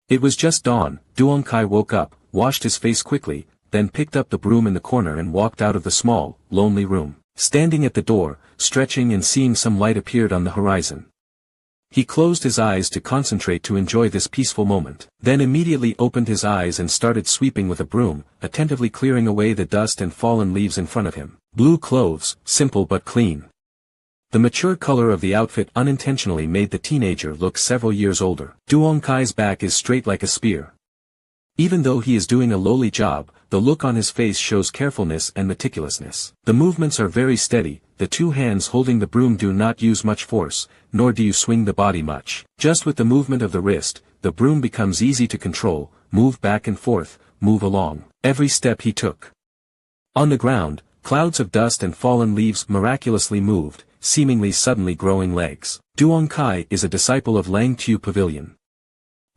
It was just dawn. Duong Kai woke up, washed his face quickly, then picked up the broom in the corner and walked out of the small, lonely room. Standing at the door, stretching and seeing some light appeared on the horizon. He closed his eyes to concentrate to enjoy this peaceful moment, then immediately opened his eyes and started sweeping with a broom, attentively clearing away the dust and fallen leaves in front of him. Blue clothes, simple but clean. The mature color of the outfit unintentionally made the teenager look several years older. Duong Kai's back is straight like a spear. Even though he is doing a lowly job, the look on his face shows carefulness and meticulousness. The movements are very steady, the two hands holding the broom do not use much force, nor do you swing the body much. Just with the movement of the wrist, the broom becomes easy to control, move back and forth, move along every step he took. On the ground, clouds of dust and fallen leaves miraculously moved, seemingly suddenly growing legs. Duong Kai is a disciple of Lang Tu Pavilion.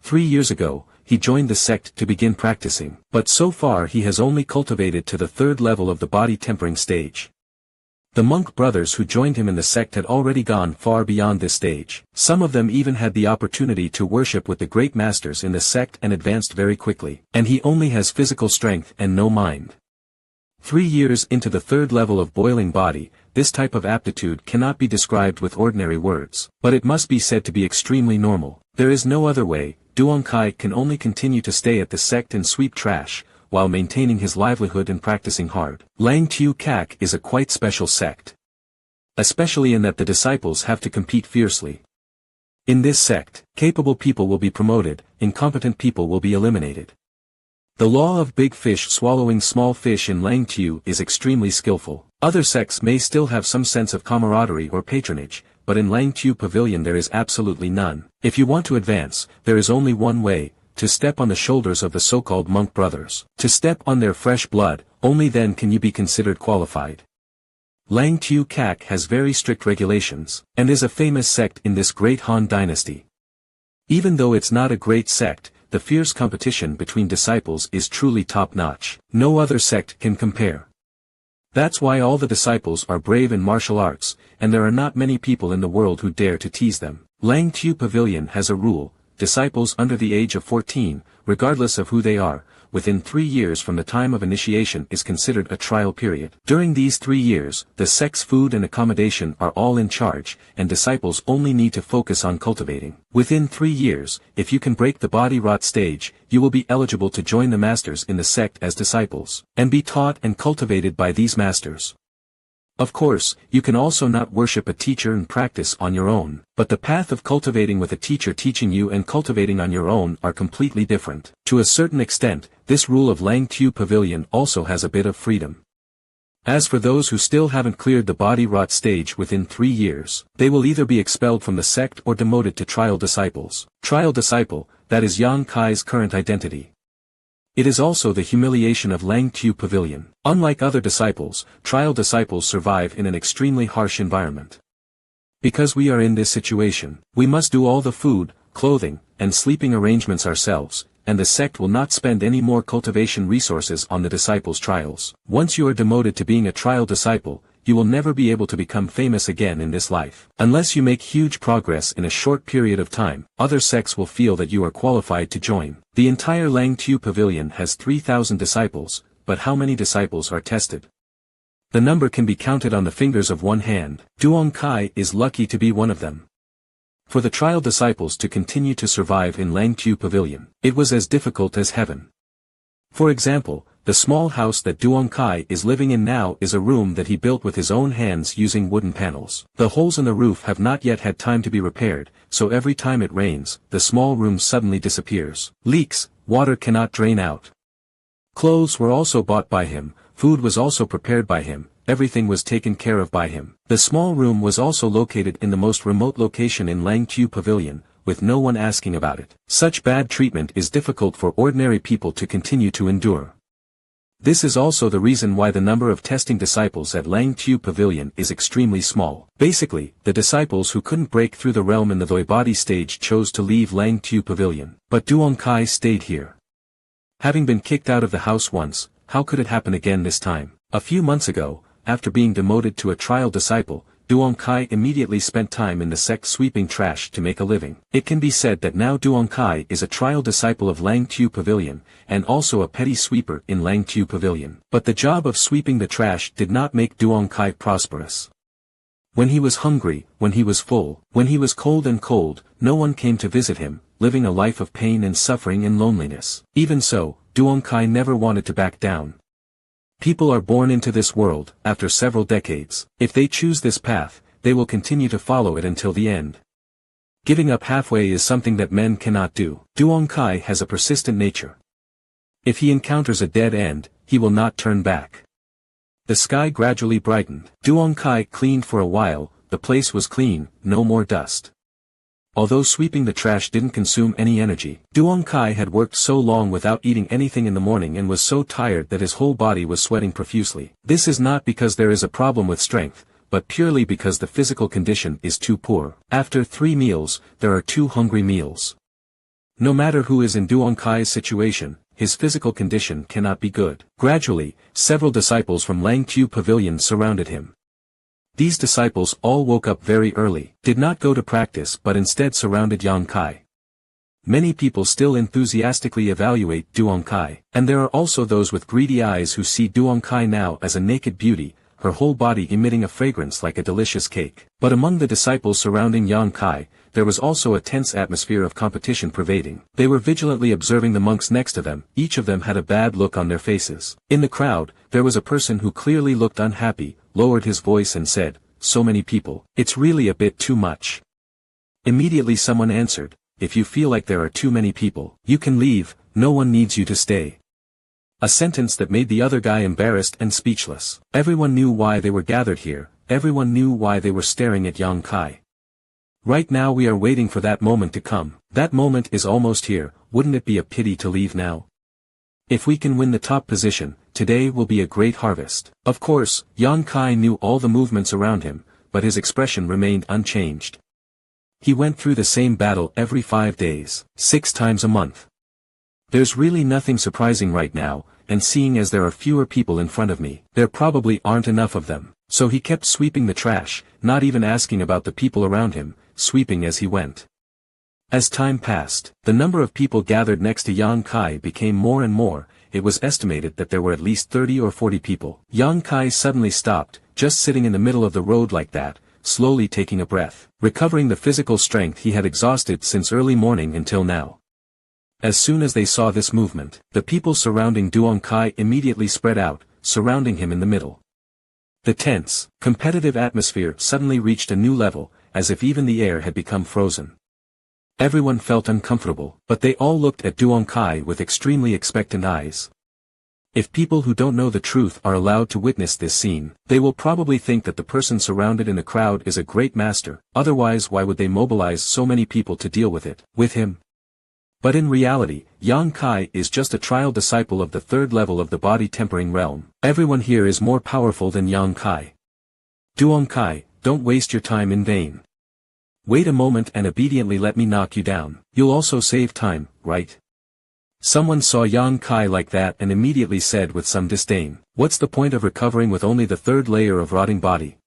3 years ago, he joined the sect to begin practicing, but so far he has only cultivated to the 3rd level of the body tempering stage. The monk brothers who joined him in the sect had already gone far beyond this stage. Some of them even had the opportunity to worship with the great masters in the sect and advanced very quickly, and he only has physical strength and no mind. 3 years into the 3rd level of boiling body, this type of aptitude cannot be described with ordinary words, but it must be said to be extremely normal. There is no other way. Duong Kai can only continue to stay at the sect and sweep trash, while maintaining his livelihood and practicing hard. Lang Tu Kak is a quite special sect. Especially in that the disciples have to compete fiercely. In this sect, capable people will be promoted, incompetent people will be eliminated. The law of big fish swallowing small fish in Lang Tu is extremely skillful. Other sects may still have some sense of camaraderie or patronage, but in Lang Tu Pavilion there is absolutely none. If you want to advance, there is only one way, to step on the shoulders of the so-called monk brothers. To step on their fresh blood, only then can you be considered qualified. Lang Tu Kak has very strict regulations, and is a famous sect in this great Han dynasty. Even though it's not a great sect, the fierce competition between disciples is truly top-notch. No other sect can compare. That's why all the disciples are brave in martial arts, and there are not many people in the world who dare to tease them. Lang Tu Pavilion has a rule: disciples under the age of 14, regardless of who they are, within 3 years from the time of initiation is considered a trial period. During these 3 years, the sect's food and accommodation are all in charge, and disciples only need to focus on cultivating. Within 3 years, if you can break the body rot stage, you will be eligible to join the masters in the sect as disciples, and be taught and cultivated by these masters. Of course, you can also not worship a teacher and practice on your own, but the path of cultivating with a teacher teaching you and cultivating on your own are completely different. To a certain extent, this rule of Lang Tu Pavilion also has a bit of freedom. As for those who still haven't cleared the body rot stage within 3 years, they will either be expelled from the sect or demoted to trial disciples. Trial disciple, that is Yang Kai's current identity. It is also the humiliation of Lang Tu Pavilion. Unlike other disciples, trial disciples survive in an extremely harsh environment. Because we are in this situation, we must do all the food, clothing, and sleeping arrangements ourselves, and the sect will not spend any more cultivation resources on the disciples' trials. Once you are demoted to being a trial disciple, you will never be able to become famous again in this life. Unless you make huge progress in a short period of time, other sects will feel that you are qualified to join. The entire Lang Tu Pavilion has 3,000 disciples, but how many disciples are tested? The number can be counted on the fingers of one hand. Duong Kai is lucky to be one of them. For the trial disciples to continue to survive in Lang Tu Pavilion, it was as difficult as heaven. For example, the small house that Duong Kai is living in now is a room that he built with his own hands using wooden panels. The holes in the roof have not yet had time to be repaired, so every time it rains, the small room suddenly disappears. Leaks, water cannot drain out. Clothes were also bought by him, food was also prepared by him, everything was taken care of by him. The small room was also located in the most remote location in Lang Tu Pavilion, with no one asking about it. Such bad treatment is difficult for ordinary people to continue to endure. This is also the reason why the number of testing disciples at Lang Tu Pavilion is extremely small. Basically, the disciples who couldn't break through the realm in the Doi body stage chose to leave Lang Tu Pavilion. But Duong Kai stayed here. Having been kicked out of the house once, how could it happen again this time? A few months ago, after being demoted to a trial disciple, Duong Kai immediately spent time in the sect sweeping trash to make a living. It can be said that now Duong Kai is a trial disciple of Lang Tu Pavilion, and also a petty sweeper in Lang Tu Pavilion. But the job of sweeping the trash did not make Duong Kai prosperous. When he was hungry, when he was full, when he was cold, no one came to visit him, living a life of pain and suffering and loneliness. Even so, Duong Kai never wanted to back down. People are born into this world, after several decades. If they choose this path, they will continue to follow it until the end. Giving up halfway is something that men cannot do. Duong Kai has a persistent nature. If he encounters a dead end, he will not turn back. The sky gradually brightened. Duong Kai cleaned for a while, the place was clean, no more dust. Although sweeping the trash didn't consume any energy, Duong Kai had worked so long without eating anything in the morning and was so tired that his whole body was sweating profusely. This is not because there is a problem with strength, but purely because the physical condition is too poor. After 3 meals, there are 2 hungry meals. No matter who is in Duong Kai's situation, his physical condition cannot be good. Gradually, several disciples from Lang Tu Pavilion surrounded him. These disciples all woke up very early, did not go to practice but instead surrounded Yang Kai. Many people still enthusiastically evaluate Duong Kai, and there are also those with greedy eyes who see Duong Kai now as a naked beauty, her whole body emitting a fragrance like a delicious cake. But among the disciples surrounding Yang Kai, there was also a tense atmosphere of competition pervading. They were vigilantly observing the monks next to them, each of them had a bad look on their faces. In the crowd, there was a person who clearly looked unhappy, lowered his voice and said, "So many people, it's really a bit too much." Immediately someone answered, "If you feel like there are too many people, you can leave, no one needs you to stay." A sentence that made the other guy embarrassed and speechless. Everyone knew why they were gathered here, everyone knew why they were staring at Yang Kai. Right now we are waiting for that moment to come. That moment is almost here, wouldn't it be a pity to leave now? If we can win the top position, today will be a great harvest. Of course, Yang Kai knew all the movements around him, but his expression remained unchanged. He went through the same battle every 5 days, 6 times a month. There's really nothing surprising right now, and seeing as there are fewer people in front of me, there probably aren't enough of them. So he kept sweeping the trash, not even asking about the people around him, sweeping as he went. As time passed, the number of people gathered next to Yang Kai became more and more. It was estimated that there were at least 30 or 40 people. Yang Kai suddenly stopped, just sitting in the middle of the road like that, slowly taking a breath, recovering the physical strength he had exhausted since early morning until now. As soon as they saw this movement, the people surrounding Duong Kai immediately spread out, surrounding him in the middle. The tense, competitive atmosphere suddenly reached a new level, as if even the air had become frozen. Everyone felt uncomfortable, but they all looked at Duong Kai with extremely expectant eyes. If people who don't know the truth are allowed to witness this scene, they will probably think that the person surrounded in a crowd is a great master, otherwise why would they mobilize so many people to deal with him? But in reality, Yang Kai is just a trial disciple of the 3rd level of the body tempering realm. Everyone here is more powerful than Yang Kai. Duong Kai, don't waste your time in vain. Wait a moment and obediently let me knock you down. You'll also save time, right? Someone saw Yang Kai like that and immediately said with some disdain, "What's the point of recovering with only the 3rd layer of rotting body?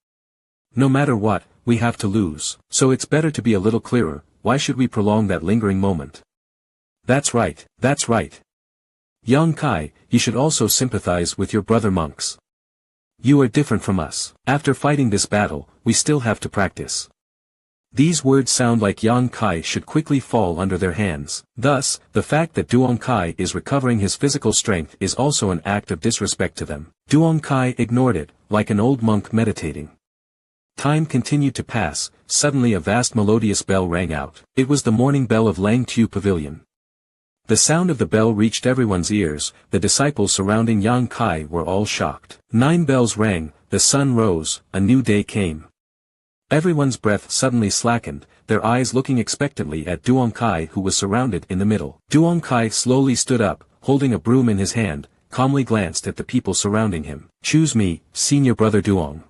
No matter what, we have to lose, so it's better to be a little clearer. Why should we prolong that lingering moment?" That's right, that's right. Yang Kai, you should also sympathize with your brother monks. You are different from us. After fighting this battle, we still have to practice. These words sound like Yang Kai should quickly fall under their hands. Thus, the fact that Duong Kai is recovering his physical strength is also an act of disrespect to them. Duong Kai ignored it, like an old monk meditating. Time continued to pass, suddenly a vast melodious bell rang out. It was the morning bell of Lang Tu Pavilion. The sound of the bell reached everyone's ears, the disciples surrounding Yang Kai were all shocked. 9 bells rang, the sun rose, a new day came. Everyone's breath suddenly slackened, their eyes looking expectantly at Duong Kai who was surrounded in the middle. Duong Kai slowly stood up, holding a broom in his hand, calmly glanced at the people surrounding him. "Choose me, senior brother Duong."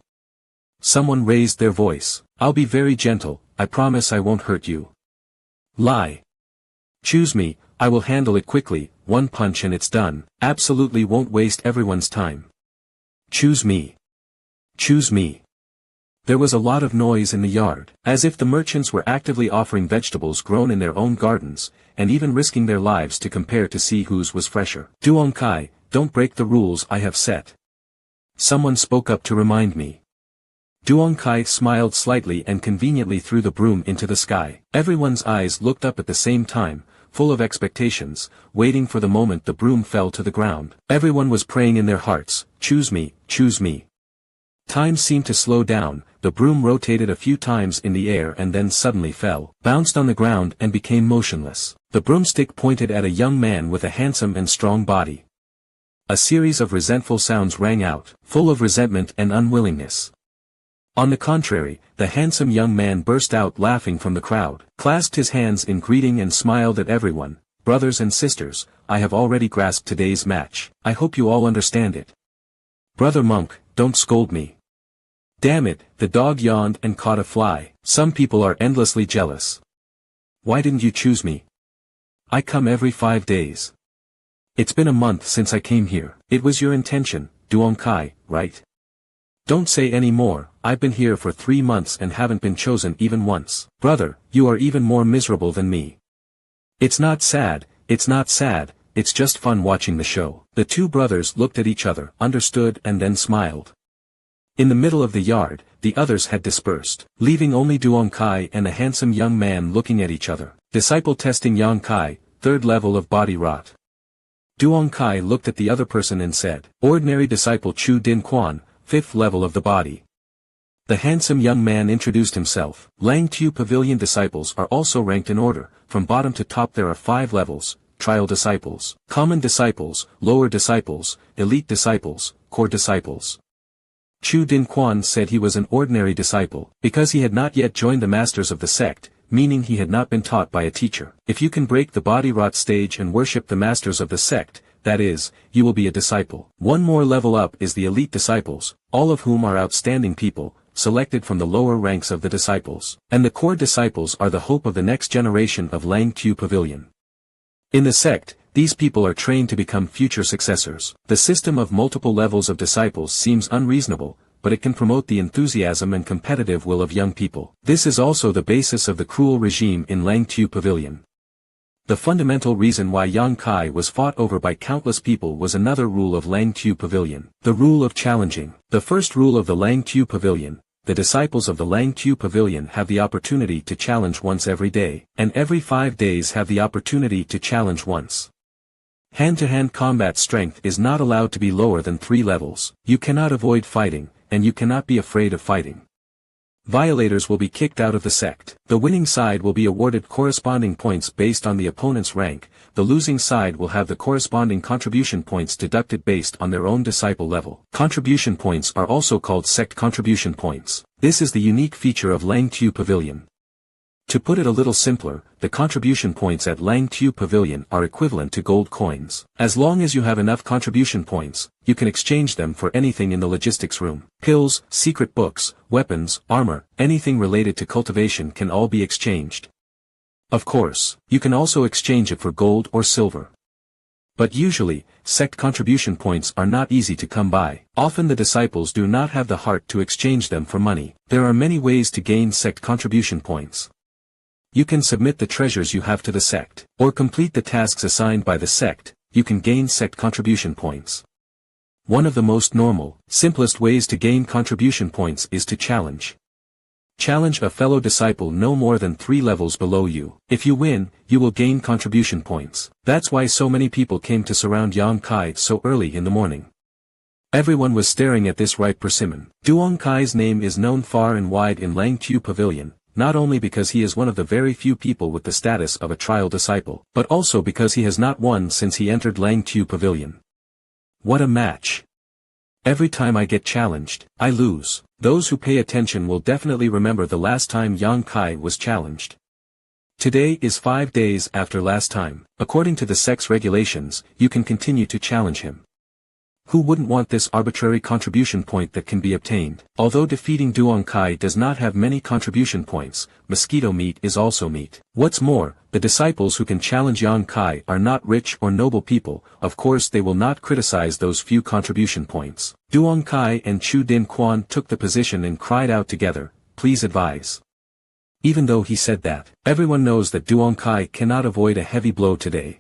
Someone raised their voice. "I'll be very gentle, I promise I won't hurt you." "Lie. Choose me, I will handle it quickly, 1 punch and it's done, absolutely won't waste everyone's time. Choose me. Choose me." There was a lot of noise in the yard, as if the merchants were actively offering vegetables grown in their own gardens, and even risking their lives to compare to see whose was fresher. Duong Kai, don't break the rules I have set. Someone spoke up to remind me. Duong Kai smiled slightly and conveniently threw the broom into the sky. Everyone's eyes looked up at the same time, full of expectations, waiting for the moment the broom fell to the ground. Everyone was praying in their hearts, choose me, choose me. Time seemed to slow down, the broom rotated a few times in the air and then suddenly fell, bounced on the ground and became motionless. The broomstick pointed at a young man with a handsome and strong body. A series of resentful sounds rang out, full of resentment and unwillingness. On the contrary, the handsome young man burst out laughing from the crowd, clasped his hands in greeting and smiled at everyone. Brothers and sisters, I have already grasped today's match. I hope you all understand it. Brother Monk, don't scold me. Damn it, the dog yawned and caught a fly. Some people are endlessly jealous. Why didn't you choose me? I come every 5 days. It's been a month since I came here. It was your intention, Duong Kai, right? Don't say any more. I've been here for 3 months and haven't been chosen even once. Brother, you are even more miserable than me. It's not sad, it's just fun watching the show. The two brothers looked at each other, understood and then smiled. In the middle of the yard, the others had dispersed, leaving only Duong Kai and a handsome young man looking at each other. Disciple testing Yang Kai, 3rd level of body rot. Duong Kai looked at the other person and said, ordinary disciple Chu Din Quan, 5th level of the body. The handsome young man introduced himself. Lang Tu Pavilion disciples are also ranked in order, from bottom to top there are 5 levels, trial disciples, common disciples, lower disciples, elite disciples, core disciples. Chu Din Quan said he was an ordinary disciple, because he had not yet joined the masters of the sect, meaning he had not been taught by a teacher. If you can break the body rot stage and worship the masters of the sect, that is, you will be a disciple. One more level up is the elite disciples, all of whom are outstanding people, selected from the lower ranks of the disciples. And the core disciples are the hope of the next generation of Lang Tu Pavilion. In the sect, these people are trained to become future successors. The system of multiple levels of disciples seems unreasonable, but it can promote the enthusiasm and competitive will of young people. This is also the basis of the cruel regime in Lang Tu Pavilion. The fundamental reason why Yang Kai was fought over by countless people was another rule of Lang Tu Pavilion, the rule of challenging. The first rule of the Lang Tu Pavilion, the disciples of the Lang Tu Pavilion have the opportunity to challenge once every day, and every 5 days have the opportunity to challenge once. Hand-to-hand combat strength is not allowed to be lower than 3 levels. You cannot avoid fighting, and you cannot be afraid of fighting. Violators will be kicked out of the sect. The winning side will be awarded corresponding points based on the opponent's rank, the losing side will have the corresponding contribution points deducted based on their own disciple level. Contribution points are also called sect contribution points. This is the unique feature of Lang Tu Pavilion. To put it a little simpler, the contribution points at Lang Tu Pavilion are equivalent to gold coins. As long as you have enough contribution points, you can exchange them for anything in the logistics room. Pills, secret books, weapons, armor, anything related to cultivation can all be exchanged. Of course, you can also exchange it for gold or silver. But usually, sect contribution points are not easy to come by. Often the disciples do not have the heart to exchange them for money. There are many ways to gain sect contribution points. You can submit the treasures you have to the sect, or complete the tasks assigned by the sect. You can gain sect contribution points. One of the most normal, simplest ways to gain contribution points is to challenge. Challenge a fellow disciple no more than 3 levels below you. If you win, you will gain contribution points. That's why so many people came to surround Yang Kai so early in the morning. Everyone was staring at this ripe persimmon. Duong Kai's name is known far and wide in Lang Tu Pavilion, not only because he is one of the very few people with the status of a trial disciple, but also because he has not won since he entered Lang Tu Pavilion. What a match! Every time I get challenged, I lose. Those who pay attention will definitely remember the last time Yang Kai was challenged. Today is 5 days after last time. According to the sect's regulations, you can continue to challenge him. Who wouldn't want this arbitrary contribution point that can be obtained? Although defeating Duong Kai does not have many contribution points, mosquito meat is also meat. What's more, the disciples who can challenge Yang Kai are not rich or noble people, of course they will not criticize those few contribution points. Duong Kai and Chu Din Quan took the position and cried out together, "Please advise." Even though he said that, everyone knows that Duong Kai cannot avoid a heavy blow today.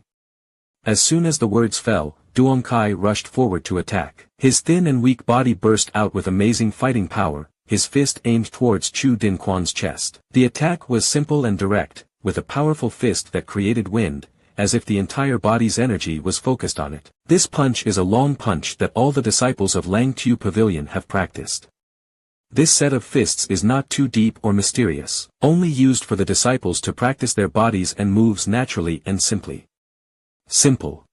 As soon as the words fell, Duong Kai rushed forward to attack. His thin and weak body burst out with amazing fighting power, his fist aimed towards Chu Din Quan's chest. The attack was simple and direct, with a powerful fist that created wind, as if the entire body's energy was focused on it. This punch is a long punch that all the disciples of Lang Tu Pavilion have practiced. This set of fists is not too deep or mysterious, only used for the disciples to practice their bodies and moves naturally and simply. Simple.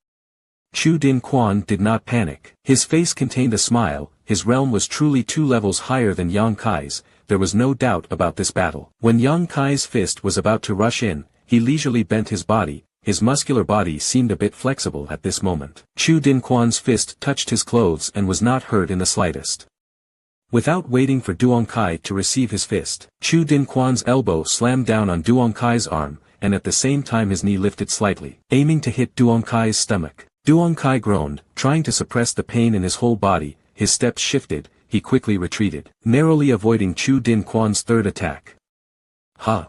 Chu Din Quan did not panic. His face contained a smile, his realm was truly 2 levels higher than Yang Kai's, there was no doubt about this battle. When Yang Kai's fist was about to rush in, he leisurely bent his body, his muscular body seemed a bit flexible at this moment. Chu Din Quan's fist touched his clothes and was not hurt in the slightest. Without waiting for Duong Kai to receive his fist, Chu Din Quan's elbow slammed down on Duong Kai's arm, and at the same time his knee lifted slightly, aiming to hit Duong Kai's stomach. Duong Kai groaned, trying to suppress the pain in his whole body, his steps shifted, he quickly retreated, narrowly avoiding Chu Din Quan's third attack. Ha!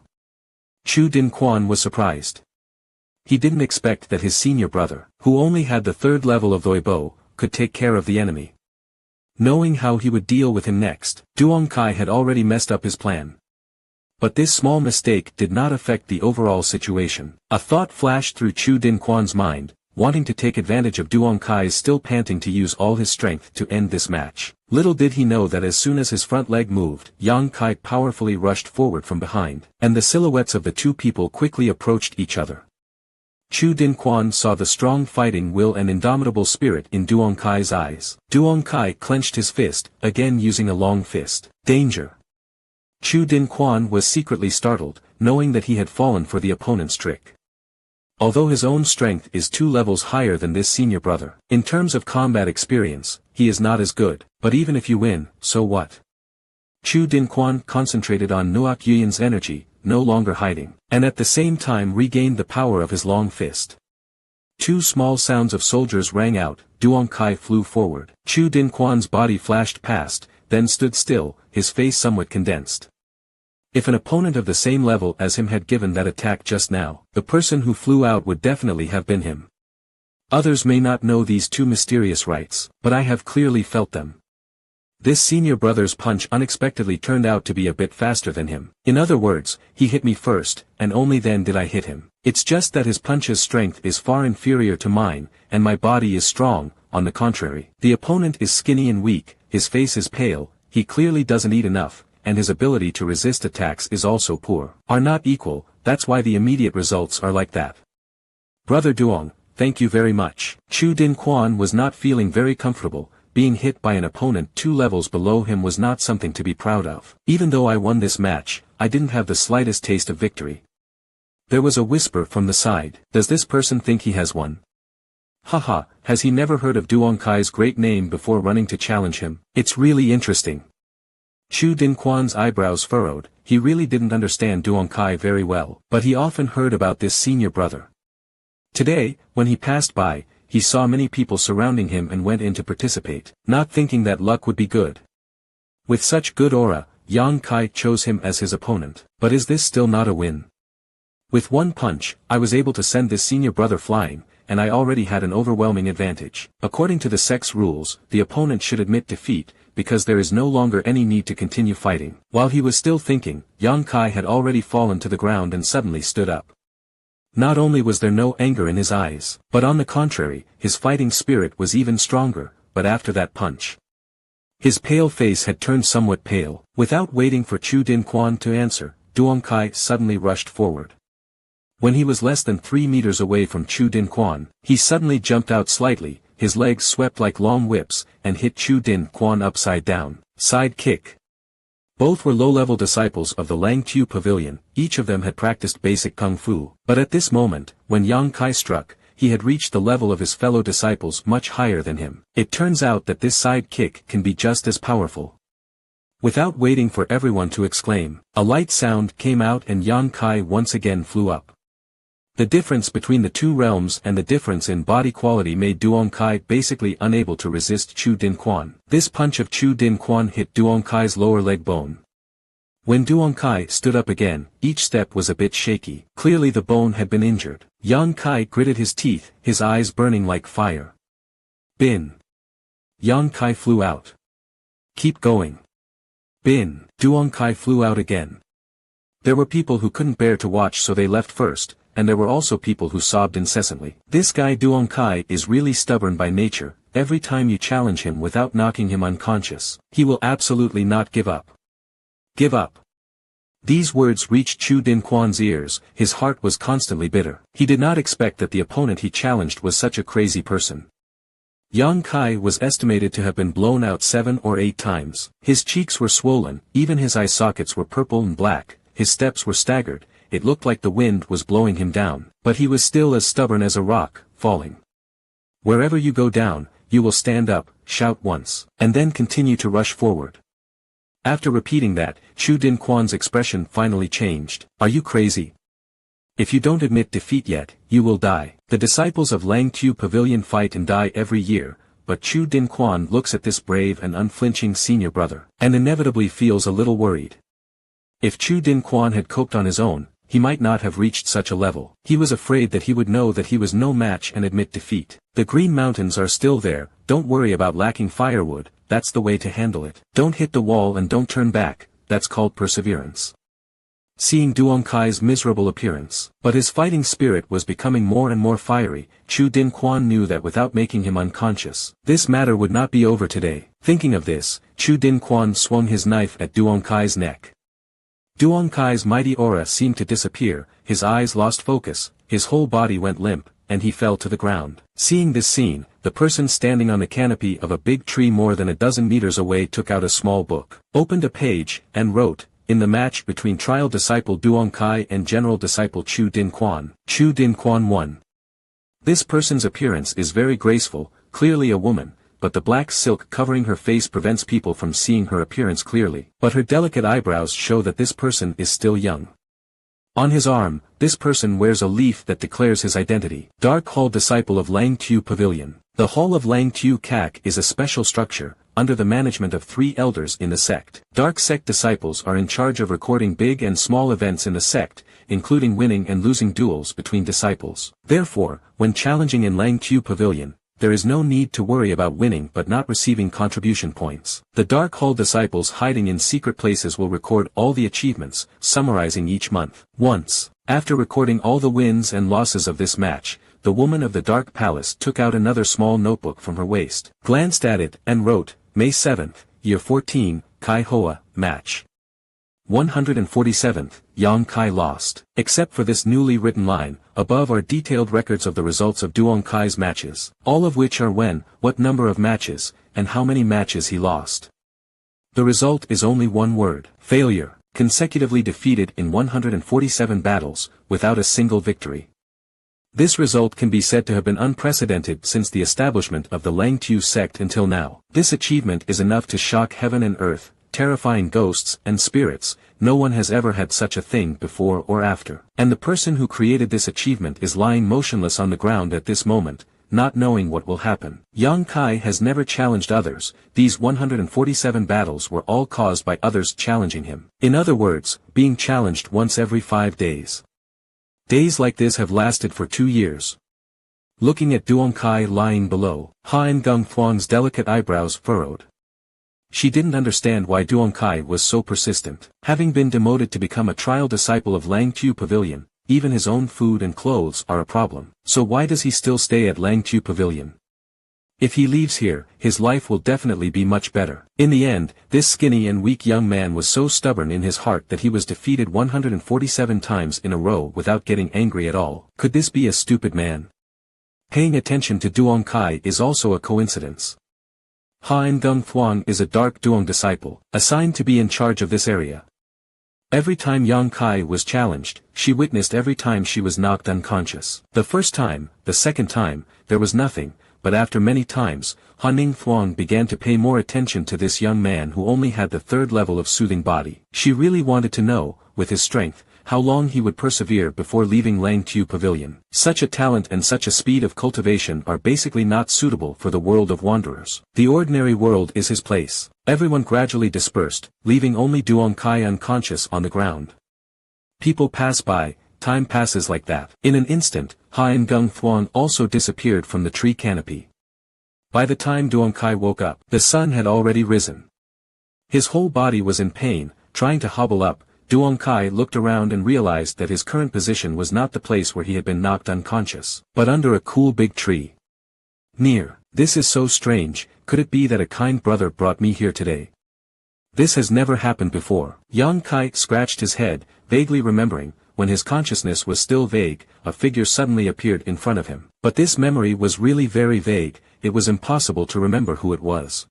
Chu Din Quan was surprised. He didn't expect that his senior brother, who only had the 3rd level of Weibo, could take care of the enemy. Knowing how he would deal with him next, Duong Kai had already messed up his plan. But this small mistake did not affect the overall situation. A thought flashed through Chu Din Quan's mind, wanting to take advantage of Duong Kai's still panting to use all his strength to end this match. Little did he know that as soon as his front leg moved, Yang Kai powerfully rushed forward from behind, and the silhouettes of the two people quickly approached each other. Chu Din Quan saw the strong fighting will and indomitable spirit in Duong Kai's eyes. Duong Kai clenched his fist, again using a long fist. Danger! Chu Din Quan was secretly startled, knowing that he had fallen for the opponent's trick. Although his own strength is 2 levels higher than this senior brother, in terms of combat experience, he is not as good, but even if you win, so what? Chu Din Quan concentrated on Nuoc Yuyan's energy, no longer hiding, and at the same time regained the power of his long fist. 2 small sounds of soldiers rang out, Duong Kai flew forward. Chu Din Quan's body flashed past, then stood still, his face somewhat condensed. If an opponent of the same level as him had given that attack just now, the person who flew out would definitely have been him. Others may not know these 2 mysterious rights, but I have clearly felt them. This senior brother's punch unexpectedly turned out to be a bit faster than him. In other words, he hit me first, and only then did I hit him. It's just that his punch's strength is far inferior to mine, and my body is strong. On the contrary, the opponent is skinny and weak, his face is pale, he clearly doesn't eat enough, and his ability to resist attacks is also poor. Are not equal, that's why the immediate results are like that. Brother Duong, thank you very much. Chu Din Quan was not feeling very comfortable. Being hit by an opponent 2 levels below him was not something to be proud of. Even though I won this match, I didn't have the slightest taste of victory. There was a whisper from the side. Does this person think he has won? Haha, has he never heard of Duong Kai's great name before running to challenge him? It's really interesting. Chu Din Quan's eyebrows furrowed, he really didn't understand Duong Kai very well, but he often heard about this senior brother. Today, when he passed by, he saw many people surrounding him and went in to participate, not thinking that luck would be good. With such good aura, Yang Kai chose him as his opponent. But is this still not a win? With 1 punch, I was able to send this senior brother flying, and I already had an overwhelming advantage. According to the sex rules, the opponent should admit defeat, because there is no longer any need to continue fighting. While he was still thinking, Yang Kai had already fallen to the ground and suddenly stood up. Not only was there no anger in his eyes, but on the contrary, his fighting spirit was even stronger, but after that punch, his pale face had turned somewhat pale. Without waiting for Chu Din Quan to answer, Duong Kai suddenly rushed forward. When he was less than 3 meters away from Chu Din Quan, he suddenly jumped out slightly, his legs swept like long whips, and hit Chu Din Quan upside down. Side kick. Both were low-level disciples of the Lang Tu Pavilion, each of them had practiced basic kung fu. But at this moment, when Yang Kai struck, he had reached the level of his fellow disciples much higher than him. It turns out that this side kick can be just as powerful. Without waiting for everyone to exclaim, a light sound came out and Yang Kai once again flew up. The difference between the two realms and the difference in body quality made Duong Kai basically unable to resist Chu Din Quan. This punch of Chu Din Quan hit Duong Kai's lower leg bone. When Duong Kai stood up again, each step was a bit shaky. Clearly the bone had been injured. Yang Kai gritted his teeth, his eyes burning like fire. Bin. Yang Kai flew out. Keep going. Bin. Duong Kai flew out again. There were people who couldn't bear to watch, so they left first, and there were also people who sobbed incessantly. This guy Duong Kai is really stubborn by nature. Every time you challenge him without knocking him unconscious, he will absolutely not give up. Give up. These words reached Chu Din Quan's ears. His heart was constantly bitter. He did not expect that the opponent he challenged was such a crazy person. Yang Kai was estimated to have been blown out 7 or 8 times. His cheeks were swollen, even his eye sockets were purple and black, his steps were staggered, it looked like the wind was blowing him down, but he was still as stubborn as a rock, falling. Wherever you go down, you will stand up, shout once, and then continue to rush forward. After repeating that, Chu Din Quan's expression finally changed. Are you crazy? If you don't admit defeat yet, you will die. The disciples of Lang Tu Pavilion fight and die every year, but Chu Din Quan looks at this brave and unflinching senior brother, and inevitably feels a little worried. If Chu Din Quan had coped on his own, he might not have reached such a level. He was afraid that he would know that he was no match and admit defeat. The Green Mountains are still there, don't worry about lacking firewood, that's the way to handle it. Don't hit the wall and don't turn back, that's called perseverance. Seeing Duong Kai's miserable appearance, but his fighting spirit was becoming more and more fiery, Chu Din Quan knew that without making him unconscious, this matter would not be over today. Thinking of this, Chu Din Quan swung his knife at Duong Kai's neck. Duong Kai's mighty aura seemed to disappear, his eyes lost focus, his whole body went limp, and he fell to the ground. Seeing this scene, the person standing on the canopy of a big tree more than a dozen meters away took out a small book, opened a page, and wrote, "In the match between trial disciple Duong Kai and general disciple Chu Din Quan won." This person's appearance is very graceful, clearly a woman, but the black silk covering her face prevents people from seeing her appearance clearly, but her delicate eyebrows show that this person is still young. On his arm, this person wears a leaf that declares his identity. Dark Hall disciple of Lang Tu Pavilion. The Hall of Lang Tu Kak is a special structure, under the management of 3 elders in the sect. Dark sect disciples are in charge of recording big and small events in the sect, including winning and losing duels between disciples. Therefore, when challenging in Lang Tu Pavilion, there is no need to worry about winning but not receiving contribution points. The Dark Hall disciples hiding in secret places will record all the achievements, summarizing each month. Once, after recording all the wins and losses of this match, the woman of the Dark Palace took out another small notebook from her waist, glanced at it, and wrote, May 7th, Year 14, Kai Hoa, Match 147th, Yang Kai lost. Except for this newly written line, above are detailed records of the results of Duong Kai's matches, all of which are when, what number of matches, and how many matches he lost. The result is only one word: failure, consecutively defeated in 147 battles, without a single victory. This result can be said to have been unprecedented since the establishment of the Lang Tu sect until now. This achievement is enough to shock heaven and earth, terrifying ghosts and spirits. No one has ever had such a thing before or after. And the person who created this achievement is lying motionless on the ground at this moment, not knowing what will happen. Yang Kai has never challenged others. These 147 battles were all caused by others challenging him. In other words, being challenged once every 5 days. Days like this have lasted for 2 years. Looking at Duong Kai lying below, Han Gung Thuong's delicate eyebrows furrowed. She didn't understand why Duong Kai was so persistent. Having been demoted to become a trial disciple of Lang Tu Pavilion, even his own food and clothes are a problem. So why does he still stay at Lang Tu Pavilion? If he leaves here, his life will definitely be much better. In the end, this skinny and weak young man was so stubborn in his heart that he was defeated 147 times in a row without getting angry at all. Could this be a stupid man? Paying attention to Duong Kai is also a coincidence. Han Gung Thuong is a Dark Duong disciple, assigned to be in charge of this area. Every time Yang Kai was challenged, she witnessed every time she was knocked unconscious. The first time, the second time, there was nothing, but after many times, Han Ningthwang began to pay more attention to this young man who only had the third level of soothing body. She really wanted to know, with his strength, how long he would persevere before leaving Langtu Pavilion. Such a talent and such a speed of cultivation are basically not suitable for the world of wanderers. The ordinary world is his place. Everyone gradually dispersed, leaving only Duong Kai unconscious on the ground. People pass by, time passes like that. In an instant, Han Ningthwang also disappeared from the tree canopy. By the time Duong Kai woke up, the sun had already risen. His whole body was in pain, trying to hobble up. Duong Kai looked around and realized that his current position was not the place where he had been knocked unconscious, but under a cool big tree. Near. This is so strange, could it be that a kind brother brought me here today? This has never happened before. Yang Kai scratched his head, vaguely remembering, when his consciousness was still vague, a figure suddenly appeared in front of him. But this memory was really very vague, it was impossible to remember who it was.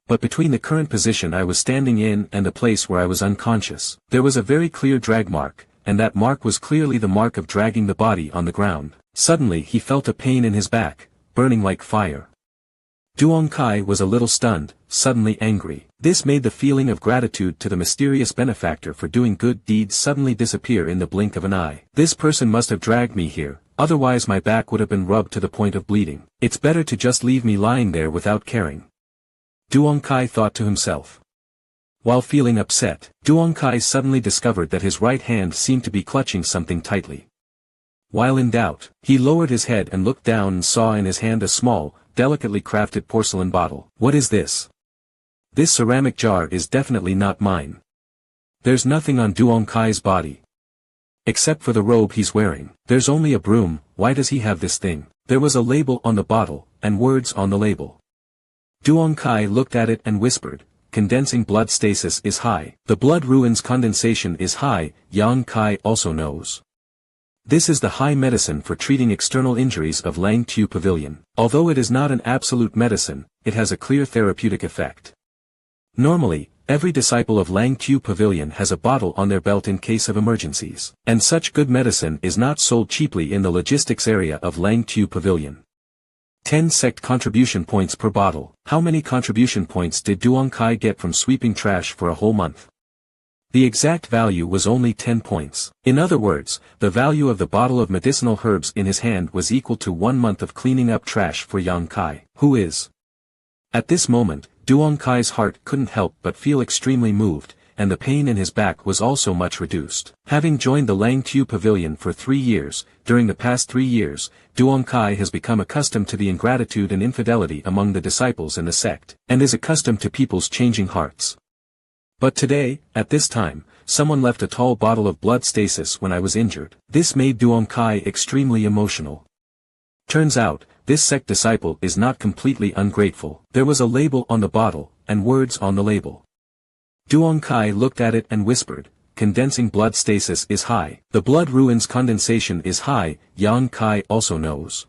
But between the current position I was standing in and the place where I was unconscious, there was a very clear drag mark, and that mark was clearly the mark of dragging the body on the ground. Suddenly he felt a pain in his back, burning like fire. Duong Kai was a little stunned, suddenly angry. This made the feeling of gratitude to the mysterious benefactor for doing good deeds suddenly disappear in the blink of an eye. This person must have dragged me here, otherwise my back would have been rubbed to the point of bleeding. It's better to just leave me lying there without caring. Duong Kai thought to himself. While feeling upset, Duong Kai suddenly discovered that his right hand seemed to be clutching something tightly. While in doubt, he lowered his head and looked down and saw in his hand a small, delicately crafted porcelain bottle. What is this? This ceramic jar is definitely not mine. There's nothing on Duong Kai's body. Except for the robe he's wearing. There's only a broom, why does he have this thing? There was a label on the bottle, and words on the label. Duong Kai looked at it and whispered, condensing blood stasis is high. The blood ruins condensation is high, Yang Kai also knows. This is the high medicine for treating external injuries of Langtu Pavilion. Although it is not an absolute medicine, it has a clear therapeutic effect. Normally, every disciple of Langtu Pavilion has a bottle on their belt in case of emergencies. And such good medicine is not sold cheaply in the logistics area of Langtu Pavilion. 10 sect contribution points per bottle. How many contribution points did Duong Kai get from sweeping trash for a whole month? The exact value was only 10 points. In other words, the value of the bottle of medicinal herbs in his hand was equal to 1 month of cleaning up trash for Yang Kai. Who is? At this moment, Duong Kai's heart couldn't help but feel extremely moved, and the pain in his back was also much reduced. Having joined the Langtu Pavilion for 3 years, during the past 3 years, Duong Kai has become accustomed to the ingratitude and infidelity among the disciples in the sect, and is accustomed to people's changing hearts. But today, at this time, someone left a tall bottle of blood stasis when I was injured. This made Duong Kai extremely emotional. Turns out, this sect disciple is not completely ungrateful. There was a label on the bottle, and words on the label. Duong Kai looked at it and whispered, condensing blood stasis is high. The blood ruins condensation is high, Yang Kai also knows.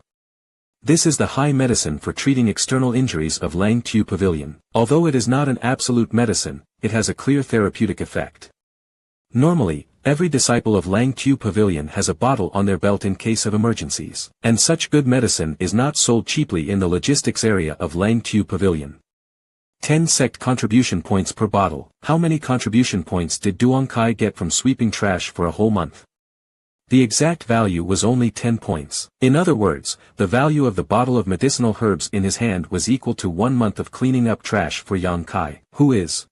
This is the high medicine for treating external injuries of Langtu Pavilion. Although it is not an absolute medicine, it has a clear therapeutic effect. Normally, every disciple of Langtu Pavilion has a bottle on their belt in case of emergencies. And such good medicine is not sold cheaply in the logistics area of Langtu Pavilion. 10 sect contribution points per bottle. How many contribution points did Duong Kai get from sweeping trash for a whole month? The exact value was only 10 points. In other words, the value of the bottle of medicinal herbs in his hand was equal to 1 month of cleaning up trash for Yang Kai. Who is?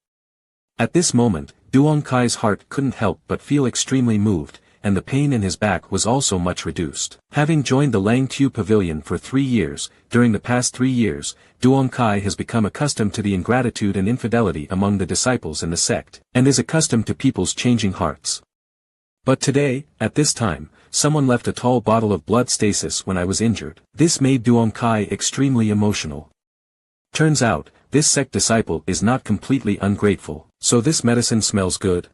At this moment, Duong Kai's heart couldn't help but feel extremely moved, and the pain in his back was also much reduced. Having joined the Langtu Pavilion for 3 years, during the past 3 years, Duong Kai has become accustomed to the ingratitude and infidelity among the disciples in the sect, and is accustomed to people's changing hearts. But today, at this time, someone left a tall bottle of blood stasis when I was injured. This made Duong Kai extremely emotional. Turns out, this sect disciple is not completely ungrateful, so this medicine smells good.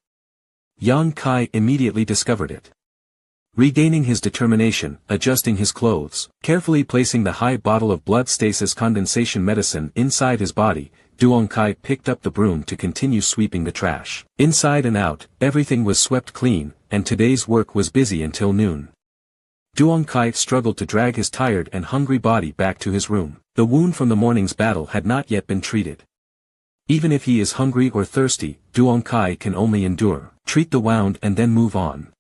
Yang Kai immediately discovered it. Regaining his determination, adjusting his clothes, carefully placing the high bottle of blood stasis condensation medicine inside his body, Duong Kai picked up the broom to continue sweeping the trash. Inside and out, everything was swept clean, and today's work was busy until noon. Duong Kai struggled to drag his tired and hungry body back to his room. The wound from the morning's battle had not yet been treated. Even if he is hungry or thirsty, Duong Kai can only endure, treat the wound and then move on.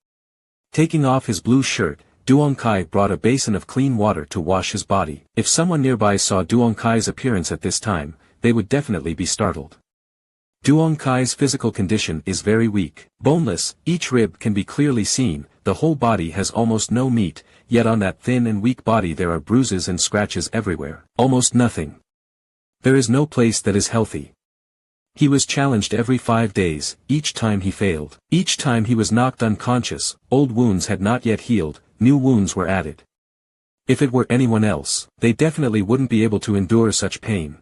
Taking off his blue shirt, Duong Kai brought a basin of clean water to wash his body. If someone nearby saw Duong Kai's appearance at this time, they would definitely be startled. Duong Kai's physical condition is very weak. Boneless, each rib can be clearly seen, the whole body has almost no meat, yet on that thin and weak body there are bruises and scratches everywhere. Almost nothing. There is no place that is healthy. He was challenged every 5 days, each time he failed. Each time he was knocked unconscious, old wounds had not yet healed, new wounds were added. If it were anyone else, they definitely wouldn't be able to endure such pain.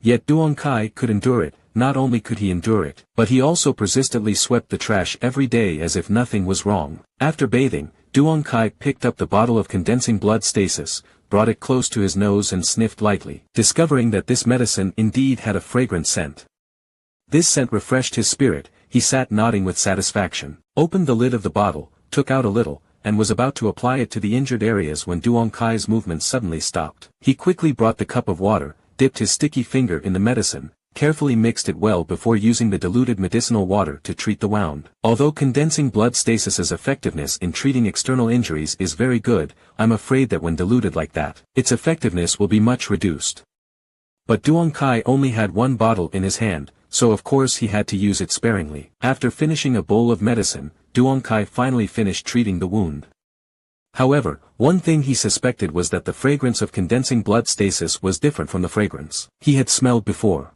Yet Duong Kai could endure it. Not only could he endure it, but he also persistently swept the trash every day as if nothing was wrong. After bathing, Duong Kai picked up the bottle of condensing blood stasis, brought it close to his nose and sniffed lightly, discovering that this medicine indeed had a fragrant scent. This scent refreshed his spirit. He sat nodding with satisfaction, opened the lid of the bottle, took out a little, and was about to apply it to the injured areas when Duong Kai's movements suddenly stopped. He quickly brought the cup of water, dipped his sticky finger in the medicine, carefully mixed it well before using the diluted medicinal water to treat the wound. Although condensing blood stasis's effectiveness in treating external injuries is very good, I'm afraid that when diluted like that, its effectiveness will be much reduced. But Duong Kai only had one bottle in his hand, so of course he had to use it sparingly. After finishing a bowl of medicine, Duong Kai finally finished treating the wound. However, one thing he suspected was that the fragrance of condensing blood stasis was different from the fragrance he had smelled before.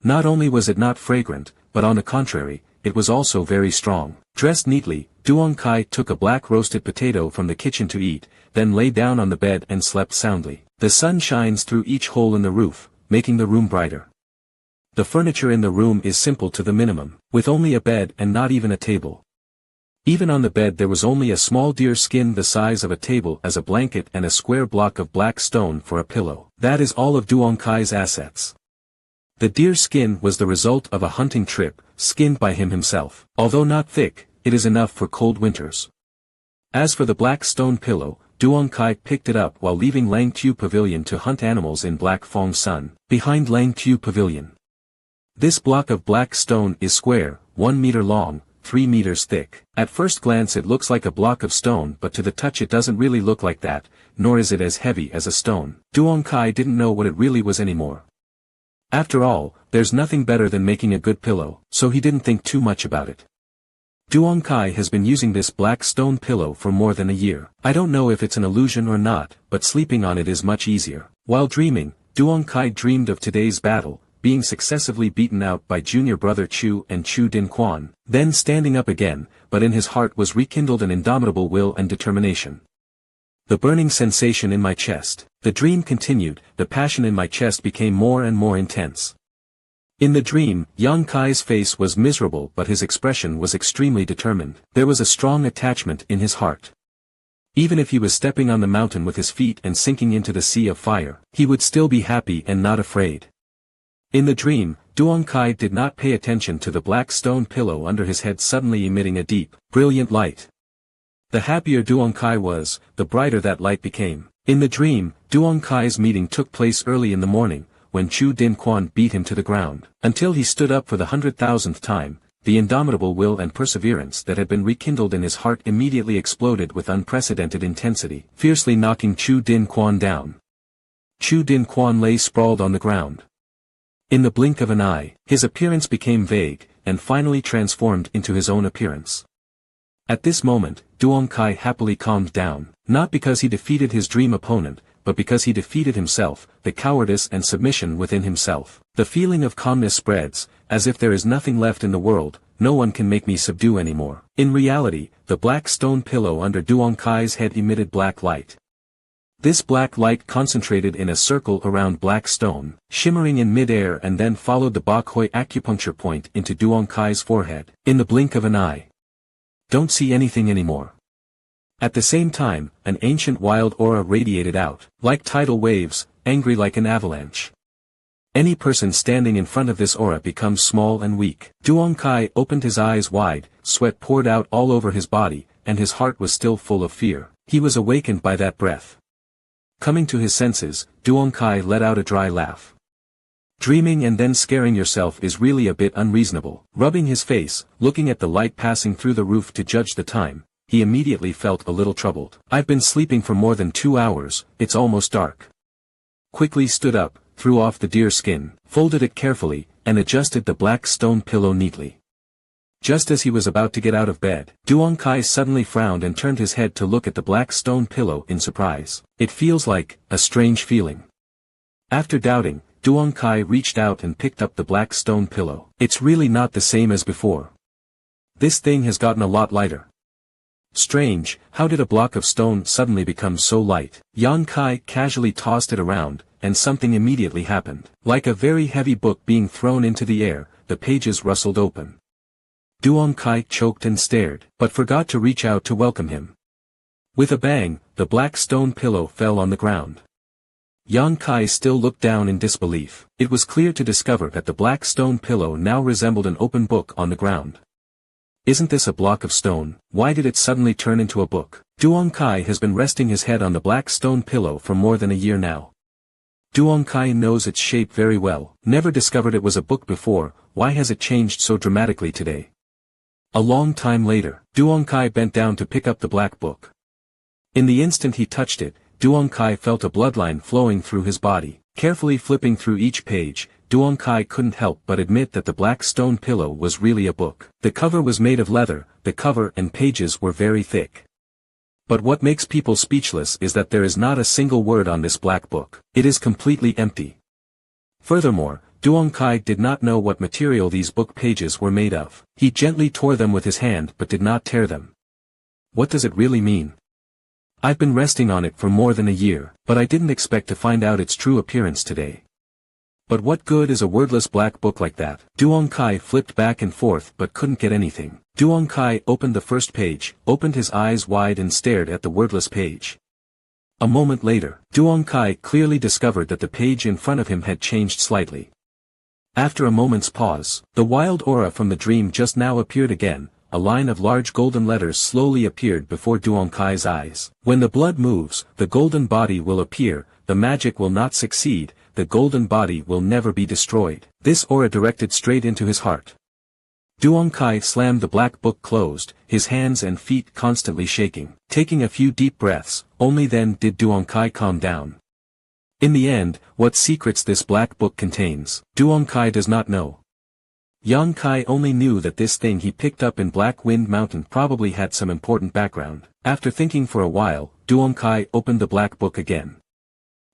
Not only was it not fragrant, but on the contrary, it was also very strong. Dressed neatly, Duong Kai took a black roasted potato from the kitchen to eat, then lay down on the bed and slept soundly. The sun shines through each hole in the roof, making the room brighter. The furniture in the room is simple to the minimum, with only a bed and not even a table. Even on the bed there was only a small deer skin the size of a table as a blanket and a square block of black stone for a pillow. That is all of Duong Kai's assets. The deer skin was the result of a hunting trip, skinned by him himself. Although not thick, it is enough for cold winters. As for the black stone pillow, Duong Kai picked it up while leaving Lang Tu Pavilion to hunt animals in Black Fong Sun, behind Lang Tu Pavilion. This block of black stone is square, 1 meter long, 3 meters thick. At first glance it looks like a block of stone, but to the touch it doesn't really look like that, nor is it as heavy as a stone. Duong Kai didn't know what it really was anymore. After all, there's nothing better than making a good pillow, so he didn't think too much about it. Duong Kai has been using this black stone pillow for more than a year. I don't know if it's an illusion or not, but sleeping on it is much easier. While dreaming, Duong Kai dreamed of today's battle, being successively beaten out by junior brother Chu and Chu Din Quan, then standing up again, but in his heart was rekindled an indomitable will and determination. The burning sensation in my chest. The dream continued, the passion in my chest became more and more intense. In the dream, Yang Kai's face was miserable but his expression was extremely determined. There was a strong attachment in his heart. Even if he was stepping on the mountain with his feet and sinking into the sea of fire, he would still be happy and not afraid. In the dream, Duong Kai did not pay attention to the black stone pillow under his head suddenly emitting a deep, brilliant light. The happier Duong Kai was, the brighter that light became. In the dream, Duong Kai's meeting took place early in the morning, when Chu Din Quan beat him to the ground. Until he stood up for the 100,000th time, the indomitable will and perseverance that had been rekindled in his heart immediately exploded with unprecedented intensity, fiercely knocking Chu Din Quan down. Chu Din Quan lay sprawled on the ground. In the blink of an eye, his appearance became vague, and finally transformed into his own appearance. At this moment, Duong Kai happily calmed down, not because he defeated his dream opponent, but because he defeated himself, the cowardice and submission within himself. The feeling of calmness spreads, as if there is nothing left in the world, no one can make me subdue anymore. In reality, the black stone pillow under Duong Kai's head emitted black light. This black light concentrated in a circle around black stone, shimmering in mid-air and then followed the Bok Hoi acupuncture point into Duong Kai's forehead. In the blink of an eye. Don't see anything anymore. At the same time, an ancient wild aura radiated out, like tidal waves, angry like an avalanche. Any person standing in front of this aura becomes small and weak. Duong Kai opened his eyes wide, sweat poured out all over his body, and his heart was still full of fear. He was awakened by that breath. Coming to his senses, Duong Kai let out a dry laugh. Dreaming and then scaring yourself is really a bit unreasonable. Rubbing his face, looking at the light passing through the roof to judge the time, he immediately felt a little troubled. I've been sleeping for more than 2 hours, it's almost dark. Quickly stood up, threw off the deer skin, folded it carefully, and adjusted the black stone pillow neatly. Just as he was about to get out of bed, Duong Kai suddenly frowned and turned his head to look at the black stone pillow in surprise. It feels like a strange feeling. After doubting, Duong Kai reached out and picked up the black stone pillow. It's really not the same as before. This thing has gotten a lot lighter. Strange, how did a block of stone suddenly become so light? Yan Kai casually tossed it around, and something immediately happened. Like a very heavy book being thrown into the air, the pages rustled open. Duong Kai choked and stared, but forgot to reach out to welcome him. With a bang, the black stone pillow fell on the ground. Yan Kai still looked down in disbelief. It was clear to discover that the black stone pillow now resembled an open book on the ground. Isn't this a block of stone? Why did it suddenly turn into a book? Duong Kai has been resting his head on the black stone pillow for more than a year now. Duong Kai knows its shape very well. Never discovered it was a book before. Why has it changed so dramatically today? A long time later, Duong Kai bent down to pick up the black book. In the instant he touched it, Duong Kai felt a bloodline flowing through his body. Carefully flipping through each page, Duong Kai couldn't help but admit that the black stone pillow was really a book. The cover was made of leather, the cover and pages were very thick. But what makes people speechless is that there is not a single word on this black book. It is completely empty. Furthermore, Duong Kai did not know what material these book pages were made of. He gently tore them with his hand but did not tear them. What does it really mean? I've been resting on it for more than a year, but I didn't expect to find out its true appearance today. But what good is a wordless black book like that? Duong Kai flipped back and forth but couldn't get anything. Duong Kai opened the first page, opened his eyes wide and stared at the wordless page. A moment later, Duong Kai clearly discovered that the page in front of him had changed slightly. After a moment's pause, the wild aura from the dream just now appeared again. A line of large golden letters slowly appeared before Duong Kai's eyes. When the blood moves, the golden body will appear, the magic will not succeed, the golden body will never be destroyed. This aura directed straight into his heart. Duong Kai slammed the black book closed, his hands and feet constantly shaking. Taking a few deep breaths, only then did Duong Kai calm down. In the end, what secrets this black book contains, Duong Kai does not know. Yan Kai only knew that this thing he picked up in Black Wind Mountain probably had some important background. After thinking for a while, Duong Kai opened the black book again.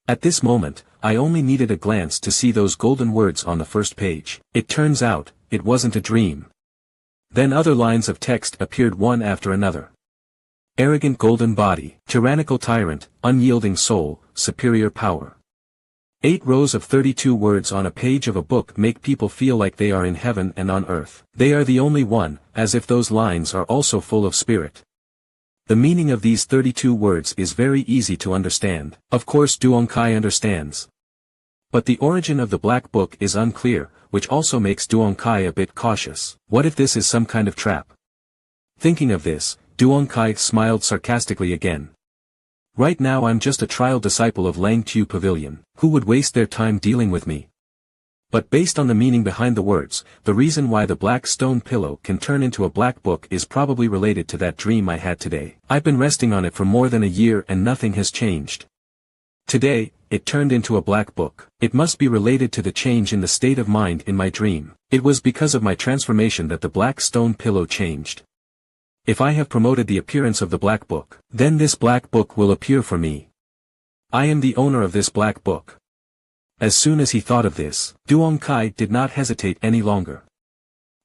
At this moment, I only needed a glance to see those golden words on the first page. It turns out, it wasn't a dream. Then other lines of text appeared one after another. Arrogant golden body, tyrannical tyrant, unyielding soul, superior power. 8 rows of 32 words on a page of a book make people feel like they are in heaven and on earth. They are the only one, as if those lines are also full of spirit. The meaning of these 32 words is very easy to understand. Of course Duong Kai understands. But the origin of the black book is unclear, which also makes Duong Kai a bit cautious. What if this is some kind of trap? Thinking of this, Duong Kai smiled sarcastically again. Right now I'm just a trial disciple of Lang Tu Pavilion. Who would waste their time dealing with me? But based on the meaning behind the words, the reason why the black stone pillow can turn into a black book is probably related to that dream I had today. I've been resting on it for more than a year and nothing has changed. Today, it turned into a black book. It must be related to the change in the state of mind in my dream. It was because of my transformation that the black stone pillow changed. If I have promoted the appearance of the black book, then this black book will appear for me. I am the owner of this black book. As soon as he thought of this, Duong Kai did not hesitate any longer.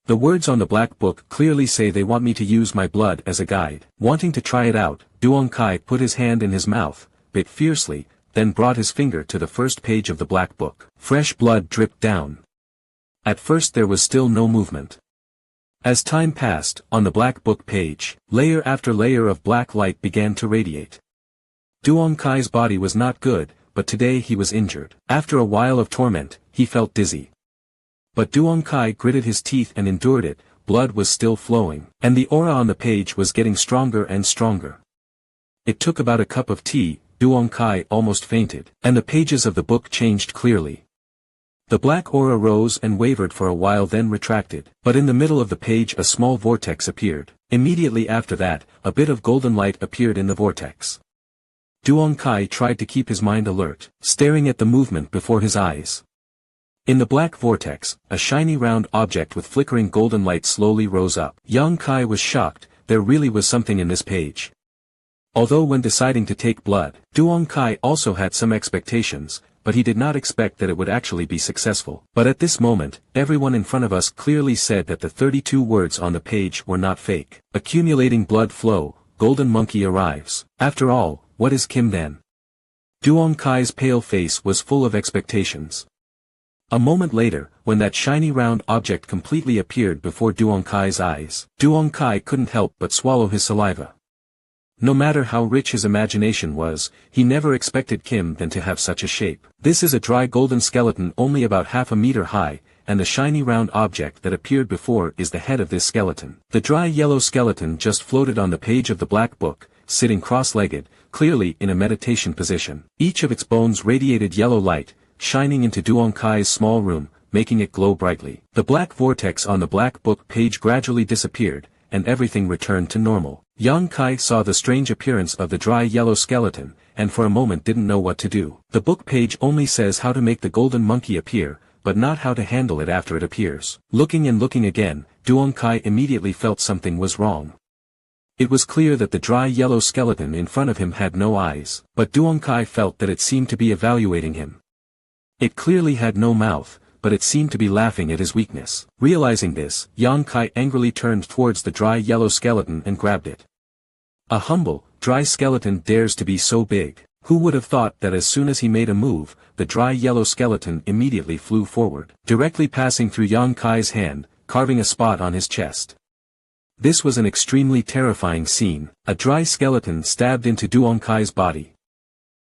The words on the black book clearly say they want me to use my blood as a guide. Wanting to try it out, Duong Kai put his hand in his mouth, bit fiercely, then brought his finger to the first page of the black book. Fresh blood dripped down. At first there was still no movement. As time passed, on the black book page, layer after layer of black light began to radiate. Duong Kai's body was not good, but today he was injured. After a while of torment, he felt dizzy. But Duong Kai gritted his teeth and endured it. Blood was still flowing, and the aura on the page was getting stronger and stronger. It took about a cup of tea, Duong Kai almost fainted, and the pages of the book changed clearly. The black aura rose and wavered for a while, then retracted, but in the middle of the page a small vortex appeared. Immediately after that, a bit of golden light appeared in the vortex. Duong Kai tried to keep his mind alert, staring at the movement before his eyes. In the black vortex, a shiny round object with flickering golden light slowly rose up. Yang Kai was shocked. There really was something in this page. Although when deciding to take blood, Duong Kai also had some expectations, but he did not expect that it would actually be successful. But at this moment, everyone in front of us clearly said that the 32 words on the page were not fake. Accumulating blood flow, golden monkey arrives. After all, what is Kim then? Duong Kai's pale face was full of expectations. A moment later, when that shiny round object completely appeared before Duong Kai's eyes, Duong Kai couldn't help but swallow his saliva. No matter how rich his imagination was, he never expected Kim then to have such a shape. This is a dry golden skeleton only about half a meter high, and the shiny round object that appeared before is the head of this skeleton. The dry yellow skeleton just floated on the page of the black book, sitting cross-legged, clearly in a meditation position. Each of its bones radiated yellow light, shining into Duong Kai's small room, making it glow brightly. The black vortex on the black book page gradually disappeared, and everything returned to normal. Yang Kai saw the strange appearance of the dry yellow skeleton, and for a moment didn't know what to do. The book page only says how to make the golden monkey appear, but not how to handle it after it appears. Looking and looking again, Duong Kai immediately felt something was wrong. It was clear that the dry yellow skeleton in front of him had no eyes, but Duong Kai felt that it seemed to be evaluating him. It clearly had no mouth, but it seemed to be laughing at his weakness. Realizing this, Yang Kai angrily turned towards the dry yellow skeleton and grabbed it. A humble, dry skeleton dares to be so big. Who would have thought that as soon as he made a move, the dry yellow skeleton immediately flew forward, directly passing through Yang Kai's hand, carving a spot on his chest. This was an extremely terrifying scene. A dry skeleton stabbed into Duong Kai's body.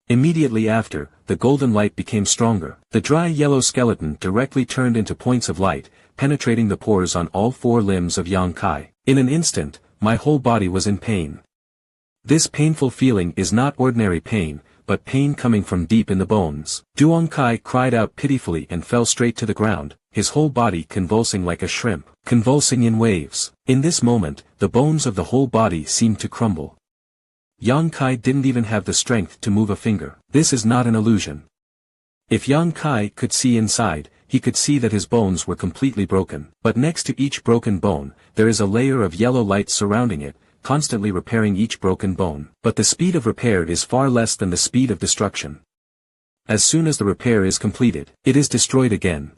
Immediately after, the golden light became stronger. The dry yellow skeleton directly turned into points of light, penetrating the pores on all four limbs of Yang Kai. In an instant, my whole body was in pain. This painful feeling is not ordinary pain, but pain coming from deep in the bones. Duong Kai cried out pitifully and fell straight to the ground, his whole body convulsing like a shrimp, convulsing in waves. In this moment, the bones of the whole body seemed to crumble. Yang Kai didn't even have the strength to move a finger. This is not an illusion. If Yang Kai could see inside, he could see that his bones were completely broken. But next to each broken bone, there is a layer of yellow light surrounding it, constantly repairing each broken bone. But the speed of repair is far less than the speed of destruction. As soon as the repair is completed, it is destroyed again.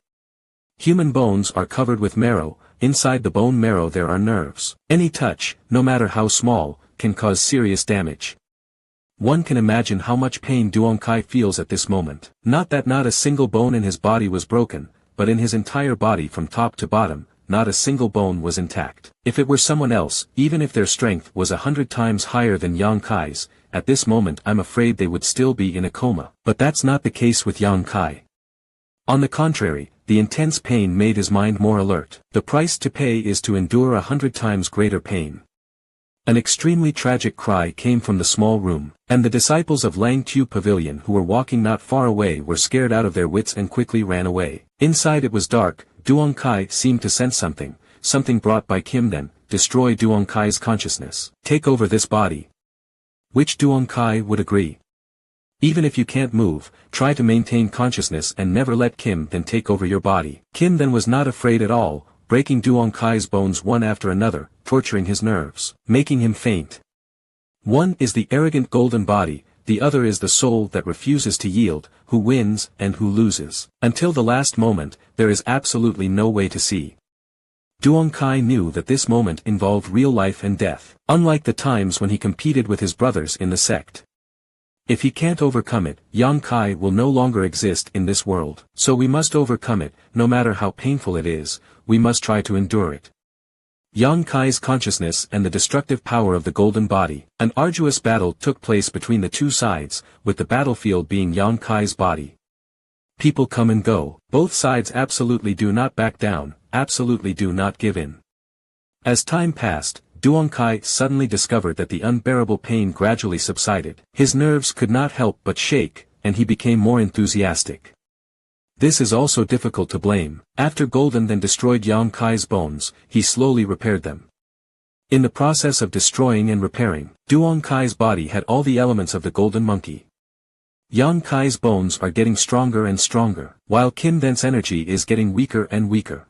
Human bones are covered with marrow. Inside the bone marrow there are nerves. Any touch, no matter how small, can cause serious damage. One can imagine how much pain Duong Kai feels at this moment. Not that not a single bone in his body was broken, but in his entire body from top to bottom, not a single bone was intact. If it were someone else, even if their strength was 100 times higher than Yang Kai's, at this moment I'm afraid they would still be in a coma. But that's not the case with Yang Kai. On the contrary, the intense pain made his mind more alert. The price to pay is to endure 100 times greater pain. An extremely tragic cry came from the small room, and the disciples of Lang Tu Pavilion who were walking not far away were scared out of their wits and quickly ran away. Inside it was dark. Duong Kai seemed to sense something brought by Kim then. Destroy Duong Kai's consciousness. Take over this body. Which Duong Kai would agree. Even if you can't move, try to maintain consciousness and never let Kim then take over your body. Kim then was not afraid at all, breaking Duong Kai's bones one after another, torturing his nerves, making him faint. One is the arrogant golden body, the other is the soul that refuses to yield, who wins and who loses. Until the last moment, there is absolutely no way to see. Duong Kai knew that this moment involved real life and death, unlike the times when he competed with his brothers in the sect. If he can't overcome it, Yang Kai will no longer exist in this world. So we must overcome it, no matter how painful it is, we must try to endure it. Yang Kai's consciousness and the destructive power of the golden body. An arduous battle took place between the two sides, with the battlefield being Yang Kai's body. people come and go. Both sides absolutely do not back down, absolutely do not give in. As time passed, Duong Kai suddenly discovered that the unbearable pain gradually subsided. His nerves could not help but shake, and he became more enthusiastic. This is also difficult to blame. After Golden then destroyed Yang Kai's bones, he slowly repaired them. In the process of destroying and repairing, Duong Kai's body had all the elements of the golden monkey. Yang Kai's bones are getting stronger and stronger, while Kim Dent's energy is getting weaker and weaker.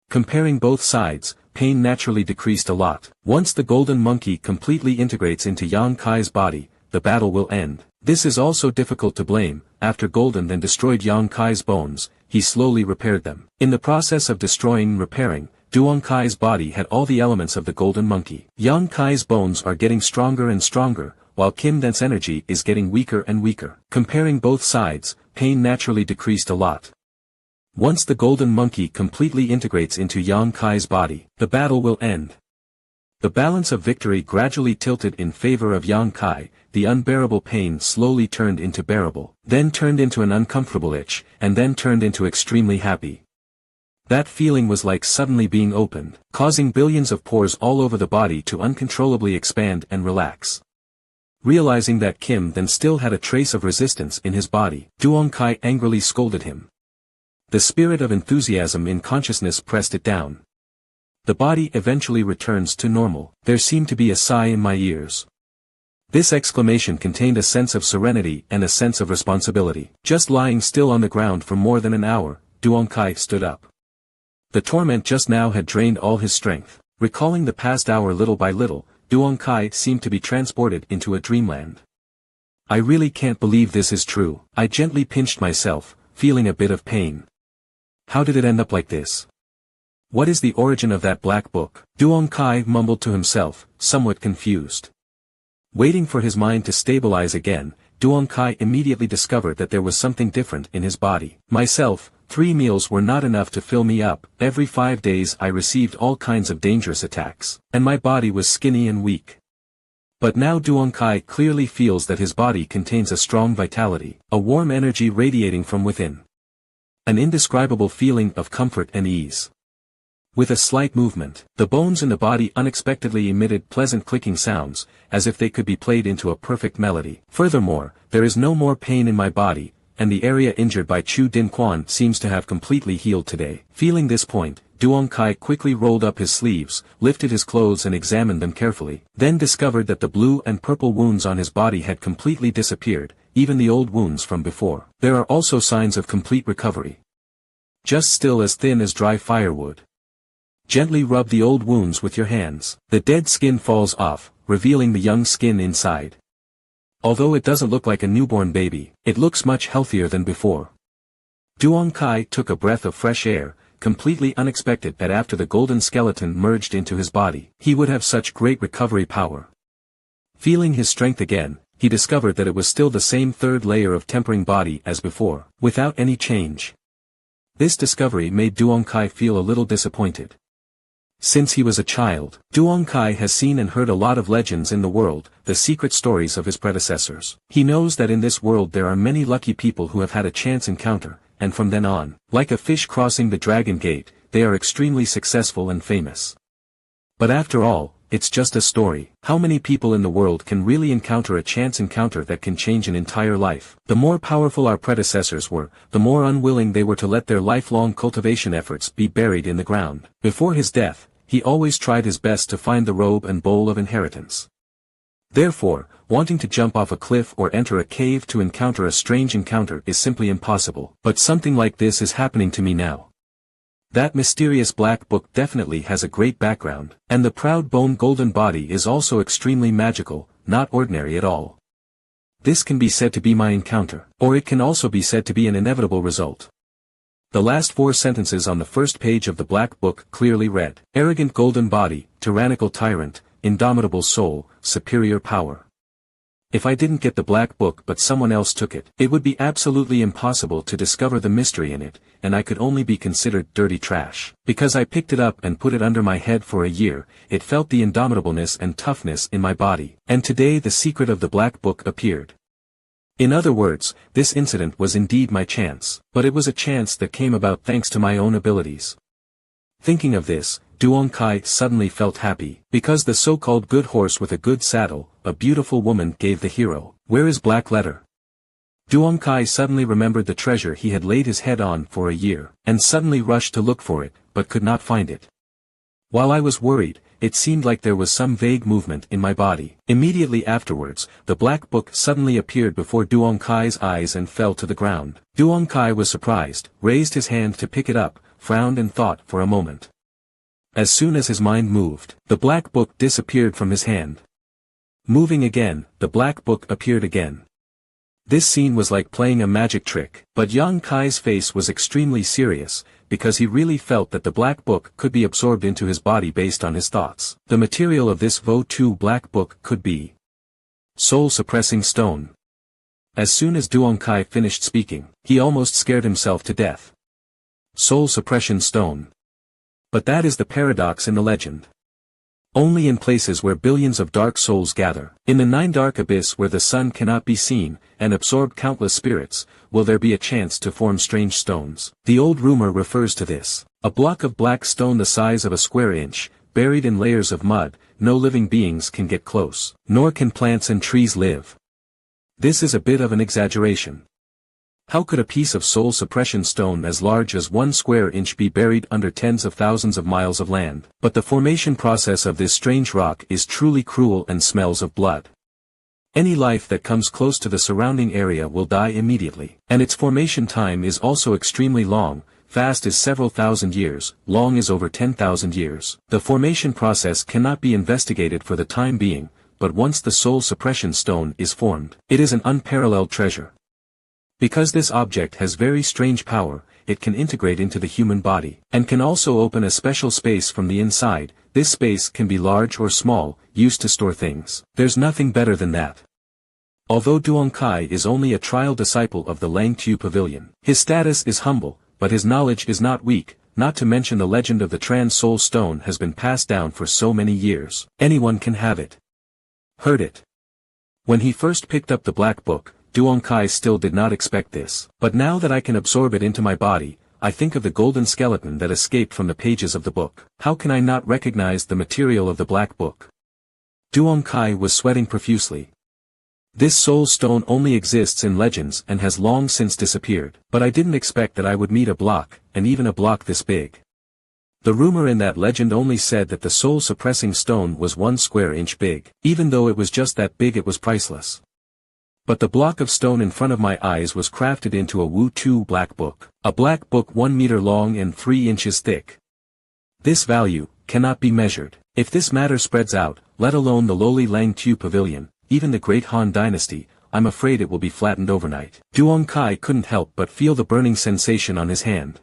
Comparing both sides, pain naturally decreased a lot. Once the golden monkey completely integrates into Yang Kai's body, the battle will end. This is also difficult to blame. After Golden then destroyed Yang Kai's bones, he slowly repaired them. In the process of destroying and repairing, Duong Kai's body had all the elements of the golden monkey. Yang Kai's bones are getting stronger and stronger, while Kim Dent's energy is getting weaker and weaker. Comparing both sides, pain naturally decreased a lot. Once the golden monkey completely integrates into Yang Kai's body, the battle will end. The balance of victory gradually tilted in favor of Yang Kai. The unbearable pain slowly turned into bearable, then turned into an uncomfortable itch, and then turned into extremely happy. That feeling was like suddenly being opened, causing billions of pores all over the body to uncontrollably expand and relax. Realizing that Kim then still had a trace of resistance in his body, Duong Kai angrily scolded him. The spirit of enthusiasm in consciousness pressed it down. The body eventually returns to normal. There seemed to be a sigh in my ears. This exclamation contained a sense of serenity and a sense of responsibility. Just lying still on the ground for more than an hour, Duong Kai stood up. The torment just now had drained all his strength. Recalling the past hour little by little, Duong Kai seemed to be transported into a dreamland. I really can't believe this is true. I gently pinched myself, feeling a bit of pain. How did it end up like this? What is the origin of that black book? Duong Kai mumbled to himself, somewhat confused. Waiting for his mind to stabilize again, Duong Kai immediately discovered that there was something different in his body. Myself, 3 meals were not enough to fill me up. Every 5 days I received all kinds of dangerous attacks, and my body was skinny and weak. But now Duong Kai clearly feels that his body contains a strong vitality, a warm energy radiating from within. An indescribable feeling of comfort and ease. With a slight movement, the bones in the body unexpectedly emitted pleasant clicking sounds, as if they could be played into a perfect melody. Furthermore, there is no more pain in my body, and the area injured by Chu Din Quan seems to have completely healed today. Feeling this point, Duong Kai quickly rolled up his sleeves, lifted his clothes and examined them carefully, then discovered that the blue and purple wounds on his body had completely disappeared, even the old wounds from before. There are also signs of complete recovery. Just still as thin as dry firewood. Gently rub the old wounds with your hands. The dead skin falls off, revealing the young skin inside. Although it doesn't look like a newborn baby, it looks much healthier than before. Duong Kai took a breath of fresh air, completely unexpected that after the golden skeleton merged into his body, he would have such great recovery power. Feeling his strength again, he discovered that it was still the same third layer of tempering body as before, without any change. This discovery made Duong Kai feel a little disappointed. Since he was a child, Duong Kai has seen and heard a lot of legends in the world, the secret stories of his predecessors. He knows that in this world there are many lucky people who have had a chance encounter, and from then on, like a fish crossing the Dragon Gate, they are extremely successful and famous. But after all, it's just a story. How many people in the world can really encounter a chance encounter that can change an entire life? The more powerful our predecessors were, the more unwilling they were to let their lifelong cultivation efforts be buried in the ground. Before his death, he always tried his best to find the robe and bowl of inheritance. Therefore, wanting to jump off a cliff or enter a cave to encounter a strange encounter is simply impossible. But something like this is happening to me now. That mysterious black book definitely has a great background, and the proud bone golden body is also extremely magical, not ordinary at all. This can be said to be my encounter, or it can also be said to be an inevitable result. The last 4 sentences on the first page of the black book clearly read: arrogant golden body, tyrannical tyrant, indomitable soul, superior power. If I didn't get the black book but someone else took it, it would be absolutely impossible to discover the mystery in it, and I could only be considered dirty trash. Because I picked it up and put it under my head for a year, it felt the indomitableness and toughness in my body, and today the secret of the black book appeared. In other words, this incident was indeed my chance, but it was a chance that came about thanks to my own abilities. Thinking of this, Duong Kai suddenly felt happy, because the so-called good horse with a good saddle, a beautiful woman gave the hero. Where is Black Letter? Duong Kai suddenly remembered the treasure he had laid his head on for a year, and suddenly rushed to look for it, but could not find it. While I was worried, it seemed like there was some vague movement in my body. Immediately afterwards, the black book suddenly appeared before Duong Kai's eyes and fell to the ground. Duong Kai was surprised, raised his hand to pick it up, frowned and thought for a moment. As soon as his mind moved, the black book disappeared from his hand. Moving again, the black book appeared again. This scene was like playing a magic trick, but Yang Kai's face was extremely serious, because he really felt that the black book could be absorbed into his body based on his thoughts. The material of this Vo2 black book could be soul-suppressing stone. As soon as Duong Kai finished speaking, he almost scared himself to death. Soul suppression stone. But that is the paradox in the legend. Only in places where billions of dark souls gather, in the 9 dark abyss where the sun cannot be seen, and absorb countless spirits, will there be a chance to form strange stones. The old rumor refers to this. A block of black stone the size of a square inch, buried in layers of mud, no living beings can get close, nor can plants and trees live. This is a bit of an exaggeration. How could a piece of soul suppression stone as large as 1 square inch be buried under tens of thousands of miles of land? But the formation process of this strange rock is truly cruel and smells of blood. Any life that comes close to the surrounding area will die immediately, and its formation time is also extremely long. Fast is several thousand years, long is over 10,000 years. The formation process cannot be investigated for the time being, but once the soul suppression stone is formed, it is an unparalleled treasure. Because this object has very strange power, it can integrate into the human body, and can also open a special space from the inside. This space can be large or small, used to store things. There's nothing better than that. Although Duong Kai is only a trial disciple of the Langtu Pavilion, his status is humble, but his knowledge is not weak, not to mention the legend of the Trans-Soul Stone has been passed down for so many years. Anyone can have it. Heard it. When he first picked up the black book, Duong Kai still did not expect this. But now that I can absorb it into my body, I think of the golden skeleton that escaped from the pages of the book. How can I not recognize the material of the black book? Duong Kai was sweating profusely. This soul stone only exists in legends and has long since disappeared, but I didn't expect that I would meet a block, and even a block this big. The rumor in that legend only said that the soul-suppressing stone was 1 square inch big. Even though it was just that big, it was priceless. But the block of stone in front of my eyes was crafted into a Wu-2 black book. A black book 1 meter long and 3 inches thick. This value cannot be measured. If this matter spreads out, let alone the lowly Langtu Pavilion, even the great Han Dynasty, I'm afraid it will be flattened overnight. Duong Kai couldn't help but feel the burning sensation on his hand.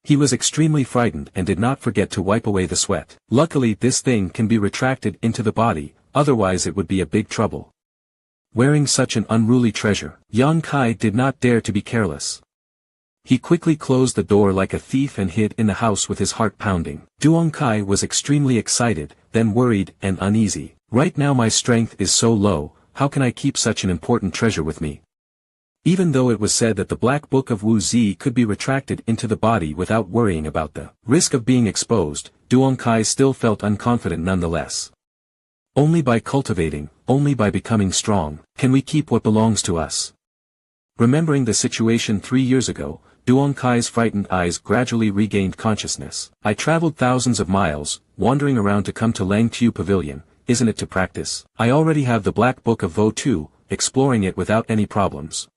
He was extremely frightened and did not forget to wipe away the sweat. Luckily this thing can be retracted into the body, otherwise it would be a big trouble. Wearing such an unruly treasure, Yang Kai did not dare to be careless. He quickly closed the door like a thief and hid in the house with his heart pounding. Duong Kai was extremely excited, then worried and uneasy. Right now my strength is so low, how can I keep such an important treasure with me? Even though it was said that the Black Book of Wu Zi could be retracted into the body without worrying about the risk of being exposed, Duong Kai still felt unconfident nonetheless. Only by cultivating, only by becoming strong, can we keep what belongs to us. Remembering the situation 3 years ago, Duong Kai's frightened eyes gradually regained consciousness. I traveled thousands of miles, wandering around to come to Langtu Pavilion, isn't it to practice? I already have the Black Book of Vo2, exploring it without any problems.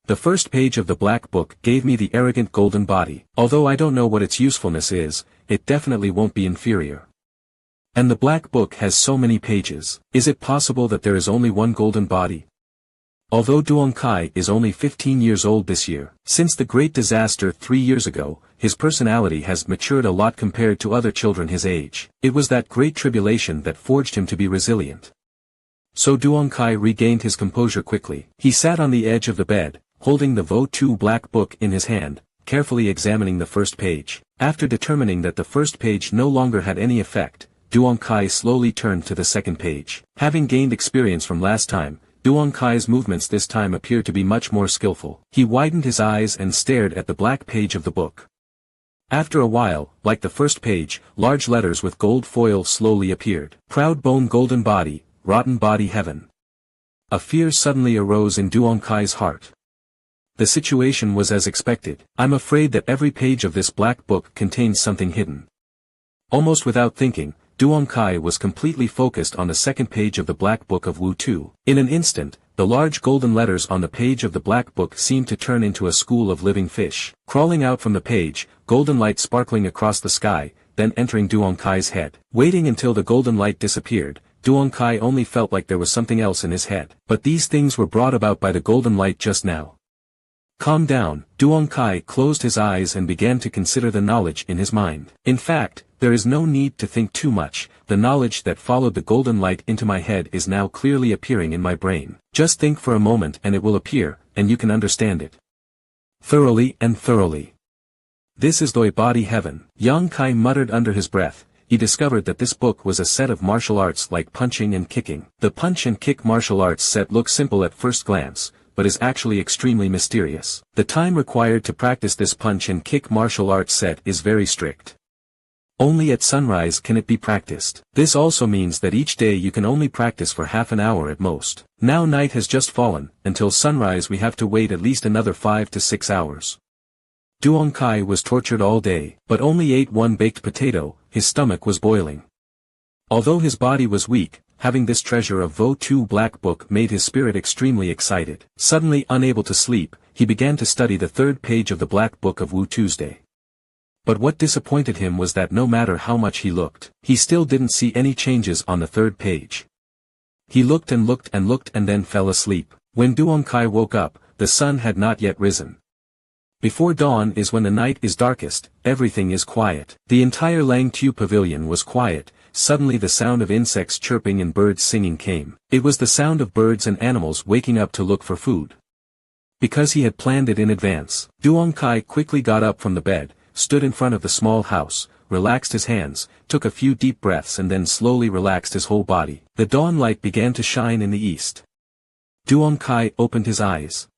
The first page of the Black Book gave me the arrogant golden body. Although I don't know what its usefulness is, it definitely won't be inferior. And the Black Book has so many pages. Is it possible that there is only one golden body? Although Duong Kai is only 15 years old this year, since the great disaster 3 years ago, his personality has matured a lot compared to other children his age. It was that great tribulation that forged him to be resilient. So Duong Kai regained his composure quickly. He sat on the edge of the bed, holding the Vo2 Black Book in his hand, carefully examining the first page. After determining that the first page no longer had any effect, Duong Kai slowly turned to the second page. Having gained experience from last time, Duong Kai's movements this time appeared to be much more skillful. He widened his eyes and stared at the black page of the book. After a while, like the first page, large letters with gold foil slowly appeared. Proud bone golden body, rotten body heaven. A fear suddenly arose in Duong Kai's heart. The situation was as expected. I'm afraid that every page of this black book contains something hidden. Almost without thinking, Duong Kai was completely focused on the second page of the Black Book of Wu Tu. In an instant, the large golden letters on the page of the Black Book seemed to turn into a school of living fish, crawling out from the page, golden light sparkling across the sky, then entering Duong Kai's head. Waiting until the golden light disappeared, Duong Kai only felt like there was something else in his head. But these things were brought about by the golden light just now. Calm down, Duong Kai closed his eyes and began to consider the knowledge in his mind. In fact, there is no need to think too much, the knowledge that followed the golden light into my head is now clearly appearing in my brain. Just think for a moment and it will appear, and you can understand it. Thoroughly and thoroughly. This is Doi Body Heaven. Yang Kai muttered under his breath. He discovered that this book was a set of martial arts like punching and kicking. The punch and kick martial arts set looks simple at first glance, but is actually extremely mysterious. The time required to practice this punch and kick martial arts set is very strict. Only at sunrise can it be practiced. This also means that each day you can only practice for half an hour at most. Now night has just fallen, until sunrise we have to wait at least another 5 to 6 hours. Duong Kai was tortured all day, but only ate one baked potato. His stomach was boiling. Although his body was weak, having this treasure of Wu Tu Black Book made his spirit extremely excited. Suddenly unable to sleep, he began to study the third page of the Black Book of Wu Tuesday. But what disappointed him was that no matter how much he looked, he still didn't see any changes on the third page. He looked and looked and looked and then fell asleep. When Duong Kai woke up, the sun had not yet risen. Before dawn is when the night is darkest, everything is quiet. The entire Lang Tu pavilion was quiet. Suddenly the sound of insects chirping and birds singing came. It was the sound of birds and animals waking up to look for food. Because he had planned it in advance, Duong Kai quickly got up from the bed, stood in front of the small house, relaxed his hands, took a few deep breaths and then slowly relaxed his whole body. The dawn light began to shine in the east. Duong Kai opened his eyes.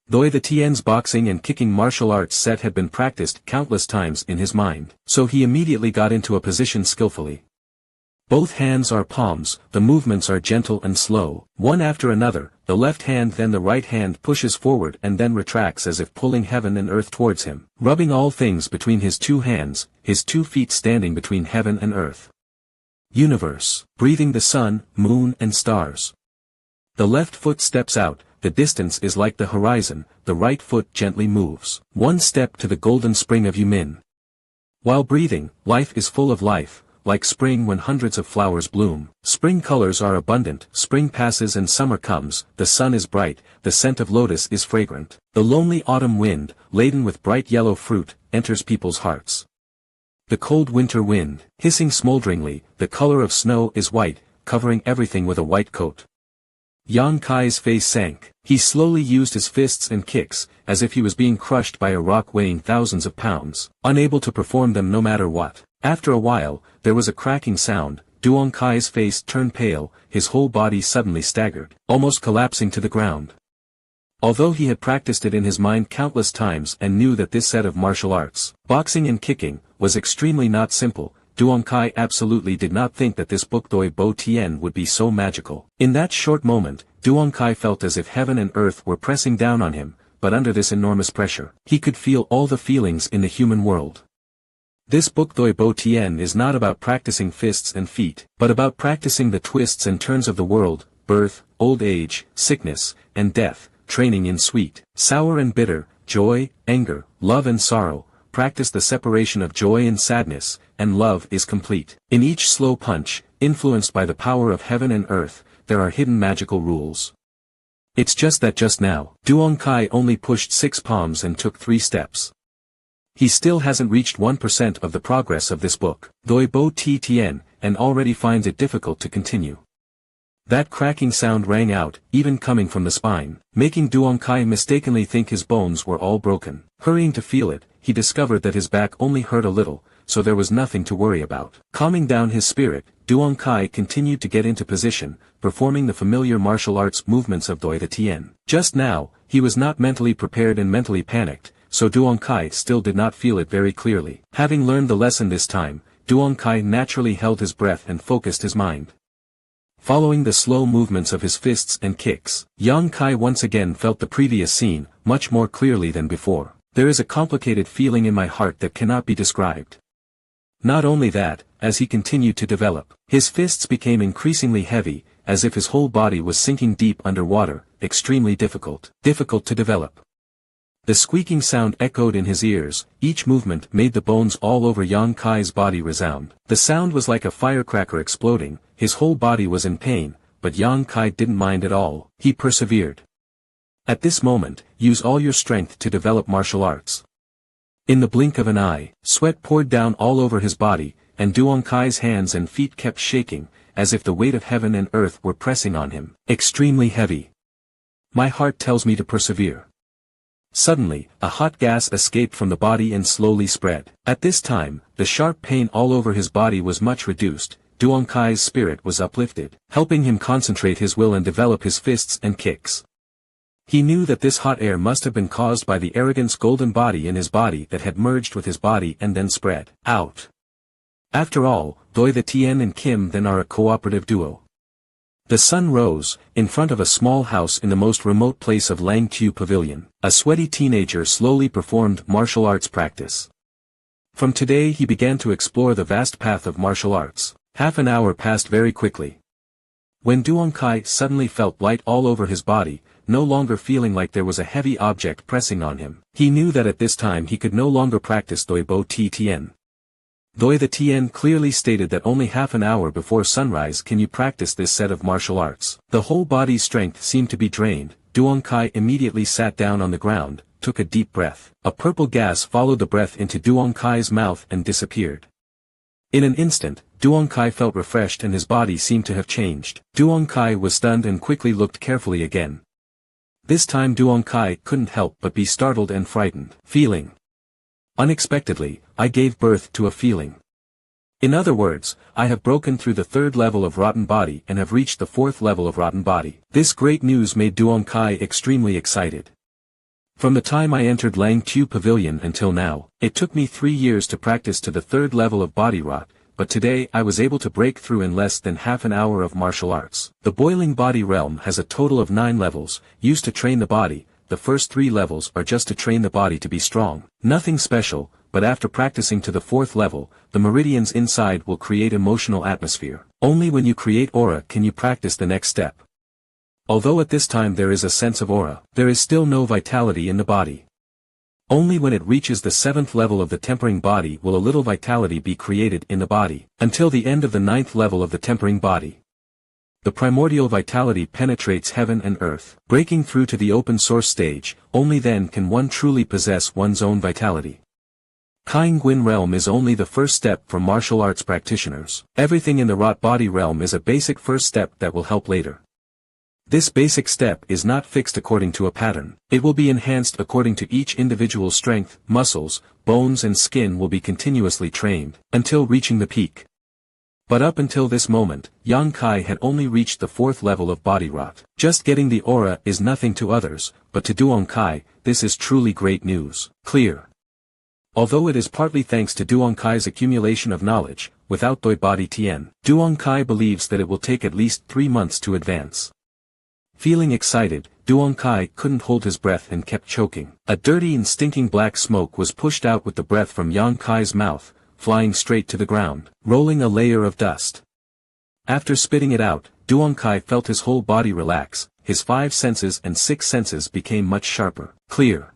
Doi the Tian's boxing and kicking martial arts set had been practiced countless times in his mind, so he immediately got into a position skillfully. Both hands are palms, the movements are gentle and slow. One after another, the left hand then the right hand pushes forward and then retracts as if pulling heaven and earth towards him, rubbing all things between his two hands, his 2 feet standing between heaven and earth. Universe, breathing the sun, moon and stars. The left foot steps out, the distance is like the horizon, the right foot gently moves. 1 step to the golden spring of Yumin. While breathing, life is full of life. Like spring when hundreds of flowers bloom. Spring colors are abundant, spring passes and summer comes, the sun is bright, the scent of lotus is fragrant. The lonely autumn wind, laden with bright yellow fruit, enters people's hearts. The cold winter wind, hissing smolderingly, the color of snow is white, covering everything with a white coat. Yang Kai's face sank. He slowly used his fists and kicks, as if he was being crushed by a rock weighing thousands of pounds, unable to perform them no matter what. After a while, there was a cracking sound, Duong Kai's face turned pale, his whole body suddenly staggered, almost collapsing to the ground. Although he had practiced it in his mind countless times and knew that this set of martial arts, boxing and kicking, was extremely not simple, Duong Kai absolutely did not think that this book Doi Bo Tien would be so magical. In that short moment, Duong Kai felt as if heaven and earth were pressing down on him, but under this enormous pressure, he could feel all the feelings in the human world. This book Doi Bo Tien is not about practicing fists and feet, but about practicing the twists and turns of the world, birth, old age, sickness, and death, training in sweet, sour and bitter, joy, anger, love and sorrow. Practice the separation of joy and sadness, and love is complete. In each slow punch, influenced by the power of heaven and earth, there are hidden magical rules. It's just that just now, Duong Kai only pushed 6 palms and took 3 steps. He still hasn't reached 1% of the progress of this book, Doi Bo Tien, and already finds it difficult to continue. That cracking sound rang out, even coming from the spine, making Duong Kai mistakenly think his bones were all broken. Hurrying to feel it, he discovered that his back only hurt a little, so there was nothing to worry about. Calming down his spirit, Duong Kai continued to get into position, performing the familiar martial arts movements of Doi the Tien. Just now, he was not mentally prepared and mentally panicked, so Duong Kai still did not feel it very clearly. Having learned the lesson this time, Duong Kai naturally held his breath and focused his mind. Following the slow movements of his fists and kicks, Yang Kai once again felt the previous scene, much more clearly than before. There is a complicated feeling in my heart that cannot be described. Not only that, as he continued to develop, his fists became increasingly heavy, as if his whole body was sinking deep under water, extremely difficult to develop. The squeaking sound echoed in his ears, each movement made the bones all over Yang Kai's body resound. The sound was like a firecracker exploding, his whole body was in pain, but Yang Kai didn't mind at all, he persevered. At this moment, use all your strength to develop martial arts. In the blink of an eye, sweat poured down all over his body, and Duong Kai's hands and feet kept shaking, as if the weight of heaven and earth were pressing on him, extremely heavy. My heart tells me to persevere. Suddenly, a hot gas escaped from the body and slowly spread. At this time, the sharp pain all over his body was much reduced. Duong Kai's spirit was uplifted, helping him concentrate his will and develop his fists and kicks. He knew that this hot air must have been caused by the arrogant's golden body in his body that had merged with his body and then spread out. After all, Doi the Tien and Kim then are a cooperative duo. The sun rose, in front of a small house in the most remote place of Lang Tu Pavilion. A sweaty teenager slowly performed martial arts practice. From today he began to explore the vast path of martial arts. Half an hour passed very quickly. When Duong Kai suddenly felt light all over his body, no longer feeling like there was a heavy object pressing on him, he knew that at this time he could no longer practice Doi Bo Ti Tien. Doi the Tien clearly stated that only half an hour before sunrise can you practice this set of martial arts. The whole body's strength seemed to be drained. Duong Kai immediately sat down on the ground, took a deep breath. A purple gas followed the breath into Duong Kai's mouth and disappeared. In an instant, Duong Kai felt refreshed and his body seemed to have changed. Duong Kai was stunned and quickly looked carefully again. This time Duong Kai couldn't help but be startled and frightened. Feeling. Unexpectedly, I gave birth to a feeling. In other words, I have broken through the third level of rotten body and have reached the fourth level of rotten body. This great news made Duong Kai extremely excited. From the time I entered Lang Tu Pavilion until now, it took me 3 years to practice to the third level of body rot, but today I was able to break through in less than half an hour of martial arts. The boiling body realm has a total of 9 levels, used to train the body. The first 3 levels are just to train the body to be strong. Nothing special, but after practicing to the 4th level, the meridians inside will create emotional atmosphere. Only when you create aura can you practice the next step. Although at this time there is a sense of aura, there is still no vitality in the body. Only when it reaches the 7th level of the tempering body will a little vitality be created in the body, until the end of the 9th level of the tempering body. The primordial vitality penetrates heaven and earth. Breaking through to the open source stage, only then can one truly possess one's own vitality. Kaing Guin realm is only the first step for martial arts practitioners. Everything in the rot body realm is a basic first step that will help later. This basic step is not fixed according to a pattern. It will be enhanced according to each individual's strength, muscles, bones and skin will be continuously trained, until reaching the peak. But up until this moment, Yang Kai had only reached the 4th level of body rot. Just getting the aura is nothing to others, but to Duong Kai, this is truly great news. Clear. Although it is partly thanks to Duong Kai's accumulation of knowledge, without Doi Body Tien, Duong Kai believes that it will take at least 3 months to advance. Feeling excited, Duong Kai couldn't hold his breath and kept choking. A dirty and stinking black smoke was pushed out with the breath from Yang Kai's mouth, flying straight to the ground, rolling a layer of dust. After spitting it out, Duong Kai felt his whole body relax, his 5 senses and 6 senses became much sharper, clear.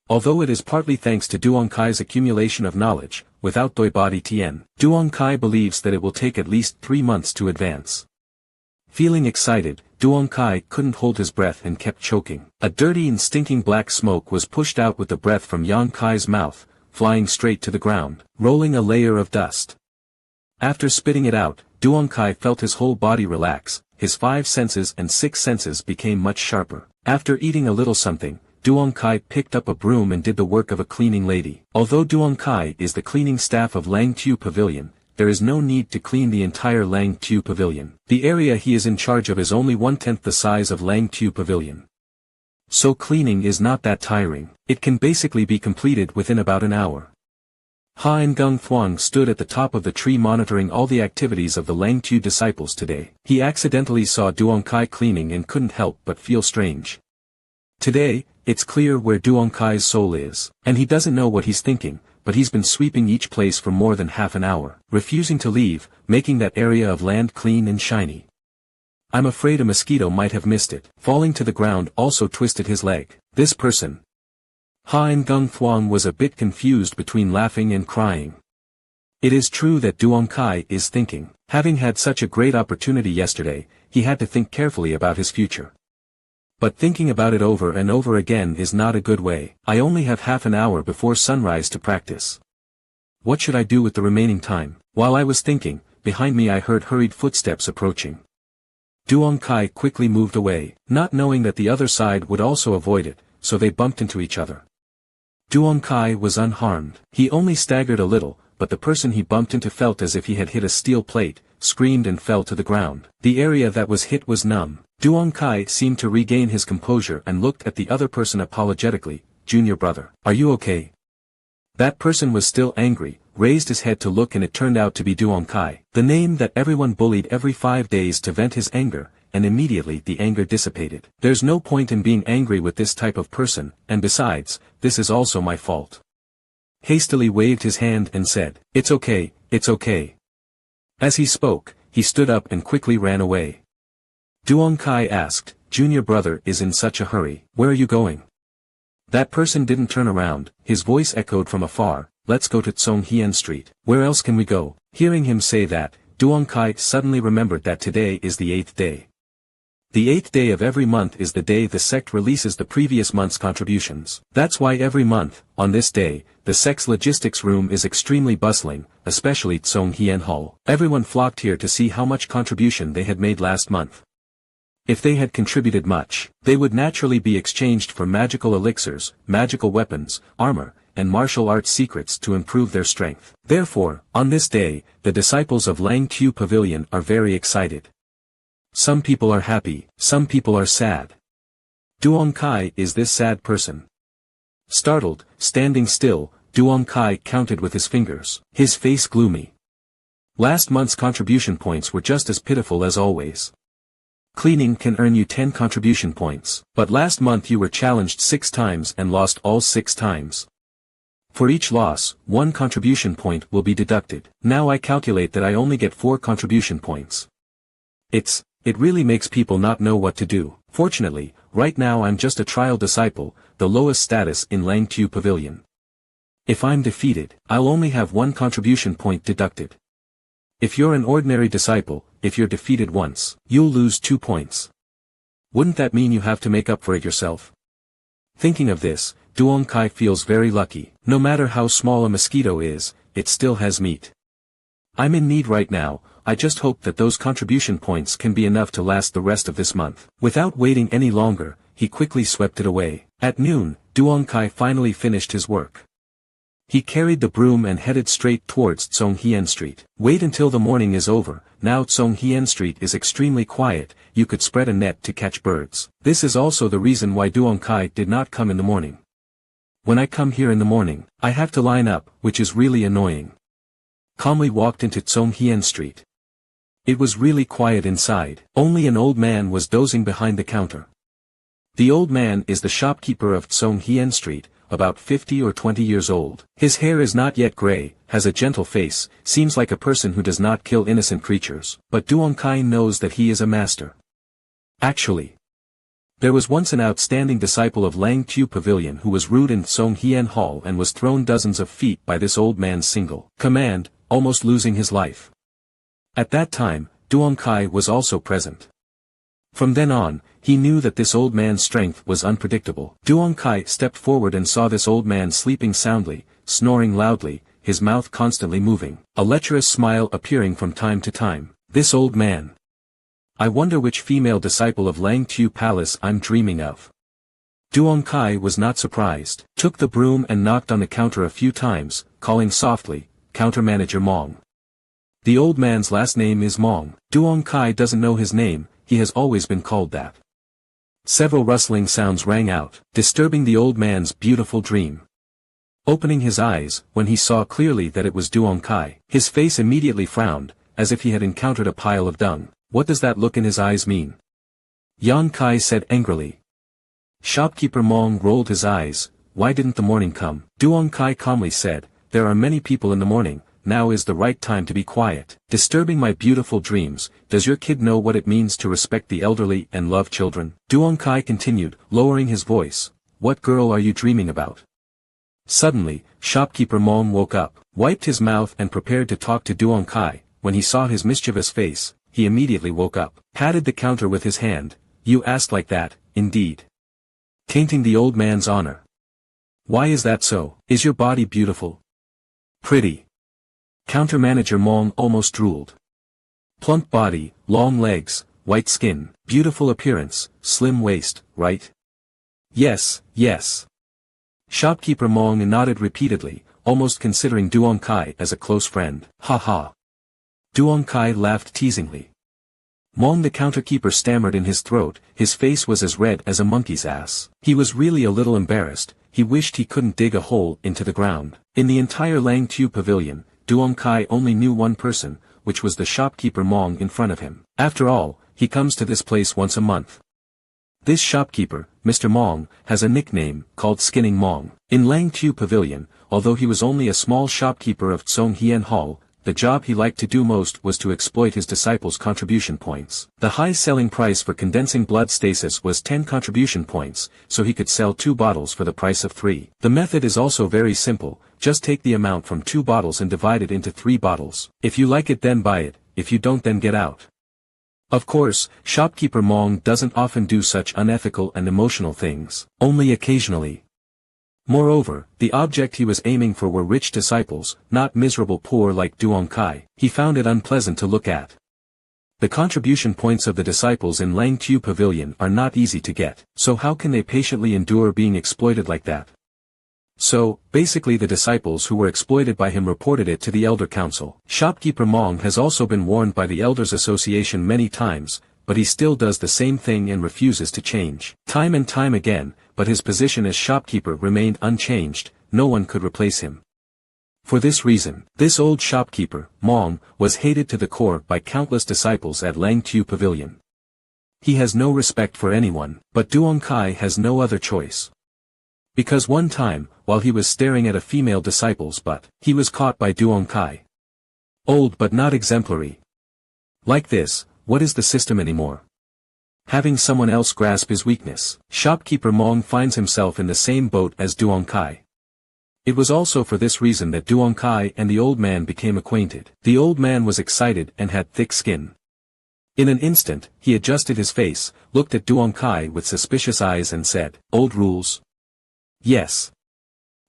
Although it is partly thanks to Duong Kai's accumulation of knowledge, without Doi Body Tien, Duong Kai believes that it will take at least 3 months to advance. Feeling excited, Duong Kai couldn't hold his breath and kept choking. A dirty and stinking black smoke was pushed out with the breath from Yang Kai's mouth, flying straight to the ground, rolling a layer of dust. After spitting it out, Duong Kai felt his whole body relax, his 5 senses and 6 senses became much sharper. After eating a little something, Duong Kai picked up a broom and did the work of a cleaning lady. Although Duong Kai is the cleaning staff of Lang Tu Pavilion, there is no need to clean the entire Lang Tu Pavilion. The area he is in charge of is only 1/10 the size of Lang Tu Pavilion. So cleaning is not that tiring. It can basically be completed within about an hour. Han Gung Thuong stood at the top of the tree monitoring all the activities of the Lang Tu disciples today. He accidentally saw Duong Kai cleaning and couldn't help but feel strange. Today, it's clear where Duong Kai's soul is, and he doesn't know what he's thinking, but he's been sweeping each place for more than half an hour, refusing to leave, making that area of land clean and shiny. I'm afraid a mosquito might have missed it. Falling to the ground also twisted his leg. This person. Han Gung Thuong was a bit confused between laughing and crying. It is true that Duong Kai is thinking. Having had such a great opportunity yesterday, he had to think carefully about his future. But thinking about it over and over again is not a good way. I only have half an hour before sunrise to practice. What should I do with the remaining time? While I was thinking, behind me I heard hurried footsteps approaching. Duong Kai quickly moved away, not knowing that the other side would also avoid it, so they bumped into each other. Duong Kai was unharmed. He only staggered a little, but the person he bumped into felt as if he had hit a steel plate, screamed and fell to the ground. The area that was hit was numb. Duong Kai seemed to regain his composure and looked at the other person apologetically. "Junior brother, are you okay?" That person was still angry, raised his head to look, and it turned out to be Duong Kai, the name that everyone bullied every 5 days to vent his anger, and immediately the anger dissipated. There's no point in being angry with this type of person, and besides, this is also my fault. Hastily waved his hand and said, it's okay, it's okay. As he spoke, he stood up and quickly ran away. Duong Kai asked, "Junior brother is in such a hurry. Where are you going?" That person didn't turn around, his voice echoed from afar, "Let's go to Tsong Hien Street." "Where else can we go?" Hearing him say that, Duong Kai suddenly remembered that today is the 8th day. The 8th day of every month is the day the sect releases the previous month's contributions. That's why every month, on this day, the sect's logistics room is extremely bustling, especially Tsong Hien Hall. Everyone flocked here to see how much contribution they had made last month. If they had contributed much, they would naturally be exchanged for magical elixirs, magical weapons, armor, and martial arts secrets to improve their strength. Therefore, on this day, the disciples of Lang Tu Pavilion are very excited. Some people are happy, some people are sad. Duong Kai is this sad person. Startled, standing still, Duong Kai counted with his fingers, his face gloomy. Last month's contribution points were just as pitiful as always. Cleaning can earn you 10 contribution points, but last month you were challenged 6 times and lost all 6 times. For each loss, 1 contribution point will be deducted. Now I calculate that I only get 4 contribution points. It really makes people not know what to do. Fortunately, right now I'm just a trial disciple, the lowest status in Lang Tu Pavilion. If I'm defeated, I'll only have 1 contribution point deducted. If you're an ordinary disciple, if you're defeated once, you'll lose 2 points. Wouldn't that mean you have to make up for it yourself? Thinking of this, Duong Kai feels very lucky. No matter how small a mosquito is, it still has meat. I'm in need right now. I just hope that those contribution points can be enough to last the rest of this month. Without waiting any longer, he quickly swept it away. At noon, Duong Kai finally finished his work. He carried the broom and headed straight towards Tsong Hien Street. Wait until the morning is over. Now Tsong Hien Street is extremely quiet, you could spread a net to catch birds. This is also the reason why Duong Kai did not come in the morning. When I come here in the morning, I have to line up, which is really annoying. Calmly walked into Tsong Hien Street. It was really quiet inside. Only an old man was dozing behind the counter. The old man is the shopkeeper of Tsong Hien Street, about 50 or 20 years old. His hair is not yet gray, has a gentle face, seems like a person who does not kill innocent creatures. But Duong Kai knows that he is a master. Actually, there was once an outstanding disciple of Lang Tu Pavilion who was rude in Tsong Hien Hall and was thrown dozens of feet by this old man's single command, almost losing his life. At that time, Duong Kai was also present. From then on, he knew that this old man's strength was unpredictable. Duong Kai stepped forward and saw this old man sleeping soundly, snoring loudly, his mouth constantly moving, a lecherous smile appearing from time to time. This old man. I wonder which female disciple of Lang Tu Palace I'm dreaming of. Duong Kai was not surprised, took the broom and knocked on the counter a few times, calling softly, "Counter Manager Mong." The old man's last name is Mong. Duong Kai doesn't know his name, he has always been called that. Several rustling sounds rang out, disturbing the old man's beautiful dream. Opening his eyes, when he saw clearly that it was Duong Kai, his face immediately frowned, as if he had encountered a pile of dung. What does that look in his eyes mean? Yan Kai said angrily. Shopkeeper Mong rolled his eyes. Why didn't the morning come? Duong Kai calmly said, there are many people in the morning, now is the right time to be quiet. Disturbing my beautiful dreams, does your kid know what it means to respect the elderly and love children? Duong Kai continued, lowering his voice. What girl are you dreaming about? Suddenly, shopkeeper Mong woke up, wiped his mouth and prepared to talk to Duong Kai. When he saw his mischievous face, he immediately woke up, patted the counter with his hand. You asked like that, indeed. Tainting the old man's honor. Why is that so? Is your body beautiful? Pretty. Counter manager Mong almost drooled. Plump body, long legs, white skin, beautiful appearance, slim waist, right? Yes, yes. Shopkeeper Mong nodded repeatedly, almost considering Duong Kai as a close friend. Ha ha. Duong Kai laughed teasingly. Mong the counterkeeper stammered in his throat, his face was as red as a monkey's ass. He was really a little embarrassed, he wished he couldn't dig a hole into the ground. In the entire Lang Tu pavilion, Duong Kai only knew one person, which was the shopkeeper Mong in front of him. After all, he comes to this place once a month. This shopkeeper, Mr. Mong, has a nickname, called Skinning Mong. In Lang Tu pavilion, although he was only a small shopkeeper of Tsong Hien Hall, the job he liked to do most was to exploit his disciples' contribution points. The high selling price for condensing blood stasis was 10 contribution points, so he could sell 2 bottles for the price of 3. The method is also very simple, just take the amount from 2 bottles and divide it into 3 bottles. If you like it then buy it, if you don't then get out. Of course, shopkeeper Mong doesn't often do such unethical and emotional things, only occasionally. Moreover, the object he was aiming for were rich disciples, not miserable poor like Duong Kai. He found it unpleasant to look at. The contribution points of the disciples in Lang Tu pavilion are not easy to get, so how can they patiently endure being exploited like that? So, basically the disciples who were exploited by him reported it to the Elder Council. Shopkeeper Mong has also been warned by the Elders Association many times, but he still does the same thing and refuses to change. Time and time again, but his position as shopkeeper remained unchanged, no one could replace him. For this reason, this old shopkeeper, Mong, was hated to the core by countless disciples at Lang Tu pavilion. He has no respect for anyone, but Duong Kai has no other choice. Because one time, while he was staring at a female disciple's butt, he was caught by Duong Kai. Old but not exemplary. Like this, what is the system anymore? Having someone else grasp his weakness, shopkeeper Mong finds himself in the same boat as Duong Kai. It was also for this reason that Duong Kai and the old man became acquainted. The old man was excited and had thick skin. In an instant, he adjusted his face, looked at Duong Kai with suspicious eyes and said, "Old rules?" "Yes."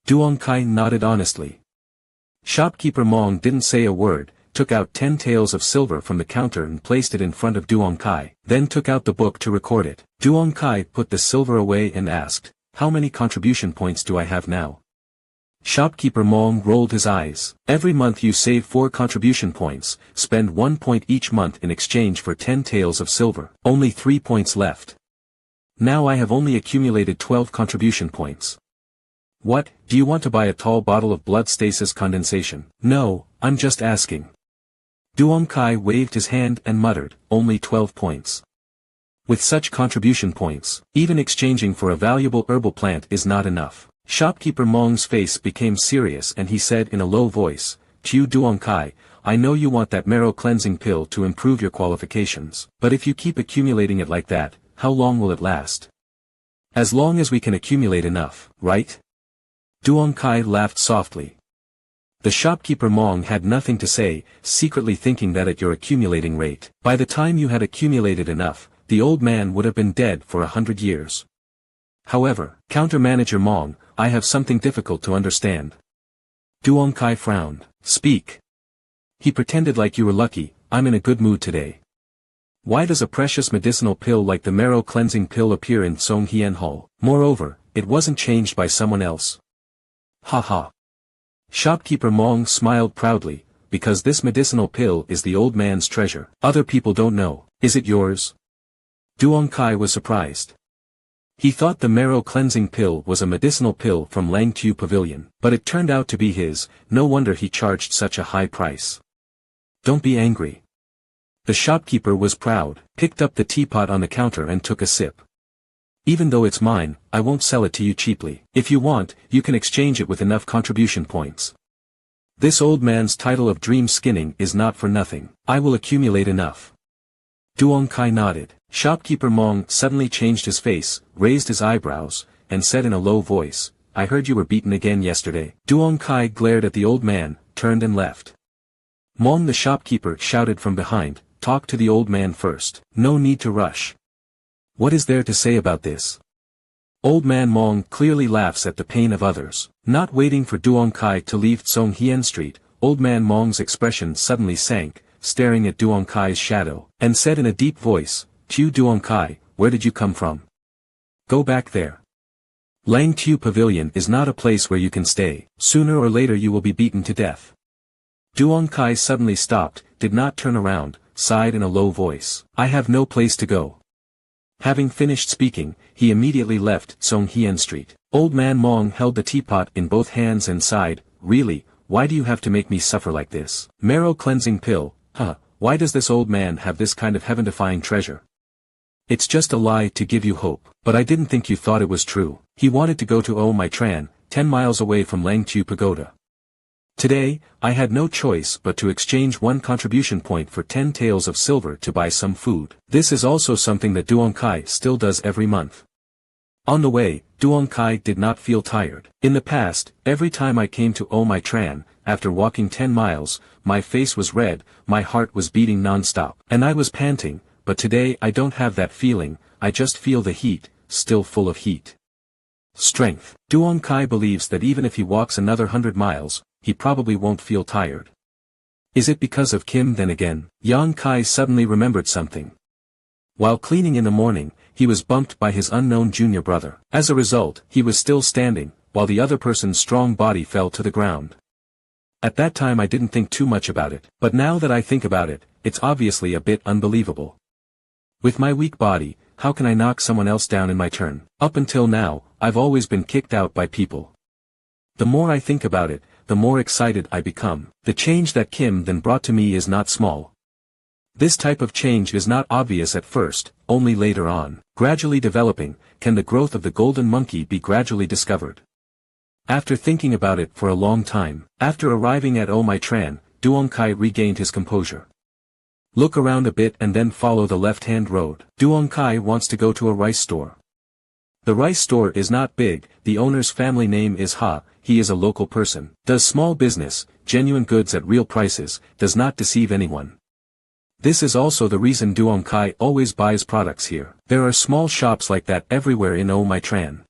Duong Kai nodded honestly. Shopkeeper Mong didn't say a word, took out 10 taels of silver from the counter and placed it in front of Duong Kai, then took out the book to record it. Duong Kai put the silver away and asked, "How many contribution points do I have now?" Shopkeeper Mong rolled his eyes. "Every month you save 4 contribution points, spend 1 point each month in exchange for 10 taels of silver. Only 3 points left. Now I have only accumulated 12 contribution points." "What, do you want to buy a tall bottle of blood stasis condensation?" "No, I'm just asking." Duong Kai waved his hand and muttered, "Only 12 points. With such contribution points, even exchanging for a valuable herbal plant is not enough." Shopkeeper Mong's face became serious and he said in a low voice, "Tu Duong Kai, I know you want that marrow cleansing pill to improve your qualifications, but if you keep accumulating it like that, how long will it last?" "As long as we can accumulate enough, right?" Duong Kai laughed softly. The shopkeeper Mong had nothing to say, secretly thinking that at your accumulating rate, by the time you had accumulated enough, the old man would have been dead for 100 years. However, counter-manager Mong, I have something difficult to understand. Duong Kai frowned. "Speak." He pretended like you were lucky, "I'm in a good mood today. Why does a precious medicinal pill like the marrow cleansing pill appear in Tsong Hien Hall? Moreover, it wasn't changed by someone else." "Ha ha." Shopkeeper Mong smiled proudly, because this medicinal pill is the old man's treasure. Other people don't know. Is it yours? Duong Kai was surprised. He thought the marrow cleansing pill was a medicinal pill from Langtu Pavilion, but it turned out to be his. No wonder he charged such a high price. Don't be angry. The shopkeeper was proud, picked up the teapot on the counter and took a sip. Even though it's mine, I won't sell it to you cheaply. If you want, you can exchange it with enough contribution points. This old man's title of dream skinning is not for nothing. I will accumulate enough. Duong Kai nodded. Shopkeeper Mong suddenly changed his face, raised his eyebrows, and said in a low voice, I heard you were beaten again yesterday. Duong Kai glared at the old man, turned and left. Mong the shopkeeper shouted from behind, talk to the old man first. No need to rush. What is there to say about this? Old man Mong clearly laughs at the pain of others. Not waiting for Duong Kai to leave Song Hien Street, old man Mong's expression suddenly sank, staring at Duong Kai's shadow, and said in a deep voice, Tu Duong Kai, where did you come from? Go back there. Langtu Pavilion is not a place where you can stay. Sooner or later you will be beaten to death. Duong Kai suddenly stopped, did not turn around, sighed in a low voice. I have no place to go. Having finished speaking, he immediately left Song Hien Street. Old man Mong held the teapot in both hands and sighed, really, why do you have to make me suffer like this? Marrow cleansing pill, why does this old man have this kind of heaven-defying treasure? It's just a lie to give you hope, but I didn't think you thought it was true. He wanted to go to Oh My Tran, 10 miles away from Langtu Pagoda. Today, I had no choice but to exchange 1 contribution point for 10 taels of silver to buy some food. This is also something that Duong Kai still does every month. On the way, Duong Kai did not feel tired. In the past, every time I came to Oh My Tran, after walking 10 miles, my face was red, my heart was beating non-stop, and I was panting, but today I don't have that feeling, I just feel the heat, still full of heat. Strength. Duong Kai believes that even if he walks another 100 miles, he probably won't feel tired. Is it because of Kim then again? Yang Kai suddenly remembered something. While cleaning in the morning, he was bumped by his unknown junior brother. As a result, he was still standing, while the other person's strong body fell to the ground. At that time I didn't think too much about it, but now that I think about it, it's obviously a bit unbelievable. With my weak body, how can I knock someone else down in my turn? Up until now, I've always been kicked out by people. The more I think about it, the more excited I become. The change that Kim then brought to me is not small. This type of change is not obvious at first, only later on. Gradually developing, can the growth of the golden monkey be gradually discovered? After thinking about it for a long time, after arriving at Oh My Tran, Duong Kai regained his composure. Look around a bit and then follow the left-hand road. Duong Kai wants to go to a rice store. The rice store is not big, the owner's family name is Ha, he is a local person, does small business, genuine goods at real prices, does not deceive anyone. This is also the reason Duong Kai always buys products here. There are small shops like that everywhere in Oh My Tran.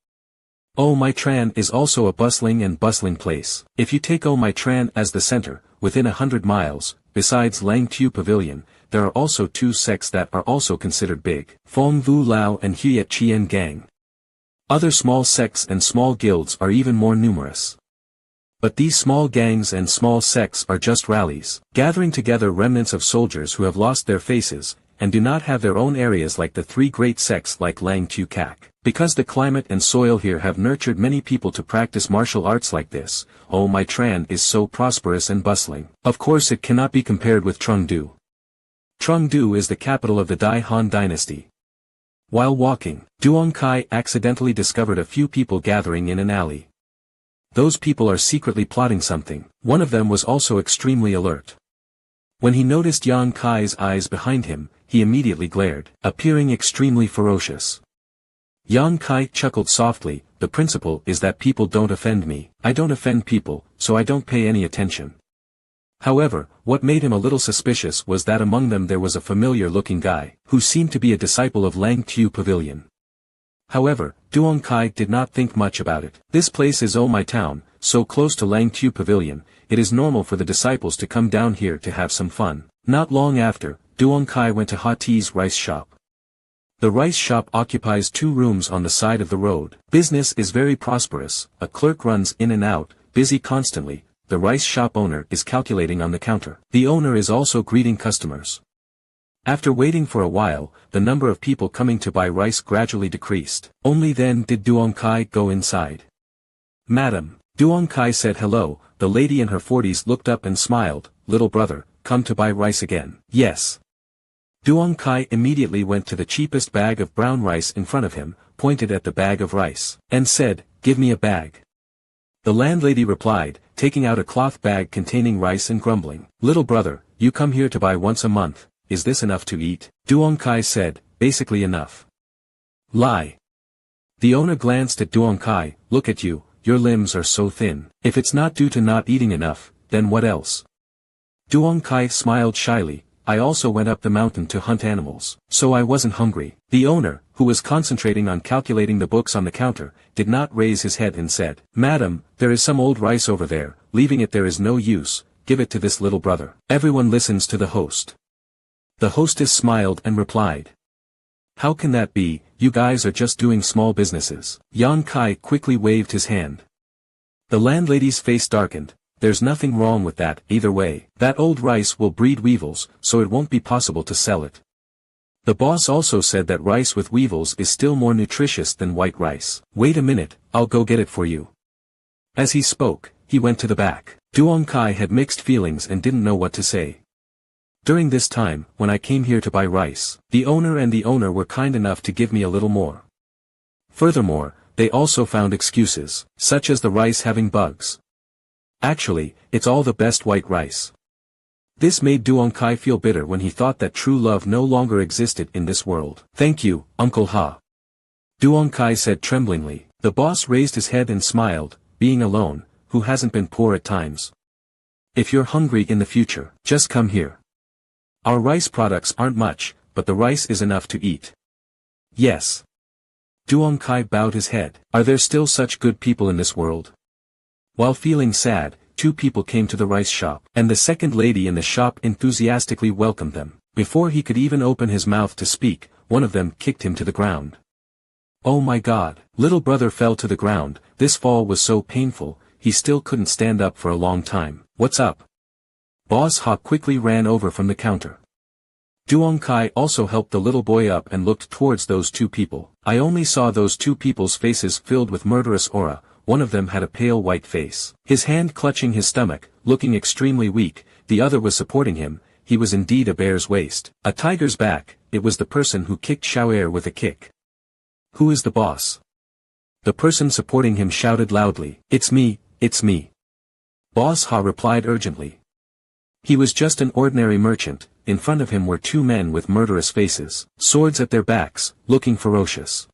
Oh My Tran is also a bustling place. If you take Oh My Tran as the center, within 100 miles, besides Langtu Pavilion, there are also 2 sects that are also considered big, Fong Vu Lao and Huyet Chien Gang. Other small sects and small guilds are even more numerous. But these small gangs and small sects are just rallies, gathering together remnants of soldiers who have lost their faces, and do not have their own areas like the 3 great sects like Langtu Kak. Because the climate and soil here have nurtured many people to practice martial arts like this, Oh My Tran is so prosperous and bustling. Of course it cannot be compared with Chengdu. Chengdu is the capital of the Dai Han dynasty. While walking, Duong Kai accidentally discovered a few people gathering in an alley. Those people are secretly plotting something. One of them was also extremely alert. When he noticed Yang Kai's eyes behind him, he immediately glared, appearing extremely ferocious. Yang Kai chuckled softly, the principle is that people don't offend me. I don't offend people, so I don't pay any attention. However, what made him a little suspicious was that among them there was a familiar-looking guy, who seemed to be a disciple of Langtu Pavilion. However, Duong Kai did not think much about it. This place is Oh My Town, so close to Langtu Pavilion, it is normal for the disciples to come down here to have some fun. Not long after, Duong Kai went to Ha Ti's rice shop. The rice shop occupies 2 rooms on the side of the road. Business is very prosperous, a clerk runs in and out, busy constantly. the rice shop owner is calculating on the counter. The owner is also greeting customers. After waiting for a while, the number of people coming to buy rice gradually decreased. Only then did Duong Kai go inside. "Madam," Duong Kai said. "Hello." The lady in her 40s looked up and smiled. "Little brother, come to buy rice again?" "Yes." Duong Kai immediately went to the cheapest bag of brown rice in front of him, pointed at the bag of rice, and said, "Give me a bag." The landlady replied, taking out a cloth bag containing rice and grumbling, "Little brother, you come here to buy once a month. Is this enough to eat?" Duong Kai said, "Basically enough." "Lie." The owner glanced at Duong Kai. "Look at you, your limbs are so thin. If it's not due to not eating enough, then what else?" Duong Kai smiled shyly. "I also went up the mountain to hunt animals, so I wasn't hungry." The owner, who was concentrating on calculating the books on the counter, did not raise his head and said, "Madam, there is some old rice over there, leaving it there is no use, give it to this little brother." Everyone listens to the host. The hostess smiled and replied, "How can that be, you guys are just doing small businesses." Yan Kai quickly waved his hand. The landlady's face darkened. "There's nothing wrong with that, either way. That old rice will breed weevils, so it won't be possible to sell it." The boss also said that rice with weevils is still more nutritious than white rice. "Wait a minute, I'll go get it for you." As he spoke, he went to the back. Duong Kai had mixed feelings and didn't know what to say. "During this time, when I came here to buy rice, the owner were kind enough to give me a little more. Furthermore, they also found excuses, such as the rice having bugs. Actually, it's all the best white rice." This made Duong Kai feel bitter when he thought that true love no longer existed in this world. "Thank you, Uncle Ha," Duong Kai said tremblingly. The boss raised his head and smiled. "Being alone, who hasn't been poor at times? If you're hungry in the future, just come here. Our rice products aren't much, but the rice is enough to eat." "Yes." Duong Kai bowed his head. Are there still such good people in this world? While feeling sad, two people came to the rice shop, and the second lady in the shop enthusiastically welcomed them. Before he could even open his mouth to speak, one of them kicked him to the ground. Oh my God! Little brother fell to the ground. This fall was so painful, he still couldn't stand up for a long time. "What's up?" Boss Ha quickly ran over from the counter. Duong Kai also helped the little boy up and looked towards those two people. I only saw those two people's faces filled with murderous aura. One of them had a pale white face, his hand clutching his stomach, looking extremely weak. The other was supporting him. He was indeed a bear's waist, a tiger's back. It was the person who kicked Xiaoer with a kick. "Who is the boss?" The person supporting him shouted loudly. "It's me, it's me." Boss Ha replied urgently. He was just an ordinary merchant. In front of him were two men with murderous faces, swords at their backs, looking ferocious.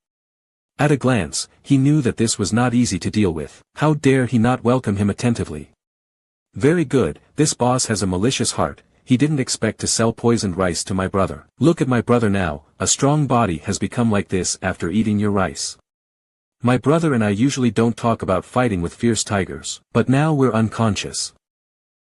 At a glance, he knew that this was not easy to deal with. How dare he not welcome him attentively? "Very good, this boss has a malicious heart. He didn't expect to sell poisoned rice to my brother. Look at my brother now, a strong body has become like this after eating your rice. My brother and I usually don't talk about fighting with fierce tigers, but now we're unconscious.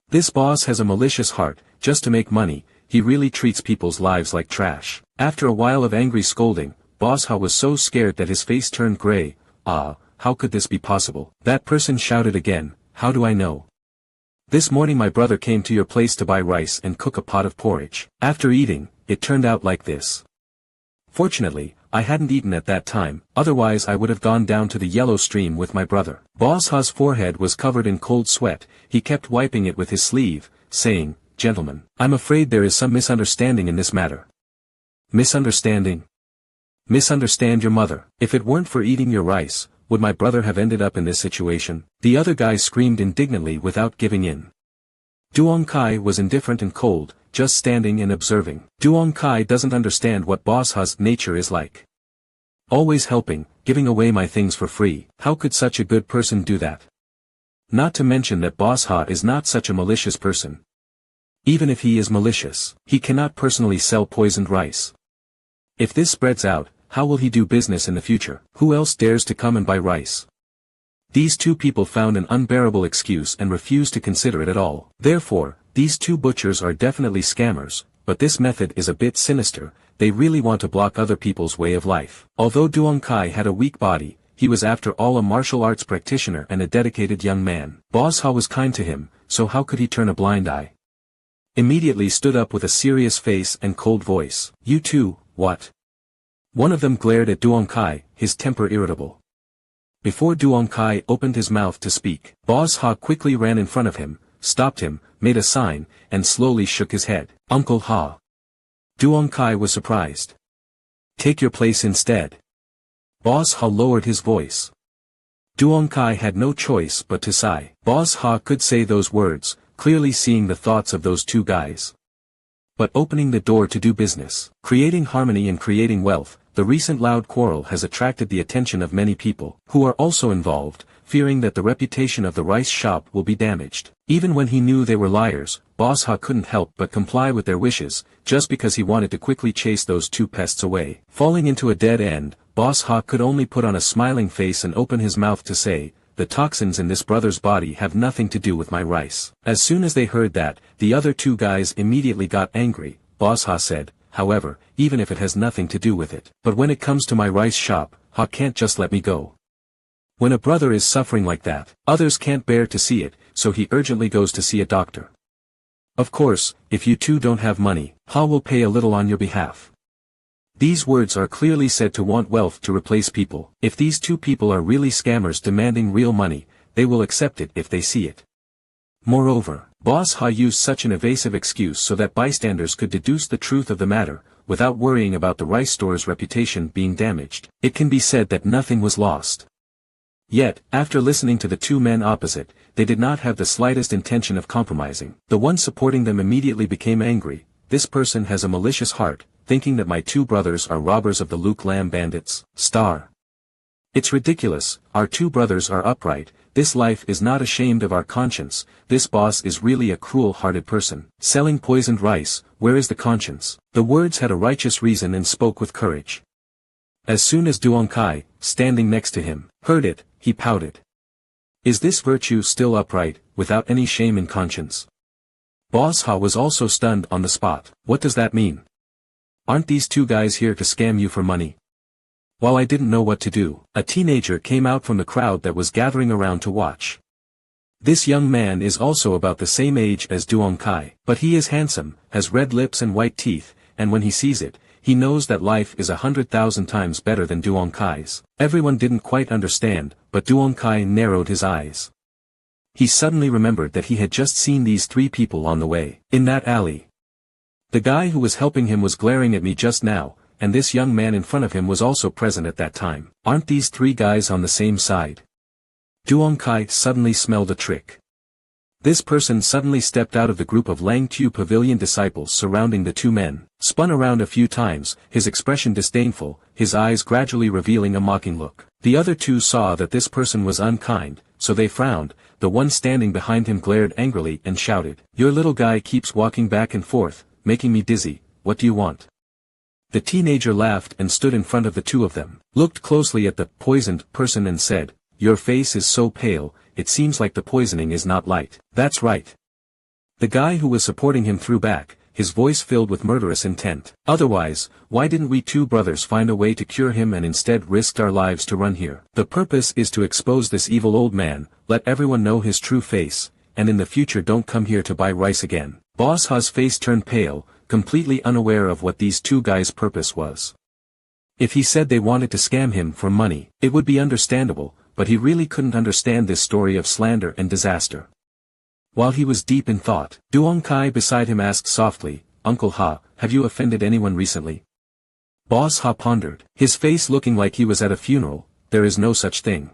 This boss has a malicious heart, just to make money. He really treats people's lives like trash." After a while of angry scolding, Boss Ha was so scared that his face turned gray. "Ah, how could this be possible?" That person shouted again. "How do I know? This morning my brother came to your place to buy rice and cook a pot of porridge. After eating, it turned out like this. Fortunately, I hadn't eaten at that time, otherwise I would have gone down to the yellow stream with my brother." Boss Ha's forehead was covered in cold sweat. He kept wiping it with his sleeve, saying, "Gentlemen, I'm afraid there is some misunderstanding in this matter." "Misunderstanding? Misunderstand your mother. If it weren't for eating your rice, would my brother have ended up in this situation?" The other guy screamed indignantly without giving in. Duong Kai was indifferent and cold, just standing and observing. Duong Kai doesn't understand what Boss Ha's nature is like. Always helping, giving away my things for free. How could such a good person do that? Not to mention that Boss Ha is not such a malicious person. Even if he is malicious, he cannot personally sell poisoned rice. If this spreads out, how will he do business in the future? Who else dares to come and buy rice? These two people found an unbearable excuse and refused to consider it at all. Therefore, these two butchers are definitely scammers, but this method is a bit sinister. They really want to block other people's way of life. Although Duong Kai had a weak body, he was after all a martial arts practitioner and a dedicated young man. Boss Ha was kind to him, so how could he turn a blind eye? Immediately stood up with a serious face and cold voice. You too, what? One of them glared at Duong Kai, his temper irritable. Before Duong Kai opened his mouth to speak, Boss Ha quickly ran in front of him, stopped him, made a sign, and slowly shook his head. Uncle Ha. Duong Kai was surprised. Take your place instead. Boss Ha lowered his voice. Duong Kai had no choice but to sigh. Boss Ha could say those words, clearly seeing the thoughts of those two guys. But opening the door to do business, creating harmony and creating wealth, the recent loud quarrel has attracted the attention of many people, who are also involved, fearing that the reputation of the rice shop will be damaged. Even when he knew they were liars, Boss Ha couldn't help but comply with their wishes, just because he wanted to quickly chase those two pests away. Falling into a dead end, Boss Ha could only put on a smiling face and open his mouth to say, the toxins in this brother's body have nothing to do with my rice. As soon as they heard that, the other two guys immediately got angry. Boss Ha said, however, even if it has nothing to do with it. But when it comes to my rice shop, Ha can't just let me go. When a brother is suffering like that, others can't bear to see it, so he urgently goes to see a doctor. Of course, if you two don't have money, Ha will pay a little on your behalf. These words are clearly said to want wealth to replace people. If these two people are really scammers demanding real money, they will accept it if they see it. Moreover, Boss Ha used such an evasive excuse so that bystanders could deduce the truth of the matter, without worrying about the rice store's reputation being damaged. It can be said that nothing was lost. Yet, after listening to the two men opposite, they did not have the slightest intention of compromising. The one supporting them immediately became angry. This person has a malicious heart, thinking that my two brothers are robbers of the Luke Lam bandits. It's ridiculous, our two brothers are upright, this life is not ashamed of our conscience, this boss is really a cruel-hearted person. Selling poisoned rice, where is the conscience? The words had a righteous reason and spoke with courage. As soon as Duong Kai, standing next to him, heard it, he pouted. Is this virtue still upright, without any shame in conscience? Boss Ha was also stunned on the spot. What does that mean? Aren't these two guys here to scam you for money? While I didn't know what to do, a teenager came out from the crowd that was gathering around to watch. This young man is also about the same age as Duong Kai, but he is handsome, has red lips and white teeth, and when he sees it, he knows that life is 100,000 times better than Duong Kai's. Everyone didn't quite understand, but Duong Kai narrowed his eyes. He suddenly remembered that he had just seen these three people on the way, in that alley. The guy who was helping him was glaring at me just now, and this young man in front of him was also present at that time. Aren't these three guys on the same side? Duong Kai suddenly smelled a trick. This person suddenly stepped out of the group of Lang Tu Pavilion disciples surrounding the two men, spun around a few times, his expression disdainful, his eyes gradually revealing a mocking look. The other two saw that this person was unkind, so they frowned. The one standing behind him glared angrily and shouted, "Your little guy keeps walking back and forth, making me dizzy, what do you want?" The teenager laughed and stood in front of the two of them, looked closely at the poisoned person and said, "Your face is so pale, it seems like the poisoning is not light." "That's right." The guy who was supporting him threw back, his voice filled with murderous intent. "Otherwise, why didn't we two brothers find a way to cure him and instead risked our lives to run here? The purpose is to expose this evil old man, let everyone know his true face, and in the future don't come here to buy rice again." Boss Ha's face turned pale, completely unaware of what these two guys' purpose was. If he said they wanted to scam him for money, it would be understandable, but he really couldn't understand this story of slander and disaster. While he was deep in thought, Duong Kai beside him asked softly, "Uncle Ha, have you offended anyone recently?" Boss Ha pondered, his face looking like he was at a funeral. "There is no such thing."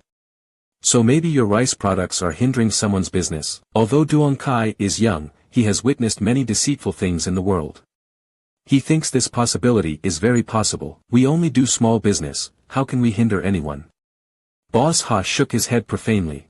"So maybe your rice products are hindering someone's business." Although Duong Kai is young, he has witnessed many deceitful things in the world. He thinks this possibility is very possible. "We only do small business, how can we hinder anyone?" Boss Ha shook his head profanely.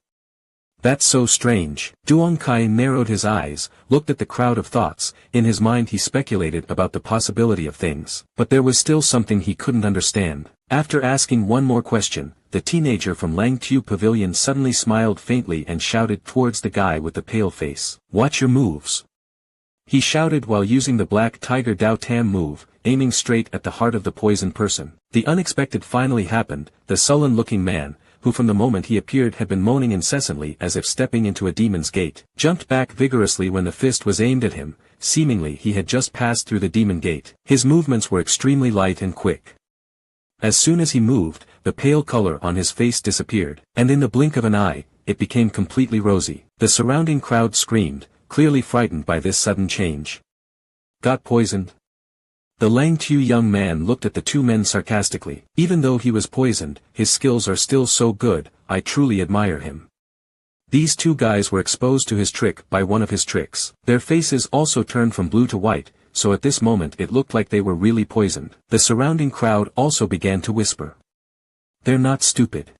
"That's so strange." Duong Kai narrowed his eyes, looked at the crowd of thoughts. In his mind he speculated about the possibility of things. But there was still something he couldn't understand. After asking one more question, the teenager from Lang Tu Pavilion suddenly smiled faintly and shouted towards the guy with the pale face, "Watch your moves." He shouted while using the Black Tiger Dao Tam move, aiming straight at the heart of the poisoned person. The unexpected finally happened. The sullen-looking man, who from the moment he appeared had been moaning incessantly as if stepping into a demon's gate, jumped back vigorously when the fist was aimed at him. Seemingly he had just passed through the demon gate. His movements were extremely light and quick. As soon as he moved, the pale color on his face disappeared, and in the blink of an eye, it became completely rosy. The surrounding crowd screamed, clearly frightened by this sudden change. Got poisoned? The Lang Tu young man looked at the two men sarcastically. Even though he was poisoned, his skills are still so good, I truly admire him. These two guys were exposed to his trick by one of his tricks. Their faces also turned from blue to white, so at this moment it looked like they were really poisoned. The surrounding crowd also began to whisper. They're not stupid.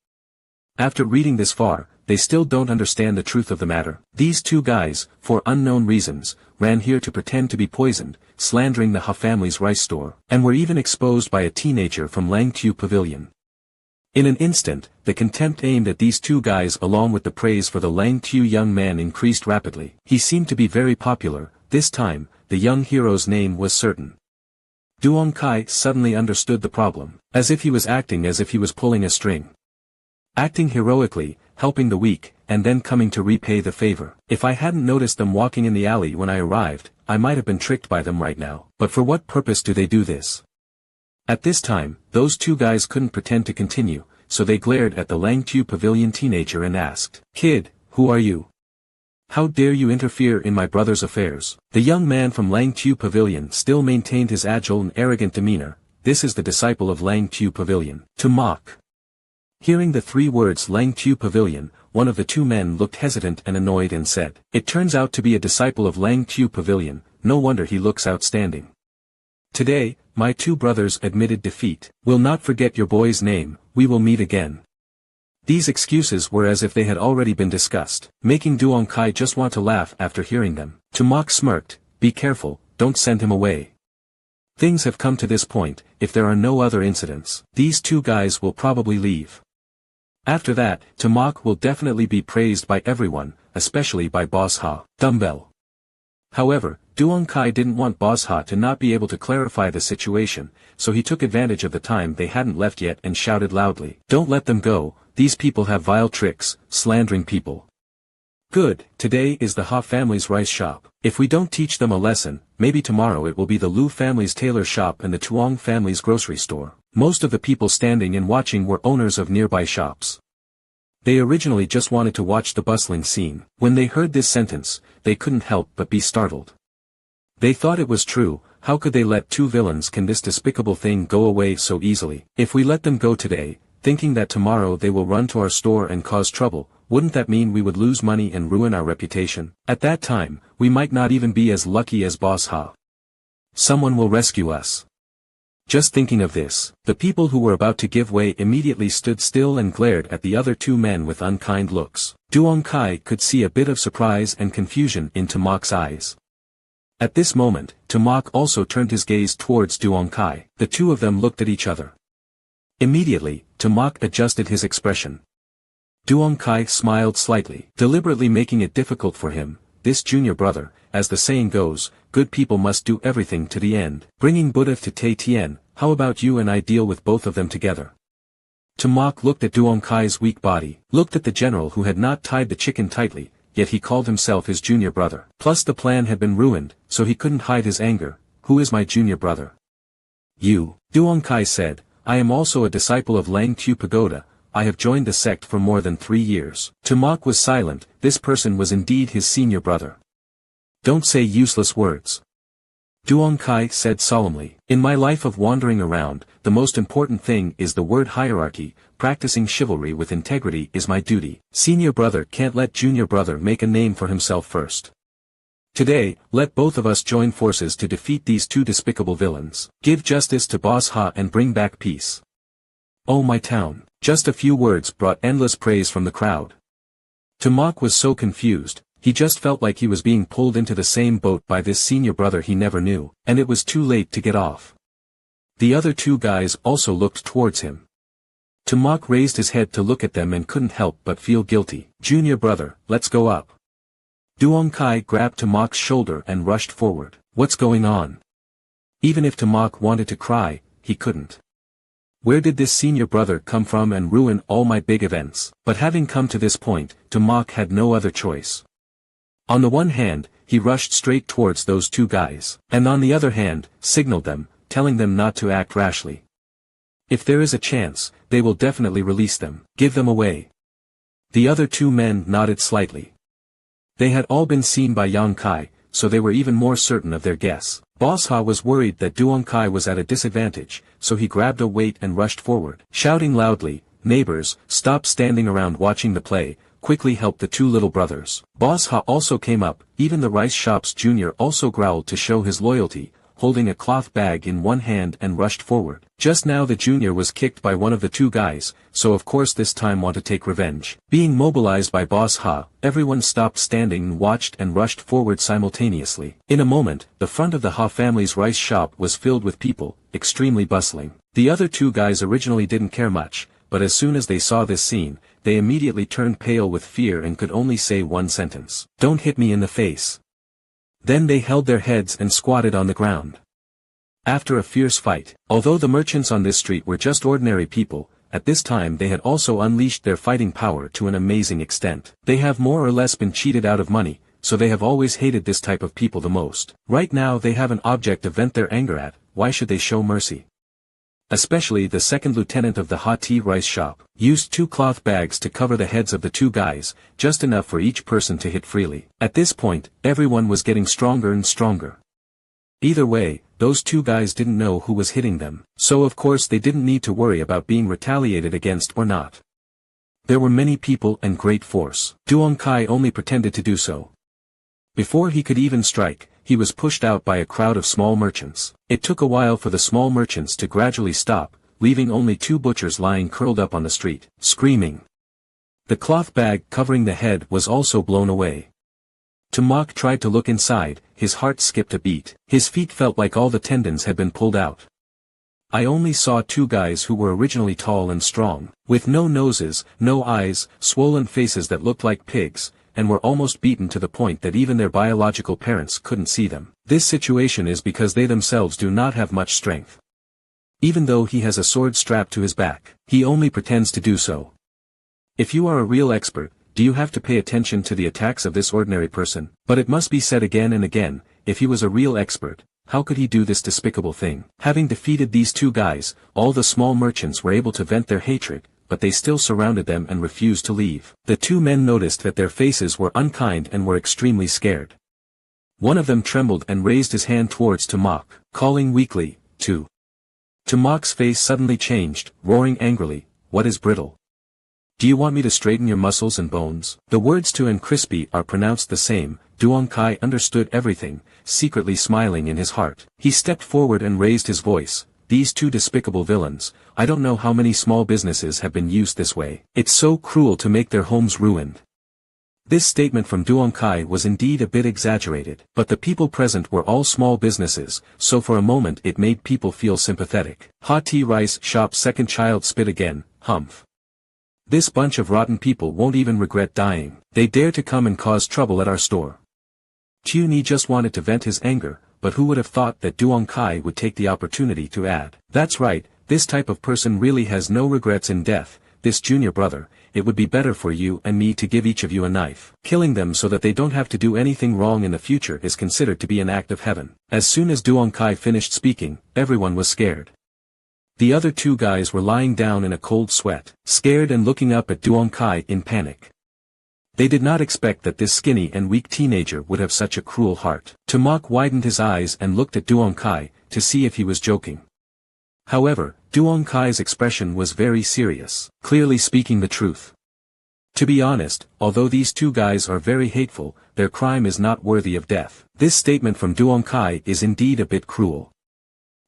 After reading this far, they still don't understand the truth of the matter. These two guys, for unknown reasons, ran here to pretend to be poisoned, slandering the Ha family's rice store, and were even exposed by a teenager from Lang Tu Pavilion. In an instant, the contempt aimed at these two guys along with the praise for the Lang Tu young man increased rapidly. He seemed to be very popular. This time, the young hero's name was certain. Duong Kai suddenly understood the problem, as if he was acting as if he was pulling a string. Acting heroically, helping the weak, and then coming to repay the favor. If I hadn't noticed them walking in the alley when I arrived, I might have been tricked by them right now. But for what purpose do they do this? At this time, those two guys couldn't pretend to continue, so they glared at the Lang Tu Pavilion teenager and asked, "Kid, who are you? How dare you interfere in my brother's affairs?" The young man from Lang Tu Pavilion still maintained his agile and arrogant demeanor. This is the disciple of Lang Tu Pavilion. To mock. Hearing the three words Lang Tu Pavilion, one of the two men looked hesitant and annoyed and said, "It turns out to be a disciple of Lang Tu Pavilion, no wonder he looks outstanding. Today, my two brothers admitted defeat. Will not forget your boy's name, we will meet again." These excuses were as if they had already been discussed, making Duong Kai just want to laugh after hearing them. To mock smirked, "Be careful, don't send him away. Things have come to this point, if there are no other incidents, these two guys will probably leave. After that, Tamok will definitely be praised by everyone, especially by Boss Ha. Dumbbell." However, Duong Kai didn't want Boss Ha to not be able to clarify the situation, so he took advantage of the time they hadn't left yet and shouted loudly, "Don't let them go, these people have vile tricks, slandering people. Good, today is the Ha family's rice shop. If we don't teach them a lesson, maybe tomorrow it will be the Lu family's tailor shop and the Tuong family's grocery store." Most of the people standing and watching were owners of nearby shops. They originally just wanted to watch the bustling scene. When they heard this sentence, they couldn't help but be startled. They thought it was true. How could they let two villains can this despicable thing go away so easily? If we let them go today, thinking that tomorrow they will run to our store and cause trouble, wouldn't that mean we would lose money and ruin our reputation? At that time, we might not even be as lucky as Boss Ha. Someone will rescue us. Just thinking of this, the people who were about to give way immediately stood still and glared at the other two men with unkind looks. Duong Kai could see a bit of surprise and confusion in Tamok's eyes. At this moment, Tamok also turned his gaze towards Duong Kai. The two of them looked at each other. Immediately, Tamok adjusted his expression. Duong Kai smiled slightly, deliberately making it difficult for him. This junior brother, as the saying goes, good people must do everything to the end. Bringing Buddha to Tai Tien, how about you and I deal with both of them together? Tamok looked at Duong Kai's weak body, looked at the general who had not tied the chicken tightly, yet he called himself his junior brother. Plus the plan had been ruined, so he couldn't hide his anger. Who is my junior brother? You. Duong Kai said, I am also a disciple of Lang Tu Pagoda. I have joined the sect for more than 3 years. Tamok was silent. This person was indeed his senior brother. Don't say useless words. Duong Kai said solemnly, in my life of wandering around, the most important thing is the word hierarchy. Practicing chivalry with integrity is my duty. Senior brother can't let junior brother make a name for himself first. Today, let both of us join forces to defeat these two despicable villains. Give justice to Boss Ha and bring back peace. Oh my town. Just a few words brought endless praise from the crowd. Tamok was so confused, he just felt like he was being pulled into the same boat by this senior brother he never knew, and it was too late to get off. The other two guys also looked towards him. Tamok raised his head to look at them and couldn't help but feel guilty. Junior brother, let's go up. Duong Kai grabbed Tamok's shoulder and rushed forward. What's going on? Even if Tamok wanted to cry, he couldn't. Where did this senior brother come from and ruin all my big events? But having come to this point, Tamac had no other choice. On the one hand, he rushed straight towards those two guys, and on the other hand, signaled them, telling them not to act rashly. If there is a chance, they will definitely release them. Give them away. The other two men nodded slightly. They had all been seen by Yang Kai, so they were even more certain of their guess. Boss Ha was worried that Duong Kai was at a disadvantage, so he grabbed a weight and rushed forward. Shouting loudly, "Neighbors, stop standing around watching the play, quickly help the two little brothers." Boss Ha also came up, even the rice shop's junior also growled to show his loyalty, holding a cloth bag in one hand and rushed forward. Just now the junior was kicked by one of the two guys, so of course this time want to take revenge. Being mobilized by Boss Ha, everyone stopped standing and watched and rushed forward simultaneously. In a moment, the front of the Ha family's rice shop was filled with people, extremely bustling. The other two guys originally didn't care much, but as soon as they saw this scene, they immediately turned pale with fear and could only say one sentence: "Don't hit me in the face." Then they held their heads and squatted on the ground. After a fierce fight, although the merchants on this street were just ordinary people, at this time they had also unleashed their fighting power to an amazing extent. They have more or less been cheated out of money, so they have always hated this type of people the most. Right now they have an object to vent their anger at, why should they show mercy? Especially the second lieutenant of the hot tea rice shop, used 2 cloth bags to cover the heads of the 2 guys, just enough for each person to hit freely. At this point, everyone was getting stronger and stronger. Either way, those 2 guys didn't know who was hitting them, so of course they didn't need to worry about being retaliated against or not. There were many people and great force. Duong Kai only pretended to do so. Before he could even strike, he was pushed out by a crowd of small merchants. It took a while for the small merchants to gradually stop, leaving only 2 butchers lying curled up on the street, screaming. The cloth bag covering the head was also blown away. Tamac tried to look inside, his heart skipped a beat. His feet felt like all the tendons had been pulled out. I only saw 2 guys who were originally tall and strong, with no noses, no eyes, swollen faces that looked like pigs, and were almost beaten to the point that even their biological parents couldn't see them. This situation is because they themselves do not have much strength. Even though he has a sword strapped to his back, he only pretends to do so. If you are a real expert, do you have to pay attention to the attacks of this ordinary person? But it must be said again and again, if he was a real expert, how could he do this despicable thing? Having defeated these 2 guys, all the small merchants were able to vent their hatred, but they still surrounded them and refused to leave. The 2 men noticed that their faces were unkind and were extremely scared. One of them trembled and raised his hand towards Tamac, calling weakly, "Tu." Tamac's face suddenly changed, roaring angrily, "What is brittle? Do you want me to straighten your muscles and bones?" The words "Tu" and "crispy" are pronounced the same. Duong Kai understood everything, secretly smiling in his heart. He stepped forward and raised his voice, "These 2 despicable villains, I don't know how many small businesses have been used this way. It's so cruel to make their homes ruined." This statement from Duong Kai was indeed a bit exaggerated, but the people present were all small businesses, so for a moment it made people feel sympathetic. Hot tea rice shop's second child spit again, "Humph. This bunch of rotten people won't even regret dying. They dare to come and cause trouble at our store." Ni just wanted to vent his anger, but who would have thought that Duong Kai would take the opportunity to add, "That's right, this type of person really has no regrets in death, this junior brother, it would be better for you and me to give each of you a knife. Killing them so that they don't have to do anything wrong in the future is considered to be an act of heaven." As soon as Duong Kai finished speaking, everyone was scared. The other 2 guys were lying down in a cold sweat, scared and looking up at Duong Kai in panic. They did not expect that this skinny and weak teenager would have such a cruel heart. Tamac widened his eyes and looked at Duong Kai, to see if he was joking. However, Duong Kai's expression was very serious, clearly speaking the truth. To be honest, although these 2 guys are very hateful, their crime is not worthy of death. This statement from Duong Kai is indeed a bit cruel.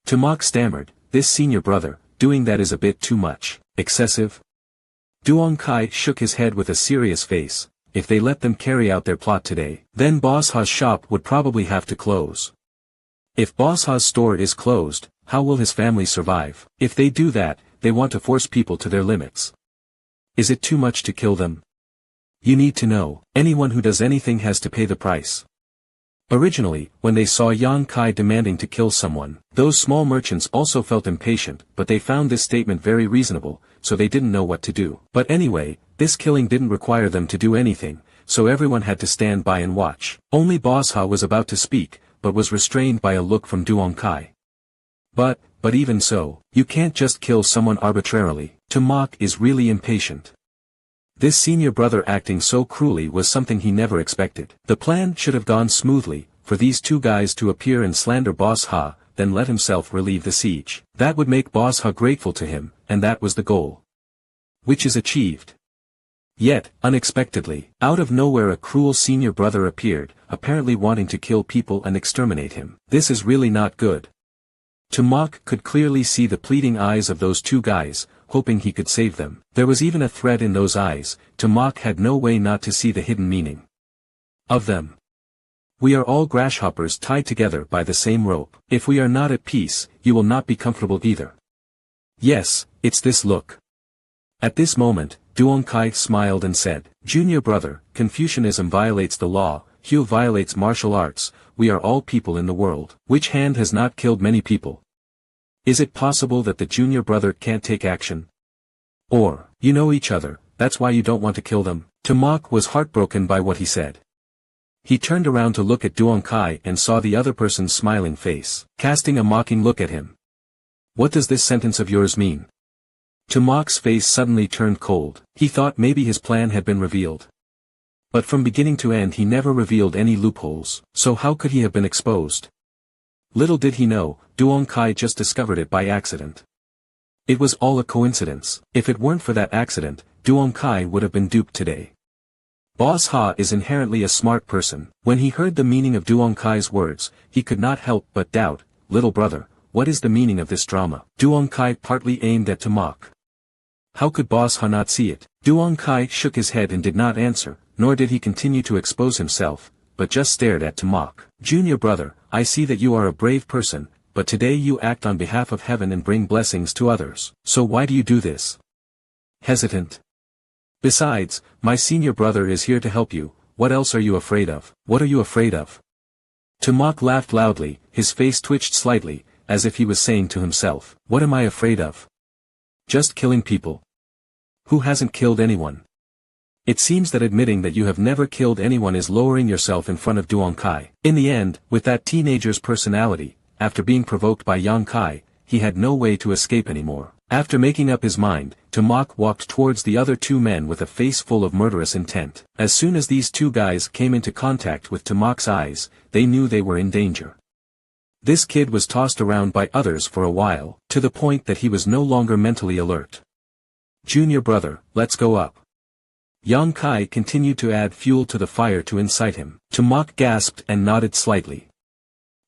Tamac stammered, "This senior brother, doing that is a bit too much, excessive." Duong Kai shook his head with a serious face. If they let them carry out their plot today, then Boss Ha's shop would probably have to close. If Boss Ha's store is closed, how will his family survive? If they do that, they want to force people to their limits. Is it too much to kill them? You need to know, anyone who does anything has to pay the price. Originally, when they saw Yang Kai demanding to kill someone, those small merchants also felt impatient, but they found this statement very reasonable, so they didn't know what to do. But anyway, this killing didn't require them to do anything, so everyone had to stand by and watch. Only Boss Ha was about to speak, but was restrained by a look from Duong Kai. But even so, you can't just kill someone arbitrarily. Tamak is really impatient. This senior brother acting so cruelly was something he never expected. The plan should have gone smoothly, for these two guys to appear and slander Boss Ha, then let himself relieve the siege. That would make Boss Ha grateful to him, and that was the goal. Which is achieved. Yet, unexpectedly, out of nowhere a cruel senior brother appeared, apparently wanting to kill people and exterminate him. This is really not good. Tamak could clearly see the pleading eyes of those two guys, hoping he could save them. There was even a threat in those eyes. Tamak had no way not to see the hidden meaning of them. We are all grasshoppers tied together by the same rope. If we are not at peace, you will not be comfortable either. Yes, it's this look. At this moment, Duong Kai smiled and said, Junior brother, Confucianism violates the law, Hue violates martial arts, we are all people in the world. Which hand has not killed many people? Is it possible that the junior brother can't take action? Or, you know each other, that's why you don't want to kill them? Tamak was heartbroken by what he said. He turned around to look at Duong Kai and saw the other person's smiling face, casting a mocking look at him. What does this sentence of yours mean? Tamak's face suddenly turned cold. He thought maybe his plan had been revealed. But from beginning to end he never revealed any loopholes, so how could he have been exposed? Little did he know, Duong Kai just discovered it by accident. It was all a coincidence. If it weren't for that accident, Duong Kai would have been duped today. Boss Ha is inherently a smart person. When he heard the meaning of Duong Kai's words, he could not help but doubt, little brother, what is the meaning of this drama? Duong Kai partly aimed at Tamak. How could Boss Ha not see it? Duong Kai shook his head and did not answer, nor did he continue to expose himself, but just stared at Tamak. Junior brother, I see that you are a brave person, but today you act on behalf of heaven and bring blessings to others. So why do you do this? Hesitant. Besides, my senior brother is here to help you. What else are you afraid of? What are you afraid of? Tamak laughed loudly, his face twitched slightly, as if he was saying to himself, what am I afraid of? Just killing people. Who hasn't killed anyone? It seems that admitting that you have never killed anyone is lowering yourself in front of Duong Kai. In the end, with that teenager's personality, after being provoked by Yang Kai, he had no way to escape anymore. After making up his mind, Tamak walked towards the other two men with a face full of murderous intent. As soon as these two guys came into contact with Tamak's eyes, they knew they were in danger. This kid was tossed around by others for a while, to the point that he was no longer mentally alert. Junior brother, let's go up. Yang Kai continued to add fuel to the fire to incite him. Tamak gasped and nodded slightly.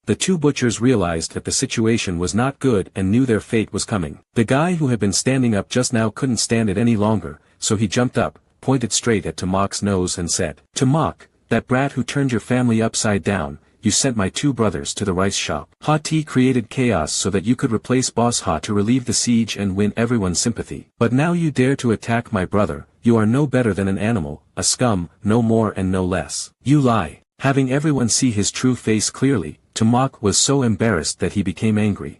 The two butchers realized that the situation was not good and knew their fate was coming. The guy who had been standing up just now couldn't stand it any longer, so he jumped up, pointed straight at Tamak's nose and said, Tamak, that brat who turned your family upside down, you sent my two brothers to the rice shop. Ha Ti created chaos so that you could replace Boss Ha to relieve the siege and win everyone's sympathy. But now you dare to attack my brother, you are no better than an animal, a scum, no more and no less. You lie. Having everyone see his true face clearly, Tamak was so embarrassed that he became angry.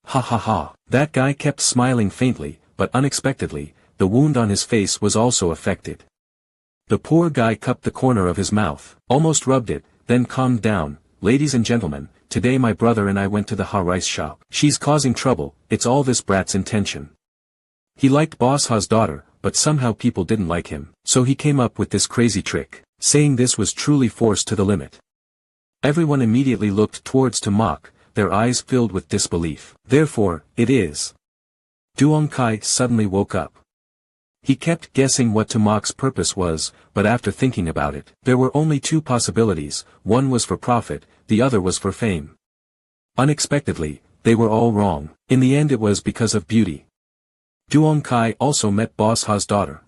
Ha ha ha. That guy kept smiling faintly, but unexpectedly, the wound on his face was also affected. The poor guy cupped the corner of his mouth, almost rubbed it, then calmed down. Ladies and gentlemen, today my brother and I went to the Ha rice shop. She's causing trouble, it's all this brat's intention. He liked Boss Ha's daughter, but somehow people didn't like him, so he came up with this crazy trick. Saying this was truly forced to the limit. Everyone immediately looked towards Tamak, their eyes filled with disbelief. Therefore, it is. Duong Kai suddenly woke up. He kept guessing what Tamak's purpose was, but after thinking about it, there were only two possibilities, one was for profit, the other was for fame. Unexpectedly, they were all wrong. In the end it was because of beauty. Duong Kai also met Boss Ha's daughter.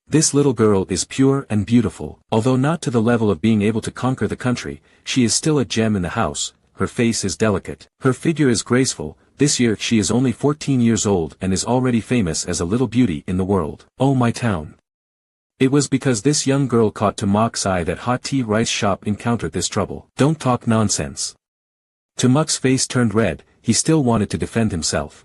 This little girl is pure and beautiful, although not to the level of being able to conquer the country, she is still a gem in the house, her face is delicate, her figure is graceful. This year she is only 14 years old and is already famous as a little beauty in the world. Oh my town. It was because this young girl caught Tamok's eye that Hot Tea Rice Shop encountered this trouble. Don't talk nonsense. Tamok's face turned red, he still wanted to defend himself.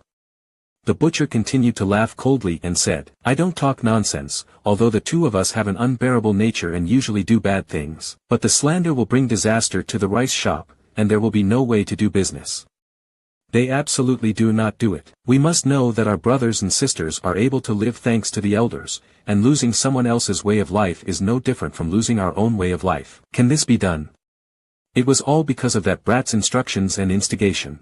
The butcher continued to laugh coldly and said, I don't talk nonsense, although the two of us have an unbearable nature and usually do bad things. But the slander will bring disaster to the rice shop, and there will be no way to do business. They absolutely do not do it. We must know that our brothers and sisters are able to live thanks to the elders, and losing someone else's way of life is no different from losing our own way of life. Can this be done? It was all because of that brat's instructions and instigation.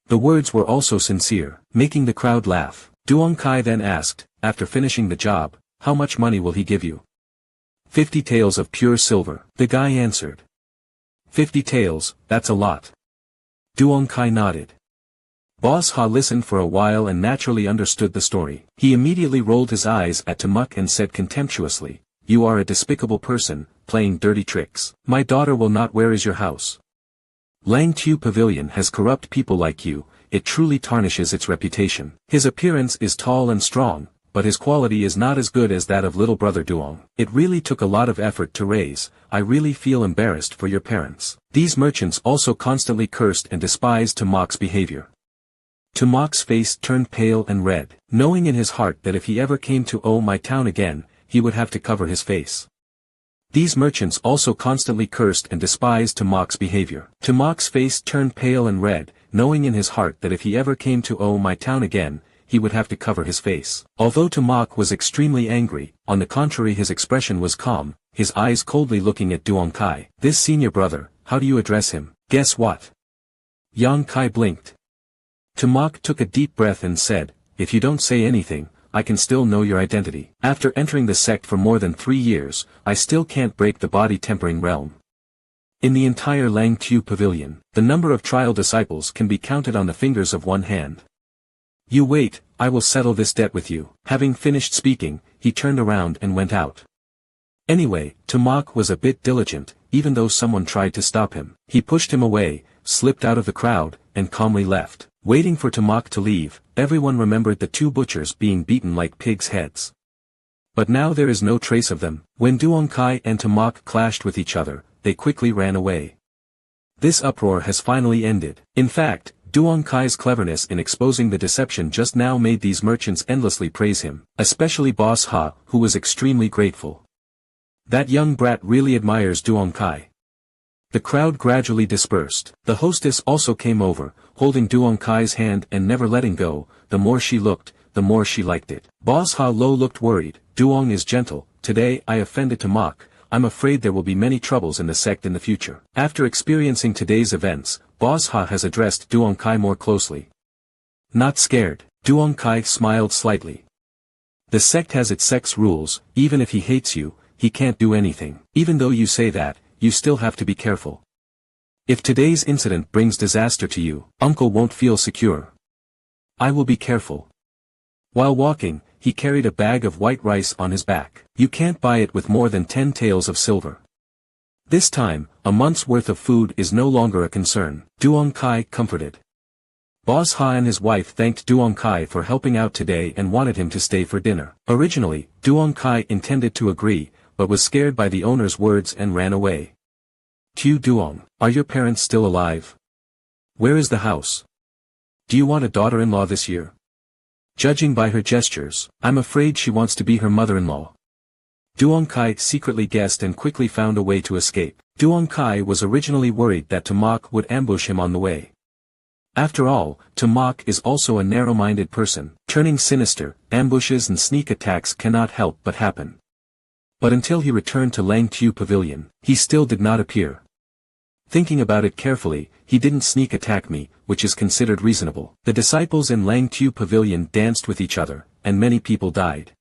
The words were also sincere, making the crowd laugh. Duong Kai then asked, after finishing the job, how much money will he give you? 50 taels of pure silver. The guy answered. 50 taels, that's a lot. Duong Kai nodded. Boss Ha listened for a while and naturally understood the story. He immediately rolled his eyes at Tamok and said contemptuously, You are a despicable person, playing dirty tricks. My daughter will not. Where is your house? Lang Tu Pavilion has corrupt people like you, it truly tarnishes its reputation. His appearance is tall and strong, but his quality is not as good as that of little brother Duong. It really took a lot of effort to raise. I really feel embarrassed for your parents. These merchants also constantly cursed and despised Tamok's behavior. Tamok's face turned pale and red, knowing in his heart that if he ever came to Oh My Town again, he would have to cover his face. These merchants also constantly cursed and despised Tamok's behavior. Tamok's face turned pale and red, knowing in his heart that if he ever came to Oh My Town again, he would have to cover his face. Although Tamok was extremely angry, on the contrary his expression was calm, his eyes coldly looking at Duong Kai. This senior brother, how do you address him? Guess what? Yang Kai blinked. Tamok took a deep breath and said, If you don't say anything, I can still know your identity. After entering the sect for more than 3 years, I still can't break the body-tempering realm. In the entire Lang Tu Pavilion, the number of trial disciples can be counted on the fingers of one hand. You wait, I will settle this debt with you. Having finished speaking, he turned around and went out. Anyway, Tamok was a bit diligent, even though someone tried to stop him. He pushed him away, slipped out of the crowd, and calmly left. Waiting for Tamok to leave, everyone remembered the two butchers being beaten like pigs' heads. But now there is no trace of them. When Duong Kai and Tamok clashed with each other, they quickly ran away. This uproar has finally ended. In fact, Duong Kai's cleverness in exposing the deception just now made these merchants endlessly praise him, especially Boss Ha, who was extremely grateful. That young brat really admires Duong Kai. The crowd gradually dispersed. The hostess also came over, holding Duong Kai's hand and never letting go. The more she looked, the more she liked it. Boss Ha Lo looked worried. Duong is gentle. Today I offended Tamok. I'm afraid there will be many troubles in the sect in the future. After experiencing today's events, Boss Ha has addressed Duong Kai more closely. Not scared. Duong Kai smiled slightly. The sect has its sect's rules. Even if he hates you, he can't do anything. Even though you say that, you still have to be careful. If today's incident brings disaster to you, uncle won't feel secure. I will be careful. While walking, he carried a bag of white rice on his back. You can't buy it with more than 10 taels of silver. This time, a month's worth of food is no longer a concern. Duong Kai comforted. Boss Ha and his wife thanked Duong Kai for helping out today and wanted him to stay for dinner. Originally, Duong Kai intended to agree, but was scared by the owner's words and ran away. Tu Duong, are your parents still alive? Where is the house? Do you want a daughter-in-law this year? Judging by her gestures, I'm afraid she wants to be her mother-in-law. Duong Kai secretly guessed and quickly found a way to escape. Duong Kai was originally worried that Tamok would ambush him on the way. After all, Tamok is also a narrow-minded person. Turning sinister, ambushes and sneak attacks cannot help but happen. But until he returned to Lang Tu Pavilion, he still did not appear. Thinking about it carefully, he didn't sneak attack me, which is considered reasonable. The disciples in Lang Tu Pavilion danced with each other, and many people died.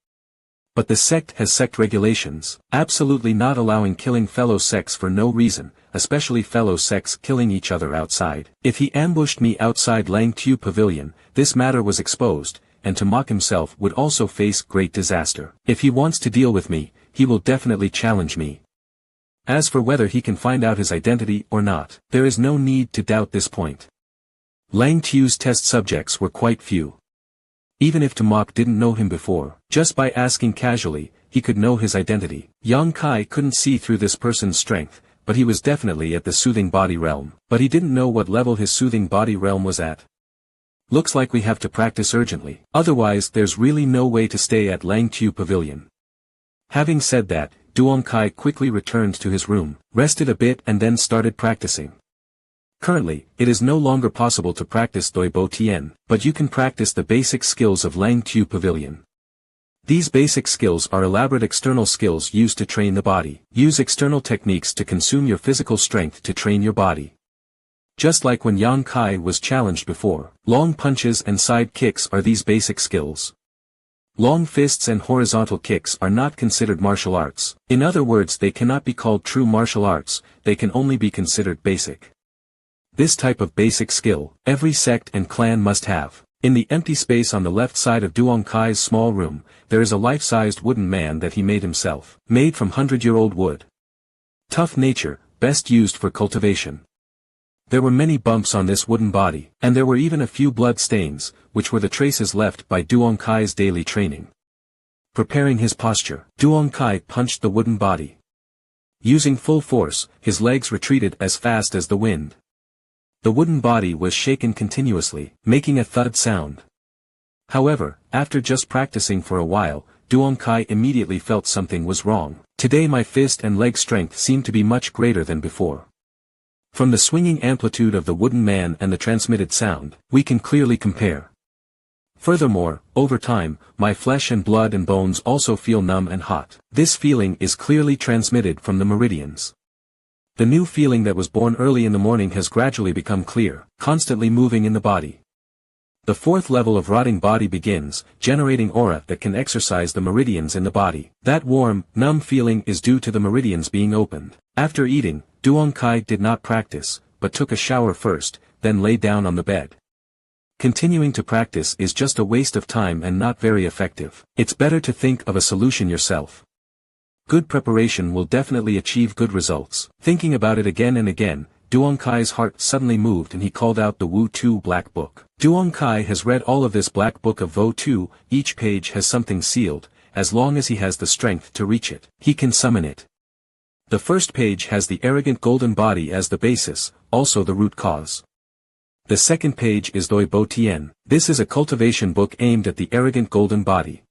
But the sect has sect regulations, absolutely not allowing killing fellow sects for no reason, especially fellow sects killing each other outside. If he ambushed me outside Lang Tu Pavilion, this matter was exposed, and Tamok himself would also face great disaster. If he wants to deal with me, he will definitely challenge me. As for whether he can find out his identity or not, there is no need to doubt this point. Lang Tu's test subjects were quite few. Even if Tamok didn't know him before, just by asking casually, he could know his identity. Yang Kai couldn't see through this person's strength, but he was definitely at the soothing body realm. But he didn't know what level his soothing body realm was at. Looks like we have to practice urgently. Otherwise there's really no way to stay at Langtu Pavilion. Having said that, Duong Kai quickly returned to his room, rested a bit and then started practicing. Currently, it is no longer possible to practice Doi Bo Tien, but you can practice the basic skills of Langtu Pavilion. These basic skills are elaborate external skills used to train the body. Use external techniques to consume your physical strength to train your body. Just like when Yang Kai was challenged before, long punches and side kicks are these basic skills. Long fists and horizontal kicks are not considered martial arts. In other words, they cannot be called true martial arts, they can only be considered basic. This type of basic skill, every sect and clan must have. In the empty space on the left side of Duong Kai's small room, there is a life-sized wooden man that he made himself, made from 100-year-old wood. Tough nature, best used for cultivation. There were many bumps on this wooden body, and there were even a few blood stains, which were the traces left by Duong Kai's daily training. Preparing his posture, Duong Kai punched the wooden body. Using full force, his legs retreated as fast as the wind. The wooden body was shaken continuously, making a thud sound. However, after just practicing for a while, Duong Kai immediately felt something was wrong. Today my fist and leg strength seemed to be much greater than before. From the swinging amplitude of the wooden man and the transmitted sound, we can clearly compare. Furthermore, over time, my flesh and blood and bones also feel numb and hot. This feeling is clearly transmitted from the meridians. The new feeling that was born early in the morning has gradually become clear, constantly moving in the body. The fourth level of rotting body begins, generating aura that can exercise the meridians in the body. That warm, numb feeling is due to the meridians being opened. After eating, Duong Kai did not practice, but took a shower first, then lay down on the bed. Continuing to practice is just a waste of time and not very effective. It's better to think of a solution yourself. Good preparation will definitely achieve good results. Thinking about it again and again, Duong Kai's heart suddenly moved and he called out the Wu Tu Black Book. Duong Kai has read all of this Black Book of Wu Tu, each page has something sealed, as long as he has the strength to reach it, he can summon it. The first page has the arrogant golden body as the basis, also the root cause. The second page is Doi Bo Tien. This is a cultivation book aimed at the arrogant golden body.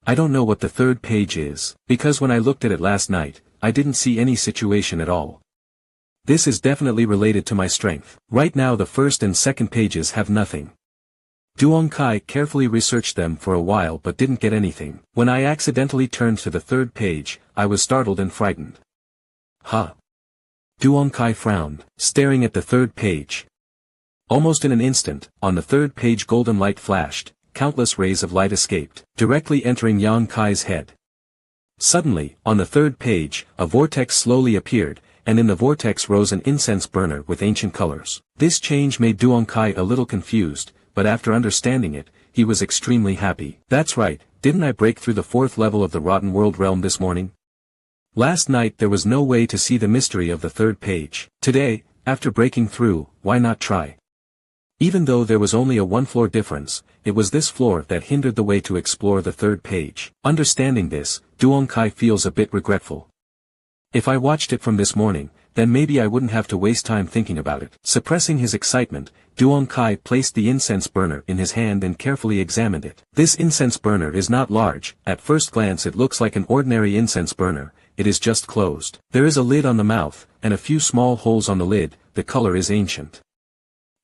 I don't know what the third page is, because when I looked at it last night, I didn't see any situation at all. This is definitely related to my strength. Right now the first and second pages have nothing. Duong Kai carefully researched them for a while but didn't get anything. When I accidentally turned to the third page, I was startled and frightened. Huh? Duong Kai frowned, staring at the third page. Almost in an instant, on the third page golden light flashed. Countless rays of light escaped, directly entering Yang Kai's head. Suddenly, on the third page, a vortex slowly appeared, and in the vortex rose an incense burner with ancient colors. This change made Duong Kai a little confused, but after understanding it, he was extremely happy. That's right, didn't I break through the fourth level of the Rotten World realm this morning? Last night there was no way to see the mystery of the third page. Today, after breaking through, why not try? Even though there was only a one-floor difference, it was this floor that hindered the way to explore the third page. Understanding this, Duong Kai feels a bit regretful. If I watched it from this morning, then maybe I wouldn't have to waste time thinking about it. Suppressing his excitement, Duong Kai placed the incense burner in his hand and carefully examined it. This incense burner is not large. At first glance it looks like an ordinary incense burner, it is just closed. There is a lid on the mouth, and a few small holes on the lid. The color is ancient.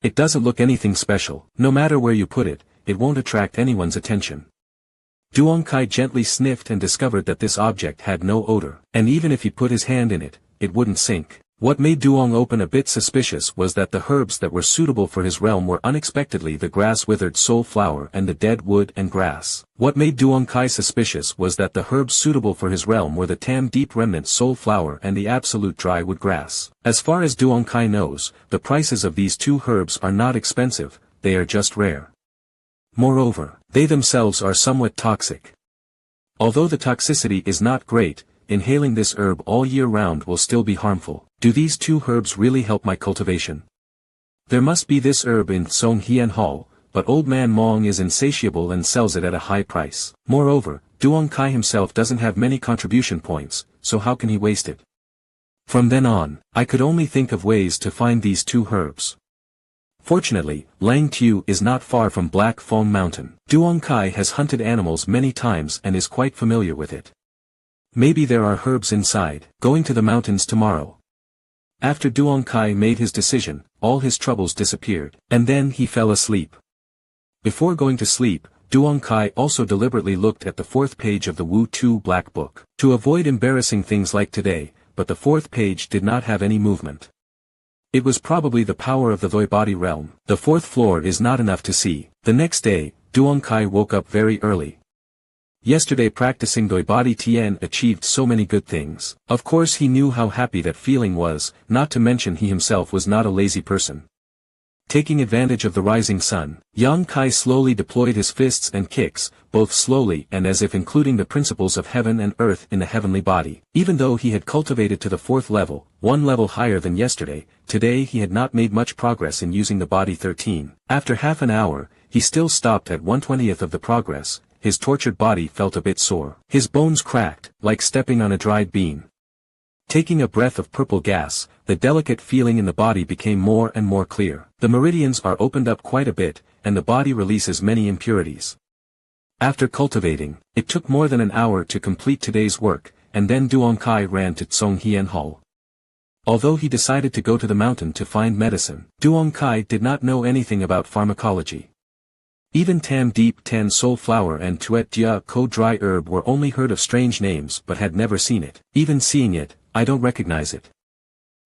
It doesn't look anything special. No matter where you put it, it won't attract anyone's attention. Duong Kai gently sniffed and discovered that this object had no odor, and even if he put his hand in it, it wouldn't sink. What made Duong open a bit suspicious was that the herbs that were suitable for his realm were unexpectedly the grass-withered soul flower and the dead wood and grass. What made Duong Kai suspicious was that the herbs suitable for his realm were the tam deep remnant soul flower and the absolute dry wood grass. As far as Duong Kai knows, the prices of these two herbs are not expensive, they are just rare. Moreover, they themselves are somewhat toxic. Although the toxicity is not great, inhaling this herb all year round will still be harmful. Do these two herbs really help my cultivation? There must be this herb in Song Hian Hall, but Old Man Mong is insatiable and sells it at a high price. Moreover, Duong Kai himself doesn't have many contribution points, so how can he waste it? From then on, I could only think of ways to find these two herbs. Fortunately, Lang Tu is not far from Black Phong Mountain. Duong Kai has hunted animals many times and is quite familiar with it. Maybe there are herbs inside. Going to the mountains tomorrow. After Duong Kai made his decision, all his troubles disappeared, and then he fell asleep. Before going to sleep, Duong Kai also deliberately looked at the fourth page of the Wu Tu Black Book, to avoid embarrassing things like today, but the fourth page did not have any movement. It was probably the power of the Doi body realm. The fourth floor is not enough to see. The next day, Duong Kai woke up very early. Yesterday practicing Doi body Tien achieved so many good things. Of course he knew how happy that feeling was, not to mention he himself was not a lazy person. Taking advantage of the rising sun, Yang Kai slowly deployed his fists and kicks, both slowly and as if including the principles of heaven and earth in the heavenly body. Even though he had cultivated to the fourth level, one level higher than yesterday, today he had not made much progress in using the body 13. After half an hour, he still stopped at 1/20th of the progress. His tortured body felt a bit sore. His bones cracked, like stepping on a dried bean. Taking a breath of purple gas, the delicate feeling in the body became more and more clear. The meridians are opened up quite a bit, and the body releases many impurities. After cultivating, it took more than an hour to complete today's work, and then Duong Kai ran to Tsong Hien Hall. Although he decided to go to the mountain to find medicine, Duong Kai did not know anything about pharmacology. Even Tam Deep Ten Soul Flower and Tuet Dia Ko Dry Herb were only heard of strange names but had never seen it. Even seeing it, I don't recognize it.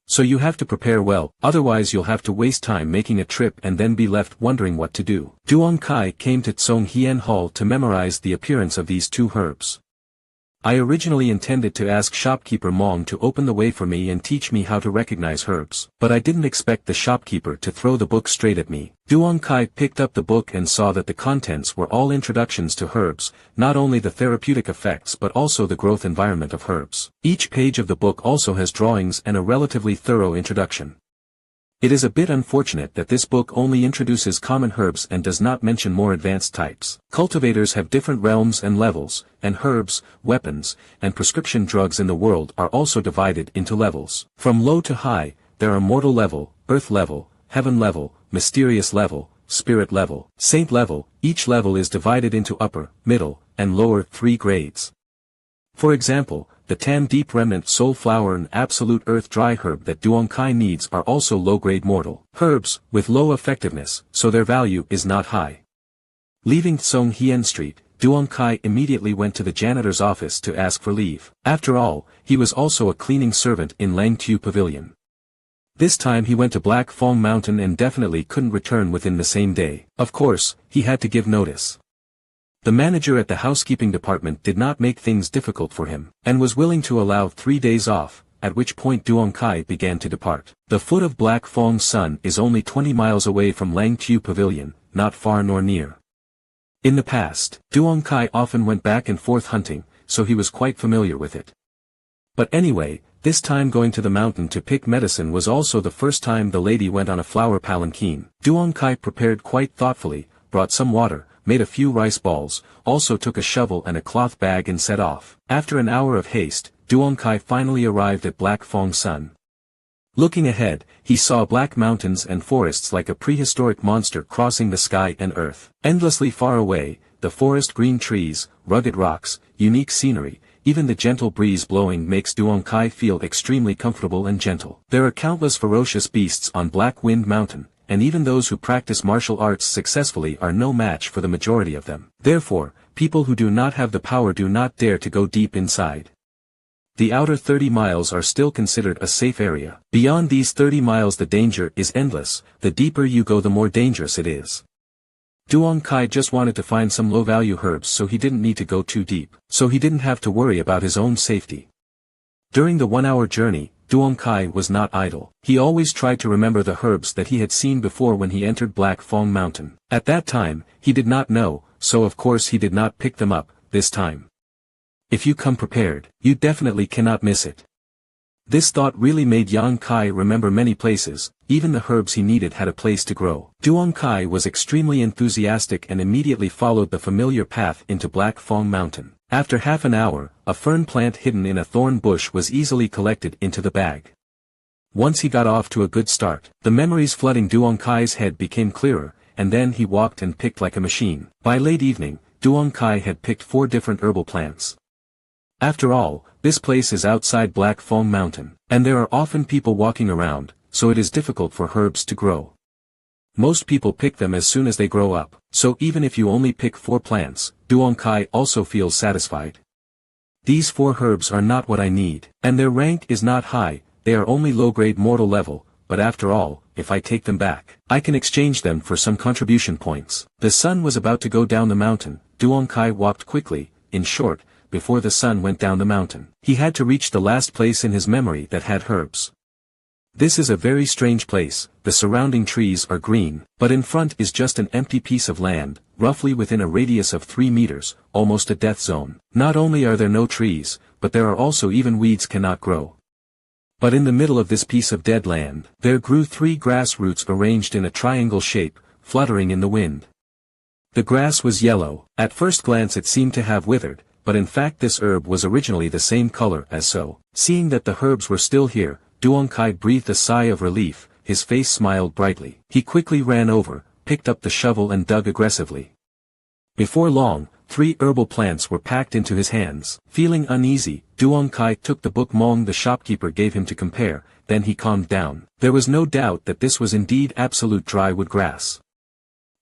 So you have to prepare well, otherwise you'll have to waste time making a trip and then be left wondering what to do. Duong Kai came to Tsong Hien Hall to memorize the appearance of these two herbs. I originally intended to ask shopkeeper Mong to open the way for me and teach me how to recognize herbs, but I didn't expect the shopkeeper to throw the book straight at me. Duong Kai picked up the book and saw that the contents were all introductions to herbs, not only the therapeutic effects but also the growth environment of herbs. Each page of the book also has drawings and a relatively thorough introduction. It is a bit unfortunate that this book only introduces common herbs and does not mention more advanced types. Cultivators have different realms and levels, and herbs, weapons, and prescription drugs in the world are also divided into levels. From low to high, there are mortal level, earth level, heaven level, mysterious level, spirit level, saint level. Each level is divided into upper, middle, and lower 3 grades. For example, the Tam Deep Remnant Soul Flower and Absolute Earth Dry Herb that Duong Kai needs are also low-grade mortal herbs, with low effectiveness, so their value is not high. Leaving Tsong Hien Street, Duong Kai immediately went to the janitor's office to ask for leave. After all, he was also a cleaning servant in Lang Tu Pavilion. This time he went to Black Phong Mountain and definitely couldn't return within the same day. Of course, he had to give notice. The manager at the housekeeping department did not make things difficult for him, and was willing to allow 3 days off, at which point Duong Kai began to depart. The foot of Black Phong Sun is only 20 miles away from Lang Tu Pavilion, not far nor near. In the past, Duong Kai often went back and forth hunting, so he was quite familiar with it. But anyway, this time going to the mountain to pick medicine was also the first time the lady went on a flower palanquin. Duong Kai prepared quite thoughtfully, brought some water, made a few rice balls, also took a shovel and a cloth bag and set off. After an hour of haste, Duong Kai finally arrived at Black Phong Sun. Looking ahead, he saw black mountains and forests like a prehistoric monster crossing the sky and earth. Endlessly far away, the forest green trees, rugged rocks, unique scenery, even the gentle breeze blowing makes Duong Kai feel extremely comfortable and gentle. There are countless ferocious beasts on Black Wind Mountain, and even those who practice martial arts successfully are no match for the majority of them. Therefore, people who do not have the power do not dare to go deep inside. The outer 30 miles are still considered a safe area. Beyond these 30 miles the danger is endless, the deeper you go the more dangerous it is. Duong Kai just wanted to find some low-value herbs so he didn't need to go too deep, so he didn't have to worry about his own safety. During the 1-hour journey, Duong Kai was not idle. He always tried to remember the herbs that he had seen before when he entered Black Phong Mountain. At that time, he did not know, so of course he did not pick them up, this time. If you come prepared, you definitely cannot miss it. This thought really made Yang Kai remember many places, even the herbs he needed had a place to grow. Duong Kai was extremely enthusiastic and immediately followed the familiar path into Black Phong Mountain. After half an hour, a fern plant hidden in a thorn bush was easily collected into the bag. Once he got off to a good start, the memories flooding Duong Kai's head became clearer, and then he walked and picked like a machine. By late evening, Duong Kai had picked 4 different herbal plants. After all, this place is outside Black Phong Mountain, and there are often people walking around, so it is difficult for herbs to grow. Most people pick them as soon as they grow up, so even if you only pick 4 plants, Duong Kai also feels satisfied. These 4 herbs are not what I need, and their rank is not high, they are only low-grade mortal level, but after all, if I take them back, I can exchange them for some contribution points. The sun was about to go down the mountain. Duong Kai walked quickly, in short, before the sun went down the mountain. He had to reach the last place in his memory that had herbs. This is a very strange place, the surrounding trees are green, but in front is just an empty piece of land, roughly within a radius of 3 meters, almost a death zone. Not only are there no trees, but there are also even weeds cannot grow. But in the middle of this piece of dead land, there grew 3 grass roots arranged in a triangle shape, fluttering in the wind. The grass was yellow. At first glance it seemed to have withered, but in fact this herb was originally the same color as so. Seeing that the herbs were still here, Duong Kai breathed a sigh of relief, his face smiled brightly. He quickly ran over, picked up the shovel and dug aggressively. Before long, 3 herbal plants were packed into his hands. Feeling uneasy, Duong Kai took the book Mong the shopkeeper gave him to compare, then he calmed down. There was no doubt that this was indeed absolute dry wood grass.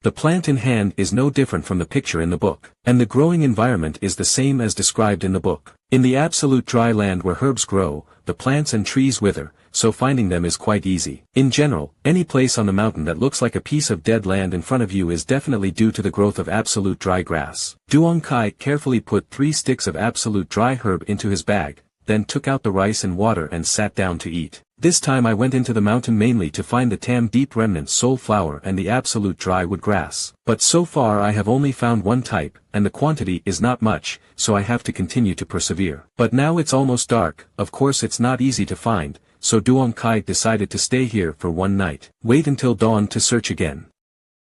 The plant in hand is no different from the picture in the book, and the growing environment is the same as described in the book. In the absolute dry land where herbs grow, the plants and trees wither, so finding them is quite easy. In general, any place on the mountain that looks like a piece of dead land in front of you is definitely due to the growth of absolute dry grass. Duong Kai carefully put 3 sticks of absolute dry herb into his bag, then took out the rice and water and sat down to eat. This time I went into the mountain mainly to find the Tam Deep Remnant Soul Flower and the absolute dry wood grass. But so far I have only found one type, and the quantity is not much, so I have to continue to persevere. But now it's almost dark, of course it's not easy to find, so Duong Kai decided to stay here for one night, wait until dawn to search again.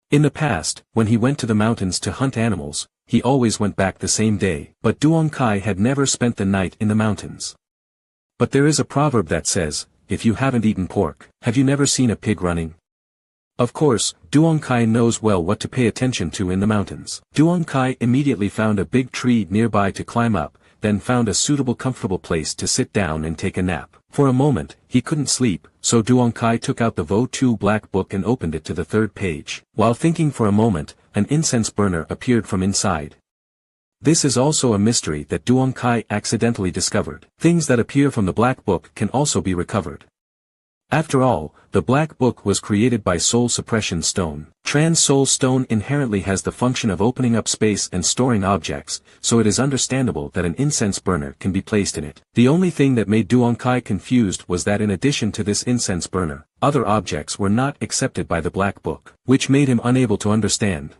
In the past, when he went to the mountains to hunt animals, he always went back the same day, but Duong Kai had never spent the night in the mountains. But there is a proverb that says, if you haven't eaten pork, have you never seen a pig running? Of course, Duong Kai knows well what to pay attention to in the mountains. Duong Kai immediately found a big tree nearby to climb up, then found a suitable comfortable place to sit down and take a nap. For a moment, he couldn't sleep, so Duong Kai took out the Vo Tu Black Book and opened it to the 3rd page. While thinking for a moment, an incense burner appeared from inside. This is also a mystery that Duong Kai accidentally discovered. Things that appear from the Black Book can also be recovered. After all, the Black Book was created by Soul Suppression Stone. Trans Soul Stone inherently has the function of opening up space and storing objects, so it is understandable that an incense burner can be placed in it. The only thing that made Duong Kai confused was that in addition to this incense burner, other objects were not accepted by the Black Book, which made him unable to understand.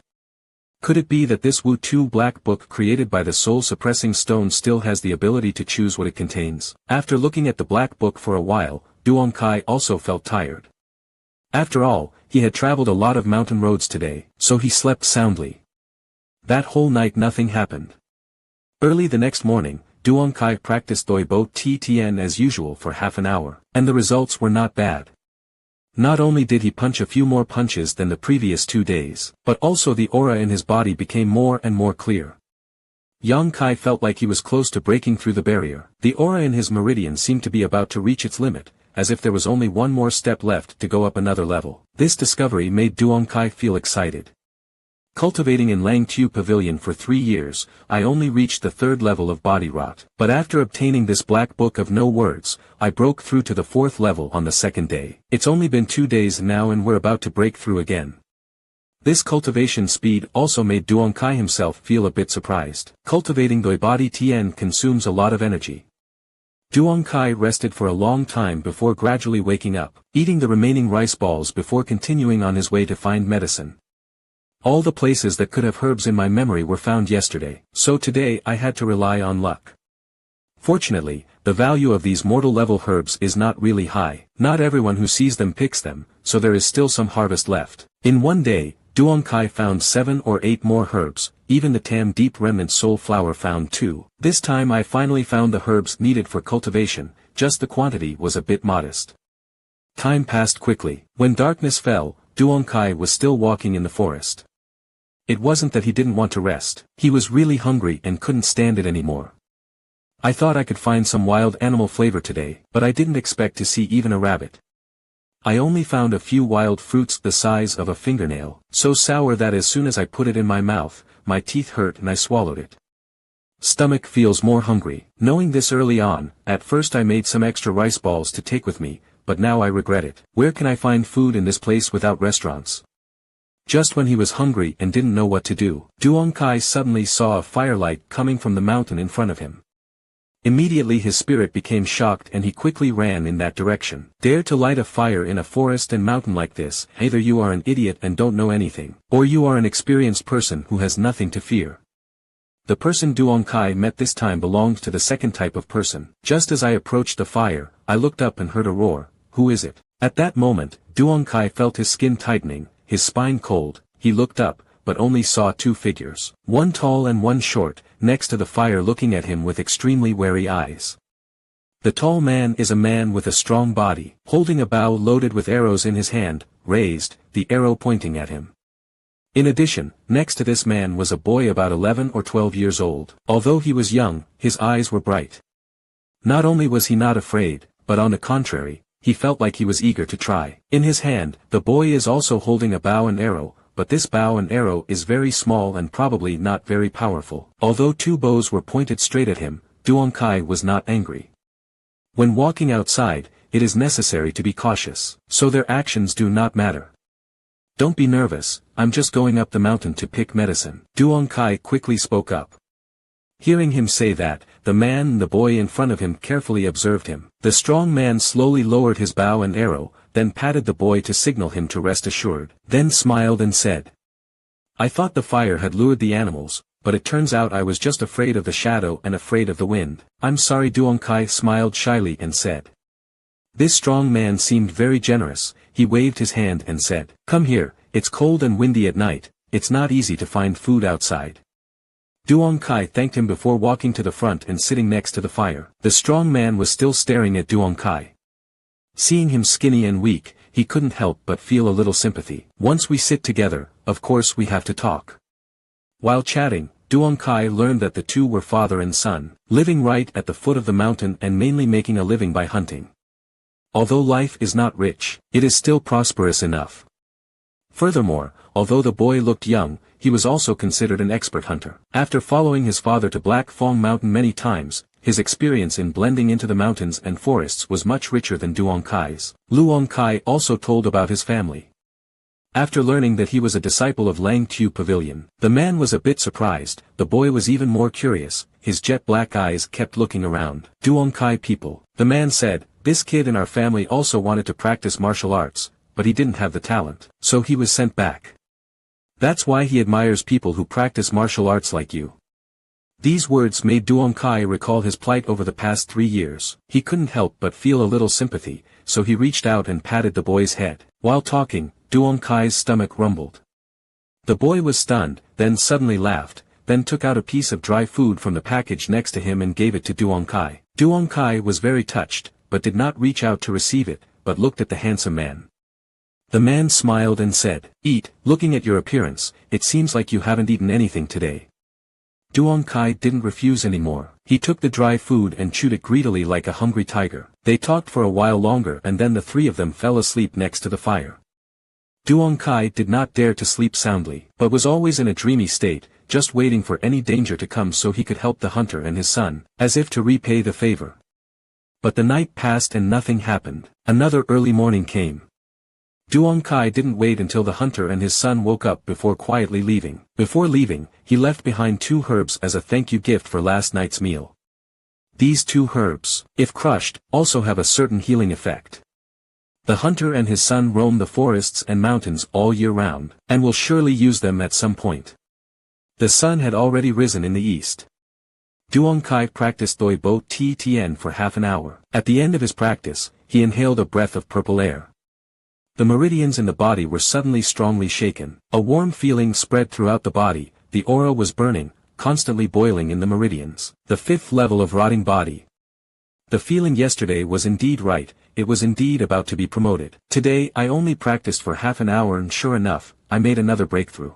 Could it be that this Wu Tu Black Book created by the soul-suppressing stone still has the ability to choose what it contains? After looking at the Black Book for a while, Duong Kai also felt tired. After all, he had traveled a lot of mountain roads today, so he slept soundly. That whole night nothing happened. Early the next morning, Duong Kai practiced Doi Bo Ti Tien as usual for half an hour, and the results were not bad. Not only did he punch a few more punches than the previous 2 days, but also the aura in his body became more and more clear. Yang Kai felt like he was close to breaking through the barrier. The aura in his meridian seemed to be about to reach its limit, as if there was only one more step left to go up another level. This discovery made Duong Kai feel excited. Cultivating in Lang Tu Pavilion for 3 years, I only reached the 3rd level of body rot. But after obtaining this Black Book of No Words, I broke through to the 4th level on the 2nd day. It's only been 2 days now and we're about to break through again. This cultivation speed also made Duong Kai himself feel a bit surprised. Cultivating Doi Body Tien consumes a lot of energy. Duong Kai rested for a long time before gradually waking up, eating the remaining rice balls before continuing on his way to find medicine. All the places that could have herbs in my memory were found yesterday, so today I had to rely on luck. Fortunately, the value of these mortal-level herbs is not really high. Not everyone who sees them picks them, so there is still some harvest left. In one day, Duong Kai found 7 or 8 more herbs, even the Tam Deep Remnant Soul Flower found 2. This time I finally found the herbs needed for cultivation, just the quantity was a bit modest. Time passed quickly. When darkness fell, Duong Kai was still walking in the forest. It wasn't that he didn't want to rest, he was really hungry and couldn't stand it anymore. I thought I could find some wild animal flavor today, but I didn't expect to see even a rabbit. I only found a few wild fruits the size of a fingernail, so sour that as soon as I put it in my mouth, my teeth hurt and I swallowed it. Stomach feels more hungry. Knowing this early on, at first I made some extra rice balls to take with me, but now I regret it. Where can I find food in this place without restaurants? Just when he was hungry and didn't know what to do, Duong Kai suddenly saw a firelight coming from the mountain in front of him. Immediately his spirit became shocked and he quickly ran in that direction. Dare to light a fire in a forest and mountain like this, either you are an idiot and don't know anything, or you are an experienced person who has nothing to fear. The person Duong Kai met this time belonged to the second type of person. Just as I approached the fire, I looked up and heard a roar. Who is it? At that moment, Duong Kai felt his skin tightening, his spine cold. He looked up, but only saw 2 figures, one tall and one short, next to the fire looking at him with extremely wary eyes. The tall man is a man with a strong body, holding a bow loaded with arrows in his hand, raised, the arrow pointing at him. In addition, next to this man was a boy about 11 or 12 years old. Although he was young, his eyes were bright. Not only was he not afraid, but on the contrary, he felt like he was eager to try. In his hand, the boy is also holding a bow and arrow, but this bow and arrow is very small and probably not very powerful. Although 2 bows were pointed straight at him, Duong Kai was not angry. When walking outside, it is necessary to be cautious, so their actions do not matter. Don't be nervous, I'm just going up the mountain to pick medicine. Duong Kai quickly spoke up. Hearing him say that, the man and the boy in front of him carefully observed him. The strong man slowly lowered his bow and arrow, then patted the boy to signal him to rest assured, then smiled and said, I thought the fire had lured the animals, but it turns out I was just afraid of the shadow and afraid of the wind. I'm sorry. Duong Kai smiled shyly and said. This strong man seemed very generous. He waved his hand and said, Come here, it's cold and windy at night, it's not easy to find food outside. Duong Kai thanked him before walking to the front and sitting next to the fire. The strong man was still staring at Duong Kai. Seeing him skinny and weak, he couldn't help but feel a little sympathy. Once we sit together, of course we have to talk. While chatting, Duong Kai learned that the 2 were father and son, living right at the foot of the mountain and mainly making a living by hunting. Although life is not rich, it is still prosperous enough. Furthermore, although the boy looked young, he was also considered an expert hunter. After following his father to Black Phong Mountain many times, his experience in blending into the mountains and forests was much richer than Duong Kai's. Luong Kai also told about his family. After learning that he was a disciple of Lang Tu Pavilion, the man was a bit surprised. The boy was even more curious, his jet black eyes kept looking around. Duong Kai people, the man said, this kid in our family also wanted to practice martial arts, but he didn't have the talent, so he was sent back. That's why he admires people who practice martial arts like you. These words made Duong Kai recall his plight over the past 3 years. He couldn't help but feel a little sympathy, so he reached out and patted the boy's head. While talking, Duong Kai's stomach rumbled. The boy was stunned, then suddenly laughed, then took out a piece of dry food from the package next to him and gave it to Duong Kai. Duong Kai was very touched, but did not reach out to receive it, but looked at the handsome man. The man smiled and said, Eat. Looking at your appearance, it seems like you haven't eaten anything today. Duong Kai didn't refuse anymore. He took the dry food and chewed it greedily like a hungry tiger. They talked for a while longer and then the 3 of them fell asleep next to the fire. Duong Kai did not dare to sleep soundly, but was always in a dreamy state, just waiting for any danger to come so he could help the hunter and his son, as if to repay the favor. But the night passed and nothing happened. Another early morning came. Duong Kai didn't wait until the hunter and his son woke up before quietly leaving. Before leaving, he left behind 2 herbs as a thank you gift for last night's meal. These 2 herbs, if crushed, also have a certain healing effect. The hunter and his son roam the forests and mountains all year round, and will surely use them at some point. The sun had already risen in the east. Duong Kai practiced Doi Bo Ti Tien for half an hour. At the end of his practice, he inhaled a breath of purple air. The meridians in the body were suddenly strongly shaken. A warm feeling spread throughout the body, the aura was burning, constantly boiling in the meridians. The fifth level of rotting body. The feeling yesterday was indeed right, it was indeed about to be promoted. Today I only practiced for half an hour and sure enough, I made another breakthrough.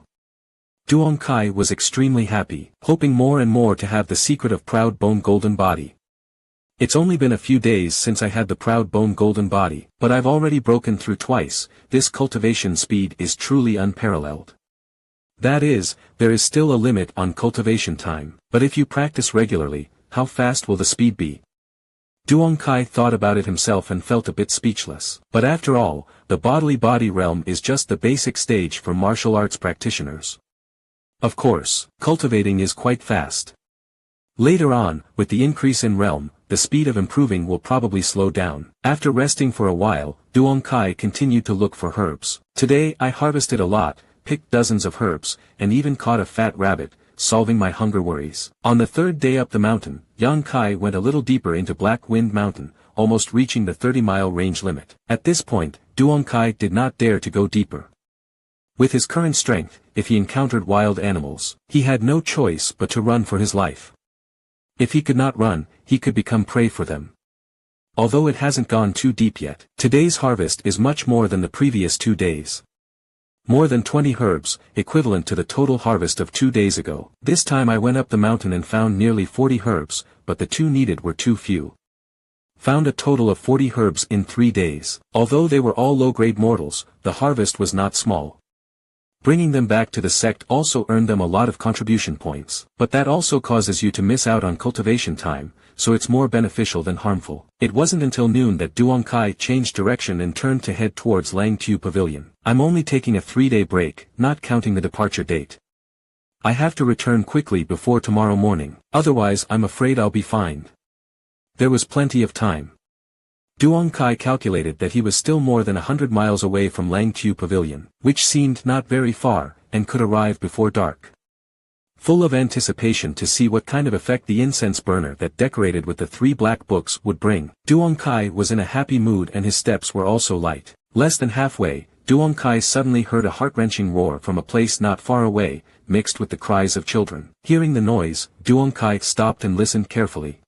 Duong Kai was extremely happy, hoping more and more to have the secret of Proud Bone Golden Body. It's only been a few days since I had the Proud Bone Golden Body, but I've already broken through twice. This cultivation speed is truly unparalleled. That is, there is still a limit on cultivation time, but if you practice regularly, how fast will the speed be? Duong Kai thought about it himself and felt a bit speechless. But after all, the bodily body realm is just the basic stage for martial arts practitioners. Of course, cultivating is quite fast. Later on, with the increase in realm, the speed of improving will probably slow down. After resting for a while, Duong Kai continued to look for herbs. Today I harvested a lot, picked dozens of herbs, and even caught a fat rabbit, solving my hunger worries. On the third day up the mountain, Yang Kai went a little deeper into Black Wind Mountain, almost reaching the 30-mile range limit. At this point, Duong Kai did not dare to go deeper. With his current strength, if he encountered wild animals, he had no choice but to run for his life. If he could not run, he could become prey for them. Although it hasn't gone too deep yet, today's harvest is much more than the previous 2 days. More than 20 herbs, equivalent to the total harvest of 2 days ago. This time I went up the mountain and found nearly 40 herbs, but the 2 needed were too few. Found a total of 40 herbs in 3 days. Although they were all low-grade mortals, the harvest was not small. Bringing them back to the sect also earned them a lot of contribution points. But that also causes you to miss out on cultivation time, so it's more beneficial than harmful. It wasn't until noon that Duong Kai changed direction and turned to head towards Lang Tu Pavilion. I'm only taking a 3-day break, not counting the departure date. I have to return quickly before tomorrow morning, otherwise I'm afraid I'll be fined. There was plenty of time. Duong Kai calculated that he was still more than 100 miles away from Lang Tu Pavilion, which seemed not very far, and could arrive before dark. Full of anticipation to see what kind of effect the incense burner that decorated with the 3 black books would bring, Duong Kai was in a happy mood and his steps were also light. Less than halfway, Duong Kai suddenly heard a heart-wrenching roar from a place not far away, mixed with the cries of children. Hearing the noise, Duong Kai stopped and listened carefully.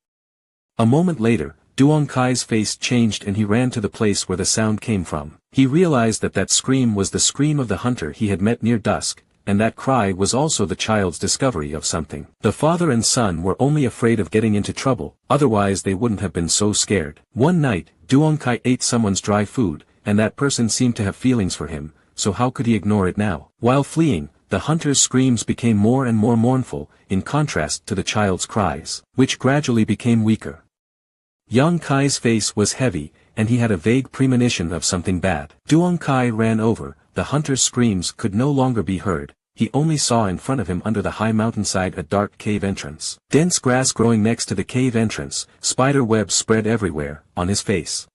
A moment later, Duong Kai's face changed and he ran to the place where the sound came from. He realized that that scream was the scream of the hunter he had met near dusk, and that cry was also the child's discovery of something. The father and son were only afraid of getting into trouble, otherwise they wouldn't have been so scared. One night, Duong Kai ate someone's dry food, and that person seemed to have feelings for him, so how could he ignore it now? While fleeing, the hunter's screams became more and more mournful, in contrast to the child's cries, which gradually became weaker. Yang Kai's face was heavy, and he had a vague premonition of something bad. Duong Kai ran over, the hunter's screams could no longer be heard, he only saw in front of him under the high mountainside a dark cave entrance. Dense grass growing next to the cave entrance, spider webs spread everywhere, on his face.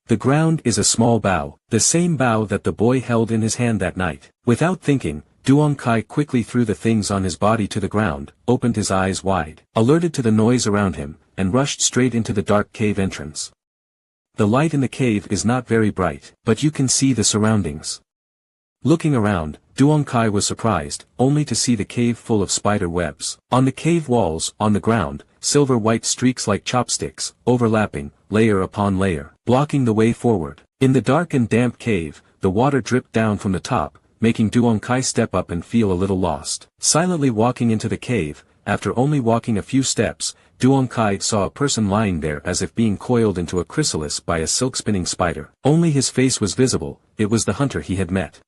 The ground is a small bough, the same bough that the boy held in his hand that night. Without thinking, Duong Kai quickly threw the things on his body to the ground, opened his eyes wide, alerted to the noise around him, and rushed straight into the dark cave entrance. The light in the cave is not very bright, but you can see the surroundings. Looking around, Duong Kai was surprised, only to see the cave full of spider webs. On the cave walls, on the ground, silver-white streaks like chopsticks, overlapping, layer upon layer, blocking the way forward. In the dark and damp cave, the water dripped down from the top, making Duong Kai step up and feel a little lost. Silently walking into the cave, after only walking a few steps, Duong Kai saw a person lying there as if being coiled into a chrysalis by a silk-spinning spider. Only his face was visible, it was the hunter he had met.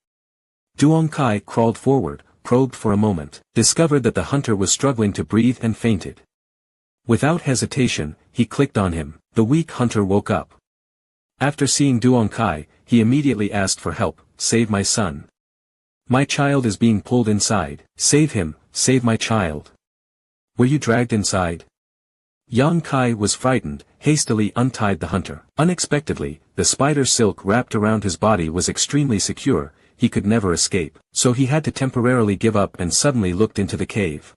Duong Kai crawled forward, probed for a moment, discovered that the hunter was struggling to breathe and fainted. Without hesitation, he clicked on him. The weak hunter woke up. After seeing Duong Kai, he immediately asked for help. "Save my son. My child is being pulled inside. Save him, save my child." "Were you dragged inside?" Yang Kai was frightened, hastily untied the hunter. Unexpectedly, the spider silk wrapped around his body was extremely secure, he could never escape, so he had to temporarily give up and suddenly looked into the cave.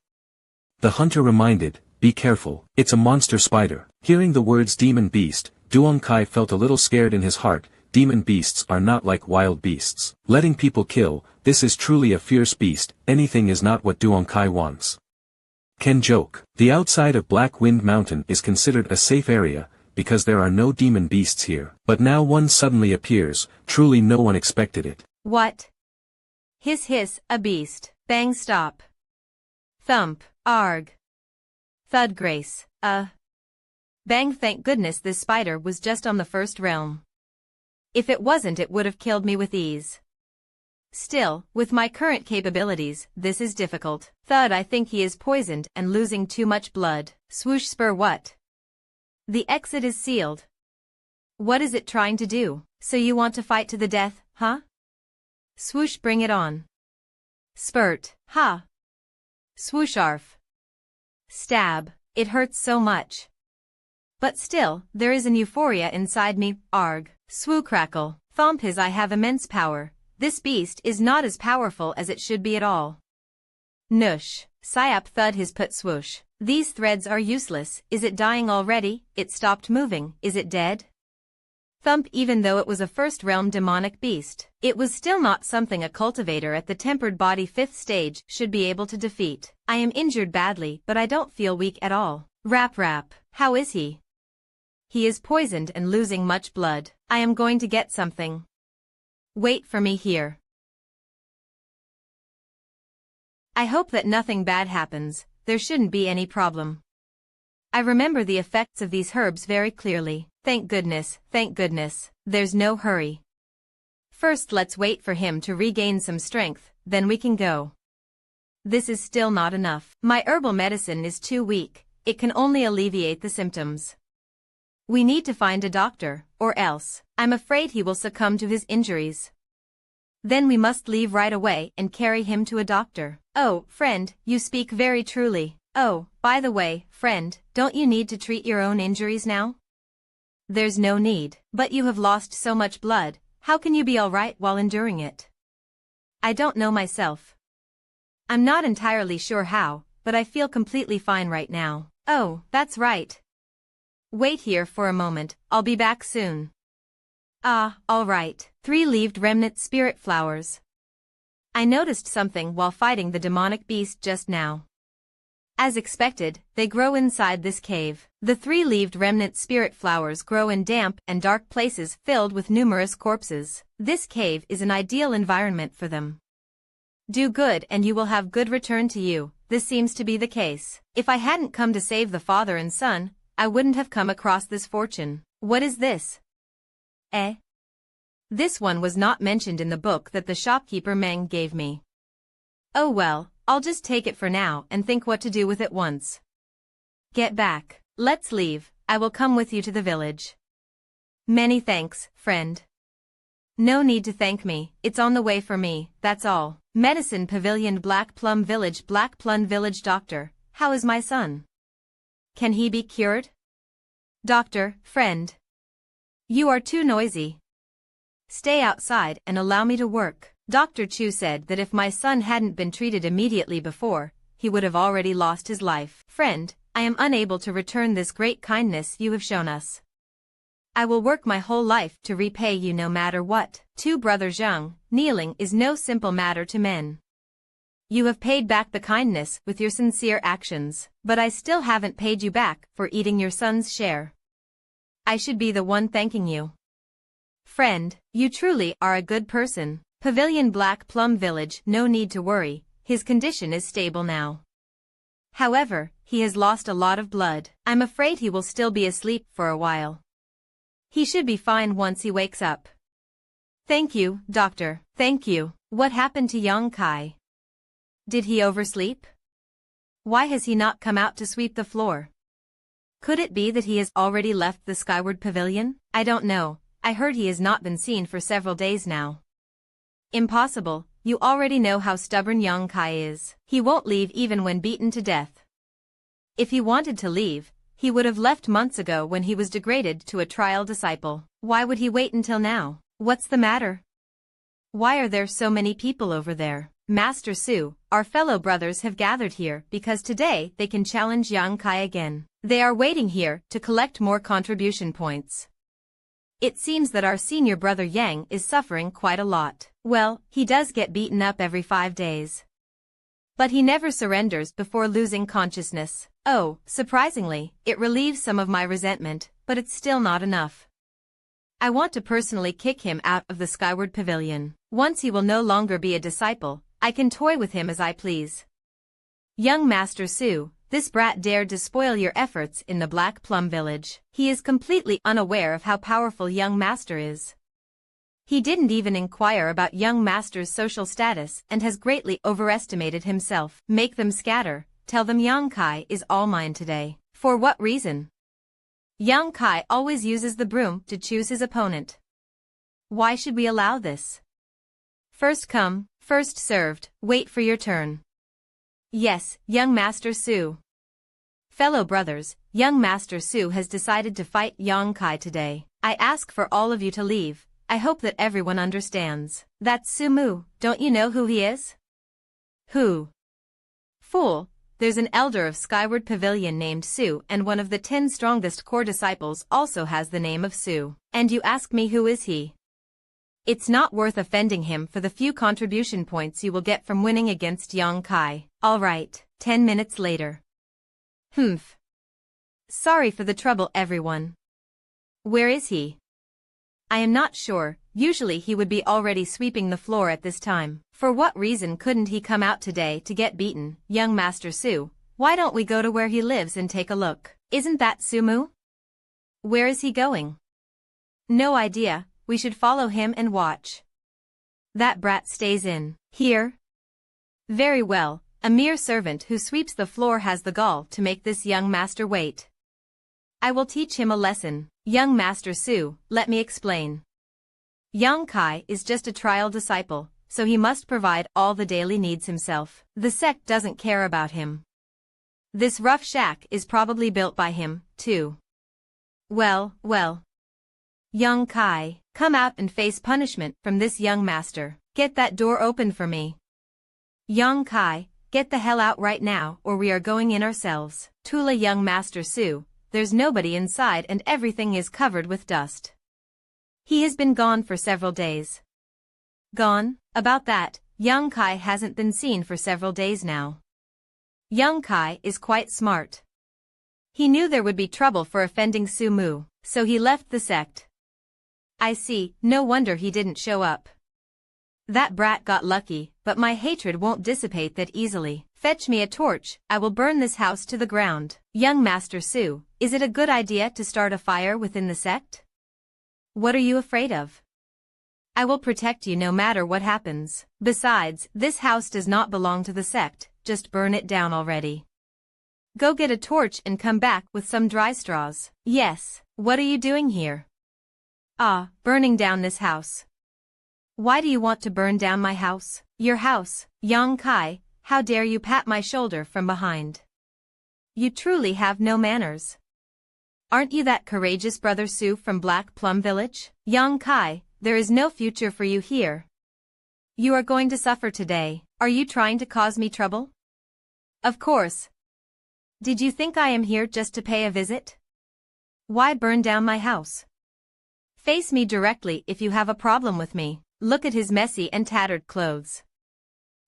The hunter reminded, be careful, it's a monster spider. Hearing the words demon beast, Duong Kai felt a little scared in his heart. Demon beasts are not like wild beasts. Letting people kill, this is truly a fierce beast. Anything is not what Duong Kai wants. Ken joke. The outside of Black Wind Mountain is considered a safe area, because there are no demon beasts here. But now one suddenly appears, truly no one expected it. What? Hiss hiss, a beast. Bang stop. Thump, arg. Thud grace, Bang, thank goodness this spider was just on the first realm. If it wasn't, it would have killed me with ease. Still, with my current capabilities, this is difficult. Thud, I think he is poisoned and losing too much blood. Swoosh spur, what? The exit is sealed. What is it trying to do? So you want to fight to the death, huh? Swoosh, bring it on. Spurt, ha. Swoosh arf. Stab, it hurts so much. But still, there is an euphoria inside me, arg. Swoo crackle, thomp his, I have immense power. This beast is not as powerful as it should be at all. Nush, Siap, thud his put, swoosh. These threads are useless. Is it dying already? It stopped moving. Is it dead? Thump, even though it was a first realm demonic beast, it was still not something a cultivator at the tempered body 5th stage should be able to defeat. I am injured badly, but I don't feel weak at all. Rap rap, how is he? He is poisoned and losing much blood. I am going to get something. Wait for me here. I hope that nothing bad happens. There shouldn't be any problem. I remember the effects of these herbs very clearly. Thank goodness, there's no hurry. First let's wait for him to regain some strength, then we can go. This is still not enough. My herbal medicine is too weak, it can only alleviate the symptoms. We need to find a doctor, or else, I'm afraid he will succumb to his injuries. Then we must leave right away and carry him to a doctor. Oh, friend, you speak very truly. Oh, by the way, friend, don't you need to treat your own injuries now? There's no need. But you have lost so much blood, how can you be all right while enduring it? I don't know myself. I'm not entirely sure how, but I feel completely fine right now. Oh, that's right. Wait here for a moment, I'll be back soon. Ah, all right. 3-leaved remnant spirit flowers. I noticed something while fighting the demonic beast just now. As expected, they grow inside this cave. The 3-leaved remnant spirit flowers grow in damp and dark places filled with numerous corpses. This cave is an ideal environment for them. Do good and you will have good return to you. This seems to be the case. If I hadn't come to save the father and son, I wouldn't have come across this fortune. What is this? This one was not mentioned in the book that the shopkeeper Meng gave me. Oh well, I'll just take it for now and think what to do with it once. Get back. Let's leave. I will come with you to the village. Many thanks, friend. No need to thank me, it's on the way for me, that's all. Medicine Pavilion, Black Plum Village Doctor, how is my son? Can he be cured? Doctor, friend. You are too noisy. Stay outside and allow me to work. Dr. Chu said that if my son hadn't been treated immediately before, he would have already lost his life. Friend, I am unable to return this great kindness you have shown us. I will work my whole life to repay you no matter what. Two brothers Zhang, kneeling is no simple matter to men. You have paid back the kindness with your sincere actions, but I still haven't paid you back for eating your son's share. I should be the one thanking you. Friend, you truly are a good person. Pavilion Black Plum Village, no need to worry, his condition is stable now. However, he has lost a lot of blood. I'm afraid he will still be asleep for a while. He should be fine once he wakes up. Thank you, doctor, thank you. What happened to young Kai? Did he oversleep? Why has he not come out to sweep the floor? Could it be that he has already left the Skyward Pavilion? I don't know, I heard he has not been seen for several days now. Impossible, you already know how stubborn young Kai is. He won't leave even when beaten to death. If he wanted to leave, he would have left months ago when he was degraded to a trial disciple. Why would he wait until now? What's the matter? Why are there so many people over there? Master Su, our fellow brothers have gathered here because today they can challenge Yang Kai again. They are waiting here to collect more contribution points. It seems that our senior brother Yang is suffering quite a lot. Well, he does get beaten up every 5 days. But he never surrenders before losing consciousness. Oh, surprisingly, it relieves some of my resentment, but it's still not enough. I want to personally kick him out of the Skyward Pavilion. Once he will no longer be a disciple, I can toy with him as I please. Young Master Su, this brat dared to spoil your efforts in the Black Plum Village. He is completely unaware of how powerful young Master is. He didn't even inquire about young Master's social status and has greatly overestimated himself. Make them scatter, tell them Yang Kai is all mine today. For what reason? Yang Kai always uses the broom to choose his opponent. Why should we allow this? First come, first served, wait for your turn. Yes, young Master Su. Fellow brothers, young Master Su has decided to fight Yang Kai today. I ask for all of you to leave. I hope that everyone understands. That's Su Mu, don't you know who he is? Who? Fool, there's an elder of Skyward Pavilion named Su and one of the 10 strongest core disciples also has the name of Su. And you ask me who is he? It's not worth offending him for the few contribution points you will get from winning against Yang Kai. Alright, 10 minutes later. Humph. Sorry for the trouble everyone. Where is he? I am not sure, usually he would be already sweeping the floor at this time. For what reason couldn't he come out today to get beaten? Young Master Su, why don't we go to where he lives and take a look? Isn't that Su Mu? Where is he going? No idea, we should follow him and watch. That brat stays in here? Very well, a mere servant who sweeps the floor has the gall to make this young master wait. I will teach him a lesson. Young Master Su, let me explain. Yang Kai is just a trial disciple, so he must provide all the daily needs himself. The sect doesn't care about him. This rough shack is probably built by him, too. Well. Yang Kai, come out and face punishment from this young master. Get that door open for me. Yang Kai, get the hell out right now or we are going in ourselves. Tula Young Master Su, there's nobody inside and everything is covered with dust. He has been gone for several days. Gone? About that, Yang Kai hasn't been seen for several days now. Yang Kai is quite smart. He knew there would be trouble for offending Su Mu, so he left the sect. I see, no wonder he didn't show up. That brat got lucky, but my hatred won't dissipate that easily. Fetch me a torch, I will burn this house to the ground. Young Master Su, is it a good idea to start a fire within the sect? What are you afraid of? I will protect you no matter what happens. Besides, this house does not belong to the sect, just burn it down already. Go get a torch and come back with some dry straws. Yes, what are you doing here? Ah, burning down this house. Why do you want to burn down my house? Your house, Yang Kai, how dare you pat my shoulder from behind? You truly have no manners. Aren't you that courageous brother Su from Black Plum Village? Yang Kai, there is no future for you here. You are going to suffer today. Are you trying to cause me trouble? Of course. Did you think I am here just to pay a visit? Why burn down my house? Face me directly if you have a problem with me. Look at his messy and tattered clothes.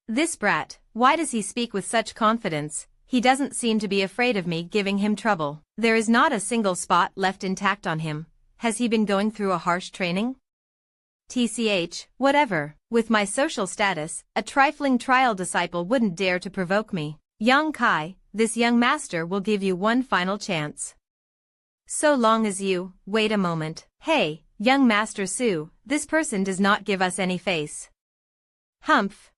This brat, why does he speak with such confidence? He doesn't seem to be afraid of me giving him trouble. There is not a single spot left intact on him. Has he been going through a harsh training? TCH, whatever. With my social status, a trifling trial disciple wouldn't dare to provoke me. Yang Kai, this young master will give you one final chance. So long as you, wait a moment. Hey, young Master Su, this person does not give us any face. Humph.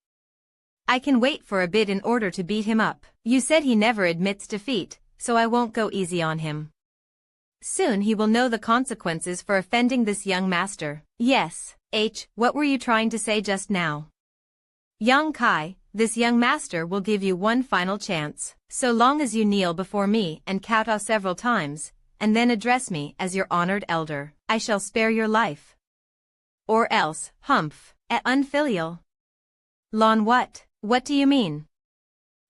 I can wait for a bit in order to beat him up. You said he never admits defeat, so I won't go easy on him. Soon he will know the consequences for offending this young master. Yes, what were you trying to say just now? Yang Kai, this young master will give you one final chance. So long as you kneel before me and kowtow several times, and then address me as your honored elder, I shall spare your life. Or else, humph, at unfilial. Lon what? What do you mean?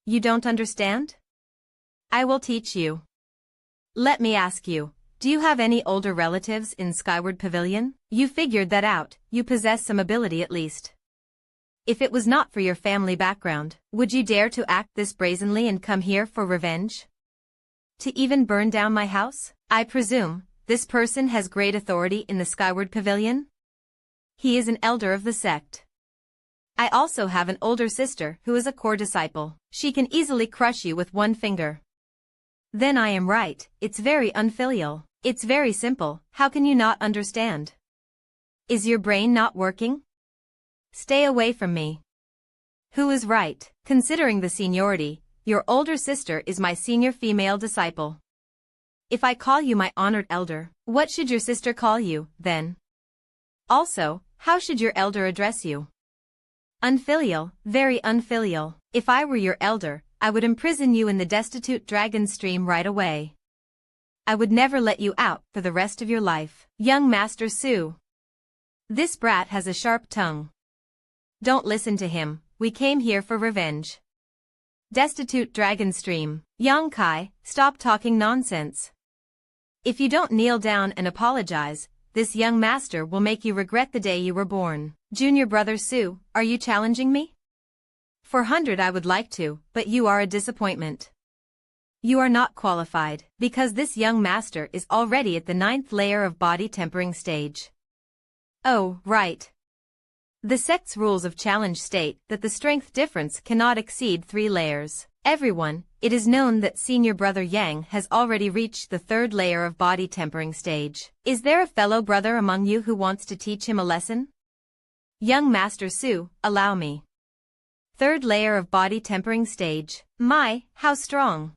You don't understand? I will teach you. Let me ask you, do you have any older relatives in Skyward Pavilion? You figured that out, you possess some ability at least. If it was not for your family background, would you dare to act this brazenly and come here for revenge? To even burn down my house? I presume, this person has great authority in the Skyward Pavilion? He is an elder of the sect. I also have an older sister who is a core disciple. She can easily crush you with one finger. Then I am right, it's very unfilial. It's very simple, how can you not understand? Is your brain not working? Stay away from me. Who is right? Considering the seniority, your older sister is my senior female disciple. If I call you my honored elder, what should your sister call you, then? Also, how should your elder address you? Unfilial, very unfilial. If I were your elder, I would imprison you in the destitute dragon stream right away. I would never let you out for the rest of your life. Young Master Su. This brat has a sharp tongue. Don't listen to him, we came here for revenge. Destitute dragon stream. Yang Kai, stop talking nonsense. If you don't kneel down and apologize, this young master will make you regret the day you were born. Junior brother Su, are you challenging me? 400 I would like to, but you are a disappointment. You are not qualified, because this young master is already at the 9th layer of body tempering stage. Oh, right. The sect's rules of challenge state that the strength difference cannot exceed 3 layers. Everyone, it is known that senior brother Yang has already reached the 3rd layer of body tempering stage. Is there a fellow brother among you who wants to teach him a lesson? Young Master Su, allow me. 3rd layer of body tempering stage. My, how strong.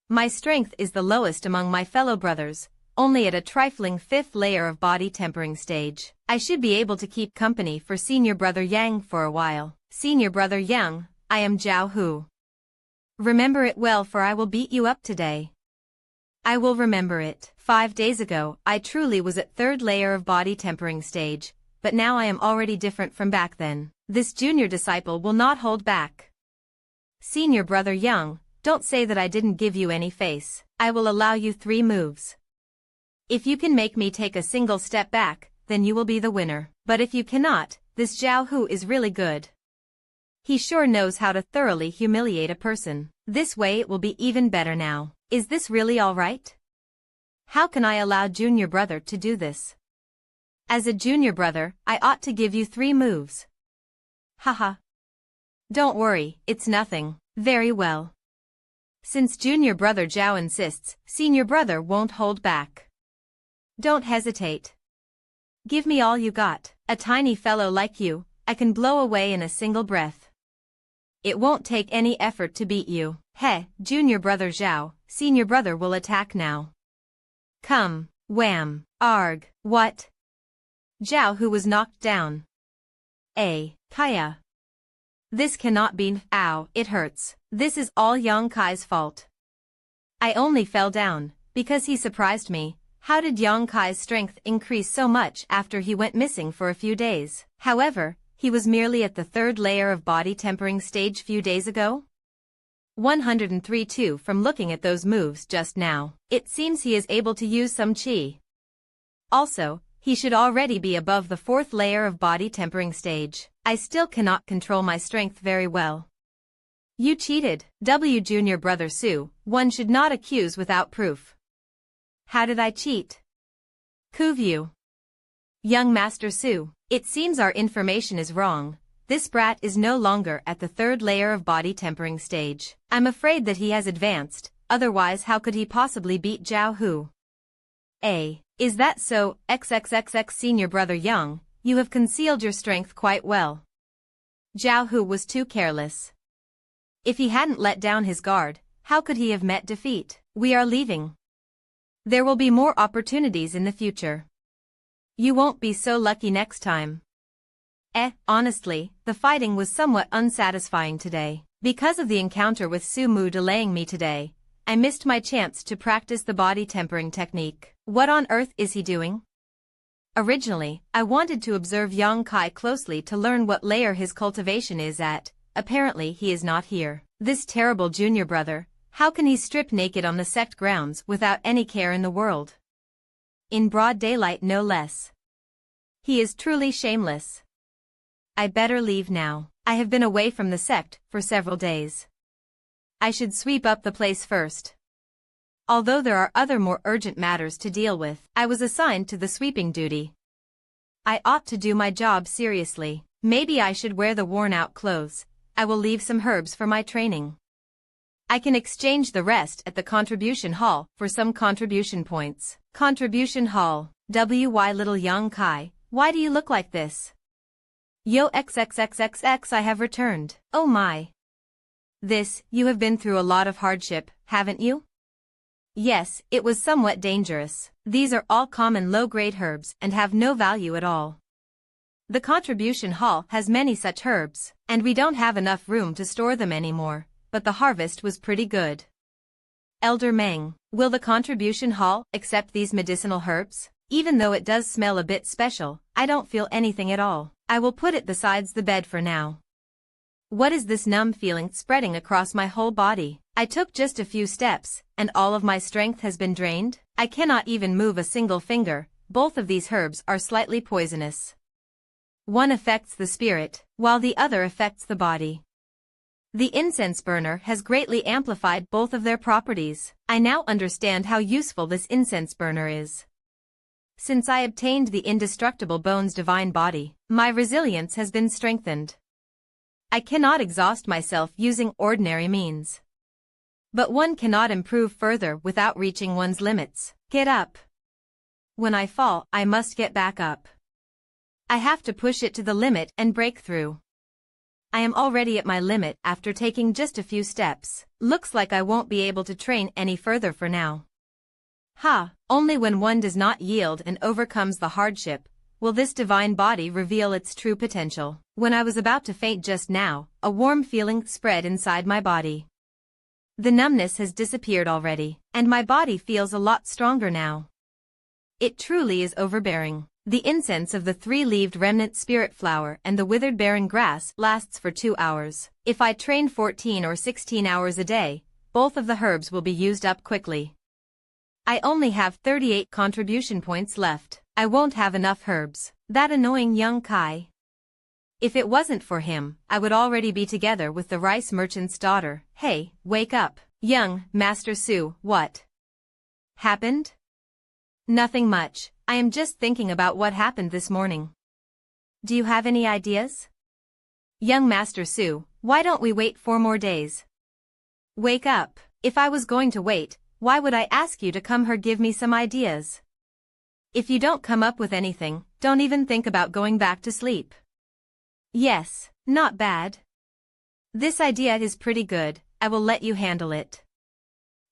My strength is the lowest among my fellow brothers, only at a trifling 5th layer of body tempering stage. I should be able to keep company for senior brother Yang for a while. Senior brother Yang, I am Zhao Hu. Remember it well, for I will beat you up today. I will remember it. 5 days ago, I truly was at 3rd layer of body tempering stage, but now I am already different from back then. This junior disciple will not hold back. Senior brother Yang, don't say that I didn't give you any face. I will allow you 3 moves. If you can make me take a single step back, then you will be the winner. But if you cannot, this Zhao Hu is really good. He sure knows how to thoroughly humiliate a person. This way it will be even better now. Is this really all right? How can I allow junior brother to do this? As a junior brother, I ought to give you 3 moves. Haha. Don't worry, it's nothing. Very well. Since junior brother Zhao insists, senior brother won't hold back. Don't hesitate. Give me all you got. A tiny fellow like you, I can blow away in a single breath. It won't take any effort to beat you. Heh, junior brother Zhao, senior brother will attack now. Come, wham, arg, what? Zhao Hu was knocked down. Kaya. This cannot be. Ow, it hurts. This is all Yang Kai's fault. I only fell down, because he surprised me. How did Yang Kai's strength increase so much after he went missing for a few days? However, he was merely at the 3rd layer of body tempering stage few days ago? 103-2 from looking at those moves just now. It seems he is able to use some qi. Also, he should already be above the 4th layer of body tempering stage. I still cannot control my strength very well. You cheated. Junior brother Su, one should not accuse without proof. How did I cheat? Kuvyu. Young Master Su, it seems our information is wrong. This brat is no longer at the 3rd layer of body tempering stage. I'm afraid that he has advanced, otherwise how could he possibly beat Zhao Hu? Is that so? XXXX senior brother Yang, you have concealed your strength quite well. Zhao Hu was too careless. If he hadn't let down his guard, how could he have met defeat? We are leaving. There will be more opportunities in the future. You won't be so lucky next time. Honestly, the fighting was somewhat unsatisfying today. Because of the encounter with Su Mu delaying me today, I missed my chance to practice the body tempering technique. What on earth is he doing? Originally, I wanted to observe Yang Kai closely to learn what layer his cultivation is at. Apparently he is not here. This terrible junior brother, how can he strip naked on the sect grounds without any care in the world? In broad daylight no less. He is truly shameless. I better leave now. I have been away from the sect for several days. I should sweep up the place first. Although there are other more urgent matters to deal with, I was assigned to the sweeping duty. I ought to do my job seriously. Maybe I should wear the worn-out clothes. I will leave some herbs for my training. I can exchange the rest at the contribution hall for some contribution points. Contribution hall. Why little young Kai, why do you look like this? Yo XXXXX, I have returned. Oh my. You have been through a lot of hardship, haven't you? Yes, it was somewhat dangerous. These are all common low-grade herbs and have no value at all. The contribution hall has many such herbs, and we don't have enough room to store them anymore, but the harvest was pretty good. Elder Meng, will the contribution hall accept these medicinal herbs? Even though it does smell a bit special, I don't feel anything at all. I will put it besides the bed for now. What is this numb feeling spreading across my whole body? I took just a few steps, and all of my strength has been drained. I cannot even move a single finger. Both of these herbs are slightly poisonous. One affects the spirit, while the other affects the body. The incense burner has greatly amplified both of their properties. I now understand how useful this incense burner is. Since I obtained the indestructible Bones divine body, my resilience has been strengthened. I cannot exhaust myself using ordinary means. But one cannot improve further without reaching one's limits. Get up. When I fall, I must get back up. I have to push it to the limit and break through. I am already at my limit after taking just a few steps. Looks like I won't be able to train any further for now. Only when one does not yield and overcomes the hardship, will this divine body reveal its true potential. When I was about to faint just now, a warm feeling spread inside my body. The numbness has disappeared already, and my body feels a lot stronger now. It truly is overbearing. The incense of the three-leaved remnant spirit flower and the withered barren grass lasts for 2 hours. If I train 14 or 16 hours a day, both of the herbs will be used up quickly. I only have 38 contribution points left. I won't have enough herbs. That annoying young Kai. If it wasn't for him, I would already be together with the rice merchant's daughter. Hey, wake up. Young Master Su, what happened? Nothing much. I am just thinking about what happened this morning. Do you have any ideas? Young Master Su, why don't we wait 4 more days? Wake up. If I was going to wait, why would I ask you to come here give me some ideas? If you don't come up with anything, don't even think about going back to sleep. Yes, not bad. This idea is pretty good. I will let you handle it.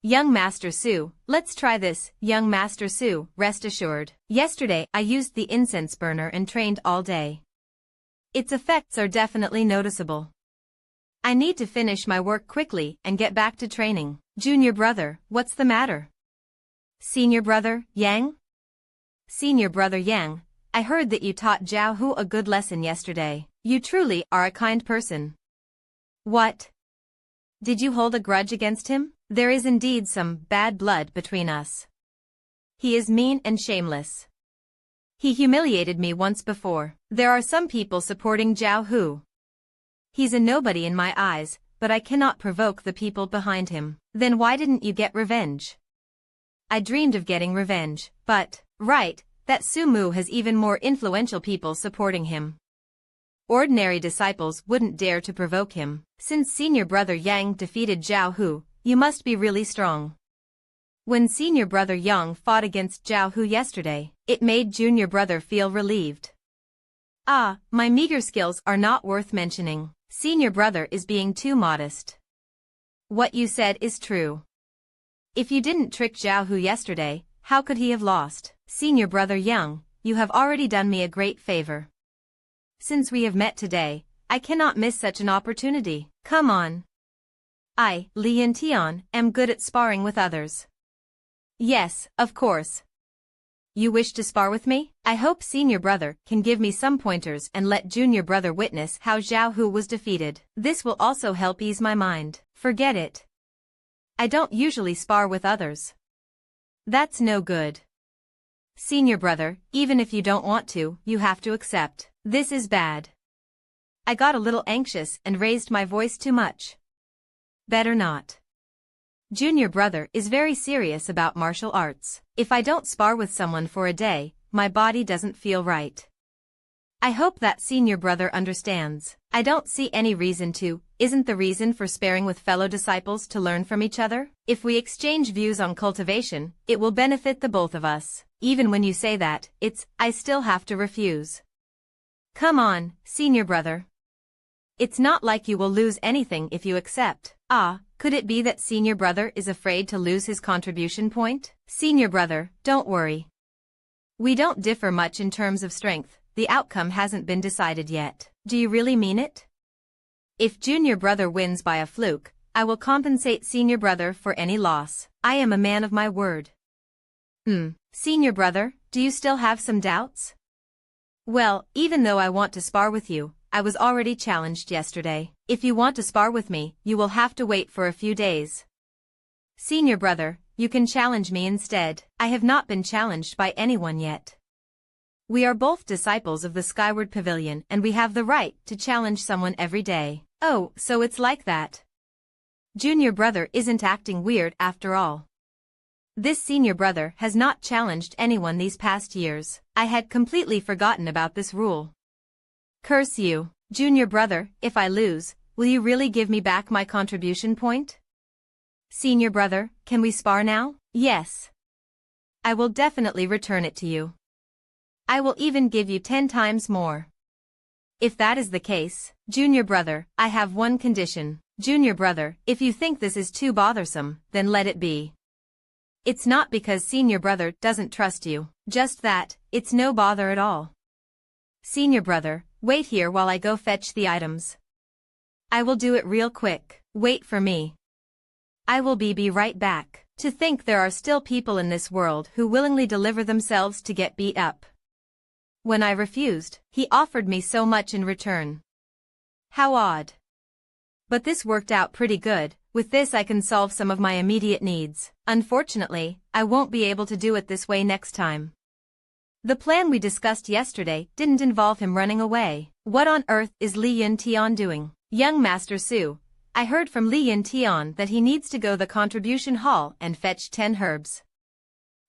Young Master Su, let's try this. Young Master Su, rest assured. Yesterday I used the incense burner and trained all day. Its effects are definitely noticeable. I need to finish my work quickly and get back to training. Junior brother, what's the matter? Senior brother, Yang? Senior brother Yang, I heard that you taught Zhao Hu a good lesson yesterday. You truly are a kind person. What? Did you hold a grudge against him? There is indeed some bad blood between us. He is mean and shameless. He humiliated me once before. There are some people supporting Zhao Hu. He's a nobody in my eyes, but I cannot provoke the people behind him. Then why didn't you get revenge? I dreamed of getting revenge, but, right, that Su Mu has even more influential people supporting him. Ordinary disciples wouldn't dare to provoke him. Since senior brother Yang defeated Zhao Hu, you must be really strong. When senior brother Yang fought against Zhao Hu yesterday, it made junior brother feel relieved. My meager skills are not worth mentioning. Senior brother is being too modest. What you said is true. If you didn't trick Zhao Hu yesterday, how could he have lost? Senior brother Yang, you have already done me a great favor. Since we have met today, I cannot miss such an opportunity. Come on. I, Li Yintian, am good at sparring with others. Yes, of course. You wish to spar with me? I hope senior brother can give me some pointers and let junior brother witness how Zhao Hu was defeated. This will also help ease my mind. Forget it. I don't usually spar with others. That's no good. Senior brother, even if you don't want to, you have to accept. This is bad. I got a little anxious and raised my voice too much. Better not. Junior brother is very serious about martial arts. If I don't spar with someone for a day, my body doesn't feel right. I hope that senior brother understands. I don't see any reason to. Isn't the reason for sparring with fellow disciples to learn from each other? If we exchange views on cultivation, it will benefit the both of us. Even when you say that, I still have to refuse. Come on, senior brother. It's not like you will lose anything if you accept. Could it be that senior brother is afraid to lose his contribution point? Senior brother, don't worry. We don't differ much in terms of strength. The outcome hasn't been decided yet. Do you really mean it? If junior brother wins by a fluke, I will compensate senior brother for any loss. I am a man of my word. Senior brother, do you still have some doubts? Well, even though I want to spar with you, I was already challenged yesterday. If you want to spar with me, you will have to wait for a few days. Senior brother, you can challenge me instead. I have not been challenged by anyone yet. We are both disciples of the Skyward Pavilion and we have the right to challenge someone every day. Oh, so it's like that. Junior brother isn't acting weird after all. This senior brother has not challenged anyone these past years. I had completely forgotten about this rule. Curse you. Junior brother, if I lose, will you really give me back my contribution point? Senior brother, can we spar now? Yes. I will definitely return it to you. I will even give you 10 times more. If that is the case, junior brother, I have one condition. Junior brother, if you think this is too bothersome, then let it be. It's not because senior brother doesn't trust you, just that, it's no bother at all. Senior brother, wait here while I go fetch the items. I will do it real quick. Wait for me. I will be right back. To think there are still people in this world who willingly deliver themselves to get beat up. When I refused, he offered me so much in return. How odd. But this worked out pretty good. With this I can solve some of my immediate needs. Unfortunately, I won't be able to do it this way next time. The plan we discussed yesterday didn't involve him running away. What on earth is Li Yun-Tian doing? Young Master Su, I heard from Li Yun-Tian that he needs to go the contribution hall and fetch 10 herbs.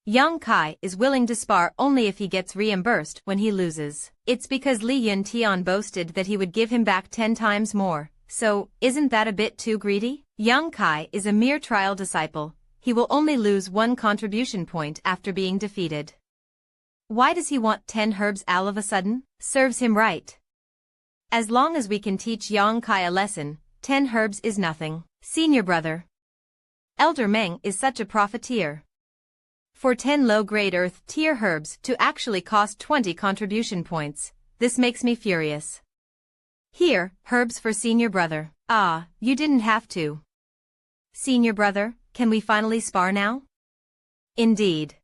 Yang Kai is willing to spar only if he gets reimbursed when he loses. It's because Li Yun-Tian boasted that he would give him back 10 times more, so, isn't that a bit too greedy? Yang Kai is a mere trial disciple. He will only lose 1 contribution point after being defeated. Why does he want 10 herbs all of a sudden? Serves him right. As long as we can teach Yang Kai a lesson, 10 herbs is nothing. Senior brother. Elder Meng is such a profiteer. For 10 low-grade earth-tier herbs to actually cost 20 contribution points, this makes me furious. Here, herbs for senior brother. You didn't have to. Senior brother, can we finally spar now? Indeed.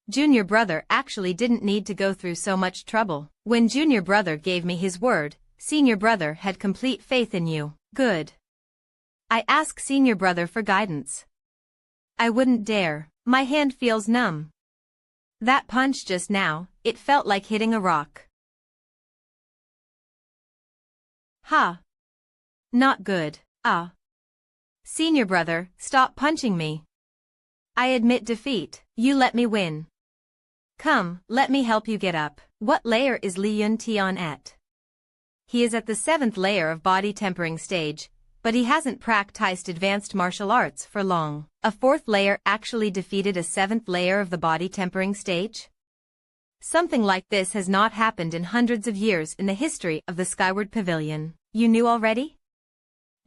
Junior brother actually didn't need to go through so much trouble. When junior brother gave me his word, senior brother had complete faith in you. Good. I ask senior brother for guidance. I wouldn't dare. My hand feels numb. That punch just now, it felt like hitting a rock. Not good. Senior brother, stop punching me. I admit defeat. You let me win. Come, let me help you get up. What layer is Li Yun-Tian at? He is at the 7th layer of body tempering stage, but he hasn't practiced advanced martial arts for long. A 4th layer actually defeated a 7th layer of the body tempering stage? Something like this has not happened in hundreds of years in the history of the Skyward Pavilion. You knew already?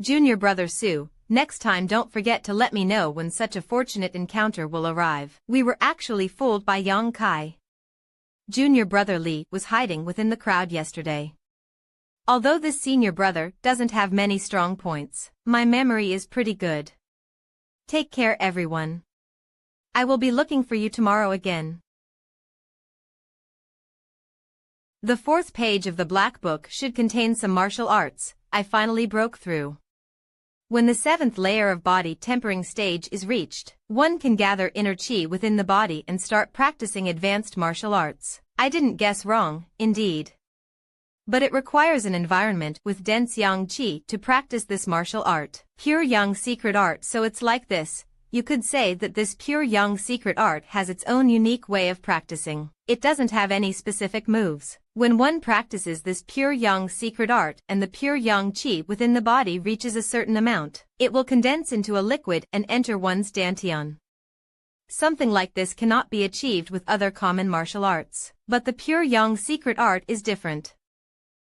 Junior brother Su, next time don't forget to let me know when such a fortunate encounter will arrive. We were actually fooled by Yang Kai. Junior brother Li was hiding within the crowd yesterday. Although this senior brother doesn't have many strong points, my memory is pretty good. Take care everyone. I will be looking for you tomorrow again. The 4th page of the Black Book should contain some martial arts. I finally broke through. When the seventh layer of body tempering stage is reached, one can gather inner chi within the body and start practicing advanced martial arts. I didn't guess wrong, indeed. But it requires an environment with dense yang chi to practice this martial art. Pure yang secret art. So it's like this. You could say that this pure yang secret art has its own unique way of practicing. It doesn't have any specific moves. When one practices this pure yang secret art and the pure yang chi within the body reaches a certain amount, it will condense into a liquid and enter one's dantian. Something like this cannot be achieved with other common martial arts. But the pure yang secret art is different.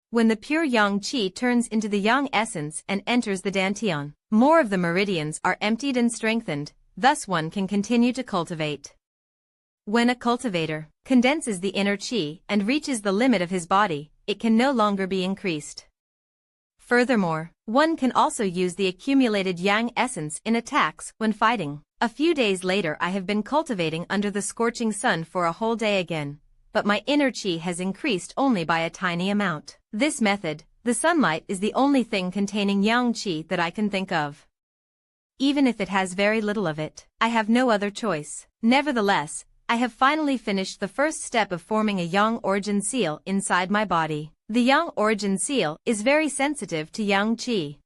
When the pure yang chi turns into the yang essence and enters the dantian, more of the meridians are emptied and strengthened, thus one can continue to cultivate. When a cultivator condenses the inner chi and reaches the limit of his body, it can no longer be increased. Furthermore, one can also use the accumulated yang essence in attacks when fighting. A few days later I have been cultivating under the scorching sun for a whole day again, but my inner chi has increased only by a tiny amount. This method, the sunlight, is the only thing containing yang chi that I can think of. Even if it has very little of it, I have no other choice. Nevertheless, I have finally finished the first step of forming a yang origin seal inside my body. The yang origin seal is very sensitive to yang chi.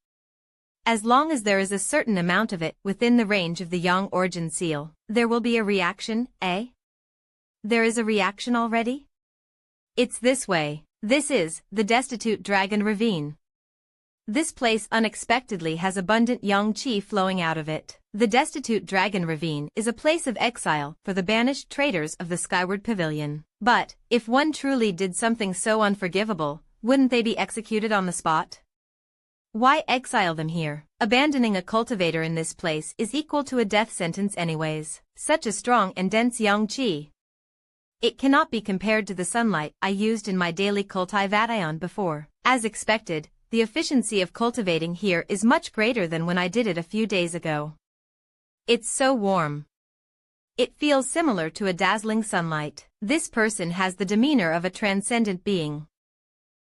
As long as there is a certain amount of it within the range of the yang origin seal, there will be a reaction, eh? There is a reaction already? It's this way. This is the Destitute Dragon Ravine. This place unexpectedly has abundant yang chi flowing out of it. The Destitute Dragon Ravine is a place of exile for the banished traitors of the Skyward Pavilion. But, if one truly did something so unforgivable, wouldn't they be executed on the spot? Why exile them here? Abandoning a cultivator in this place is equal to a death sentence anyways. Such a strong and dense yang chi. It cannot be compared to the sunlight I used in my daily cultivation before. As expected, the efficiency of cultivating here is much greater than when I did it a few days ago. It's so warm. It feels similar to a dazzling sunlight. This person has the demeanor of a transcendent being.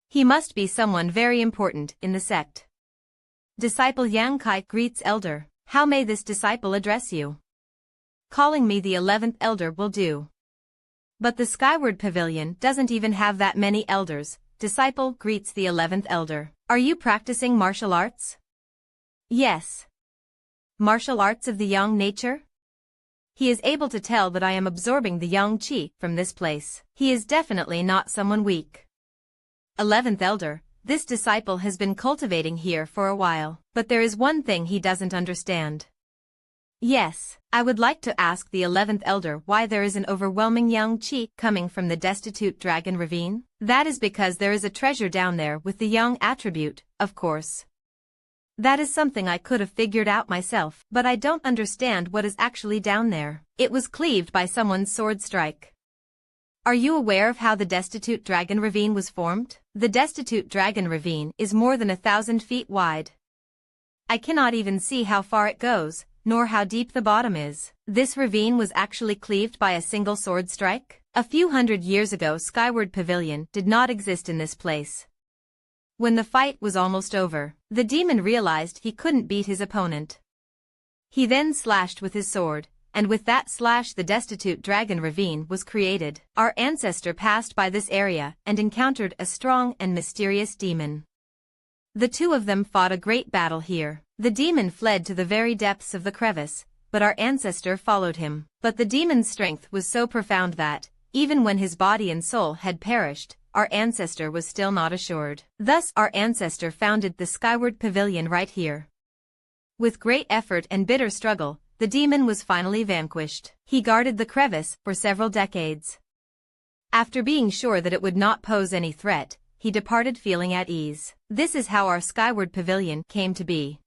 He must be someone very important in the sect. Disciple Yang Kai greets Elder. How may this disciple address you? Calling me the 11th Elder will do. But the Skyward Pavilion doesn't even have that many elders. Disciple greets the 11th Elder. Are you practicing martial arts? Yes. Martial arts of the yang nature? He is able to tell that I am absorbing the yang chi from this place. He is definitely not someone weak. 11th Elder, this disciple has been cultivating here for a while, but there is one thing he doesn't understand. Yes, I would like to ask the 11th Elder why there is an overwhelming yang chi coming from the Destitute Dragon Ravine. That is because there is a treasure down there with the yang attribute, of course. That is something I could have figured out myself, but I don't understand what is actually down there. It was cleaved by someone's sword strike. Are you aware of how the Destitute Dragon Ravine was formed? The Destitute Dragon Ravine is more than 1,000 feet wide. I cannot even see how far it goes, nor how deep the bottom is. This ravine was actually cleaved by a single sword strike. A few hundred years ago Skyward Pavilion did not exist in this place. When the fight was almost over, the demon realized he couldn't beat his opponent. He then slashed with his sword, and with that slash the Destitute Dragon Ravine was created. Our ancestor passed by this area and encountered a strong and mysterious demon. The two of them fought a great battle here. The demon fled to the very depths of the crevice, but our ancestor followed him. But the demon's strength was so profound that, even when his body and soul had perished, our ancestor was still not assured. Thus our ancestor founded the Skyward Pavilion right here. With great effort and bitter struggle, the demon was finally vanquished. He guarded the crevice for several decades. After being sure that it would not pose any threat, he departed feeling at ease. This is how our Skyward Pavilion came to be.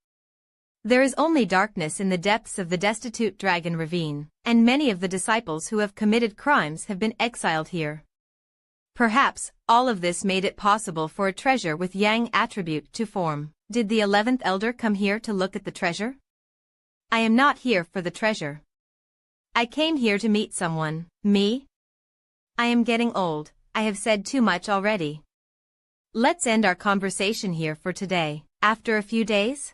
There is only darkness in the depths of the Destitute Dragon Ravine, and many of the disciples who have committed crimes have been exiled here. Perhaps, all of this made it possible for a treasure with yang attribute to form. Did the 11th Elder come here to look at the treasure? I am not here for the treasure. I came here to meet someone. Me? I am getting old. I have said too much already. Let's end our conversation here for today. After a few days?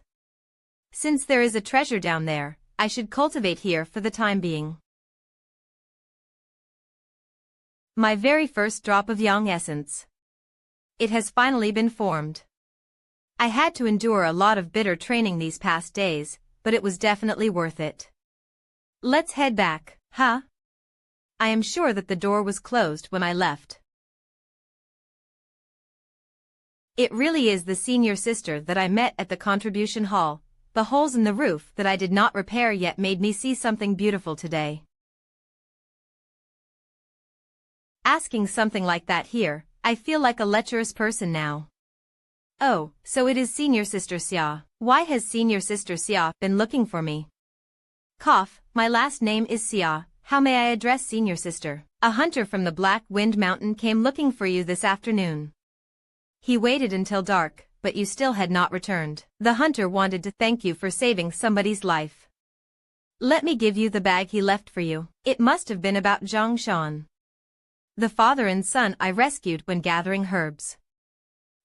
Since there is a treasure down there, I should cultivate here for the time being. My very first drop of yang essence. It has finally been formed. I had to endure a lot of bitter training these past days, but it was definitely worth it. Let's head back, huh? I am sure that the door was closed when I left. It really is the senior sister that I met at the contribution hall. The holes in the roof that I did not repair yet made me see something beautiful today. Asking something like that here, I feel like a lecherous person now. Oh, so it is Senior Sister Xia. Why has Senior Sister Xia been looking for me? Cough, my last name is Xia. How may I address Senior Sister? A hunter from the Black Wind Mountain came looking for you this afternoon. He waited until dark, but you still had not returned. The hunter wanted to thank you for saving somebody's life. Let me give you the bag he left for you. It must have been about Zhang Shan, the father and son I rescued when gathering herbs.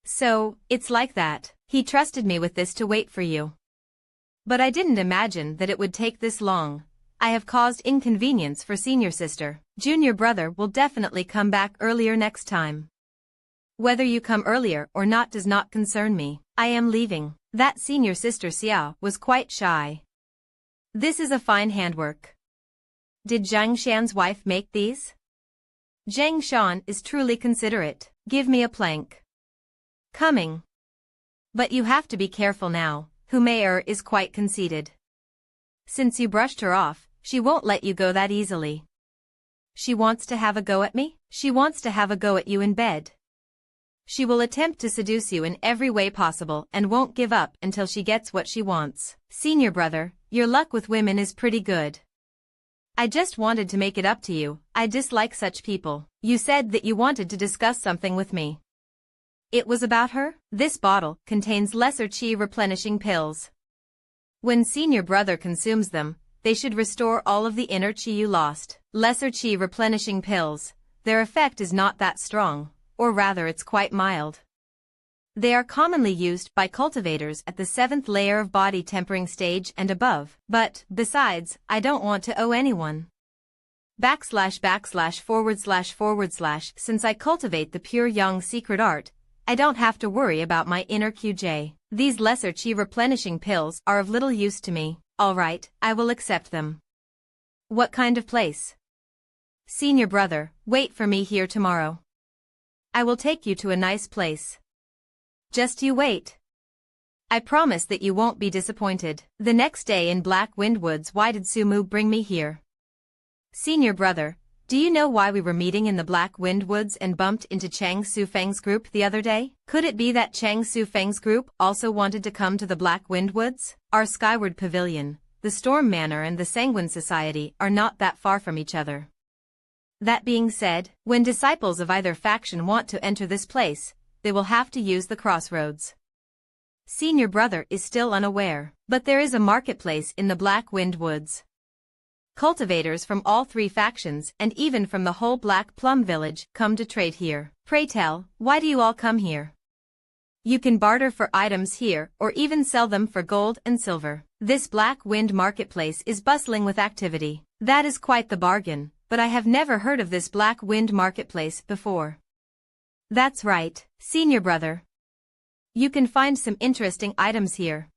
So, it's like that. He trusted me with this to wait for you. But I didn't imagine that it would take this long. I have caused inconvenience for Senior Sister. Junior brother will definitely come back earlier next time. Whether you come earlier or not does not concern me. I am leaving. That Senior Sister Xia was quite shy. This is a fine handwork. Did Zhang Shan's wife make these? Zhang Shan is truly considerate. Give me a plank. Coming. But you have to be careful now. Humayer is quite conceited. Since you brushed her off, she won't let you go that easily. She wants to have a go at me? She wants to have a go at you in bed. She will attempt to seduce you in every way possible and won't give up until she gets what she wants. Senior brother, your luck with women is pretty good. I just wanted to make it up to you. I dislike such people. You said that you wanted to discuss something with me. It was about her? This bottle contains lesser chi replenishing pills. When senior brother consumes them, they should restore all of the inner chi you lost. Lesser chi replenishing pills, their effect is not that strong. Or rather it's quite mild. They are commonly used by cultivators at the 7th layer of body tempering stage and above. But, besides, I don't want to owe anyone. // Since I cultivate the pure yang secret art, I don't have to worry about my inner QJ. These lesser chi replenishing pills are of little use to me. Alright, I will accept them. What kind of place? Senior brother, wait for me here tomorrow. I will take you to a nice place. Just you wait. I promise that you won't be disappointed. The next day in Black Wind Woods, why did Sumu bring me here? Senior brother, do you know why we were meeting in the Black Wind Woods and bumped into Chang Sufeng's group the other day? Could it be that Chang Sufeng's group also wanted to come to the Black Wind Woods? Our Skyward Pavilion, the Storm Manor and the Sanguine Society are not that far from each other. That being said, when disciples of either faction want to enter this place, they will have to use the crossroads. Senior brother is still unaware, but there is a marketplace in the Black Wind Woods. Cultivators from all 3 factions and even from the whole Black Plum Village come to trade here. Pray tell, why do you all come here? You can barter for items here or even sell them for gold and silver. This Black Wind Marketplace is bustling with activity. That is quite the bargain. But I have never heard of this Black Wind Marketplace before. That's right, senior brother. You can find some interesting items here.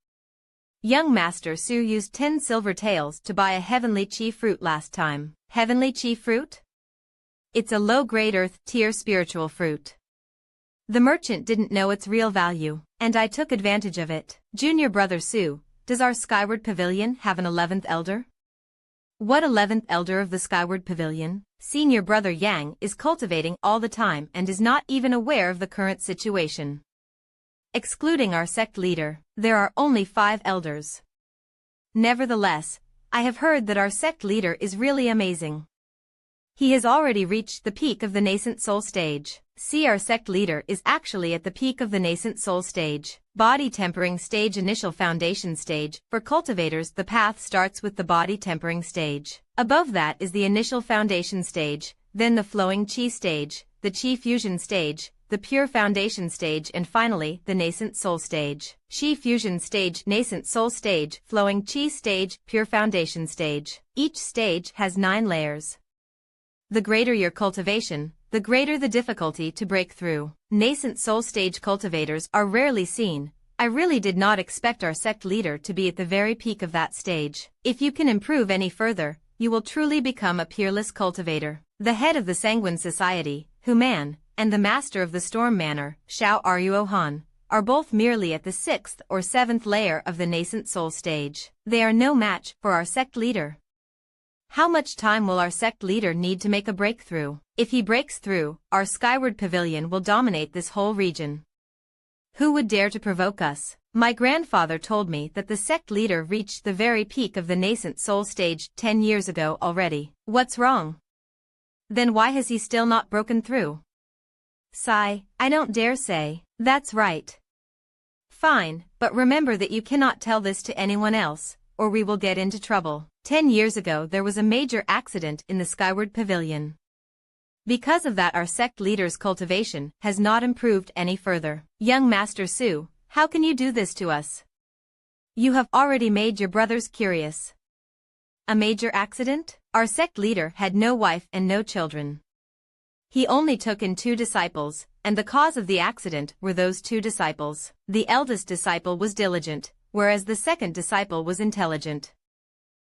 Young Master Su used 10 silver taels to buy a heavenly chi fruit last time. Heavenly chi fruit? It's a low-grade earth-tier spiritual fruit. The merchant didn't know its real value, and I took advantage of it. Junior brother Su, does our Skyward Pavilion have an 11th elder? What 11th elder of the Skyward Pavilion? Senior brother Yang is cultivating all the time and is not even aware of the current situation. Excluding our sect leader, there are only 5 elders. Nevertheless, I have heard that our sect leader is really amazing. He has already reached the peak of the nascent soul stage. See, our sect leader is actually at the peak of the nascent soul stage. Body tempering stage, initial foundation stage. For cultivators, the path starts with the body tempering stage. Above that is the initial foundation stage, then the flowing chi stage, the chi fusion stage, the pure foundation stage, and finally the nascent soul stage. Chi fusion stage, nascent soul stage, flowing chi stage, pure foundation stage. Each stage has 9 layers. The greater your cultivation, the greater the difficulty to break through. Nascent soul stage cultivators are rarely seen. I really did not expect our sect leader to be at the very peak of that stage. If you can improve any further, you will truly become a peerless cultivator. The head of the Sanguine Society, Hu Man, and the master of the Storm Manor, Xiao Ruo Han, are both merely at the 6th or 7th layer of the nascent soul stage. They are no match for our sect leader. How much time will our sect leader need to make a breakthrough? If he breaks through, our Skyward Pavilion will dominate this whole region. Who would dare to provoke us? My grandfather told me that the sect leader reached the very peak of the nascent soul stage 10 years ago already. What's wrong? Then why has he still not broken through? Sigh, I don't dare say. That's right. Fine, but remember that you cannot tell this to anyone else, or we will get into trouble. 10 years ago there was a major accident in the Skyward Pavilion. Because of that our sect leader's cultivation has not improved any further. Young Master Su, how can you do this to us? You have already made your brothers curious. A major accident? Our sect leader had no wife and no children. He only took in 2 disciples, and the cause of the accident were those 2 disciples. The eldest disciple was diligent, whereas the second disciple was intelligent.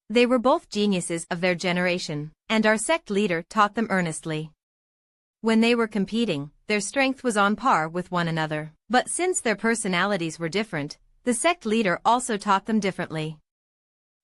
They were both geniuses of their generation, and our sect leader taught them earnestly. When they were competing, their strength was on par with one another. But since their personalities were different, the sect leader also taught them differently.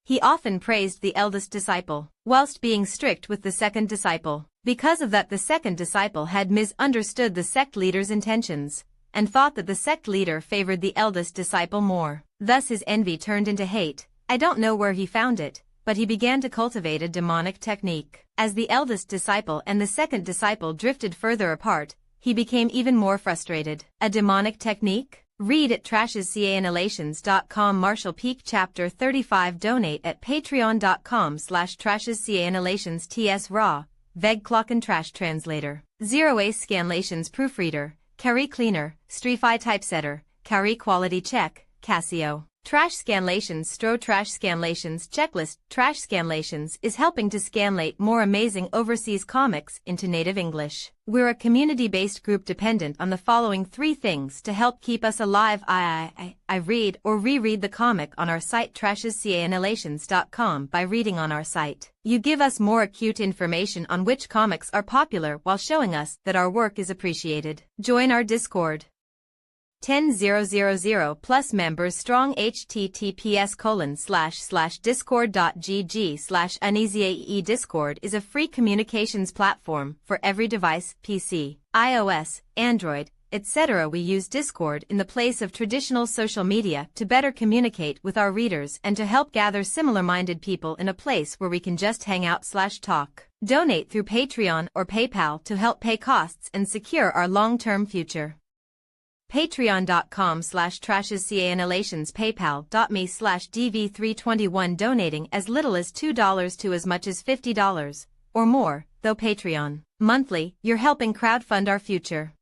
He often praised the eldest disciple, whilst being strict with the second disciple. Because of that the second disciple had misunderstood the sect leader's intentions, and thought that the sect leader favored the eldest disciple more. Thus his envy turned into hate. I don't know where he found it, but he began to cultivate a demonic technique. As the eldest disciple and the second disciple drifted further apart, he became even more frustrated. A demonic technique? Read at trashescanalations.com. Marshall Peak Chapter 35. Donate at patreon.com/trashescanalations. TS Raw, Vegklokken Trash Translator. Zero Ace Scanlations Proofreader, Carry Cleaner, Strify Typesetter, Carry Quality Check, Casio. Trash Scanlations Stro Trash Scanlations Checklist. Trash Scanlations is helping to scanlate more amazing overseas comics into native English. We're a community-based group dependent on the following 3 things to help keep us alive. I read or reread the comic on our site trashescanalations.com. By reading on our site, you give us more acute information on which comics are popular while showing us that our work is appreciated. Join our Discord. 10,000 plus members strong. https://discord.gg/uneasyae. Discord is a free communications platform for every device, PC, iOS, Android, etc. We use Discord in the place of traditional social media to better communicate with our readers and to help gather similar-minded people in a place where we can just hang out/talk. Donate through Patreon or PayPal to help pay costs and secure our long-term future. Patreon.com/trashescanalations. PayPal.me/DV321. Donating as little as $2 to as much as $50 or more, though Patreon. Monthly, you're helping crowdfund our future.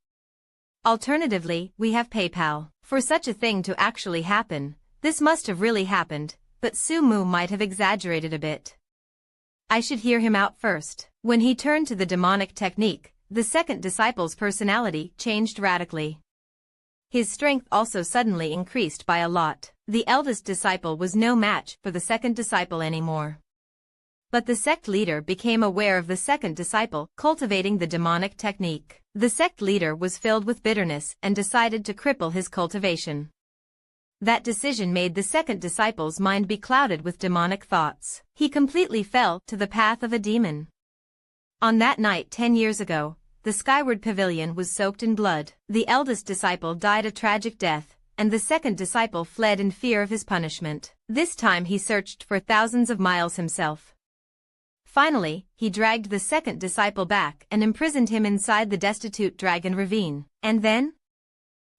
Alternatively, we have PayPal. For such a thing to actually happen, this must have really happened, but Su Mu might have exaggerated a bit. I should hear him out first. When he turned to the demonic technique, the second disciple's personality changed radically. His strength also suddenly increased by a lot. The eldest disciple was no match for the second disciple anymore. But the sect leader became aware of the second disciple cultivating the demonic technique. The sect leader was filled with bitterness and decided to cripple his cultivation. That decision made the second disciple's mind be clouded with demonic thoughts. He completely fell to the path of a demon. On that night 10 years ago, the Skyward Pavilion was soaked in blood. The eldest disciple died a tragic death, and the second disciple fled in fear of his punishment. This time he searched for thousands of miles himself. Finally, he dragged the second disciple back and imprisoned him inside the destitute dragon ravine. And then?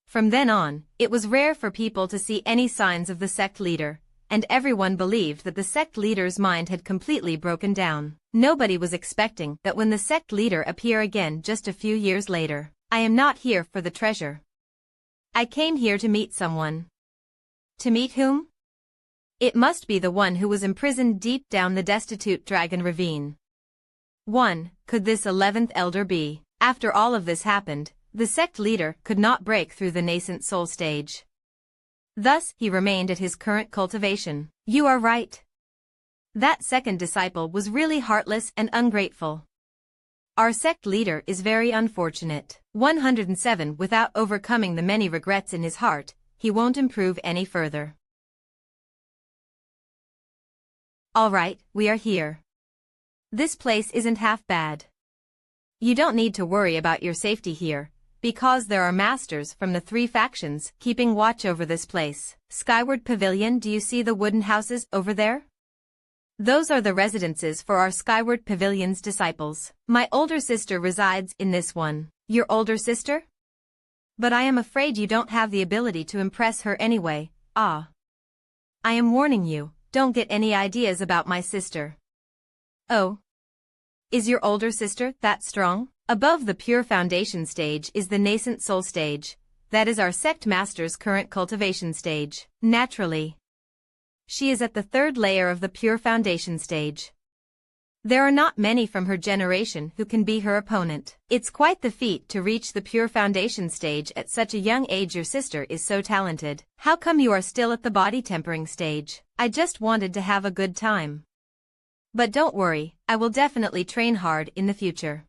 From then on, it was rare for people to see any signs of the sect leader, and everyone believed that the sect leader's mind had completely broken down. Nobody was expecting that when the sect leader appear again just a few years later. I am not here for the treasure. I came here to meet someone. To meet whom? It must be the one who was imprisoned deep down the destitute dragon ravine. Could this 11th elder be? After all of this happened, the sect leader could not break through the nascent soul stage. Thus, he remained at his current cultivation. You are right. That second disciple was really heartless and ungrateful. Our sect leader is very unfortunate. 107 Without overcoming the many regrets in his heart, he won't improve any further. Alright, we are here. This place isn't half bad. You don't need to worry about your safety here, because there are masters from the 3 factions keeping watch over this place. Skyward Pavilion, do you see the wooden houses over there? Those are the residences for our Skyward Pavilion's disciples. My older sister resides in this one. Your older sister? But I am afraid you don't have the ability to impress her anyway. I am warning you, don't get any ideas about my sister. Oh. Is your older sister that strong? Above the pure foundation stage is the nascent soul stage. That is our sect master's current cultivation stage. Naturally, she is at the 3rd layer of the pure foundation stage. There are not many from her generation who can be her opponent. It's quite the feat to reach the pure foundation stage at such a young age. Your sister is so talented. How come you are still at the body tempering stage? I just wanted to have a good time. But don't worry, I will definitely train hard in the future.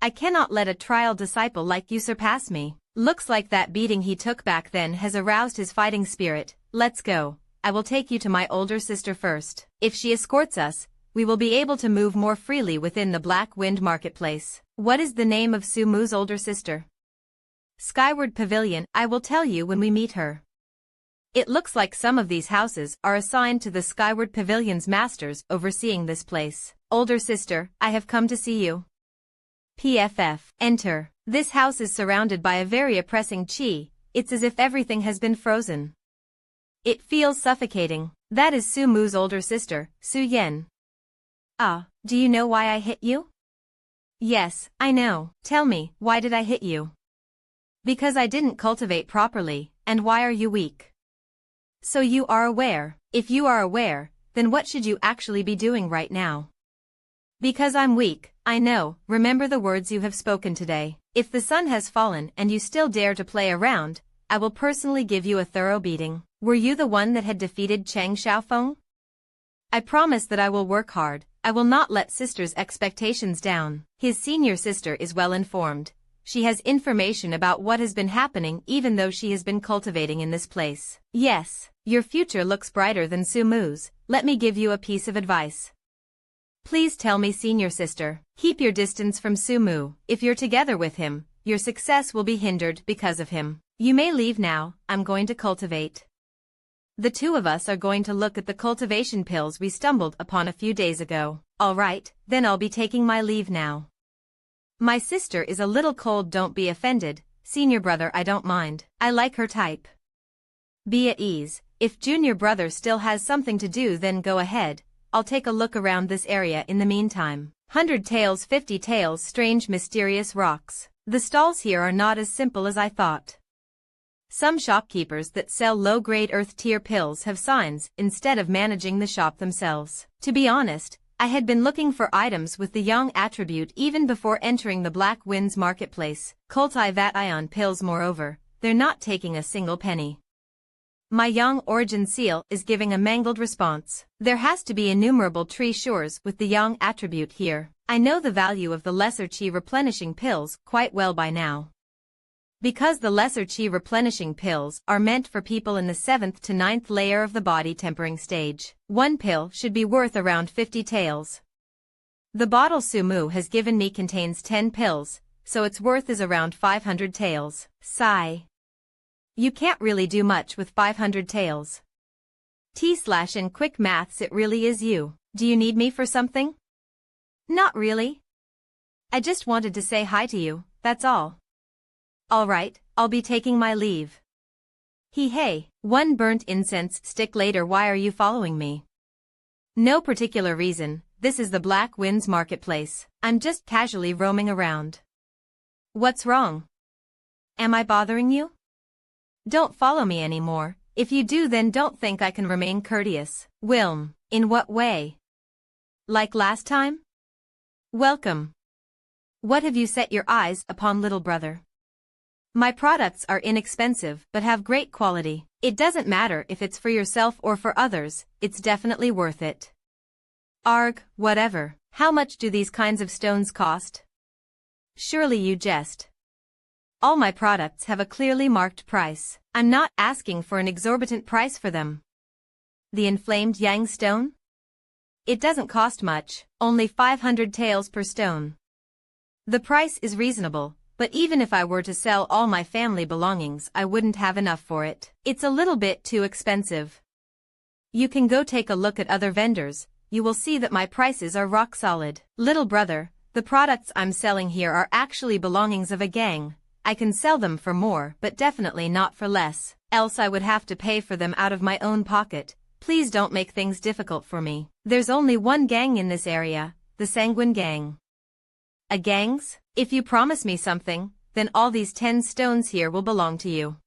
I cannot let a trial disciple like you surpass me. Looks like that beating he took back then has aroused his fighting spirit. Let's go. I will take you to my older sister first. If she escorts us, we will be able to move more freely within the Black Wind Marketplace. What is the name of Su Mu's older sister? Skyward Pavilion, I will tell you when we meet her. It looks like some of these houses are assigned to the Skyward Pavilion's masters overseeing this place. Older sister, I have come to see you. PFF. Enter. This house is surrounded by a very oppressing chi. It's as if everything has been frozen. It feels suffocating. That is Su Mu's older sister, Su Yen. Do you know why I hit you? Yes, I know. Tell me, why did I hit you? Because I didn't cultivate properly, and why are you weak? So you are aware. If you are aware, then what should you actually be doing right now? Because I'm weak, I know. Remember the words you have spoken today. If the sun has fallen and you still dare to play around, I will personally give you a thorough beating. Were you the one that had defeated Cheng Xiaofeng? I promise that I will work hard. I will not let sister's expectations down. His senior sister is well informed. She has information about what has been happening even though she has been cultivating in this place. Yes, your future looks brighter than Su Mu's. Let me give you a piece of advice. Please tell me, senior sister, keep your distance from Su Mu. If you're together with him, your success will be hindered because of him. You may leave now, I'm going to cultivate. The 2 of us are going to look at the cultivation pills we stumbled upon a few days ago. Alright, then I'll be taking my leave now. My sister is a little cold, don't be offended. Senior brother, I don't mind. I like her type. Be at ease. If junior brother still has something to do, then go ahead. I'll take a look around this area in the meantime. 100 tails, 50 tails, strange mysterious rocks. The stalls here are not as simple as I thought. Some shopkeepers that sell low-grade earth-tier pills have signs instead of managing the shop themselves. To be honest, I had been looking for items with the Yang attribute even before entering the Black Winds Marketplace. Cultivat pills, moreover, they're not taking a single penny. My Yang origin seal is giving a mangled response. There has to be innumerable treasures with the Yang attribute here. I know the value of the lesser chi replenishing pills quite well by now. Because the lesser chi replenishing pills are meant for people in the 7th to 9th layer of the body tempering stage. 1 pill should be worth around 50 taels. The bottle Su Mu has given me contains 10 pills, so its worth is around 500 taels. Sigh. You can't really do much with 500 taels. In quick maths, it really is you. Do you need me for something? Not really. I just wanted to say hi to you, that's all. Alright, I'll be taking my leave. Hey, 1 burnt incense stick later. Why are you following me? No particular reason, this is the Black Winds Marketplace. I'm just casually roaming around. What's wrong? Am I bothering you? Don't follow me anymore. If you do, then don't think I can remain courteous. Wilm, in what way? Like last time? Welcome. What have you set your eyes upon, little brother? My products are inexpensive but have great quality. It doesn't matter if it's for yourself or for others, it's definitely worth it. Arg, whatever. How much do these kinds of stones cost? Surely you jest. All my products have a clearly marked price. I'm not asking for an exorbitant price for them. The inflamed yang stone? It doesn't cost much, only 500 taels per stone. The price is reasonable, but even if I were to sell all my family belongings, I wouldn't have enough for it. It's a little bit too expensive. You can go take a look at other vendors, you will see that my prices are rock solid. Little brother, the products I'm selling here are actually belongings of a gang. I can sell them for more, but definitely not for less, else I would have to pay for them out of my own pocket. Please don't make things difficult for me. There's only one gang in this area, the Sanguine Gang. A gang's? If you promise me something, then all these 10 stones here will belong to you.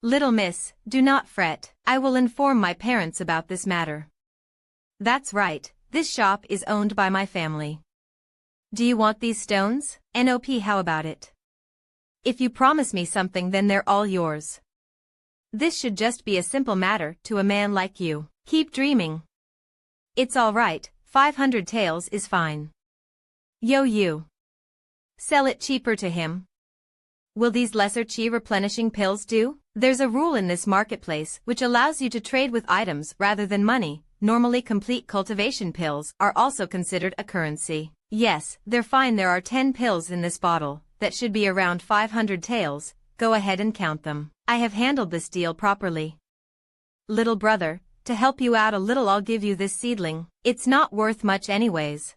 Little miss, do not fret, I will inform my parents about this matter. That's right, this shop is owned by my family. Do you want these stones? Nop, how about it? If you promise me something, then they're all yours. This should just be a simple matter to a man like you. Keep dreaming. It's all right, 500 taels is fine. Yo, you. Sell it cheaper to him. Will these lesser chi replenishing pills do? There's a rule in this marketplace which allows you to trade with items rather than money. Normally complete cultivation pills are also considered a currency. Yes, they're fine. There are 10 pills in this bottle. That should be around 500 taels, go ahead and count them. I have handled this deal properly. Little brother, to help you out a little, I'll give you this seedling. It's not worth much anyways.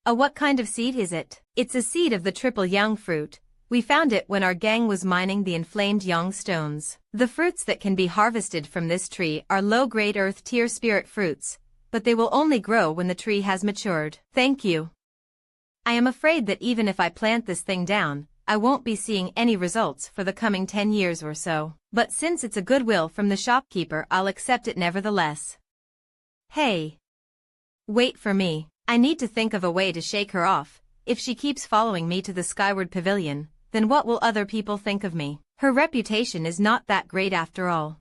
What kind of seed is it? It's a seed of the triple yang fruit. We found it when our gang was mining the inflamed yang stones. The fruits that can be harvested from this tree are low-grade earth-tier spirit fruits, but they will only grow when the tree has matured. Thank you. I am afraid that even if I plant this thing down, I won't be seeing any results for the coming 10 years or so. But since it's a goodwill from the shopkeeper, I'll accept it nevertheless. Hey! Wait for me. I need to think of a way to shake her off. If she keeps following me to the Skyward Pavilion, then what will other people think of me? Her reputation is not that great after all.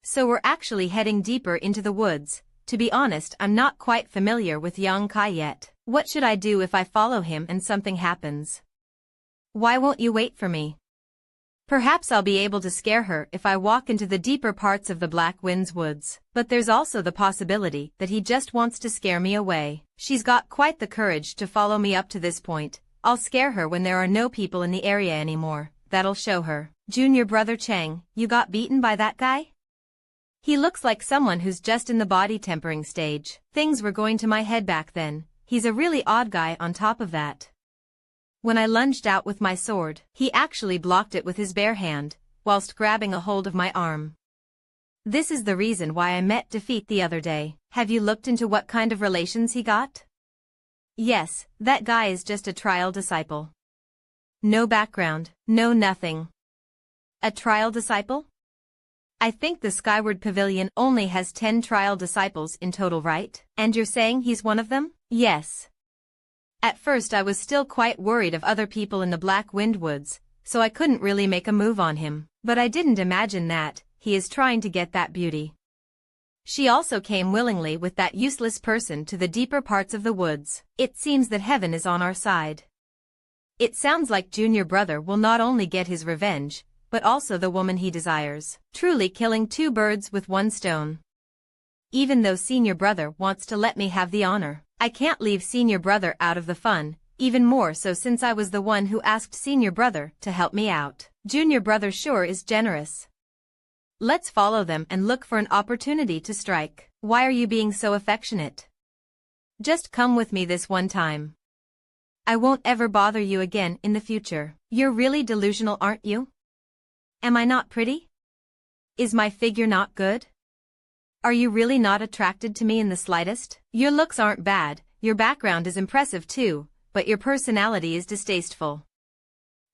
So we're actually heading deeper into the woods. To be honest, I'm not quite familiar with Yang Kai yet. What should I do if I follow him and something happens? Why won't you wait for me? Perhaps I'll be able to scare her if I walk into the deeper parts of the Black Winds woods. But there's also the possibility that he just wants to scare me away. She's got quite the courage to follow me up to this point. I'll scare her when there are no people in the area anymore. That'll show her. Junior brother Chang, you got beaten by that guy? He looks like someone who's just in the body tempering stage. Things were going to my head back then. He's a really odd guy on top of that. When I lunged out with my sword, he actually blocked it with his bare hand, whilst grabbing a hold of my arm. This is the reason why I met defeat the other day. Have you looked into what kind of relations he got? Yes, that guy is just a trial disciple. No background, no nothing. A trial disciple? I think the Skyward Pavilion only has 10 trial disciples in total, right? And you're saying he's one of them? Yes. At first I was still quite worried of other people in the Black Wind Woods, so I couldn't really make a move on him. But I didn't imagine that he is trying to get that beauty. She also came willingly with that useless person to the deeper parts of the woods. It seems that heaven is on our side. It sounds like Junior brother will not only get his revenge, but also the woman he desires. Truly killing 2 birds with 1 stone. Even though Senior brother wants to let me have the honor, I can't leave Senior brother out of the fun, even more so since I was the one who asked Senior brother to help me out. Junior brother sure is generous. Let's follow them and look for an opportunity to strike. Why are you being so affectionate? Just come with me this one time. I won't ever bother you again in the future. You're really delusional, aren't you? Am I not pretty? Is my figure not good? Are you really not attracted to me in the slightest? Your looks aren't bad, your background is impressive too, but your personality is distasteful.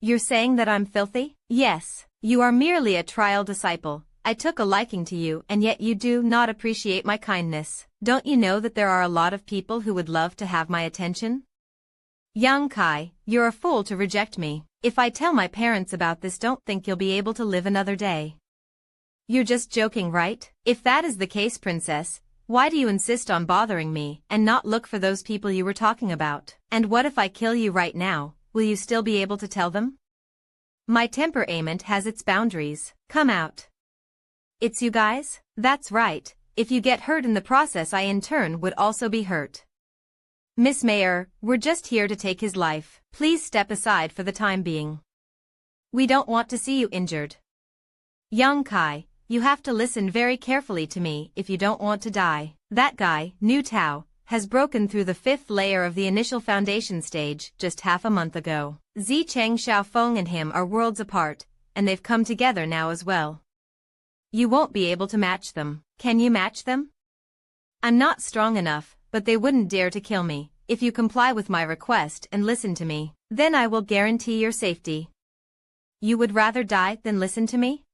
You're saying that I'm filthy? Yes. You are merely a trial disciple. I took a liking to you and yet you do not appreciate my kindness. Don't you know that there are a lot of people who would love to have my attention? Young Kai, you're a fool to reject me. If I tell my parents about this, don't think you'll be able to live another day. You're just joking, right? If that is the case, princess, why do you insist on bothering me and not look for those people you were talking about? And what if I kill you right now, will you still be able to tell them? My temperament has its boundaries. Come out. It's you guys? That's right. If you get hurt in the process, I in turn would also be hurt. Miss Mayor, we're just here to take his life. Please step aside for the time being. We don't want to see you injured. Young Kai, you have to listen very carefully to me if you don't want to die. That guy, Nu Tao, has broken through the 5th layer of the initial foundation stage just half a month ago. Zicheng Xiaofeng and him are worlds apart, and they've come together now as well. You won't be able to match them. Can you match them? I'm not strong enough, but they wouldn't dare to kill me. If you comply with my request and listen to me, then I will guarantee your safety. You would rather die than listen to me?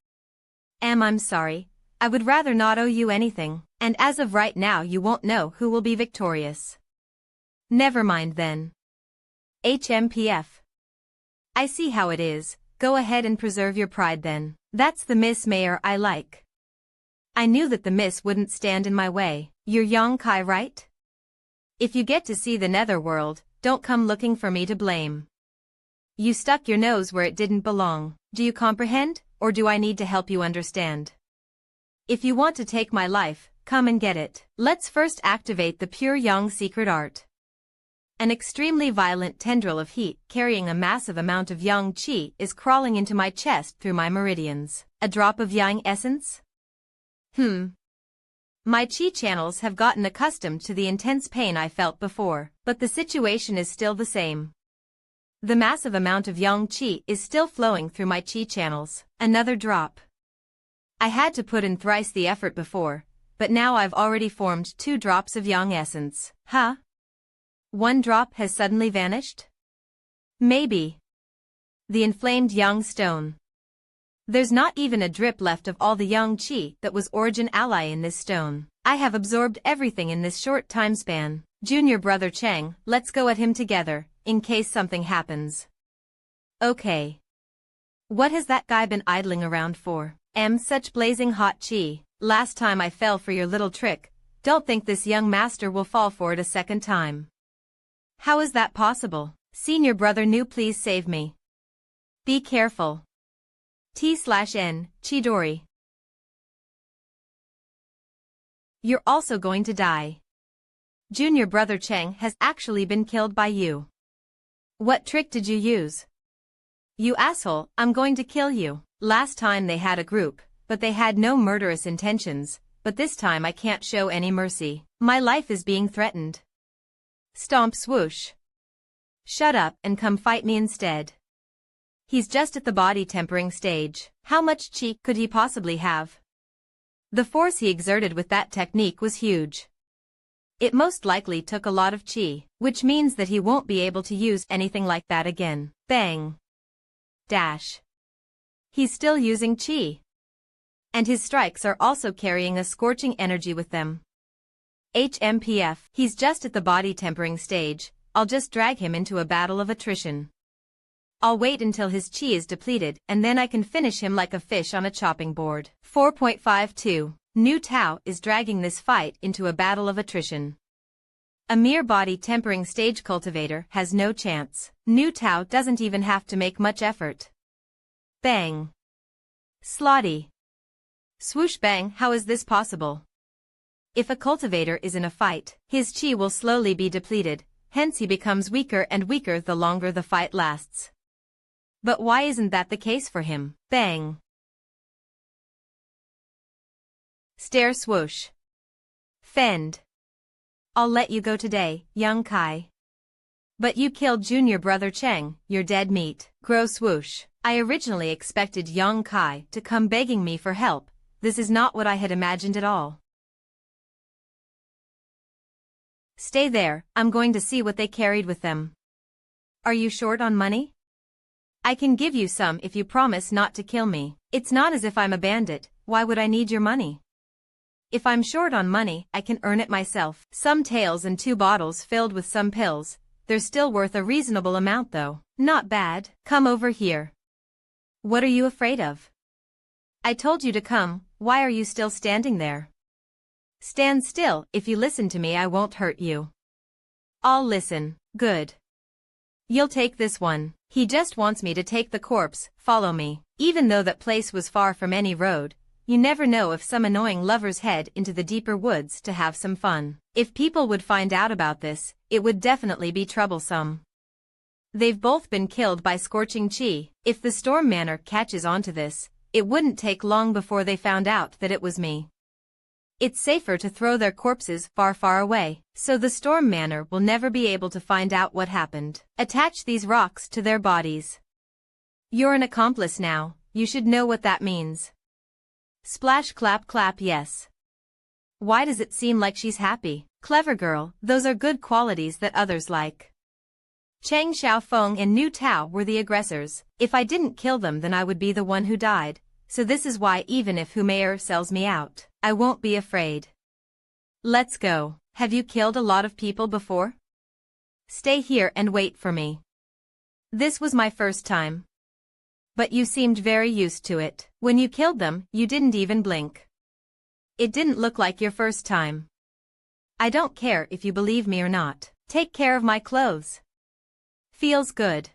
I'm sorry. I would rather not owe you anything, and as of right now you won't know who will be victorious. Never mind then. HMPF. I see how it is. Go ahead and preserve your pride then. That's the Miss Mayor I like. I knew that the Miss wouldn't stand in my way. You're Young Kai, right? If you get to see the netherworld, don't come looking for me to blame. You stuck your nose where it didn't belong. Do you comprehend, or do I need to help you understand? If you want to take my life, come and get it. Let's first activate the pure Yang secret art. An extremely violent tendril of heat carrying a massive amount of Yang Qi is crawling into my chest through my meridians. A drop of Yang essence? My Qi channels have gotten accustomed to the intense pain I felt before, but the situation is still the same. The massive amount of Yang Qi is still flowing through my Qi channels. Another drop. I had to put in thrice the effort before, but now I've already formed 2 drops of Yang essence. Huh? 1 drop has suddenly vanished? Maybe. The inflamed Yang stone. There's not even a drip left of all the Yang Qi that was origin ally in this stone. I have absorbed everything in this short time span. Junior brother Cheng, let's go at him together, in case something happens. Okay. What has that guy been idling around for? Such blazing hot Qi. Last time I fell for your little trick. Don't think this young master will fall for it a second time. How is that possible? Senior brother Nu, please save me. Be careful. T/N, Chidori. You're also going to die. Junior brother Cheng has actually been killed by you. What trick did you use? You asshole, I'm going to kill you. Last time they had a group, but they had no murderous intentions, but this time I can't show any mercy. My life is being threatened. Stomp swoosh. Shut up and come fight me instead. He's just at the body tempering stage. How much Qi could he possibly have? The force he exerted with that technique was huge. It most likely took a lot of Qi, which means that he won't be able to use anything like that again. Bang. Dash. He's still using Qi. And his strikes are also carrying a scorching energy with them. HMPF. He's just at the body tempering stage. I'll just drag him into a battle of attrition. I'll wait until his Qi is depleted and then I can finish him like a fish on a chopping board. 4.52. Nu Tao is dragging this fight into a battle of attrition. A mere body tempering stage cultivator has no chance. Nu Tao doesn't even have to make much effort. Bang. Slotty. Swoosh bang. How is this possible? If a cultivator is in a fight, his Qi will slowly be depleted, hence he becomes weaker and weaker the longer the fight lasts. But why isn't that the case for him? Bang. Stare swoosh. Fend. I'll let you go today, Young Kai. But you killed junior brother Cheng, you're dead meat. Grow swoosh. I originally expected Young Kai to come begging me for help. This is not what I had imagined at all. Stay there, I'm going to see what they carried with them. Are you short on money? I can give you some if you promise not to kill me. It's not as if I'm a bandit, why would I need your money? If I'm short on money, I can earn it myself. Some tails and 2 bottles filled with some pills. They're still worth a reasonable amount though. Not bad. Come over here. What are you afraid of? I told you to come, why are you still standing there? Stand still, if you listen to me I won't hurt you. I'll listen. Good. You'll take this one. He just wants me to take the corpse, follow me. Even though that place was far from any road, you never know if some annoying lovers head into the deeper woods to have some fun. If people would find out about this, it would definitely be troublesome. They've both been killed by scorching chi. If the Storm Manor catches on to this, it wouldn't take long before they found out that it was me. It's safer to throw their corpses far, far away, so the Storm Manor will never be able to find out what happened. Attach these rocks to their bodies. You're an accomplice now, you should know what that means. Splash clap clap yes. Why does it seem like she's happy? Clever girl, those are good qualities that others like. Cheng Xiaofeng and Nu Tao were the aggressors. If I didn't kill them then I would be the one who died, so this is why even if Humayer sells me out, I won't be afraid. Let's go. Have you killed a lot of people before? Stay here and wait for me. This was my first time. But you seemed very used to it. When you killed them, you didn't even blink. It didn't look like your first time. I don't care if you believe me or not. Take care of my clothes. Feels good.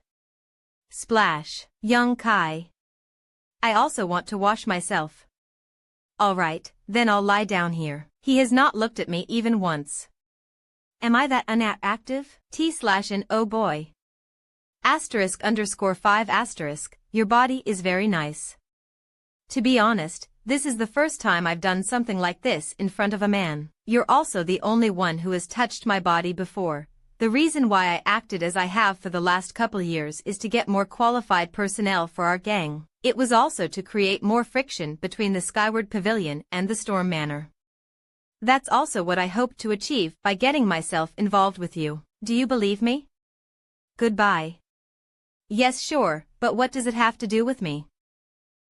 Splash. Young Kai. I also want to wash myself. Alright, then I'll lie down here. He has not looked at me even once. Am I that unactive? T/N oh boy. *_5*. Your body is very nice. To be honest, this is the first time I've done something like this in front of a man. You're also the only one who has touched my body before. The reason why I acted as I have for the last couple years is to get more qualified personnel for our gang. It was also to create more friction between the Skyward Pavilion and the Storm Manor. That's also what I hoped to achieve by getting myself involved with you. Do you believe me? Goodbye. Yes, sure, but what does it have to do with me?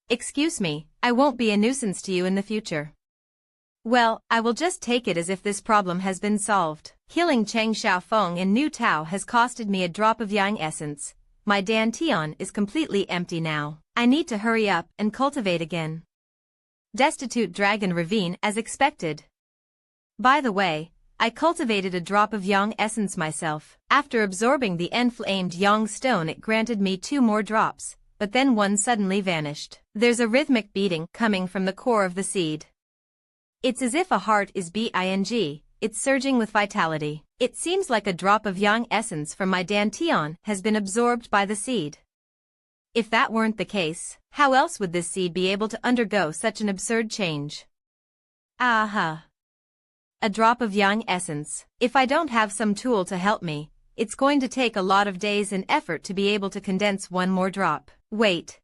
Excuse me, I won't be a nuisance to you in the future. Well, I will just take it as if this problem has been solved. Killing Cheng Xiaofeng and Nu Tao has costed me a drop of yang essence. My dantian is completely empty now. I need to hurry up and cultivate again. Destitute Dragon Ravine as expected. By the way, I cultivated a drop of yang essence myself. After absorbing the enflamed yang stone it granted me 2 more drops, but then one suddenly vanished. There's a rhythmic beating coming from the core of the seed. It's as if a heart is beating, it's surging with vitality. It seems like a drop of yang essence from my dantian has been absorbed by the seed. If that weren't the case, how else would this seed be able to undergo such an absurd change? Aha! A drop of yang essence. If I don't have some tool to help me, it's going to take a lot of days and effort to be able to condense one more drop. Wait.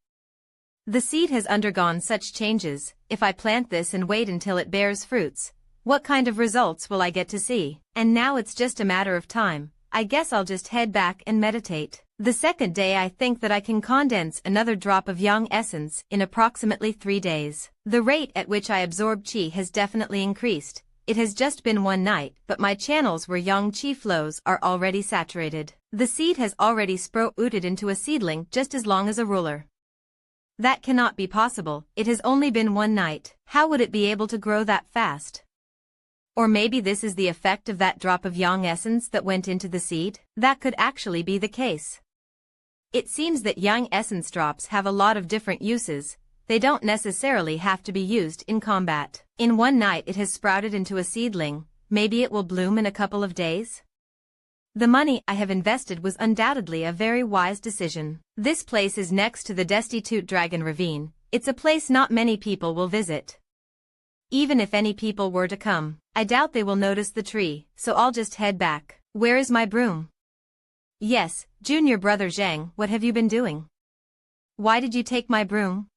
The seed has undergone such changes. If I plant this and wait until it bears fruits, what kind of results will I get to see? And now it's just a matter of time. I guess I'll just head back and meditate. The second day I think that I can condense another drop of yang essence in approximately 3 days. The rate at which I absorb qi has definitely increased. It has just been one night, but my channels where yang qi flows are already saturated. The seed has already sprouted into a seedling just as long as a ruler. That cannot be possible, it has only been one night. How would it be able to grow that fast? Or maybe this is the effect of that drop of yang essence that went into the seed? That could actually be the case. It seems that yang essence drops have a lot of different uses. They don't necessarily have to be used in combat. In one night it has sprouted into a seedling, maybe it will bloom in a couple of days? The money I have invested was undoubtedly a very wise decision. This place is next to the Destitute Dragon Ravine. It's a place not many people will visit. Even if any people were to come, I doubt they will notice the tree, so I'll just head back. Where is my broom? Yes, Junior Brother Zhang, what have you been doing? Why did you take my broom?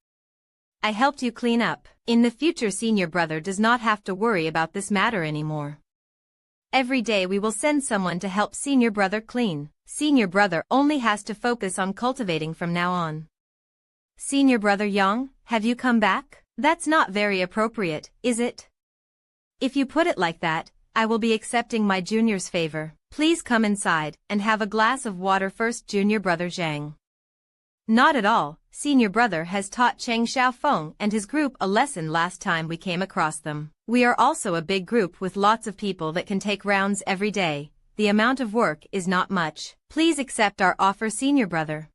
I helped you clean up. In the future Senior Brother does not have to worry about this matter anymore. Every day we will send someone to help senior brother clean. Senior brother only has to focus on cultivating from now on. Senior brother Yang, have you come back? That's not very appropriate, is it? If you put it like that, I will be accepting my junior's favor. Please come inside and have a glass of water first, junior brother Zhang. Not at all. Senior brother has taught Cheng Xiaofeng and his group a lesson last time we came across them. We are also a big group with lots of people that can take rounds every day. The amount of work is not much. Please accept our offer, senior brother.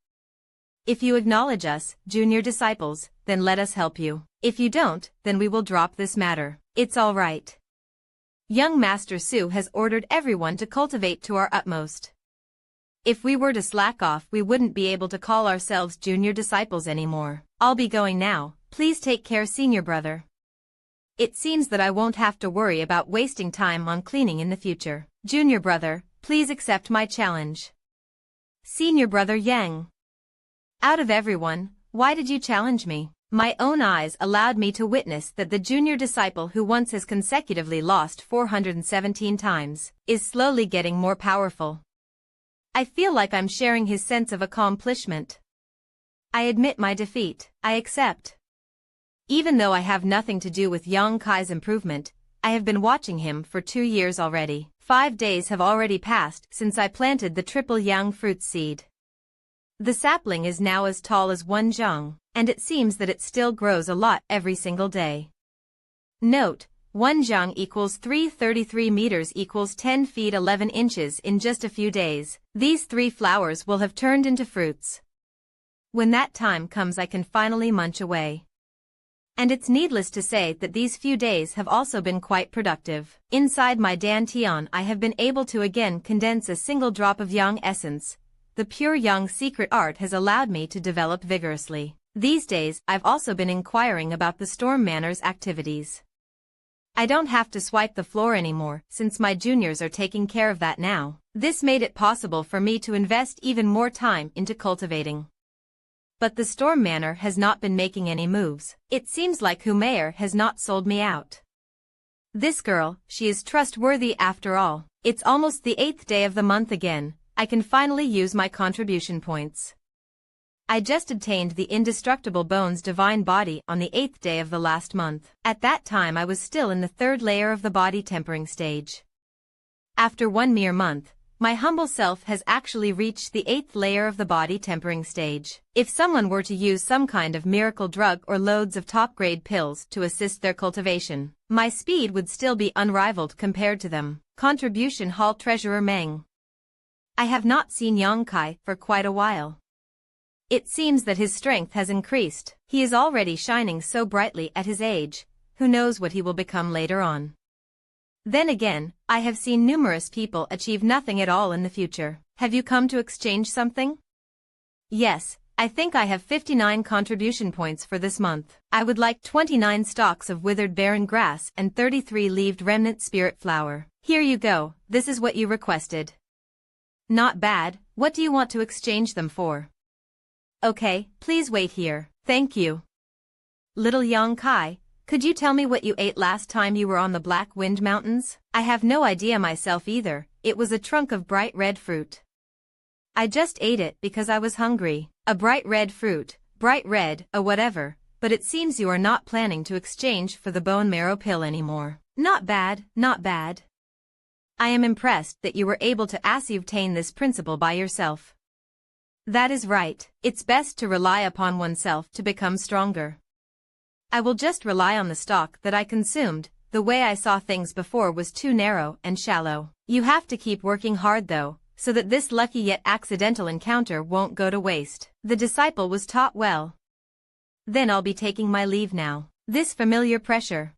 If you acknowledge us, junior disciples, then let us help you. If you don't, then we will drop this matter. It's all right. Young Master Su has ordered everyone to cultivate to our utmost. If we were to slack off, we wouldn't be able to call ourselves junior disciples anymore. I'll be going now. Please take care, senior brother. It seems that I won't have to worry about wasting time on cleaning in the future. Junior brother, please accept my challenge. Senior brother Yang. Out of everyone, why did you challenge me? My own eyes allowed me to witness that the junior disciple who once has consecutively lost 417 times is slowly getting more powerful. I feel like I'm sharing his sense of accomplishment. I admit my defeat. I accept. Even though I have nothing to do with Yang Kai's improvement, I have been watching him for 2 years already. 5 days have already passed since I planted the triple yang fruit seed. The sapling is now as tall as 1 zhang, and it seems that it still grows a lot every single day. Note, 1 zhang equals 333 meters equals 10 feet 11 inches in just a few days. These 3 flowers will have turned into fruits. When that time comes, I can finally munch away. And it's needless to say that these few days have also been quite productive. Inside my dantian, I have been able to again condense a single drop of yang essence. The pure yang secret art has allowed me to develop vigorously. These days, I've also been inquiring about the Storm Manor's activities. I don't have to swipe the floor anymore, since my juniors are taking care of that now. This made it possible for me to invest even more time into cultivating. But the Storm Manor has not been making any moves. It seems like Humayer has not sold me out. This girl, she is trustworthy after all. It's almost the 8th day of the month again. I can finally use my contribution points. I just obtained the indestructible bones divine body on the 8th day of the last month. At that time I was still in the 3rd layer of the body tempering stage. After 1 mere month, my humble self has actually reached the 8th layer of the body tempering stage. If someone were to use some kind of miracle drug or loads of top-grade pills to assist their cultivation, my speed would still be unrivaled compared to them. Contribution Hall Treasurer Meng. I have not seen Yang Kai for quite a while. It seems that his strength has increased. He is already shining so brightly at his age. Who knows what he will become later on. Then again, I have seen numerous people achieve nothing at all in the future. Have you come to exchange something? Yes, I think I have 59 contribution points for this month. I would like 29 stalks of withered barren grass and 33 leaved remnant spirit flower. Here you go, this is what you requested. Not bad. What do you want to exchange them for? Okay, please wait here. Thank you. Little Yang Kai, could you tell me what you ate last time you were on the Black Wind Mountains? I have no idea myself either. It was a trunk of bright red fruit. I just ate it because I was hungry. A bright red fruit, bright red, whatever, but it seems you are not planning to exchange for the bone marrow pill anymore. Not bad, not bad. I am impressed that you were able to ascertain this principle by yourself. That is right. It's best to rely upon oneself to become stronger. I will just rely on the stock that I consumed. The way I saw things before was too narrow and shallow. You have to keep working hard though, so that this lucky yet accidental encounter won't go to waste. The disciple was taught well. Then I'll be taking my leave now. This familiar pressure.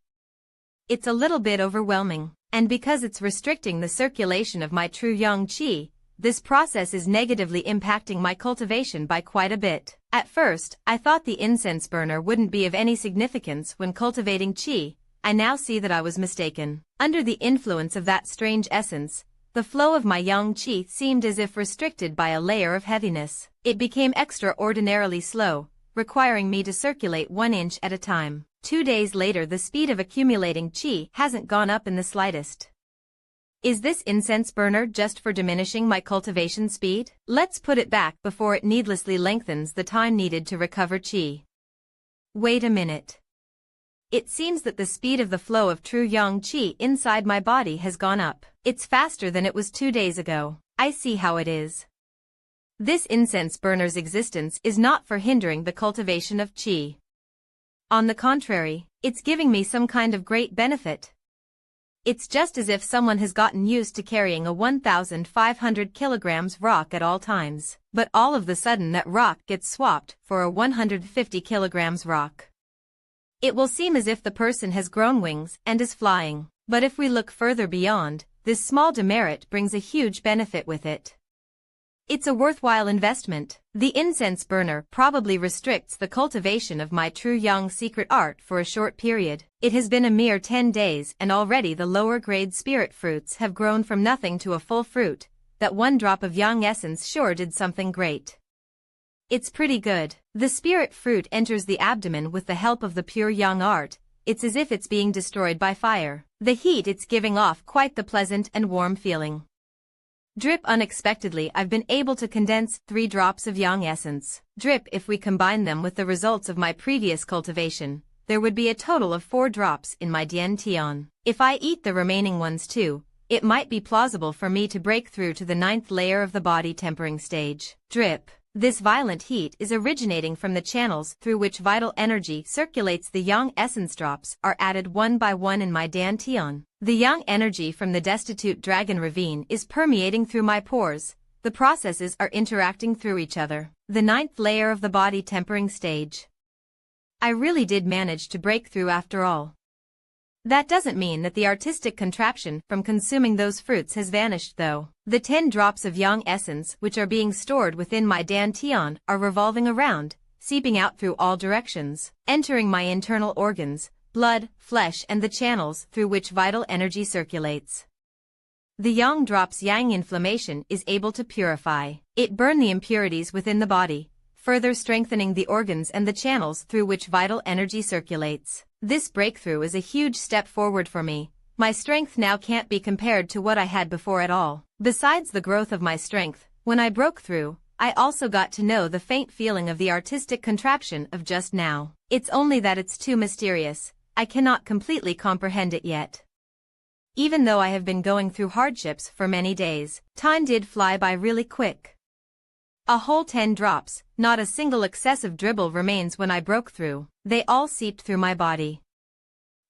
It's a little bit overwhelming, and because it's restricting the circulation of my true yang qi, this process is negatively impacting my cultivation by quite a bit. At first, I thought the incense burner wouldn't be of any significance when cultivating qi. I now see that I was mistaken. Under the influence of that strange essence, the flow of my yang qi seemed as if restricted by a layer of heaviness. It became extraordinarily slow, requiring me to circulate 1 inch at a time. 2 days later, the speed of accumulating qi hasn't gone up in the slightest. Is this incense burner just for diminishing my cultivation speed? Let's put it back before it needlessly lengthens the time needed to recover chi. Wait a minute. It seems that the speed of the flow of true yang qi inside my body has gone up. It's faster than it was 2 days ago. I see how it is. This incense burner's existence is not for hindering the cultivation of qi. On the contrary, it's giving me some kind of great benefit. It's just as if someone has gotten used to carrying a 1,500 kilograms rock at all times, but all of the sudden that rock gets swapped for a 150 kilograms rock. It will seem as if the person has grown wings and is flying, but if we look further beyond, this small demerit brings a huge benefit with it. It's a worthwhile investment. The incense burner probably restricts the cultivation of my true yang secret art for a short period. It has been a mere 10 days and already the lower grade spirit fruits have grown from nothing to a full fruit. That one drop of yang essence sure did something great. It's pretty good. The spirit fruit enters the abdomen with the help of the pure yang art. It's as if it's being destroyed by fire. The heat it's giving off quite the pleasant and warm feeling. Drip unexpectedly I've been able to condense 3 drops of yang essence. Drip if we combine them with the results of my previous cultivation, there would be a total of 4 drops in my Dian Tian. If I eat the remaining ones too, it might be plausible for me to break through to the 9th layer of the body tempering stage. Drip. This violent heat is originating from the channels through which vital energy circulates. The yang essence drops are added one by one in my dantian. The yang energy from the destitute dragon ravine is permeating through my pores. The processes are interacting through each other. The 9th layer of the body tempering stage. I really did manage to break through after all. That doesn't mean that the artistic contraption from consuming those fruits has vanished though. The 10 drops of yang essence which are being stored within my dantian are revolving around, seeping out through all directions, entering my internal organs, blood, flesh and the channels through which vital energy circulates. The yang drops yang inflammation is able to purify. It burn the impurities within the body, further strengthening the organs and the channels through which vital energy circulates. This breakthrough is a huge step forward for me. My strength now can't be compared to what I had before at all. Besides the growth of my strength, when I broke through, I also got to know the faint feeling of the artistic contraption of just now. It's only that it's too mysterious. I cannot completely comprehend it yet. Even though I have been going through hardships for many days, time did fly by really quick. A whole 10 drops, not a single excessive dribble remains when I broke through. They all seeped through my body.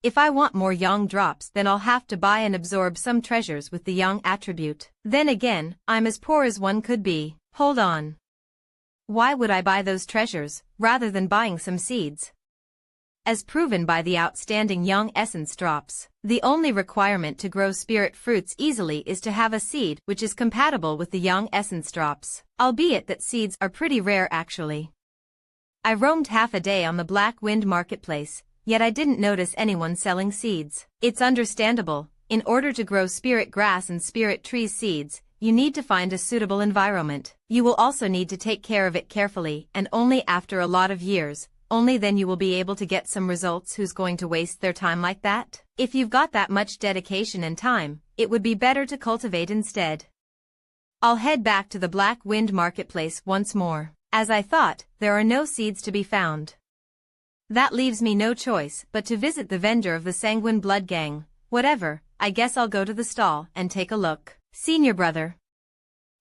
If I want more yang drops then I'll have to buy and absorb some treasures with the yang attribute. Then again, I'm as poor as one could be. Hold on. Why would I buy those treasures, rather than buying some seeds? As proven by the outstanding yang essence drops, the only requirement to grow spirit fruits easily is to have a seed which is compatible with the yang essence drops, albeit that seeds are pretty rare actually. I roamed half a day on the Black Wind marketplace, yet I didn't notice anyone selling seeds. It's understandable. In order to grow spirit grass and spirit trees seeds, you need to find a suitable environment. You will also need to take care of it carefully, and only after a lot of years, only then you will be able to get some results. Who's going to waste their time like that? If you've got that much dedication and time, it would be better to cultivate instead. I'll head back to the Black Wind marketplace once more. As I thought, there are no seeds to be found. That leaves me no choice but to visit the vendor of the Sanguine Blood Gang. Whatever, I guess I'll go to the stall and take a look. Senior brother.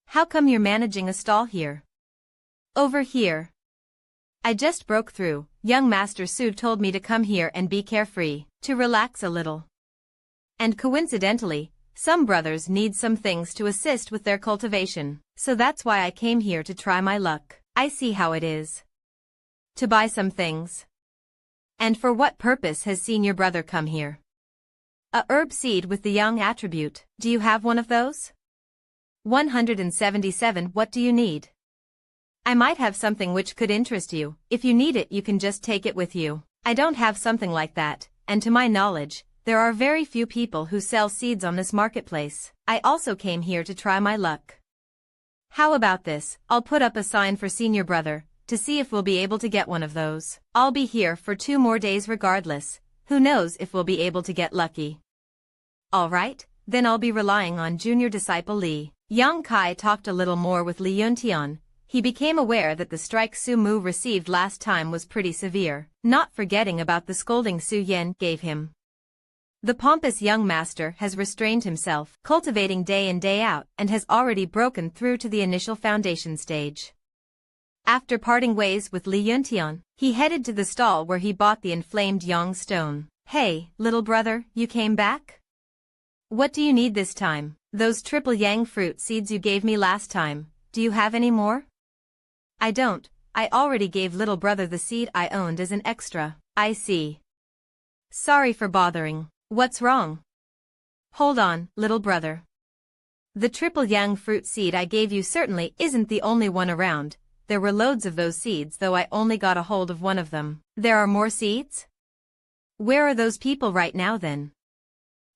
How come you're managing a stall here? Over here. I just broke through. Young Master Su told me to come here and be carefree, to relax a little. And coincidentally, some brothers need some things to assist with their cultivation, so that's why I came here to try my luck. I see how it is. To buy some things. And for what purpose has senior brother come here? A herb seed with the yang attribute. Do you have one of those? 177. What do you need? I might have something which could interest you. If you need it you can just take it with you. I don't have something like that, and to my knowledge, there are very few people who sell seeds on this marketplace. I also came here to try my luck. How about this? I'll put up a sign for senior brother, to see if we'll be able to get one of those. I'll be here for 2 more days regardless. Who knows if we'll be able to get lucky. Alright, then I'll be relying on junior disciple Li. Yang Kai talked a little more with Li Yuntian. He became aware that the strike Su Mu received last time was pretty severe, not forgetting about the scolding Su Yan gave him. The pompous young master has restrained himself, cultivating day in day out, and has already broken through to the initial foundation stage. After parting ways with Li Yuntian, he headed to the stall where he bought the inflamed yang stone. Hey, little brother, you came back? What do you need this time? Those triple yang fruit seeds you gave me last time, do you have any more? I don't, I already gave little brother the seed I owned as an extra. I see. Sorry for bothering. What's wrong? Hold on, little brother. The triple yang fruit seed I gave you certainly isn't the only one around. There were loads of those seeds, though I only got a hold of one of them. There are more seeds? Where are those people right now then?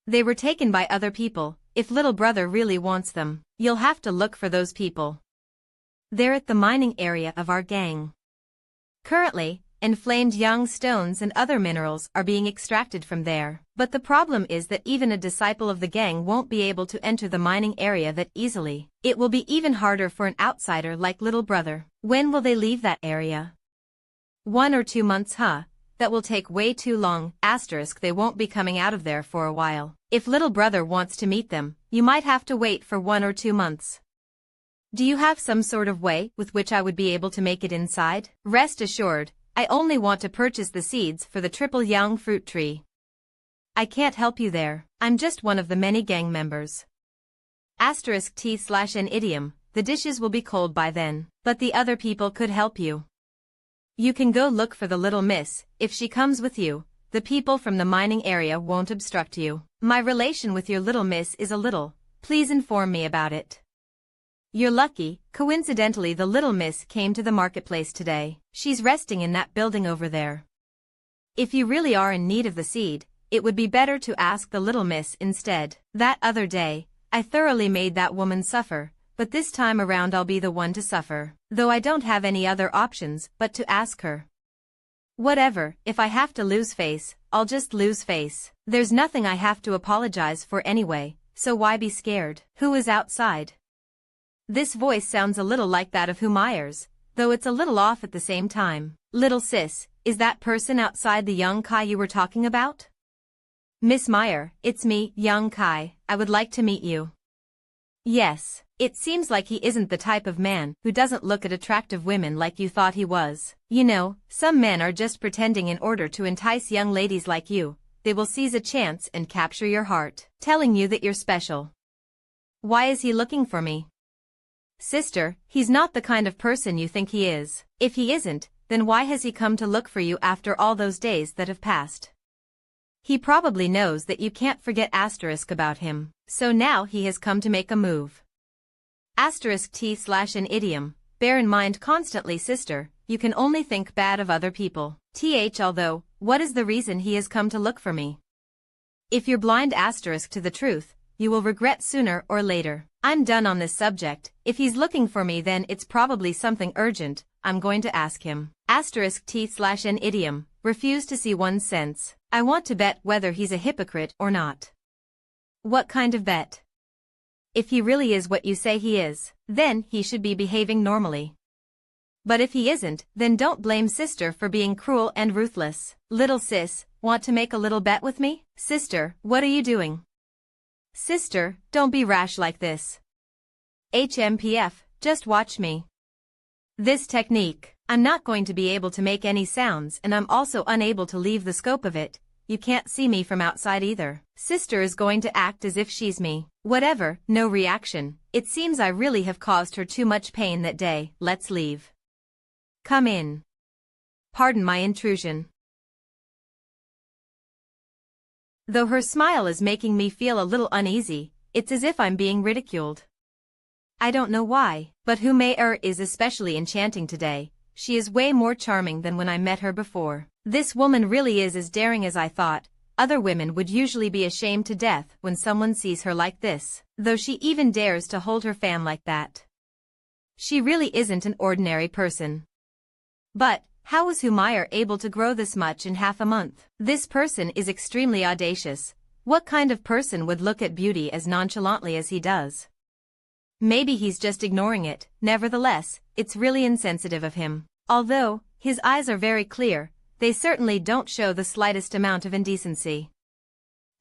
They were taken by other people. If little brother really wants them, you'll have to look for those people. They're at the mining area of our gang. Currently, inflamed yang stones and other minerals are being extracted from there. But the problem is that even a disciple of the gang won't be able to enter the mining area that easily. It will be even harder for an outsider like little brother. When will they leave that area? 1 or 2 months, huh? That will take way too long. Asterisk, they won't be coming out of there for a while. If little brother wants to meet them, you might have to wait for 1 or 2 months. Do you have some sort of way with which I would be able to make it inside? Rest assured, I only want to purchase the seeds for the triple yang fruit tree. I can't help you there. I'm just one of the many gang members. Asterisk T/an idiom, the dishes will be cold by then, but the other people could help you. You can go look for the little miss. If she comes with you, the people from the mining area won't obstruct you. My relation with your little miss is a little. Please inform me about it. You're lucky. Coincidentally, the little miss came to the marketplace today. She's resting in that building over there. If you really are in need of the seed, it would be better to ask the little miss instead. That other day, I thoroughly made that woman suffer, but this time around I'll be the one to suffer, though I don't have any other options but to ask her. Whatever, if I have to lose face, I'll just lose face. There's nothing I have to apologize for anyway, so why be scared? Who is outside? This voice sounds a little like that of Hu Myers, though it's a little off at the same time. Little sis, is that person outside the young Kai you were talking about? Miss Meyer, it's me, young Kai. I would like to meet you. Yes, it seems like he isn't the type of man who doesn't look at attractive women like you thought he was. You know, some men are just pretending in order to entice young ladies like you. They will seize a chance and capture your heart, telling you that you're special. Why is he looking for me? Sister, he's not the kind of person you think he is. If he isn't, then why has he come to look for you after all those days that have passed? He probably knows that you can't forget asterisk about him, so now he has come to make a move. Asterisk T/an idiom, bear in mind constantly, sister, you can only think bad of other people. Although, what is the reason he has come to look for me? If you're blind asterisk to the truth, you will regret sooner or later. I'm done on this subject. If he's looking for me, then it's probably something urgent. I'm going to ask him. Asterisk T/an idiom, refuse to see one's sense. I want to bet whether he's a hypocrite or not. What kind of bet? If he really is what you say he is, then he should be behaving normally. But if he isn't, then don't blame sister for being cruel and ruthless. Little sis, want to make a little bet with me? Sister, what are you doing? Sister, don't be rash like this. HMPF, just watch me. This technique, I'm not going to be able to make any sounds, and I'm also unable to leave the scope of it. You can't see me from outside either. Sister is going to act as if she's me. Whatever, no reaction. It seems I really have caused her too much pain that day. Let's leave. Come in. Pardon my intrusion. Though her smile is making me feel a little uneasy, it's as if I'm being ridiculed. I don't know why, but Hu Mei is especially enchanting today. She is way more charming than when I met her before. This woman really is as daring as I thought. Other women would usually be ashamed to death when someone sees her like this, though she even dares to hold her fan like that. She really isn't an ordinary person. But, how was Hu Mei able to grow this much in half a month? This person is extremely audacious. What kind of person would look at beauty as nonchalantly as he does? Maybe he's just ignoring it. Nevertheless, it's really insensitive of him. Although his eyes are very clear, they certainly don't show the slightest amount of indecency.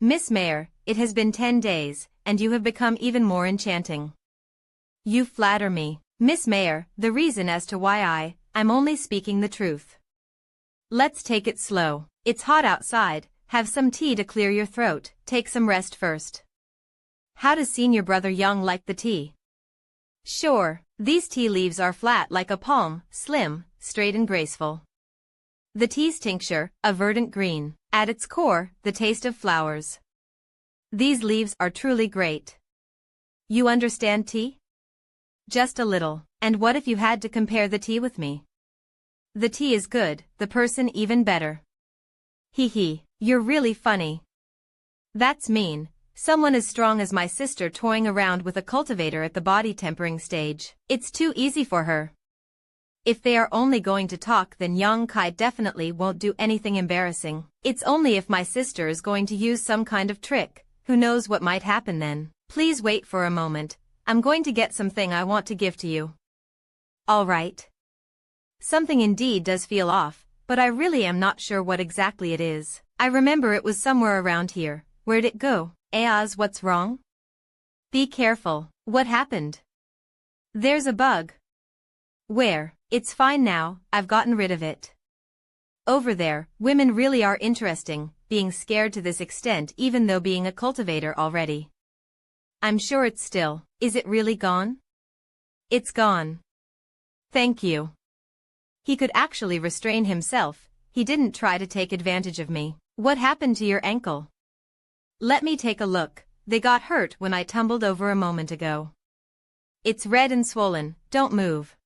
Miss Mayer, it has been 10 days, and you have become even more enchanting. You flatter me. Miss Mayer, the reason as to why I'm only speaking the truth. Let's take it slow. It's hot outside, have some tea to clear your throat, take some rest first. How does senior brother Young like the tea? Sure, these tea leaves are flat like a palm, slim, straight and graceful. The tea's tincture, a verdant green, at its core, the taste of flowers. These leaves are truly great. You understand tea? Just a little. And what if you had to compare the tea with me? The tea is good, the person even better. Hee, you're really funny. That's mean. Someone as strong as my sister toying around with a cultivator at the body tempering stage. It's too easy for her. If they are only going to talk, then Young Kai definitely won't do anything embarrassing. It's only if my sister is going to use some kind of trick. Who knows what might happen then? Please wait for a moment. I'm going to get something I want to give to you. All right. Something indeed does feel off, but I really am not sure what exactly it is. I remember it was somewhere around here. Where'd it go? Ayaz, what's wrong? Be careful. What happened? There's a bug. Where? It's fine now, I've gotten rid of it. Over there, women really are interesting, being scared to this extent even though being a cultivator already. I'm sure it's still. Is it really gone? It's gone. Thank you. He could actually restrain himself, he didn't try to take advantage of me. What happened to your ankle? Let me take a look. They got hurt when I tumbled over a moment ago. It's red and swollen, don't move.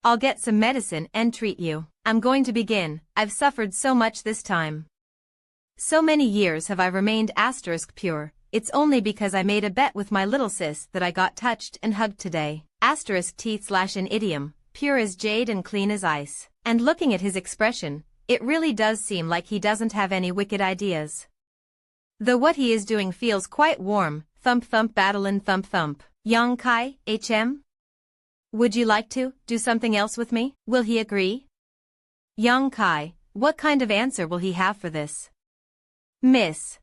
I'll get some medicine and treat you. I'm going to begin. I've suffered so much this time. So many years have I remained pure. It's only because I made a bet with my little sis that I got touched and hugged today. *T/an idiom, pure as jade and clean as ice. And looking at his expression, it really does seem like he doesn't have any wicked ideas. Though what he is doing feels quite warm. Thump thump battle thump thump. Young Kai, HM? Would you like to do something else with me? Will he agree? Young Kai, what kind of answer will he have for this? Miss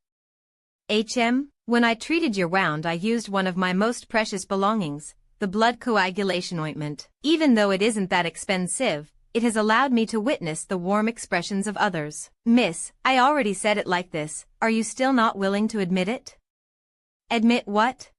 HM, when I treated your wound I used one of my most precious belongings, the blood coagulation ointment. Even though it isn't that expensive, it has allowed me to witness the warm expressions of others. Miss, I already said it like this, are you still not willing to admit it? Admit what?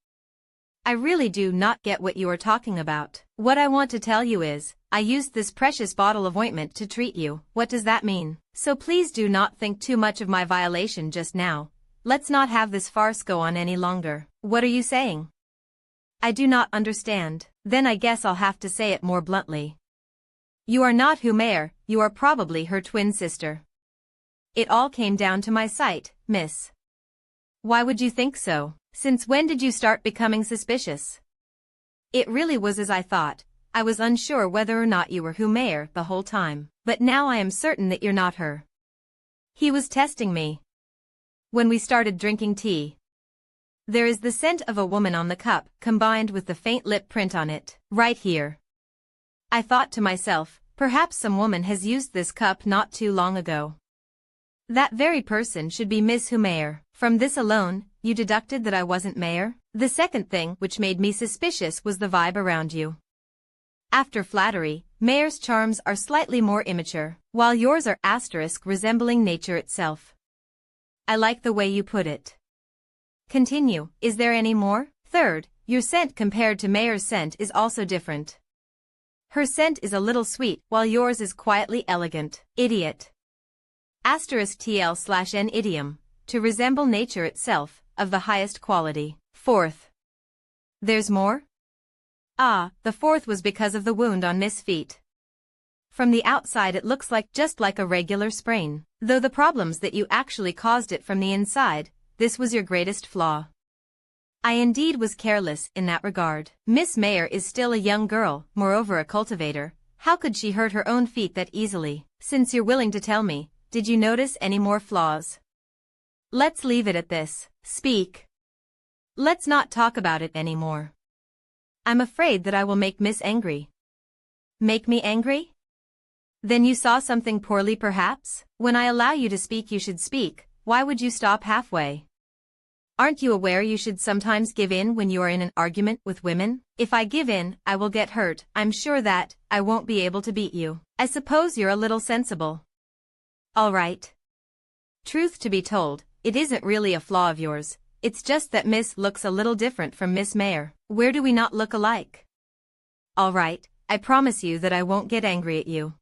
I really do not get what you are talking about. What I want to tell you is, I used this precious bottle of ointment to treat you. What does that mean? So please do not think too much of my violation just now. Let's not have this farce go on any longer. What are you saying? I do not understand. Then I guess I'll have to say it more bluntly. You are not Humair, you are probably her twin sister. It all came down to my sight, miss. Why would you think so? Since when did you start becoming suspicious? It really was as I thought. I was unsure whether or not you were Humair the whole time. But now I am certain that you're not her. He was testing me. When we started drinking tea. There is the scent of a woman on the cup, combined with the faint lip print on it, right here. I thought to myself, perhaps some woman has used this cup not too long ago. That very person should be Miss Humair. From this alone, you deducted that I wasn't Mayer? The second thing which made me suspicious was the vibe around you. After flattery, Mayer's charms are slightly more immature, while yours are resembling nature itself. I like the way you put it. Continue, is there any more? Third, your scent compared to Mayer's scent is also different. Her scent is a little sweet, while yours is quietly elegant. Idiot. *TL/N idiom, to resemble nature itself, of the highest quality. Fourth. There's more? Ah, the fourth was because of the wound on Miss Feet. From the outside it looks just like a regular sprain. Though the problems that you actually caused it from the inside, this was your greatest flaw. I indeed was careless in that regard. Miss Mayer is still a young girl, moreover a cultivator. How could she hurt her own feet that easily? Since you're willing to tell me, did you notice any more flaws? Let's leave it at this. Speak. Let's not talk about it anymore. I'm afraid that I will make Miss angry. Make me angry? Then you saw something poorly perhaps? When I allow you to speak you should speak, why would you stop halfway? Aren't you aware you should sometimes give in when you are in an argument with women? If I give in, I will get hurt. I'm sure that I won't be able to beat you. I suppose you're a little sensible. All right. Truth to be told, it isn't really a flaw of yours. It's just that Miss looks a little different from Miss Mayer. Where do we not look alike? All right, I promise you that I won't get angry at you.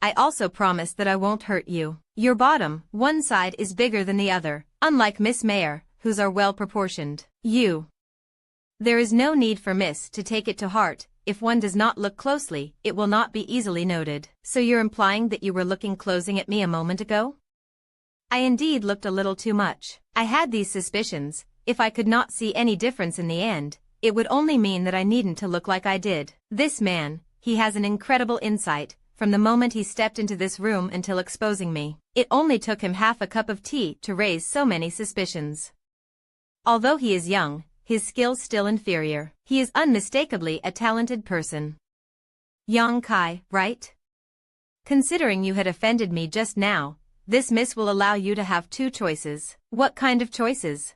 I also promise that I won't hurt you. Your bottom, one side is bigger than the other, unlike Miss Mayer, whose are well proportioned. There is no need for Miss to take it to heart. If one does not look closely, it will not be easily noted. So you're implying that you were looking closing at me a moment ago? I indeed looked a little too much. I had these suspicions. If I could not see any difference in the end, it would only mean that I needn't to look like I did. This man, he has an incredible insight, from the moment he stepped into this room until exposing me. It only took him half a cup of tea to raise so many suspicions. Although he is young, his skills still inferior. He is unmistakably a talented person. Yang Kai, right? Considering you had offended me just now, this Miss will allow you to have two choices. What kind of choices?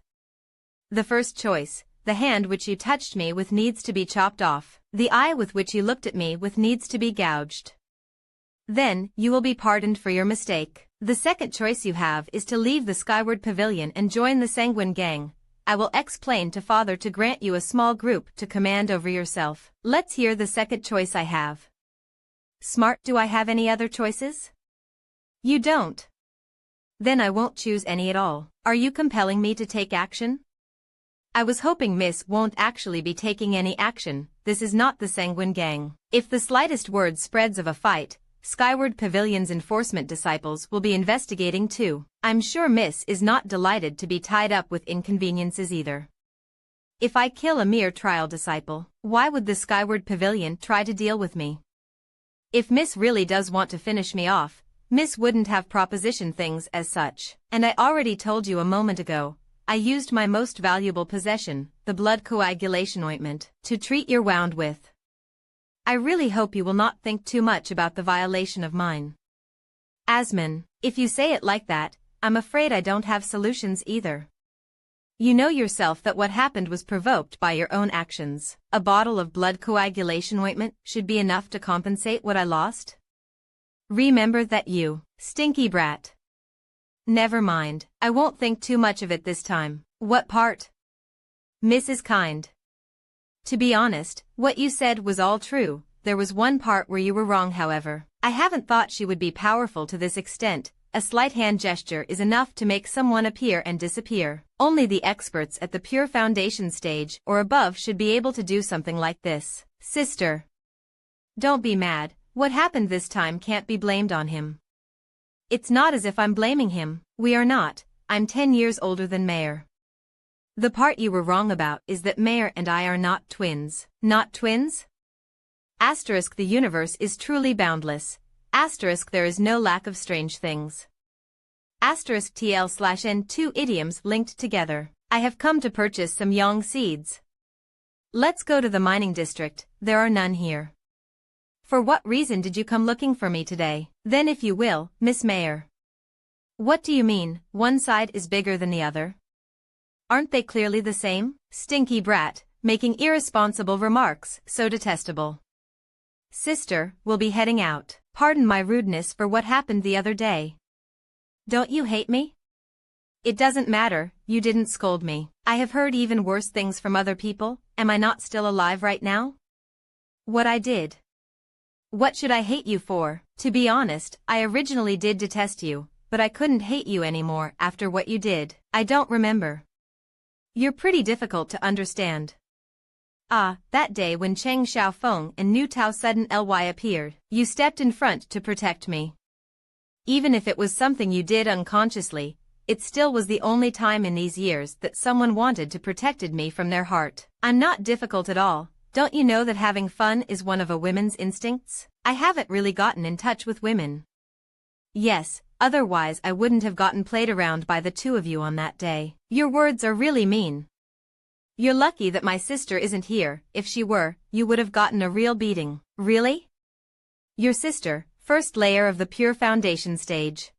The first choice, the hand which you touched me with needs to be chopped off. The eye with which you looked at me with needs to be gouged. Then, you will be pardoned for your mistake. The second choice you have is to leave the Skyward Pavilion and join the Sanguine Gang. I will explain to Father to grant you a small group to command over yourself. Let's hear the second choice I have. Smart, do I have any other choices? You don't. Then I won't choose any at all. Are you compelling me to take action? I was hoping Miss won't actually be taking any action. This is not the Sanguine Gang. If the slightest word spreads of a fight, Skyward Pavilion's enforcement disciples will be investigating too. I'm sure Miss is not delighted to be tied up with inconveniences either. If I kill a mere trial disciple, why would the Skyward Pavilion try to deal with me? If Miss really does want to finish me off, Miss wouldn't have propositioned things as such. And I already told you a moment ago, I used my most valuable possession, the blood coagulation ointment, to treat your wound with. I really hope you will not think too much about the violation of mine. Asman, if you say it like that, I'm afraid I don't have solutions either. You know yourself that what happened was provoked by your own actions. A bottle of blood coagulation ointment should be enough to compensate what I lost. Remember that, you stinky brat. Never mind, I won't think too much of it this time. What part? Miss is kind. To be honest, what you said was all true. There was one part where you were wrong, however. I haven't thought she would be powerful to this extent. A slight hand gesture is enough to make someone appear and disappear. Only the experts at the pure foundation stage or above should be able to do something like this. Sister, don't be mad. What happened this time can't be blamed on him. It's not as if I'm blaming him. We are not. I'm 10 years older than Mayer. The part you were wrong about is that Mayer and I are not twins. Not twins? Asterisk, the universe is truly boundless. Asterisk, there is no lack of strange things. Asterisk TL/N, two idioms linked together. I have come to purchase some yang seeds. Let's go to the mining district. There are none here. For what reason did you come looking for me today? Then if you will, Miss Mayer. What do you mean, one side is bigger than the other? Aren't they clearly the same? Stinky brat, making irresponsible remarks, so detestable. Sister, we'll be heading out. Pardon my rudeness for what happened the other day. Don't you hate me? It doesn't matter, you didn't scold me. I have heard even worse things from other people. Am I not still alive right now? What I did. What should I hate you for? To be honest, I originally did detest you, but I couldn't hate you anymore after what you did. I don't remember. You're pretty difficult to understand. Ah, that day when Cheng Xiaofeng and Niu Tao Sudden Ly appeared, you stepped in front to protect me. Even if it was something you did unconsciously, it still was the only time in these years that someone wanted to protected me from their heart. I'm not difficult at all. Don't you know that having fun is one of a woman's instincts? I haven't really gotten in touch with women. Yes, otherwise I wouldn't have gotten played around by the two of you on that day. Your words are really mean. You're lucky that my sister isn't here. If she were, you would have gotten a real beating. Really? Your sister, first layer of the pure foundation stage.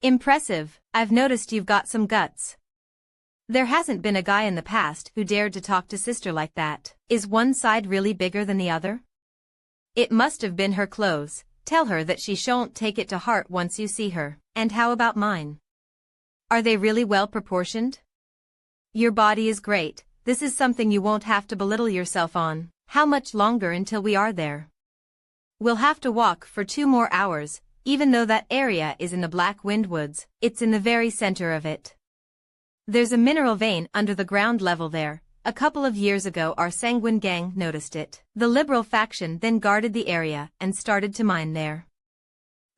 Impressive. I've noticed you've got some guts. There hasn't been a guy in the past who dared to talk to sister like that. Is one side really bigger than the other? It must have been her clothes. Tell her that she shan't take it to heart once you see her. And how about mine? Are they really well proportioned? Your body is great. This is something you won't have to belittle yourself on. How much longer until we are there? We'll have to walk for 2 more hours, even though that area is in the Black Wind Woods. It's in the very center of it. There's a mineral vein under the ground level there. A couple of years ago our Sanguine gang noticed it. The liberal faction then guarded the area and started to mine there.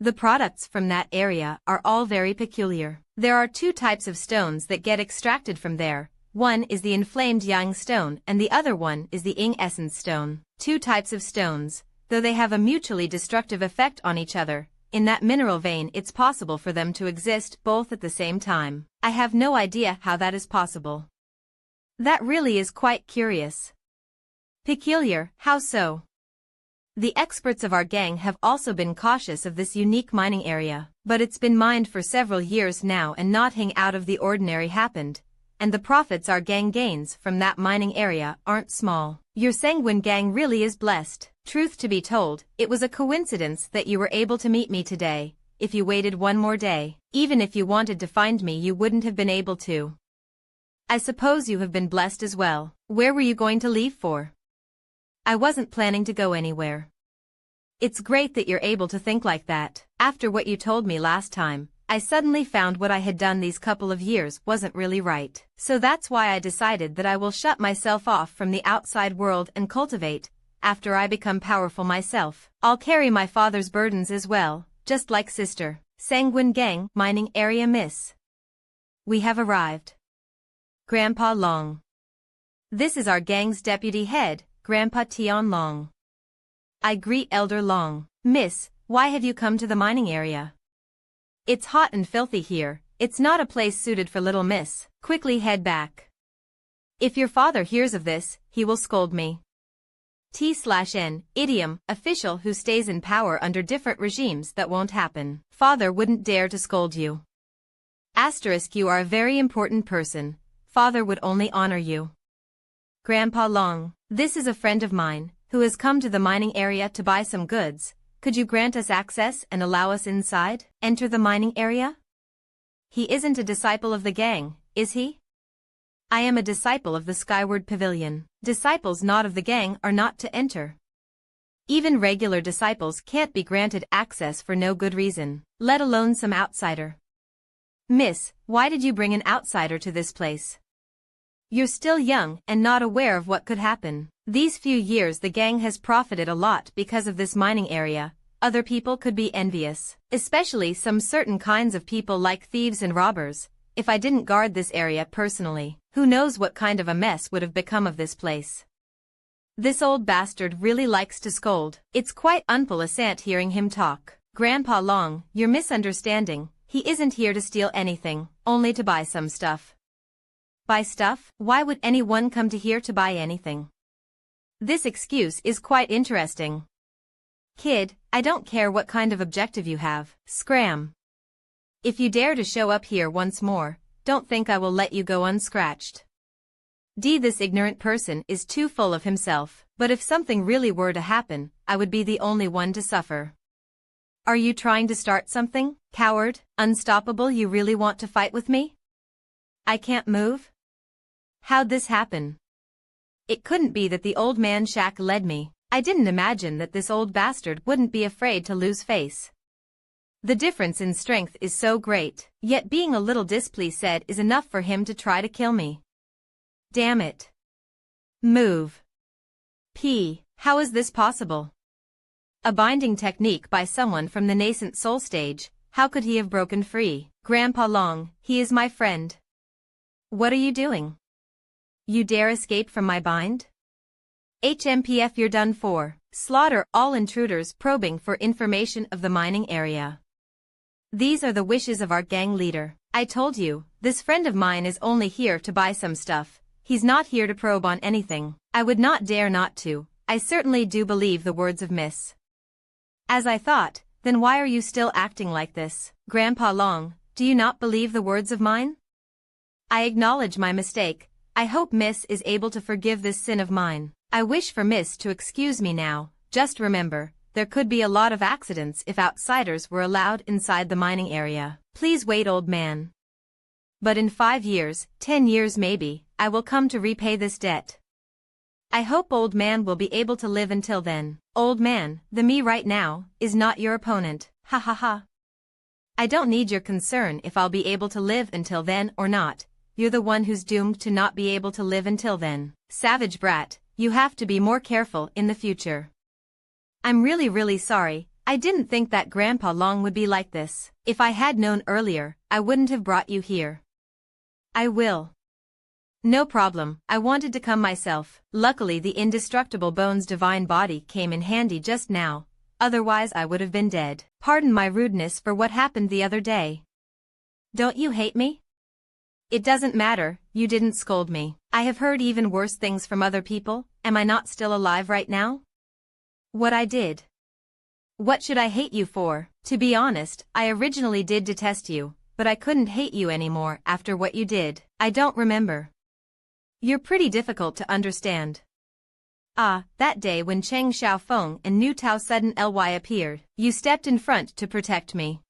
The products from that area are all very peculiar. There are 2 types of stones that get extracted from there. One is the inflamed Yang stone and the other one is the Ing essence stone. 2 types of stones, though they have a mutually destructive effect on each other. In that mineral vein it's possible for them to exist both at the same time. I have no idea how that is possible. That really is quite curious. Peculiar, how so? The experts of our gang have also been cautious of this unique mining area, but it's been mined for several years now and nothing out of the ordinary happened, and the profits our gang gains from that mining area aren't small. Your Sanguine gang really is blessed. Truth to be told, it was a coincidence that you were able to meet me today. If you waited 1 more day, even if you wanted to find me you wouldn't have been able to. I suppose you have been blessed as well. Where were you going to leave for? I wasn't planning to go anywhere. It's great that you're able to think like that. After what you told me last time, I suddenly found what I had done these couple of years wasn't really right. So that's why I decided that I will shut myself off from the outside world and cultivate. After I become powerful myself, I'll carry my father's burdens as well, just like sister. Sanguine gang, mining area miss. We have arrived. Grandpa Long. This is our gang's deputy head, Grandpa Tian Long. I greet Elder Long. Miss, why have you come to the mining area? It's hot and filthy here. It's not a place suited for little miss. Quickly head back. If your father hears of this, he will scold me. T/N, idiom, official who stays in power under different regimes. That won't happen. Father wouldn't dare to scold you. Asterisk, you are a very important person. Father would only honor you. Grandpa Long, this is a friend of mine, who has come to the mining area to buy some goods. Could you grant us access and allow us inside? Enter the mining area? He isn't a disciple of the gang, is he? I am a disciple of the Skyward Pavilion. Disciples not of the gang are not to enter. Even regular disciples can't be granted access for no good reason, let alone some outsider. Miss, why did you bring an outsider to this place? You're still young and not aware of what could happen. These few years the gang has profited a lot because of this mining area. Other people could be envious, especially some certain kinds of people like thieves and robbers. If I didn't guard this area personally, who knows what kind of a mess would have become of this place. This old bastard really likes to scold. It's quite unpleasant hearing him talk. Grandpa Long, you're misunderstanding. He isn't here to steal anything, only to buy some stuff. Buy stuff? Why would anyone come to here to buy anything? This excuse is quite interesting. Kid, I don't care what kind of objective you have. Scram. If you dare to show up here once more, don't think I will let you go unscratched. This ignorant person is too full of himself, but if something really were to happen, I would be the only one to suffer. Are you trying to start something? Coward, unstoppable, you really want to fight with me? I can't move? How'd this happen? It couldn't be that the old man Shaq led me. I didn't imagine that this old bastard wouldn't be afraid to lose face. The difference in strength is so great, yet being a little displeased is enough for him to try to kill me. Damn it. Move. How is this possible? A binding technique by someone from the nascent soul stage. How could he have broken free? Grandpa Long, he is my friend. What are you doing? You dare escape from my bind? HMPF, you're done for. Slaughter all intruders probing for information of the mining area. These are the wishes of our gang leader. I told you, this friend of mine is only here to buy some stuff. He's not here to probe on anything. I would not dare not to. I certainly do believe the words of Miss. As I thought, then why are you still acting like this? Grandpa Long, do you not believe the words of mine? I acknowledge my mistake. I hope Miss is able to forgive this sin of mine. I wish for Miss to excuse me now. Just remember, there could be a lot of accidents if outsiders were allowed inside the mining area. Please wait, old man. But in 5 years, 10 years maybe, I will come to repay this debt. I hope old man will be able to live until then. Old man, the me right now, is not your opponent. Ha ha ha. I don't need your concern if I'll be able to live until then or not. You're the one who's doomed to not be able to live until then. Savage brat, you have to be more careful in the future. I'm really sorry. I didn't think that Grandpa Long would be like this. If I had known earlier, I wouldn't have brought you here. I will. No problem, I wanted to come myself. Luckily the indestructible Bones' divine body came in handy just now, otherwise I would have been dead. Pardon my rudeness for what happened the other day. Don't you hate me? It doesn't matter, you didn't scold me. I have heard even worse things from other people. Am I not still alive right now? What I did? What should I hate you for? To be honest, I originally did detest you, but I couldn't hate you anymore after what you did. I don't remember. You're pretty difficult to understand. Ah, that day when Cheng Xiaofeng and Nu Tao Sudden Ly appeared, you stepped in front to protect me.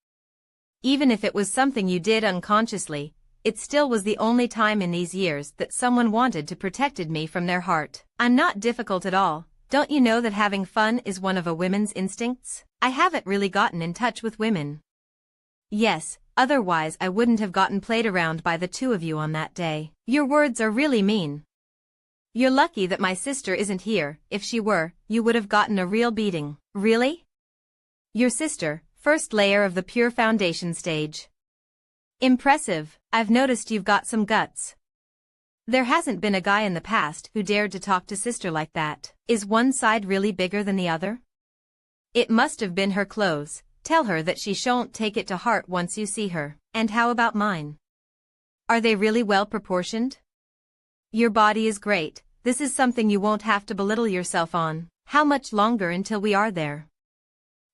Even if it was something you did unconsciously, it still was the only time in these years that someone wanted to protected me from their heart. I'm not difficult at all. Don't you know that having fun is one of a woman's instincts? I haven't really gotten in touch with women. Yes, otherwise I wouldn't have gotten played around by the two of you on that day. Your words are really mean. You're lucky that my sister isn't here. If she were, you would have gotten a real beating. Really? Your sister, first layer of the pure foundation stage. Impressive. I've noticed you've got some guts. There hasn't been a guy in the past who dared to talk to sister like that. Is one side really bigger than the other? It must have been her clothes. Tell her that she shan't take it to heart once you see her. And how about mine? Are they really well proportioned? Your body is great. This is something you won't have to belittle yourself on. How much longer until we are there?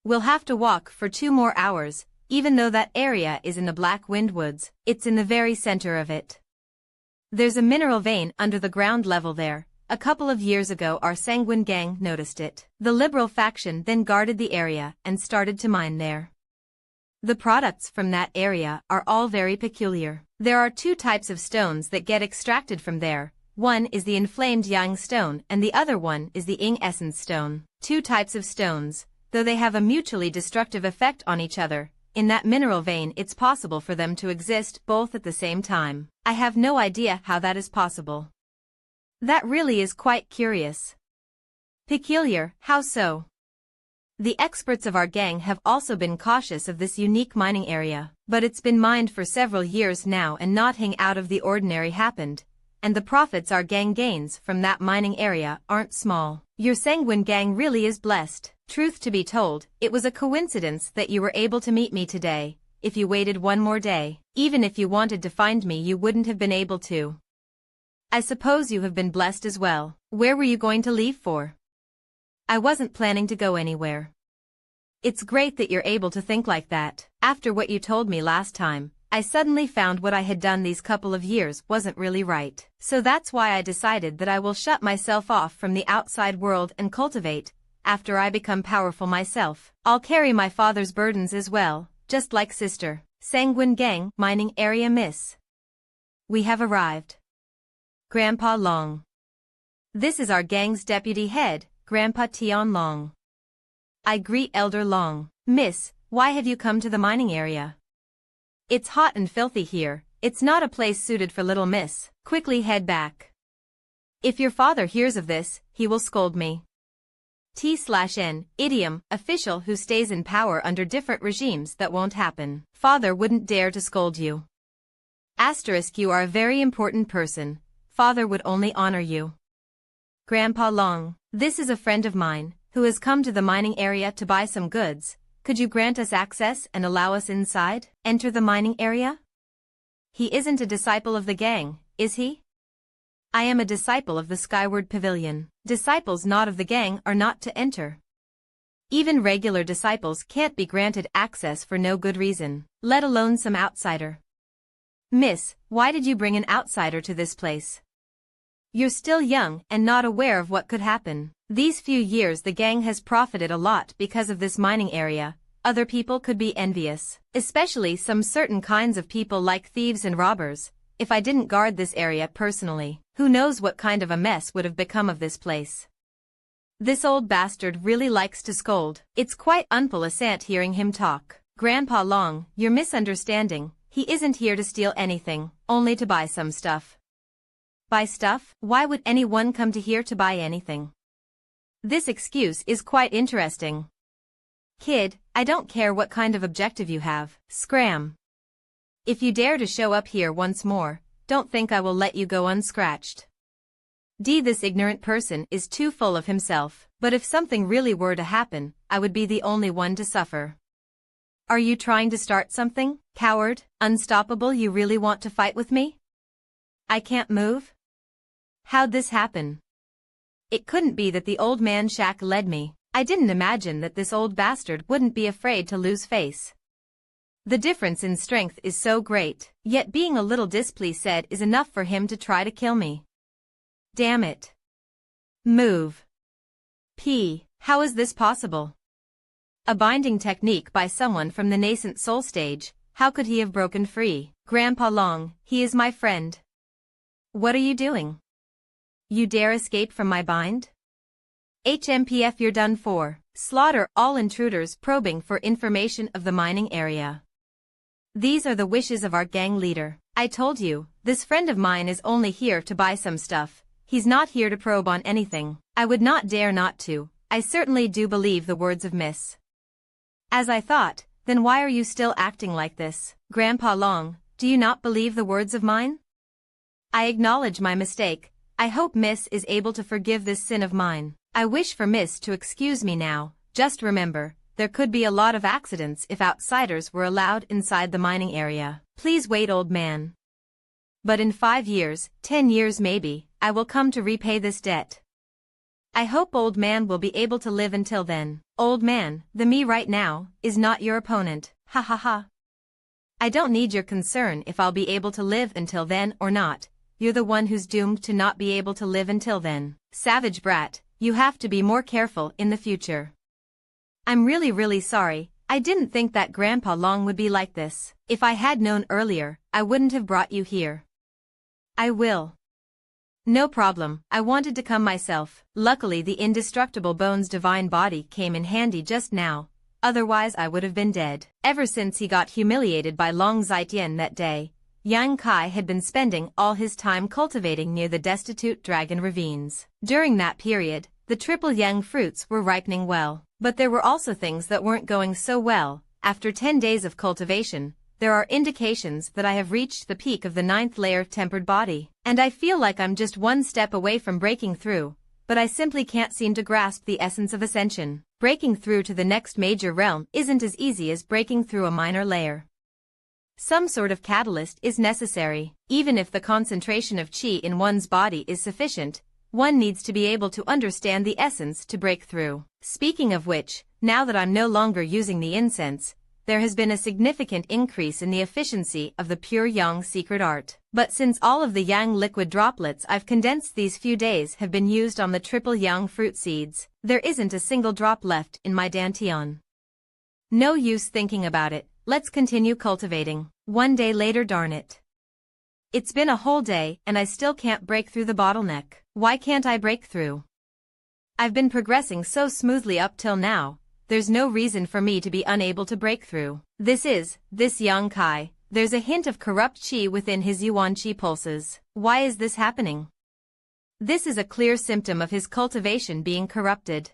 We'll have to walk for 2 more hours, even though that area is in the Black Wind Woods. It's in the very center of it. There's a mineral vein under the ground level there. A couple of years ago our Sanguine gang noticed it. The liberal faction then guarded the area and started to mine there. The products from that area are all very peculiar. There are 2 types of stones that get extracted from there. One is the inflamed Yang stone and the other one is the Ying essence stone. 2 types of stones, though they have a mutually destructive effect on each other. In that mineral vein it's possible for them to exist both at the same time. I have no idea how that is possible. That really is quite curious. Peculiar, how so? The experts of our gang have also been cautious of this unique mining area, but it's been mined for several years now and nothing out of the ordinary happened, and the profits our gang gains from that mining area aren't small. Your Sanguine gang really is blessed. Truth to be told, it was a coincidence that you were able to meet me today. If you waited 1 more day, even if you wanted to find me you wouldn't have been able to. I suppose you have been blessed as well. Where were you going to leave for? I wasn't planning to go anywhere. It's great that you're able to think like that. After what you told me last time, I suddenly found what I had done these couple of years wasn't really right. So that's why I decided that I will shut myself off from the outside world and cultivate. After I become powerful myself, I'll carry my father's burdens as well, just like sister. Sanguine gang, mining area miss. We have arrived. Grandpa Long. This is our gang's deputy head, Grandpa Tian Long. I greet Elder Long. Miss, why have you come to the mining area? It's hot and filthy here. It's not a place suited for little miss. Quickly head back. If your father hears of this, he will scold me. T/N, idiom, official who stays in power under different regimes. That won't happen. Father wouldn't dare to scold you. Asterisk, you are a very important person. Father would only honor you. Grandpa Long, this is a friend of mine, who has come to the mining area to buy some goods. could you grant us access and allow us inside? Enter the mining area? He isn't a disciple of the gang, is he? I am a disciple of the Skyward Pavilion. Disciples not of the gang are not to enter. Even regular disciples can't be granted access for no good reason, let alone some outsider. Miss, why did you bring an outsider to this place? You're still young and not aware of what could happen. These few years the gang has profited a lot because of this mining area. Other people could be envious, especially some certain kinds of people like thieves and robbers. If I didn't guard this area personally, who knows what kind of a mess would have become of this place. This old bastard really likes to scold. It's quite unpleasant hearing him talk. Grandpa Long, you're misunderstanding. He isn't here to steal anything, only to buy some stuff. Buy stuff? Why would anyone come to here to buy anything? This excuse is quite interesting. Kid, I don't care what kind of objective you have. Scram. If you dare to show up here once more, don't think I will let you go unscratched. This ignorant person is too full of himself, but if something really were to happen, I would be the only one to suffer. Are you trying to start something, coward, unstoppable? You really want to fight with me? I can't move? How'd this happen? It couldn't be that the old man Shaq led me. I didn't imagine that this old bastard wouldn't be afraid to lose face. The difference in strength is so great, yet being a little displeased is enough for him to try to kill me. Damn it. Move. How is this possible? A binding technique by someone from the nascent soul stage. How could he have broken free? Grandpa Long, he is my friend. What are you doing? You dare escape from my bind? HMPF, you're done for. Slaughter all intruders probing for information of the mining area. These are the wishes of our gang leader. I told you, this friend of mine is only here to buy some stuff. He's not here to probe on anything. I would not dare not to. I certainly do believe the words of Miss. As I thought, then why are you still acting like this? Grandpa Long, do you not believe the words of mine? I acknowledge my mistake. I hope Miss is able to forgive this sin of mine. I wish for Miss to excuse me now. Just remember, there could be a lot of accidents if outsiders were allowed inside the mining area. Please wait, old man. But in 5 years, 10 years maybe, I will come to repay this debt. I hope old man will be able to live until then. Old man, the me right now, is not your opponent. Ha ha ha. I don't need your concern if I'll be able to live until then or not. You're the one who's doomed to not be able to live until then. Savage brat, you have to be more careful in the future. I'm really sorry. I didn't think that Grandpa Long would be like this. If I had known earlier, I wouldn't have brought you here. I will. No problem, I wanted to come myself. Luckily the indestructible Bones' divine body came in handy just now, otherwise I would have been dead. Ever since he got humiliated by Long Zitian that day, Yang Kai had been spending all his time cultivating near the destitute dragon ravines. During that period, the triple yang fruits were ripening well, but there were also things that weren't going so well. After 10 days of cultivation, there are indications that I have reached the peak of the 9th layer tempered body, and I feel like I'm just one step away from breaking through, but I simply can't seem to grasp the essence of ascension. Breaking through to the next major realm isn't as easy as breaking through a minor layer. Some sort of catalyst is necessary. Even if the concentration of chi in one's body is sufficient, one needs to be able to understand the essence to break through. Speaking of which, now that I'm no longer using the incense, there has been a significant increase in the efficiency of the pure yang secret art. But since all of the yang liquid droplets I've condensed these few days have been used on the triple yang fruit seeds, there isn't a single drop left in my dantian. No use thinking about it, let's continue cultivating. 1 day later, darn it. It's been a whole day and I still can't break through the bottleneck. Why can't I break through? I've been progressing so smoothly up till now, there's no reason for me to be unable to break through. This Yang Kai, there's a hint of corrupt chi within his Yuan chi pulses. Why is this happening? This is a clear symptom of his cultivation being corrupted.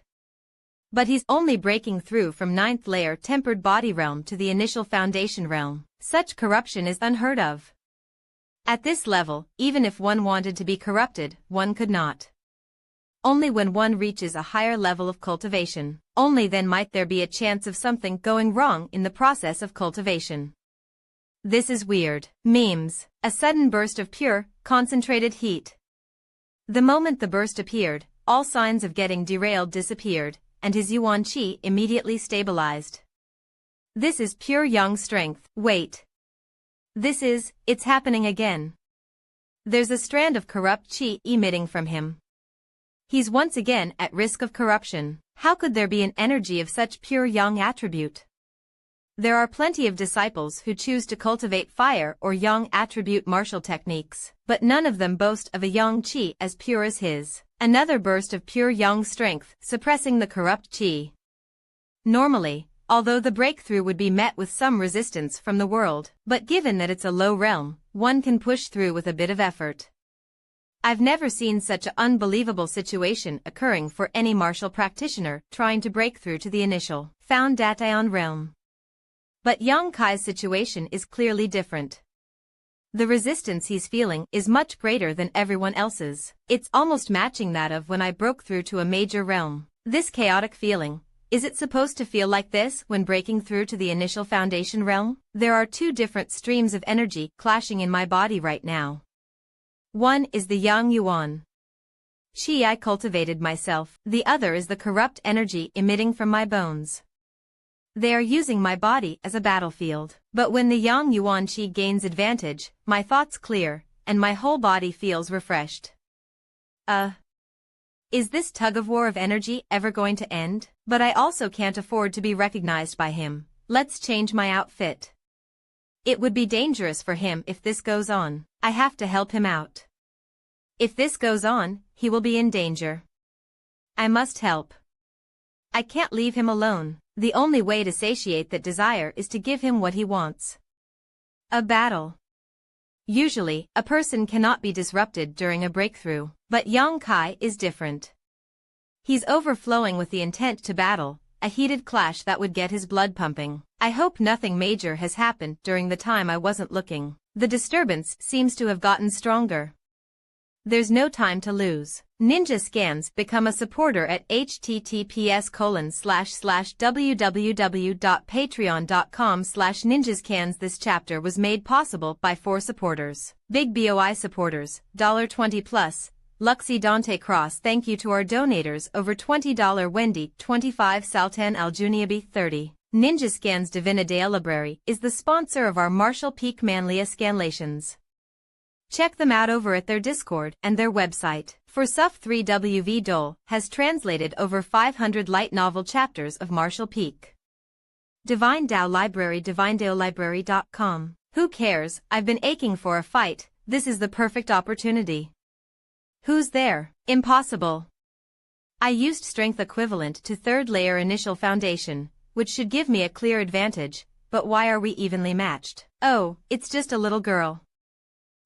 But he's only breaking through from 9th layer tempered body realm to the initial foundation realm. Such corruption is unheard of. At this level, even if one wanted to be corrupted, one could not. Only when one reaches a higher level of cultivation. only then might there be a chance of something going wrong in the process of cultivation. This is weird. Memes. A sudden burst of pure, concentrated heat. The moment the burst appeared, all signs of getting derailed disappeared, and his Yuan Qi immediately stabilized. This is pure yang strength. Wait. It's happening again. There's a strand of corrupt qi emitting from him. He's once again at risk of corruption. How could there be an energy of such pure yang attribute? There are plenty of disciples who choose to cultivate fire or yang attribute martial techniques, but none of them boast of a yang qi as pure as his. Another burst of pure yang strength, suppressing the corrupt qi. Normally, although the breakthrough would be met with some resistance from the world, but given that it's a low realm, one can push through with a bit of effort. I've never seen such an unbelievable situation occurring for any martial practitioner trying to break through to the initial, found Dataeon realm. But Yang Kai's situation is clearly different. The resistance he's feeling is much greater than everyone else's. It's almost matching that of when I broke through to a major realm. This chaotic feeling, is it supposed to feel like this when breaking through to the initial foundation realm? There are two different streams of energy clashing in my body right now. One is the Yang Yuan Qi I cultivated myself. The other is the corrupt energy emitting from my bones. They are using my body as a battlefield. But when the Yang Yuan Qi gains advantage, my thoughts clear, and my whole body feels refreshed. Is this tug-of-war of energy ever going to end? But I also can't afford to be recognized by him. Let's change my outfit. It would be dangerous for him if this goes on. I have to help him out. If this goes on, he will be in danger. I must help. I can't leave him alone. The only way to satiate that desire is to give him what he wants. A battle. Usually, a person cannot be disrupted during a breakthrough, but Yang Kai is different. He's overflowing with the intent to battle, a heated clash that would get his blood pumping. I hope nothing major has happened during the time I wasn't looking. The disturbance seems to have gotten stronger. There's no time to lose. Ninja Scans. Become a supporter at https://www.patreon.com/ninjascans. This chapter was made possible by 4 supporters. Big BOI supporters, $20 plus. Luxie Dante Cross. Thank you to our donators over $20 Wendy, 25 Saltan Aljuniabi, 30. Ninja Scans. Divina Dea Library is the sponsor of our Martial Peak Manlia Scanlations. Check them out over at their Discord and their website. For Suf 3WV Dole has translated over 500 light novel chapters of Martial Peak. Divine Dao Library. DivineDaoLibrary.com. Who cares? I've been aching for a fight. This is the perfect opportunity. Who's there? Impossible. I used strength equivalent to 3rd layer initial foundation, which should give me a clear advantage, but why are we evenly matched? Oh, it's just a little girl.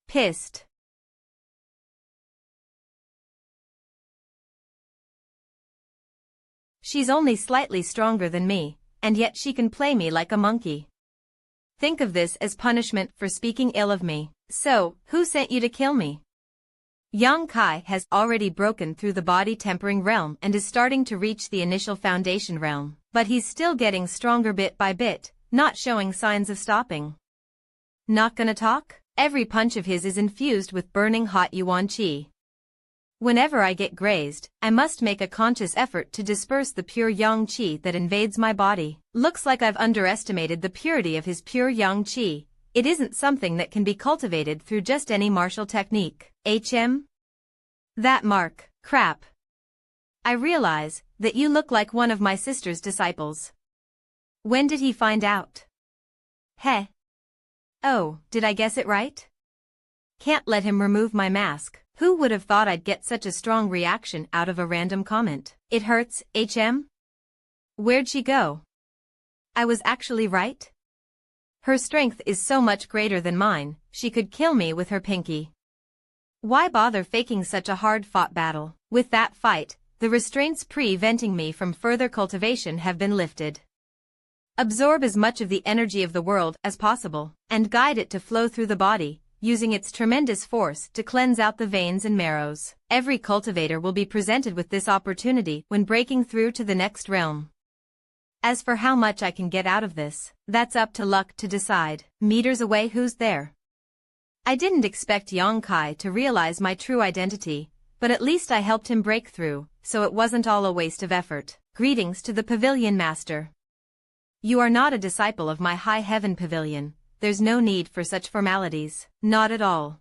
Pissed. She's only slightly stronger than me, and yet she can play me like a monkey. Think of this as punishment for speaking ill of me. So, who sent you to kill me? Yang Kai has already broken through the body tempering realm and is starting to reach the initial foundation realm, but he's still getting stronger bit by bit, not showing signs of stopping. Not gonna talk? Every punch of his is infused with burning hot Yuan Qi. Whenever I get grazed, I must make a conscious effort to disperse the pure Yang Qi that invades my body. Looks like I've underestimated the purity of his pure Yang Qi. It isn't something that can be cultivated through just any martial technique. That mark. Crap. I realize that you look like one of my sister's disciples. When did he find out? Heh. Oh, did I guess it right? Can't let him remove my mask. Who would have thought I'd get such a strong reaction out of a random comment? It hurts, Where'd she go? I was actually right? Her strength is so much greater than mine, she could kill me with her pinky. Why bother faking such a hard-fought battle? With that fight, the restraints preventing me from further cultivation have been lifted. Absorb as much of the energy of the world as possible, and guide it to flow through the body, using its tremendous force to cleanse out the veins and marrows. Every cultivator will be presented with this opportunity when breaking through to the next realm. As for how much I can get out of this, that's up to luck to decide. Meters away, who's there? I didn't expect Yang Kai to realize my true identity, but at least I helped him break through, so it wasn't all a waste of effort. Greetings to the Pavilion Master. You are not a disciple of my High Heaven Pavilion. There's no need for such formalities. Not at all.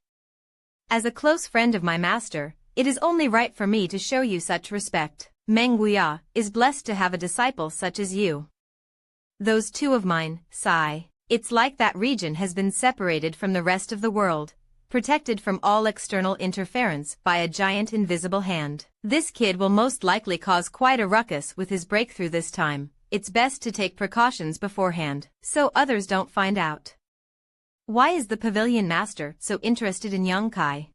As a close friend of my master, it is only right for me to show you such respect. Meng Guya is blessed to have a disciple such as you. Those two of mine, sigh. It's like that region has been separated from the rest of the world, protected from all external interference by a giant invisible hand. This kid will most likely cause quite a ruckus with his breakthrough this time. It's best to take precautions beforehand, so others don't find out. Why is the Pavilion Master so interested in Yang Kai?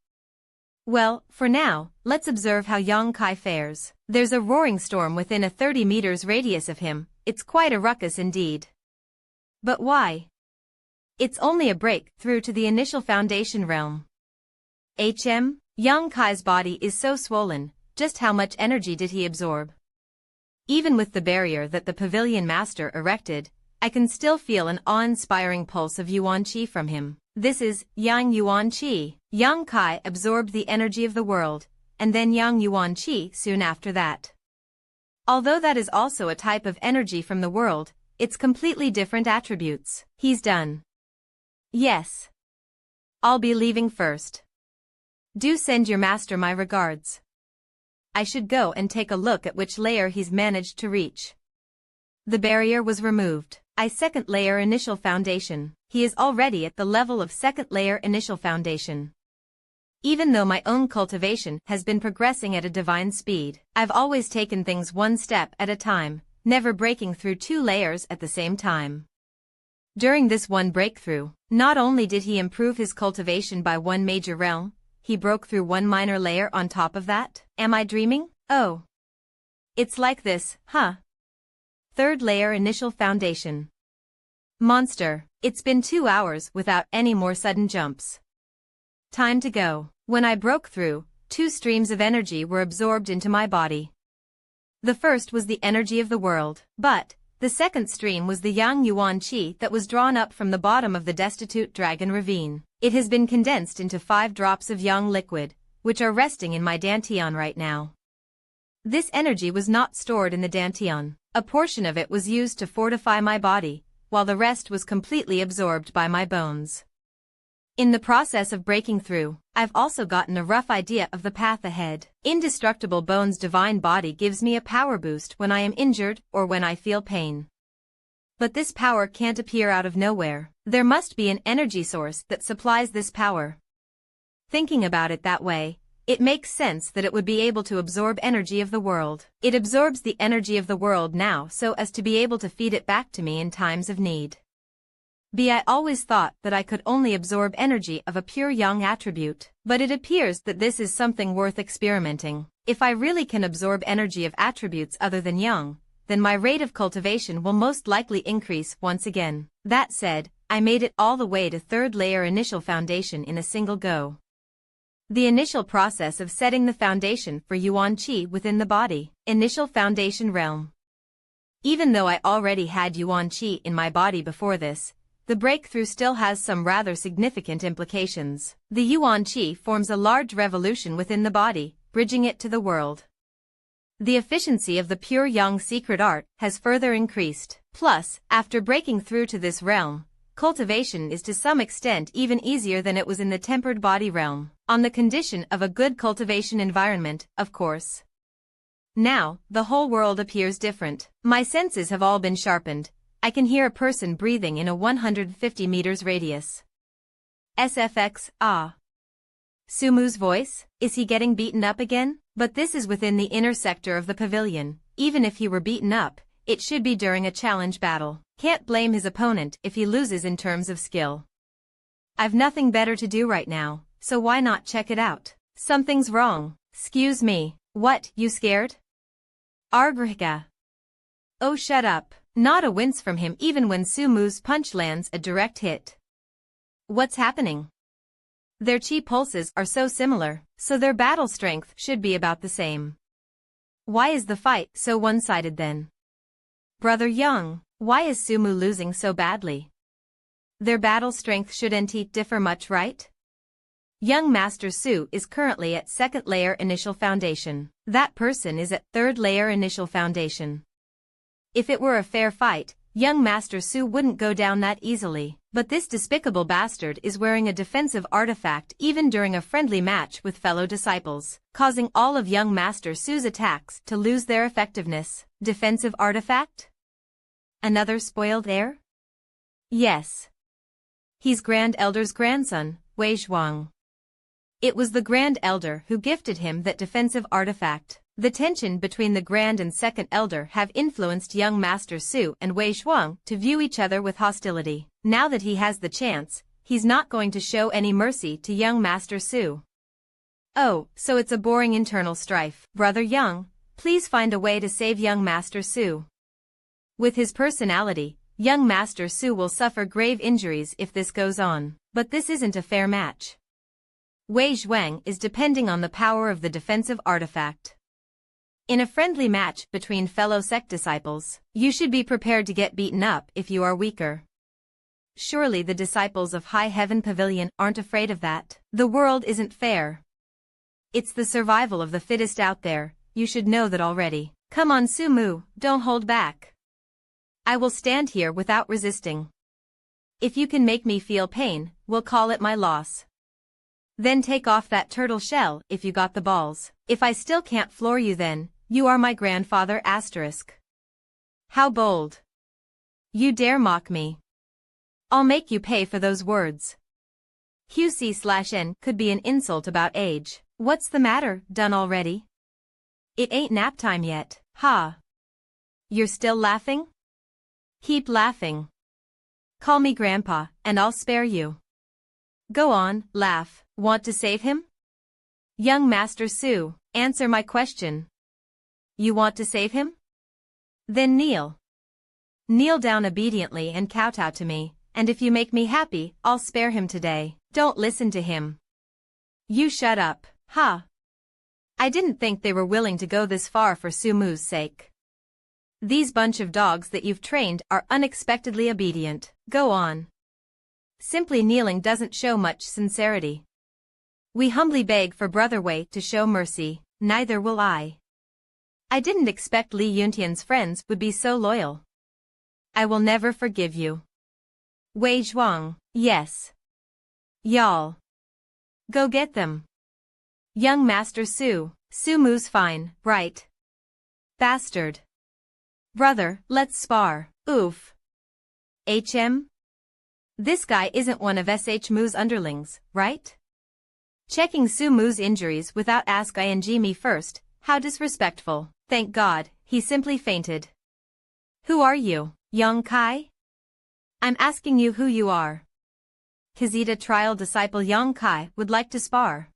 Well, for now, let's observe how Yang Kai fares. There's a roaring storm within a 30 meters radius of him. It's quite a ruckus indeed. But why? It's only a break through to the initial foundation realm. Yang Kai's body is so swollen. Just how much energy did he absorb? Even with the barrier that the Pavilion Master erected, I can still feel an awe-inspiring pulse of Yuan Qi from him. This is Yang Yuan Qi. Yang Kai absorbed the energy of the world, and then Yang Yuan Qi soon after that. Although that is also a type of energy from the world, it's completely different attributes. He's done. Yes. I'll be leaving first. Do send your master my regards. I should go and take a look at which layer he's managed to reach. The barrier was removed. Second layer initial foundation. He is already at the level of second layer initial foundation. Even though my own cultivation has been progressing at a divine speed, I've always taken things one step at a time, never breaking through two layers at the same time. During this one breakthrough, not only did he improve his cultivation by one major realm, he broke through one minor layer on top of that. Am I dreaming? Oh. It's like this, huh? Third layer initial foundation. Monster, it's been 2 hours without any more sudden jumps. Time to go. When I broke through, 2 streams of energy were absorbed into my body. The first was the energy of the world, but the second stream was the Yang Yuan Qi that was drawn up from the bottom of the destitute dragon ravine. It has been condensed into 5 drops of Yang liquid, which are resting in my dantian right now. This energy was not stored in the dantian. A portion of it was used to fortify my body, while the rest was completely absorbed by my bones. In the process of breaking through, I've also gotten a rough idea of the path ahead. Indestructible Bones' divine body gives me a power boost when I am injured or when I feel pain. But this power can't appear out of nowhere. There must be an energy source that supplies this power. Thinking about it that way, it makes sense that it would be able to absorb energy of the world. It absorbs the energy of the world now so as to be able to feed it back to me in times of need. I always thought that I could only absorb energy of a pure Yang attribute, but it appears that this is something worth experimenting. If I really can absorb energy of attributes other than Yang, then my rate of cultivation will most likely increase once again. That said, I made it all the way to third layer initial foundation in a single go. The initial process of setting the foundation for Yuan Qi within the body. Initial foundation realm. Even though I already had Yuan Qi in my body before this, the breakthrough still has some rather significant implications. The Yuan Qi forms a large revolution within the body, bridging it to the world. The efficiency of the pure Yang secret art has further increased. Plus, after breaking through to this realm, cultivation is to some extent even easier than it was in the tempered body realm, on the condition of a good cultivation environment, of course. Now, the whole world appears different. My senses have all been sharpened. I can hear a person breathing in a 150 meters radius. SFX, ah. Sumu's voice? Is he getting beaten up again? But this is within the inner sector of the pavilion. Even if he were beaten up, it should be during a challenge battle. Can't blame his opponent if he loses in terms of skill. I've nothing better to do right now, so why not check it out? Something's wrong. Excuse me. What, you scared? Argrika. Oh, shut up. Not a wince from him even when Sumu's punch lands a direct hit. What's happening? Their chi pulses are so similar, so their battle strength should be about the same. Why is the fight so one-sided then? Brother Young, why is Sumu losing so badly? Their battle strength shouldn't differ much, right? Young Master Su is currently at 2nd layer initial foundation. That person is at 3rd layer initial foundation. If it were a fair fight, young Master Su wouldn't go down that easily, but this despicable bastard is wearing a defensive artifact even during a friendly match with fellow disciples, causing all of young Master Su's attacks to lose their effectiveness. Defensive artifact? Another spoiled heir? Yes. He's Grand Elder's grandson, Wei Zhuang. It was the Grand Elder who gifted him that defensive artifact. The tension between the Grand and Second Elder have influenced young Master Su and Wei Zhuang to view each other with hostility. Now that he has the chance, he's not going to show any mercy to young Master Su. Oh, so it's a boring internal strife. Brother Young, please find a way to save young Master Su. With his personality, young Master Su will suffer grave injuries if this goes on, but this isn't a fair match. Wei Zhuang is depending on the power of the defensive artifact. In a friendly match between fellow sect disciples, you should be prepared to get beaten up if you are weaker. Surely the disciples of High Heaven Pavilion aren't afraid of that. The world isn't fair. It's the survival of the fittest out there, you should know that already. Come on Sumu, don't hold back. I will stand here without resisting. If you can make me feel pain, we'll call it my loss. Then take off that turtle shell if you got the balls. If I still can't floor you then, you are my grandfather asterisk. How bold. You dare mock me. I'll make you pay for those words. QC/N could be an insult about age. What's the matter, done already? It ain't nap time yet, ha. You're still laughing? Keep laughing. Call me grandpa, and I'll spare you. Go on, laugh. Want to save him? Young Master Su, answer my question. You want to save him? Then kneel. Kneel down obediently and kowtow to me, and if you make me happy, I'll spare him today. Don't listen to him. You shut up, huh? I didn't think they were willing to go this far for Sumu's sake. These bunch of dogs that you've trained are unexpectedly obedient. Go on. Simply kneeling doesn't show much sincerity. We humbly beg for Brother Wei to show mercy, neither will I. I didn't expect Li Yuntian's friends would be so loyal. I will never forgive you. Wei Zhuang, yes. Y'all. Go get them. Young Master Su, Sumu's fine, right? Bastard. Brother, let's spar. Oof. HM? This guy isn't one of SH Mu's underlings, right? Checking Sumu's injuries without ask ing me first, how disrespectful. Thank God, he simply fainted. Who are you, Young Kai? I'm asking you who you are. Kizita trial disciple Yang Kai would like to spar.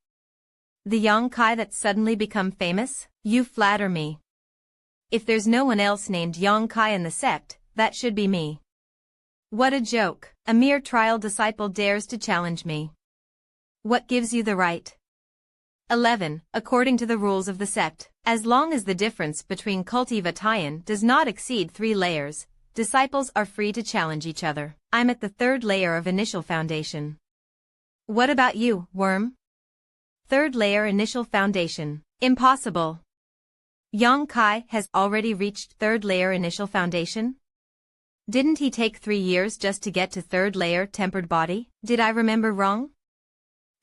The Yang Kai that's suddenly become famous? You flatter me. If there's no one else named Yang Kai in the sect, that should be me. What a joke, a mere trial disciple dares to challenge me. What gives you the right? 11. According to the rules of the sect, as long as the difference between Kultivatayan does not exceed 3 layers, disciples are free to challenge each other. I'm at the 3rd layer of initial foundation. What about you, worm? 3rd layer initial foundation. Impossible. Yang Kai has already reached 3rd layer initial foundation? Didn't he take 3 years just to get to 3rd layer tempered body? Did I remember wrong?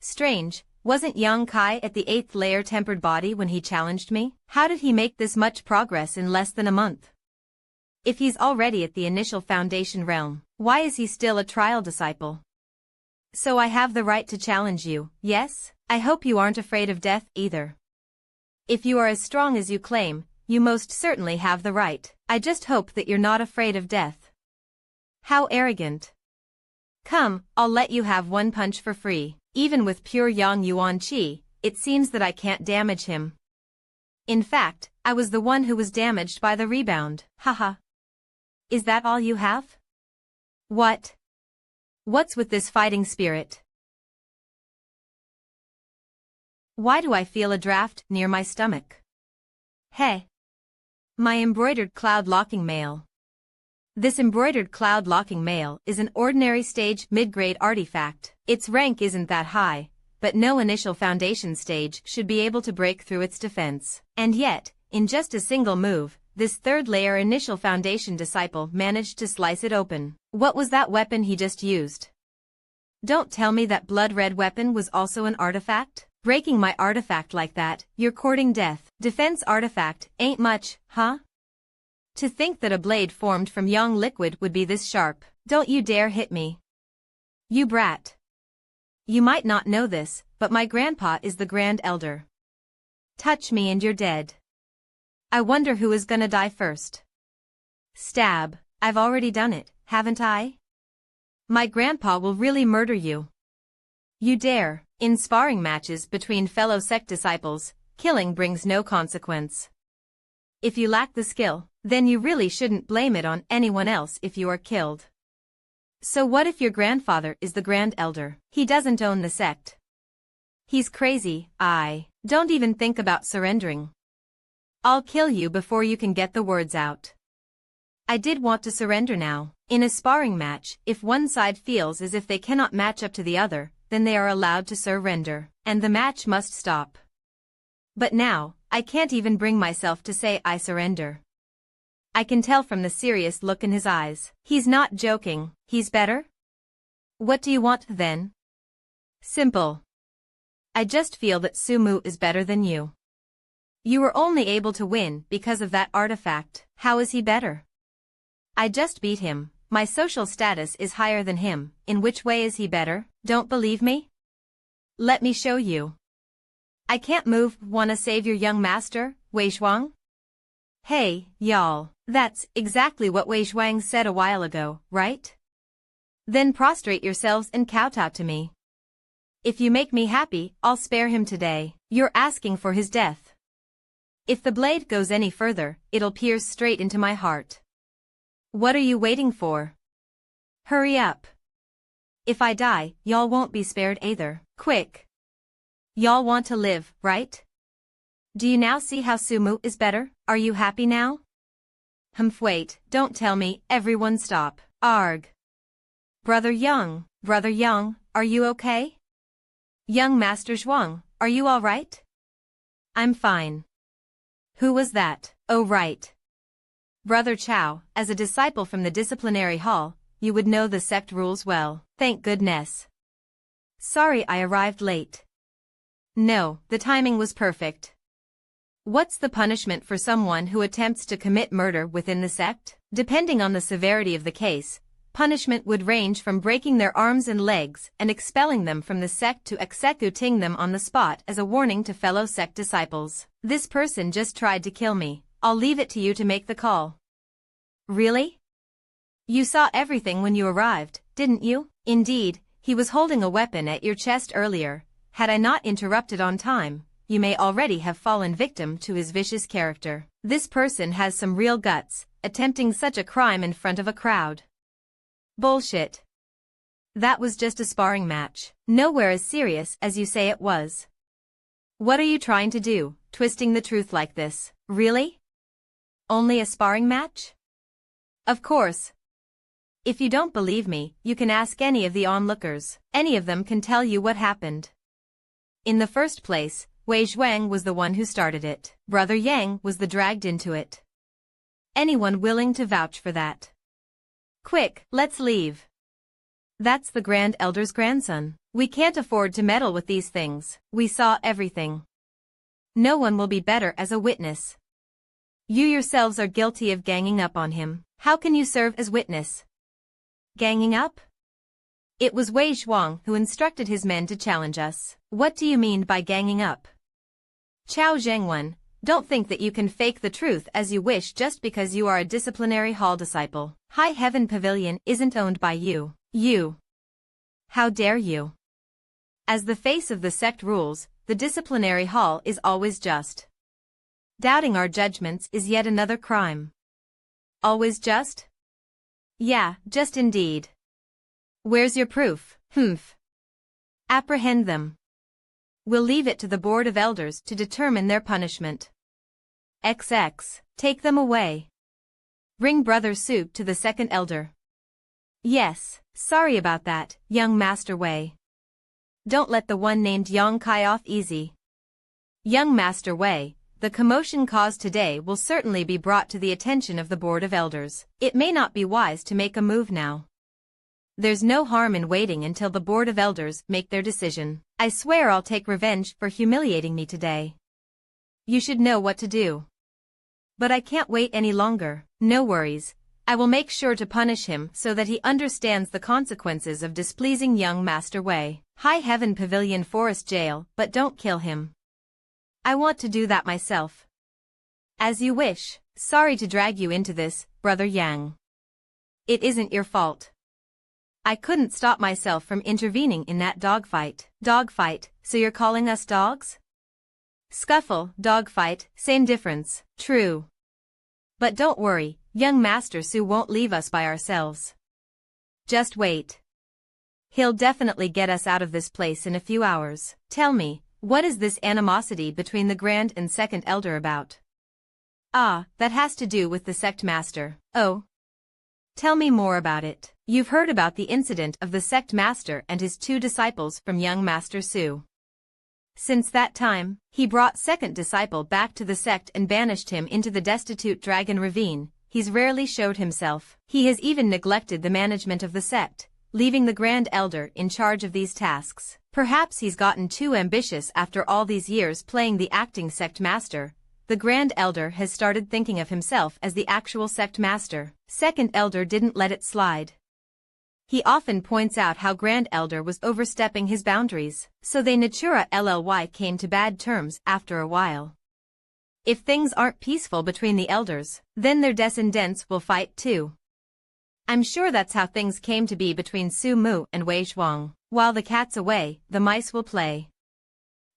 Strange, wasn't Yang Kai at the 8th layer tempered body when he challenged me? How did he make this much progress in less than a month? If he's already at the initial foundation realm, why is he still a trial disciple? So I have the right to challenge you, yes? I hope you aren't afraid of death either. If you are as strong as you claim, you most certainly have the right. I just hope that you're not afraid of death. How arrogant. Come, I'll let you have 1 punch for free. Even with pure Yang Yuan Qi, it seems that I can't damage him. In fact, I was the one who was damaged by the rebound. Haha. Is that all you have? What? What's with this fighting spirit? Why do I feel a draft near my stomach? Hey. My embroidered cloud locking mail. This embroidered cloud-locking mail is an ordinary stage mid-grade artifact. Its rank isn't that high, but no initial foundation stage should be able to break through its defense. And yet, in just a single move, this third-layer initial foundation disciple managed to slice it open. What was that weapon he just used? Don't tell me that blood-red weapon was also an artifact? Breaking my artifact like that, you're courting death. Defense artifact, ain't much, huh? To think that a blade formed from young liquid would be this sharp. Don't you dare hit me. You brat. You might not know this, but my grandpa is the Grand Elder. Touch me and you're dead. I wonder who is gonna die first. Stab. I've already done it, haven't I? My grandpa will really murder you. You dare. In sparring matches between fellow sect disciples, killing brings no consequence. If you lack the skill, then you really shouldn't blame it on anyone else if you are killed. So what if your grandfather is the Grand Elder? He doesn't own the sect. He's crazy. Don't even think about surrendering. I'll kill you before you can get the words out. I did want to surrender now. In a sparring match, if one side feels as if they cannot match up to the other, then they are allowed to surrender, and the match must stop. But now, I can't even bring myself to say I surrender. I can tell from the serious look in his eyes. He's not joking. He's better? What do you want then? Simple. I just feel that Sumu is better than you. You were only able to win because of that artifact. How is he better? I just beat him. My social status is higher than him. In which way is he better? Don't believe me? Let me show you. I can't move. Wanna save your young master, Wei Zhuang? Hey, y'all. That's exactly what Wei Zhuang said a while ago, right? Then prostrate yourselves and kowtow to me. If you make me happy, I'll spare him today. You're asking for his death. If the blade goes any further, it'll pierce straight into my heart. What are you waiting for? Hurry up. If I die, y'all won't be spared either. Quick. Y'all want to live, right? Do you now see how Sumu is better? Are you happy now? Wait, don't tell me. Everyone stop. Arg. Brother Yang, are you okay? Young Master Zhuang, are you all right? I'm fine. Who was that? Oh right. Brother Chao, as a disciple from the disciplinary hall, you would know the sect rules well. Thank goodness. Sorry I arrived late. No, the timing was perfect. What's the punishment for someone who attempts to commit murder within the sect? Depending on the severity of the case, punishment would range from breaking their arms and legs and expelling them from the sect to executing them on the spot as a warning to fellow sect disciples. This person just tried to kill me. I'll leave it to you to make the call. Really? You saw everything when you arrived, didn't you? Indeed, he was holding a weapon at your chest earlier. Had I not interrupted on time, you may already have fallen victim to his vicious character. This person has some real guts, attempting such a crime in front of a crowd. Bullshit. That was just a sparring match. Nowhere as serious as you say it was. What are you trying to do, twisting the truth like this? Really? Only a sparring match? Of course. If you don't believe me, you can ask any of the onlookers. Any of them can tell you what happened. In the first place, Wei Zhuang was the one who started it. Brother Yang was the dragged into it. Anyone willing to vouch for that? Quick, let's leave. That's the Grand Elder's grandson. We can't afford to meddle with these things. We saw everything. No one will be better as a witness. You yourselves are guilty of ganging up on him. How can you serve as witness? Ganging up? It was Wei Zhuang who instructed his men to challenge us. What do you mean by ganging up? Chao Zhengwen, don't think that you can fake the truth as you wish just because you are a disciplinary hall disciple. High Heaven Pavilion isn't owned by you. You. How dare you? As the face of the sect rules, the disciplinary hall is always just. Doubting our judgments is yet another crime. Always just? Yeah, just indeed. Where's your proof? Apprehend them. We'll leave it to the Board of Elders to determine their punishment. XX. Take them away. Bring Brother Su to the second elder. Yes, sorry about that, young Master Wei. Don't let the one named Yang Kai off easy. Young Master Wei, the commotion caused today will certainly be brought to the attention of the Board of Elders. It may not be wise to make a move now. There's no harm in waiting until the Board of Elders make their decision. I swear I'll take revenge for humiliating me today. You should know what to do. But I can't wait any longer. No worries. I will make sure to punish him so that he understands the consequences of displeasing young Master Wei. High Heaven Pavilion Forest Jail, but don't kill him. I want to do that myself. As you wish. Sorry to drag you into this, Brother Yang. It isn't your fault. I couldn't stop myself from intervening in that dogfight. Dogfight, so you're calling us dogs? Scuffle, dogfight, same difference. True. But don't worry, young Master Su won't leave us by ourselves. Just wait. He'll definitely get us out of this place in a few hours. Tell me, what is this animosity between the Grand and Second Elder about? Ah, that has to do with the Sect Master. Oh? Tell me more about it. You've heard about the incident of the Sect Master and his 2 disciples from young Master Su. Since that time, he brought second disciple back to the sect and banished him into the destitute Dragon Ravine. He's rarely showed himself. He has even neglected the management of the sect, leaving the Grand Elder in charge of these tasks. Perhaps he's gotten too ambitious after all these years playing the acting sect master. The Grand Elder has started thinking of himself as the actual sect master. Second Elder didn't let it slide. He often points out how Grand Elder was overstepping his boundaries, so they Natura LLY came to bad terms after a while. If things aren't peaceful between the elders, then their descendants will fight too. I'm sure that's how things came to be between Su Mu and Wei Shuang. While the cat's away, the mice will play.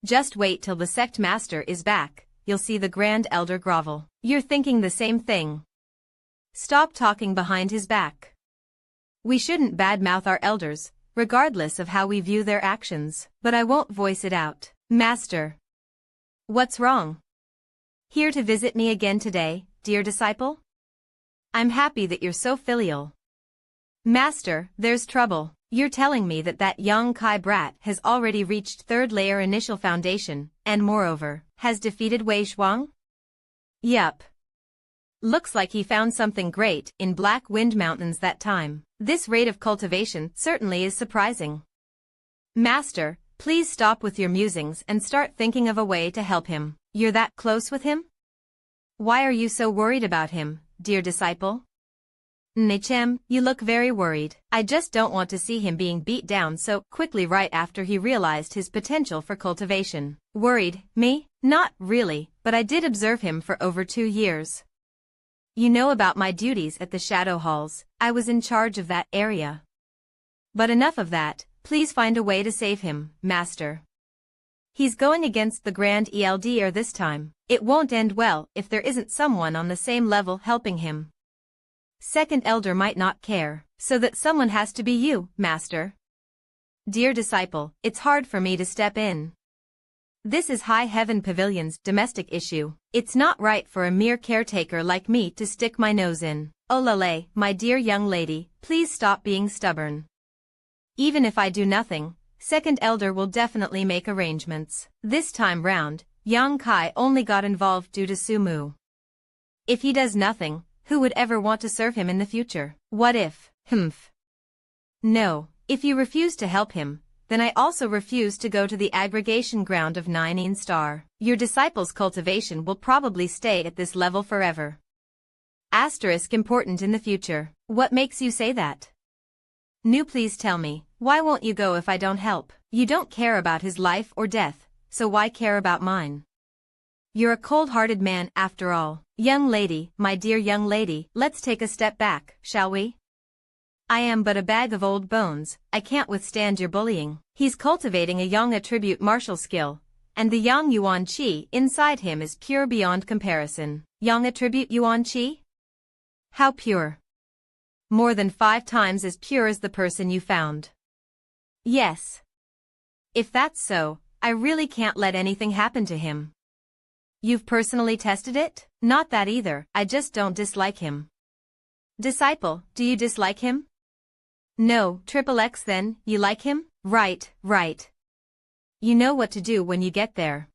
Just wait till the sect master is back, you'll see the Grand Elder grovel. You're thinking the same thing. Stop talking behind his back. We shouldn't badmouth our elders, regardless of how we view their actions, but I won't voice it out. Master. What's wrong? Here to visit me again today, dear disciple? I'm happy that you're so filial. Master, there's trouble. You're telling me that young Kai brat has already reached 3rd layer initial foundation, and moreover, has defeated Wei Shuang? Yup. Looks like he found something great in Black Wind Mountains that time. This rate of cultivation certainly is surprising. Master, please stop with your musings and start thinking of a way to help him. You're that close with him? Why are you so worried about him, dear disciple? Nechem, you look very worried. I just don't want to see him being beat down so quickly right after he realized his potential for cultivation. Worried, me? Not really, but I did observe him for over 2 years. You know about my duties at the Shadow Halls. I was in charge of that area. But enough of that, please find a way to save him, Master. He's going against the Grand Elder this time. It won't end well if there isn't someone on the same level helping him. Second Elder might not care, so that someone has to be you, Master. Dear disciple, it's hard for me to step in. This is High Heaven Pavilion's domestic issue. It's not right for a mere caretaker like me to stick my nose in. Olale, my dear young lady, please stop being stubborn. Even if I do nothing, Second Elder will definitely make arrangements. This time round, Yang Kai only got involved due to Su Mu. If he does nothing, who would ever want to serve him in the future? What if? No, if you refuse to help him, then I also refuse to go to the aggregation ground of Nine Star. Your disciple's cultivation will probably stay at this level forever. Asterisk important in the future. What makes you say that? Nu, please tell me, why won't you go if I don't help? You don't care about his life or death, so why care about mine? You're a cold-hearted man after all. Young lady, my dear young lady, let's take a step back, shall we? I am but a bag of old bones, I can't withstand your bullying. He's cultivating a Yang attribute martial skill, and the Yang Yuan Qi inside him is pure beyond comparison. Yang attribute Yuan Qi? How pure? More than 5 times as pure as the person you found. Yes. If that's so, I really can't let anything happen to him. You've personally tested it? Not that either, I just don't dislike him. Disciple, do you dislike him? No, Triple X then, you like him? Right, right. You know what to do when you get there.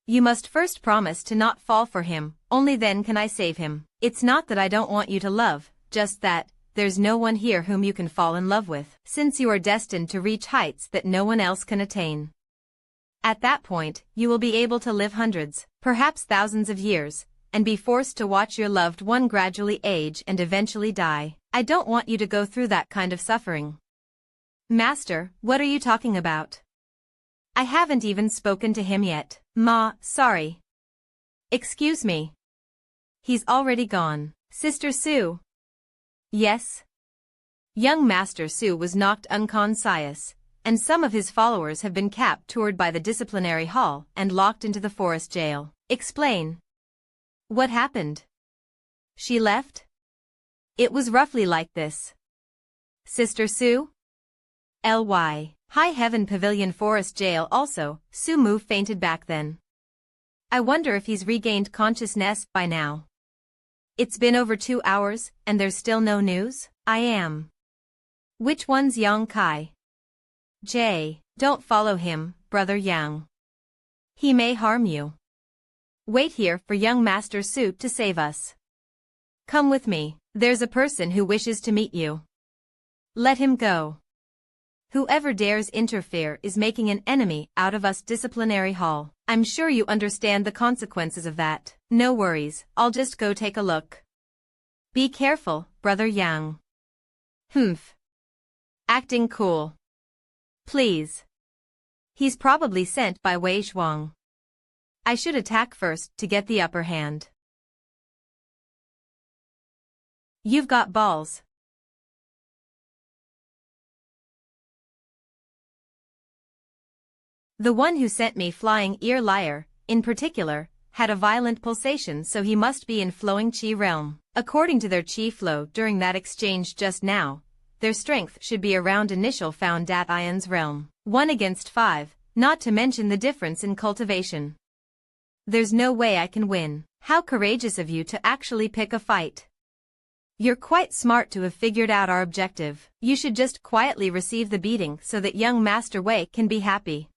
You must first promise to not fall for him, only then can I save him. It's not that I don't want you to love, just that, there's no one here whom you can fall in love with, since you are destined to reach heights that no one else can attain. At that point, you will be able to live hundreds, perhaps thousands of years, and be forced to watch your loved one gradually age and eventually die. I don't want you to go through that kind of suffering. Master, what are you talking about? I haven't even spoken to him yet. Ma, sorry. Excuse me. He's already gone. Sister Sue. Yes? Young Master Su was knocked unconscious, and some of his followers have been captured by the disciplinary hall and locked into the forest jail. Explain. What happened? She left? It was roughly like this. Sister Sue? Ly. High Heaven Pavilion Forest Jail also, Sumu fainted back then. I wonder if he's regained consciousness by now. It's been over 2 hours, and there's still no news? I am. Which one's Yang Kai? Jay, don't follow him, Brother Yang. He may harm you. Wait here for young Master Su to save us. Come with me, there's a person who wishes to meet you. Let him go. Whoever dares interfere is making an enemy out of us. Disciplinary hall. I'm sure you understand the consequences of that. No worries, I'll just go take a look. Be careful, Brother Yang. Humph. Acting cool. Please. He's probably sent by Wei Shuang. I should attack first to get the upper hand. You've got balls. The one who sent me flying ear liar, in particular, had a violent pulsation, so he must be in flowing chi realm. According to their chi flow during that exchange just now, their strength should be around initial found at Ion's realm. 1 against 5, not to mention the difference in cultivation. There's no way I can win. How courageous of you to actually pick a fight. You're quite smart to have figured out our objective. You should just quietly receive the beating so that young Master Wei can be happy.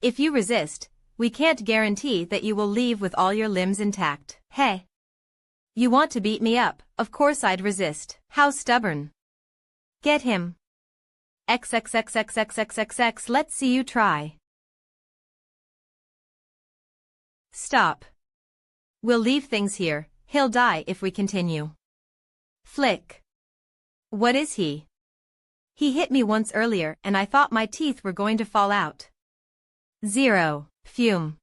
If you resist, we can't guarantee that you will leave with all your limbs intact. Hey! You want to beat me up? Of course I'd resist. How stubborn. Get him. XXXXXXXX, let's see you try. Stop. We'll leave things here, he'll die if we continue. Flick. What is he? He hit me once earlier and I thought my teeth were going to fall out. 0. Fume.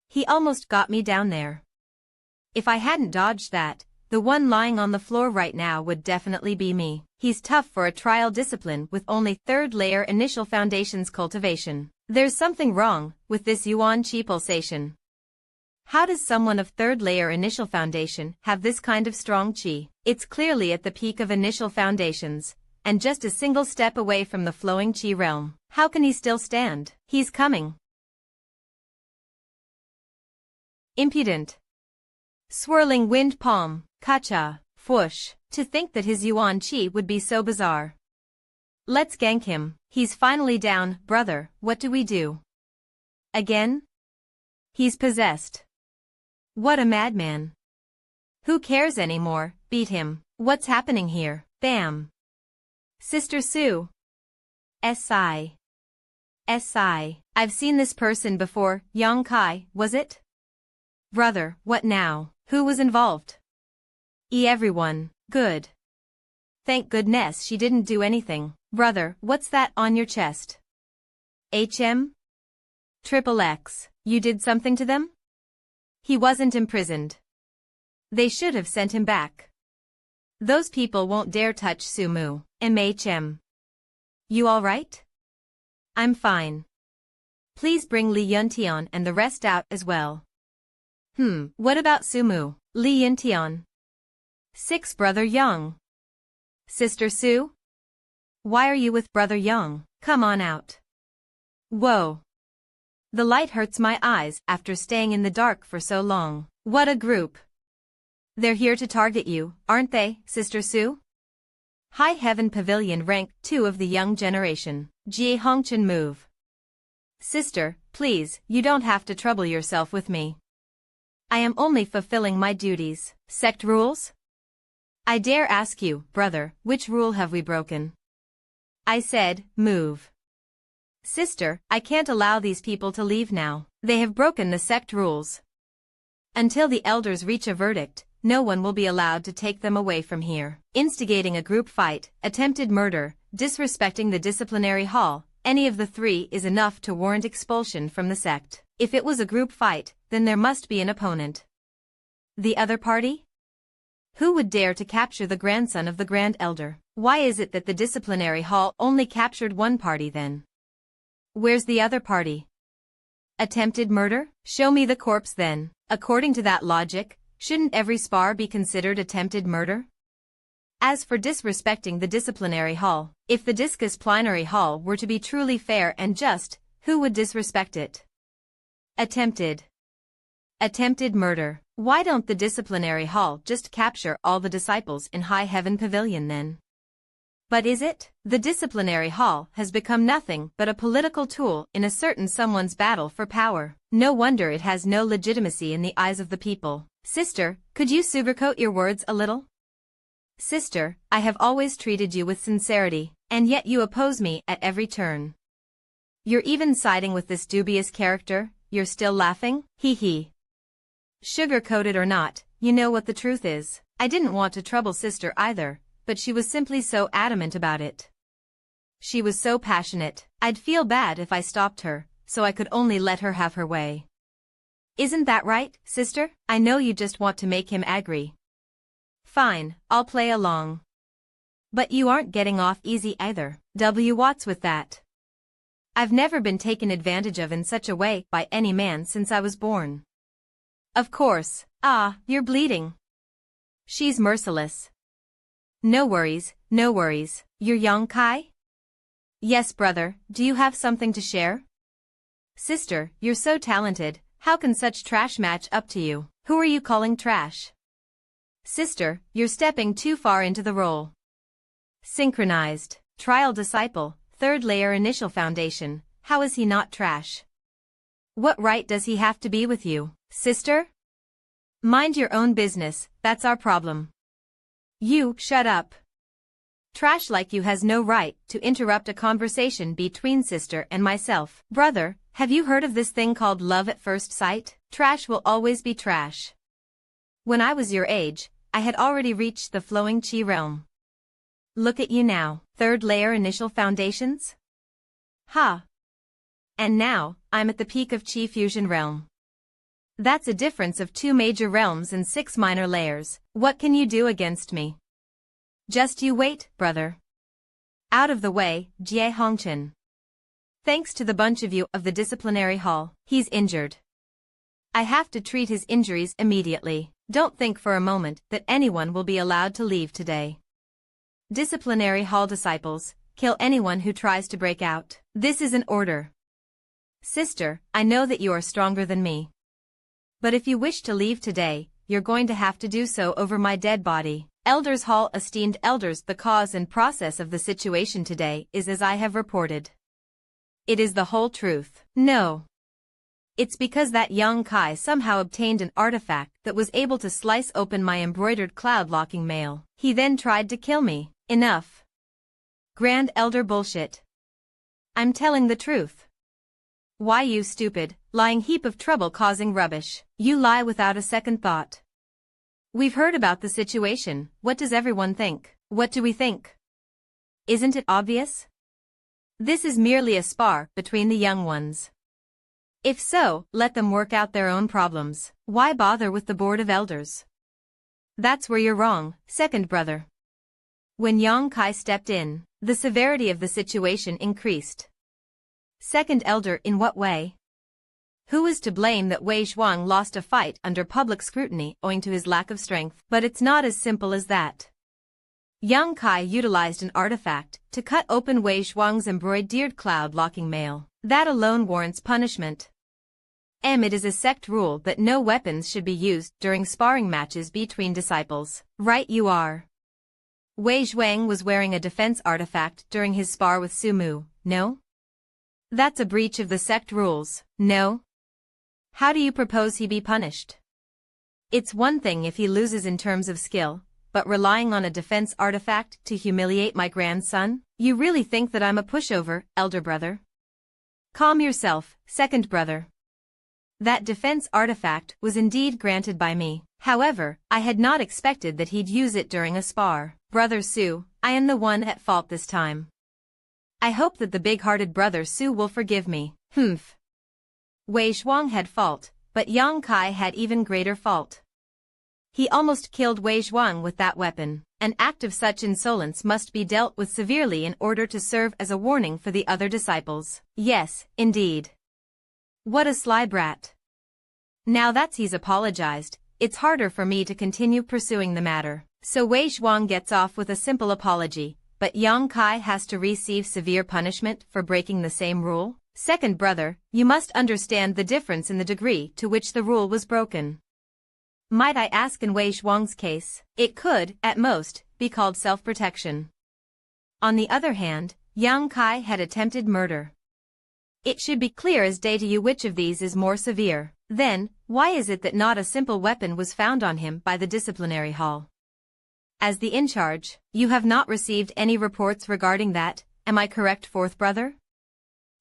He almost got me down there. If I hadn't dodged that, the one lying on the floor right now would definitely be me. He's tough for a trial discipline with only 3rd layer initial foundations cultivation. There's something wrong with this Yuan Qi pulsation. How does someone of 3rd layer initial foundation have this kind of strong Qi? It's clearly at the peak of initial foundations, and just a single step away from the flowing Qi realm. How can he still stand? He's coming. Impudent. Swirling wind palm, kacha, whoosh. To think that his Yuan Qi would be so bizarre. Let's gank him. He's finally down. Brother, what do we do? Again? He's possessed. What a madman. Who cares anymore? Beat him. What's happening here? Bam. Sister Sue. S.I. S.I. I've seen this person before. Yang Kai, was it? Brother, what now? Who was involved? Everyone. Good. Thank goodness she didn't do anything. Brother, what's that on your chest? HM? Triple X. You did something to them? He wasn't imprisoned. They should have sent him back. Those people won't dare touch Sumu. MHM. You alright? I'm fine. Please bring Li Yuntian and the rest out as well. What about Sumu? Li Yuntian. 6 Brother Yang. Sister Sue? Why are you with Brother Yang? Come on out. Whoa. The light hurts my eyes after staying in the dark for so long. What a group. They're here to target you, aren't they, Sister Sue? High Heaven Pavilion Rank 2 of the Young Generation. Jie Hongchen move. Sister, please, you don't have to trouble yourself with me. I am only fulfilling my duties. Sect rules? I dare ask you, brother, which rule have we broken? I said, move. Sister, I can't allow these people to leave now. They have broken the sect rules. Until the elders reach a verdict, no one will be allowed to take them away from here. Instigating a group fight, attempted murder, disrespecting the disciplinary hall, any of the three is enough to warrant expulsion from the sect. If it was a group fight, then there must be an opponent. The other party? Who would dare to capture the grandson of the Grand Elder? Why is it that the disciplinary hall only captured one party then? Where's the other party? Attempted murder? Show me the corpse then. According to that logic, shouldn't every spar be considered attempted murder? As for disrespecting the disciplinary hall, if the Discus Plenary Hall were to be truly fair and just, who would disrespect it? Attempted murder. Why don't the disciplinary hall just capture all the disciples in High Heaven Pavilion then? But is it? The disciplinary hall has become nothing but a political tool in a certain someone's battle for power. No wonder it has no legitimacy in the eyes of the people. Sister, could you sugarcoat your words a little? Sister, I have always treated you with sincerity, and yet you oppose me at every turn. You're even siding with this dubious character, you're still laughing? Hee hee. Sugar-coated or not, you know what the truth is. I didn't want to trouble Sister either, but she was simply so adamant about it. She was so passionate, I'd feel bad if I stopped her, so I could only let her have her way. Isn't that right, Sister? I know you just want to make him angry. Fine, I'll play along. But you aren't getting off easy either. What's with that? I've never been taken advantage of in such a way by any man since I was born. Of course. You're bleeding. She's merciless. No worries, no worries. You're Yang Kai? Yes, brother, do you have something to share? Sister, you're so talented, how can such trash match up to you? Who are you calling trash? Sister, you're stepping too far into the role. Synchronized. Trial disciple, third layer initial foundation, how is he not trash? What right does he have to be with you, sister? Mind your own business, that's our problem. You, shut up. Trash like you has no right to interrupt a conversation between sister and myself. Brother, have you heard of this thing called love at first sight? Trash will always be trash. When I was your age, I had already reached the flowing chi realm. Look at you now, third layer initial foundations? Ha! And now, I'm at the peak of chi fusion realm. That's a difference of 2 major realms and 6 minor layers. What can you do against me? Just you wait, brother. Out of the way, Jie Hongchen. Thanks to the bunch of you of the disciplinary hall, he's injured. I have to treat his injuries immediately. Don't think for a moment that anyone will be allowed to leave today. Disciplinary hall disciples, kill anyone who tries to break out. This is an order. Sister, I know that you are stronger than me. But if you wish to leave today, you're going to have to do so over my dead body. Elders Hall, esteemed elders, the cause and process of the situation today is as I have reported. It is the whole truth. No. It's because that young Kai somehow obtained an artifact that was able to slice open my embroidered cloud-locking mail. He then tried to kill me. Enough. Grand Elder bullshit. I'm telling the truth. Why, you stupid, lying heap of trouble-causing rubbish. You lie without a second thought. We've heard about the situation. What does everyone think? What do we think? Isn't it obvious? This is merely a spar between the young ones. If so, let them work out their own problems. Why bother with the Board of Elders? That's where you're wrong, second brother. When Yang Kai stepped in, the severity of the situation increased. Second elder, in what way? Who is to blame that Wei Zhuang lost a fight under public scrutiny owing to his lack of strength? But it's not as simple as that. Yang Kai utilized an artifact to cut open Wei Zhuang's embroidered cloud-locking mail. That alone warrants punishment. It is a sect rule that no weapons should be used during sparring matches between disciples. Right you are. Wei Zhuang was wearing a defense artifact during his spar with Su Mu, no? That's a breach of the sect rules, no? How do you propose he be punished? It's one thing if he loses in terms of skill, but relying on a defense artifact to humiliate my grandson? You really think that I'm a pushover, elder brother? Calm yourself, second brother. That defense artifact was indeed granted by me. However, I had not expected that he'd use it during a spar. Brother Su, I am the one at fault this time. I hope that the big-hearted brother Su will forgive me. Humph. Wei Zhuang had fault, but Yang Kai had even greater fault. He almost killed Wei Zhuang with that weapon. An act of such insolence must be dealt with severely in order to serve as a warning for the other disciples. Yes, indeed. What a sly brat. Now that he's apologized, it's harder for me to continue pursuing the matter. So Wei Zhuang gets off with a simple apology, but Yang Kai has to receive severe punishment for breaking the same rule? Second brother, you must understand the difference in the degree to which the rule was broken. Might I ask, in Wei Zhuang's case, it could, at most, be called self-protection. On the other hand, Yang Kai had attempted murder. It should be clear as day to you which of these is more severe. Then, why is it that not a simple weapon was found on him by the disciplinary hall? As the in-charge, you have not received any reports regarding that, am I correct, fourth brother?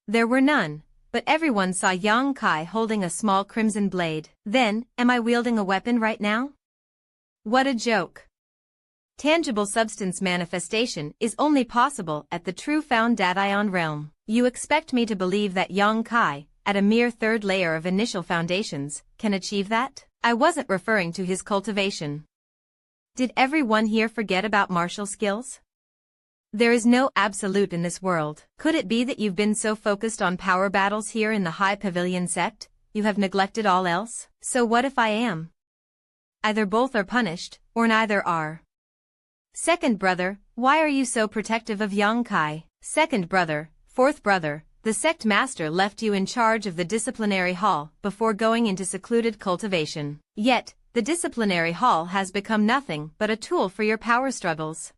There were none, but everyone saw Yang Kai holding a small crimson blade. Then, am I wielding a weapon right now? What a joke. Tangible substance manifestation is only possible at the true found Dadion realm. You expect me to believe that Yang Kai, at a mere third layer of initial foundations, can achieve that? I wasn't referring to his cultivation. Did everyone here forget about martial skills? There is no absolute in this world. Could it be that you've been so focused on power battles here in the High Pavilion sect, you have neglected all else? So what if I am? Either both are punished, or neither are. Second brother, why are you so protective of Yang Kai? Second brother, fourth brother, the sect master left you in charge of the disciplinary hall before going into secluded cultivation. Yet, the disciplinary hall has become nothing but a tool for your power struggles.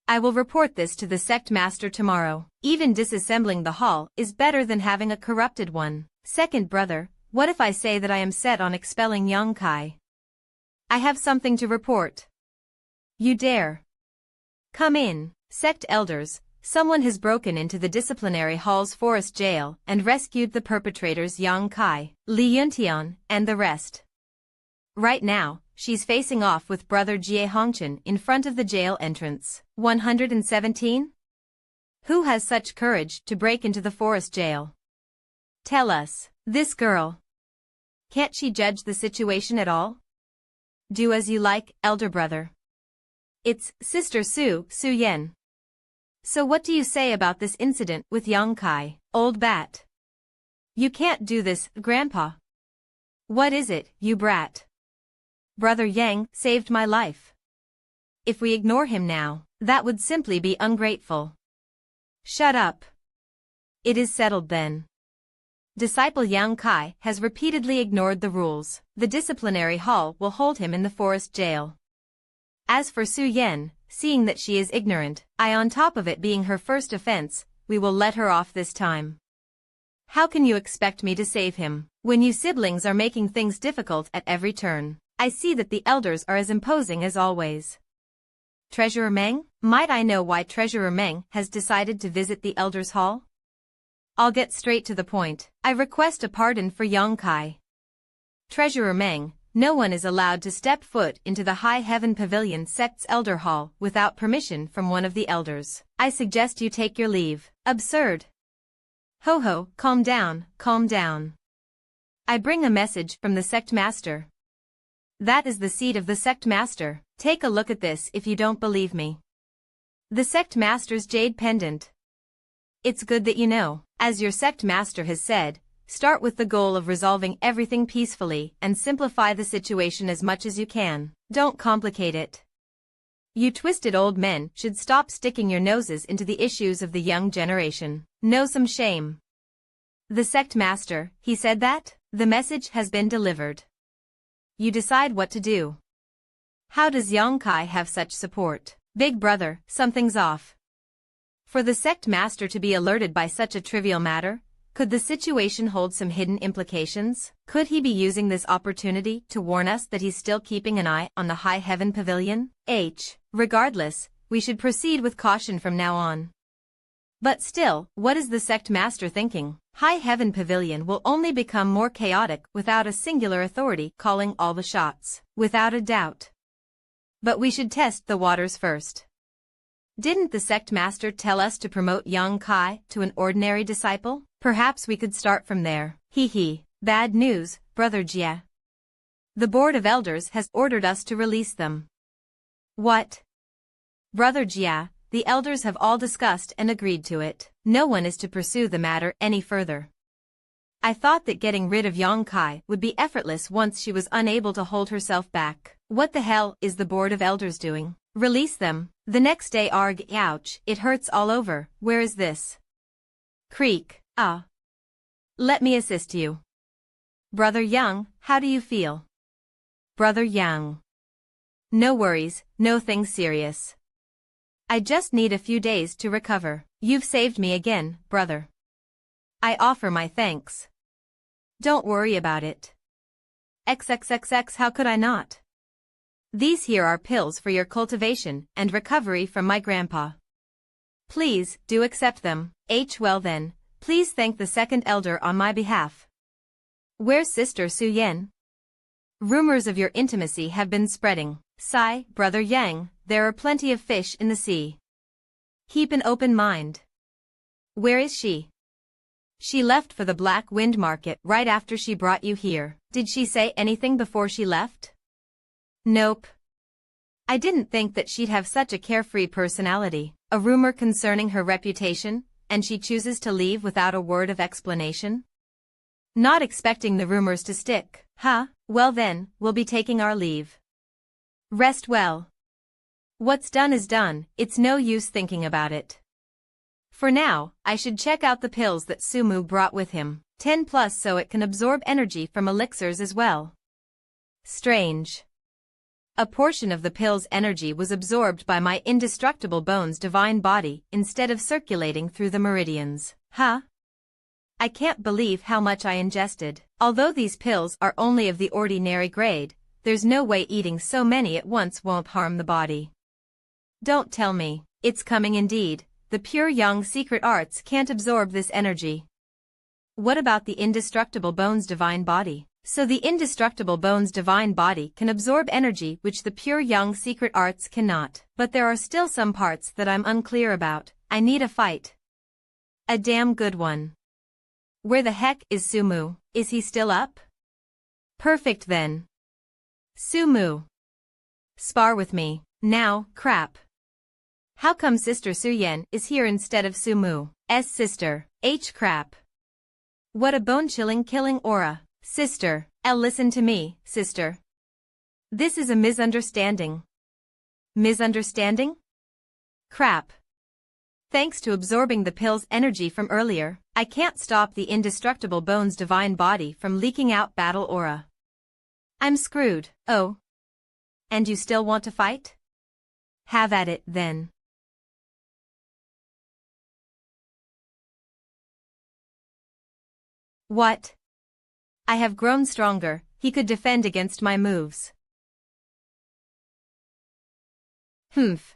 I will report this to the sect master tomorrow. Even disassembling the hall is better than having a corrupted one. Second brother, what if I say that I am set on expelling Yang Kai? I have something to report. You dare. Come in, sect elders. Someone has broken into the disciplinary hall's forest jail and rescued the perpetrators Yang Kai, Li Yuntian, and the rest. Right now, she's facing off with brother Jie Hongchen in front of the jail entrance. 117? Who has such courage to break into the forest jail? Tell us, this girl. Can't she judge the situation at all? Do as you like, elder brother. It's Sister Su Yen. So what do you say about this incident with Yang Kai, old bat? You can't do this, Grandpa. What is it, you brat? Brother Yang saved my life. If we ignore him now, that would simply be ungrateful. Shut up. It is settled then. Disciple Yang Kai has repeatedly ignored the rules. The disciplinary hall will hold him in the forest jail. As for Su Yen, seeing that she is ignorant, on top of it being her first offense, we will let her off this time. How can you expect me to save him, when you siblings are making things difficult at every turn? I see that the elders are as imposing as always. Treasurer Meng, might I know why Treasurer Meng has decided to visit the elders' hall? I'll get straight to the point. I request a pardon for Yang Kai. Treasurer Meng, no one is allowed to step foot into the High Heaven Pavilion sect's elder hall without permission from one of the elders. I suggest you take your leave. Absurd. Ho, calm down, calm down. I bring a message from the sect master. That is the seat of the sect master. Take a look at this if you don't believe me. The sect master's jade pendant. It's good that you know. As your sect master has said, start with the goal of resolving everything peacefully and simplify the situation as much as you can. Don't complicate it. You twisted old men should stop sticking your noses into the issues of the young generation. Know some shame. The sect master, he said that? The message has been delivered. You decide what to do. How does Yang Kai have such support? Big brother, something's off. For the sect master to be alerted by such a trivial matter, could the situation hold some hidden implications? Could he be using this opportunity to warn us that he's still keeping an eye on the High Heaven Pavilion? Regardless, we should proceed with caution from now on. But still, what is the sect master thinking? High Heaven Pavilion will only become more chaotic without a singular authority calling all the shots. Without a doubt. But we should test the waters first. Didn't the sect master tell us to promote Yang Kai to an ordinary disciple? Perhaps we could start from there. Bad news, Brother Jia. The Board of Elders has ordered us to release them. What? Brother Jia, the elders have all discussed and agreed to it. No one is to pursue the matter any further. I thought that getting rid of Yang Kai would be effortless once she was unable to hold herself back. What the hell is the Board of Elders doing? Release them. The next day ouch, it hurts all over. Where is this? Creak. Let me assist you. Brother Yang, how do you feel? Brother Yang. No worries, nothing serious. I just need a few days to recover. You've saved me again, brother. I offer my thanks. Don't worry about it. XXXX, how could I not? These here are pills for your cultivation and recovery from my grandpa. Please, do accept them. Well then, please thank the second elder on my behalf. Where's Sister Su Yan? Rumors of your intimacy have been spreading. Sigh, Brother Yang, there are plenty of fish in the sea. Keep an open mind. Where is she? She left for the Black Wind Market right after she brought you here. Did she say anything before she left? Nope. I didn't think that she'd have such a carefree personality. A rumor concerning her reputation, and she chooses to leave without a word of explanation? Not expecting the rumors to stick, huh? Well then, we'll be taking our leave. Rest well. What's done is done, it's no use thinking about it. For now, I should check out the pills that Sumu brought with him. 10 plus so it can absorb energy from elixirs as well. Strange. A portion of the pill's energy was absorbed by my indestructible bone's divine body instead of circulating through the meridians. Huh? I can't believe how much I ingested. Although these pills are only of the ordinary grade, there's no way eating so many at once won't harm the body. Don't tell me. It's coming indeed. The pure young secret arts can't absorb this energy. What about the indestructible bone's divine body? So the indestructible bone's divine body can absorb energy which the pure young secret arts cannot. But there are still some parts that I'm unclear about. I need a fight. A damn good one. Where the heck is Sumu? Is he still up? Perfect then. Sumu. Spar with me. Now, crap. How come Sister Su Yan is here instead of Sumu's sister? Crap. What a bone-chilling killing aura. Sister, listen to me, sister. This is a misunderstanding. Misunderstanding? Crap. Thanks to absorbing the pill's energy from earlier, I can't stop the indestructible bone's divine body from leaking out battle aura. I'm screwed. Oh. And you still want to fight? Have at it, then. What? I have grown stronger, he could defend against my moves. Humph.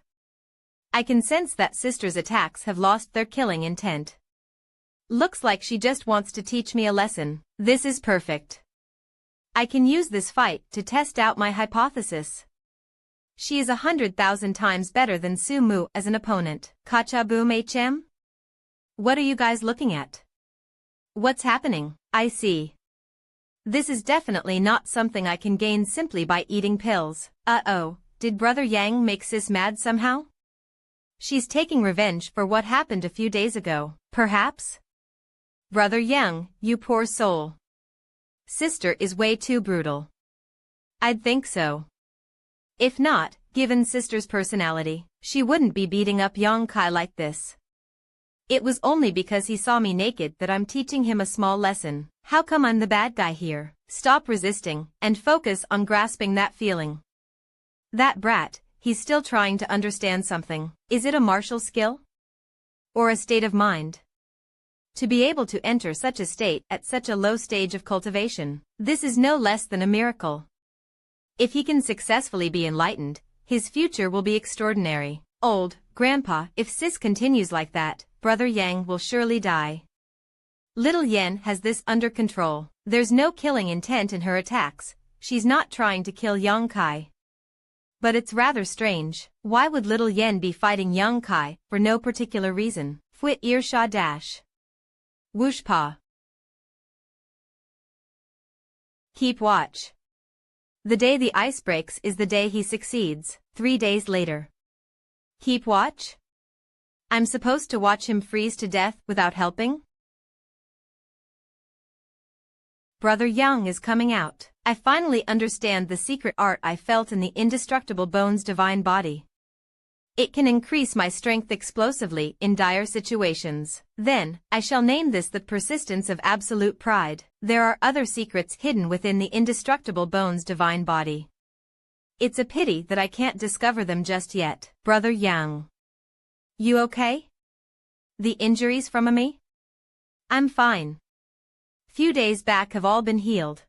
I can sense that sister's attacks have lost their killing intent. Looks like she just wants to teach me a lesson. This is perfect. I can use this fight to test out my hypothesis. She is 100,000 times better than Sumu as an opponent. Kachaboom HM? What are you guys looking at? What's happening? I see. This is definitely not something I can gain simply by eating pills. Uh-oh, did Brother Yang make sis mad somehow? She's taking revenge for what happened a few days ago, perhaps? Brother Yang, you poor soul. Sister is way too brutal. I'd think so. If not, given sister's personality, she wouldn't be beating up Yang Kai like this. It was only because he saw me naked that I'm teaching him a small lesson. How come I'm the bad guy here? Stop resisting, and focus on grasping that feeling. That brat, he's still trying to understand something. Is it a martial skill? Or a state of mind? To be able to enter such a state at such a low stage of cultivation, this is no less than a miracle. If he can successfully be enlightened, his future will be extraordinary. Old Grandpa, if Sis continues like that, Brother Yang will surely die. Little Yen has this under control. There's no killing intent in her attacks. She's not trying to kill Yang Kai. But it's rather strange. Why would little Yen be fighting Yang Kai for no particular reason? Fwit earshaw dash. Whoosh pa. Keep watch. The day the ice breaks is the day he succeeds. 3 days later. Keep watch? I'm supposed to watch him freeze to death without helping? Brother Yang is coming out. I finally understand the secret art I felt in the indestructible Bones' divine body. It can increase my strength explosively in dire situations. Then, I shall name this the persistence of absolute pride. There are other secrets hidden within the indestructible Bones' divine body. It's a pity that I can't discover them just yet. Brother Yang. You okay? The injuries from me? I'm fine. Few days back have all been healed.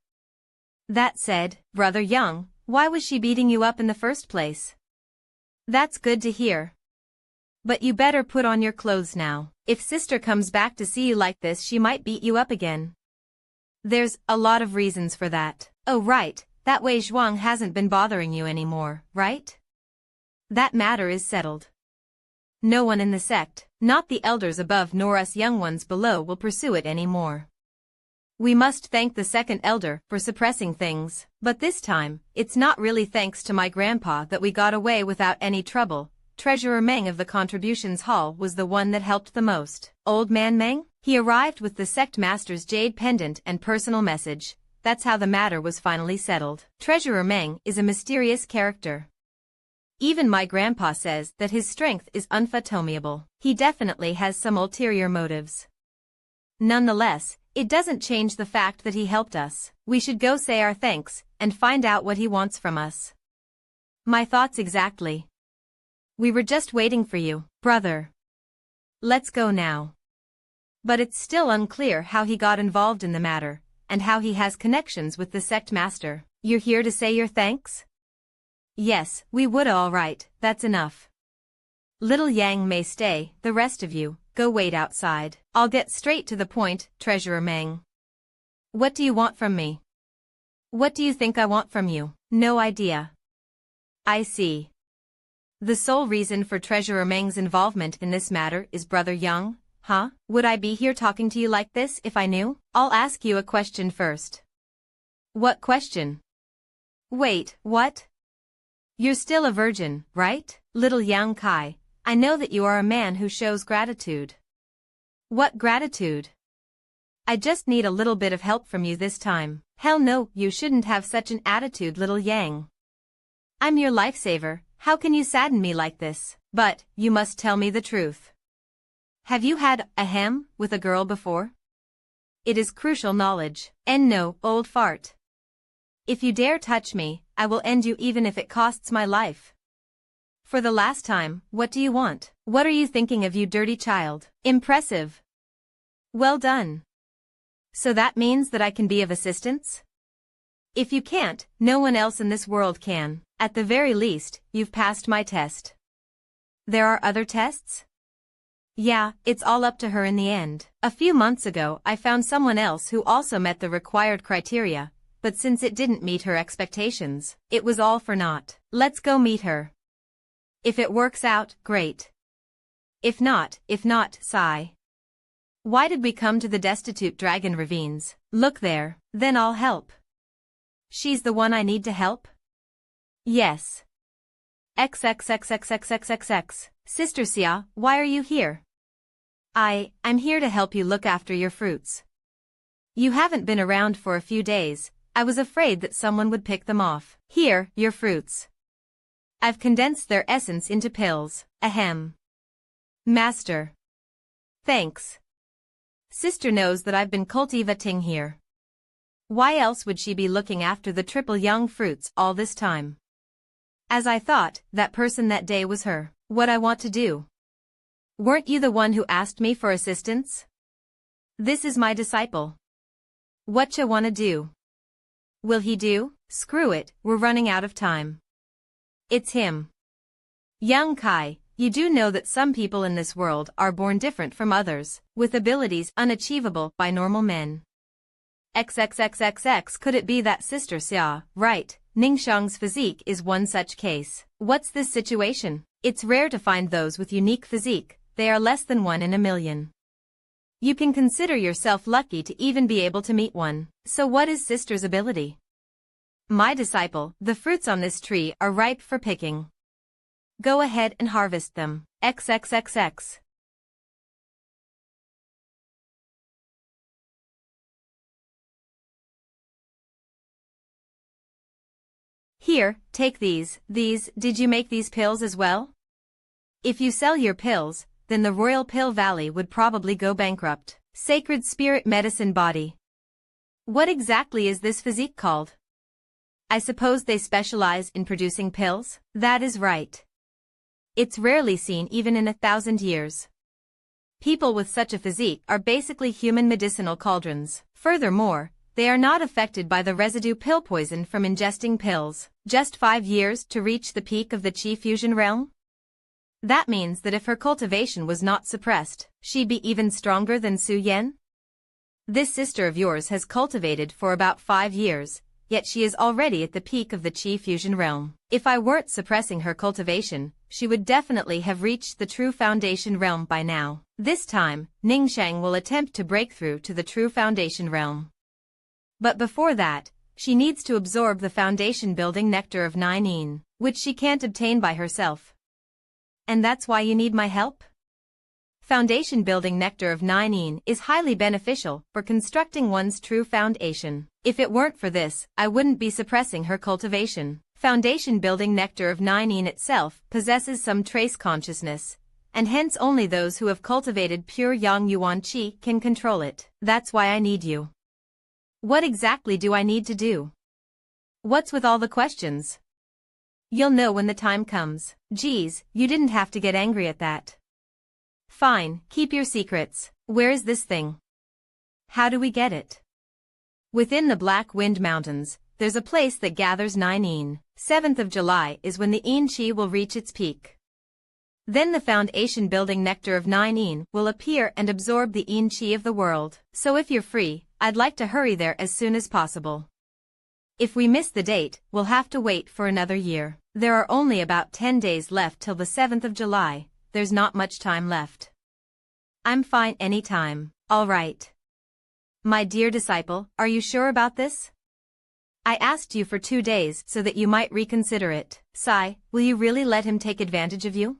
That said, Brother Yang, why was she beating you up in the first place? That's good to hear. But you better put on your clothes now. If sister comes back to see you like this, she might beat you up again. There's a lot of reasons for that. Oh right, that way Zhuang hasn't been bothering you anymore, right? That matter is settled. No one in the sect, not the elders above nor us young ones below, will pursue it anymore. We must thank the second elder for suppressing things, but this time, it's not really thanks to my grandpa that we got away without any trouble. Treasurer Meng of the Contributions Hall was the one that helped the most. Old Man Meng? He arrived with the sect master's jade pendant and personal message. That's how the matter was finally settled. Treasurer Meng is a mysterious character. Even my grandpa says that his strength is unfathomable. He definitely has some ulterior motives. Nonetheless, it doesn't change the fact that he helped us. We should go say our thanks, and find out what he wants from us. My thoughts exactly. We were just waiting for you, brother. Let's go now. But it's still unclear how he got involved in the matter, and how he has connections with the sect master. You're here to say your thanks? Yes, we would all right, that's enough. Little Yang may stay, the rest of you, go wait outside. I'll get straight to the point, Treasurer Meng. What do you want from me? What do you think I want from you? No idea. I see. The sole reason for Treasurer Meng's involvement in this matter is Brother Yang, huh? Would I be here talking to you like this if I knew? I'll ask you a question first. What question? Wait, what? You're still a virgin, right? Little Yang Kai, I know that you are a man who shows gratitude. What gratitude? I just need a little bit of help from you this time. Hell no, you shouldn't have such an attitude, little Yang. I'm your lifesaver, how can you sadden me like this? But, you must tell me the truth. Have you had a hem with a girl before? It is crucial knowledge. And no, old fart. If you dare touch me, I will end you even if it costs my life. For the last time, what do you want? What are you thinking of, you dirty child? Impressive. Well done. So that means that I can be of assistance? If you can't, no one else in this world can. At the very least, you've passed my test. There are other tests? Yeah, it's all up to her in the end. A few months ago, I found someone else who also met the required criteria, but since it didn't meet her expectations, it was all for naught. Let's go meet her. If it works out, great. If not, sigh. Why did we come to the destitute dragon ravines? Look there, then I'll help. She's the one I need to help? Yes. XXXXXXXX. Sister Xia, why are you here? I'm here to help you look after your fruits. You haven't been around for a few days, I was afraid that someone would pick them off. Here, your fruits. I've condensed their essence into pills. Ahem. Master. Thanks. Sister knows that I've been cultivating here. Why else would she be looking after the triple young fruits all this time? As I thought, that person that day was her. What I want to do. Weren't you the one who asked me for assistance? This is my disciple. Whatcha wanna do? Will he do? Screw it, we're running out of time. It's him. Young Kai, you do know that some people in this world are born different from others, with abilities unachievable by normal men. XXXXX, could it be that Sister Xia, right? Ningxiang's physique is one such case. What's this situation? It's rare to find those with unique physique, they are less than 1 in a million. You can consider yourself lucky to even be able to meet one. So what is Sister's ability? My disciple, the fruits on this tree are ripe for picking. Go ahead and harvest them. XXXX. Here, take these. Did you make these pills as well? If you sell your pills, then the Royal Pill Valley would probably go bankrupt. Sacred Spirit Medicine Body. What exactly is this physique called? I suppose they specialize in producing pills? That is right. It's rarely seen even in 1,000 years. People with such a physique are basically human medicinal cauldrons. Furthermore, they are not affected by the residue pill poison from ingesting pills. Just 5 years to reach the peak of the Qi fusion realm? That means that if her cultivation was not suppressed, she'd be even stronger than Su Yan? This sister of yours has cultivated for about 5 years, yet she is already at the peak of the Qi fusion realm. If I weren't suppressing her cultivation, she would definitely have reached the true foundation realm by now. This time, Ningxiang will attempt to break through to the true foundation realm. But before that, she needs to absorb the foundation-building nectar of 9 yin, which she can't obtain by herself. And that's why you need my help? Foundation-building nectar of 9 yin is highly beneficial for constructing one's true foundation. If it weren't for this, I wouldn't be suppressing her cultivation. Foundation-building nectar of 9 yin itself possesses some trace consciousness, and hence only those who have cultivated pure Yang Yuan Qi can control it. That's why I need you. What exactly do I need to do? What's with all the questions? You'll know when the time comes. Geez, you didn't have to get angry at that. Fine, keep your secrets. Where is this thing? How do we get it? Within the Black Wind Mountains, there's a place that gathers 9 yin. 7th of July is when the yin Qi will reach its peak. Then the foundation-building nectar of 9 yin will appear and absorb the yin Qi of the world. So if you're free, I'd like to hurry there as soon as possible. If we miss the date, we'll have to wait for another year. There are only about 10 days left till the 7th of July, there's not much time left. I'm fine any time. All right. My dear disciple, are you sure about this? I asked you for 2 days so that you might reconsider it. Sai, will you really let him take advantage of you?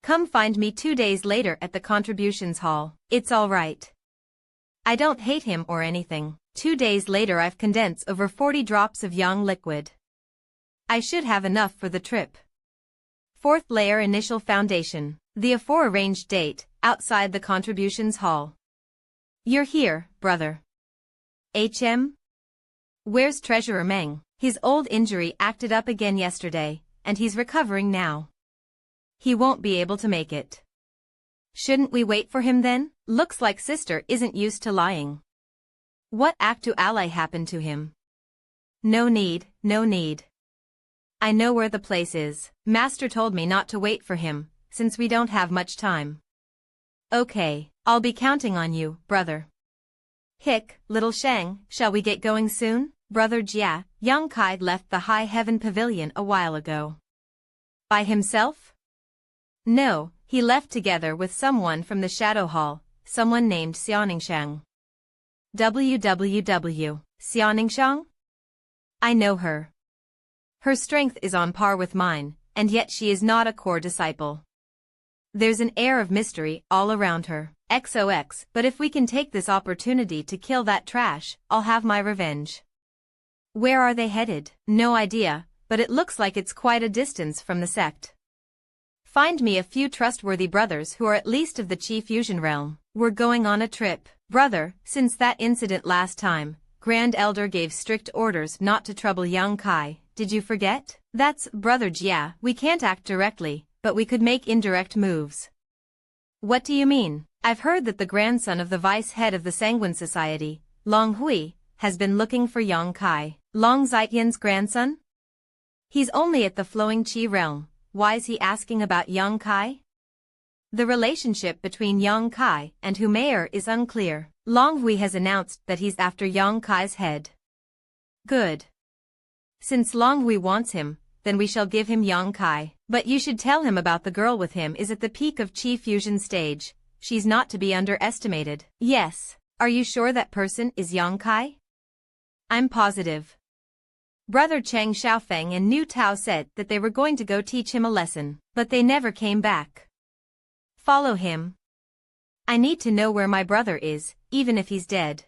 Come find me 2 days later at the contributions hall. It's all right. I don't hate him or anything. 2 days later I've condensed over 40 drops of yang liquid. I should have enough for the trip. 4th layer initial foundation. The aforearranged date, outside the contributions hall. You're here, brother. HM? Where's Treasurer Meng? His old injury acted up again yesterday, and he's recovering now. He won't be able to make it. Shouldn't we wait for him then? Looks like Sister isn't used to lying. What actu ally happened to him? No need, no need. I know where the place is. Master told me not to wait for him, since we don't have much time. Okay, I'll be counting on you, brother. Hick, little Shang, shall we get going soon? Brother Jia, Yang Kai left the High Heaven Pavilion a while ago. By himself? No, he left together with someone from the Shadow Hall, someone named Xiaoningshang. WWW, Xiaoningshang? I know her. Her strength is on par with mine, and yet she is not a core disciple. There's an air of mystery all around her. XOX, but if we can take this opportunity to kill that trash, I'll have my revenge. Where are they headed? No idea, but it looks like it's quite a distance from the sect. Find me a few trustworthy brothers who are at least of the Chi Fusion realm. We're going on a trip. Brother, since that incident last time, Grand Elder gave strict orders not to trouble young Kai. Did you forget? That's, Brother Jia. We can't act directly, but we could make indirect moves. What do you mean? I've heard that the grandson of the vice head of the Sanguine Society, Long Hui, has been looking for Yang Kai. Long Zitian's grandson? He's only at the flowing Qi realm. Why is he asking about Yang Kai? The relationship between Yang Kai and Humayer is unclear. Long Hui has announced that he's after Yang Kai's head. Good. Since Long Hui wants him, then we shall give him Yang Kai. But you should tell him about the girl with him is at the peak of Qi Fusion stage. She's not to be underestimated. Yes. Are you sure that person is Yang Kai? I'm positive. Brother Cheng Xiaofeng and Nu Tao said that they were going to go teach him a lesson, but they never came back. Follow him. I need to know where my brother is, even if he's dead.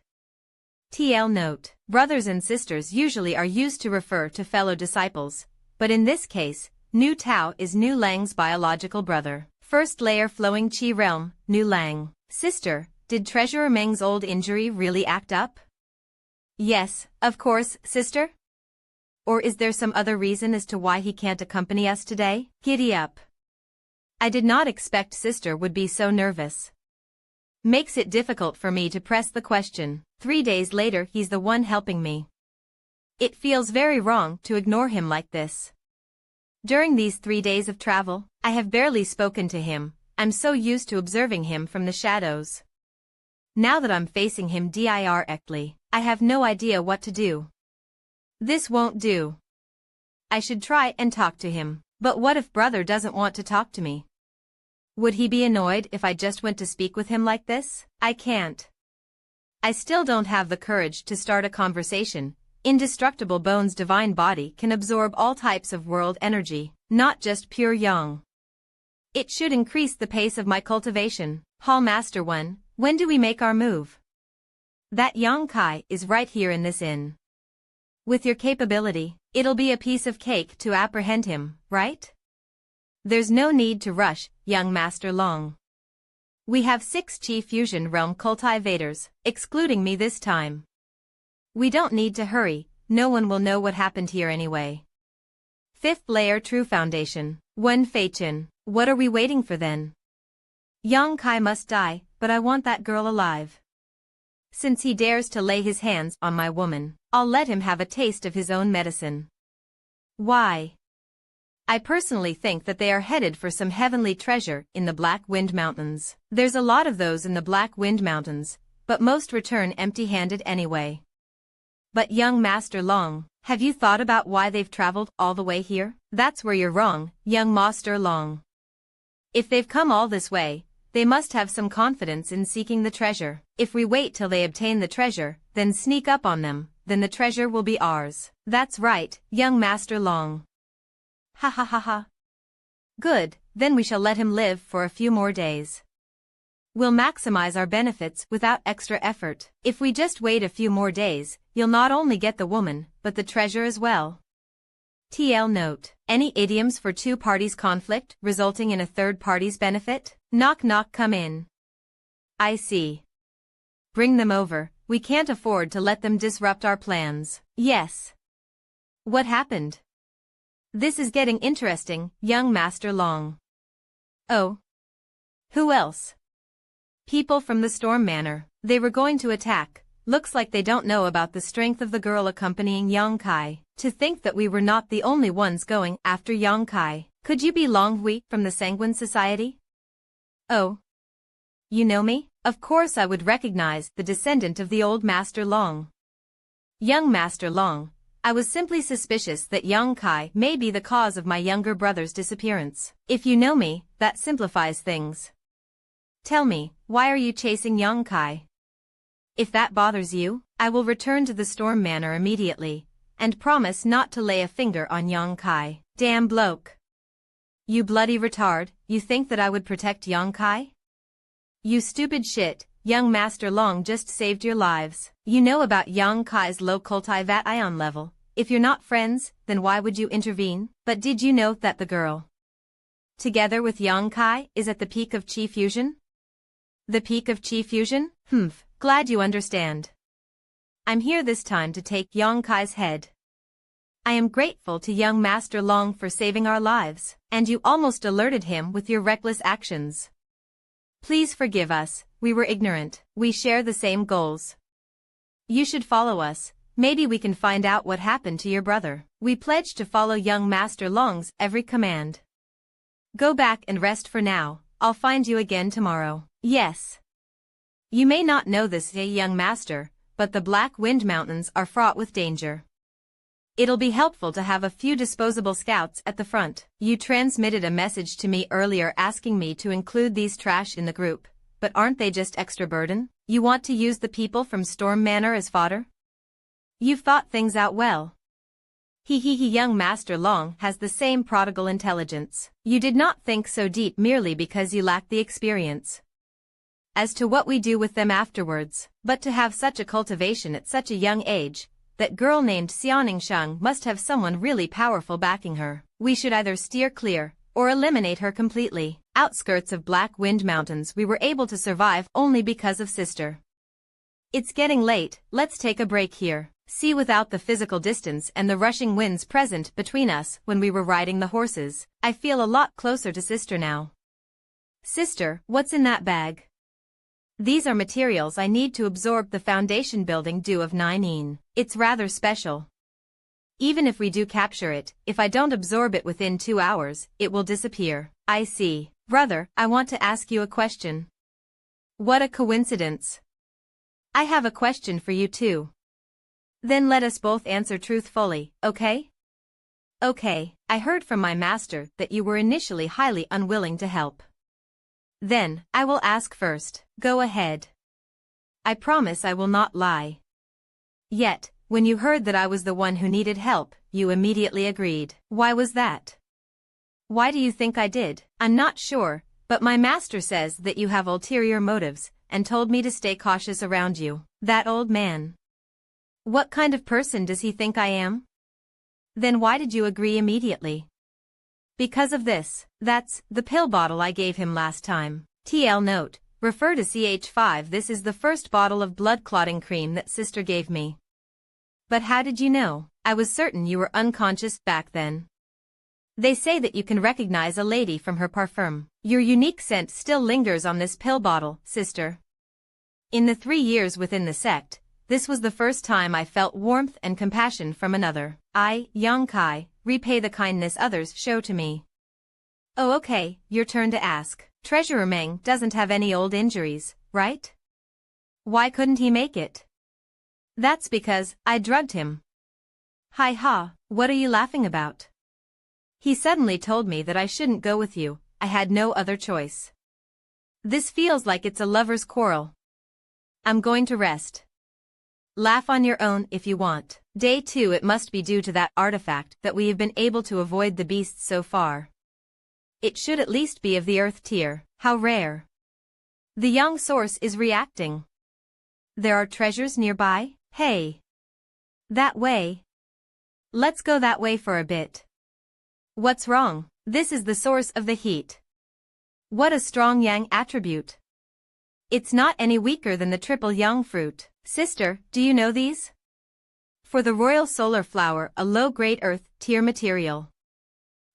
TL note. Brothers and sisters usually are used to refer to fellow disciples, but in this case, Nu Tao is Nu Lang's biological brother. First layer flowing Qi realm, Nu Lang. Sister, did Treasurer Meng's old injury really act up? Yes, of course, sister. Or is there some other reason as to why he can't accompany us today? Giddy up. I did not expect sister would be so nervous. Makes it difficult for me to press the question. 3 days later he's the one helping me. It feels very wrong to ignore him like this. During these 3 days of travel, I have barely spoken to him. I'm so used to observing him from the shadows. Now that I'm facing him directly, I have no idea what to do. This won't do. I should try and talk to him. But what if brother doesn't want to talk to me? Would he be annoyed if I just went to speak with him like this? I can't. I still don't have the courage to start a conversation. Indestructible Bone's divine body can absorb all types of world energy, not just pure yang. It should increase the pace of my cultivation. Hall Master 1, when do we make our move? That Yang Kai is right here in this inn. With your capability, it'll be a piece of cake to apprehend him, right? There's no need to rush, young Master Long. We have 6 Qi Fusion realm cultivators, excluding me this time. We don't need to hurry, no one will know what happened here anyway. 5th layer True Foundation, Wen Feichen. What are we waiting for then? Yang Kai must die, but I want that girl alive. Since he dares to lay his hands on my woman, I'll let him have a taste of his own medicine. Why? I personally think that they are headed for some heavenly treasure in the Black Wind Mountains. There's a lot of those in the Black Wind Mountains, but most return empty-handed anyway. But young Master Long, have you thought about why they've traveled all the way here? That's where you're wrong, young Master Long. If they've come all this way, they must have some confidence in seeking the treasure. If we wait till they obtain the treasure, then sneak up on them, then the treasure will be ours. That's right, young Master Long. Ha ha ha ha. Good, then we shall let him live for a few more days. We'll maximize our benefits without extra effort. If we just wait a few more days, you'll not only get the woman, but the treasure as well. TL note. Any idioms for 2 parties conflict resulting in a 3rd party's benefit? Knock knock, come in. I see. Bring them over, we can't afford to let them disrupt our plans. Yes. What happened? This is getting interesting, young Master Long. Oh. Who else? People from the Storm Manor. They were going to attack. Looks like they don't know about the strength of the girl accompanying Yang Kai. To think that we were not the only ones going after Yang Kai. Could you be Long Hui from the Sanguine Society? Oh. You know me? Of course I would recognize the descendant of the old Master Long. Young Master Long, I was simply suspicious that Yang Kai may be the cause of my younger brother's disappearance. If you know me, that simplifies things. Tell me, why are you chasing Yang Kai? If that bothers you, I will return to the Storm Manor immediately, and promise not to lay a finger on Yang Kai. Damn bloke. You bloody retard, you think that I would protect Yang Kai? You stupid shit, young Master Long just saved your lives. You know about Yang Kai's low cultivat ion level. If you're not friends, then why would you intervene? But did you know that the girl together with Yongkai, is at the peak of Chi Fusion? The peak of Chi Fusion? Humph, glad you understand. I'm here this time to take Yongkai's head. I am grateful to young Master Long for saving our lives, and you almost alerted him with your reckless actions. Please forgive us, we were ignorant, we share the same goals. You should follow us, maybe we can find out what happened to your brother. We pledge to follow young Master Long's every command. Go back and rest for now, I'll find you again tomorrow. Yes. You may not know this, young master, but the Black Wind Mountains are fraught with danger. It'll be helpful to have a few disposable scouts at the front. You transmitted a message to me earlier asking me to include these trash in the group, but aren't they just extra burden? You want to use the people from Storm Manor as fodder? You've thought things out well. Young Master Long has the same prodigal intelligence. You did not think so deep merely because you lacked the experience as to what we do with them afterwards, but to have such a cultivation at such a young age, that girl named Xiaoning Sheng must have someone really powerful backing her. We should either steer clear, or eliminate her completely. Outskirts of Black Wind Mountains we were able to survive only because of Sister. It's getting late, let's take a break here. See, without the physical distance and the rushing winds present between us when we were riding the horses, I feel a lot closer to Sister now. Sister, what's in that bag? These are materials I need to absorb the foundation building due of 9. It's rather special. Even if we do capture it, if I don't absorb it within 2 hours, it will disappear. I see. Brother, I want to ask you a question. What a coincidence. I have a question for you too. Then let us both answer truthfully, okay? Okay, I heard from my master that you were initially highly unwilling to help. Then, I will ask first. Go ahead. I promise I will not lie. Yet, when you heard that I was the one who needed help, you immediately agreed. Why was that? Why do you think I did? I'm not sure, but my master says that you have ulterior motives, and told me to stay cautious around you. That old man. What kind of person does he think I am? Then why did you agree immediately? Because of this. That's the pill bottle I gave him last time. TL note, refer to CH5. This is the first bottle of blood clotting cream that Sister gave me. But how did you know? I was certain you were unconscious back then. They say that you can recognize a lady from her parfum. Your unique scent still lingers on this pill bottle, Sister. In the 3 years within the sect, this was the first time I felt warmth and compassion from another. I, Yongkai, repay the kindness others show to me. Oh, okay, your turn to ask. Treasurer Meng doesn't have any old injuries, right? Why couldn't he make it? That's because I drugged him. Hi ha, what are you laughing about? He suddenly told me that I shouldn't go with you. I had no other choice. This feels like it's a lover's quarrel. I'm going to rest. Laugh on your own if you want. Day 2. It must be due to that artifact that we have been able to avoid the beasts so far. It should at least be of the earth tier. How rare. The young source is reacting. There are treasures nearby? Hey. That way. Let's go that way for a bit. What's wrong? This is the source of the heat. What a strong yang attribute. It's not any weaker than the triple yang fruit. Sister, do you know these? For the royal solar flower, a low-grade earth tier material.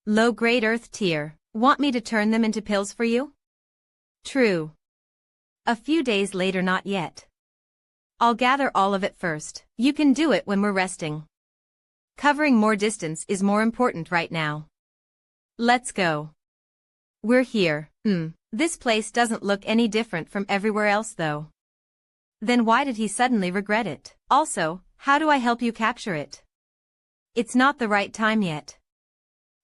Low-grade earth tier. Want me to turn them into pills for you? True. A few days later. Not yet. I'll gather all of it first. You can do it when we're resting. Covering more distance is more important right now. Let's go. We're here. This place doesn't look any different from everywhere else though. Then why did he suddenly regret it? Also, how do I help you capture it? It's not the right time yet.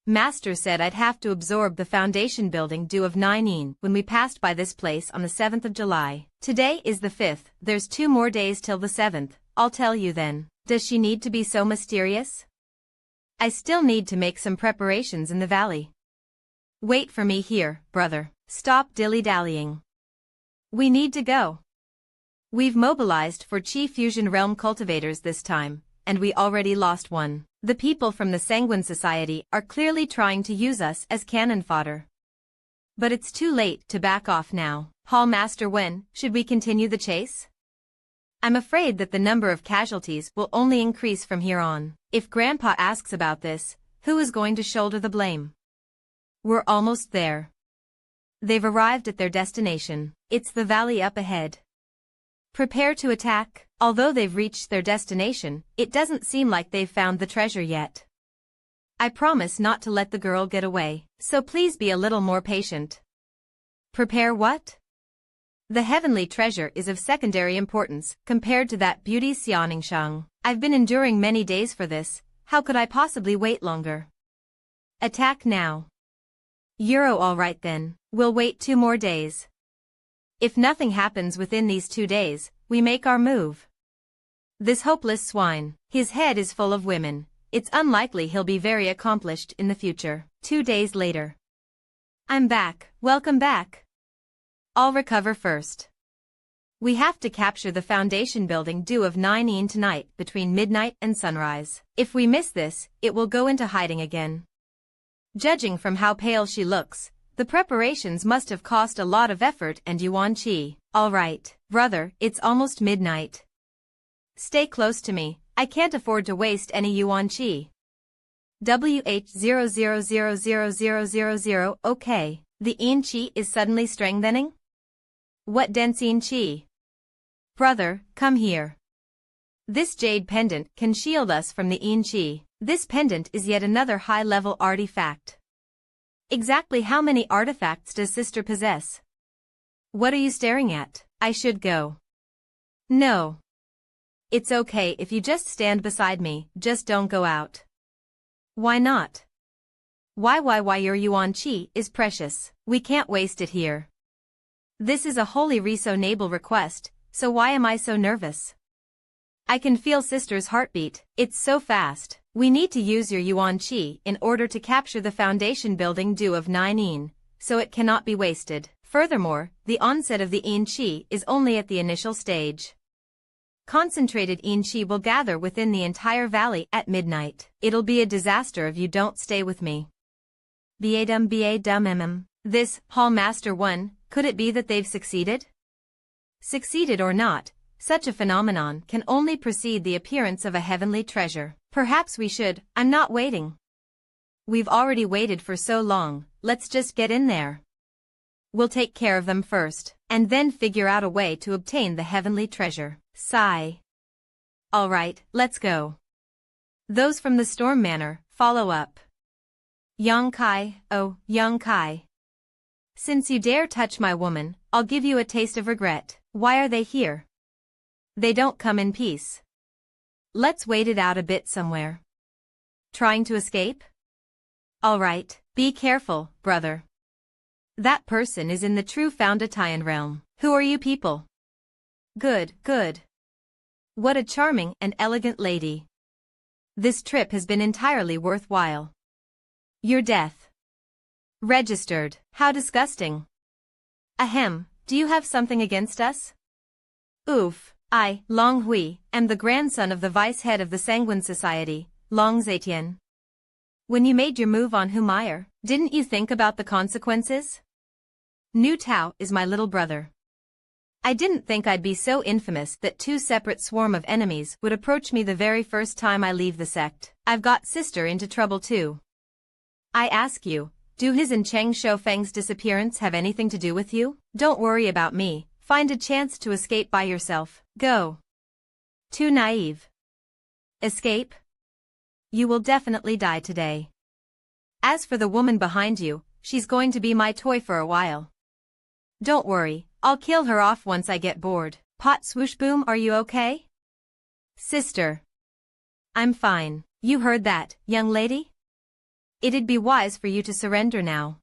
Master said I'd have to absorb the foundation building due of 9 when we passed by this place on the 7th of July. Today is the 5th, there's 2 more days till the 7th, I'll tell you then. Does she need to be so mysterious? I still need to make some preparations in the valley. Wait for me here, brother. Stop dilly-dallying. We need to go. We've mobilized for Chi Fusion Realm cultivators this time, and we already lost one. The people from the Sanguine Society are clearly trying to use us as cannon fodder. But it's too late to back off now. Hall Master Wen, should we continue the chase? I'm afraid that the number of casualties will only increase from here on. If Grandpa asks about this, who is going to shoulder the blame? We're almost there. They've arrived at their destination. It's the valley up ahead. Prepare to attack. Although they've reached their destination, it doesn't seem like they've found the treasure yet. I promise not to let the girl get away, so please be a little more patient. Prepare what? The heavenly treasure is of secondary importance compared to that beauty Xiaoningshang. I've been enduring many days for this, how could I possibly wait longer? Attack now. Euro alright then, we'll wait 2 more days. If nothing happens within these 2 days, we make our move. This hopeless swine, his head is full of women, it's unlikely he'll be very accomplished in the future. 2 days later. I'm back, welcome back. I'll recover first. We have to capture the foundation building due of 9 tonight between midnight and sunrise. If we miss this, it will go into hiding again. Judging from how pale she looks, the preparations must have cost a lot of effort and Yuan Qi. Alright, brother, it's almost midnight. Stay close to me, I can't afford to waste any Yuan Qi. WH00000000 okay, the Yin Qi is suddenly strengthening? What dense Yin Qi? Brother, come here. This jade pendant can shield us from the Yin Qi. This pendant is yet another high-level artifact. Exactly how many artifacts does sister possess? What are you staring at? I should go. No. It's okay if you just stand beside me, just don't go out. Why not? Why your Yuan Qi is precious, we can't waste it here. This is a wholly reasonable request, so why am I so nervous? I can feel sister's heartbeat, it's so fast. We need to use your Yuan Qi in order to capture the foundation building due of 9 yin, so it cannot be wasted. Furthermore, the onset of the Yin Qi is only at the initial stage. Concentrated Yin Qi will gather within the entire valley at midnight. It'll be a disaster if you don't stay with me. Ba-dum. This, Hall Master 1, could it be that they've succeeded? Succeeded or not, such a phenomenon can only precede the appearance of a heavenly treasure. Perhaps we should, I'm not waiting. We've already waited for so long, let's just get in there. We'll take care of them first, and then figure out a way to obtain the heavenly treasure. Sigh. Alright, let's go. Those from the Storm Manor, follow up. Yang Kai, oh, Yang Kai. Since you dare touch my woman, I'll give you a taste of regret. Why are they here? They don't come in peace. Let's wait it out a bit somewhere. Trying to escape? Alright, be careful, brother. That person is in the true Foundatian realm. Who are you people? Good. What a charming and elegant lady. This trip has been entirely worthwhile. Your death. Registered. How disgusting. Ahem, do you have something against us? Oof. I, Long Hui, am the grandson of the vice-head of the Sanguine Society, Long Zetian. When you made your move on Humayr, didn't you think about the consequences? Nu Tao is my little brother. I didn't think I'd be so infamous that 2 separate swarm of enemies would approach me the very first time I leave the sect. I've got sister into trouble too. I ask you, do his and Cheng Shoufeng's disappearance have anything to do with you? Don't worry about me. Find a chance to escape by yourself. Go. Too naive. Escape? You will definitely die today. As for the woman behind you, she's going to be my toy for a while. Don't worry, I'll kill her off once I get bored. Pot Swoosh Boom, are you okay? Sister. I'm fine. You heard that, young lady? It'd be wise for you to surrender now.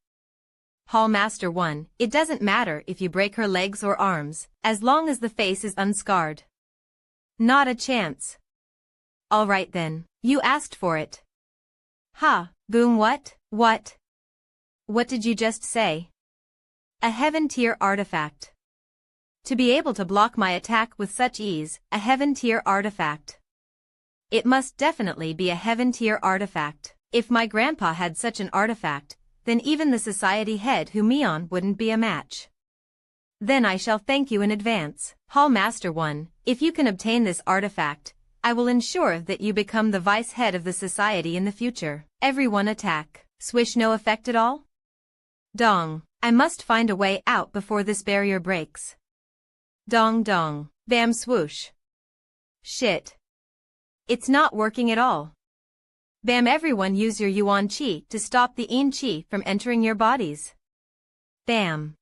Hall Master 1, it doesn't matter if you break her legs or arms, as long as the face is unscarred. Not a chance. Alright then, you asked for it. Ha, boom what? What? What did you just say? A heaven-tier artifact. To be able to block my attack with such ease, a heaven-tier artifact. It must definitely be a heaven-tier artifact. If my grandpa had such an artifact, then even the society head Humion wouldn't be a match. Then I shall thank you in advance, Hall Master 1, if you can obtain this artifact, I will ensure that you become the vice head of the society in the future. Everyone attack. Swish no effect at all? Dong. I must find a way out before this barrier breaks. Dong dong. Bam swoosh. Shit. It's not working at all. Bam, everyone use your Yuan Qi to stop the Yin Qi from entering your bodies. Bam.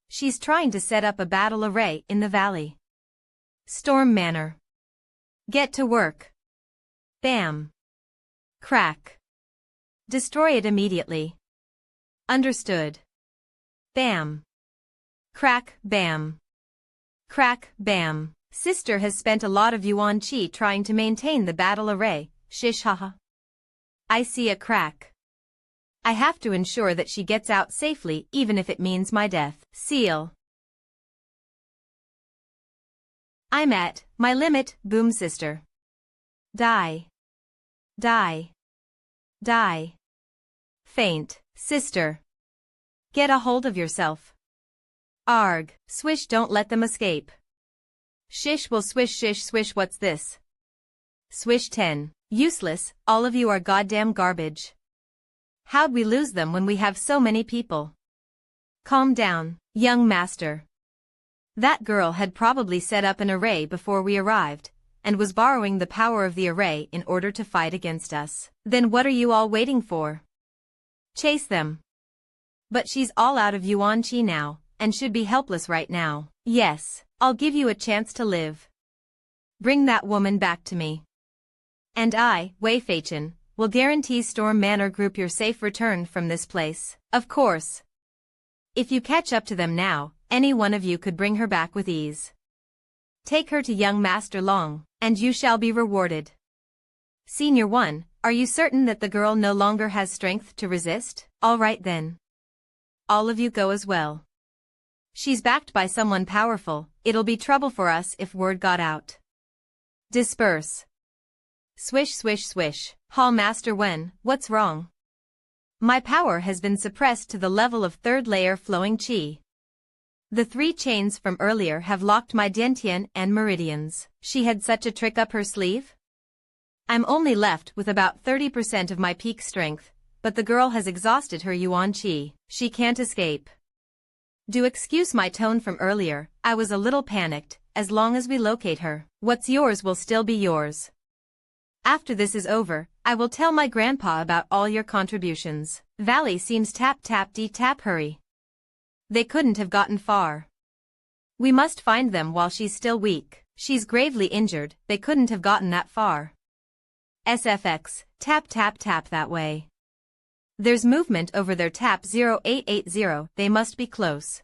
She's trying to set up a battle array in the valley. Storm Manor. Get to work. Bam. Crack. Destroy it immediately. Understood. Bam. Crack, bam. Crack, bam. Sister has spent a lot of Yuan Qi trying to maintain the battle array, shish haha. I see a crack. I have to ensure that she gets out safely even if it means my death. Seal. I'm at my limit, boom sister. Die. Die. Die. Faint, sister. Get a hold of yourself. Arg, swish, don't let them escape. Shish will swish shish swish, what's this? Swish 10. Useless, all of you are goddamn garbage. How'd we lose them when we have so many people? Calm down, young master. That girl had probably set up an array before we arrived, and was borrowing the power of the array in order to fight against us. Then what are you all waiting for? Chase them. But she's all out of Yuan Qi now, and should be helpless right now. Yes, I'll give you a chance to live. Bring that woman back to me. And I, Wei Feichen, will guarantee Storm Manor Group your safe return from this place. Of course. If you catch up to them now, any one of you could bring her back with ease. Take her to young Master Long, and you shall be rewarded. Senior 1, are you certain that the girl no longer has strength to resist? All right then. All of you go as well. She's backed by someone powerful, it'll be trouble for us if word got out. Disperse. Swish swish swish. Hall Master Wen, what's wrong? My power has been suppressed to the level of 3rd layer flowing qi. The 3 chains from earlier have locked my Diantian and meridians. She had such a trick up her sleeve? I'm only left with about 30% of my peak strength, but the girl has exhausted her Yuan Qi. She can't escape. Do excuse my tone from earlier, I was a little panicked. As long as we locate her, what's yours will still be yours. After this is over, I will tell my grandpa about all your contributions. Valley seems tap tap dee tap, hurry. They couldn't have gotten far. We must find them while she's still weak. She's gravely injured, they couldn't have gotten that far. SFX, tap tap tap that way. There's movement over their tap 0880, they must be close.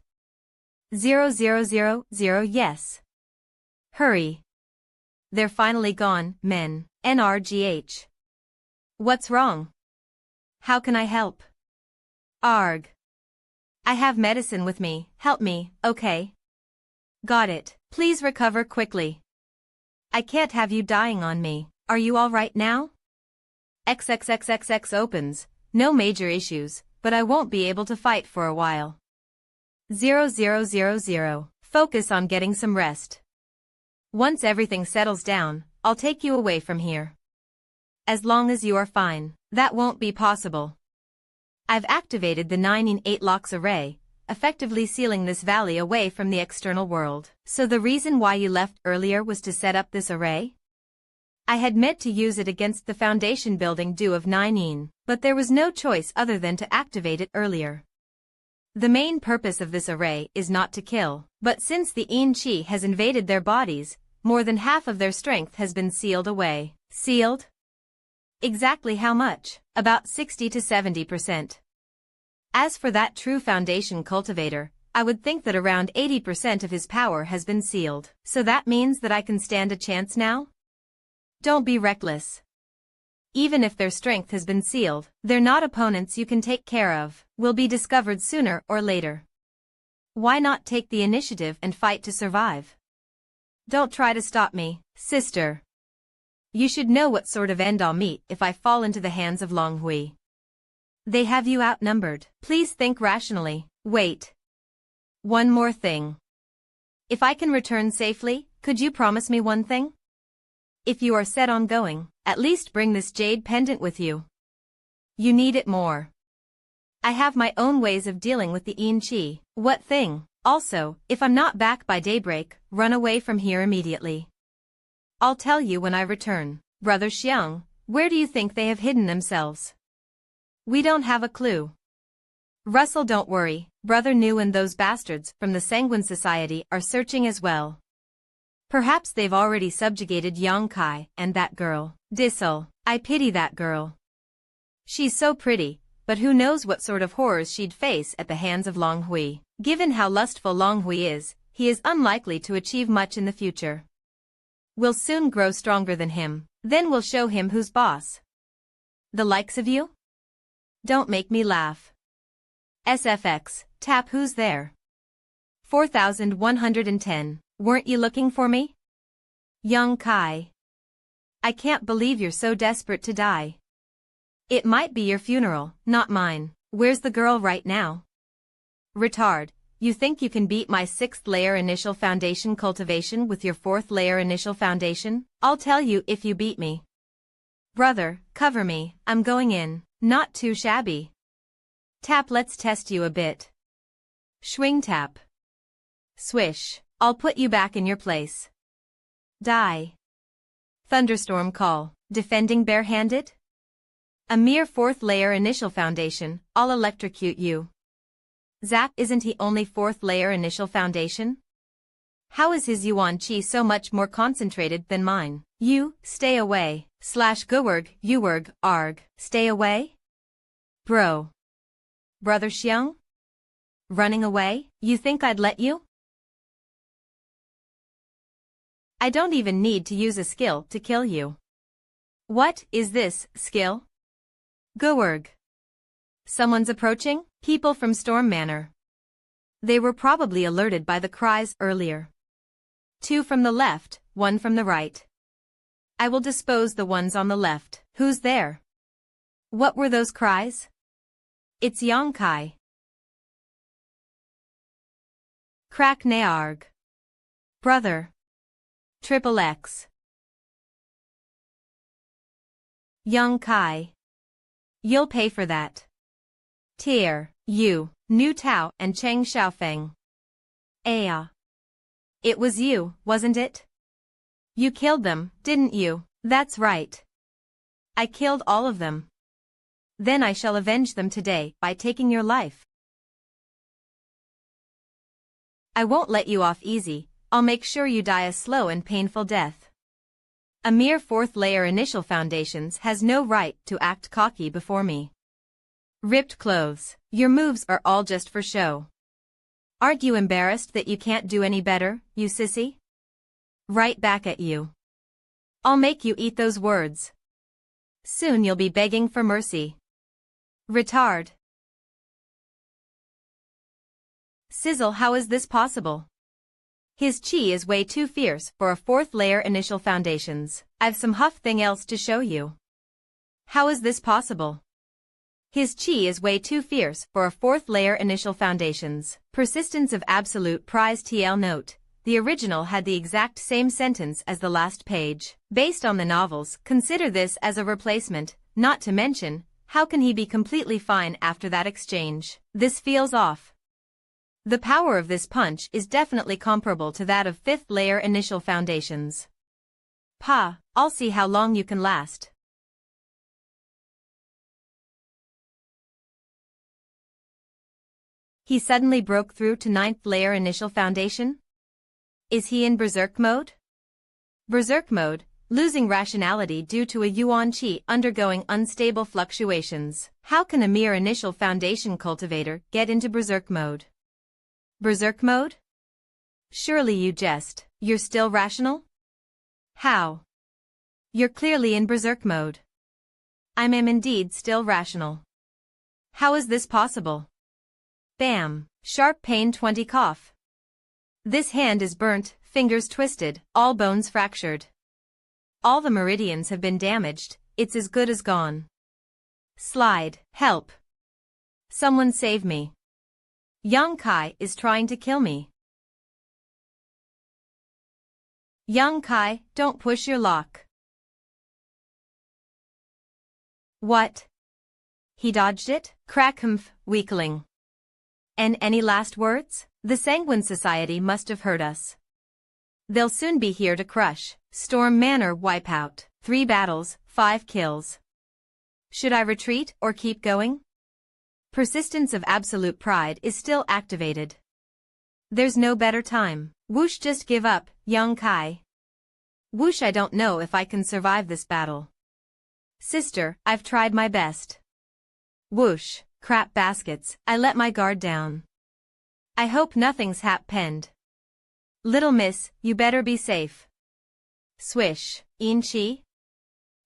0000, yes. Hurry. They're finally gone, men. NRGH. What's wrong? How can I help? Arg. I have medicine with me, help me, okay? Got it, please recover quickly. I can't have you dying on me, are you alright now? XXXXX opens, no major issues, but I won't be able to fight for a while. 0000, focus on getting some rest. Once everything settles down, I'll take you away from here. As long as you are fine, that won't be possible. I've activated the 9 in 8 locks array, effectively sealing this valley away from the external world. So the reason why you left earlier was to set up this array? I had meant to use it against the foundation building due of 9 in, but there was no choice other than to activate it earlier. The main purpose of this array is not to kill, but since the Yin Qi has invaded their bodies, more than half of their strength has been sealed away. Sealed? Exactly how much? About 60 to 70%. As for that true foundation cultivator, I would think that around 80% of his power has been sealed. So that means that I can stand a chance now? Don't be reckless. Even if their strength has been sealed, they're not opponents you can take care of, will be discovered sooner or later. Why not take the initiative and fight to survive? Don't try to stop me, sister. You should know what sort of end I'll meet if I fall into the hands of Long Hui. They have you outnumbered. Please think rationally. Wait. One more thing. If I can return safely, could you promise me one thing? If you are set on going, at least bring this jade pendant with you. You need it more. I have my own ways of dealing with the Yin Qi. What thing? Also, if I'm not back by daybreak, run away from here immediately. I'll tell you when I return. Brother Xiang, where do you think they have hidden themselves? We don't have a clue. Russell, don't worry, Brother Nu and those bastards from the Sanguine Society are searching as well. Perhaps they've already subjugated Yang Kai and that girl. Dissel, I pity that girl. She's so pretty, but who knows what sort of horrors she'd face at the hands of Long Hui. Given how lustful Long Hui is, he is unlikely to achieve much in the future. We'll soon grow stronger than him, then we'll show him who's boss. The likes of you? Don't make me laugh. SFX, tap who's there? 4110, weren't you looking for me? Yang Kai. I can't believe you're so desperate to die. It might be your funeral, not mine. Where's the girl right now? Retard, you think you can beat my 6th layer initial foundation cultivation with your 4th layer initial foundation? I'll tell you if you beat me. Brother, cover me, I'm going in. Not too shabby. Tap, let's test you a bit. Swing tap. Swish, I'll put you back in your place. Die. Thunderstorm call, defending barehanded? A mere 4th layer initial foundation, I'll electrocute you. Zap, isn't he only 4th layer initial foundation? How is his Yuan Qi so much more concentrated than mine? You, stay away. /Guwurg, Uwurg, Arg, stay away? Bro. Brother Xiang? Running away? You think I'd let you? I don't even need to use a skill to kill you. What is this, skill? Guwurg. Someone's approaching? People from Storm Manor. They were probably alerted by the cries earlier. 2 from the left, 1 from the right. I will dispose the ones on the left. Who's there? What were those cries? It's Yang Kai. Crack Naarg. Brother. Triple X. Yang Kai. You'll pay for that. Tier, you, Nu Tao and Cheng Xiaofeng. Aya. It was you, wasn't it? You killed them, didn't you? That's right. I killed all of them. Then I shall avenge them today by taking your life. I won't let you off easy, I'll make sure you die a slow and painful death. A mere 4th layer initial foundations has no right to act cocky before me. Ripped clothes, your moves are all just for show. Aren't you embarrassed that you can't do any better, you sissy? Right back at you. I'll make you eat those words. Soon you'll be begging for mercy. Retard. Sizzle, how is this possible? His chi is way too fierce for a 4th layer initial foundations. I've some huff thing else to show you. How is this possible? His chi is way too fierce for a 4th layer initial foundations. Persistence of absolute prize TL note. The original had the exact same sentence as the last page. Based on the novels, consider this as a replacement, not to mention, how can he be completely fine after that exchange? This feels off. The power of this punch is definitely comparable to that of 5th layer initial foundations. Pa, I'll see how long you can last. He suddenly broke through to 9th layer initial foundation? Is he in berserk mode? Berserk mode, losing rationality due to a Yuan Qi undergoing unstable fluctuations. How can a mere initial foundation cultivator get into berserk mode? Berserk mode? Surely you jest. You're still rational? How? You're clearly in berserk mode. I am indeed still rational. How is this possible? Bam. Sharp pain 20 cough. This hand is burnt, fingers twisted, all bones fractured. All the meridians have been damaged, it's as good as gone. Slide, help. Someone save me. Yang Kai is trying to kill me. Yang Kai, don't push your lock. What? He dodged it? Krakumph, weakling. And any last words? The Sanguine Society must have heard us. They'll soon be here to crush. Storm Manor wipeout. 3 battles, 5 kills. Should I retreat or keep going? Persistence of absolute pride is still activated. There's no better time. Whoosh, just give up, Yang Kai. Whoosh, I don't know if I can survive this battle. Sister, I've tried my best. Whoosh, crap baskets, I let my guard down. I hope nothing's happened. Little miss, you better be safe. Swish, Inchi.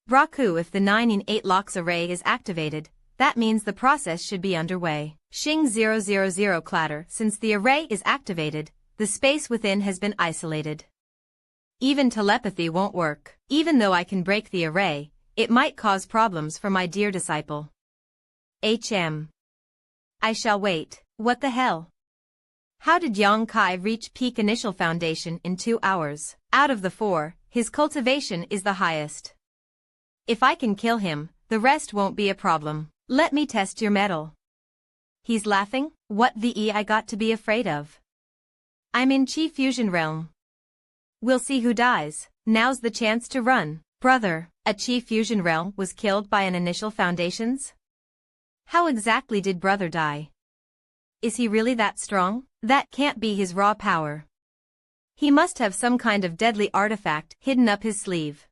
Raku, if the 9 in 8 locks array is activated, that means the process should be underway. Xing 000 clatter, since the array is activated, the space within has been isolated. Even telepathy won't work. Even though I can break the array, it might cause problems for my dear disciple. HM. I shall wait. What the hell? How did Yang Kai reach peak initial foundation in 2 hours? Out of the 4, his cultivation is the highest. If I can kill him, the rest won't be a problem. Let me test your mettle. He's laughing? What the I got to be afraid of? I'm in Chi Fusion realm. We'll see who dies. Now's the chance to run. Brother, a Chi Fusion realm was killed by an initial foundations? How exactly did brother die? Is he really that strong? That can't be his raw power. He must have some kind of deadly artifact hidden up his sleeve.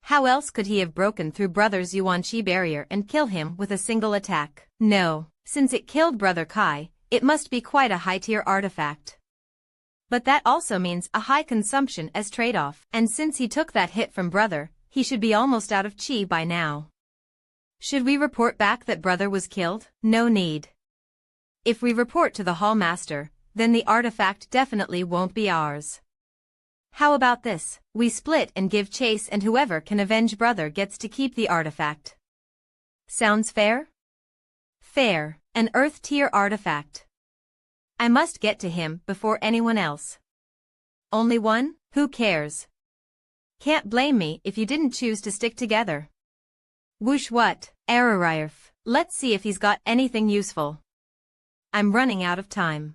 How else could he have broken through brother's Yuan-Chi barrier and kill him with a single attack? No, since it killed brother Kai, it must be quite a high-tier artifact. But that also means a high consumption as trade-off, and since he took that hit from brother, he should be almost out of chi by now. Should we report back that brother was killed? No need. If we report to the Hall Master, then the artifact definitely won't be ours. How about this? We split and give chase, and whoever can avenge brother gets to keep the artifact. Sounds fair? Fair. An Earth-tier artifact. I must get to him before anyone else. Only one? Who cares? Can't blame me if you didn't choose to stick together. Whoosh, what? Ararayf. Let's see if he's got anything useful. I'm running out of time.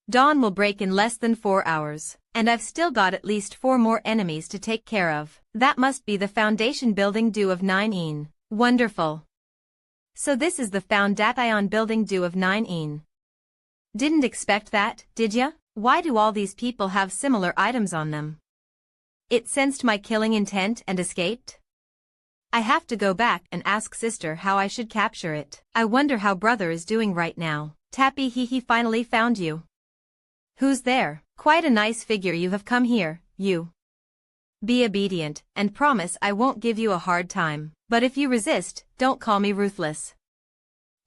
Dawn will break in less than 4 hours, and I've still got at least 4 more enemies to take care of. That must be the foundation building due of 9 Wonderful. So this is the foundation building due of 9 Didn't expect that, did ya? Why do all these people have similar items on them? It sensed my killing intent and escaped? I have to go back and ask sister how I should capture it. I wonder how brother is doing right now. Tappy, he finally found you. Who's there? Quite a nice figure you have come here, you. Be obedient, and promise I won't give you a hard time. But if you resist, don't call me ruthless.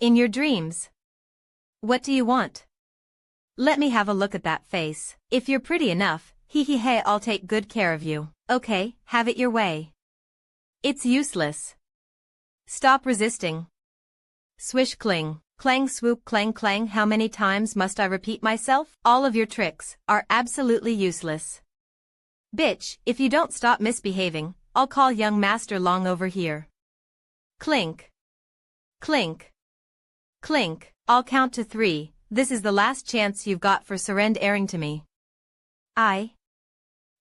In your dreams. What do you want? Let me have a look at that face. If you're pretty enough, hey, I'll take good care of you. Okay, have it your way. It's useless. Stop resisting. Swish cling. Clang swoop clang clang. How many times must I repeat myself? All of your tricks are absolutely useless. Bitch, if you don't stop misbehaving, I'll call young Master Long over here. Clink. Clink. Clink. I'll count to 3. This is the last chance you've got for surrendering to me.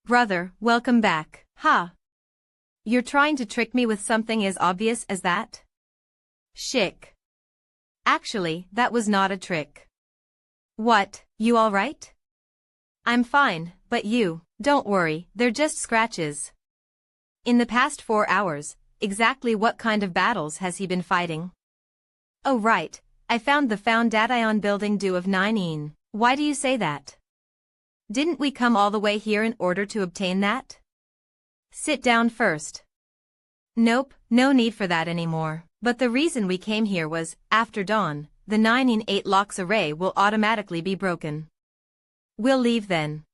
Brother, welcome back. Ha. You're trying to trick me with something as obvious as that? Shick. Actually, that was not a trick. What, you alright? I'm fine, but you, don't worry, they're just scratches. In the past 4 hours, exactly what kind of battles has he been fighting? Oh right, I found the foundation building due of 9 Why do you say that? Didn't we come all the way here in order to obtain that? Sit down first. Nope, no need for that anymore. But the reason we came here was, after dawn, the 9 in 8 locks array will automatically be broken. We'll leave then.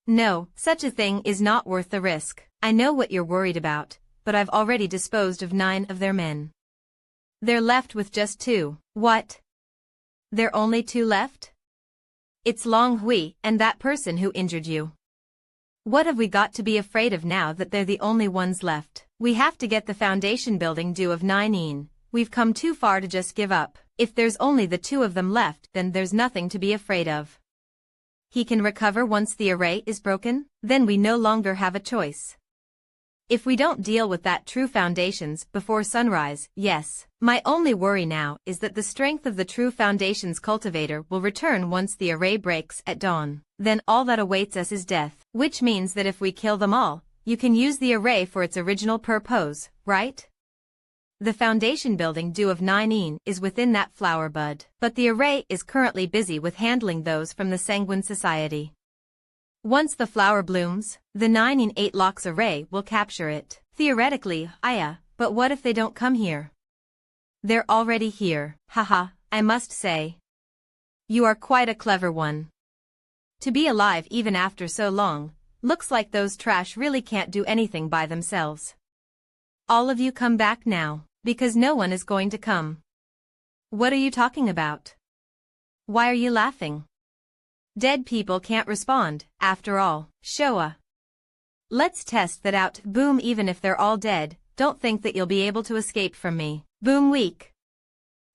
No, such a thing is not worth the risk. I know what you're worried about, but I've already disposed of 9 of their men. They're left with just 2. What? There are only two left? It's Long Hui and that person who injured you. What have we got to be afraid of now that they're the only ones left? We have to get the foundation building due of 9. We've come too far to just give up. If there's only the two of them left, then there's nothing to be afraid of. He can recover once the array is broken, then we no longer have a choice. If we don't deal with that true foundations before sunrise, yes. My only worry now is that the strength of the true foundations cultivator will return once the array breaks at dawn. Then all that awaits us is death, which means that if we kill them all, you can use the array for its original purpose, right? The foundation building due of 9 is within that flower bud, but the array is currently busy with handling those from the Sanguine Society. Once the flower blooms, the 9-8 locks array will capture it. Theoretically, but what if they don't come here? They're already here, haha, I must say. You are quite a clever one. To be alive even after so long, looks like those trash really can't do anything by themselves. All of you come back now, because no one is going to come. What are you talking about? Why are you laughing? Dead people can't respond, after all, Showa. Let's test that out, Boom. Even if they're all dead, don't think that you'll be able to escape from me. Boom weak.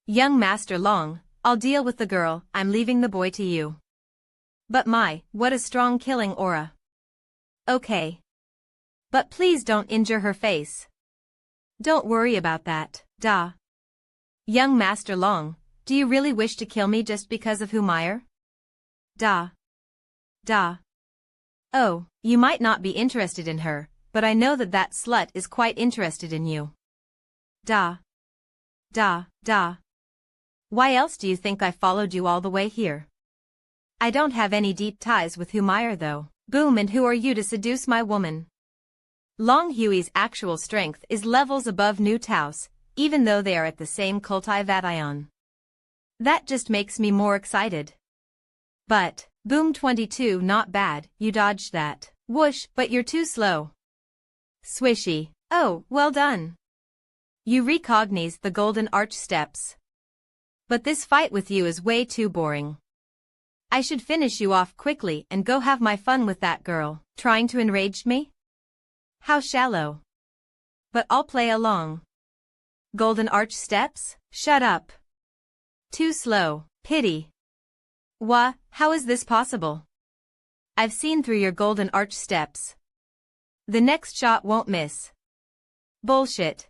Young Master Long, I'll deal with the girl, I'm leaving the boy to you. But what a strong killing aura. Okay. But please don't injure her face. Don't worry about that, da. Young Master Long, do you really wish to kill me just because of Humayr? Da. Oh, you might not be interested in her, but I know that that slut is quite interested in you. Da. Why else do you think I followed you all the way here? I don't have any deep ties with Humayr though. Boom. And who are you to seduce my woman? Long Hui's actual strength is levels above New Taos, even though they are at the same Kultai Vatayon. That just makes me more excited. But, Boom 22, not bad, you dodged that. Whoosh, but you're too slow. Swishy. Oh, well done. You recognize the Golden Arch steps. But this fight with you is way too boring. I should finish you off quickly and go have my fun with that girl. Trying to enrage me? How shallow. But I'll play along. Golden Arch steps? Shut up. Too slow. Pity. How is this possible? I've seen through your Golden Arch steps. The next shot won't miss. Bullshit.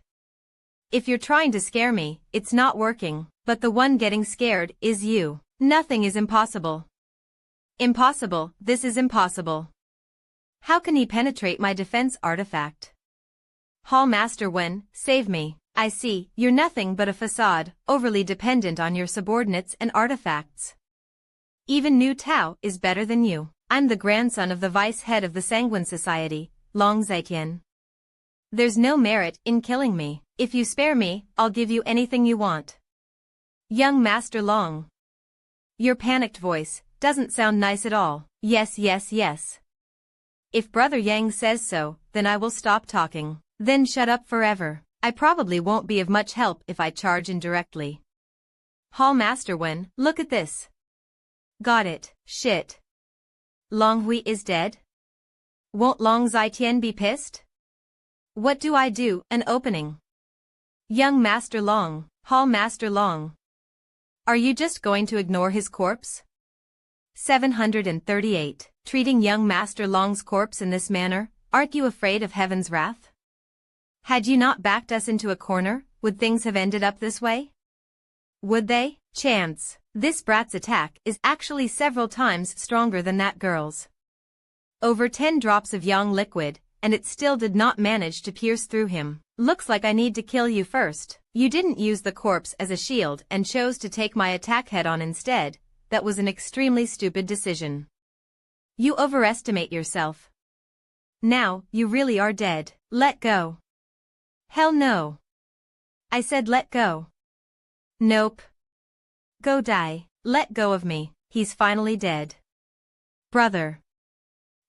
If you're trying to scare me, it's not working, but the one getting scared is you. Nothing is impossible. Impossible, this is impossible. How can he penetrate my defense artifact? Hall Master Wen, save me. I see, you're nothing but a facade, overly dependent on your subordinates and artifacts. Even New Tao is better than you. I'm the grandson of the vice head of the Sanguine Society, Long Zaitian. There's no merit in killing me. If you spare me, I'll give you anything you want. Young Master Long. Your panicked voice doesn't sound nice at all. Yes. If Brother Yang says so, then I will stop talking. Then shut up forever. I probably won't be of much help if I charge indirectly. Hall Master Wen, look at this. Got it. Shit. Long Hui is dead? Won't Long Zaitian be pissed? What do I do? An opening. Young Master Long, Hall Master Long. Are you just going to ignore his corpse? 738. Treating young Master Long's corpse in this manner, aren't you afraid of heaven's wrath? Had you not backed us into a corner, would things have ended up this way? Would they? Chance. This brat's attack is actually several times stronger than that girl's. Over 10 drops of yang liquid, and it still did not manage to pierce through him. Looks like I need to kill you first. You didn't use the corpse as a shield and chose to take my attack head-on instead. That was an extremely stupid decision. You overestimate yourself. Now, you really are dead. Let go. Hell no. I said let go. Nope. Go die. Let go of me. He's finally dead. Brother.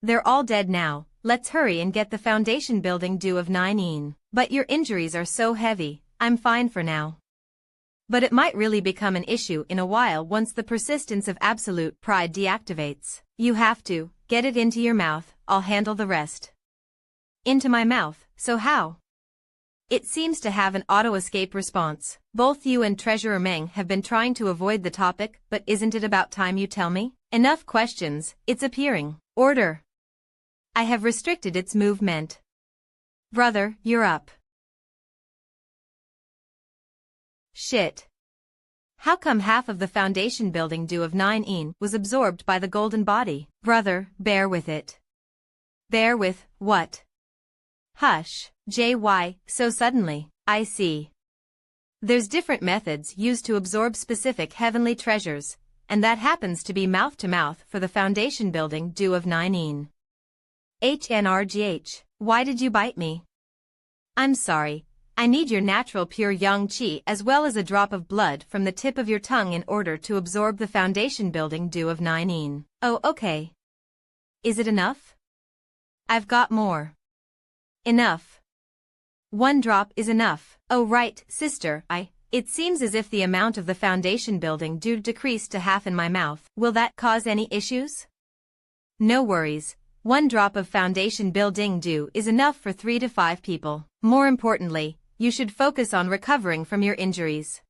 They're all dead now. Let's hurry and get the foundation building due of 9. But your injuries are so heavy, I'm fine for now. But it might really become an issue in a while once the persistence of absolute pride deactivates. You have to get it into your mouth, I'll handle the rest. Into my mouth, so how? It seems to have an auto-escape response. Both you and Treasurer Meng have been trying to avoid the topic, but isn't it about time you tell me? Enough questions, it's appearing. Order. I have restricted its movement. Brother, you're up. Shit. How come half of the Foundation building due of 9 was absorbed by the golden body? Brother, bear with it. Bear with, what? Hush, JY, so suddenly, I see. There's different methods used to absorb specific heavenly treasures, and that happens to be mouth-to-mouth for the Foundation building due of 9. HNRGH, why did you bite me? I'm sorry, I need your natural pure yang qi as well as a drop of blood from the tip of your tongue in order to absorb the Foundation building due of 9. Oh, okay. Is it enough? I've got more. Enough. 1 drop is enough. Oh right, sister, it seems as if the amount of the Foundation building due decreased to half in my mouth. Will that cause any issues? No worries. 1 drop of Foundation building due is enough for 3 to 5 people. More importantly, you should focus on recovering from your injuries.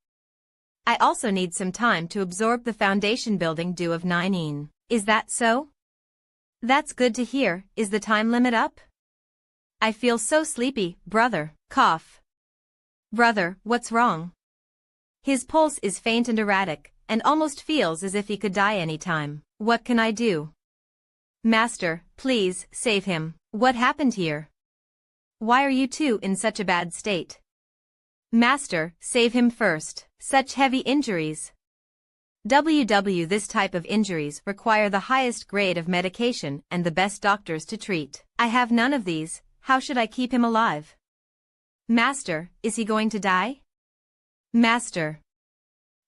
I also need some time to absorb the Foundation building due of 9. Is that so? That's good to hear. Is the time limit up? I feel so sleepy, brother. Cough. Brother, what's wrong? His pulse is faint and erratic, and almost feels as if he could die any time. What can I do? Master, please, save him. What happened here? Why are you two in such a bad state? Master, save him first. Such heavy injuries. This type of injuries require the highest grade of medication and the best doctors to treat. I have none of these. How should I keep him alive? Master, is he going to die? Master.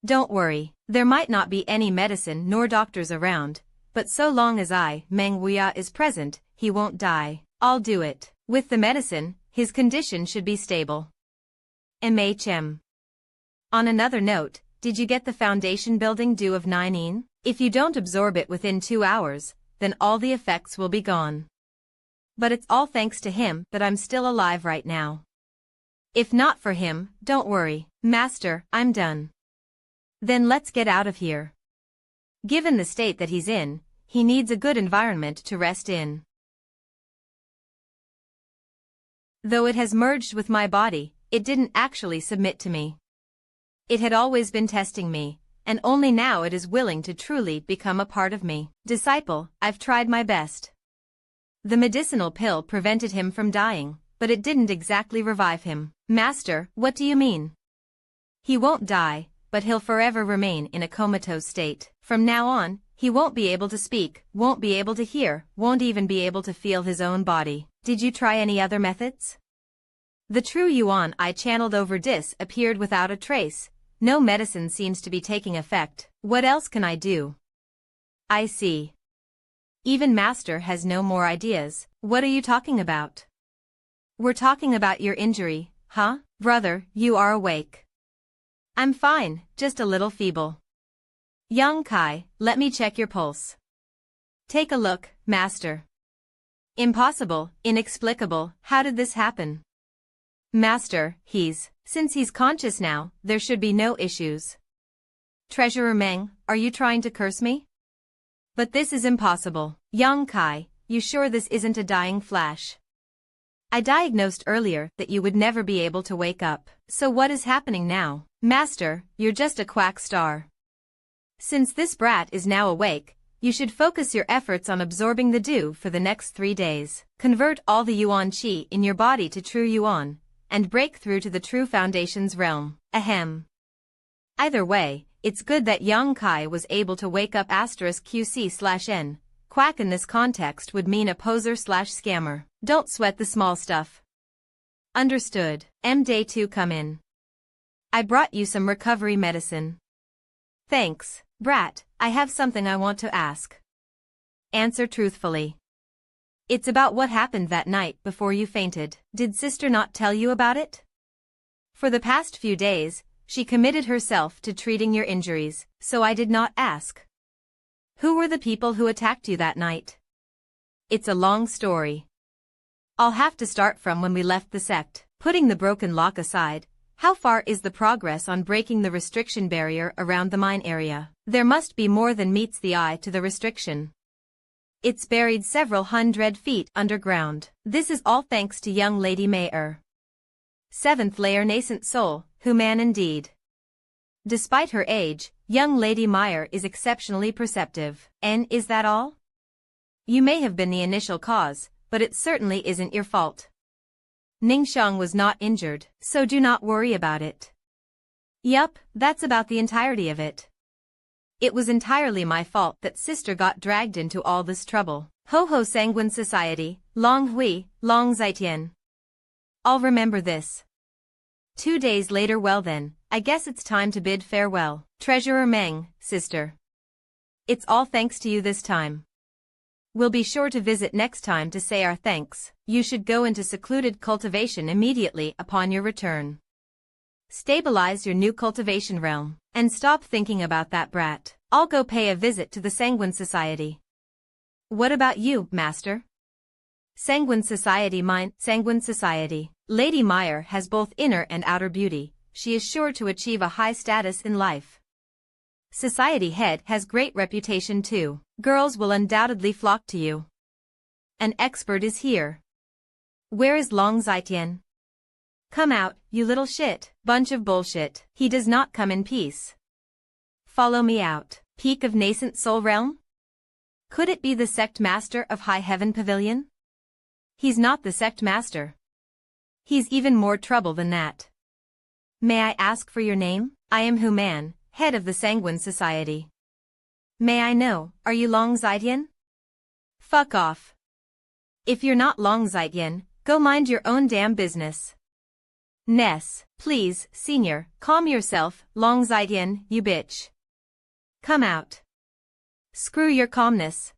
Don't worry, there might not be any medicine nor doctors around, but so long as Meng Wuya is present, he won't die. I'll do it. With the medicine, his condition should be stable. MHM. On another note, did you get the Foundation building due of 9? If you don't absorb it within 2 hours, then all the effects will be gone. But it's all thanks to him that I'm still alive right now. If not for him, don't worry, Master, I'm done. Then let's get out of here. Given the state that he's in, he needs a good environment to rest in. Though it has merged with my body, it didn't actually submit to me. It had always been testing me, and only now it is willing to truly become a part of me. Disciple, I've tried my best. The medicinal pill prevented him from dying, but it didn't exactly revive him. Master, what do you mean? He won't die, but he'll forever remain in a comatose state. From now on, he won't be able to speak, won't be able to hear, won't even be able to feel his own body. Did you try any other methods? The true yuan I channeled over Dis appeared without a trace. No medicine seems to be taking effect. What else can I do? I see. Even Master has no more ideas. What are you talking about? We're talking about your injury, huh? Brother, you are awake. I'm fine, just a little feeble. Young Kai, let me check your pulse. Take a look, Master. Impossible, inexplicable, how did this happen? Master, since he's conscious now, there should be no issues. Treasurer Meng, are you trying to curse me? But this is impossible. Yang Kai, you sure this isn't a dying flash? I diagnosed earlier that you would never be able to wake up. So what is happening now? Master, you're just a quack star. Since this brat is now awake, you should focus your efforts on absorbing the dew for the next 3 days. Convert all the yuan qi in your body to true yuan, and break through to the true Foundation's realm. Ahem. Either way, it's good that Yang Kai was able to wake up *QC/N. Quack in this context would mean a poser/scammer. Don't sweat the small stuff. Understood. Day 2 come in. I brought you some recovery medicine. Thanks, brat, I have something I want to ask. Answer truthfully. It's about what happened that night before you fainted. Did sister not tell you about it? For the past few days, she committed herself to treating your injuries, so I did not ask. Who were the people who attacked you that night? It's a long story. I'll have to start from when we left the sect. Putting the broken lock aside, how far is the progress on breaking the restriction barrier around the mine area? There must be more than meets the eye to the restriction. It's buried several hundred feet underground. This is all thanks to young Lady Mayer. Seventh layer nascent soul, human indeed. Despite her age, young Lady Mayer is exceptionally perceptive. And is that all? You may have been the initial cause, but it certainly isn't your fault. Ningxiang was not injured, so do not worry about it. Yup, that's about the entirety of it. It was entirely my fault that sister got dragged into all this trouble. Ho ho Sanguine Society, Long Hui, Long Zitian. I'll remember this. 2 days later. Well then, I guess it's time to bid farewell. Treasurer Meng, sister. It's all thanks to you this time. We'll be sure to visit next time to say our thanks. You should go into secluded cultivation immediately upon your return. Stabilize your new cultivation realm, and stop thinking about that brat. I'll go pay a visit to the Sanguine Society. What about you, Master? Sanguine Society mine, Sanguine Society. Lady Mayer has both inner and outer beauty. She is sure to achieve a high status in life. Society head has great reputation too. Girls will undoubtedly flock to you. An expert is here. Where is Long Zitian? Come out, you little shit. Bunch of bullshit. He does not come in peace. Follow me out. Peak of nascent soul realm? Could it be the sect master of High Heaven Pavilion? He's not the sect master. He's even more trouble than that. May I ask for your name? I am Human, head of the Sanguine Society. May I know, are you Long Zitian? Fuck off. If you're not Long Zitian, go mind your own damn business. Ness, please, senior, calm yourself, Long Zitian, you bitch. Come out. Screw your calmness.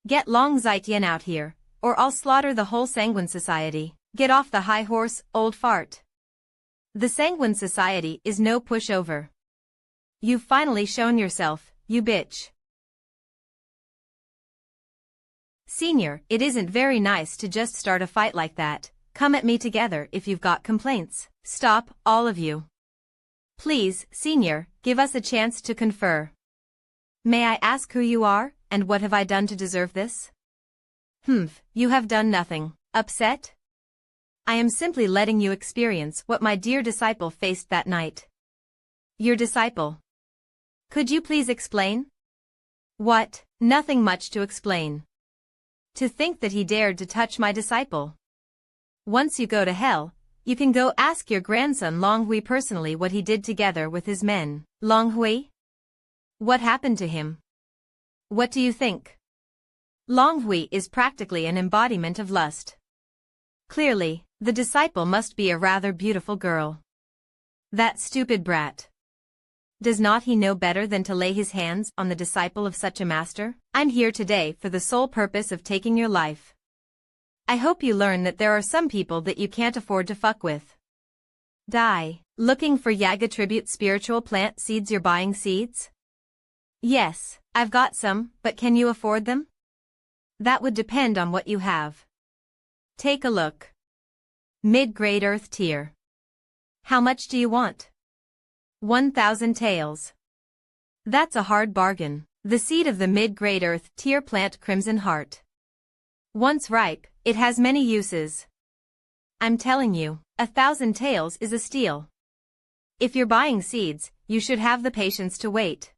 Get Long Zitian out here, or I'll slaughter the whole Sanguine Society. Get off the high horse, old fart. The Sanguine Society is no pushover. You've finally shown yourself, you bitch. Senior, it isn't very nice to just start a fight like that. Come at me together if you've got complaints. Stop, all of you. Please, Senior, give us a chance to confer. May I ask who you are, and what have I done to deserve this? You have done nothing. Upset? I am simply letting you experience what my dear disciple faced that night. Your disciple? Could you please explain? What? Nothing much to explain. To think that he dared to touch my disciple. Once you go to hell, you can go ask your grandson Long Hui personally what he did together with his men. Long Hui? What happened to him? What do you think? Long Hui is practically an embodiment of lust. Clearly, the disciple must be a rather beautiful girl. That stupid brat. Does not he know better than to lay his hands on the disciple of such a master? I'm here today for the sole purpose of taking your life. I hope you learn that there are some people that you can't afford to fuck with. Die. Looking for Yaga tribute spiritual plant seeds? You're buying seeds? Yes, I've got some, but can you afford them? That would depend on what you have. Take a look. Mid-grade earth tier. How much do you want? 1,000 taels. That's a hard bargain. The seed of the mid-grade earth tier plant Crimson Heart. Once ripe, it has many uses. I'm telling you, 1,000 taels is a steal. If you're buying seeds, you should have the patience to wait.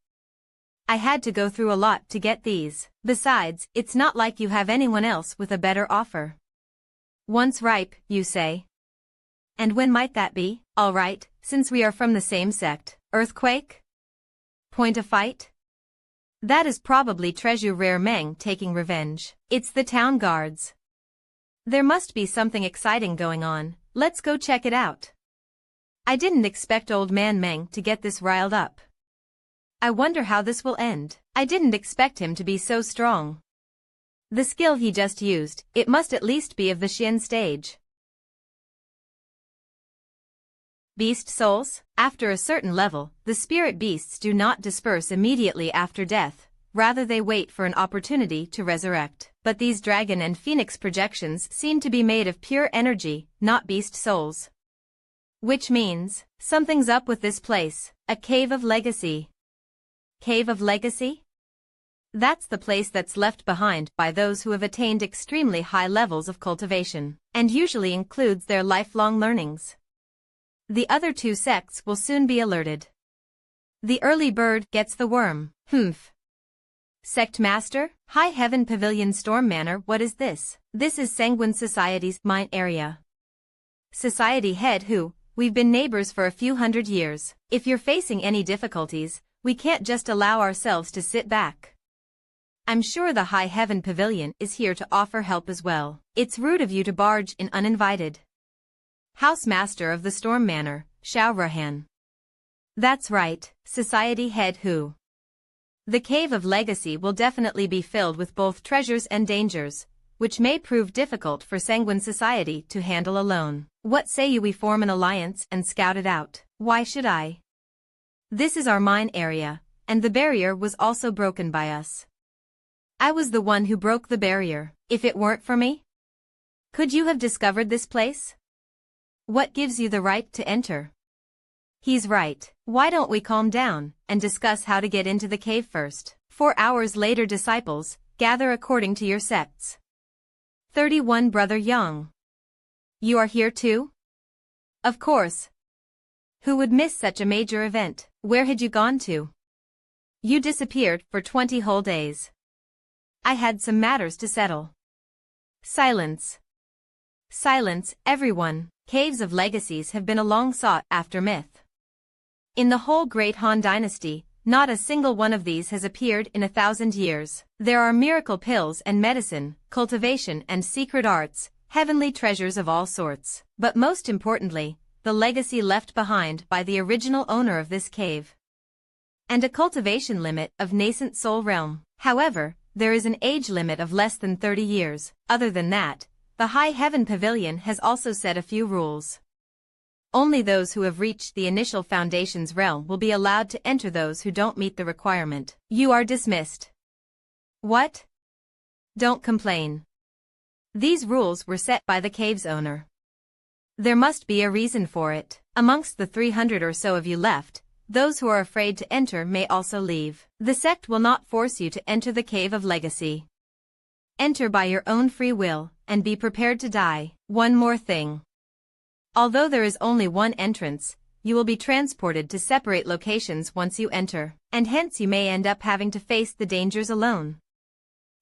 I had to go through a lot to get these. Besides, it's not like you have anyone else with a better offer. Once ripe, you say? And when might that be? All right, since we are from the same sect. Earthquake? Point a fight? That is probably Treasure Rare Meng taking revenge. It's the town guards. There must be something exciting going on. Let's go check it out. I didn't expect Old Man Meng to get this riled up. I wonder how this will end. I didn't expect him to be so strong. The skill he just used, it must at least be of the Xian stage. Beast souls? After a certain level, the spirit beasts do not disperse immediately after death, rather they wait for an opportunity to resurrect. But these dragon and phoenix projections seem to be made of pure energy, not beast souls. Which means, something's up with this place, a cave of legacy. Cave of legacy? That's the place that's left behind by those who have attained extremely high levels of cultivation, and usually includes their lifelong learnings. The other two sects will soon be alerted. The early bird gets the worm. Humph. Sect Master, High Heaven Pavilion Storm Manor. What is this? This is Sanguine Society's mine area. Society head who, we've been neighbors for a few hundred years. If you're facing any difficulties, we can't just allow ourselves to sit back. I'm sure the High Heaven Pavilion is here to offer help as well. It's rude of you to barge in uninvited. Housemaster of the Storm Manor, Shao Rahan. That's right, Society head who. The Cave of Legacy will definitely be filled with both treasures and dangers, which may prove difficult for Sanguine Society to handle alone. What say you we form an alliance and scout it out? Why should I? This is our mine area, and the barrier was also broken by us. I was the one who broke the barrier. If it weren't for me, could you have discovered this place? What gives you the right to enter? He's right. Why don't we calm down and discuss how to get into the cave first? 4 hours later, disciples, gather according to your sects. 31 Brother Yang. You are here too? Of course. Who would miss such a major event? Where had you gone to? You disappeared for 20 whole days. I had some matters to settle. Silence. Silence, everyone. Caves of Legacies have been a long sought after myth. In the whole Great Han Dynasty, not a single one of these has appeared in 1,000 years. There are miracle pills and medicine, cultivation and secret arts, heavenly treasures of all sorts. But most importantly, the legacy left behind by the original owner of this cave. And a cultivation limit of nascent soul realm. However, there is an age limit of less than 30 years. Other than that, the High Heaven Pavilion has also set a few rules. Only those who have reached the initial foundation's realm will be allowed to enter. Those who don't meet the requirement. You are dismissed. What? Don't complain. These rules were set by the cave's owner. There must be a reason for it. Amongst the 300 or so of you left, those who are afraid to enter may also leave. The sect will not force you to enter the Cave of Legacy. Enter by your own free will, and be prepared to die. One more thing. Although there is only one entrance, you will be transported to separate locations once you enter, and hence you may end up having to face the dangers alone.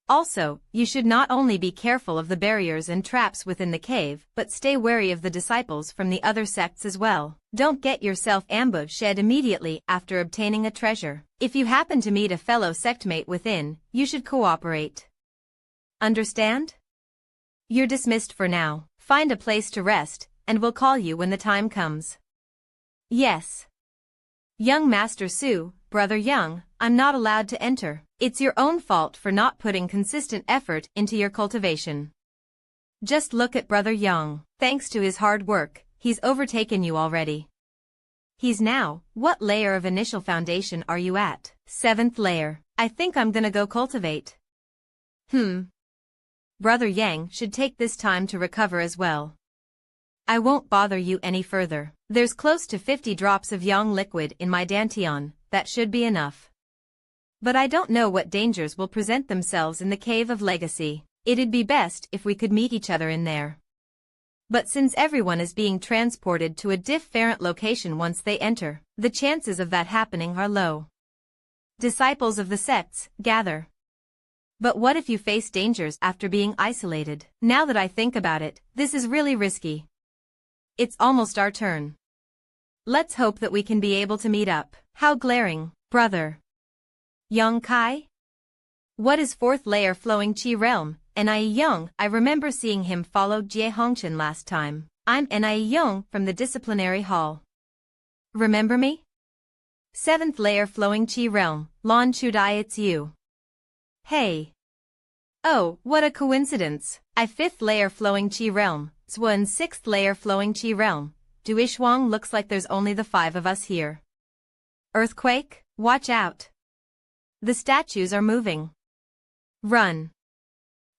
Also, you should not only be careful of the barriers and traps within the cave, but stay wary of the disciples from the other sects as well. Don't get yourself ambushed immediately after obtaining a treasure. If you happen to meet a fellow sectmate within, you should cooperate. Understand? You're dismissed for now. Find a place to rest, and we'll call you when the time comes. Yes. Young Master Su, Brother Young, I'm not allowed to enter. It's your own fault for not putting consistent effort into your cultivation. Just look at Brother Young. Thanks to his hard work, he's overtaken you already. He's now, what layer of initial foundation are you at? 7th layer. I think I'm gonna go cultivate. Brother Yang should take this time to recover as well. I won't bother you any further. There's close to 50 drops of Yang liquid in my dantian, that should be enough. But I don't know what dangers will present themselves in the Cave of Legacy. It'd be best if we could meet each other in there. But since everyone is being transported to a different location once they enter, the chances of that happening are low. Disciples of the sects, gather. But what if you face dangers after being isolated? Now that I think about it, this is really risky. It's almost our turn. Let's hope that we can be able to meet up. How glaring, brother. Yang Kai? What is 4th layer flowing Qi realm? Ni Young, I remember seeing him follow Jie Hongchen last time. I'm Ni Young from the disciplinary hall. Remember me? 7th layer flowing Qi realm, Lan Chudai, it's you. Hey. Oh, what a coincidence. I 5th layer flowing Qi realm, Zwen 6th layer flowing Qi realm, Duishuang looks like there's only the 5 of us here. Earthquake? Watch out. The statues are moving. Run.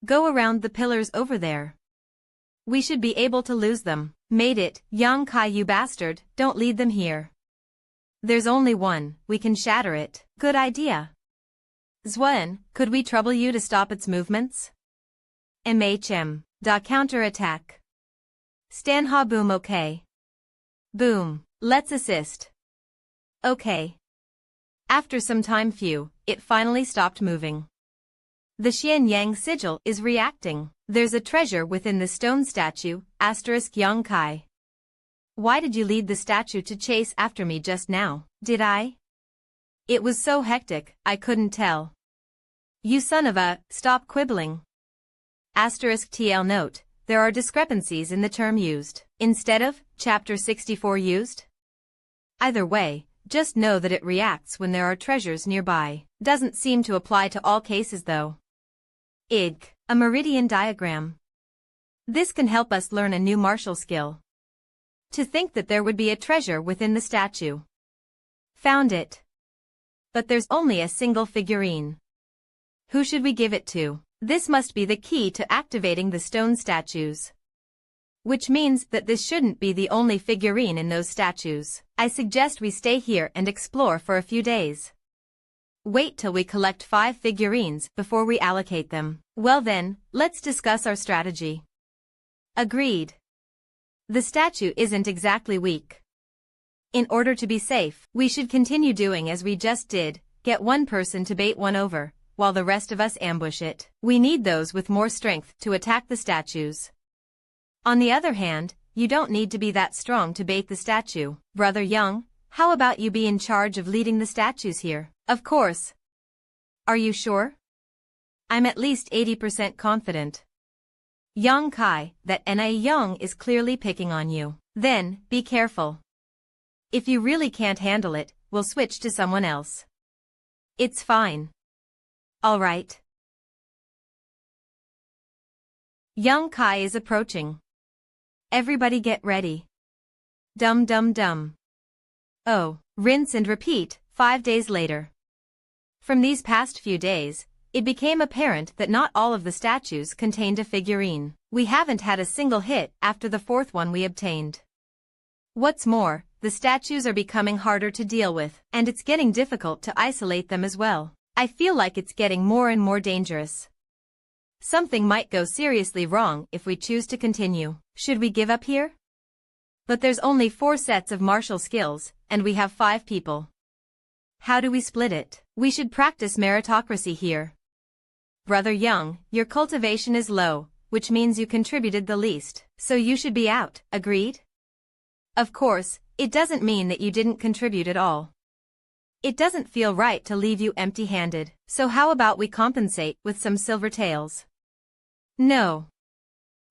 Go around the pillars over there. We should be able to lose them. Made it, Yang Kai, you bastard, don't lead them here. There's only one, we can shatter it. Good idea. Xuan, could we trouble you to stop its movements? Da counter-attack. Stanha boom. Okay. Boom, let's assist. Okay. After some time it finally stopped moving. The Xian Yang sigil is reacting. There's a treasure within the stone statue, Yang Kai. Why did you lead the statue to chase after me just now? Did I? It was so hectic, I couldn't tell. You son of a, stop quibbling. TL note, there are discrepancies in the term used. Instead of, chapter 64 used? Either way, just know that it reacts when there are treasures nearby. Doesn't seem to apply to all cases though. A meridian diagram. This can help us learn a new martial skill. To think that there would be a treasure within the statue. Found it. But there's only a single figurine. Who should we give it to? This must be the key to activating the stone statues. Which means that this shouldn't be the only figurine in those statues. I suggest we stay here and explore for a few days. Wait till we collect 5 figurines before we allocate them. Well then, let's discuss our strategy. Agreed. The statue isn't exactly weak. In order to be safe, we should continue doing as we just did, get one person to bait one over, while the rest of us ambush it. We need those with more strength to attack the statues. On the other hand, you don't need to be that strong to bait the statue. Brother Young, how about you be in charge of leading the statues here? Of course. Are you sure? I'm at least 80% confident. Yang Kai, that Na Young is clearly picking on you. Then, be careful. If you really can't handle it, we'll switch to someone else. It's fine. All right. Yang Kai is approaching. Everybody get ready. Dum dum dum. Oh, rinse and repeat, 5 days later. From these past few days, it became apparent that not all of the statues contained a figurine. We haven't had a single hit after the 4th one we obtained. What's more, the statues are becoming harder to deal with, and it's getting difficult to isolate them as well. I feel like it's getting more and more dangerous. Something might go seriously wrong if we choose to continue. Should we give up here? But there's only 4 sets of martial skills, and we have 5 people. How do we split it? We should practice meritocracy here. Brother Young, your cultivation is low, which means you contributed the least, so you should be out, agreed? Of course, it doesn't mean that you didn't contribute at all. It doesn't feel right to leave you empty-handed, so how about we compensate with some silver taels? No.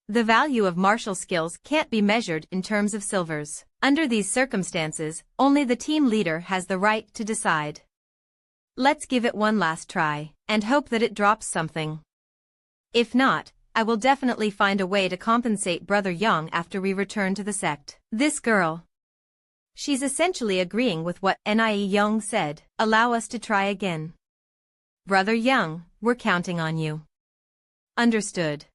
The value of martial skills can't be measured in terms of silvers. Under these circumstances, only the team leader has the right to decide. Let's give it one last try, and hope that it drops something. If not, I will definitely find a way to compensate Brother Young after we return to the sect. This girl. She's essentially agreeing with what Nie Young said. Allow us to try again. Brother Young, we're counting on you. Understood.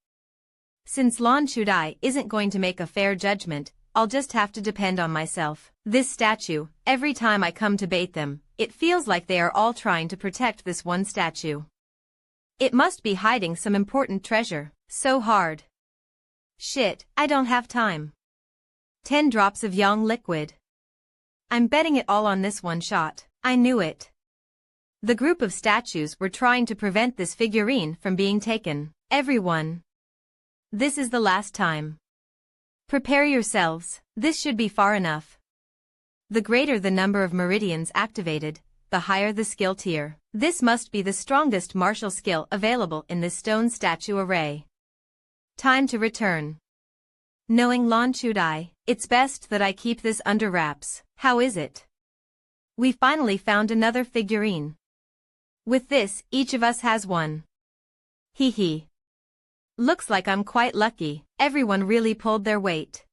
Since Lan Chudai isn't going to make a fair judgment, I'll just have to depend on myself. This statue, every time I come to bait them, it feels like they are all trying to protect this one statue. It must be hiding some important treasure. So hard. Shit, I don't have time. 10 drops of Yang liquid. I'm betting it all on this one shot. I knew it. The group of statues were trying to prevent this figurine from being taken. Everyone. This is the last time. Prepare yourselves, this should be far enough. The greater the number of meridians activated, the higher the skill tier. This must be the strongest martial skill available in this stone statue array. Time to return. Knowing Lan Chudai, it's best that I keep this under wraps. How is it? We finally found another figurine. With this, each of us has one. Hee hee. Looks like I'm quite lucky. Everyone really pulled their weight.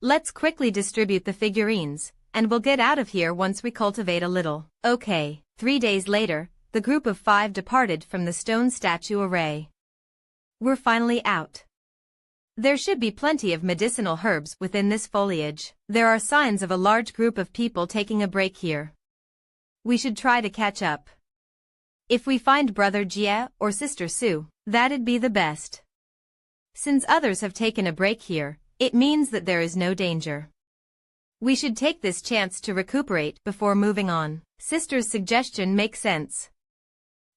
Let's quickly distribute the figurines, and we'll get out of here once we cultivate a little. Okay. 3 days later, the group of 5 departed from the stone statue array. We're finally out. There should be plenty of medicinal herbs within this foliage. There are signs of a large group of people taking a break here. We should try to catch up. If we find Brother Jia or Sister Sue, that'd be the best. Since others have taken a break here, it means that there is no danger. We should take this chance to recuperate before moving on. Sister's suggestion makes sense.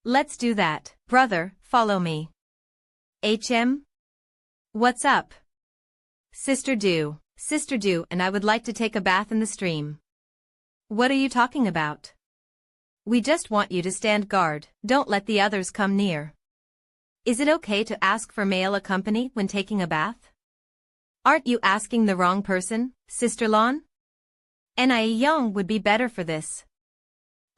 Let's do that. Brother, follow me. HM? What's up? Sister Do and I would like to take a bath in the stream. What are you talking about? We just want you to stand guard. Don't let the others come near. Is it okay to ask for male accompany when taking a bath? Aren't you asking the wrong person, Sister Lon? Nia Young would be better for this.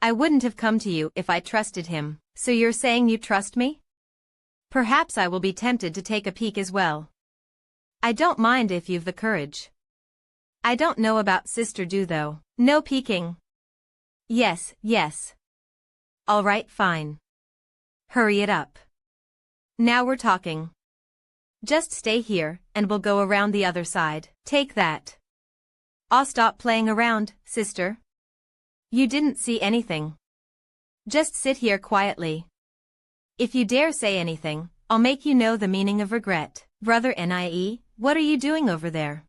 I wouldn't have come to you if I trusted him. So you're saying you trust me? Perhaps I will be tempted to take a peek as well. I don't mind if you've the courage. I don't know about Sister Do though. No peeking. Yes. All right, fine. Hurry it up. Now we're talking. Just stay here, and we'll go around the other side. Take that. I'll stop playing around, sister. You didn't see anything. Just sit here quietly. If you dare say anything, I'll make you know the meaning of regret. Brother Nie, what are you doing over there?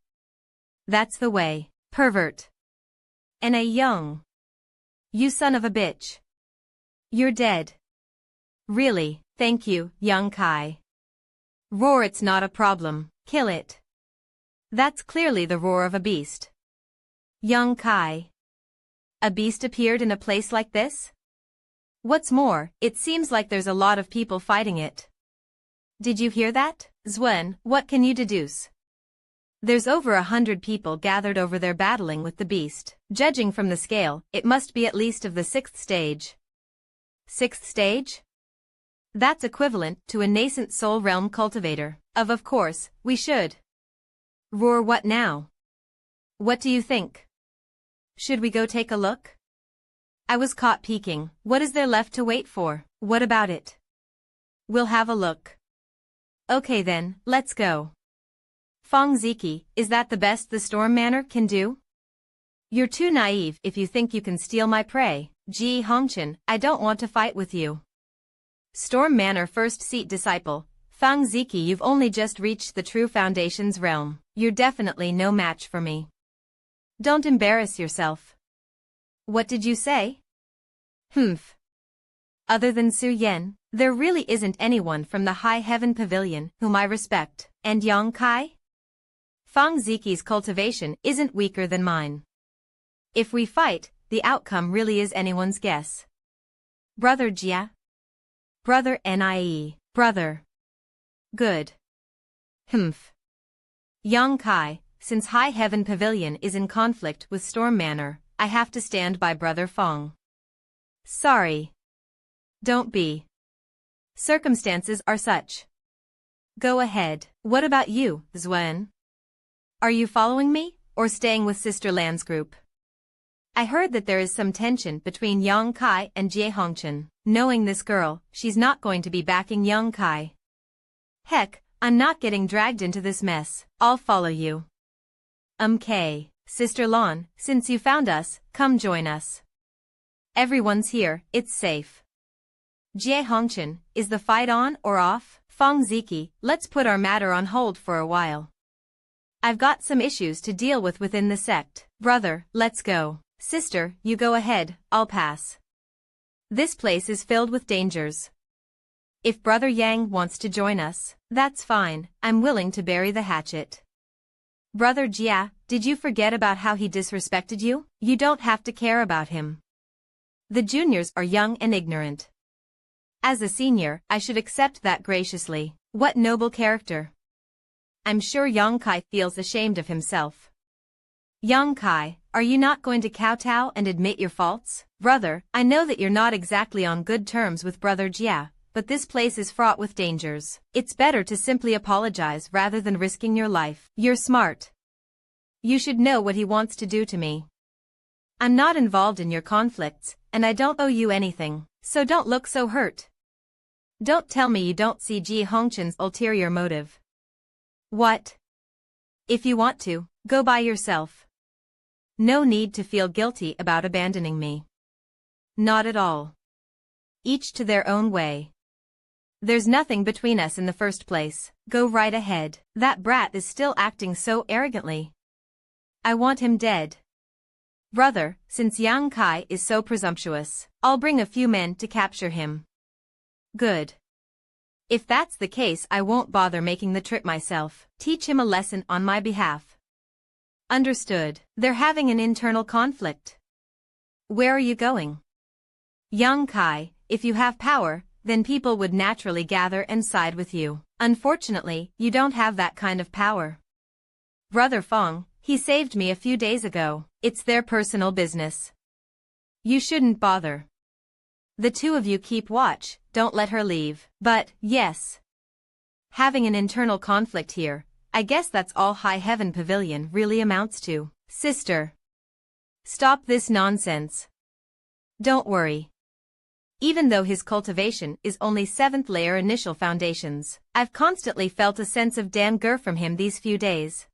That's the way, pervert. Nia Young. You son of a bitch. You're dead. Really, thank you, Young Kai. Roar, it's not a problem, kill it. That's clearly the roar of a beast. Young Kai. A beast appeared in a place like this? What's more, it seems like there's a lot of people fighting it. Did you hear that, Zwen? What can you deduce? There's over 100 people gathered over there battling with the beast. Judging from the scale, it must be at least of the 6th stage. 6th stage? That's equivalent to a nascent soul realm cultivator. Of course, we should. Roar, what now? What do you think? Should we go take a look? I was caught peeking. What is there left to wait for? What about it? We'll have a look. Okay then, let's go. Feng Ziki, is that the best the Storm Manor can do? You're too naive if you think you can steal my prey. Ji Hongchen, I don't want to fight with you. Storm Manor First Seat Disciple, Feng Ziki, you've only just reached the true Foundation's realm. You're definitely no match for me. Don't embarrass yourself. What did you say? Humph. Other than Su Yen, there really isn't anyone from the High Heaven Pavilion whom I respect. And Yang Kai? Feng Ziki's cultivation isn't weaker than mine. If we fight, the outcome really is anyone's guess. Brother Jia? Brother Nie. Brother. Good. Humph. Yang Kai, since High Heaven Pavilion is in conflict with Storm Manor, I have to stand by Brother Feng. Sorry. Don't be. Circumstances are such. Go ahead. What about you, Zwen? Are you following me, or staying with Sister Lan's group? I heard that there is some tension between Yang Kai and Jie Hongchen. Knowing this girl, she's not going to be backing Yang Kai. Heck, I'm not getting dragged into this mess. I'll follow you. K. Sister Lan, since you found us, come join us. Everyone's here, it's safe. Jie Hongchen, is the fight on or off? Feng Ziki, let's put our matter on hold for a while. I've got some issues to deal with within the sect. Brother, let's go. Sister, you go ahead, I'll pass. This place is filled with dangers. If Brother Yang wants to join us, that's fine, I'm willing to bury the hatchet. Brother Jia, did you forget about how he disrespected you? You don't have to care about him. The juniors are young and ignorant. As a senior, I should accept that graciously. What noble character. I'm sure Yang Kai feels ashamed of himself. Yang Kai, are you not going to kowtow and admit your faults? Brother, I know that you're not exactly on good terms with Brother Jia, but this place is fraught with dangers. It's better to simply apologize rather than risking your life. You're smart. You should know what he wants to do to me. I'm not involved in your conflicts, and I don't owe you anything, so don't look so hurt. Don't tell me you don't see Ji Hongchen's ulterior motive. What? If you want to, go by yourself. No need to feel guilty about abandoning me. Not at all. Each to their own way. There's nothing between us in the first place. Go right ahead. That brat is still acting so arrogantly. I want him dead. Brother, since Yang Kai is so presumptuous, I'll bring a few men to capture him. Good. If that's the case, I won't bother making the trip myself. Teach him a lesson on my behalf. Understood. They're having an internal conflict. Where are you going? Yang Kai, if you have power, then people would naturally gather and side with you. Unfortunately, you don't have that kind of power. Brother Fong, he saved me a few days ago. It's their personal business. You shouldn't bother. The two of you keep watch, don't let her leave. But, yes. Having an internal conflict here, I guess that's all High Heaven Pavilion really amounts to. Sister. Stop this nonsense. Don't worry. Even though his cultivation is only 7th layer initial foundations, I've constantly felt a sense of danger from him these few days.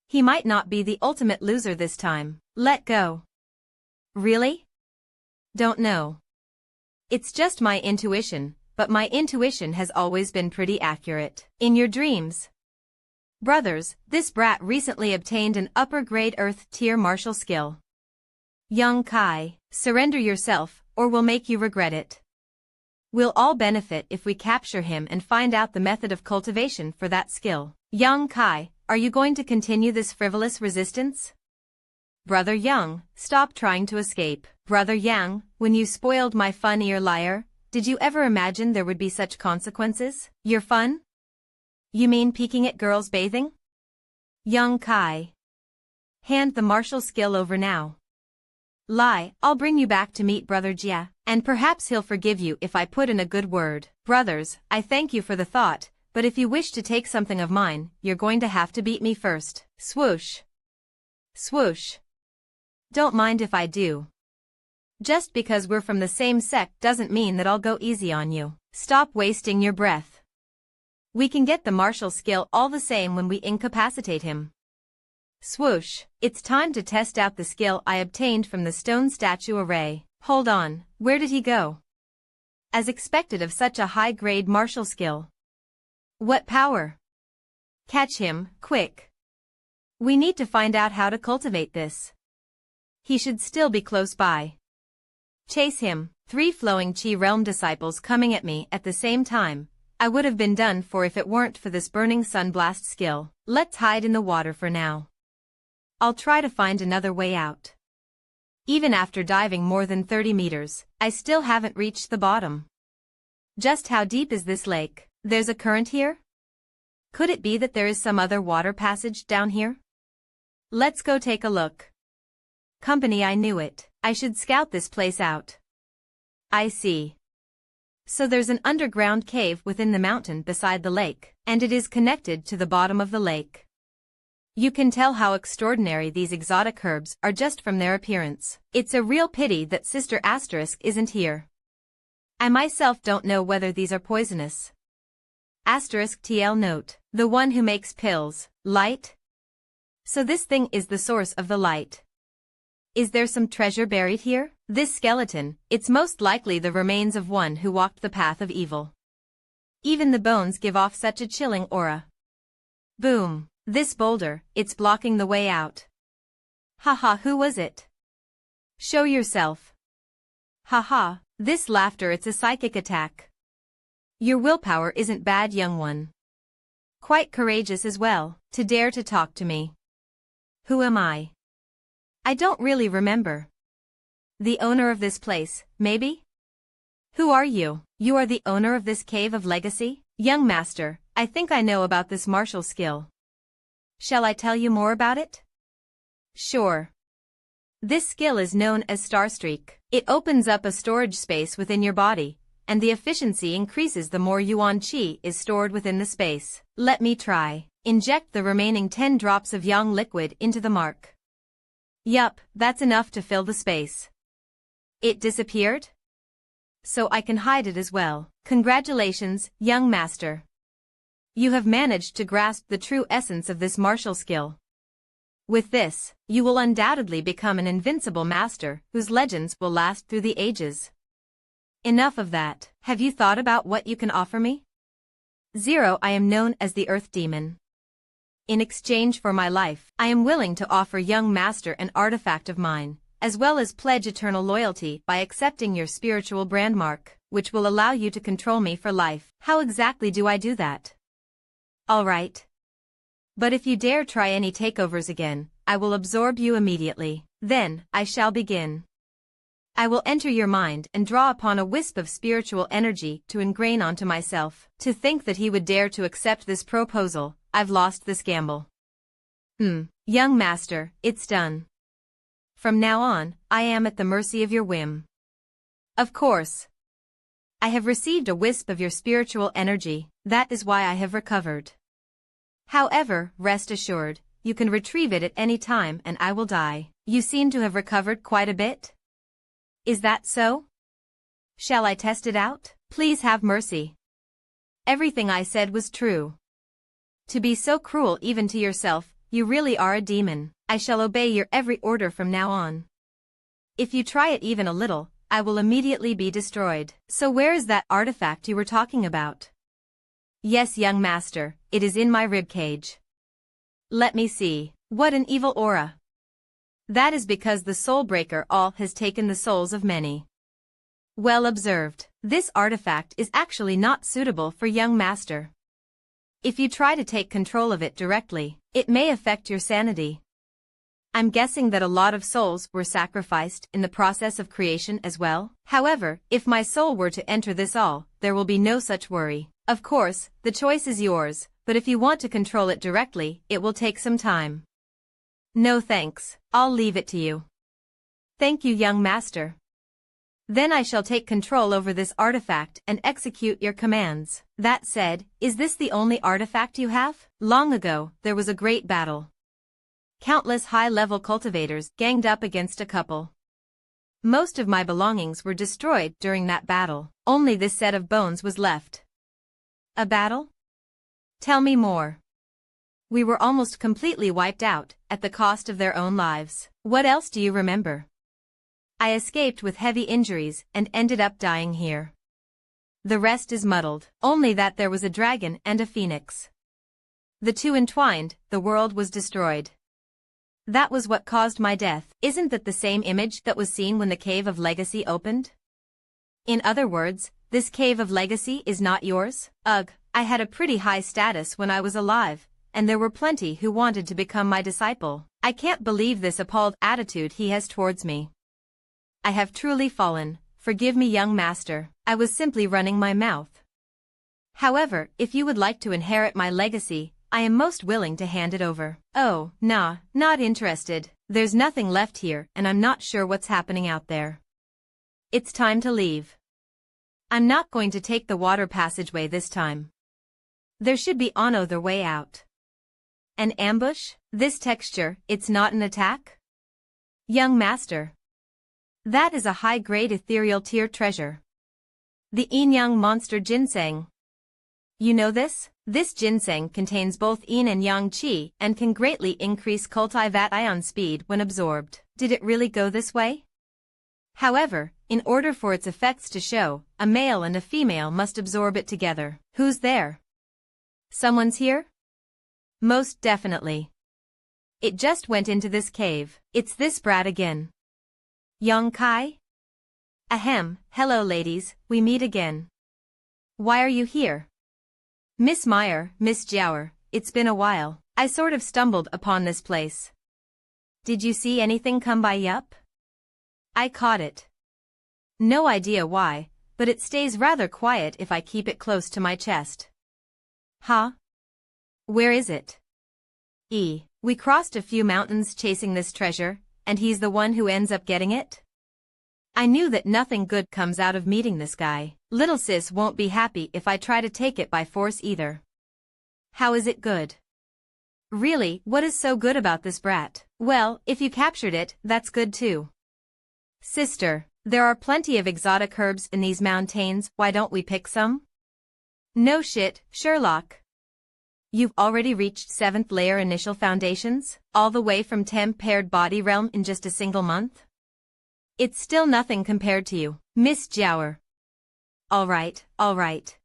He might not be the ultimate loser this time. Let go. Really? Don't know. It's just my intuition, but my intuition has always been pretty accurate. In your dreams. Brothers, this brat recently obtained an upper-grade Earth tier martial skill. Yang Kai, surrender yourself, or we'll make you regret it. We'll all benefit if we capture him and find out the method of cultivation for that skill. Yang Kai, are you going to continue this frivolous resistance? Brother Yang, stop trying to escape. Brother Yang, when you spoiled my fun, ear liar, did you ever imagine there would be such consequences? Your fun? You mean peeking at girls bathing? Yang Kai. Hand the martial skill over now. Lie, I'll bring you back to meet Brother Jia, and perhaps he'll forgive you if I put in a good word. Brothers, I thank you for the thought, but if you wish to take something of mine, you're going to have to beat me first. Swoosh. Swoosh. Don't mind if I do. Just because we're from the same sect doesn't mean that I'll go easy on you. Stop wasting your breath. We can get the martial skill all the same when we incapacitate him. Swoosh, it's time to test out the skill I obtained from the stone statue array. Hold on, where did he go? As expected of such a high-grade martial skill. What power? Catch him, quick. We need to find out how to cultivate this. He should still be close by. Chase him. 3 flowing Qi realm disciples coming at me at the same time. I would have been done for if it weren't for this burning sunblast skill. Let's hide in the water for now. I'll try to find another way out. Even after diving more than 30 meters, I still haven't reached the bottom. Just how deep is this lake? There's a current here? Could it be that there is some other water passage down here? Let's go take a look. Company, I knew it. I should scout this place out. I see. So there's an underground cave within the mountain beside the lake, and it is connected to the bottom of the lake. You can tell how extraordinary these exotic herbs are just from their appearance. It's a real pity that Sister Asterisk isn't here. I myself don't know whether these are poisonous. Asterisk TL note. The one who makes pills, light? So this thing is the source of the light. Is there some treasure buried here? This skeleton, it's most likely the remains of one who walked the path of evil. Even the bones give off such a chilling aura. Boom. This boulder, it's blocking the way out. Haha, who was it? Show yourself. Haha, this laughter, it's a psychic attack. Your willpower isn't bad, young one. Quite courageous as well, to dare to talk to me. Who am I? I don't really remember. The owner of this place, maybe? Who are you? You are the owner of this cave of legacy? Young master, I think I know about this martial skill. Shall I tell you more about it? Sure. This skill is known as Starstreak. It opens up a storage space within your body, and the efficiency increases the more Yuan Qi is stored within the space. Let me try. Inject the remaining 10 drops of yang liquid into the mark. Yup, that's enough to fill the space. It disappeared? So I can hide it as well. Congratulations, young master. You have managed to grasp the true essence of this martial skill. With this, you will undoubtedly become an invincible master whose legends will last through the ages. Enough of that. Have you thought about what you can offer me? Zero, I am known as the Earth Demon. In exchange for my life, I am willing to offer young master an artifact of mine, as well as pledge eternal loyalty by accepting your spiritual brand mark, which will allow you to control me for life. How exactly do I do that? All right. But if you dare try any takeovers again, I will absorb you immediately. Then, I shall begin. I will enter your mind and draw upon a wisp of spiritual energy to ingrain onto myself. To think that he would dare to accept this proposal, I've lost this gamble. Young master, it's done. From now on, I am at the mercy of your whim. Of course. I have received a wisp of your spiritual energy, that is why I have recovered. However, rest assured, you can retrieve it at any time and I will die. You seem to have recovered quite a bit. Is that so? Shall I test it out? Please have mercy. Everything I said was true. To be so cruel even to yourself, you really are a demon. I shall obey your every order from now on. If you try it even a little, I will immediately be destroyed. So where is that artifact you were talking about? Yes, young master, it is in my ribcage. Let me see. What an evil aura. That is because the Soulbreaker All has taken the souls of many. Well observed. This artifact is actually not suitable for young master. If you try to take control of it directly, it may affect your sanity. I'm guessing that a lot of souls were sacrificed in the process of creation as well. However, if my soul were to enter this all, there will be no such worry. Of course, the choice is yours, but if you want to control it directly, it will take some time. No thanks, I'll leave it to you. Thank you, young master. Then I shall take control over this artifact and execute your commands. That said, is this the only artifact you have? Long ago, there was a great battle. Countless high-level cultivators ganged up against a couple. Most of my belongings were destroyed during that battle. Only this set of bones was left. A battle? Tell me more. We were almost completely wiped out, at the cost of their own lives. What else do you remember? I escaped with heavy injuries and ended up dying here. The rest is muddled. Only that there was a dragon and a phoenix. The two entwined, the world was destroyed. That was what caused my death. Isn't that the same image that was seen when the Cave of Legacy opened? In other words, this Cave of Legacy is not yours? Ugh, I had a pretty high status when I was alive, and there were plenty who wanted to become my disciple. I can't believe this appalled attitude he has towards me. I have truly fallen. Forgive me, young master. I was simply running my mouth. However, if you would like to inherit my legacy, I am most willing to hand it over. Oh, nah, not interested. There's nothing left here and I'm not sure what's happening out there. It's time to leave. I'm not going to take the water passageway this time. There should be another way out. An ambush? This texture, it's not an attack? Young master. That is a high-grade ethereal tier treasure. The Yin-Yang monster ginseng. You know this? This ginseng contains both yin and yang qi and can greatly increase cultivat speed when absorbed. Did it really go this way? However, in order for its effects to show, a male and a female must absorb it together. Who's there? Someone's here? Most definitely. It just went into this cave. It's this brat again. Yang Kai? Ahem, hello ladies, we meet again. Why are you here? Miss Meyer, Miss Jiaoer, it's been a while. I sort of stumbled upon this place. Did you see anything come by? Yup. I caught it. No idea why, but it stays rather quiet if I keep it close to my chest. Huh? Where is it? We crossed a few mountains chasing this treasure, and he's the one who ends up getting it? I knew that nothing good comes out of meeting this guy. Little sis won't be happy if I try to take it by force either. How is it good? Really, what is so good about this brat? Well, if you captured it, that's good too. Sister, there are plenty of exotic herbs in these mountains, why don't we pick some? No shit, Sherlock. You've already reached 7th layer initial foundations, all the way from 10 paired body realm in just a single month? It's still nothing compared to you, Miss Jower. Alright, alright.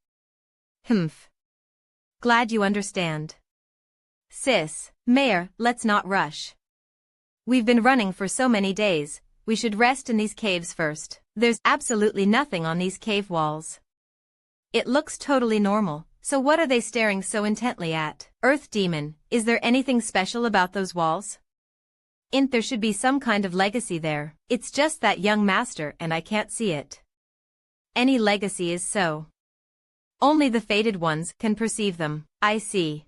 Humph. Glad you understand. Sis, Mayor, let's not rush. We've been running for so many days, we should rest in these caves first. There's absolutely nothing on these cave walls. It looks totally normal, so what are they staring so intently at? Earth Demon, is there anything special about those walls? There should be some kind of legacy there. It's just that young master and I can't see it. Any legacy is so. Only the fated ones can perceive them, I see.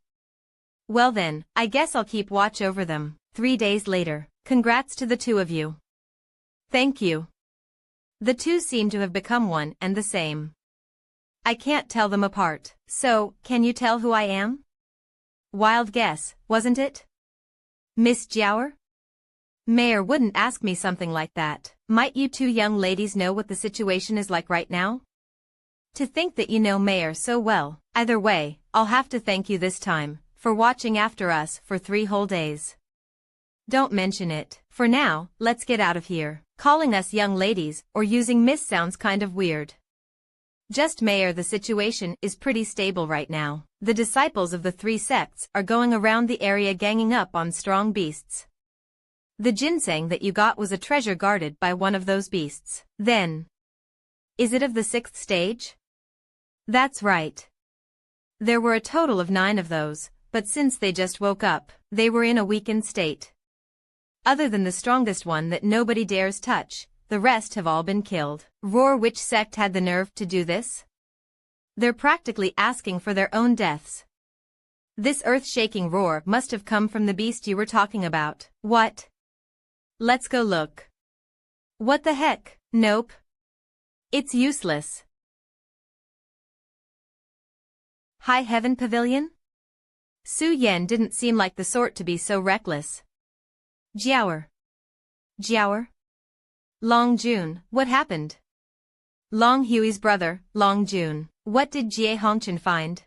Well then, I guess I'll keep watch over them. 3 days later, congrats to the two of you. Thank you. The two seem to have become one and the same. I can't tell them apart. So, can you tell who I am? Wild guess, wasn't it? Miss Jower? Mayor wouldn't ask me something like that. Might you two young ladies know what the situation is like right now? To think that you know Mayor so well. Either way, I'll have to thank you this time for watching after us for 3 whole days. Don't mention it. For now, let's get out of here. Calling us young ladies or using miss sounds kind of weird. Just Mayor, the situation is pretty stable right now. The disciples of the 3 sects are going around the area ganging up on strong beasts. The ginseng that you got was a treasure guarded by one of those beasts. Then, is it of the 6th stage? That's right. There were a total of 9 of those, but since they just woke up, they were in a weakened state. Other than the strongest one that nobody dares touch, the rest have all been killed. Roar, which sect had the nerve to do this? They're practically asking for their own deaths. This earth-shaking roar must have come from the beast you were talking about. What? Let's go look. What the heck? Nope. It's useless. High Heaven Pavilion? Su Yen didn't seem like the sort to be so reckless. Jiaoer. Jiaoer? Long Jun, what happened? Long Hui's brother, Long Jun. What did Jie Hongchen find?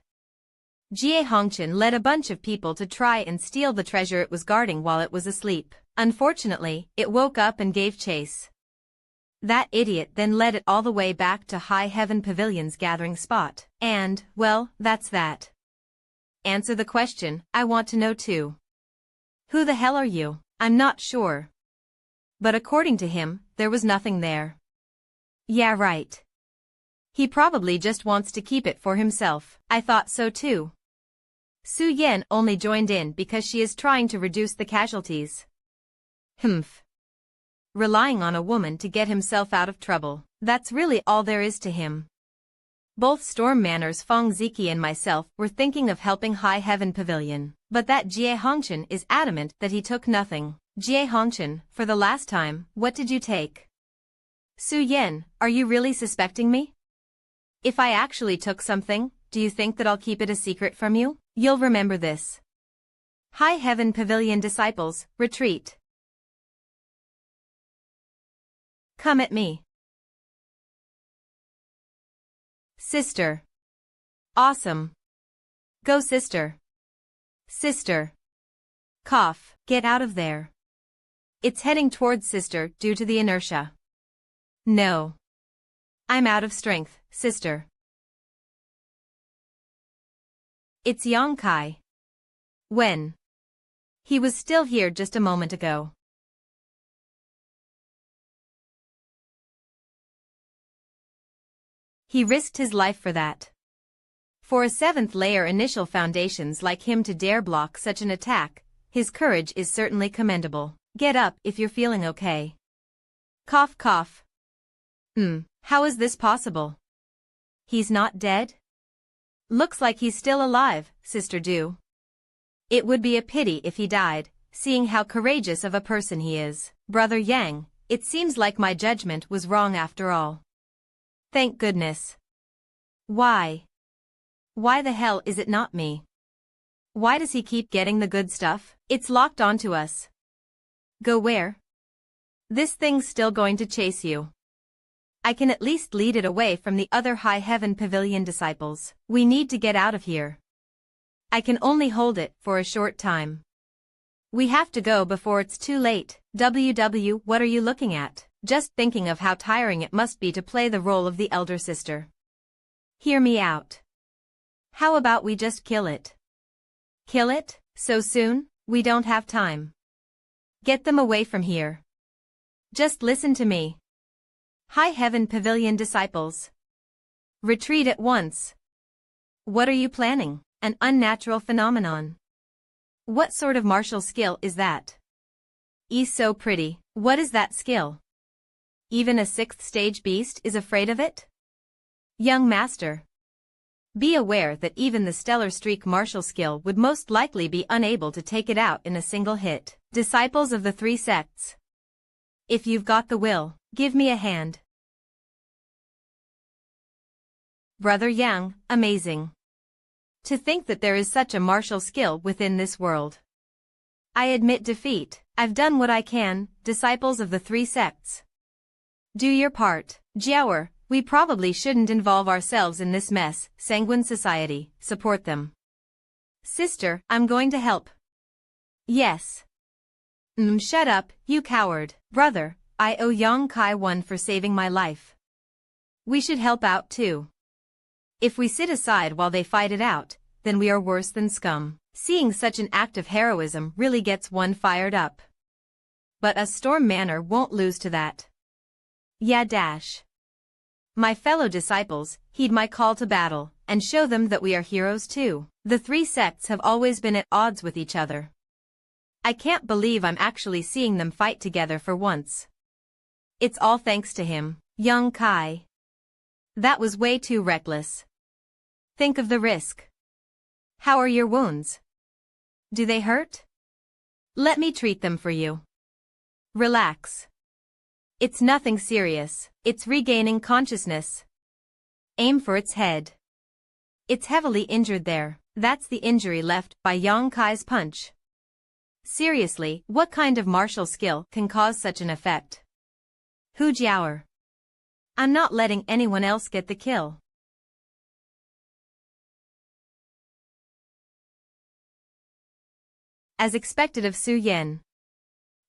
Jie Hongchen led a bunch of people to try and steal the treasure it was guarding while it was asleep. Unfortunately, it woke up and gave chase. That idiot then led it all the way back to High Heaven Pavilion's gathering spot. And, well, that's that. Answer the question, I want to know too. Who the hell are you? I'm not sure. But according to him, there was nothing there. Yeah, right. He probably just wants to keep it for himself. I thought so too. Su Yen only joined in because she is trying to reduce the casualties. Humph. Relying on a woman to get himself out of trouble. That's really all there is to him. Both Storm Manor's Feng Ziki and myself were thinking of helping High Heaven Pavilion, but that Jie Hongchen is adamant that he took nothing. Jie Hongchen, for the last time, what did you take? Su Yen, are you really suspecting me? If I actually took something, do you think that I'll keep it a secret from you? You'll remember this. High Heaven Pavilion disciples, retreat. Come at me. Sister. Awesome. Go sister. Sister. Cough, get out of there. It's heading towards sister due to the inertia. No. I'm out of strength, sister. It's Yang Kai. When? He was still here just a moment ago. He risked his life for that. For a 7th layer initial foundations like him to dare block such an attack, his courage is certainly commendable. Get up if you're feeling okay. Cough cough. How is this possible? He's not dead? Looks like he's still alive, Sister Du. It would be a pity if he died, seeing how courageous of a person he is. Brother Yang, it seems like my judgment was wrong after all. Thank goodness. Why? Why the hell is it not me? Why does he keep getting the good stuff? It's locked onto us. Go where? This thing's still going to chase you. I can at least lead it away from the other High Heaven Pavilion disciples. We need to get out of here. I can only hold it for a short time. We have to go before it's too late. WW, what are you looking at? Just thinking of how tiring it must be to play the role of the elder sister. Hear me out. How about we just kill it? Kill it? So soon? We don't have time. Get them away from here. Just listen to me. High Heaven Pavilion disciples. Retreat at once. What are you planning? An unnatural phenomenon. What sort of martial skill is that? So pretty. What is that skill? Even a 6th stage beast is afraid of it? Young master. Be aware that even the stellar streak martial skill would most likely be unable to take it out in a single hit. Disciples of the 3 sects. If you've got the will, give me a hand. Brother Yang, amazing. To think that there is such a martial skill within this world. I admit defeat. I've done what I can, disciples of the 3 sects. Do your part. Jiaoer, we probably shouldn't involve ourselves in this mess. Sanguine Society, support them. Sister, I'm going to help. Yes. Shut up, you coward. Brother, I owe Yang Kai one for saving my life. We should help out too. If we sit aside while they fight it out, then we are worse than scum. Seeing such an act of heroism really gets one fired up. But a Storm Manor won't lose to that. Yeah dash. My fellow disciples, heed my call to battle, and show them that we are heroes too. The 3 sects have always been at odds with each other. I can't believe I'm actually seeing them fight together for once. It's all thanks to him, Yang Kai. That was way too reckless. Think of the risk. How are your wounds? Do they hurt? Let me treat them for you. Relax. It's nothing serious. It's regaining consciousness. Aim for its head. It's heavily injured there. That's the injury left by Yang Kai's punch. Seriously, what kind of martial skill can cause such an effect? Hu Jiaoer. I'm not letting anyone else get the kill. As expected of Su Yan.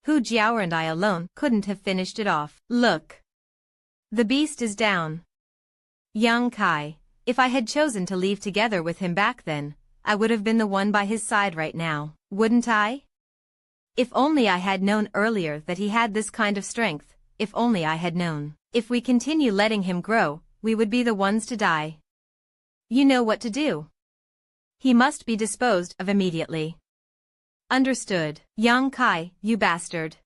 Hu Jiaoer and I alone couldn't have finished it off. Look. The beast is down. Yang Kai, if I had chosen to leave together with him back then, I would have been the one by his side right now, wouldn't I? If only I had known earlier that he had this kind of strength, if only I had known. If we continue letting him grow, we would be the ones to die. You know what to do. He must be disposed of immediately. Understood. Yang Kai, you bastard.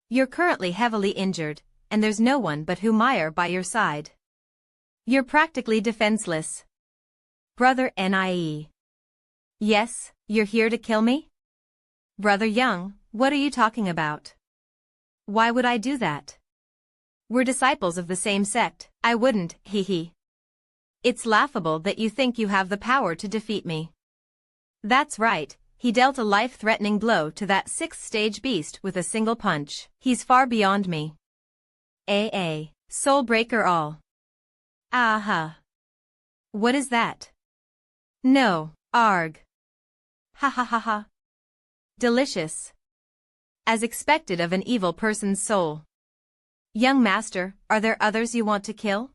You're currently heavily injured, and there's no one but Hu Meyer by your side. You're practically defenseless. Brother Nie. Yes, you're here to kill me? Brother Yang, what are you talking about? Why would I do that? We're disciples of the same sect. I wouldn't, hee. It's laughable that you think you have the power to defeat me. That's right. He dealt a life-threatening blow to that 6th stage beast with a single punch. He's far beyond me. Soul breaker all. Aha. What is that? No, arg. Ha ha ha ha. Delicious. As expected of an evil person's soul. Young master, are there others you want to kill?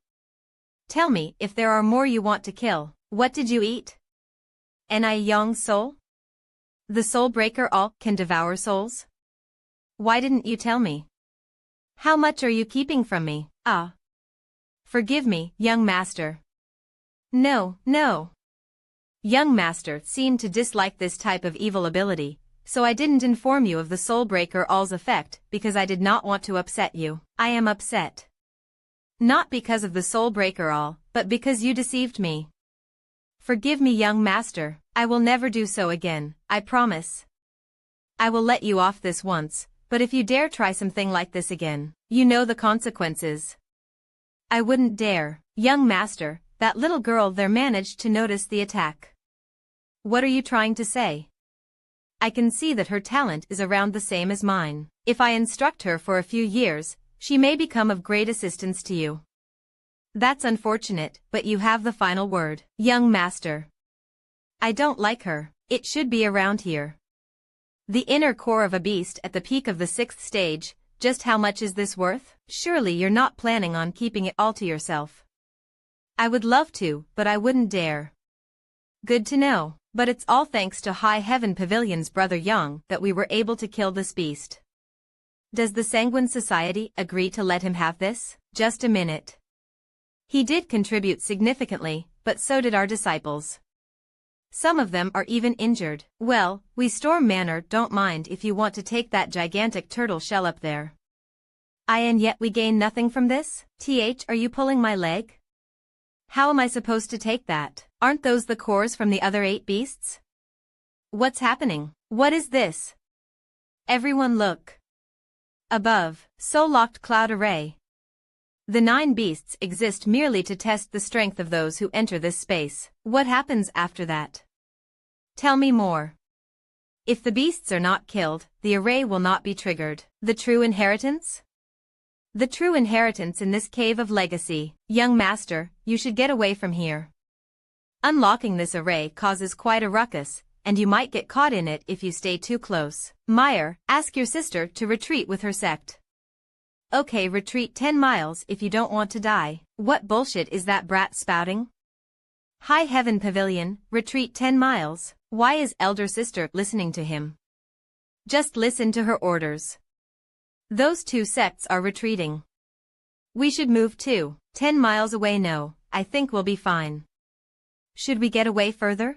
Tell me if there are more you want to kill. What did you eat? Young soul? The soul breaker all can devour souls? Why didn't you tell me? How much are you keeping from me? Ah. Forgive me, young master. No. Young master seemed to dislike this type of evil ability, so I didn't inform you of the soul breaker all's effect because I did not want to upset you. I am upset. Not because of the soul breaker all, but because you deceived me. Forgive me, young master. I will never do so again, I promise. I will let you off this once, but if you dare try something like this again, you know the consequences. I wouldn't dare. Young master, that little girl there managed to notice the attack. What are you trying to say? I can see that her talent is around the same as mine. If I instruct her for a few years, she may become of great assistance to you. That's unfortunate, but you have the final word, young master. I don't like her. It should be around here. The inner core of a beast at the peak of the 6th stage, just how much is this worth? Surely you're not planning on keeping it all to yourself. I would love to, but I wouldn't dare. Good to know, but it's all thanks to High Heaven Pavilion's brother Yang that we were able to kill this beast. Does the Sanguine Society agree to let him have this? Just a minute. He did contribute significantly, but so did our disciples. Some of them are even injured. Well, we Storm Manor don't mind if you want to take that gigantic turtle shell up there. And yet we gain nothing from this? Are you pulling my leg? How am I supposed to take that? Aren't those the cores from the other 8 beasts? What's happening? What is this? Everyone look. Above, Soul-locked cloud array. The 9 beasts exist merely to test the strength of those who enter this space. What happens after that? Tell me more. If the beasts are not killed, the array will not be triggered. The true inheritance? The true inheritance in this cave of legacy. Young master, you should get away from here. Unlocking this array causes quite a ruckus, and you might get caught in it if you stay too close. Meyer, ask your sister to retreat with her sect. Okay, retreat 10 miles if you don't want to die. What bullshit is that brat spouting? High Heaven Pavilion, retreat 10 miles. Why is elder sister listening to him? Just listen to her orders. Those 2 sects are retreating. We should move too. 10 miles away. No, I think we'll be fine. Should we get away further?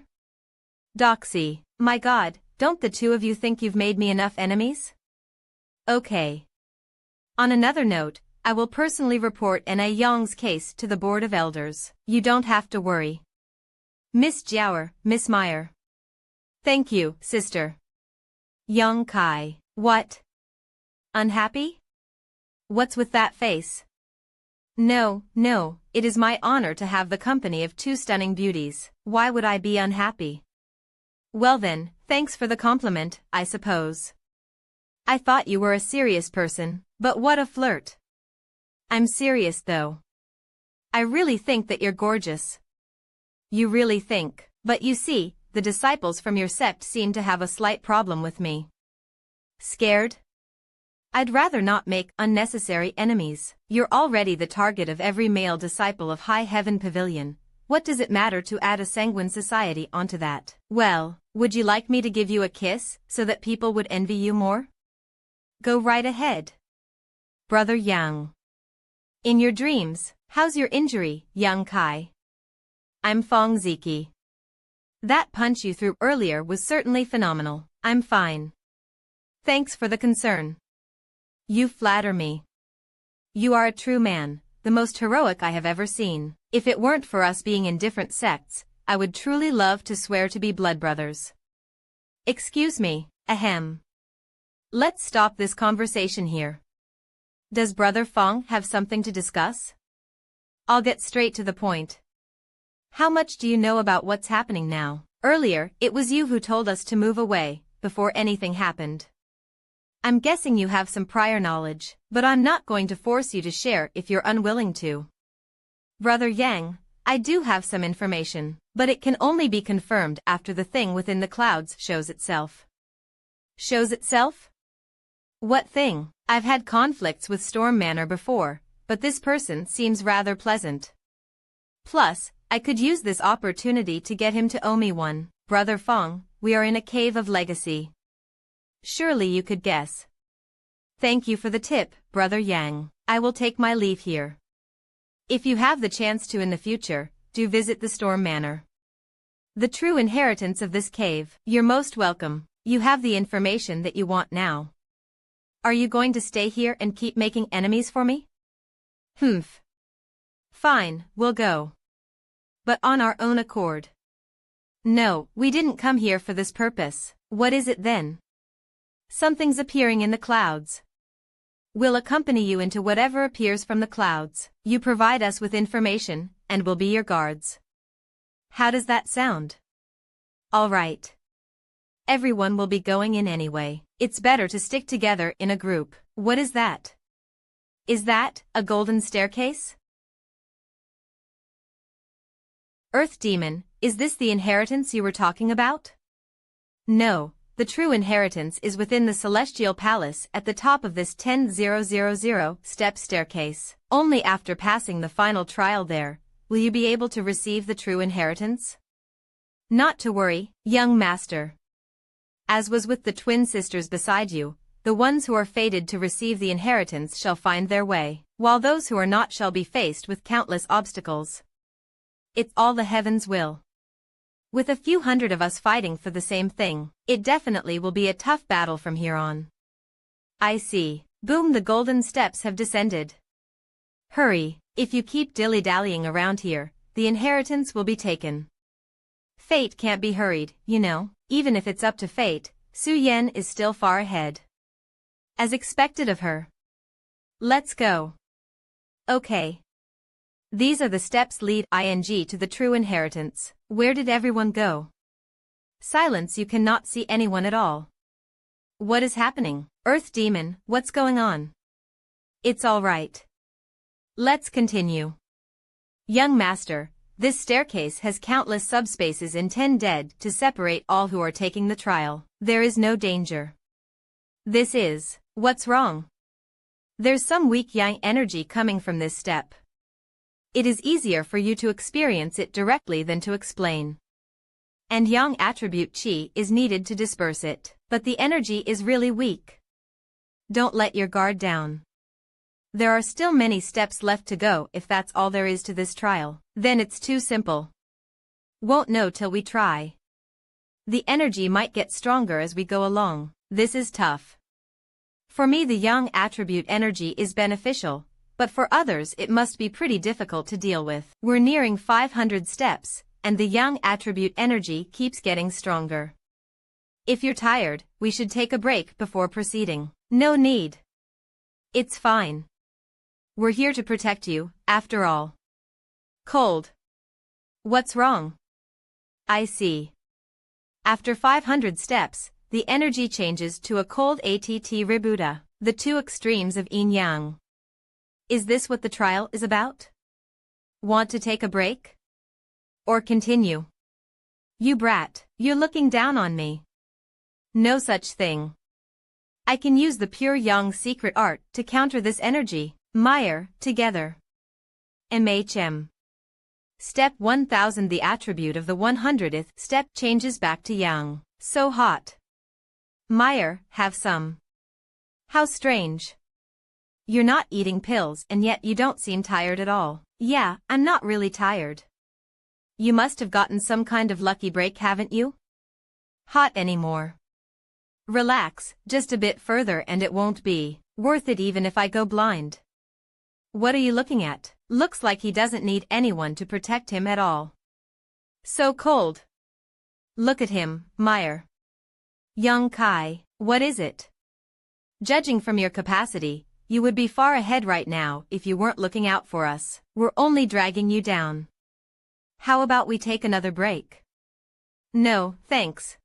Doxy, my god, don't the 2 of you think you've made me enough enemies? Okay. On another note, I will personally report Na Yang's case to the Board of Elders. You don't have to worry. Miss Jiaoer, Miss Meyer. Thank you, sister. Yang Kai. What? Unhappy? What's with that face? No, it is my honor to have the company of 2 stunning beauties. Why would I be unhappy? Well then, thanks for the compliment, I suppose. I thought you were a serious person, but what a flirt. I'm serious though. I really think that you're gorgeous. You really think, but you see, the disciples from your sect seem to have a slight problem with me. Scared? I'd rather not make unnecessary enemies. You're already the target of every male disciple of High Heaven Pavilion. What does it matter to add a Sanguine Society onto that? Well, would you like me to give you a kiss, so that people would envy you more? Go right ahead. Brother Yang. In your dreams, how's your injury, Yang Kai? I'm Fong Ziki. That punch you threw earlier was certainly phenomenal. I'm fine. Thanks for the concern. You flatter me. You are a true man, the most heroic I have ever seen. If it weren't for us being in different sects, I would truly love to swear to be blood brothers. Excuse me, ahem. Let's stop this conversation here. Does Brother Fong have something to discuss? I'll get straight to the point. How much do you know about what's happening now? Earlier, it was you who told us to move away, before anything happened. I'm guessing you have some prior knowledge, but I'm not going to force you to share if you're unwilling to. Brother Yang, I do have some information, but it can only be confirmed after the thing within the clouds shows itself. Shows itself? What thing? I've had conflicts with Storm Manor before, but this person seems rather pleasant. Plus, I could use this opportunity to get him to owe me one. Brother Fong, we are in a cave of legacy. Surely you could guess. Thank you for the tip, Brother Yang. I will take my leave here. If you have the chance to in the future, do visit the Storm Manor. The true inheritance of this cave. You're most welcome. You have the information that you want now. Are you going to stay here and keep making enemies for me? Humph. Fine, we'll go. But on our own accord. No, we didn't come here for this purpose. What is it then? Something's appearing in the clouds. We'll accompany you into whatever appears from the clouds. You provide us with information, and we'll be your guards. How does that sound? Alright. Everyone will be going in anyway. It's better to stick together in a group. What is that? Is that a golden staircase? Earth Demon, is this the inheritance you were talking about? No, the true inheritance is within the Celestial Palace at the top of this 10,000 step staircase. Only after passing the final trial there, will you be able to receive the true inheritance? Not to worry, young master. As was with the twin sisters beside you, the ones who are fated to receive the inheritance shall find their way, while those who are not shall be faced with countless obstacles. It's all the heavens' will. With a few hundred of us fighting for the same thing, it definitely will be a tough battle from here on. I see. Boom, the golden steps have descended. Hurry, if you keep dilly-dallying around here, the inheritance will be taken. Fate can't be hurried, you know. Even if it's up to fate, Su Yen is still far ahead. As expected of her. Let's go. Okay. These are the steps lead to the true inheritance. Where did everyone go? Silence, you cannot see anyone at all. What is happening? Earth Demon, what's going on? It's all right. Let's continue. Young master, this staircase has countless subspaces in 10 dead to separate all who are taking the trial. There is no danger. What's wrong? There's some weak yang energy coming from this step. It is easier for you to experience it directly than to explain. And yang attribute qi is needed to disperse it, but the energy is really weak. Don't let your guard down. There are still many steps left to go. If that's all there is to this trial, then it's too simple. Won't know till we try. The energy might get stronger as we go along. This is tough. For me, the yang attribute energy is beneficial, but for others it must be pretty difficult to deal with. We're nearing 500 steps, and the yang attribute energy keeps getting stronger. If you're tired, we should take a break before proceeding. No need. It's fine. We're here to protect you, after all. Cold. What's wrong? I see. After 500 steps, the energy changes to a cold ATT Ributa, the two extremes of yin-yang. Is this what the trial is about? Want to take a break? Or continue? You brat, you're looking down on me. No such thing. I can use the pure yang secret art to counter this energy. Meyer, together. MHM. Step 1000. The attribute of the 100th step changes back to yang. So hot. Meyer, have some. How strange. You're not eating pills and yet you don't seem tired at all. Yeah, I'm not really tired. You must have gotten some kind of lucky break, haven't you? Hot anymore. Relax, just a bit further and it won't be worth it even if I go blind. What are you looking at? Looks like he doesn't need anyone to protect him at all. So cold. Look at him, Meyer. Young Kai, what is it? Judging from your capacity, you would be far ahead right now if you weren't looking out for us. We're only dragging you down. How about we take another break? No, thanks.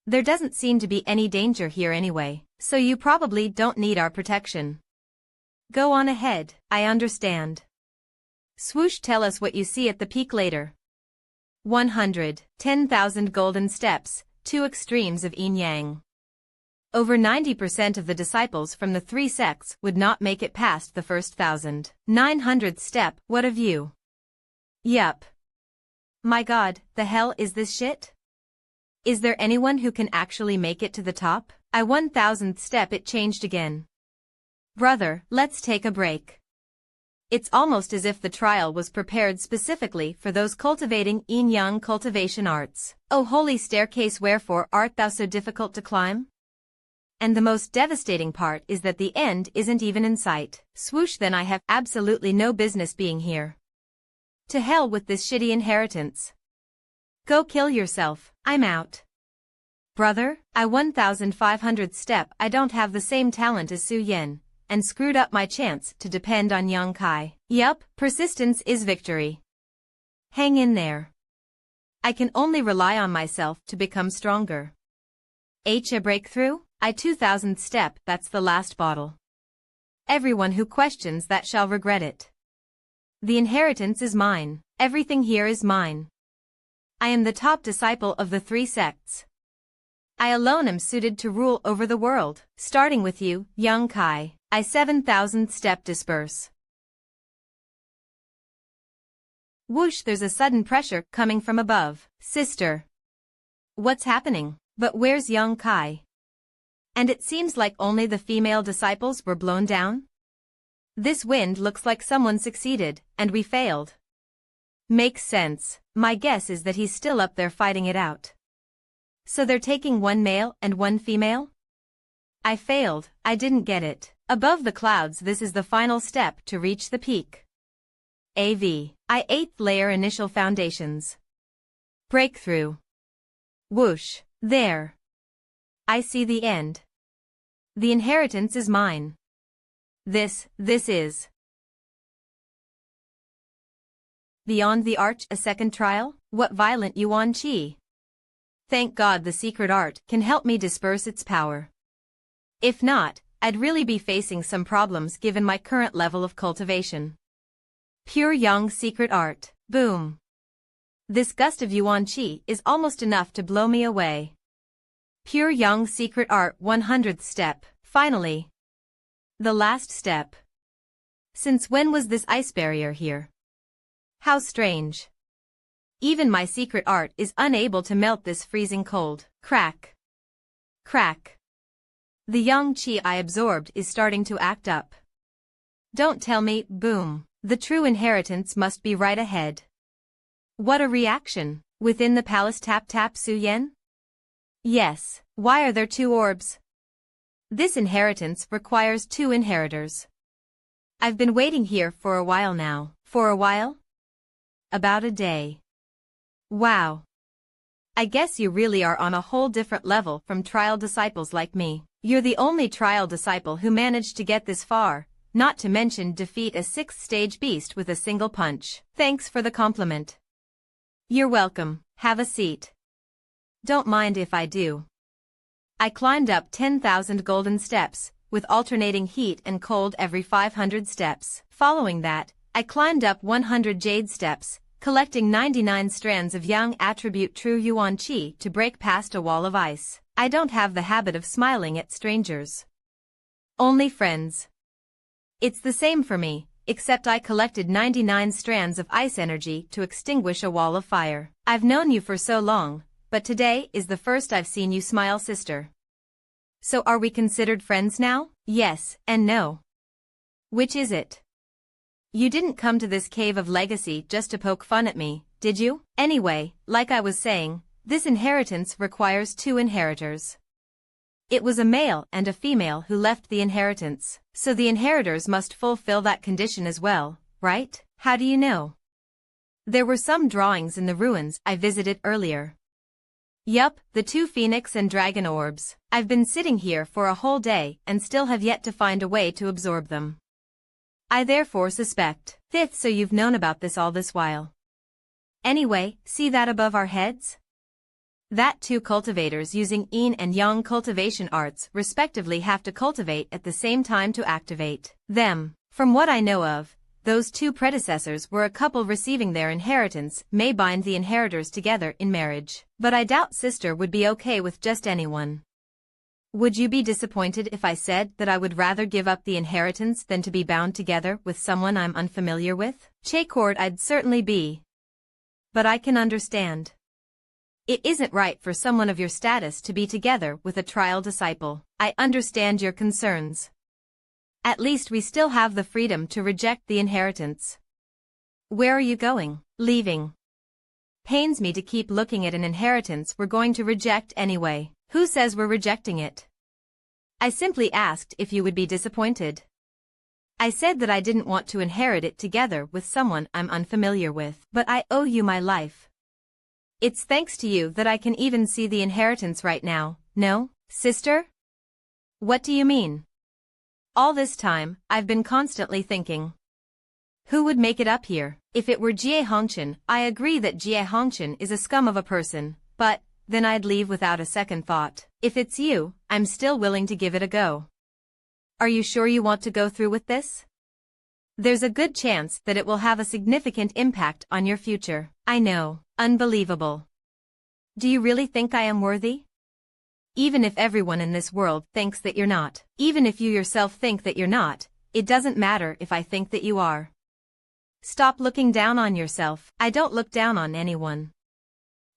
There doesn't seem to be any danger here anyway, so you probably don't need our protection. Go on ahead, I understand. Swoosh, tell us what you see at the peak later. 110,000 golden steps, two extremes of yin-yang. Over 90% of the disciples from the three sects would not make it past the first 1,900th step. What a view. Yup. My god, the hell is this shit? Is there anyone who can actually make it to the top? 1000th step, it changed again. Brother, let's take a break. It's almost as if the trial was prepared specifically for those cultivating yin-yang cultivation arts. O holy staircase, wherefore art thou so difficult to climb? And the most devastating part is that the end isn't even in sight. Swoosh, then I have absolutely no business being here. To hell with this shitty inheritance. Go kill yourself, I'm out. Brother, 1500th step, I don't have the same talent as Su Yen, and screwed up my chance to depend on Young Kai. Yup, persistence is victory. Hang in there. I can only rely on myself to become stronger. A breakthrough? 2000th step, that's the last bottle. Everyone who questions that shall regret it. The inheritance is mine. Everything here is mine. I am the top disciple of the 3 sects. I alone am suited to rule over the world, starting with you, young Kai. 7000th step, disperse. Whoosh, there's a sudden pressure coming from above. Sister. What's happening? But where's young Kai? And it seems like only the female disciples were blown down? This wind looks like someone succeeded, and we failed. Makes sense. My guess is that he's still up there fighting it out. So they're taking 1 male and 1 female? I failed, I didn't get it. Above the clouds, this is the final step to reach the peak. AV. 8th layer, initial foundations. Breakthrough. Whoosh. There. I see the end. The inheritance is mine. This is. Beyond the Arch, a second trial? What violent Yuan Qi. Thank God the secret art can help me disperse its power. If not, I'd really be facing some problems given my current level of cultivation. Pure Yang secret art. Boom. This gust of Yuan Qi is almost enough to blow me away. Pure Yang secret art, 100th step. Finally. The last step. Since when was this ice barrier here? How strange. Even my secret art is unable to melt this freezing cold. Crack. Crack. The Yang Qi I absorbed is starting to act up. Don't tell me, boom. The true inheritance must be right ahead. What a reaction. Within the palace, tap Su Yen? Yes. Why are there 2 orbs? This inheritance requires 2 inheritors. I've been waiting here for a while now. For a while? About a day. Wow. I guess you really are on a whole different level from trial disciples like me. You're the only trial disciple who managed to get this far, not to mention defeat a 6th stage beast with a single punch. Thanks for the compliment. You're welcome. Have a seat. Don't mind if I do. I climbed up 10,000 golden steps, with alternating heat and cold every 500 steps. Following that, I climbed up 100 jade steps, collecting 99 strands of Yang attribute true Yuan Qi to break past a wall of ice. I don't have the habit of smiling at strangers. Only friends. It's the same for me, except I collected 99 strands of ice energy to extinguish a wall of fire. I've known you for so long, but today is the first I've seen you smile, sister. So are we considered friends now? Yes and no. Which is it? You didn't come to this cave of legacy just to poke fun at me, did you? Anyway, like I was saying, this inheritance requires 2 inheritors. It was a male and a female who left the inheritance, so the inheritors must fulfill that condition as well, right? How do you know? There were some drawings in the ruins I visited earlier. Yup, the 2 phoenix and dragon orbs. I've been sitting here for a whole day and still have yet to find a way to absorb them. I therefore suspect. 5th, so you've known about this all this while. Anyway, see that above our heads? That 2 cultivators using Yin and Yang cultivation arts respectively have to cultivate at the same time to activate them. From what I know of, those 2 predecessors were a couple receiving their inheritance may bind the inheritors together in marriage. But I doubt sister would be okay with just anyone. Would you be disappointed if I said that I would rather give up the inheritance than to be bound together with someone I'm unfamiliar with? Chaycord, I'd certainly be. But I can understand. It isn't right for someone of your status to be together with a trial disciple. I understand your concerns. At least we still have the freedom to reject the inheritance. Where are you going? Leaving. Pains me to keep looking at an inheritance we're going to reject anyway. Who says we're rejecting it? I simply asked if you would be disappointed. I said that I didn't want to inherit it together with someone I'm unfamiliar with. But I owe you my life. It's thanks to you that I can even see the inheritance right now, no, sister? What do you mean? All this time, I've been constantly thinking. Who would make it up here? If it were Jie Hongqian, I agree that Jie Hongqian is a scum of a person, but then I'd leave without a second thought. If it's you, I'm still willing to give it a go. Are you sure you want to go through with this? There's a good chance that it will have a significant impact on your future. I know. Unbelievable. Do you really think I am worthy? Even if everyone in this world thinks that you're not, even if you yourself think that you're not, it doesn't matter if I think that you are. Stop looking down on yourself. I don't look down on anyone.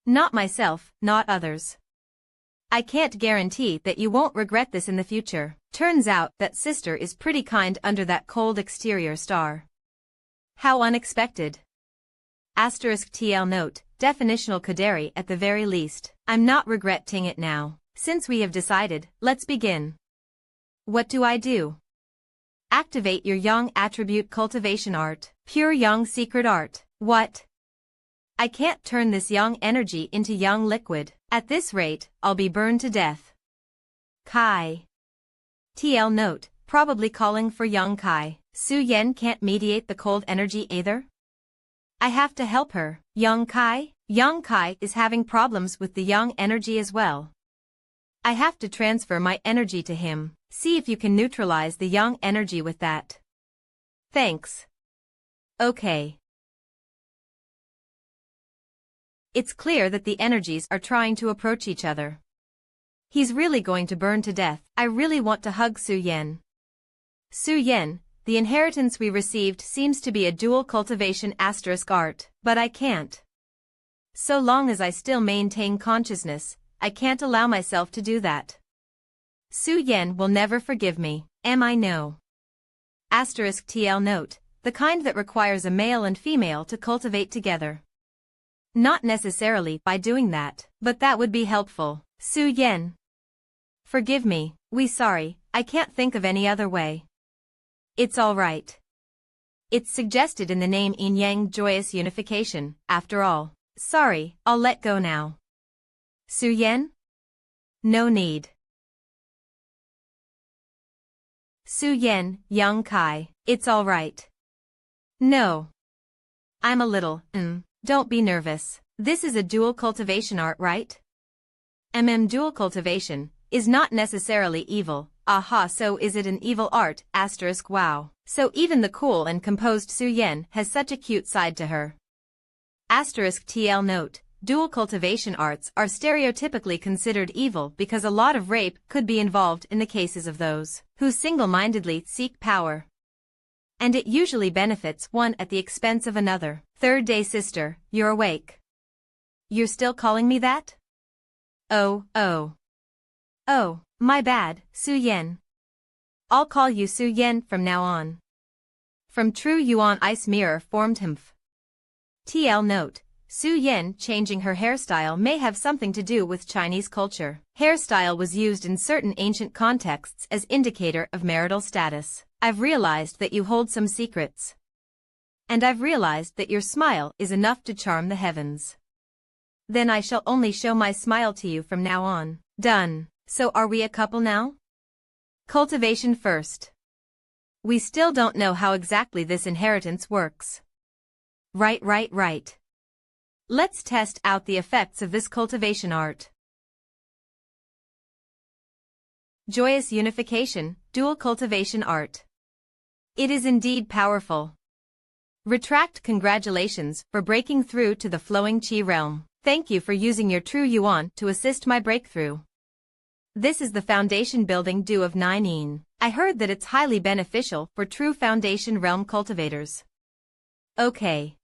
Not myself, not others. I can't guarantee that you won't regret this in the future. Turns out that sister is pretty kind under that cold exterior star. How unexpected. *TL note, definitional Kaderi at the very least. I'm not regretting it now. Since we have decided, let's begin. What do I do? Activate your Yang attribute cultivation art. Pure Yang secret art. What? I can't turn this Yang energy into Yang liquid. At this rate, I'll be burned to death. Kai. TL note, probably calling for Yang Kai. Su Yan can't mediate the cold energy either? I have to help her. Yang Kai? Yang Kai is having problems with the Yang energy as well. I have to transfer my energy to him. See if you can neutralize the Yang energy with that. Thanks. Okay. It's clear that the energies are trying to approach each other. He's really going to burn to death. I really want to hug Su Yan. Su Yan, the inheritance we received seems to be a dual cultivation * art, but I can't. So long as I still maintain consciousness, I can't allow myself to do that. Su Yan will never forgive me, I know. *TL note, the kind that requires a male and female to cultivate together. Not necessarily by doing that, but that would be helpful. Su Yan. Forgive me, sorry, I can't think of any other way. It's all right. It's suggested in the name Yin Yang joyous unification, after all. Sorry, I'll let go now. Su Yan? No need. Su Yan, Yang Kai, it's all right. No. I'm a little, don't be nervous. This is a dual cultivation art, right? Dual cultivation is not necessarily evil. Aha, so is it an evil art? Wow. So even the cool and composed Su Yan has such a cute side to her. *TL note, dual cultivation arts are stereotypically considered evil because a lot of rape could be involved in the cases of those who single-mindedly seek power. And it usually benefits one at the expense of another. Third day sister, you're awake. You're still calling me that? Oh, my bad, Su Yan. I'll call you Su Yan from now on. From True Yuan Ice Mirror formed Hmph. TL note, Su Yan changing her hairstyle may have something to do with Chinese culture. Hairstyle was used in certain ancient contexts as indicator of marital status. I've realized that you hold some secrets. And I've realized that your smile is enough to charm the heavens. Then I shall only show my smile to you from now on. Done. So are we a couple now? Cultivation first. We still don't know how exactly this inheritance works. Right. Let's test out the effects of this cultivation art. Joyous unification, dual cultivation art. It is indeed powerful. Retract congratulations for breaking through to the flowing Qi realm. Thank you for using your true Yuan to assist my breakthrough. This is the foundation building dew of 9 Yin. I heard that it's highly beneficial for true foundation realm cultivators. Okay.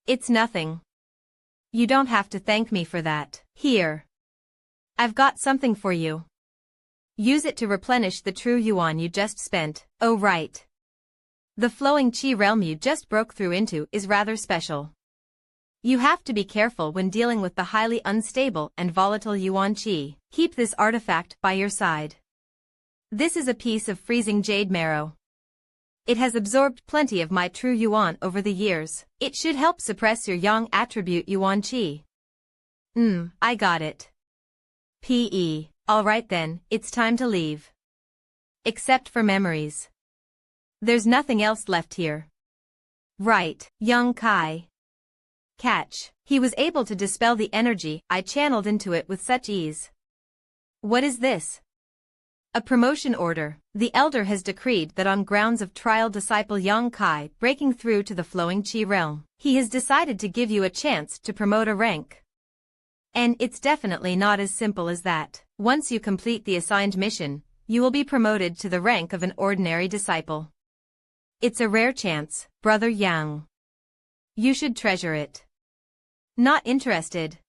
It's nothing. You don't have to thank me for that. Here. I've got something for you. Use it to replenish the true Yuan you just spent. Oh right. The flowing Qi realm you just broke through into is rather special. You have to be careful when dealing with the highly unstable and volatile Yuan Qi. Keep this artifact by your side. This is a piece of freezing jade marrow. It has absorbed plenty of my true Yuan over the years. It should help suppress your Yang attribute Yuan Qi. I got it. Alright then, it's time to leave. Except for memories. There's nothing else left here. Right, young Kai. Catch. He was able to dispel the energy I channeled into it with such ease. What is this? A promotion order. The elder has decreed that on grounds of trial disciple Yang Kai breaking through to the flowing Qi realm, he has decided to give you a chance to promote a rank. And it's definitely not as simple as that. Once you complete the assigned mission, you will be promoted to the rank of an ordinary disciple. It's a rare chance, Brother Yang. You should treasure it. Not interested.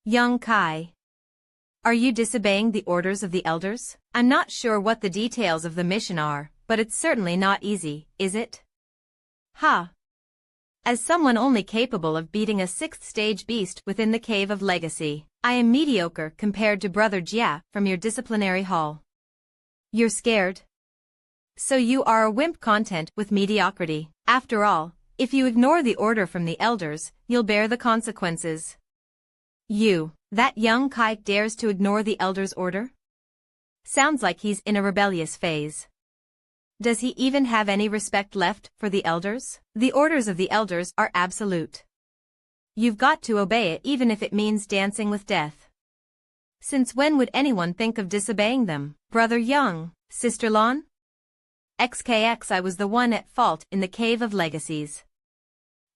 Young Kai. Are you disobeying the orders of the elders? I'm not sure what the details of the mission are, but it's certainly not easy, is it? Ha! As someone only capable of beating a 6th stage beast within the Cave of Legacy, I am mediocre compared to Brother Jia from your disciplinary hall. You're scared? So you are a wimp content with mediocrity. After all, if you ignore the order from the elders, you'll bear the consequences. That young Kai dares to ignore the elders' order? Sounds like he's in a rebellious phase. Does he even have any respect left for the elders? The orders of the elders are absolute. You've got to obey it even if it means dancing with death. Since when would anyone think of disobeying them? Brother Young, Sister Lon? XKX, I was the one at fault in the Cave of Legacies.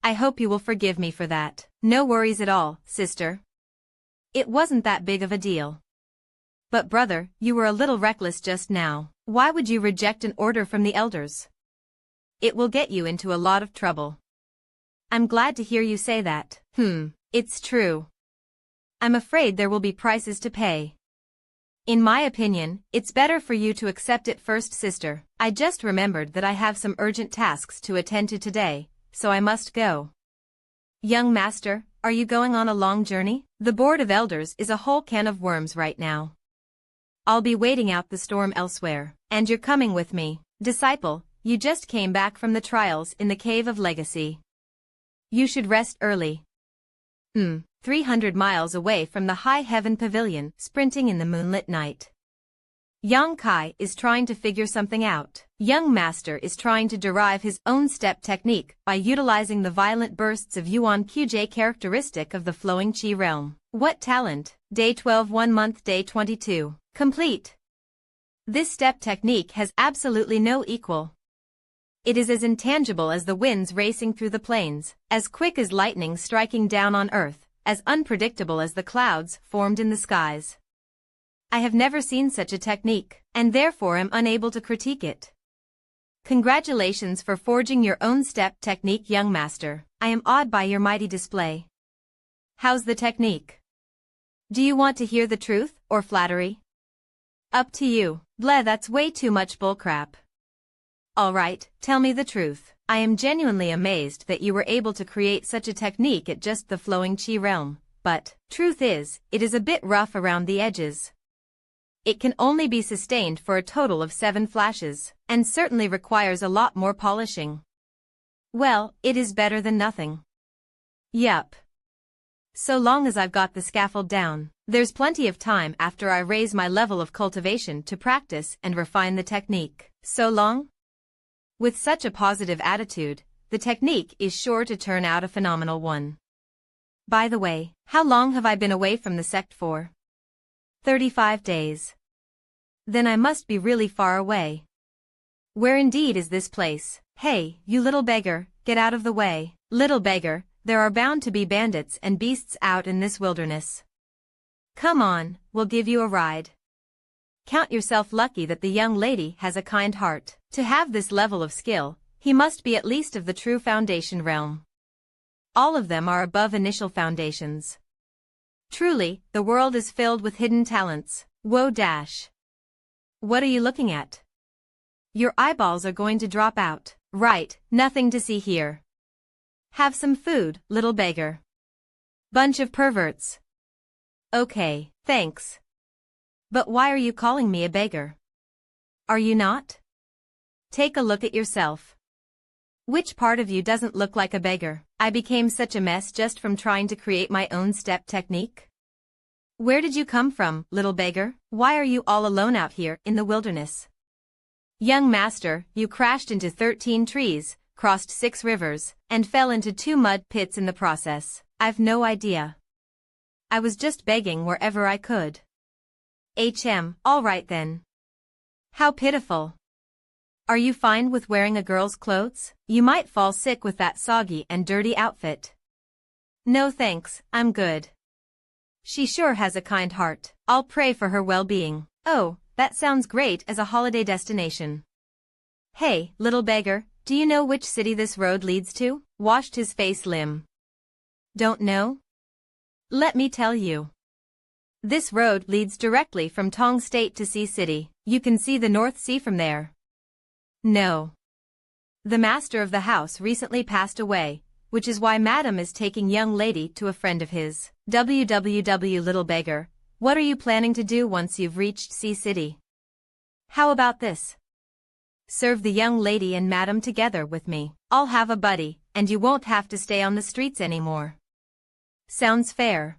I hope you will forgive me for that. No worries at all, sister. It wasn't that big of a deal. But brother, you were a little reckless just now. Why would you reject an order from the elders? It will get you into a lot of trouble. I'm glad to hear you say that. It's true. I'm afraid there will be prices to pay. In my opinion, it's better for you to accept it first, sister. I just remembered that I have some urgent tasks to attend to today, so I must go. Young master, are you going on a long journey? The Board of Elders is a whole can of worms right now. I'll be waiting out the storm elsewhere, and you're coming with me. Disciple, you just came back from the trials in the Cave of Legacy. You should rest early. 300 miles away from the High Heaven Pavilion, sprinting in the moonlit night. Yang Kai is trying to figure something out. Young Master is trying to derive his own step technique by utilizing the violent bursts of Yuan QJ characteristic of the flowing Qi realm. What talent! Day 12, 1 month, day 22. Complete. This step technique has absolutely no equal. It is as intangible as the winds racing through the plains, as quick as lightning striking down on earth, as unpredictable as the clouds formed in the skies. I have never seen such a technique, and therefore am unable to critique it. Congratulations for forging your own step technique, young master. I am awed by your mighty display. How's the technique? Do you want to hear the truth, or flattery? Up to you. Bleh, that's way too much bullcrap. Alright, tell me the truth. I am genuinely amazed that you were able to create such a technique at just the flowing Qi realm, but, truth is, it is a bit rough around the edges. It can only be sustained for a total of 7 flashes, and certainly requires a lot more polishing. Well, it is better than nothing. Yup. So long as I've got the scaffold down, there's plenty of time after I raise my level of cultivation to practice and refine the technique. So long? With such a positive attitude, the technique is sure to turn out a phenomenal one. By the way, how long have I been away from the sect for? 35 days. Then I must be really far away. Where indeed is this place? Hey, you little beggar, get out of the way. Little beggar, there are bound to be bandits and beasts out in this wilderness. Come on, we'll give you a ride. Count yourself lucky that the young lady has a kind heart. To have this level of skill, he must be at least of the true foundation realm. All of them are above initial foundations. Truly, the world is filled with hidden talents. Whoa dash. What are you looking at? Your eyeballs are going to drop out. Right, nothing to see here. Have some food, little beggar. Bunch of perverts. Okay, thanks. But why are you calling me a beggar? Are you not? Take a look at yourself. Which part of you doesn't look like a beggar? I became such a mess just from trying to create my own step technique. Where did you come from, little beggar? Why are you all alone out here in the wilderness? Young master, you crashed into 13 trees, crossed 6 rivers, and fell into 2 mud pits in the process. I've no idea. I was just begging wherever I could. All right then. How pitiful. Are you fine with wearing a girl's clothes? You might fall sick with that soggy and dirty outfit. No thanks, I'm good. She sure has a kind heart. I'll pray for her well-being. Oh, that sounds great as a holiday destination. Hey, little beggar, do you know which city this road leads to? Washed his face Lim. Don't know? Let me tell you. This road leads directly from Tong State to Sea City. You can see the North Sea from there. No. The master of the house recently passed away, which is why Madam is taking young lady to a friend of his. WWW little beggar, what are you planning to do once you've reached Sea City? How about this? Serve the young lady and Madam together with me. I'll have a buddy, and you won't have to stay on the streets anymore. Sounds fair.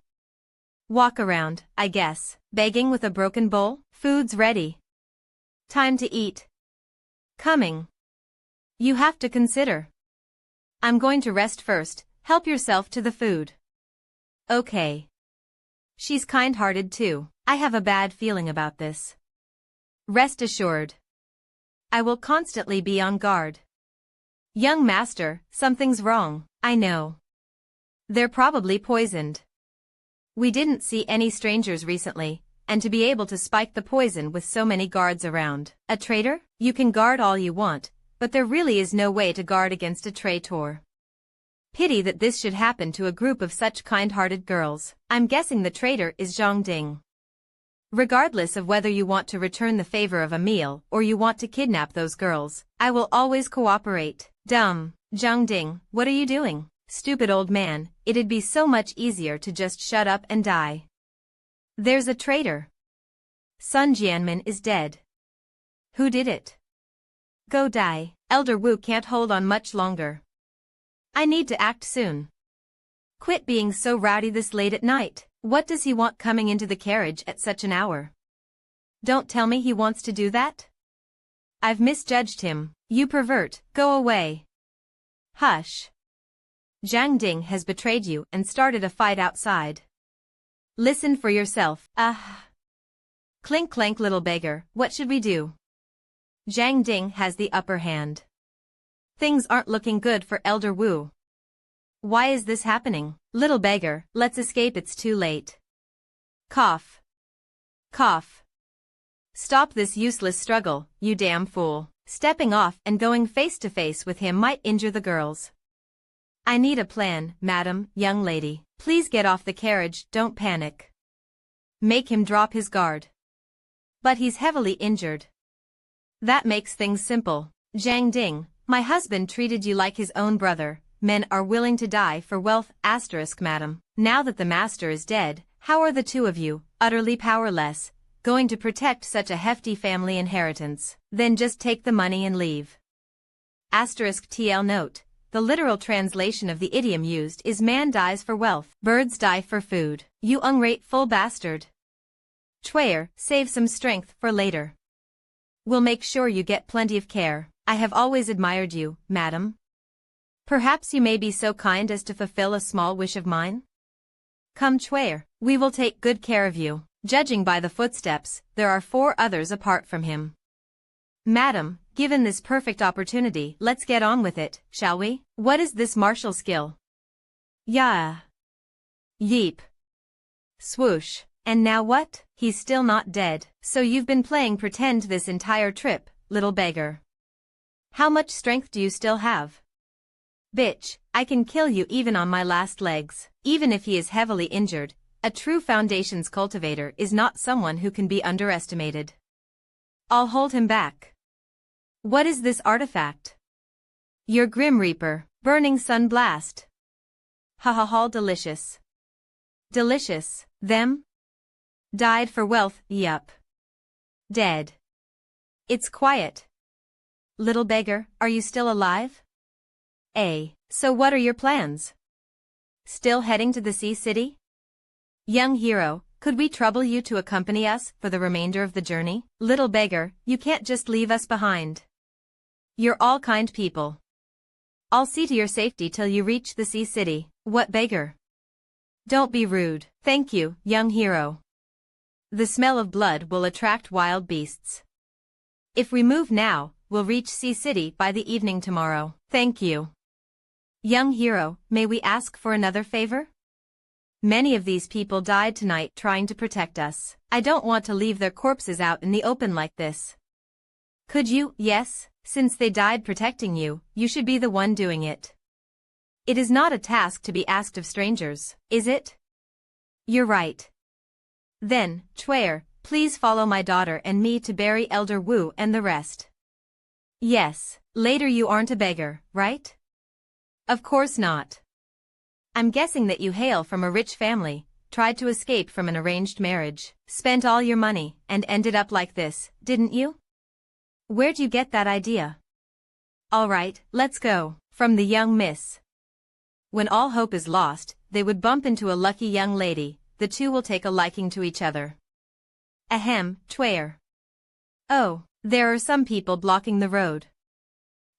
Walk around, I guess, begging with a broken bowl? Food's ready. Time to eat. Coming. You have to consider. I'm going to rest first, help yourself to the food. Okay. She's kind-hearted too. I have a bad feeling about this. Rest assured. I will constantly be on guard. Young master, something's wrong. I know. They're probably poisoned. We didn't see any strangers recently, and to be able to spike the poison with so many guards around. A traitor? You can guard all you want, but there really is no way to guard against a traitor. Pity that this should happen to a group of such kind-hearted girls. I'm guessing the traitor is Zhang Ding. Regardless of whether you want to return the favor of a meal or you want to kidnap those girls, I will always cooperate. Dumb. Zhang Ding, what are you doing? Stupid old man, it'd be so much easier to just shut up and die. There's a traitor. Sun Jianmin is dead. Who did it? Go die. Elder Wu can't hold on much longer. I need to act soon. Quit being so rowdy this late at night. What does he want coming into the carriage at such an hour? Don't tell me he wants to do that? I've misjudged him. You pervert, go away. Hush. Zhang Ding has betrayed you and started a fight outside. Listen for yourself. Clink clank little beggar, what should we do? Zhang Ding has the upper hand. Things aren't looking good for Elder Wu. Why is this happening? Little beggar, let's escape, it's too late. Cough. Cough. Stop this useless struggle, you damn fool. Stepping off and going face to face with him might injure the girls. I need a plan, madam, young lady. Please get off the carriage, don't panic. Make him drop his guard. But he's heavily injured. That makes things simple. Zhang Ding, my husband treated you like his own brother. Men are willing to die for wealth, madam. Now that the master is dead, how are the two of you, utterly powerless, going to protect such a hefty family inheritance? Then just take the money and leave. TL note. The literal translation of the idiom used is man dies for wealth, birds die for food. You ungrateful bastard. Chuyer, save some strength for later. We'll make sure you get plenty of care. I have always admired you, madam. Perhaps you may be so kind as to fulfill a small wish of mine? Come Chuyer, we will take good care of you. Judging by the footsteps, there are 4 others apart from him. Madam, given this perfect opportunity, let's get on with it, shall we? What is this martial skill? Yeah. Yeep. Swoosh. And now what? He's still not dead. So you've been playing pretend this entire trip, little beggar. How much strength do you still have? Bitch, I can kill you even on my last legs. Even if he is heavily injured, a true Foundation's cultivator is not someone who can be underestimated. I'll hold him back. What is this artifact? Your Grim Reaper, Burning Sun Blast. Ha ha ha, delicious. Delicious, them? Died for wealth, yup. Dead. It's quiet. Little beggar, are you still alive? So what are your plans? Still heading to the Sea City? Young hero, could we trouble you to accompany us for the remainder of the journey? Little beggar, you can't just leave us behind. You're all kind people. I'll see to your safety till you reach the sea city. What beggar? Don't be rude. Thank you, young hero. The smell of blood will attract wild beasts. If we move now, we'll reach Sea City by the evening tomorrow. Thank you. Young hero, may we ask for another favor? Many of these people died tonight trying to protect us. I don't want to leave their corpses out in the open like this. Could you? Yes, since they died protecting you, you should be the one doing it. It is not a task to be asked of strangers, is it? You're right. Then, Chuer, please follow my daughter and me to bury Elder Wu and the rest. Yes, later you aren't a beggar, right? Of course not. I'm guessing that you hail from a rich family, tried to escape from an arranged marriage, spent all your money, and ended up like this, didn't you? Where'd you get that idea? All right, let's go. From the young miss. When all hope is lost, they would bump into a lucky young lady, the two will take a liking to each other. Ahem, Chuer. Oh, there are some people blocking the road.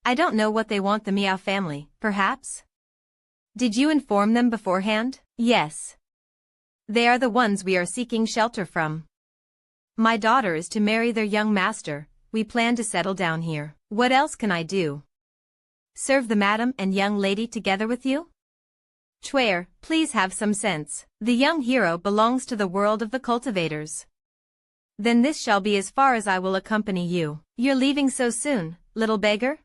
I don't know what they want the Miao family, perhaps? Did you inform them beforehand? Yes. They are the ones we are seeking shelter from. My daughter is to marry their young master, we plan to settle down here. What else can I do? Serve the madam and young lady together with you? Chuer, please have some sense. The young hero belongs to the world of the cultivators. Then this shall be as far as I will accompany you. You're leaving so soon, little beggar?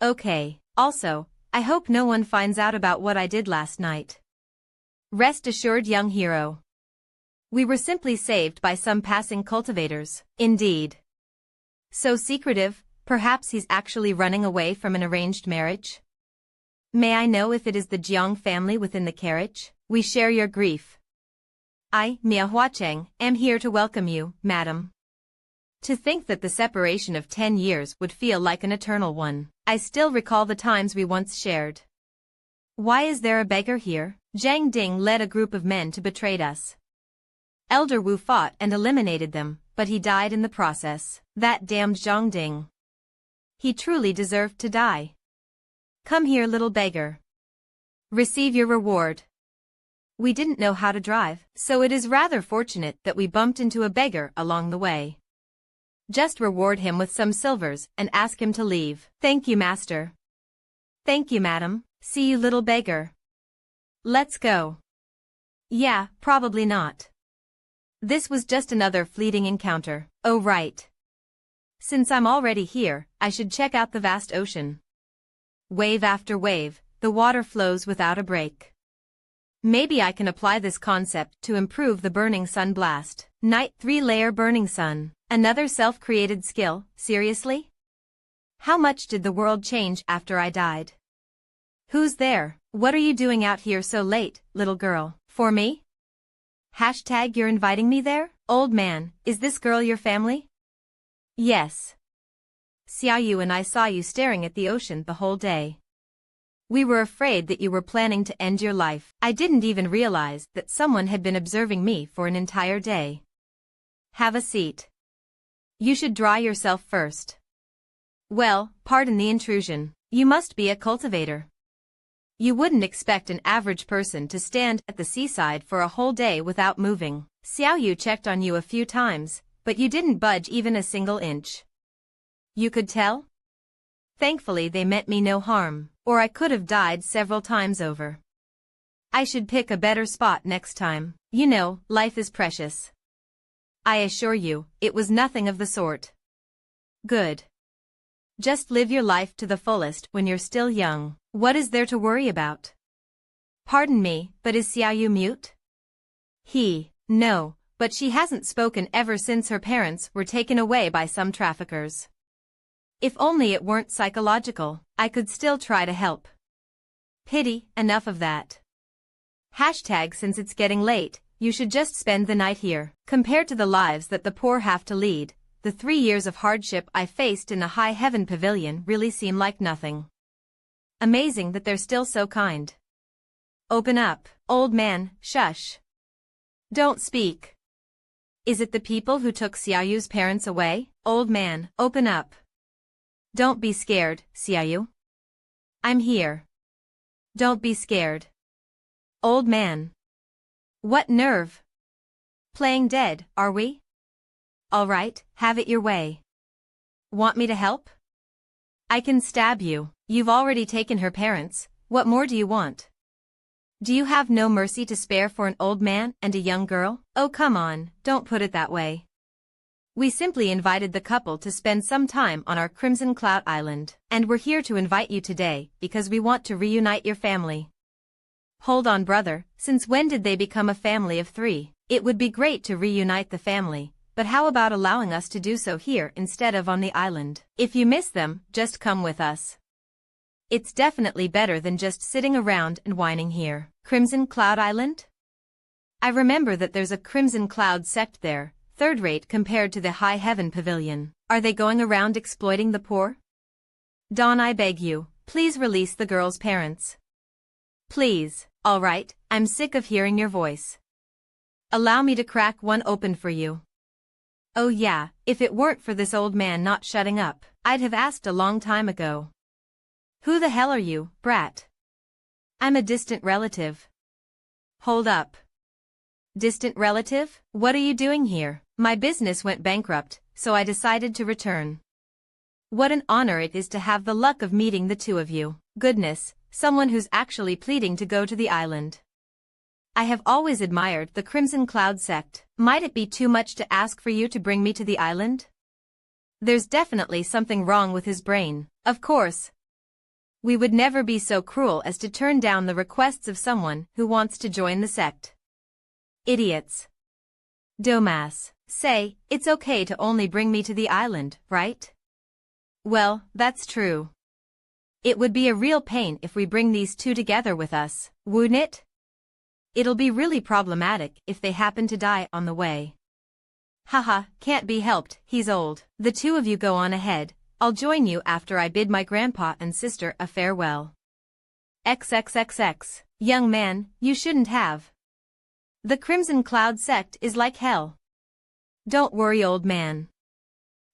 Okay, also, I hope no one finds out about what I did last night. Rest assured, young hero. We were simply saved by some passing cultivators. Indeed. So secretive, perhaps he's actually running away from an arranged marriage? May I know if it is the Jiang family within the carriage? We share your grief. I, Miao Huacheng, am here to welcome you, madam. To think that the separation of 10 years would feel like an eternal one. I still recall the times we once shared. Why is there a beggar here? Zhang Ding led a group of men to betray us. Elder Wu fought and eliminated them, but he died in the process. That damned Zhang Ding. He truly deserved to die. Come here, little beggar. Receive your reward. We didn't know how to drive, so it is rather fortunate that we bumped into a beggar along the way. Just reward him with some silvers and ask him to leave. Thank you, master. Thank you, madam. See you, little beggar. Let's go. Yeah, probably not. This was just another fleeting encounter. Oh right. Since I'm already here, I should check out the vast ocean. Wave after wave, the water flows without a break. Maybe I can apply this concept to improve the burning sun blast. Night 3-layer burning sun. Another self-created skill, seriously? How much did the world change after I died? Who's there? What are you doing out here so late, little girl? For me? Hashtag you're inviting me there? Old man, is this girl your family? Yes. Xiaoyu and I saw you staring at the ocean the whole day. We were afraid that you were planning to end your life. I didn't even realize that someone had been observing me for an entire day. Have a seat. You should dry yourself first. Well, pardon the intrusion. You must be a cultivator. You wouldn't expect an average person to stand at the seaside for a whole day without moving. Xiaoyu checked on you a few times, but you didn't budge even a single inch. You could tell? Thankfully they meant me no harm, or I could have died several times over. I should pick a better spot next time. You know, life is precious. I assure you, it was nothing of the sort. Good. Just live your life to the fullest when you're still young. What is there to worry about? Pardon me, but is Xiaoyu mute? No, but she hasn't spoken ever since her parents were taken away by some traffickers. If only it weren't psychological, I could still try to help. Pity, enough of that. Hashtag since it's getting late, you should just spend the night here. Compared to the lives that the poor have to lead, the 3 years of hardship I faced in the High Heaven Pavilion really seem like nothing. Amazing that they're still so kind. Open up, old man, shush. Don't speak. Is it the people who took Xiaoyu's parents away? Old man, open up. Don't be scared, Xiaoyu. I'm here. Don't be scared. Old man. What nerve? Playing dead, are we? All right, have it your way. Want me to help? I can stab you. You've already taken her parents, what more do you want? Do you have no mercy to spare for an old man and a young girl? Oh come on, don't put it that way. We simply invited the couple to spend some time on our Crimson Cloud Island, and we're here to invite you today because we want to reunite your family. Hold on brother, since when did they become a family of 3? It would be great to reunite the family, but how about allowing us to do so here instead of on the island? If you miss them, just come with us. It's definitely better than just sitting around and whining here. Crimson Cloud Island? I remember that there's a Crimson Cloud sect there, third rate compared to the High Heaven Pavilion. Are they going around exploiting the poor? Dawn, I beg you, please release the girl's parents. Please, all right, I'm sick of hearing your voice. Allow me to crack one open for you. Oh yeah, if it weren't for this old man not shutting up, I'd have asked a long time ago. Who the hell are you, brat? I'm a distant relative. Hold up. Distant relative? What are you doing here? My business went bankrupt, so I decided to return. What an honor it is to have the luck of meeting the two of you. Goodness, someone who's actually pleading to go to the island. I have always admired the Crimson Cloud sect. Might it be too much to ask for you to bring me to the island? There's definitely something wrong with his brain. Of course. We would never be so cruel as to turn down the requests of someone who wants to join the sect. Idiots. Domas, say, it's okay to only bring me to the island, right? Well, that's true. It would be a real pain if we bring these two together with us, wouldn't it? It'll be really problematic if they happen to die on the way. Haha, can't be helped, he's old. The two of you go on ahead, I'll join you after I bid my grandpa and sister a farewell. XXXX, young man, you shouldn't have. The Crimson Cloud sect is like hell. Don't worry old man.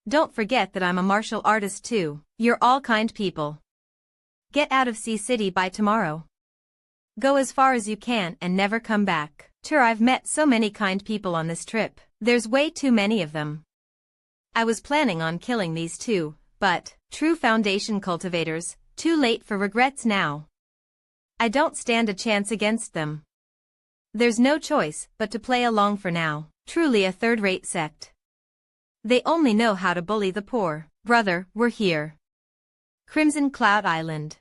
Don't forget that I'm a martial artist too. You're all kind people. Get out of Sea City by tomorrow. Go as far as you can and never come back. I've met so many kind people on this trip. There's way too many of them. I was planning on killing these two, but, true Foundation cultivators, too late for regrets now. I don't stand a chance against them. There's no choice but to play along for now. Truly a third-rate sect. They only know how to bully the poor. Brother, we're here. Crimson Cloud Island.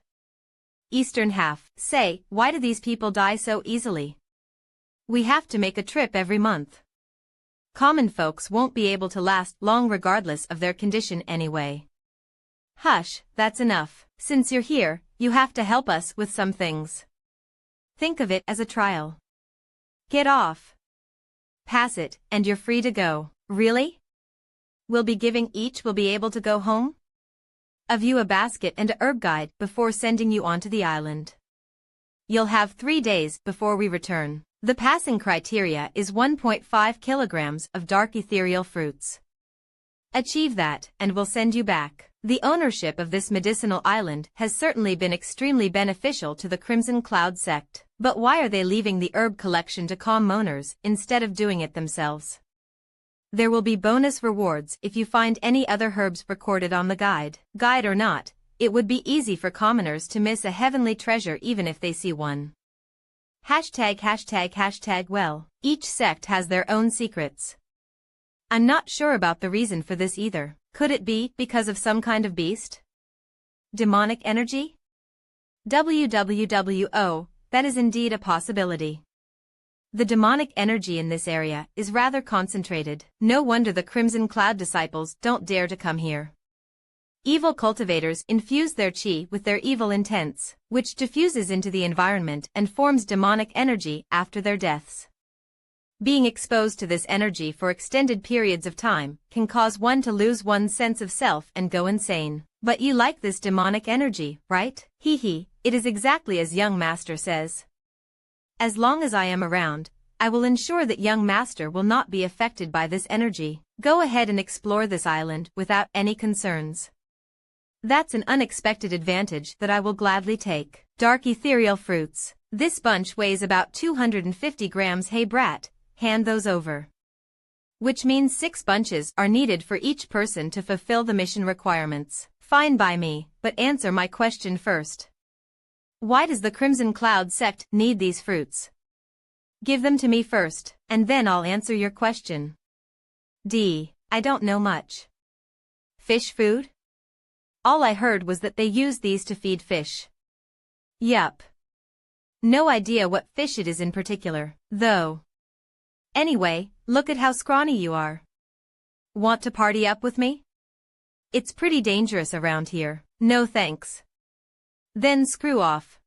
Eastern half. Say, why do these people die so easily? We have to make a trip every month. Common folks won't be able to last long regardless of their condition anyway. Hush, that's enough. Since you're here, you have to help us with some things. Think of it as a trial. Get off. Pass it, and you're free to go. Really? We'll be giving each will be able to go home? Of you a basket and a herb guide before sending you onto the island. You'll have 3 days before we return. The passing criteria is 1.5 kilograms of dark ethereal fruits. Achieve that, and we'll send you back. The ownership of this medicinal island has certainly been extremely beneficial to the Crimson Cloud sect. But why are they leaving the herb collection to commoners instead of doing it themselves? There will be bonus rewards if you find any other herbs recorded on the guide. Guide or not, it would be easy for commoners to miss a heavenly treasure even if they see one. Well, each sect has their own secrets. I'm not sure about the reason for this either. Could it be because of some kind of beast? Demonic energy? WWWO, that is indeed a possibility. The demonic energy in this area is rather concentrated. No wonder the Crimson Cloud disciples don't dare to come here. Evil cultivators infuse their chi with their evil intents, which diffuses into the environment and forms demonic energy after their deaths. Being exposed to this energy for extended periods of time can cause one to lose one's sense of self and go insane. But you like this demonic energy, right? Hee, it is exactly as young master says. As long as I am around, I will ensure that young master will not be affected by this energy. Go ahead and explore this island without any concerns. That's an unexpected advantage that I will gladly take. Dark ethereal fruits. This bunch weighs about 250 grams. Hey brat, hand those over. Which means 6 bunches are needed for each person to fulfill the mission requirements. Fine by me, but answer my question first. Why does the Crimson Cloud sect need these fruits? Give them to me first, and then I'll answer your question. I don't know much. Fish food? All I heard was that they use these to feed fish. Yup. No idea what fish it is in particular, though. Anyway, look at how scrawny you are. Want to party up with me? It's pretty dangerous around here. No thanks. Then screw off.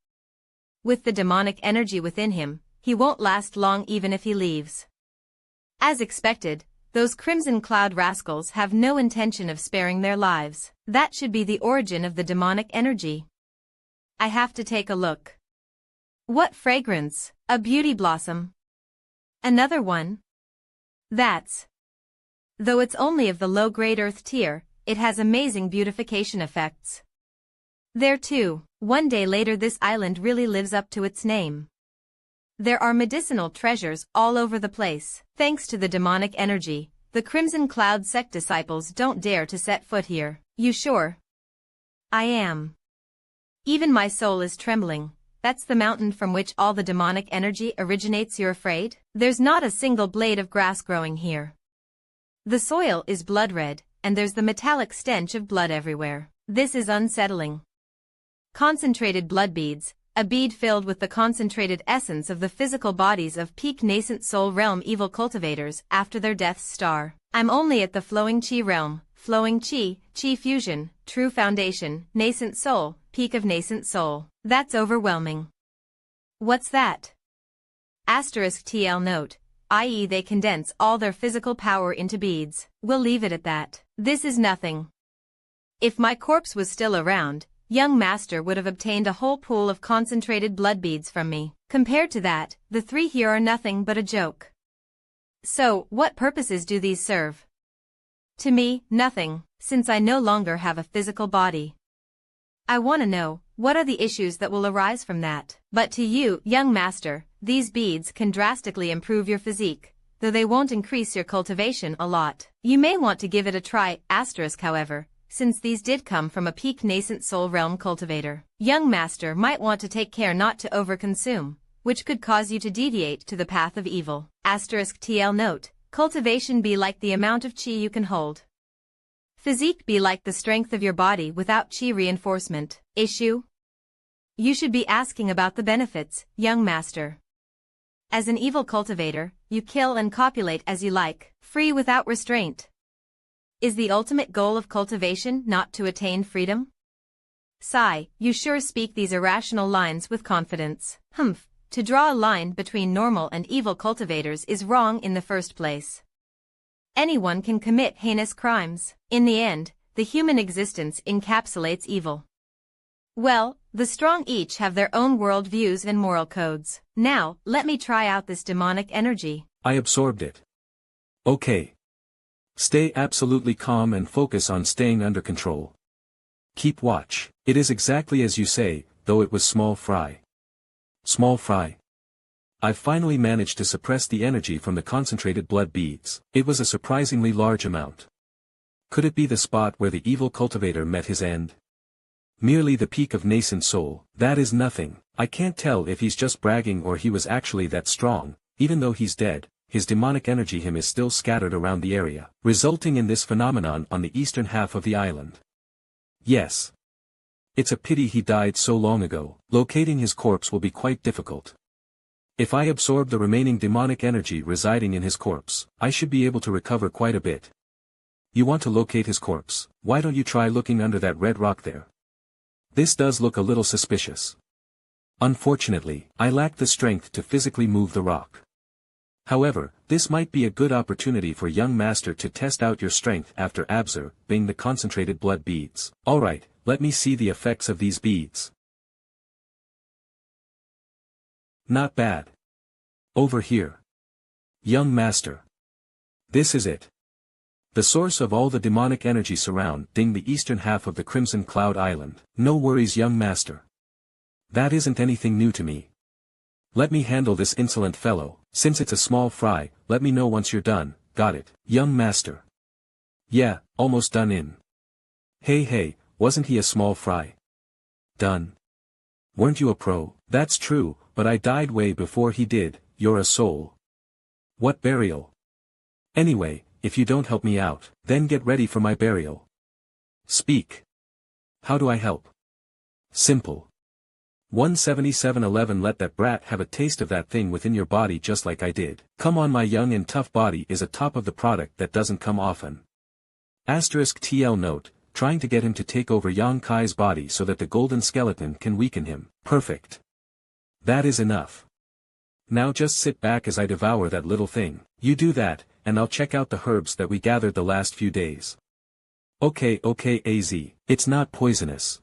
With the demonic energy within him, he won't last long even if he leaves. As expected, those Crimson Cloud rascals have no intention of sparing their lives. That should be the origin of the demonic energy. I have to take a look. What fragrance? A beauty blossom. Another one? That's. Though it's only of the low-grade earth tier, it has amazing beautification effects. There too, one day later this island really lives up to its name. There are medicinal treasures all over the place. Thanks to the demonic energy, the Crimson Cloud sect disciples don't dare to set foot here. You sure? I am. Even my soul is trembling. That's the mountain from which all the demonic energy originates. You're afraid? There's not a single blade of grass growing here. The soil is blood red, and there's the metallic stench of blood everywhere. This is unsettling. Concentrated blood beads. A bead filled with the concentrated essence of the physical bodies of peak nascent soul realm evil cultivators after their death's star. I'm only at the flowing chi realm, flowing chi fusion, true foundation, nascent soul, peak of nascent soul. That's overwhelming. What's that? Asterisk TL note, i.e. they condense all their physical power into beads. We'll leave it at that. This is nothing. If my corpse was still around, young master would have obtained a whole pool of concentrated blood beads from me. Compared to that, the 3 here are nothing but a joke. So, what purposes do these serve? To me, nothing, since I no longer have a physical body. I want to know, what are the issues that will arise from that? But to you, young master, these beads can drastically improve your physique, though they won't increase your cultivation a lot. You may want to give it a try, asterisk however, since these did come from a peak nascent soul realm cultivator. Young master might want to take care not to overconsume, which could cause you to deviate to the path of evil. Asterisk TL note, cultivation be like the amount of chi you can hold. Physique be like the strength of your body without chi reinforcement. Issue? You should be asking about the benefits, young master. As an evil cultivator, you kill and copulate as you like, free without restraint. Is the ultimate goal of cultivation not to attain freedom? Sigh, you sure speak these irrational lines with confidence. Humph, to draw a line between normal and evil cultivators is wrong in the first place. Anyone can commit heinous crimes. In the end, the human existence encapsulates evil. Well, the strong each have their own world views and moral codes. Now, let me try out this demonic energy. I absorbed it. Okay. Stay absolutely calm and focus on staying under control. Keep watch. It is exactly as you say, though it was small fry. Small fry. I've finally managed to suppress the energy from the concentrated blood beads. It was a surprisingly large amount. Could it be the spot where the evil cultivator met his end? Merely the peak of nascent soul, that is nothing. I can't tell if he's just bragging or he was actually that strong. Even though he's dead, his demonic energy him is still scattered around the area, resulting in this phenomenon on the eastern half of the island. Yes. It's a pity he died so long ago. Locating his corpse will be quite difficult. If I absorb the remaining demonic energy residing in his corpse, I should be able to recover quite a bit. You want to locate his corpse? Why don't you try looking under that red rock there? This does look a little suspicious. Unfortunately, I lack the strength to physically move the rock. However, this might be a good opportunity for young master to test out your strength after absorbing the concentrated blood beads. Alright, let me see the effects of these beads. Not bad. Over here. Young master. This is it. The source of all the demonic energy surrounding the eastern half of the Crimson Cloud Island. No worries, young master. That isn't anything new to me. Let me handle this insolent fellow. Since it's a small fry, let me know once you're done. Got it, young master? Yeah, almost done in. Hey, wasn't he a small fry? Done. Weren't you a pro? That's true, but I died way before he did. You're a soul. What burial? Anyway, if you don't help me out, then get ready for my burial. Speak. How do I help? Simple. 17711 Let that brat have a taste of that thing within your body just like I did. Come on, my young and tough body is a top of the product that doesn't come often. Asterisk TL note, trying to get him to take over Yang Kai's body so that the golden skeleton can weaken him. Perfect. That is enough. Now just sit back as I devour that little thing. You do that, and I'll check out the herbs that we gathered the last few days. Okay, AZ, it's not poisonous.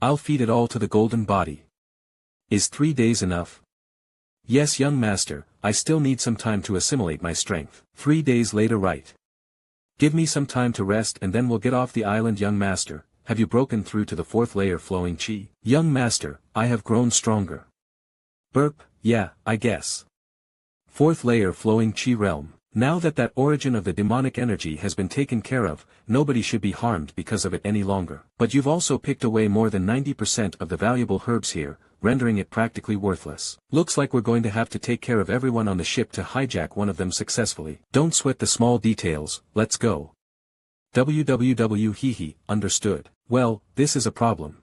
I'll feed it all to the golden body. Is 3 days enough? Yes, young master, I still need some time to assimilate my strength. 3 days later, right. Give me some time to rest and then we'll get off the island, young master. Have you broken through to the 4th layer flowing chi? Young master, I have grown stronger. Burp, yeah, I guess. 4th layer flowing chi realm. Now that origin of the demonic energy has been taken care of, nobody should be harmed because of it any longer. But you've also picked away more than 90% of the valuable herbs here, rendering it practically worthless. Looks like we're going to have to take care of everyone on the ship to hijack one of them successfully. Don't sweat the small details, let's go. Hehe, understood. Well, this is a problem.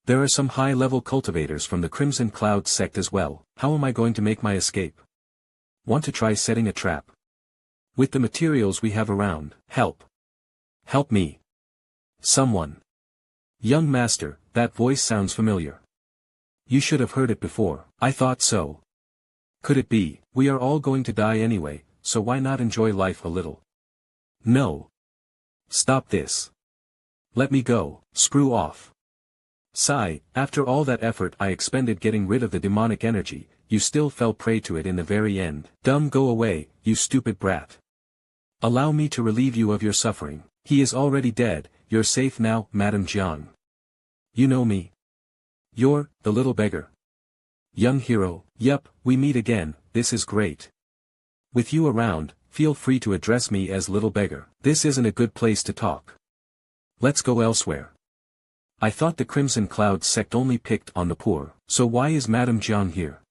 There are some high-level cultivators from the Crimson Cloud sect as well. How am I going to make my escape? Want to try setting a trap? With the materials we have around. Help. Help me. Someone. Young master, that voice sounds familiar. You should have heard it before. I thought so. Could it be? We are all going to die anyway, so why not enjoy life a little? No. Stop this. Let me go. Screw off. Sigh, after all that effort I expended getting rid of the demonic energy, you still fell prey to it in the very end. Dumb, go away, you stupid brat. Allow me to relieve you of your suffering. He is already dead, you're safe now, Madame Jiang. You know me. You're, the little beggar. Young hero, yup, we meet again, this is great. With you around, feel free to address me as little beggar. This isn't a good place to talk. Let's go elsewhere. I thought the Crimson Cloud sect only picked on the poor, so why is Madame Jiang here?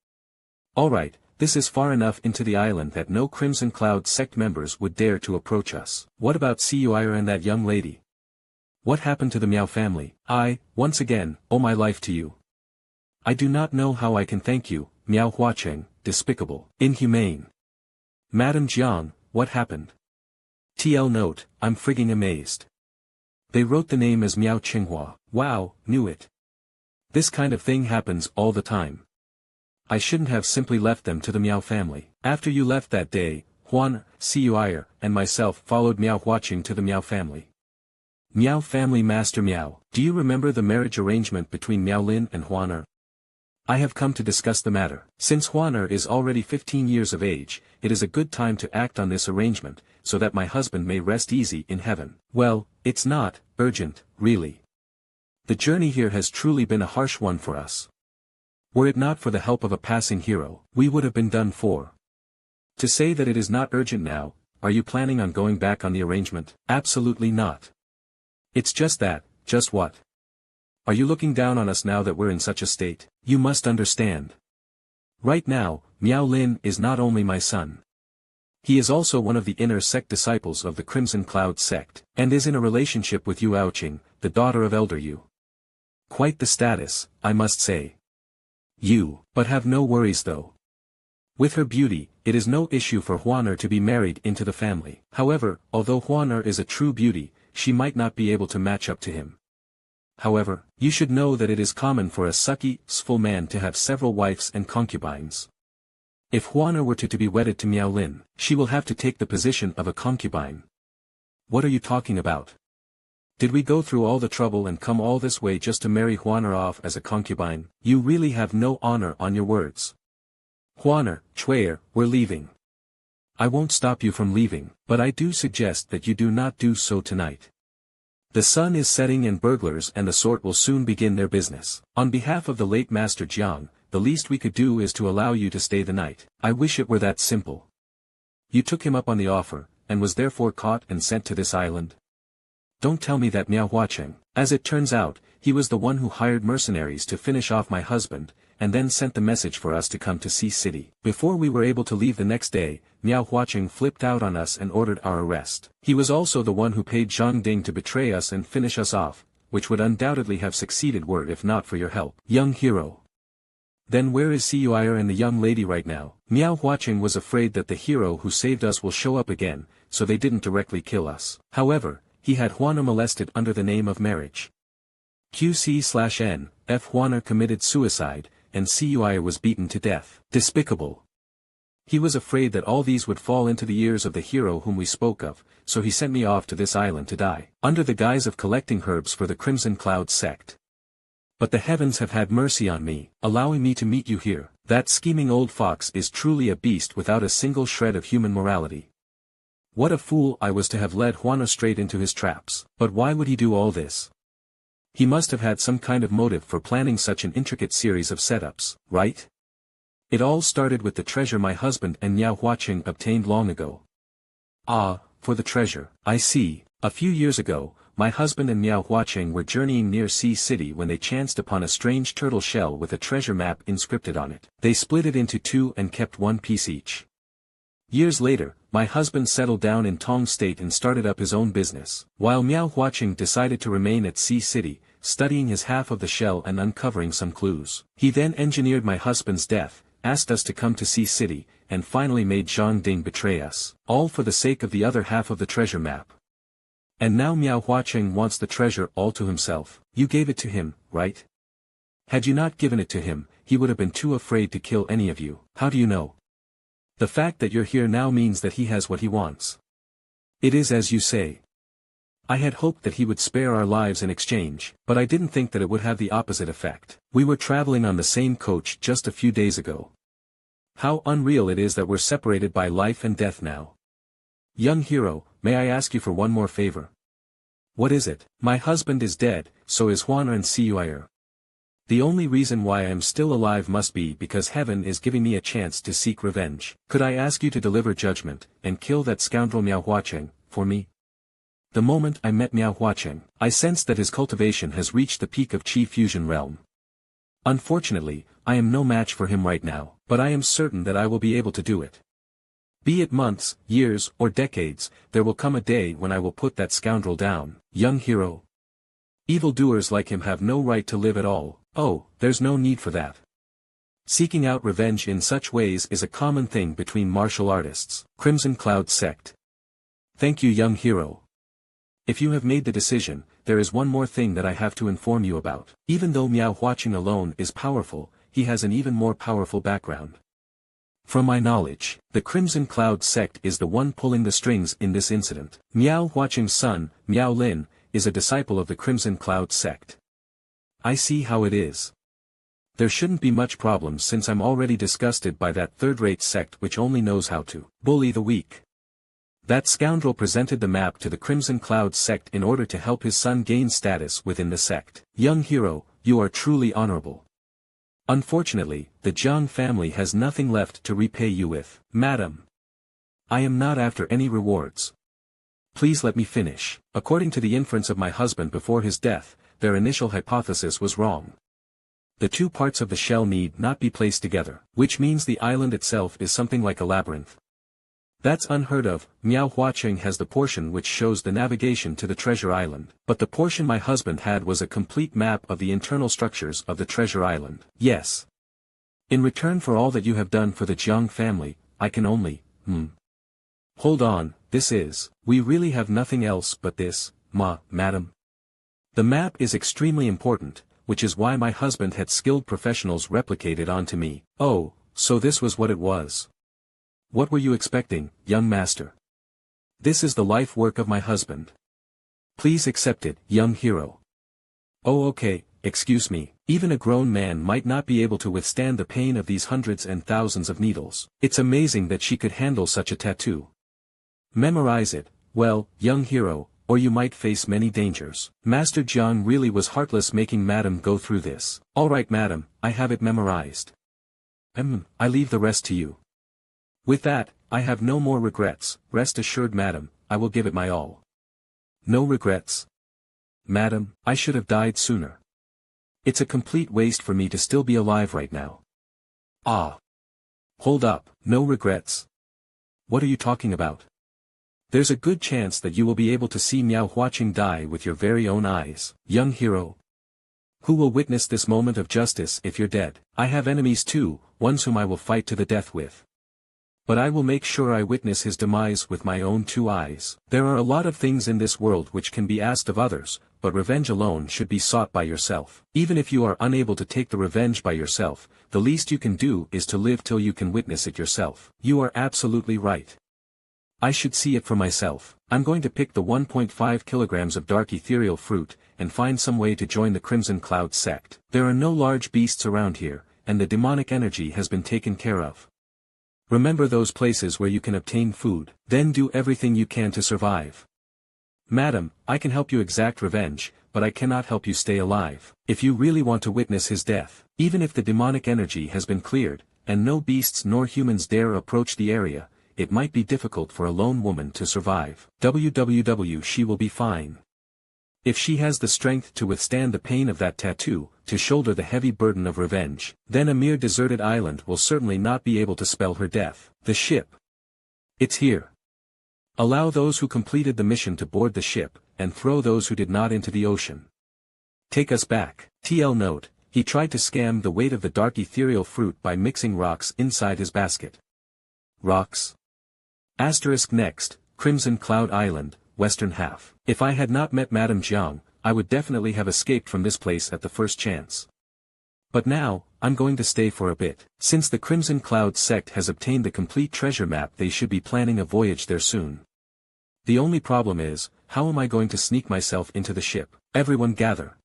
Alright, this is far enough into the island that no Crimson Cloud sect members would dare to approach us. What about Cuyuir and that young lady? What happened to the Miao family? Once again, owe my life to you. I do not know how I can thank you, Miao Huacheng, despicable, inhumane. Madame Jiang, what happened? TL note, I'm frigging amazed. They wrote the name as Miao Qinghua. Wow, knew it. This kind of thing happens all the time. I shouldn't have simply left them to the Miao family. After you left that day, Huan, Cuyuir, and myself followed Miao Huacheng to the Miao family. Miao family Master Miao, do you remember the marriage arrangement between Miao Lin and Huaner? I have come to discuss the matter. Since Huaner is already 15 years of age, it is a good time to act on this arrangement, so that my husband may rest easy in heaven. Well, it's not urgent, really. The journey here has truly been a harsh one for us. Were it not for the help of a passing hero, we would have been done for. To say that it is not urgent now, are you planning on going back on the arrangement? Absolutely not. It's just that, just what? Are you looking down on us now that we're in such a state? You must understand. Right now, Miao Lin is not only my son. He is also one of the inner sect disciples of the Crimson Cloud sect, and is in a relationship with Yu Aoqing, the daughter of Elder Yu. Quite the status, I must say. But have no worries though. With her beauty, it is no issue for Huaner to be married into the family. However, although Huaner is a true beauty, she might not be able to match up to him. However, you should know that it is common for a successful man to have several wives and concubines. If Huaner were to be wedded to Miao Lin, she will have to take the position of a concubine. What are you talking about? Did we go through all the trouble and come all this way just to marry Huaner off as a concubine? You really have no honor on your words. Huaner, Chuer, we're leaving. I won't stop you from leaving, but I do suggest that you do not do so tonight. The sun is setting and burglars and the sort will soon begin their business. On behalf of the late Master Jiang, the least we could do is to allow you to stay the night. I wish it were that simple. You took him up on the offer, and was therefore caught and sent to this island? Don't tell me that Miao Huacheng. As it turns out, he was the one who hired mercenaries to finish off my husband, and then sent the message for us to come to Sea City. Before we were able to leave the next day, Miao Huacheng flipped out on us and ordered our arrest. He was also the one who paid Zhang Ding to betray us and finish us off, which would undoubtedly have succeeded were it if not for your help. Young hero. Then where is Siyuir and the young lady right now? Miao Huacheng was afraid that the hero who saved us will show up again, so they didn't directly kill us. However, he had Huana molested under the name of marriage. QC/N, F. Huana committed suicide, and Siyuir was beaten to death. Despicable. He was afraid that all these would fall into the ears of the hero whom we spoke of, so he sent me off to this island to die, under the guise of collecting herbs for the Crimson Cloud sect. But the heavens have had mercy on me, allowing me to meet you here. That scheming old fox is truly a beast without a single shred of human morality. What a fool I was to have led Huana straight into his traps. But why would he do all this? He must have had some kind of motive for planning such an intricate series of setups, right? It all started with the treasure my husband and Miao Huacheng obtained long ago. Ah, for the treasure. I see. A few years ago, my husband and Miao Huacheng were journeying near Sea City when they chanced upon a strange turtle shell with a treasure map inscripted on it. They split it into two and kept one piece each. Years later, my husband settled down in Tong State and started up his own business, while Miao Huacheng decided to remain at Sea City, studying his half of the shell and uncovering some clues. He then engineered my husband's death, asked us to come to Sea City, and finally made Zhang Ding betray us, all for the sake of the other half of the treasure map. And now Miao Huacheng wants the treasure all to himself. You gave it to him, right? Had you not given it to him, he would have been too afraid to kill any of you. How do you know? The fact that you're here now means that he has what he wants. It is as you say. I had hoped that he would spare our lives in exchange, but I didn't think that it would have the opposite effect. We were traveling on the same coach just a few days ago. How unreal it is that we're separated by life and death now. Young hero, may I ask you for one more favor? What is it? My husband is dead, so is Huana and Siyuir. The only reason why I am still alive must be because heaven is giving me a chance to seek revenge. Could I ask you to deliver judgment, and kill that scoundrel Miao Huacheng, for me? The moment I met Miao Huacheng, I sensed that his cultivation has reached the peak of Qi fusion realm. Unfortunately, I am no match for him right now, but I am certain that I will be able to do it. Be it months, years, or decades, there will come a day when I will put that scoundrel down. Young hero. Evildoers like him have no right to live at all. Oh, there's no need for that. Seeking out revenge in such ways is a common thing between martial artists. Crimson Cloud sect. Thank you, young hero. If you have made the decision, there is one more thing that I have to inform you about. Even though Miao Huacheng alone is powerful, he has an even more powerful background. From my knowledge, the Crimson Cloud sect is the one pulling the strings in this incident. Miao Huacheng's son, Miao Lin, is a disciple of the Crimson Cloud sect. I see how it is. There shouldn't be much problem since I'm already disgusted by that third-rate sect which only knows how to bully the weak. That scoundrel presented the map to the Crimson Cloud sect in order to help his son gain status within the sect. Young hero, you are truly honorable. Unfortunately, the Jiang family has nothing left to repay you with. Madam, I am not after any rewards. Please let me finish. According to the inference of my husband before his death, their initial hypothesis was wrong. The two parts of the shell need not be placed together, which means the island itself is something like a labyrinth. That's unheard of. Miao Huacheng has the portion which shows the navigation to the treasure island, but the portion my husband had was a complete map of the internal structures of the treasure island. Yes. In return for all that you have done for the Jiang family, I can only, Hold on, we really have nothing else but this, madam. The map is extremely important, which is why my husband had skilled professionals replicate it onto me. Oh, so this was what it was. What were you expecting, young master? This is the life work of my husband. Please accept it, young hero. Oh okay, excuse me, even a grown man might not be able to withstand the pain of these hundreds and thousands of needles. It's amazing that she could handle such a tattoo. Memorize it, well, young hero, or you might face many dangers. Master Jiang really was heartless making madam go through this. Alright madam, I have it memorized. I leave the rest to you. With that, I have no more regrets, rest assured madam, I will give it my all. No regrets? Madam, I should have died sooner. It's a complete waste for me to still be alive right now. Ah. Hold up, no regrets. What are you talking about? There's a good chance that you will be able to see Miao Huaqing die with your very own eyes, young hero. Who will witness this moment of justice if you're dead? I have enemies too, ones whom I will fight to the death with. But I will make sure I witness his demise with my own two eyes. There are a lot of things in this world which can be asked of others, but revenge alone should be sought by yourself. Even if you are unable to take the revenge by yourself, the least you can do is to live till you can witness it yourself. You are absolutely right. I should see it for myself. I'm going to pick the 1.5 kilograms of dark ethereal fruit, and find some way to join the Crimson Cloud sect. There are no large beasts around here, and the demonic energy has been taken care of. Remember those places where you can obtain food, then do everything you can to survive. Madam, I can help you exact revenge, but I cannot help you stay alive. If you really want to witness his death, even if the demonic energy has been cleared, and no beasts nor humans dare approach the area, it might be difficult for a lone woman to survive. She will be fine. If she has the strength to withstand the pain of that tattoo, to shoulder the heavy burden of revenge, then a mere deserted island will certainly not be able to spell her death. The ship. It's here. Allow those who completed the mission to board the ship, and throw those who did not into the ocean. Take us back. TL note, he tried to scam the weight of the dark ethereal fruit by mixing rocks inside his basket. Rocks? Asterisk next, Crimson Cloud Island, western half. If I had not met Madame Jiang, I would definitely have escaped from this place at the first chance. But now, I'm going to stay for a bit. Since the Crimson Cloud sect has obtained the complete treasure map, they should be planning a voyage there soon. The only problem is, how am I going to sneak myself into the ship? Everyone gather.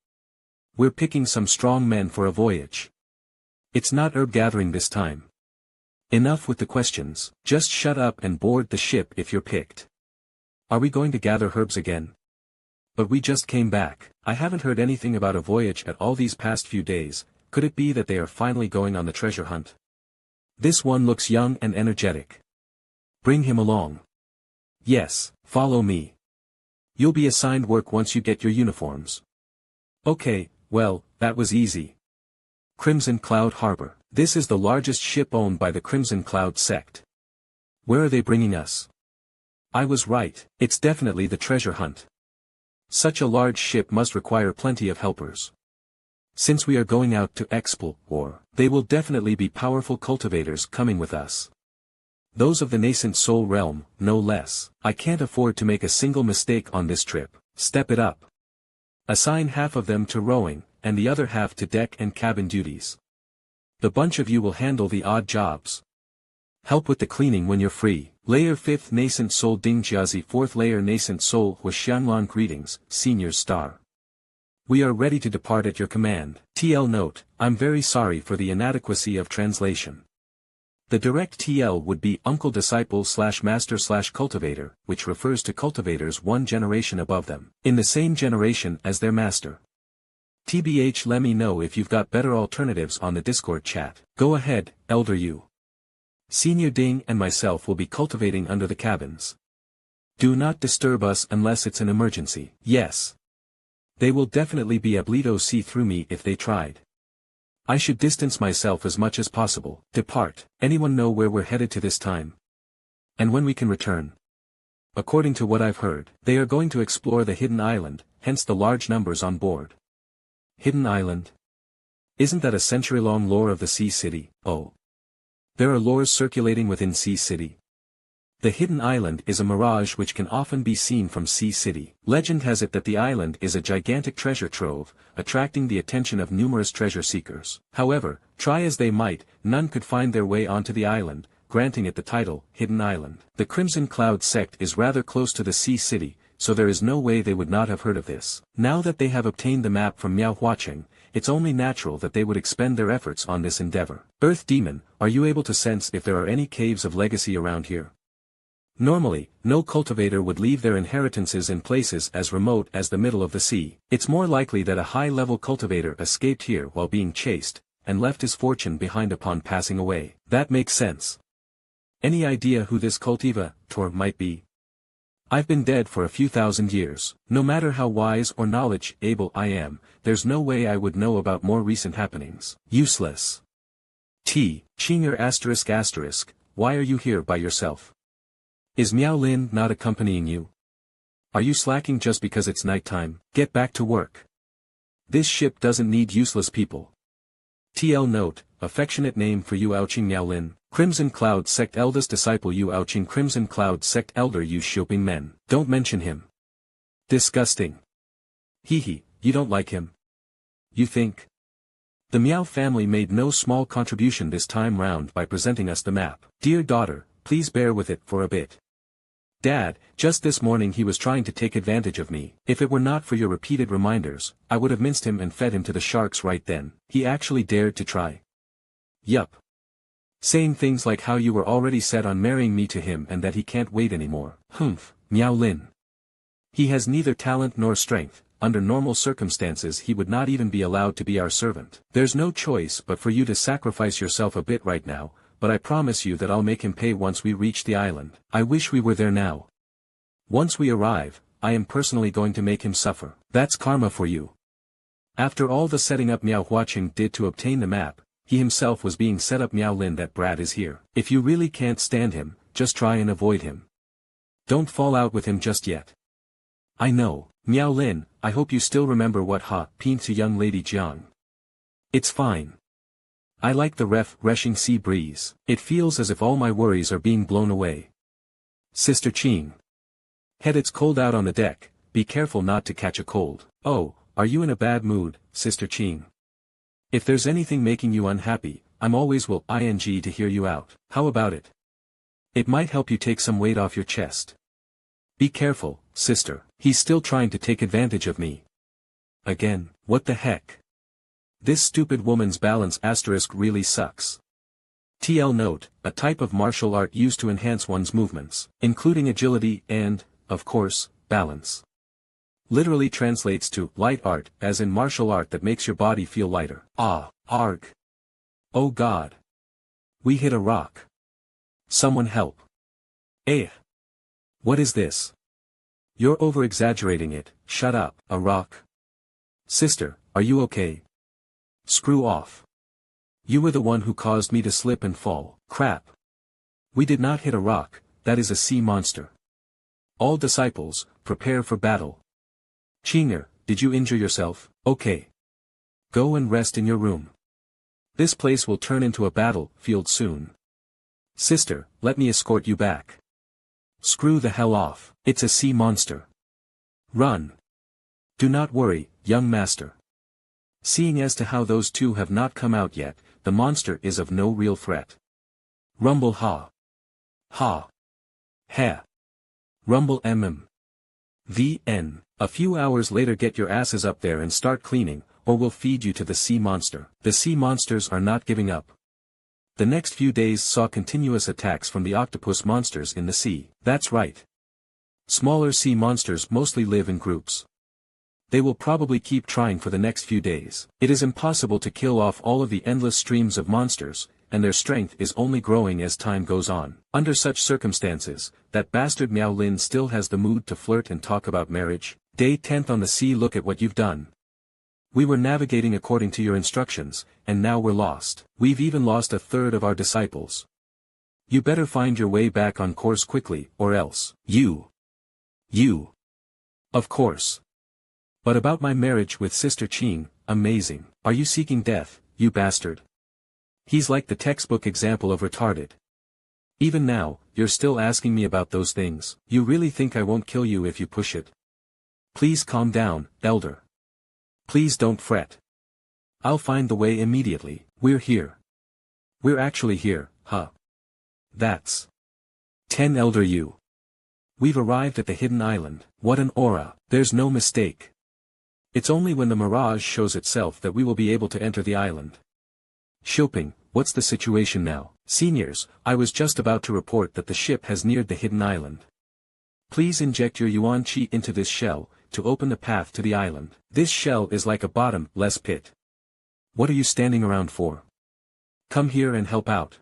We're picking some strong men for a voyage. It's not herb gathering this time. Enough with the questions, just shut up and board the ship if you're picked. Are we going to gather herbs again? But we just came back. I haven't heard anything about a voyage at all these past few days. Could it be that they are finally going on the treasure hunt? This one looks young and energetic. Bring him along. Yes, follow me. You'll be assigned work once you get your uniforms. Okay, well, that was easy. Crimson Cloud Harbor. This is the largest ship owned by the Crimson Cloud sect. Where are they bringing us? I was right, it's definitely the treasure hunt. Such a large ship must require plenty of helpers. Since we are going out to explore, they will definitely be powerful cultivators coming with us. Those of the nascent soul realm, no less. I can't afford to make a single mistake on this trip. Step it up. Assign half of them to rowing, and the other half to deck and cabin duties. The bunch of you will handle the odd jobs. Help with the cleaning when you're free. Layer 5th Nascent Soul Ding Jiazi 4th Layer Nascent Soul Hua Xianlan Greetings, Senior Star. We are ready to depart at your command. TL note, I'm very sorry for the inadequacy of translation. The direct TL would be Uncle Disciple / Master / Cultivator, which refers to cultivators one generation above them, in the same generation as their master. TBH, let me know if you've got better alternatives on the Discord chat. Go ahead, Elder Yu. Senior Ding and myself will be cultivating under the cabins. Do not disturb us unless it's an emergency. Yes. They will definitely be able to see through me if they tried. I should distance myself as much as possible. Depart. Anyone know where we're headed to this time? And when we can return? According to what I've heard, they are going to explore the hidden island, hence the large numbers on board. Hidden Island? Isn't that a century-long lore of the Sea City? Oh. There are lores circulating within Sea City. The Hidden Island is a mirage which can often be seen from Sea City. Legend has it that the island is a gigantic treasure trove, attracting the attention of numerous treasure seekers. However, try as they might, none could find their way onto the island, granting it the title, Hidden Island. The Crimson Cloud sect is rather close to the Sea City, so there is no way they would not have heard of this. Now that they have obtained the map from Miao Huaqing, it's only natural that they would expend their efforts on this endeavor. Earth Demon, are you able to sense if there are any caves of legacy around here? Normally, no cultivator would leave their inheritances in places as remote as the middle of the sea. It's more likely that a high-level cultivator escaped here while being chased, and left his fortune behind upon passing away. That makes sense. Any idea who this cultivator might be? I've been dead for a few thousand years. No matter how wise or knowledge-able I am, there's no way I would know about more recent happenings. Useless. Chinger***, why are you here by yourself? Is Miao Lin not accompanying you? Are you slacking just because it's nighttime? Get back to work. This ship doesn't need useless people. TL note, affectionate name for Yu Aoqing Miao Lin, Crimson Cloud Sect eldest disciple Yu Aoqing Crimson Cloud Sect elder Yu Xiuping Men. Don't mention him. Disgusting. Hee, you don't like him? You think? The Miao family made no small contribution this time round by presenting us the map. Dear daughter, please bear with it for a bit. Dad, just this morning he was trying to take advantage of me. If it were not for your repeated reminders, I would have minced him and fed him to the sharks right then. He actually dared to try. Yup. Saying things like how you were already set on marrying me to him and that he can't wait anymore. Humph, Miao Lin. He has neither talent nor strength. Under normal circumstances he would not even be allowed to be our servant. There's no choice but for you to sacrifice yourself a bit right now, but I promise you that I'll make him pay once we reach the island. I wish we were there now. Once we arrive, I am personally going to make him suffer. That's karma for you. After all the setting up Miao Huaqing did to obtain the map, he himself was being set up. Miao Lin, that brat is here. If you really can't stand him, just try and avoid him. Don't fall out with him just yet. I know, Miao Lin, I hope you still remember what happened to young lady Jiang. It's fine. I like the refreshing sea breeze. It feels as if all my worries are being blown away. Sister Qing. Head, it's cold out on the deck, be careful not to catch a cold. Oh, are you in a bad mood, Sister Qing? If there's anything making you unhappy, I'm always willing to hear you out. How about it? It might help you take some weight off your chest. Be careful, sister, he's still trying to take advantage of me. Again, what the heck? This stupid woman's balance asterisk really sucks. TL note, a type of martial art used to enhance one's movements, including agility and, of course, balance. Literally translates to light art, as in martial art that makes your body feel lighter. Arg. Oh God. We hit a rock. Someone help. What is this? You're over-exaggerating it, shut up. A rock? Sister, are you okay? Screw off. You were the one who caused me to slip and fall. Crap. We did not hit a rock, that is a sea monster. All disciples, prepare for battle. Chinger, did you injure yourself? Okay. Go and rest in your room. This place will turn into a battlefield soon. Sister, let me escort you back. Screw the hell off, it's a sea monster. Run. Do not worry, young master. Seeing as to how those two have not come out yet, the monster is of no real threat. Rumble ha. Ha. Ha. Rumble VN. A few hours later, get your asses up there and start cleaning, or we'll feed you to the sea monster. The sea monsters are not giving up. The next few days saw continuous attacks from the octopus monsters in the sea. That's right. Smaller sea monsters mostly live in groups. They will probably keep trying for the next few days. It is impossible to kill off all of the endless streams of monsters, and their strength is only growing as time goes on. Under such circumstances, that bastard Miao Lin still has the mood to flirt and talk about marriage. Day 10th on the sea. Look at what you've done. We were navigating according to your instructions, and now we're lost. We've even lost a third of our disciples. You better find your way back on course quickly, or else. You. Of course. But about my marriage with Sister Qing, amazing. Are you seeking death, you bastard? He's like the textbook example of retarded. Even now, you're still asking me about those things. You really think I won't kill you if you push it? Please calm down, elder. Please don't fret. I'll find the way immediately. We're here. We're actually here, huh? That's 10 elder you. We've arrived at the hidden island. What an aura. There's no mistake. It's only when the mirage shows itself that we will be able to enter the island. Shoping, what's the situation now? Seniors, I was just about to report that the ship has neared the hidden island. Please inject your yuan qi into this shell, to open the path to the island. This shell is like a bottomless pit. What are you standing around for? Come here and help out.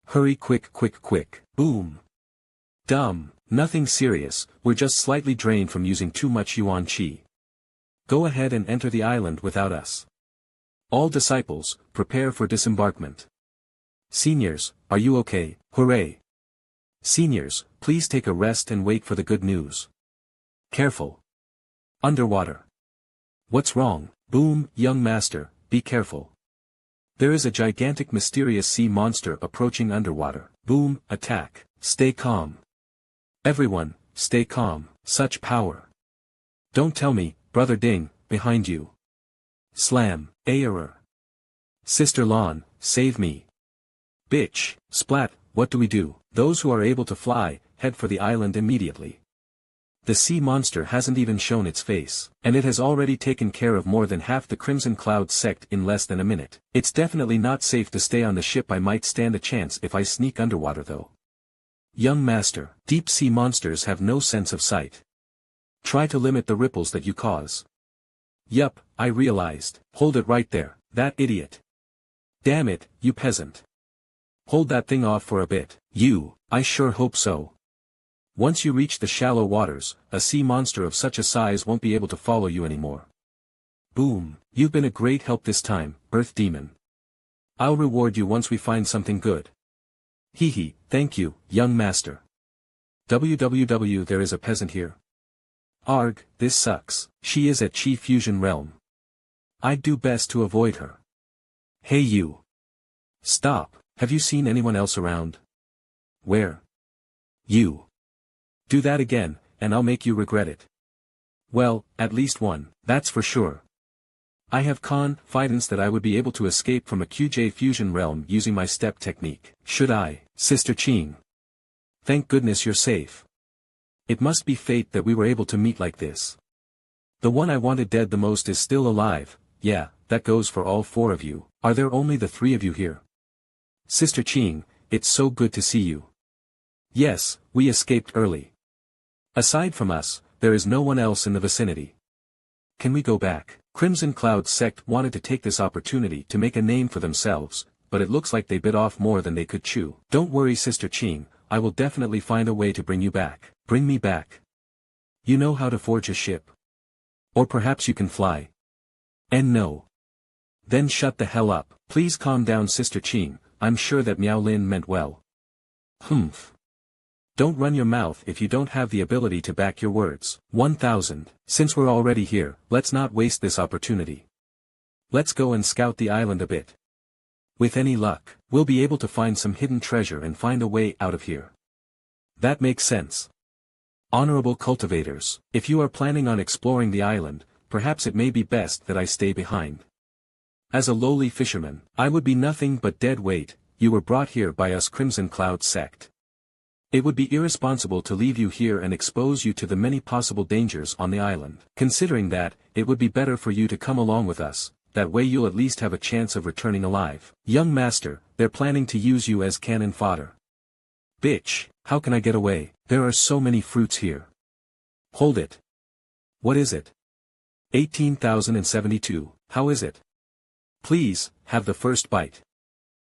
Hurry, quick, quick, quick. Boom. Dumb, nothing serious, we're just slightly drained from using too much yuan qi. Go ahead and enter the island without us. All disciples, prepare for disembarkment. Seniors, are you okay? Hooray! Seniors, please take a rest and wait for the good news. Careful. Underwater. What's wrong? Boom, young master, be careful. There is a gigantic mysterious sea monster approaching underwater. Boom, attack. Stay calm. Everyone, stay calm. Such power. Don't tell me, Brother Ding, behind you. Slam, error. Sister Lon, save me. Bitch, splat, what do we do? Those who are able to fly, head for the island immediately. The sea monster hasn't even shown its face, and it has already taken care of more than half the Crimson Cloud sect in less than a minute. It's definitely not safe to stay on the ship. I might stand a chance if I sneak underwater though. Young master, deep sea monsters have no sense of sight. Try to limit the ripples that you cause. Yup, I realized. Hold it right there, that idiot. Damn it, you peasant. Hold that thing off for a bit. I sure hope so. Once you reach the shallow waters, a sea monster of such a size won't be able to follow you anymore. Boom, you've been a great help this time, Earth Demon. I'll reward you once we find something good. Hee, thank you, young master. WWW, there is a peasant here. Arg, this sucks. She is at Chi Fusion Realm. I'd do best to avoid her. Hey you. Stop, have you seen anyone else around? Where? You. Do that again, and I'll make you regret it. Well, at least one, that's for sure. I have confidence that I would be able to escape from a QJ Fusion Realm using my step technique. Should I, Sister Ching? Thank goodness you're safe. It must be fate that we were able to meet like this. The one I wanted dead the most is still alive. Yeah, that goes for all four of you. Are there only the three of you here? Sister Ching, it's so good to see you. Yes, we escaped early. Aside from us, there is no one else in the vicinity. Can we go back? Crimson Cloud sect wanted to take this opportunity to make a name for themselves, but it looks like they bit off more than they could chew. Don't worry, Sister Ching, I will definitely find a way to bring you back. Bring me back. You know how to forge a ship? Or perhaps you can fly? And no. Then shut the hell up. Please calm down, Sister Ching, I'm sure that Miao Lin meant well. Humph. Don't run your mouth if you don't have the ability to back your words. 1000. Since we're already here, let's not waste this opportunity. Let's go and scout the island a bit. With any luck, we'll be able to find some hidden treasure and find a way out of here. That makes sense. Honorable cultivators, if you are planning on exploring the island, perhaps it may be best that I stay behind. As a lowly fisherman, I would be nothing but dead weight. You were brought here by us Crimson Cloud sect. It would be irresponsible to leave you here and expose you to the many possible dangers on the island. Considering that, it would be better for you to come along with us, that way you'll at least have a chance of returning alive. Young master, they're planning to use you as cannon fodder. Bitch, how can I get away? There are so many fruits here. Hold it. What is it? 18,072, how is it? Please, have the first bite.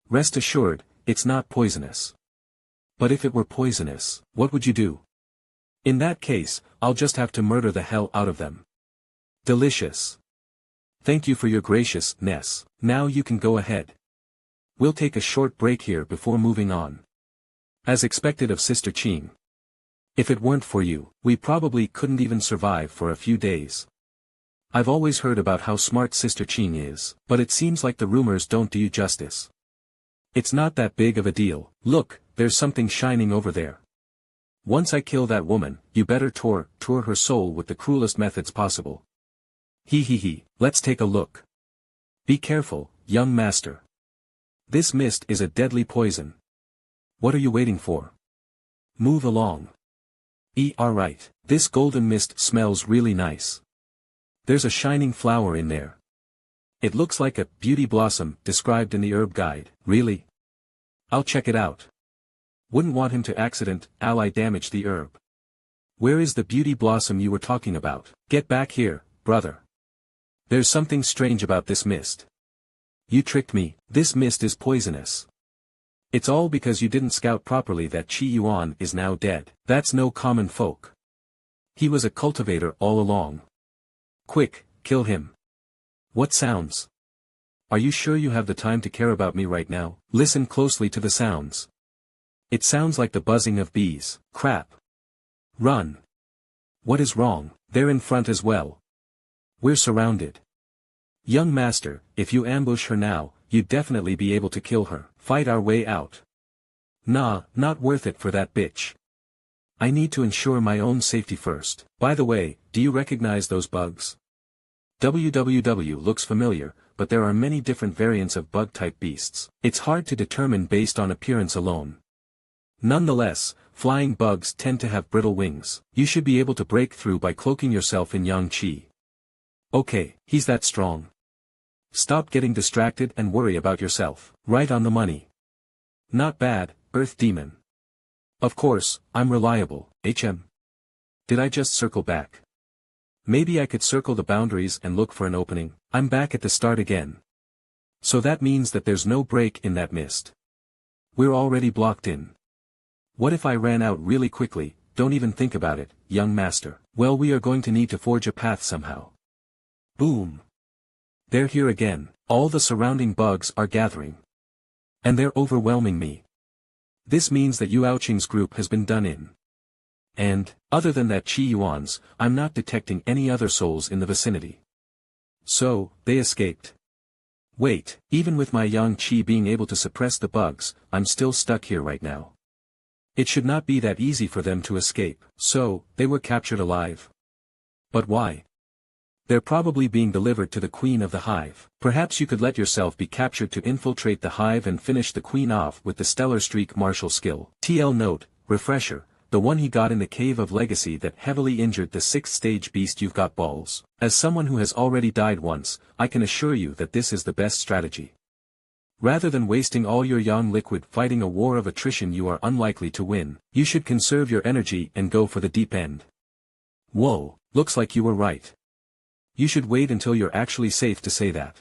Rest assured, it's not poisonous. But if it were poisonous, what would you do? In that case, I'll just have to murder the hell out of them. Delicious. Thank you for your graciousness. Now you can go ahead. We'll take a short break here before moving on. As expected of Sister Ching. If it weren't for you, we probably couldn't even survive for a few days. I've always heard about how smart Sister Ching is, but it seems like the rumors don't do you justice. It's not that big of a deal. Look, there's something shining over there. Once I kill that woman, you better torture her soul with the cruelest methods possible. Hee, let's take a look. Be careful, young master. This mist is a deadly poison. What are you waiting for? Move along. Alright, this golden mist smells really nice. There's a shining flower in there. It looks like a beauty blossom described in the herb guide. Really? I'll check it out. Wouldn't want him to ally damage the herb. Where is the beauty blossom you were talking about? Get back here, brother. There's something strange about this mist. You tricked me. This mist is poisonous. It's all because you didn't scout properly that Qi Yuan is now dead. That's no common folk. He was a cultivator all along. Quick, kill him. What sounds? Are you sure you have the time to care about me right now? Listen closely to the sounds. It sounds like the buzzing of bees. Crap. Run. What is wrong? They're in front as well. We're surrounded. Young master, if you ambush her now, you'd definitely be able to kill her. Fight our way out. Nah, not worth it for that bitch. I need to ensure my own safety first. By the way, do you recognize those bugs? WWW looks familiar, but there are many different variants of bug-type beasts. It's hard to determine based on appearance alone. Nonetheless, flying bugs tend to have brittle wings. You should be able to break through by cloaking yourself in yang qi. Okay, he's that strong. Stop getting distracted and worry about yourself. Right on the money. Not bad, Earth Demon. Of course, I'm reliable, HM. Did I just circle back? Maybe I could circle the boundaries and look for an opening. I'm back at the start again. So that means that there's no break in that mist. We're already blocked in. What if I ran out really quickly? Don't even think about it, young master. Well, we are going to need to forge a path somehow. Boom. They're here again. All the surrounding bugs are gathering. And they're overwhelming me. This means that Yu Aoqing's group has been done in. And, other than that Qi Yuan's, I'm not detecting any other souls in the vicinity. So, they escaped. Wait, even with my yang qi being able to suppress the bugs, I'm still stuck here right now. It should not be that easy for them to escape. So, they were captured alive. But why? They're probably being delivered to the queen of the hive. Perhaps you could let yourself be captured to infiltrate the hive and finish the queen off with the stellar streak martial skill. TL note, refresher, the one he got in the Cave of Legacy that heavily injured the 6th stage beast. You've got balls. As someone who has already died once, I can assure you that this is the best strategy. Rather than wasting all your yang liquid fighting a war of attrition you are unlikely to win, you should conserve your energy and go for the deep end. Whoa, looks like you were right. You should wait until you're actually safe to say that.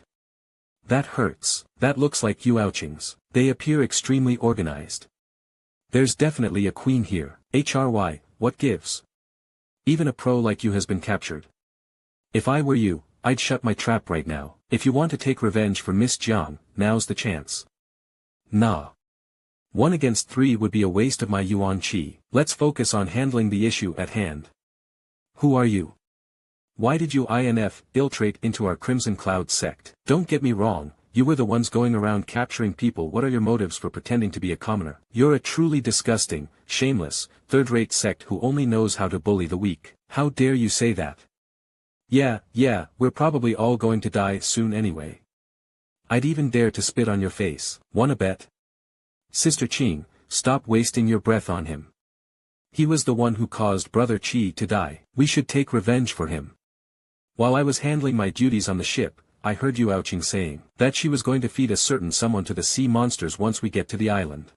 That hurts. That looks like Yu Aoqing's. They appear extremely organized. There's definitely a queen here. HRY, what gives? Even a pro like you has been captured. If I were you, I'd shut my trap right now. If you want to take revenge for Miss Jiang, now's the chance. Nah. 1 against 3 would be a waste of my yuan qi. Let's focus on handling the issue at hand. Who are you? Why did you infiltrate into our Crimson Cloud sect? Don't get me wrong, you were the ones going around capturing people. What are your motives for pretending to be a commoner? You're a truly disgusting, shameless, third-rate sect who only knows how to bully the weak. How dare you say that? Yeah, we're probably all going to die soon anyway. I'd even dare to spit on your face. Wanna bet? Sister Qing, stop wasting your breath on him. He was the one who caused Brother Qi to die. We should take revenge for him. While I was handling my duties on the ship, I heard Yu Aoqing saying that she was going to feed a certain someone to the sea monsters once we get to the island.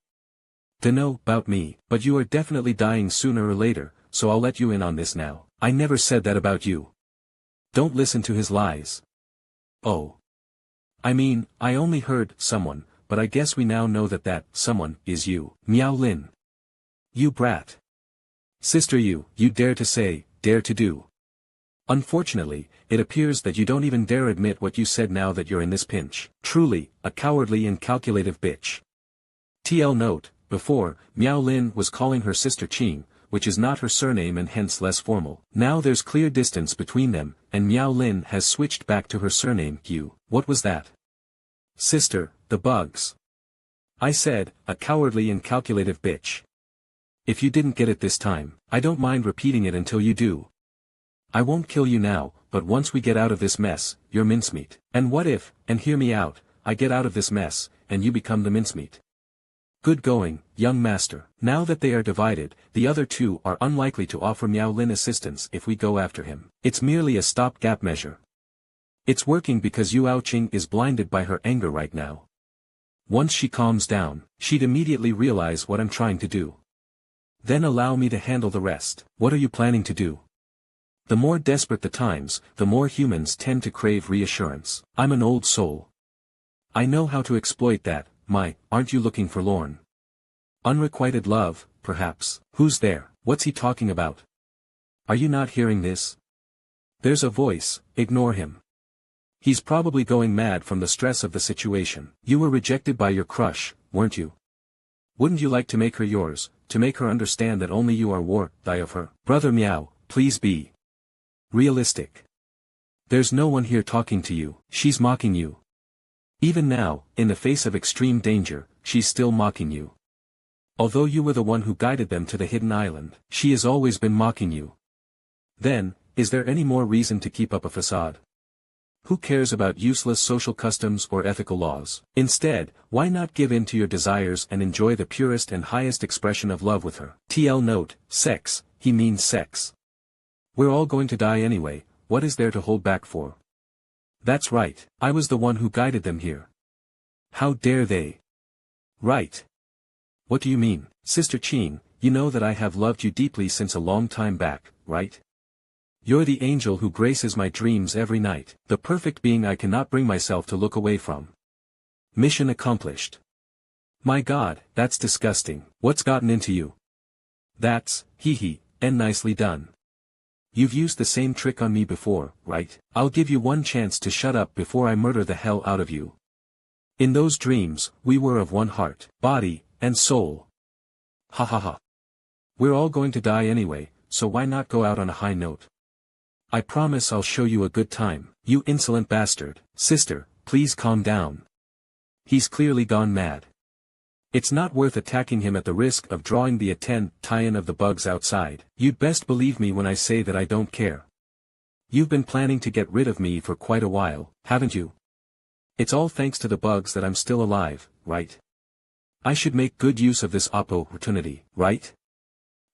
Dunno about me, but you are definitely dying sooner or later, so I'll let you in on this now. I never said that about you. Don't listen to his lies. Oh. I mean, I only heard someone, but I guess we now know that that someone is you. Miao Lin. You brat. Sister you dare to say, dare to do. Unfortunately, it appears that you don't even dare admit what you said now that you're in this pinch. Truly, a cowardly and calculative bitch. TL note, before, Miao Lin was calling her sister Qing, which is not her surname and hence less formal. Now there's clear distance between them, and Miao Lin has switched back to her surname Yu. What was that? Sister, the bugs. I said, a cowardly and calculative bitch. If you didn't get it this time, I don't mind repeating it until you do. I won't kill you now, but once we get out of this mess, you're mincemeat. And what if, and hear me out, I get out of this mess, and you become the mincemeat? Good going, young master. Now that they are divided, the other two are unlikely to offer Miao Lin assistance if we go after him. It's merely a stopgap measure. It's working because Yu Aoqing is blinded by her anger right now. Once she calms down, she'd immediately realize what I'm trying to do. Then allow me to handle the rest. What are you planning to do? The more desperate the times, the more humans tend to crave reassurance. I'm an old soul. I know how to exploit that. Aren't you looking for Lorne? Unrequited love, perhaps. Who's there? What's he talking about? Are you not hearing this? There's a voice, ignore him. He's probably going mad from the stress of the situation. You were rejected by your crush, weren't you? Wouldn't you like to make her yours, to make her understand that only you are worthy of her? Brother Miao, please be realistic. There's no one here talking to you. She's mocking you. Even now, in the face of extreme danger, she's still mocking you. Although you were the one who guided them to the hidden island, she has always been mocking you. Then, is there any more reason to keep up a facade? Who cares about useless social customs or ethical laws? Instead, why not give in to your desires and enjoy the purest and highest expression of love with her? TL note, sex, he means sex. We're all going to die anyway, what is there to hold back for? That's right, I was the one who guided them here. How dare they? Right. What do you mean, Sister Qing? You know that I have loved you deeply since a long time back, right? You're the angel who graces my dreams every night, the perfect being I cannot bring myself to look away from. Mission accomplished. My God, that's disgusting. What's gotten into you? That's, and nicely done. You've used the same trick on me before, right? I'll give you one chance to shut up before I murder the hell out of you. In those dreams, we were of one heart, body, and soul. Ha ha ha. We're all going to die anyway, so why not go out on a high note? I promise I'll show you a good time, you insolent bastard. Sister, please calm down. He's clearly gone mad. It's not worth attacking him at the risk of drawing the attention of the bugs outside. You'd best believe me when I say that I don't care. You've been planning to get rid of me for quite a while, haven't you? It's all thanks to the bugs that I'm still alive, right? I should make good use of this opportunity, right?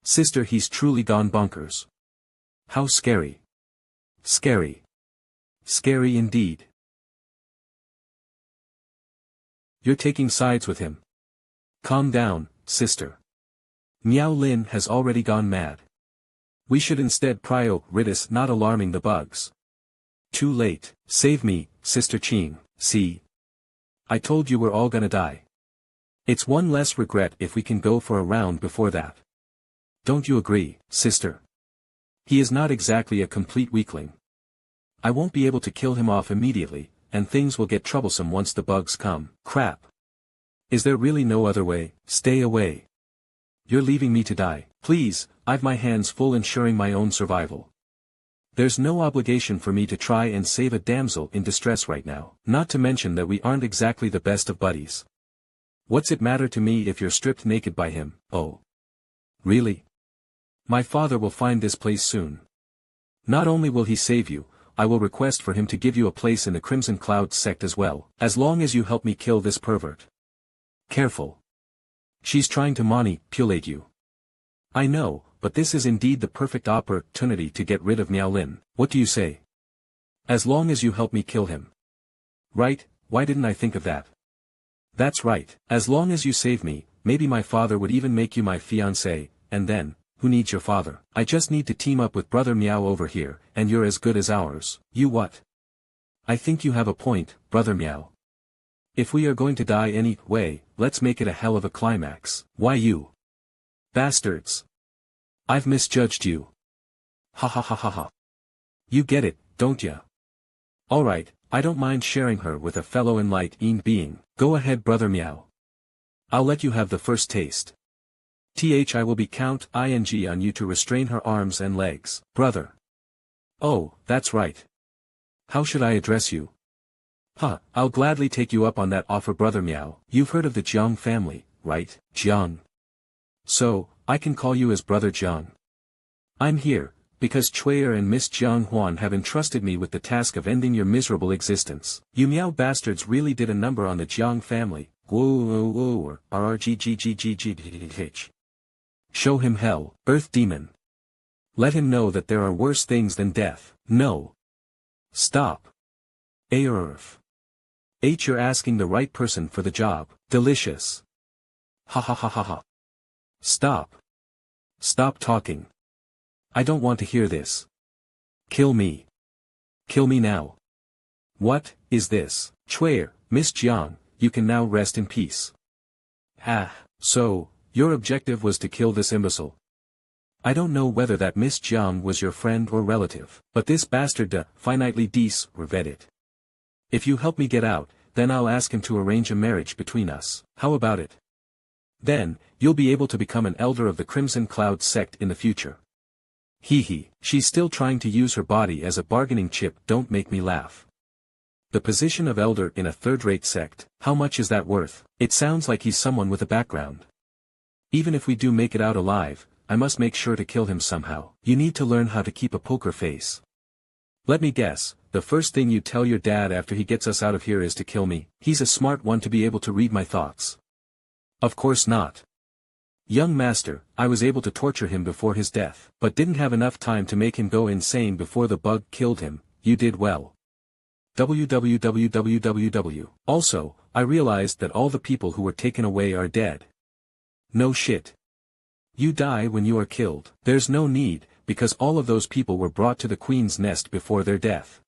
Sister, he's truly gone bonkers. How scary. Scary. Scary indeed. You're taking sides with him. Calm down, sister. Miao Lin has already gone mad. We should instead prioritize not alarming the bugs. Too late. Save me, Sister Qing. See? I told you we're all gonna die. It's one less regret if we can go for a round before that. Don't you agree, sister? He is not exactly a complete weakling. I won't be able to kill him off immediately, and things will get troublesome once the bugs come. Crap. Is there really no other way? Stay away. You're leaving me to die. Please, I've my hands full ensuring my own survival. There's no obligation for me to try and save a damsel in distress right now. Not to mention that we aren't exactly the best of buddies. What's it matter to me if you're stripped naked by him? Oh. Really? My father will find this place soon. Not only will he save you, I will request for him to give you a place in the Crimson Cloud sect as well, as long as you help me kill this pervert. Careful. She's trying to manipulate you. I know, but this is indeed the perfect opportunity to get rid of Miao Lin. What do you say? As long as you help me kill him. Right, why didn't I think of that? That's right, as long as you save me, maybe my father would even make you my fiancé, and then, who needs your father? I just need to team up with Brother Miao over here, and you're as good as ours. You what? I think you have a point, Brother Miao. If we are going to die anyway, let's make it a hell of a climax. Why you? Bastards. I've misjudged you. Ha ha ha ha ha. You get it, don't ya? Alright, I don't mind sharing her with a fellow enlightened being. Go ahead, Brother Miao. I'll let you have the first taste. I will be Count Ing on you to restrain her arms and legs. Brother. Oh, that's right. How should I address you? I'll gladly take you up on that offer, Brother Miao. You've heard of the Jiang family, right? Jiang. So, I can call you as Brother Jiang. I'm here, because Chuyer and Miss Jiang Huan have entrusted me with the task of ending your miserable existence. You Miao bastards really did a number on the Jiang family. RRGGGGGH. Show him hell, Earth Demon. Let him know that there are worse things than death. No. Stop. Earth. You're asking the right person for the job. Delicious. Ha ha ha ha ha. Stop. Stop talking. I don't want to hear this. Kill me. Kill me now. What is this? Chuyer, Miss Jiang, you can now rest in peace. So, your objective was to kill this imbecile. I don't know whether that Miss Jiang was your friend or relative, but this bastard finitely dies revet. If you help me get out, then I'll ask him to arrange a marriage between us. How about it? Then, you'll be able to become an elder of the Crimson Cloud sect in the future. Hee, she's still trying to use her body as a bargaining chip. Don't make me laugh. The position of elder in a third-rate sect, how much is that worth? It sounds like he's someone with a background. Even if we do make it out alive, I must make sure to kill him somehow. You need to learn how to keep a poker face. Let me guess, the first thing you tell your dad after he gets us out of here is to kill me. He's a smart one to be able to read my thoughts. Of course not. Young master, I was able to torture him before his death, but didn't have enough time to make him go insane before the bug killed him. You did well. www. Also, I realized that all the people who were taken away are dead. No shit. You die when you are killed. There's no need, because all of those people were brought to the Queen's Nest before their death.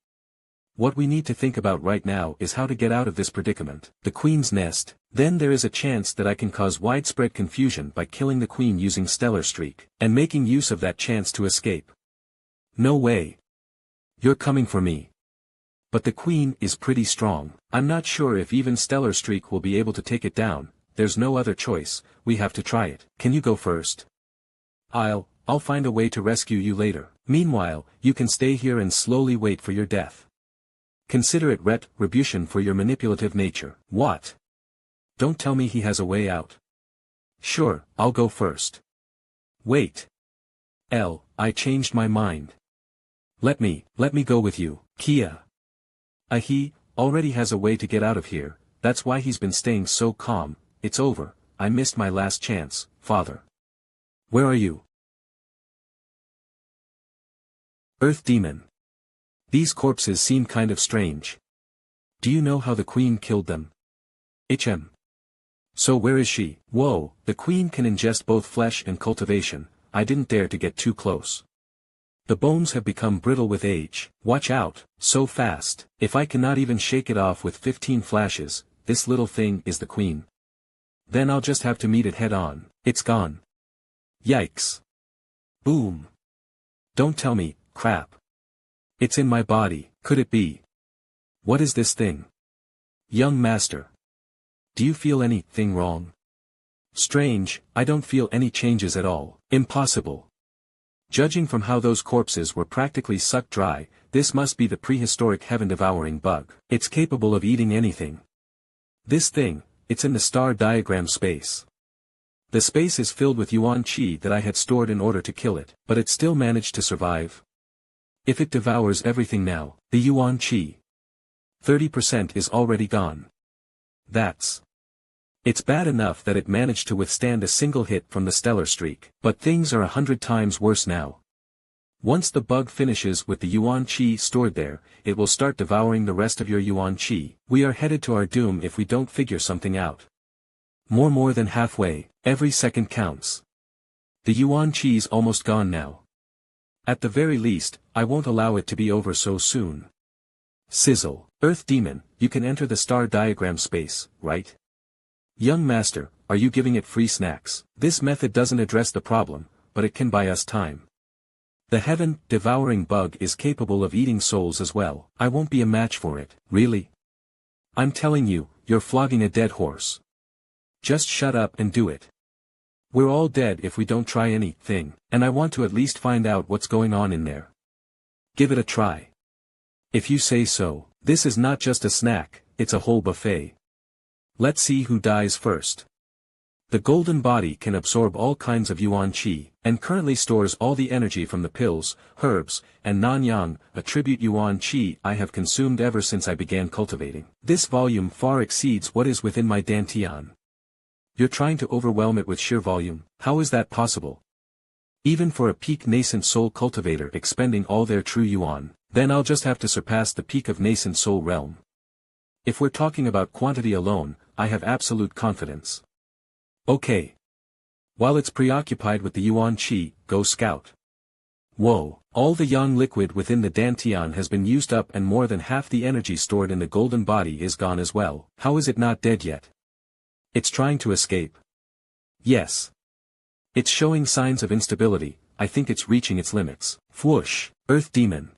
What we need to think about right now is how to get out of this predicament. The Queen's Nest, then there is a chance that I can cause widespread confusion by killing the Queen using Stellar Streak, and making use of that chance to escape. No way. You're coming for me. But the Queen is pretty strong. I'm not sure if even Stellar Streak will be able to take it down. There's no other choice, we have to try it. Can you go first? I'll find a way to rescue you later. Meanwhile, you can stay here and slowly wait for your death. Consider it retribution for your manipulative nature. What? Don't tell me he has a way out. Sure, I'll go first. Wait. I changed my mind. Let me go with you, Kia. He already has a way to get out of here, that's why he's been staying so calm. It's over, I missed my last chance, father. Where are you? Earth Demon. These corpses seem kind of strange. Do you know how the Queen killed them? So where is she? Whoa, the Queen can ingest both flesh and cultivation. I didn't dare to get too close. The bones have become brittle with age. Watch out, so fast. If I cannot even shake it off with 15 flashes, this little thing is the Queen. Then I'll just have to meet it head on. It's gone. Yikes. Boom. Don't tell me, crap. It's in my body. Could it be? What is this thing? Young master. Do you feel anything wrong? Strange, I don't feel any changes at all. Impossible. Judging from how those corpses were practically sucked dry, this must be the prehistoric heaven-devouring bug. It's capable of eating anything. This thing, it's in the star diagram space. The space is filled with yuan qi that I had stored in order to kill it, but it still managed to survive. If it devours everything now, the yuan qi 30% is already gone. It's bad enough that it managed to withstand a single hit from the Stellar Streak, but things are 100 times worse now. Once the bug finishes with the yuan qi stored there, it will start devouring the rest of your yuan qi. We are headed to our doom if we don't figure something out. More than halfway, every second counts. The yuan qi's almost gone now. At the very least, I won't allow it to be over so soon. Sizzle. Earth Demon, you can enter the star diagram space, right? Young master, are you giving it free snacks? This method doesn't address the problem, but it can buy us time. The heaven-devouring bug is capable of eating souls as well. I won't be a match for it. Really? I'm telling you, you're flogging a dead horse. Just shut up and do it. We're all dead if we don't try anything, and I want to at least find out what's going on in there. Give it a try. If you say so. This is not just a snack, it's a whole buffet. Let's see who dies first. The golden body can absorb all kinds of yuan qi, and currently stores all the energy from the pills, herbs, and non-yang, attribute yuan qi I have consumed ever since I began cultivating. This volume far exceeds what is within my dantian. You're trying to overwhelm it with sheer volume. How is that possible? Even for a peak nascent soul cultivator expending all their true yuan, then I'll just have to surpass the peak of nascent soul realm. If we're talking about quantity alone, I have absolute confidence. Okay. While it's preoccupied with the yuan qi, go scout. Whoa, all the yang liquid within the dantian has been used up and more than half the energy stored in the golden body is gone as well. How is it not dead yet? It's trying to escape. Yes. It's showing signs of instability. I think it's reaching its limits. Whoosh, Earth Demon.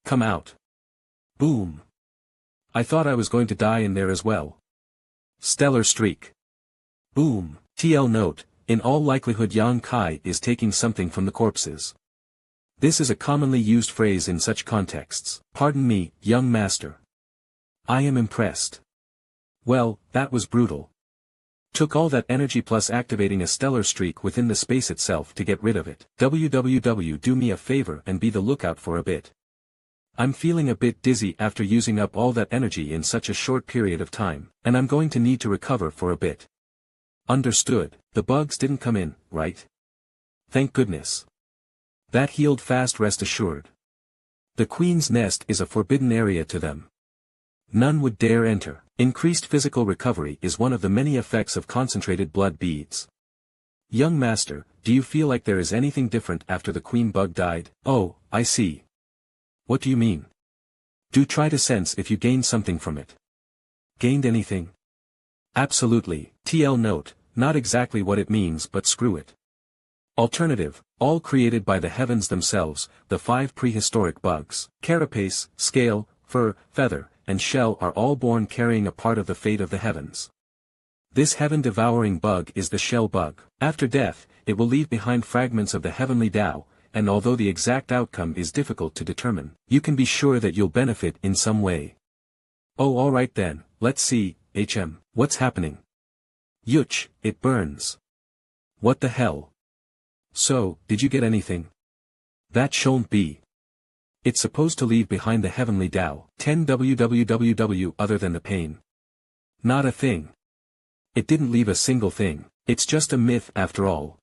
Come out. Boom. I thought I was going to die in there as well. Stellar Streak. Boom. TL note, in all likelihood Yang Kai is taking something from the corpses. This is a commonly used phrase in such contexts. Pardon me, young master. I am impressed. Well, that was brutal. Took all that energy plus activating a stellar streak within the space itself to get rid of it. WWW, do me a favor and be the lookout for a bit. I'm feeling a bit dizzy after using up all that energy in such a short period of time, and I'm going to need to recover for a bit. Understood. The bugs didn't come in, right? Thank goodness. That healed fast, rest assured. The Queen's Nest is a forbidden area to them. None would dare enter. Increased physical recovery is one of the many effects of concentrated blood beads. Young master, do you feel like there is anything different after the queen bug died? Oh, I see. What do you mean? Do try to sense if you gained something from it. Gained anything? Absolutely. TL note, not exactly what it means but screw it. Alternative, all created by the heavens themselves, the 5 prehistoric bugs. Carapace, scale, fur, feather, and shell are all born carrying a part of the fate of the heavens. This heaven-devouring bug is the shell bug. After death, it will leave behind fragments of the heavenly Tao, and although the exact outcome is difficult to determine, you can be sure that you'll benefit in some way. Oh, alright then, let's see, what's happening? Yuch, it burns. What the hell? So, did you get anything? That shouldn't be. It's supposed to leave behind the heavenly Tao. 10 www other than the pain. Not a thing. It didn't leave a single thing. It's just a myth after all.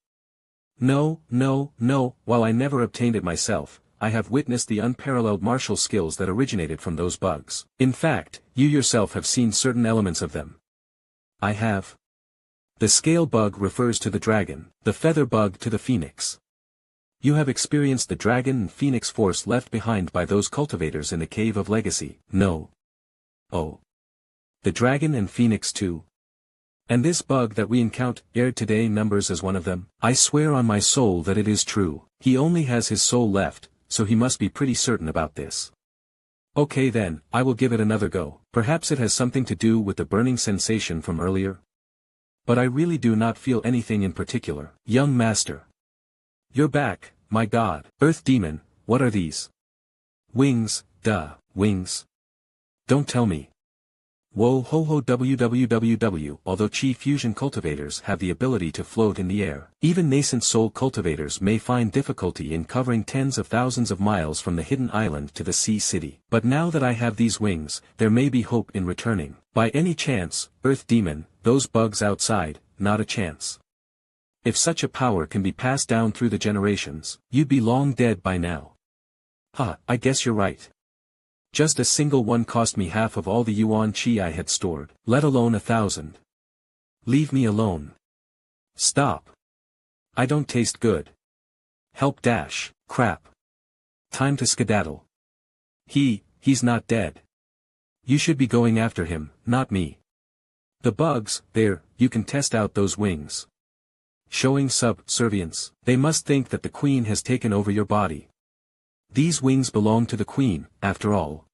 No, while I never obtained it myself, I have witnessed the unparalleled martial skills that originated from those bugs. In fact, you yourself have seen certain elements of them. I have. The scale bug refers to the dragon, the feather bug to the phoenix. You have experienced the dragon and phoenix force left behind by those cultivators in the Cave of Legacy. No. Oh. The dragon and phoenix too. And this bug that we encountered today numbers as one of them. I swear on my soul that it is true. He only has his soul left, so he must be pretty certain about this. Okay then, I will give it another go. Perhaps it has something to do with the burning sensation from earlier. But I really do not feel anything in particular. Young master. You're back, my god. Earth demon, what are these? Wings, duh, wings. Don't tell me. Whoa ho ho www. Although Chi fusion cultivators have the ability to float in the air, even nascent soul cultivators may find difficulty in covering tens of thousands of miles from the hidden island to the sea city. But now that I have these wings, there may be hope in returning. By any chance, Earth demon, those bugs outside, not a chance. If such a power can be passed down through the generations, you'd be long dead by now. I guess you're right. Just a single one cost me half of all the yuan qi I had stored, let alone 1,000. Leave me alone. Stop. I don't taste good. Help dash, crap. Time to skedaddle. He's not dead. You should be going after him, not me. The bugs, there, you can test out those wings. Showing subservience. They must think that the queen has taken over your body. These wings belong to the queen, after all.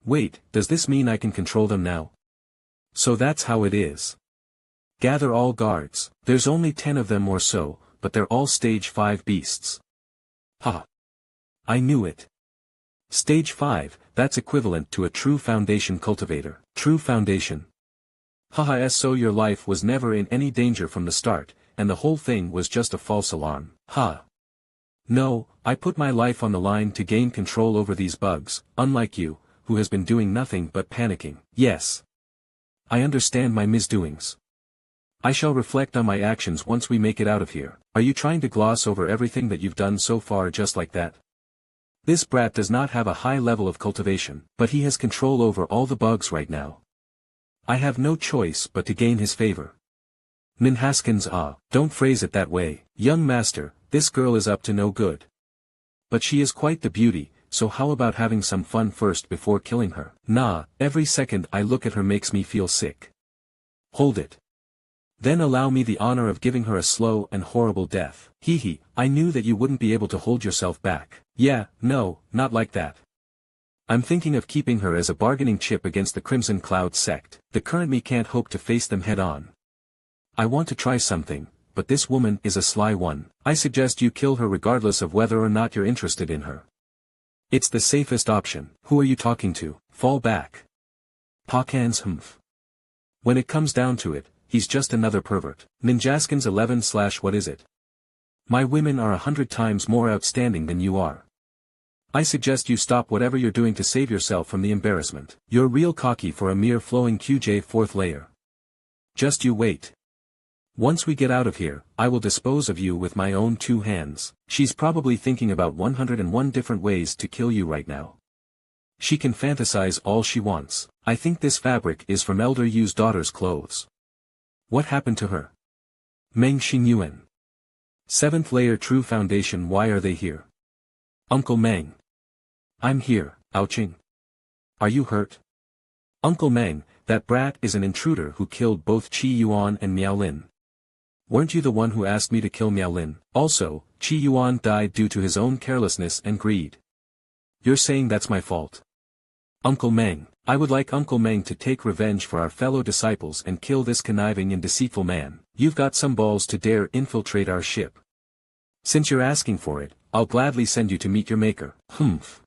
Wait, does this mean I can control them now? So that's how it is. Gather all guards. There's only 10 of them or so, but they're all stage 5 beasts. I knew it. Stage 5, that's equivalent to a true foundation cultivator. True foundation. Haha, so your life was never in any danger from the start, and the whole thing was just a false alarm. Ha. No, I put my life on the line to gain control over these bugs, unlike you, who has been doing nothing but panicking. Yes. I understand my misdoings. I shall reflect on my actions once we make it out of here. Are you trying to gloss over everything that you've done so far just like that? This brat does not have a high level of cultivation, but he has control over all the bugs right now. I have no choice but to gain his favor. Minhaskins, don't phrase it that way, young master, this girl is up to no good. But she is quite the beauty, so how about having some fun first before killing her? Nah, every second I look at her makes me feel sick. Hold it. Then allow me the honor of giving her a slow and horrible death. Hee, I knew that you wouldn't be able to hold yourself back. Yeah, no, not like that. I'm thinking of keeping her as a bargaining chip against the Crimson Cloud sect. The current me can't hope to face them head on. I want to try something, but this woman is a sly one. I suggest you kill her regardless of whether or not you're interested in her. It's the safest option. Who are you talking to? Fall back. Pakans humph. When it comes down to it, he's just another pervert. Ninjaskins 11 / what is it? My women are 100 times more outstanding than you are. I suggest you stop whatever you're doing to save yourself from the embarrassment. You're real cocky for a mere flowing QJ 4th layer. Just you wait. Once we get out of here, I will dispose of you with my own 2 hands. She's probably thinking about 101 different ways to kill you right now. She can fantasize all she wants. I think this fabric is from Elder Yu's daughter's clothes. What happened to her? Meng Xingyuan. 7th layer true foundation. Why are they here? Uncle Meng. I'm here, ouching. Are you hurt? Uncle Meng, that brat is an intruder who killed both Qi Yuan and Miao Lin. Weren't you the one who asked me to kill Miao Lin? Also, Qi Yuan died due to his own carelessness and greed. You're saying that's my fault? Uncle Meng, I would like Uncle Meng to take revenge for our fellow disciples and kill this conniving and deceitful man. You've got some balls to dare infiltrate our ship. Since you're asking for it, I'll gladly send you to meet your maker. Humph.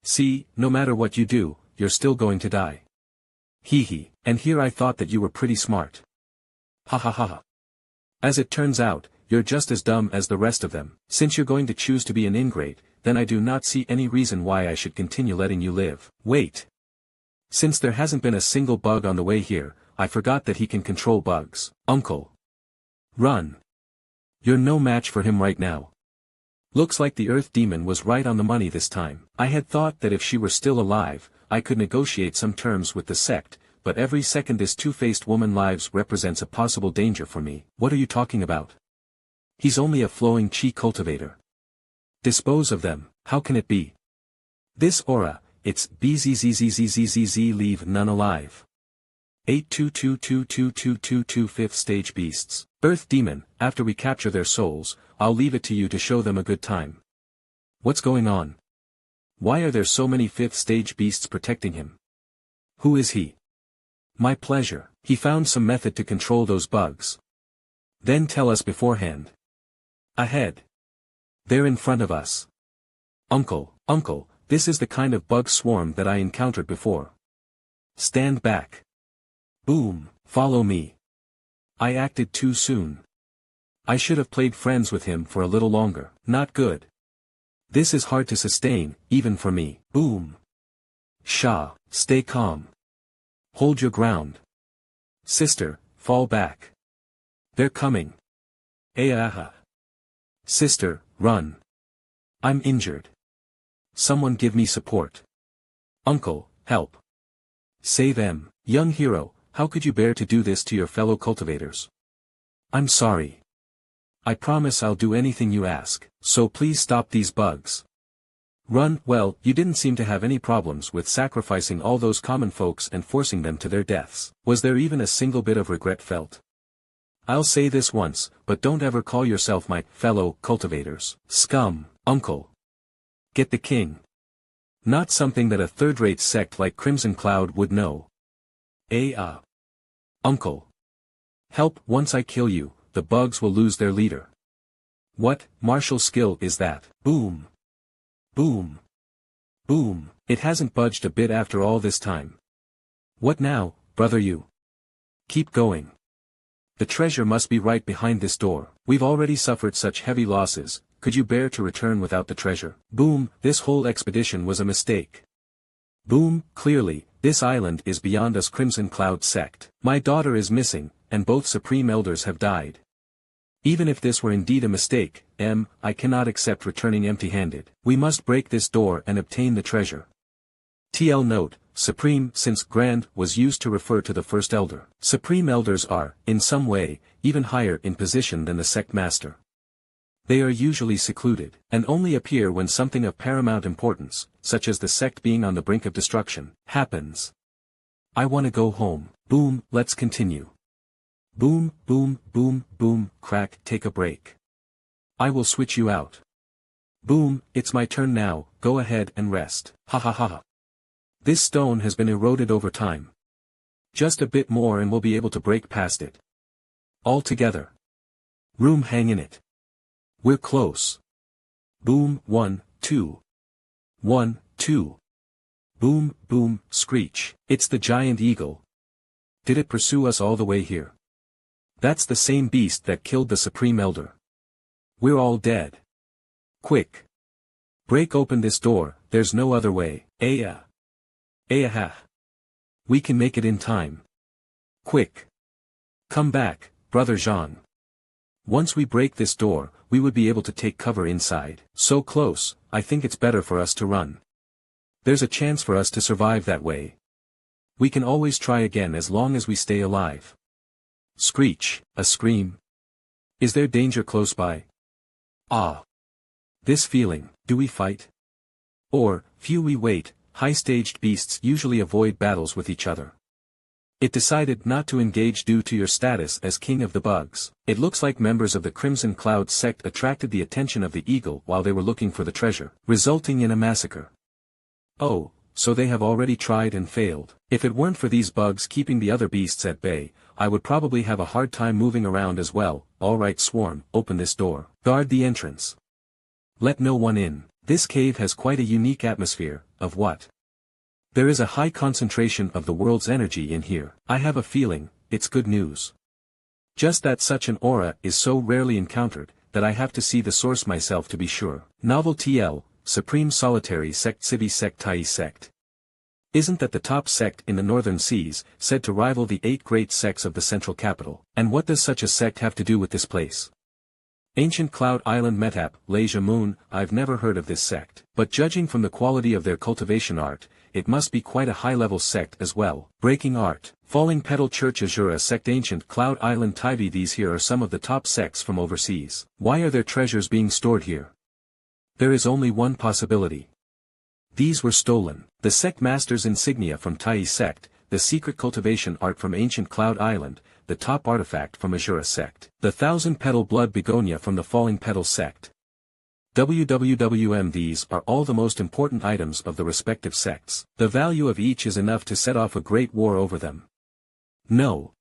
See, no matter what you do, you're still going to die. Hee, and here I thought that you were pretty smart. Ha ha ha. As it turns out, you're just as dumb as the rest of them. Since you're going to choose to be an ingrate, then I do not see any reason why I should continue letting you live. Wait. Since there hasn't been a single bug on the way here, I forgot that he can control bugs. Uncle. Run. You're no match for him right now. Looks like the Earth Demon was right on the money this time. I had thought that if she were still alive, I could negotiate some terms with the sect, but every second this two-faced woman lives represents a possible danger for me. What are you talking about? He's only a flowing chi cultivator. Dispose of them, how can it be? This aura, it's BZZZZZZZ leave none alive. 8222222 5th stage beasts. Earth Demon, after we capture their souls, I'll leave it to you to show them a good time. What's going on? Why are there so many 5th stage beasts protecting him? Who is he? My pleasure. He found some method to control those bugs. Then tell us beforehand. Ahead. They're in front of us. Uncle, this is the kind of bug swarm that I encountered before. Stand back. Boom, follow me. I acted too soon. I should have played friends with him for a little longer. Not good. This is hard to sustain, even for me. Boom. Sha, stay calm. Hold your ground. Sister, fall back. They're coming. Ayaha. Sister, run. I'm injured. Someone give me support. Uncle, help. Save them. Young hero, how could you bear to do this to your fellow cultivators? I'm sorry. I promise I'll do anything you ask, so please stop these bugs. Run. Well, you didn't seem to have any problems with sacrificing all those common folks and forcing them to their deaths. Was there even a single bit of regret felt? I'll say this once, but don't ever call yourself my fellow cultivators. Scum. Uncle. Get the king. Not something that a third-rate sect like Crimson Cloud would know. Uncle. Help. Once I kill you, the bugs will lose their leader. What martial skill is that? Boom. Boom. Boom. It hasn't budged a bit after all this time. What now, brother you? Keep going. The treasure must be right behind this door. We've already suffered such heavy losses, could you bear to return without the treasure? Boom, this whole expedition was a mistake. Boom, clearly, this island is beyond us. Crimson Cloud sect. My daughter is missing, and both Supreme Elders have died. Even if this were indeed a mistake, I cannot accept returning empty-handed. We must break this door and obtain the treasure. TL note, Supreme, since Grand was used to refer to the First Elder. Supreme Elders are, in some way, even higher in position than the sect master. They are usually secluded, and only appear when something of paramount importance, such as the sect being on the brink of destruction, happens. I want to go home. Boom, let's continue. Boom, boom, boom, boom, crack, take a break. I will switch you out. Boom, it's my turn now, go ahead and rest. Ha ha ha ha. This stone has been eroded over time. Just a bit more and we'll be able to break past it. All together. Room, hang in it. We're close. Boom, 1, 2. 1, 2. Boom, boom, screech. It's the giant eagle. Did it pursue us all the way here? That's the same beast that killed the Supreme Elder. We're all dead. Quick. Break open this door, there's no other way. Ha. We can make it in time. Quick. Come back, Brother Jean. Once we break this door, we would be able to take cover inside. So close, I think it's better for us to run. There's a chance for us to survive that way. We can always try again as long as we stay alive. Screech, a scream. Is there danger close by? Ah. This feeling, do we fight? Or, few we wait, high-staged beasts usually avoid battles with each other. It decided not to engage due to your status as king of the bugs. It looks like members of the Crimson Cloud sect attracted the attention of the eagle while they were looking for the treasure, resulting in a massacre. Oh, so they have already tried and failed. If it weren't for these bugs keeping the other beasts at bay, I would probably have a hard time moving around as well. Alright Swarm, open this door. Guard the entrance. Let no one in. This cave has quite a unique atmosphere, of what? There is a high concentration of the world's energy in here. I have a feeling, it's good news. Just that such an aura is so rarely encountered, that I have to see the source myself to be sure. Novel TL, Supreme Solitary Sect Civi Sect Tai Sect. Isn't that the top sect in the northern seas, said to rival the 8 great sects of the central capital? And what does such a sect have to do with this place? Ancient Cloud Island Metap, Leisure Moon, I've never heard of this sect. But judging from the quality of their cultivation art, it must be quite a high-level sect as well. Breaking Art. Falling Petal Church Azura Sect Ancient Cloud Island Taivi. These here are some of the top sects from overseas. Why are their treasures being stored here? There is only one possibility. These were stolen. The sect master's insignia from Tai sect, the secret cultivation art from Ancient Cloud Island, the top artifact from Azura sect, the 1,000-petal blood begonia from the Falling Petal sect. These are all the most important items of the respective sects. The value of each is enough to set off a great war over them. No.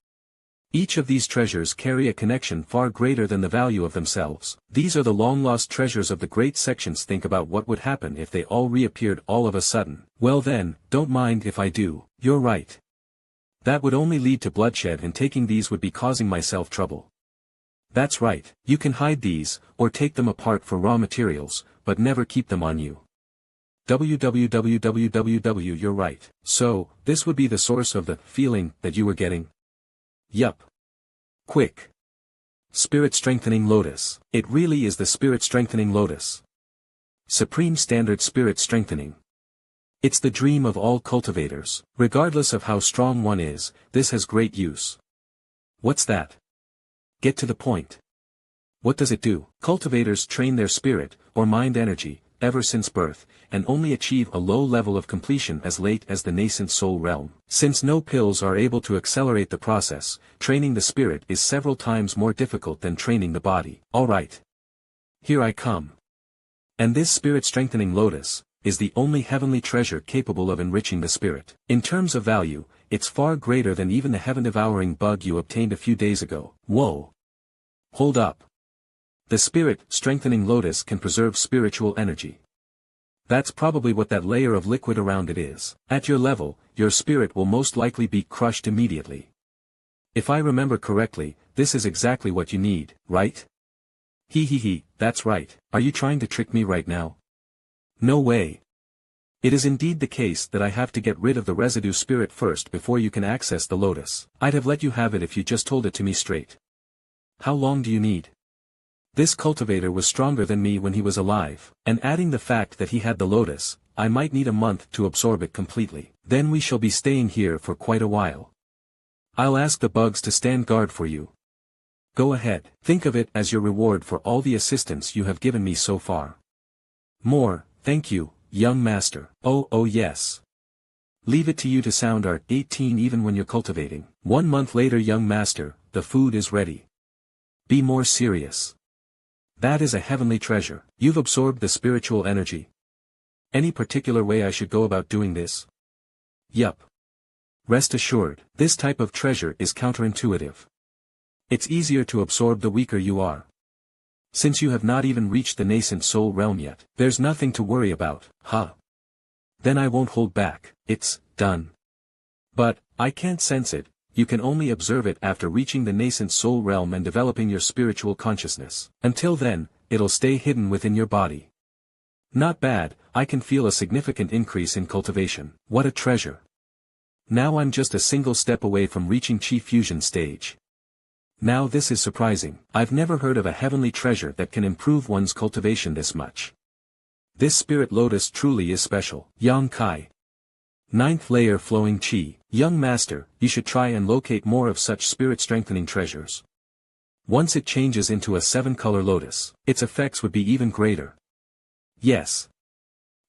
Each of these treasures carry a connection far greater than the value of themselves. These are the long-lost treasures of the great sections. Think about what would happen if they all reappeared all of a sudden. Well then, don't mind if I do. You're right. That would only lead to bloodshed, and taking these would be causing myself trouble. That's right, you can hide these, or take them apart for raw materials, but never keep them on you. You're right. So, this would be the source of the feeling that you were getting? Yup. Quick. Spirit Strengthening Lotus. It really is the Spirit Strengthening Lotus. Supreme Standard Spirit Strengthening. It's the dream of all cultivators. Regardless of how strong one is, this has great use. What's that? Get to the point. What does it do? Cultivators train their spirit, or mind energy, ever since birth, and only achieve a low level of completion as late as the nascent soul realm. Since no pills are able to accelerate the process, training the spirit is several times more difficult than training the body. Alright. Here I come. And this Spirit Strengthening Lotus is the only heavenly treasure capable of enriching the spirit. In terms of value, it's far greater than even the heaven-devouring bug you obtained a few days ago. Whoa. Hold up. The Spirit Strengthening Lotus can preserve spiritual energy. That's probably what that layer of liquid around it is. At your level, your spirit will most likely be crushed immediately. If I remember correctly, this is exactly what you need, right? He, that's right. Are you trying to trick me right now? No way. It is indeed the case that I have to get rid of the residue spirit first before you can access the lotus. I'd have let you have it if you just told it to me straight. How long do you need? This cultivator was stronger than me when he was alive, and adding the fact that he had the lotus, I might need a month to absorb it completely. Then we shall be staying here for quite a while. I'll ask the bugs to stand guard for you. Go ahead. Think of it as your reward for all the assistance you have given me so far. More, thank you, young master. Oh yes. Leave it to you to sound art 18 even when you're cultivating. 1 month later, young master, the food is ready. Be more serious. That is a heavenly treasure. You've absorbed the spiritual energy. Any particular way I should go about doing this? Yup. Rest assured, this type of treasure is counterintuitive. It's easier to absorb the weaker you are. Since you have not even reached the nascent soul realm yet, there's nothing to worry about, huh? Then I won't hold back, it's done. But, I can't sense it, you can only observe it after reaching the nascent soul realm and developing your spiritual consciousness. Until then, it'll stay hidden within your body. Not bad, I can feel a significant increase in cultivation. What a treasure. Now I'm just a single step away from reaching Chi Fusion stage. Now this is surprising. I've never heard of a heavenly treasure that can improve one's cultivation this much. This spirit lotus truly is special. Yang Kai. 9th layer flowing Qi. Young master, you should try and locate more of such spirit-strengthening treasures. Once it changes into a 7-color lotus, its effects would be even greater. Yes.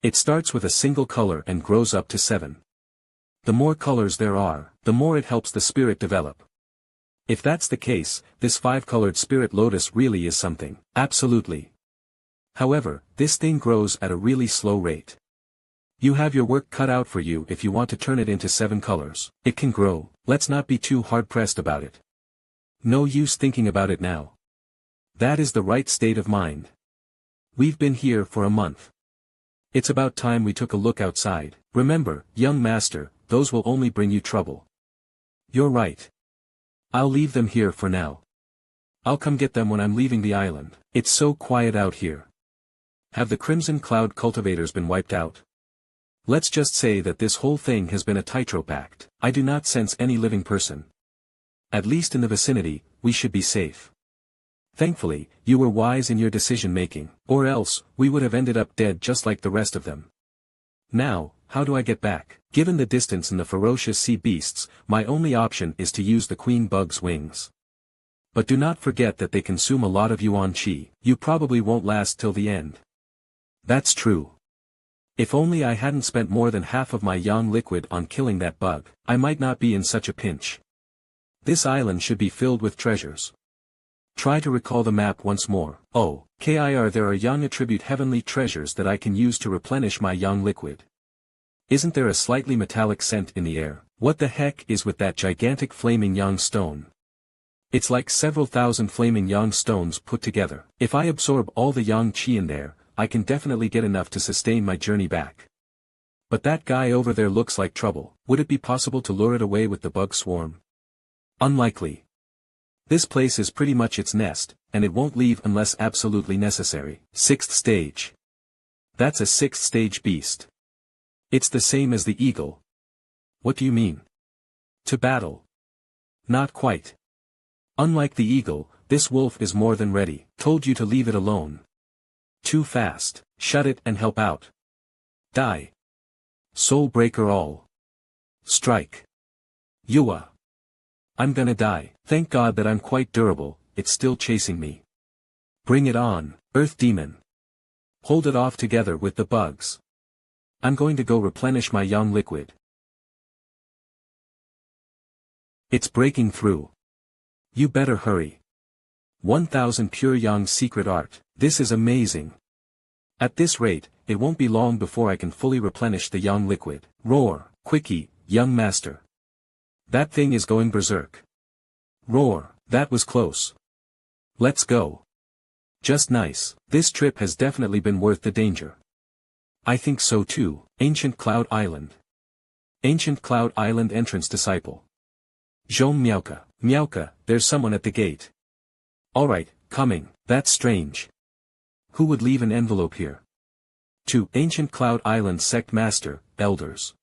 It starts with a single color and grows up to 7. The more colors there are, the more it helps the spirit develop. If that's the case, this 5-colored spirit lotus really is something. Absolutely. However, this thing grows at a really slow rate. You have your work cut out for you if you want to turn it into 7 colors. It can grow, let's not be too hard-pressed about it. No use thinking about it now. That is the right state of mind. We've been here for a month. It's about time we took a look outside. Remember, young master, those will only bring you trouble. You're right. I'll leave them here for now. I'll come get them when I'm leaving the island. It's so quiet out here. Have the Crimson Cloud cultivators been wiped out? Let's just say that this whole thing has been a tightrope act. I do not sense any living person. At least in the vicinity, we should be safe. Thankfully, you were wise in your decision-making, or else, we would have ended up dead just like the rest of them. Now, how do I get back? Given the distance and the ferocious sea beasts, my only option is to use the queen bug's wings. But do not forget that they consume a lot of yuan qi. You probably won't last till the end. That's true. If only I hadn't spent more than half of my yang liquid on killing that bug, I might not be in such a pinch. This island should be filled with treasures. Try to recall the map once more. Oh, Kir, there are yang attribute heavenly treasures that I can use to replenish my yang liquid. Isn't there a slightly metallic scent in the air? What the heck is with that gigantic flaming yang stone? It's like several thousand flaming yang stones put together. If I absorb all the yang qi in there, I can definitely get enough to sustain my journey back. But that guy over there looks like trouble. Would it be possible to lure it away with the bug swarm? Unlikely. This place is pretty much its nest, and it won't leave unless absolutely necessary. 6th stage. That's a 6th stage beast. It's the same as the eagle. What do you mean? To battle? Not quite. Unlike the eagle, this wolf is more than ready. Told you to leave it alone. Too fast. Shut it and help out. Die. Soul breaker all. Strike. Yua. I'm gonna die. Thank God that I'm quite durable, it's still chasing me. Bring it on, Earth Demon. Hold it off together with the bugs. I'm going to go replenish my yang liquid. It's breaking through. You better hurry. 1000 pure yang secret art. This is amazing. At this rate, it won't be long before I can fully replenish the yang liquid. Roar, quickie, young master. That thing is going berserk. Roar, that was close. Let's go. Just nice. This trip has definitely been worth the danger. I think so too. Ancient Cloud Island. Ancient Cloud Island entrance disciple. Zhong Miaoka. Meowka, there's someone at the gate. Alright, coming. That's strange. Who would leave an envelope here? To Ancient Cloud Island Sect Master, Elders.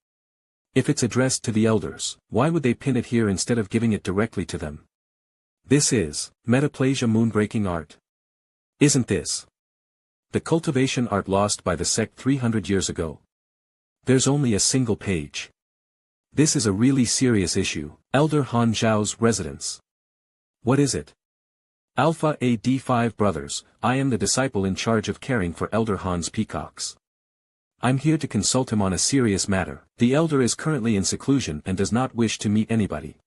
If it's addressed to the Elders, why would they pin it here instead of giving it directly to them? This is Metaplasia Moonbreaking Art. Isn't this the cultivation art lost by the sect 300 years ago? There's only a single page. This is a really serious issue. Elder Han Zhao's residence. What is it? Alpha AD5 Brothers, I am the disciple in charge of caring for Elder Han's peacocks. I'm here to consult him on a serious matter. The elder is currently in seclusion and does not wish to meet anybody.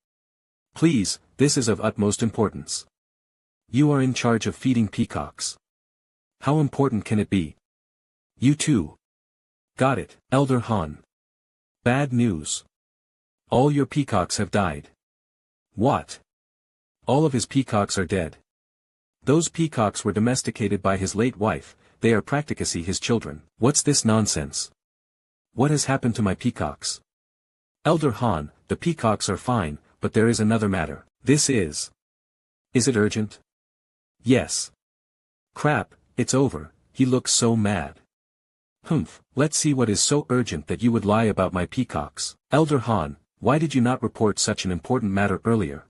Please, this is of utmost importance. You are in charge of feeding peacocks. How important can it be? You too. Got it, Elder Han. Bad news. All your peacocks have died. What? All of his peacocks are dead. Those peacocks were domesticated by his late wife, they are practically his children. What's this nonsense? What has happened to my peacocks? Elder Han, the peacocks are fine, but there is another matter. This is. Is it urgent? Yes. Crap, it's over, he looks so mad. Humph, let's see what is so urgent that you would lie about my peacocks. Elder Han, why did you not report such an important matter earlier?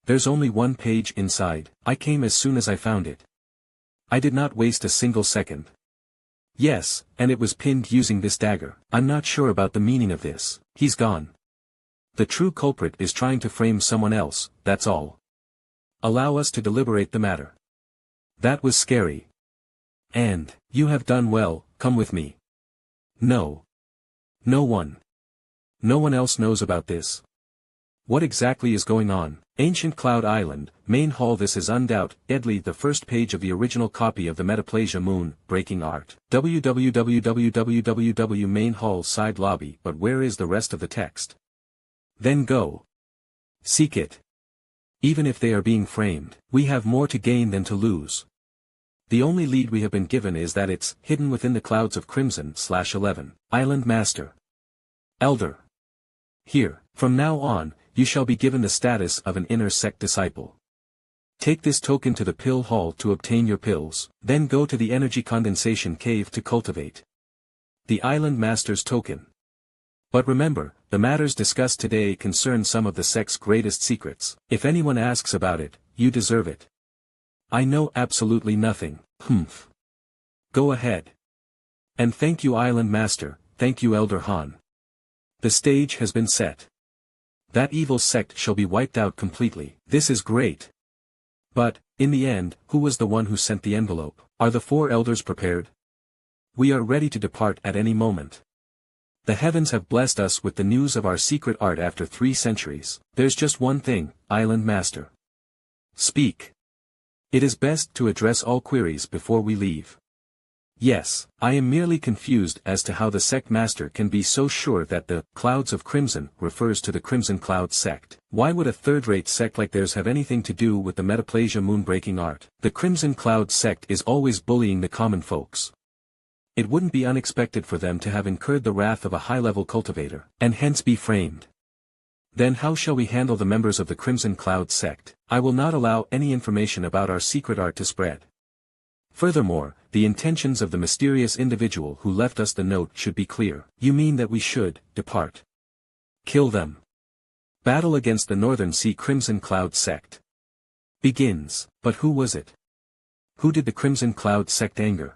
There's only one page inside. I came as soon as I found it. I did not waste a single second. Yes, and it was pinned using this dagger. I'm not sure about the meaning of this. He's gone. The true culprit is trying to frame someone else, that's all. Allow us to deliberate the matter. That was scary. And, you have done well, come with me. No. No one. No one else knows about this. What exactly is going on? Ancient Cloud Island, Main Hall. This is undoubtedly the first page of the original copy of the Metaplasia Moon, Breaking Art. www Main Hall Side Lobby. But where is the rest of the text? Then go. Seek it. Even if they are being framed, we have more to gain than to lose. The only lead we have been given is that it's hidden within the clouds of Crimson/11. Island Master. Elder. Here, from now on, you shall be given the status of an inner sect disciple. Take this token to the pill hall to obtain your pills, then go to the energy condensation cave to cultivate the Island Master's token. But remember, the matters discussed today concern some of the sect's greatest secrets. If anyone asks about it, you deserve it. I know absolutely nothing. Humph. Go ahead. And thank you, Island Master, thank you, Elder Han. The stage has been set. That evil sect shall be wiped out completely. This is great. But, in the end, who was the one who sent the envelope? Are the 4 elders prepared? We are ready to depart at any moment. The heavens have blessed us with the news of our secret art after 3 centuries. There's just one thing, Island Master. Speak. It is best to address all queries before we leave. Yes, I am merely confused as to how the sect master can be so sure that the Clouds of Crimson refers to the Crimson Cloud sect. Why would a third-rate sect like theirs have anything to do with the Metaplasia Moonbreaking Art? The Crimson Cloud sect is always bullying the common folks. It wouldn't be unexpected for them to have incurred the wrath of a high-level cultivator, and hence be framed. Then how shall we handle the members of the Crimson Cloud sect? I will not allow any information about our secret art to spread. Furthermore, the intentions of the mysterious individual who left us the note should be clear. You mean that we should depart? Kill them. Battle against the Northern Sea Crimson Cloud sect begins. But who was it? Who did the Crimson Cloud sect anger?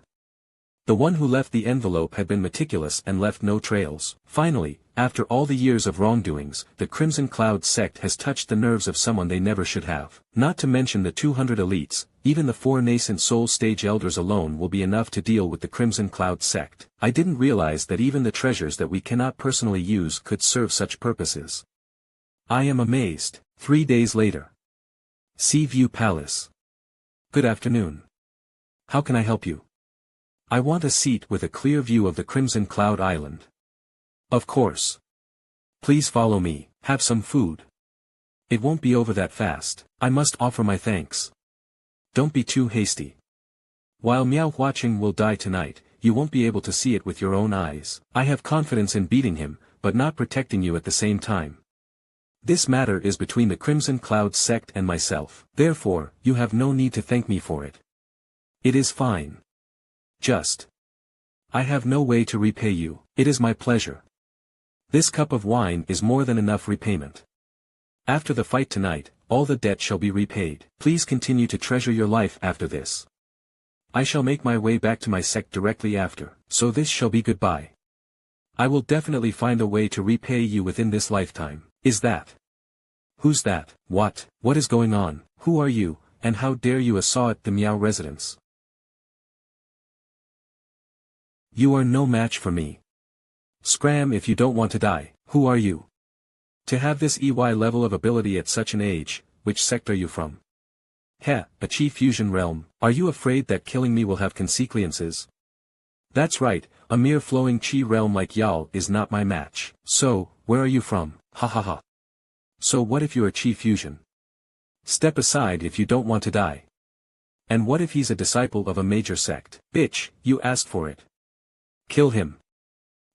The one who left the envelope had been meticulous and left no trails. Finally, after all the years of wrongdoings, the Crimson Cloud sect has touched the nerves of someone they never should have. Not to mention the 200 elites, even the 4 nascent soul stage elders alone will be enough to deal with the Crimson Cloud sect. I didn't realize that even the treasures that we cannot personally use could serve such purposes. I am amazed. 3 days later. Sea View Palace. Good afternoon. How can I help you? I want a seat with a clear view of the Crimson Cloud Island. Of course. Please follow me. Have some food. It won't be over that fast. I must offer my thanks. Don't be too hasty. While Meow Watching will die tonight, you won't be able to see it with your own eyes. I have confidence in beating him, but not protecting you at the same time. This matter is between the Crimson Cloud sect and myself. Therefore, you have no need to thank me for it. It is fine. Just. I have no way to repay you. It is my pleasure. This cup of wine is more than enough repayment. After the fight tonight, all the debt shall be repaid. Please continue to treasure your life after this. I shall make my way back to my sect directly after, so this shall be goodbye. I will definitely find a way to repay you within this lifetime. Is that? Who's that? What is going on? Who are you, and how dare you assault the Miao residence? You are no match for me. Scram if you don't want to die. Who are you? To have this EY level of ability at such an age, which sect are you from? Heh, a Chi fusion realm. Are you afraid that killing me will have consequences? That's right, a mere flowing Chi realm like Yao is not my match. So, where are you from? Ha ha ha. So what if you're a Chi fusion? Step aside if you don't want to die. And what if he's a disciple of a major sect? Bitch, you asked for it. Kill him.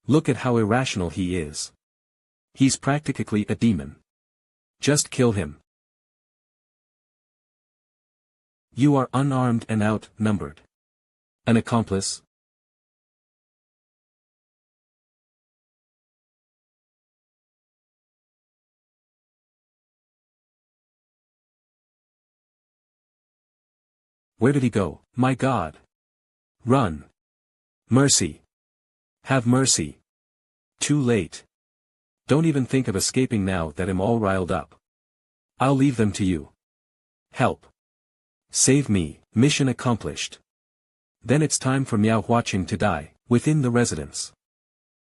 Look at how irrational he is. He's practically a demon. Just kill him. You are unarmed and outnumbered. An accomplice? Where did he go? My God. Run. Mercy. Have mercy. Too late. Don't even think of escaping now that I'm all riled up. I'll leave them to you. Help. Save me. Mission accomplished. Then it's time for Miao Huaqing to die, within the residence.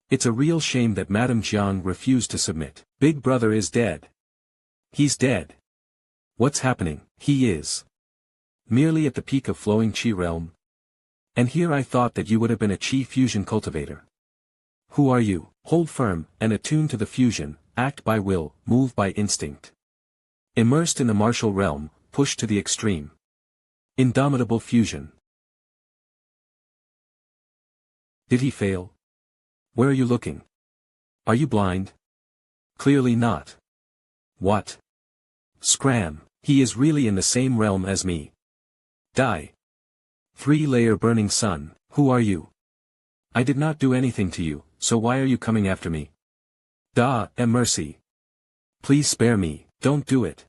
It's a real shame that Madame Jiang refused to submit. Big brother is dead. He's dead. What's happening? He is. Merely at the peak of flowing Qi realm. And here I thought that you would have been a Qi fusion cultivator. Who are you? Hold firm, and attuned to the fusion, act by will, move by instinct. Immersed in the martial realm, pushed to the extreme. Indomitable fusion. Did he fail? Where are you looking? Are you blind? Clearly not. What? Scram, he is really in the same realm as me. Die. 3-layer burning sun, who are you? I did not do anything to you, so why are you coming after me? Da, mercy. Please spare me, don't do it.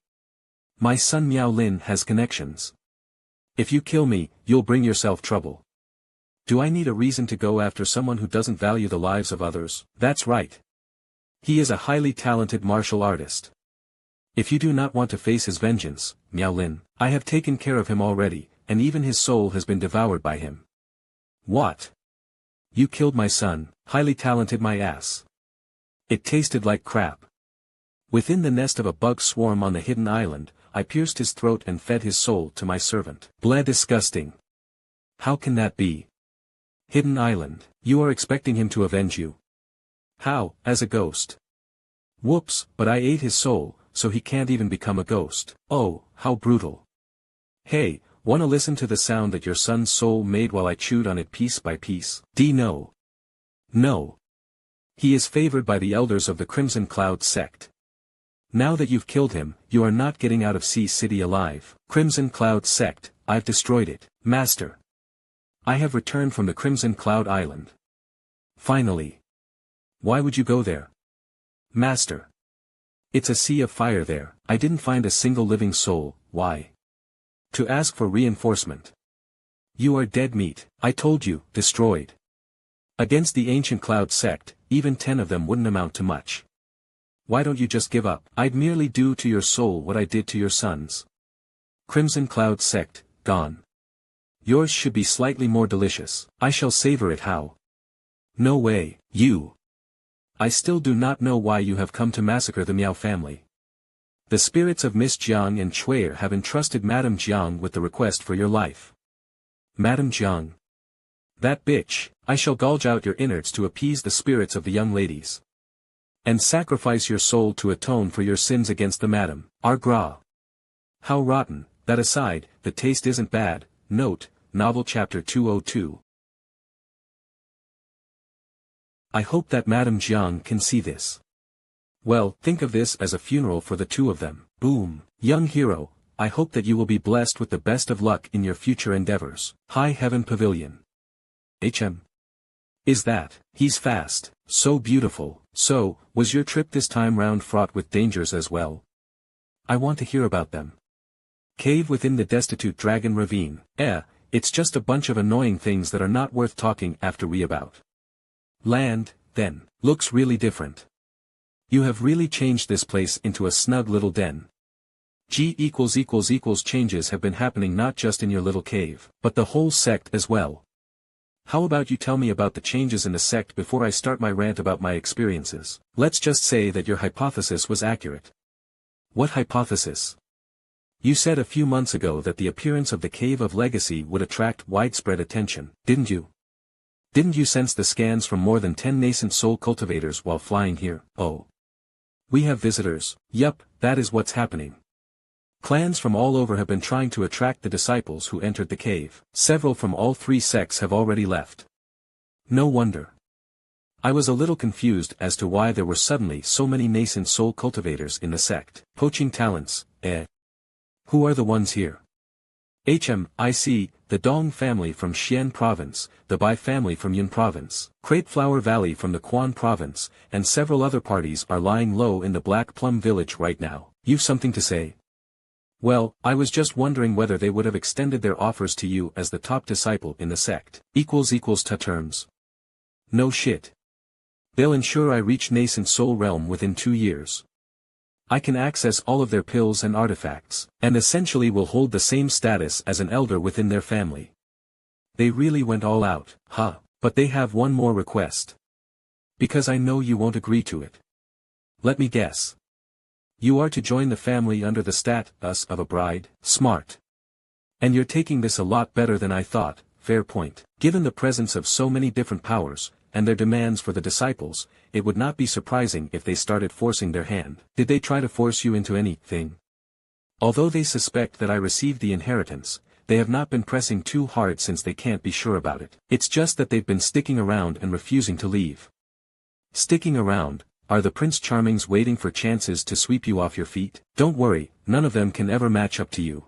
My son Miao Lin has connections. If you kill me, you'll bring yourself trouble. Do I need a reason to go after someone who doesn't value the lives of others? That's right. He is a highly talented martial artist. If you do not want to face his vengeance, Miao Lin, I have taken care of him already, and even his soul has been devoured by him. What? You killed my son, highly talented my ass. It tasted like crap. Within the nest of a bug swarm on the hidden island, I pierced his throat and fed his soul to my servant. Bleh, disgusting. How can that be? Hidden island, you are expecting him to avenge you? How, as a ghost? Whoops, but I ate his soul, so he can't even become a ghost. Oh, how brutal. Hey, wanna listen to the sound that your son's soul made while I chewed on it piece by piece? No. No. He is favored by the elders of the Crimson Cloud sect. Now that you've killed him, you are not getting out of Sea City alive. Crimson Cloud sect, I've destroyed it, Master. I have returned from the Crimson Cloud Island. Finally. Why would you go there? Master. It's a sea of fire there. I didn't find a single living soul. Why? To ask for reinforcement. You are dead meat. I told you, destroyed. Against the ancient Cloud sect, even 10 of them wouldn't amount to much. Why don't you just give up? I'd merely do to your soul what I did to your son's. Crimson Cloud sect, gone. Yours should be slightly more delicious. I shall savor it how? No way, you. I still do not know why you have come to massacre the Miao family. The spirits of Miss Jiang and Chuier have entrusted Madame Jiang with the request for your life. Madame Jiang. That bitch, I shall gouge out your innards to appease the spirits of the young ladies. And sacrifice your soul to atone for your sins against the madam. Argra. How rotten. That aside, the taste isn't bad. Note, novel chapter 202. I hope that Madame Jiang can see this. Well, think of this as a funeral for the two of them. Boom. Young hero, I hope that you will be blessed with the best of luck in your future endeavors. High Heaven Pavilion. Is that? He's fast, so beautiful. So, was your trip this time round fraught with dangers as well? I want to hear about them. Cave within the destitute dragon ravine. It's just a bunch of annoying things that are not worth talking after we about. Land, then, looks really different. You have really changed this place into a snug little den. Changes have been happening not just in your little cave, but the whole sect as well. How about you tell me about the changes in the sect before I start my rant about my experiences? Let's just say that your hypothesis was accurate. What hypothesis? You said a few months ago that the appearance of the Cave of Legacy would attract widespread attention, didn't you? Didn't you sense the scans from more than 10 nascent soul cultivators while flying here? Oh. We have visitors. Yup, that is what's happening. Clans from all over have been trying to attract the disciples who entered the cave. Several from all three sects have already left. No wonder. I was a little confused as to why there were suddenly so many nascent soul cultivators in the sect. Poaching talents, Who are the ones here? I see, the Dong family from Xian province, the Bai family from Yun province, Crapeflower Valley from the Quan province, and several other parties are lying low in the Black Plum village right now. You've something to say? Well, I was just wondering whether they would have extended their offers to you as the top disciple in the sect. To terms. No shit. They'll ensure I reach nascent soul realm within 2 years. I can access all of their pills and artifacts, and essentially will hold the same status as an elder within their family. They really went all out, huh? But they have one more request. Because I know you won't agree to it. Let me guess. You are to join the family under the status of a bride. Smart. And you're taking this a lot better than I thought. Fair point. Given the presence of so many different powers, and their demands for the disciples, it would not be surprising if they started forcing their hand. Did they try to force you into anything? Although they suspect that I received the inheritance, they have not been pressing too hard since they can't be sure about it. It's just that they've been sticking around and refusing to leave. Sticking around? Are the Prince Charmings waiting for chances to sweep you off your feet? Don't worry, none of them can ever match up to you.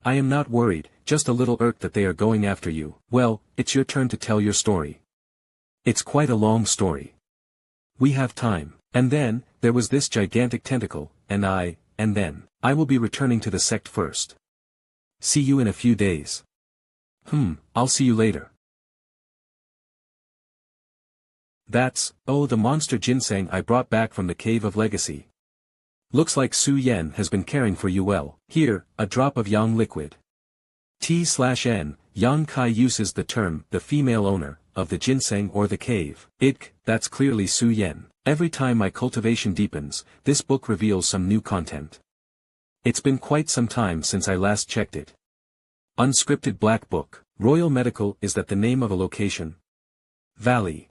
I am not worried, just a little irked that they are going after you. Well, it's your turn to tell your story. It's quite a long story. We have time. And then, there was this gigantic tentacle, and then, I will be returning to the sect first. See you in a few days. I'll see you later. That's, the monster ginseng I brought back from the Cave of Legacy. Looks like Su Yen has been caring for you well. Here, a drop of yang liquid. T/N, Yang Kai uses the term, the female owner, of the ginseng or the cave. That's clearly Su Yen. Every time my cultivation deepens, this book reveals some new content. It's been quite some time since I last checked it. Unscripted Black Book. Royal Medical, is that the name of a location? Valley.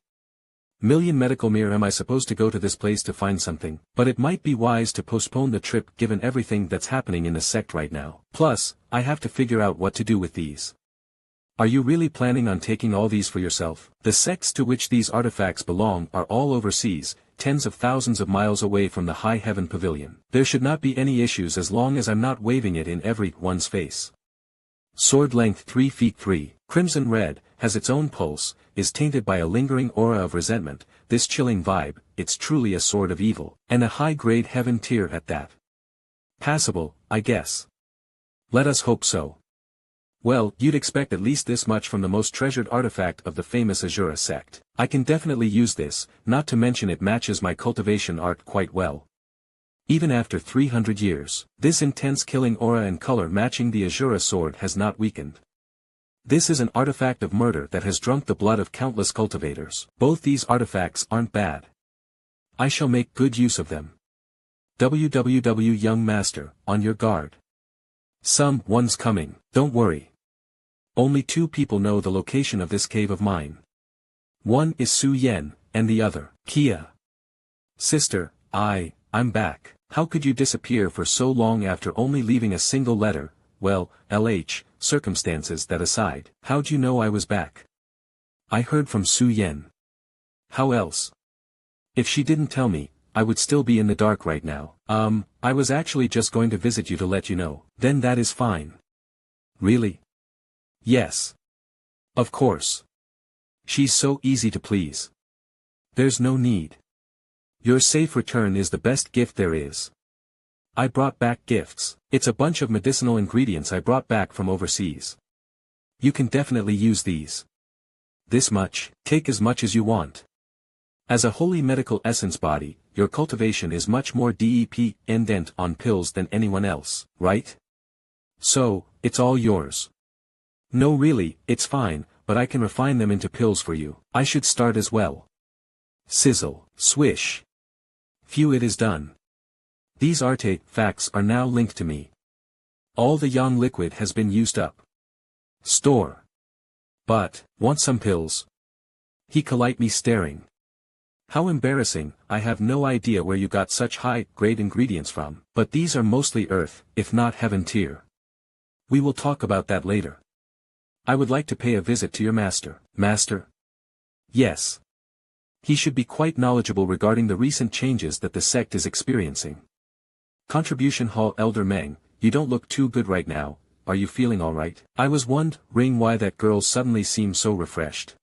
Million Medical Mirror. Am I supposed to go to this place to find something? But it might be wise to postpone the trip given everything that's happening in the sect right now. Plus, I have to figure out what to do with these. Are you really planning on taking all these for yourself? The sects to which these artifacts belong are all overseas, tens of thousands of miles away from the High Heaven Pavilion. There should not be any issues as long as I'm not waving it in everyone's face. Sword length 3 feet 3, crimson red, has its own pulse, is tainted by a lingering aura of resentment, this chilling vibe, it's truly a sword of evil, and a high-grade heaven tier at that. Passable, I guess. Let us hope so. Well, you'd expect at least this much from the most treasured artifact of the famous Azura sect. I can definitely use this, not to mention it matches my cultivation art quite well. Even after 300 years, this intense killing aura and color matching the Azura sword has not weakened. This is an artifact of murder that has drunk the blood of countless cultivators. Both these artifacts aren't bad. I shall make good use of them. WWW Young Master, on your guard. Someone's coming, don't worry. Only 2 people know the location of this cave of mine. One is Su Yen, and the other, Kia. Sister, I'm back. How could you disappear for so long after only leaving a single letter? Well, circumstances that aside. How'd you know I was back? I heard from Su Yen. How else? If she didn't tell me, I would still be in the dark right now. I was actually just going to visit you to let you know. Then that is fine. Really? Yes. Of course. She's so easy to please. There's no need. Your safe return is the best gift there is. I brought back gifts. It's a bunch of medicinal ingredients I brought back from overseas. You can definitely use these. This much, take as much as you want. As a holy medical essence body, your cultivation is much more dependent on pills than anyone else, right? So, it's all yours. No really, it's fine, but I can refine them into pills for you. I should start as well. Sizzle, swish. Phew, it is done. These artifacts are now linked to me. All the yang liquid has been used up. Store. But, want some pills? He polite me staring. How embarrassing, I have no idea where you got such high-grade ingredients from, but these are mostly earth, if not heaven tier. We will talk about that later. I would like to pay a visit to your master. Master? Yes. He should be quite knowledgeable regarding the recent changes that the sect is experiencing. Contribution Hall Elder Meng, you don't look too good right now, are you feeling alright? I was wondering why that girl suddenly seemed so refreshed.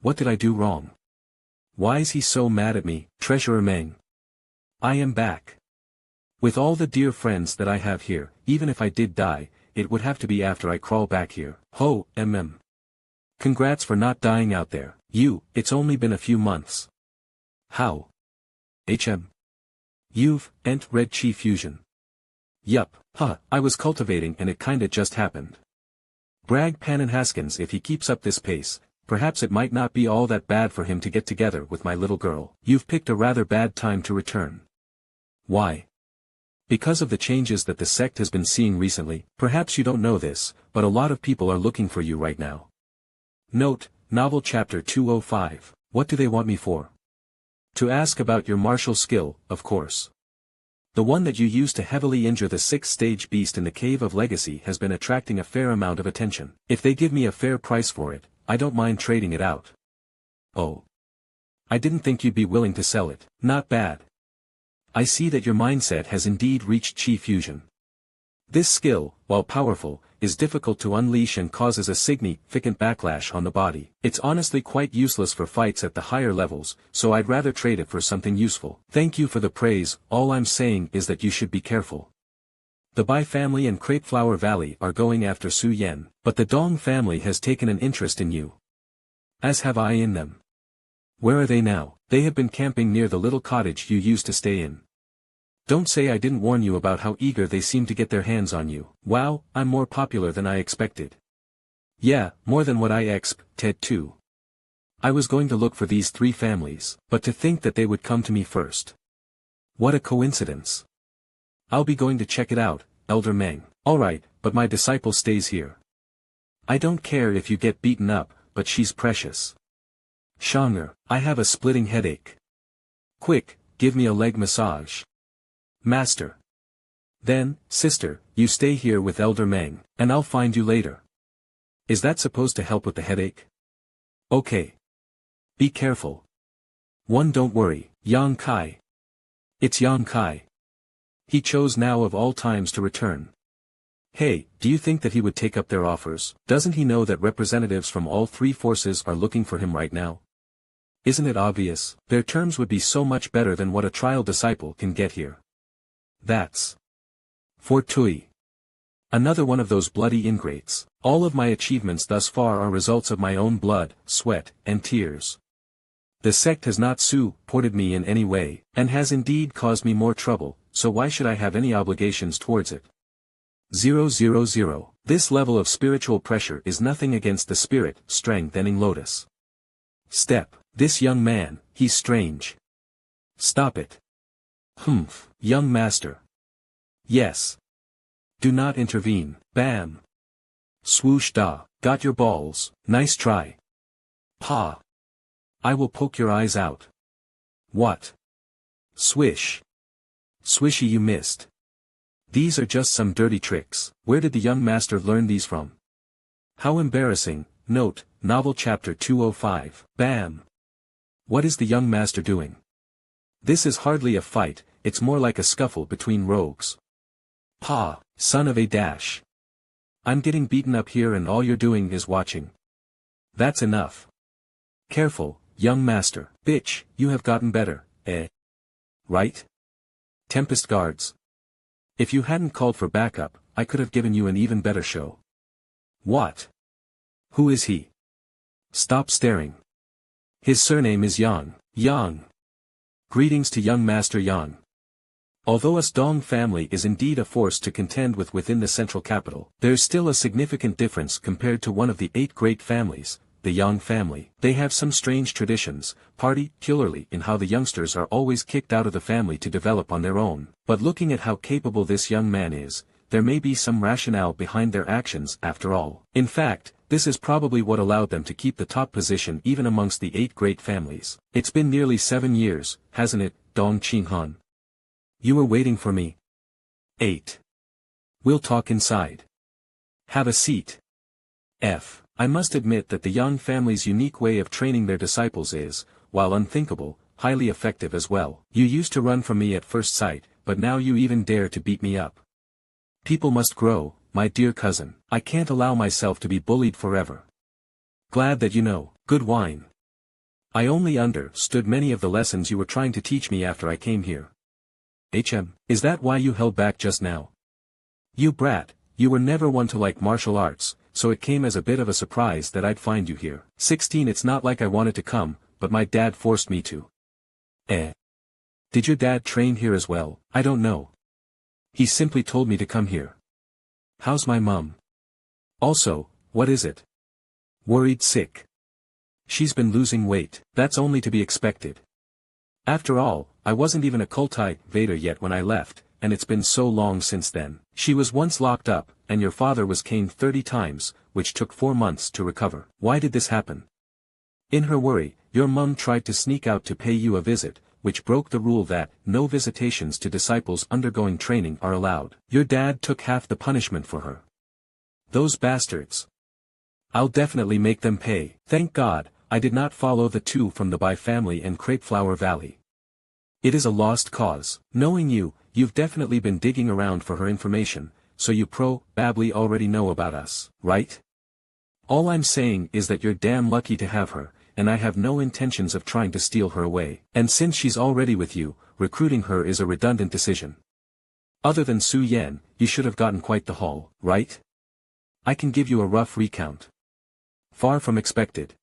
What did I do wrong? Why is he so mad at me, Treasurer Meng? I am back. With all the dear friends that I have here, even if I did die, it would have to be after I crawl back here. Ho, Congrats for not dying out there. It's only been a few months. How? You've read Chi Fusion. Yup, I was cultivating and it kinda just happened. Brag Panin Haskins, if he keeps up this pace, perhaps it might not be all that bad for him to get together with my little girl. You've picked a rather bad time to return. Why? Because of the changes that the sect has been seeing recently. Perhaps you don't know this, but a lot of people are looking for you right now. Note, Novel Chapter 205, what do they want me for? To ask about your martial skill, of course. The one that you used to heavily injure the 6th-stage beast in the Cave of Legacy has been attracting a fair amount of attention. If they give me a fair price for it, I don't mind trading it out. Oh. I didn't think you'd be willing to sell it. Not bad. I see that your mindset has indeed reached Chi Fusion. This skill, while powerful, is difficult to unleash and causes a significant backlash on the body. It's honestly quite useless for fights at the higher levels, so I'd rather trade it for something useful. Thank you for the praise, all I'm saying is that you should be careful. The Bai family and Crepeflower Valley are going after Su Yen, but the Dong family has taken an interest in you. As have I in them. Where are they now? They have been camping near the little cottage you used to stay in. Don't say I didn't warn you about how eager they seem to get their hands on you. Wow, I'm more popular than I expected. Yeah, more than what I expected too. I was going to look for these 3 families, but to think that they would come to me first. What a coincidence. I'll be going to check it out, Elder Meng. Alright, but my disciple stays here. I don't care if you get beaten up, but she's precious. Shanger, I have a splitting headache. Quick, give me a leg massage. Master. Then, sister, you stay here with Elder Meng, and I'll find you later. Is that supposed to help with the headache? Okay. Be careful. Don't worry, Yang Kai. It's Yang Kai. He chose now of all times to return. Hey, do you think that he would take up their offers? Doesn't he know that representatives from all 3 forces are looking for him right now? Isn't it obvious? Their terms would be so much better than what a trial disciple can get here. That's Fortui. Another one of those bloody ingrates. All of my achievements thus far are results of my own blood, sweat, and tears. The sect has not supported me in any way, and has indeed caused me more trouble, so why should I have any obligations towards it? 000. This level of spiritual pressure is nothing against the spirit strengthening Lotus. Step. This young man, he's strange. Stop it. Humph, young master. Yes. Do not intervene. Bam. Swoosh da, got your balls, nice try. Pa. I will poke your eyes out. What? Swish. Swishy, you missed. These are just some dirty tricks. Where did the young master learn these from? How embarrassing. Note, Novel Chapter 205. Bam. What is the young master doing? This is hardly a fight, it's more like a scuffle between rogues. Ha, son of a dash. I'm getting beaten up here and all you're doing is watching. That's enough. Careful, young master. Bitch, you have gotten better, eh? Right? Tempest guards. If you hadn't called for backup, I could have given you an even better show. What? Who is he? Stop staring. His surname is Yang. Yang. Greetings to young Master Yang. Although us Dong family is indeed a force to contend with within the central capital, there's still a significant difference compared to one of the 8 great families, the Yang family. They have some strange traditions, particularly in how the youngsters are always kicked out of the family to develop on their own. But looking at how capable this young man is, there may be some rationale behind their actions after all. In fact, this is probably what allowed them to keep the top position even amongst the 8 great families. It's been nearly 7 years, hasn't it, Dong Qinghan? You were waiting for me. 8. We'll talk inside. Have a seat. F. I must admit that the Yang family's unique way of training their disciples is, while unthinkable, highly effective as well. You used to run from me at first sight, but now you even dare to beat me up. People must grow, my dear cousin. I can't allow myself to be bullied forever. Glad that you know. Good wine. I only understood many of the lessons you were trying to teach me after I came here. Is that why you held back just now? You brat, you were never one to like martial arts, so it came as a bit of a surprise that I'd find you here. 16. It's not like I wanted to come, but my dad forced me to. Did your dad train here as well? I don't know. He simply told me to come here. How's my mum? Also, what is it? Worried sick. She's been losing weight. That's only to be expected. After all, I wasn't even a cultivator yet when I left, and it's been so long since then. She was once locked up, and your father was caned 30 times, which took 4 months to recover. Why did this happen? In her worry, your mum tried to sneak out to pay you a visit, which broke the rule that no visitations to disciples undergoing training are allowed. Your dad took half the punishment for her. Those bastards. I'll definitely make them pay. Thank God, I did not follow the 2 from the Bai family and Crepeflower Valley. It is a lost cause. Knowing you, you've definitely been digging around for her information, so you probably already know about us, right? All I'm saying is that you're damn lucky to have her, and I have no intentions of trying to steal her away. And since she's already with you, recruiting her is a redundant decision. Other than Su Yan, you should have gotten quite the haul, right? I can give you a rough recount. Far from expected.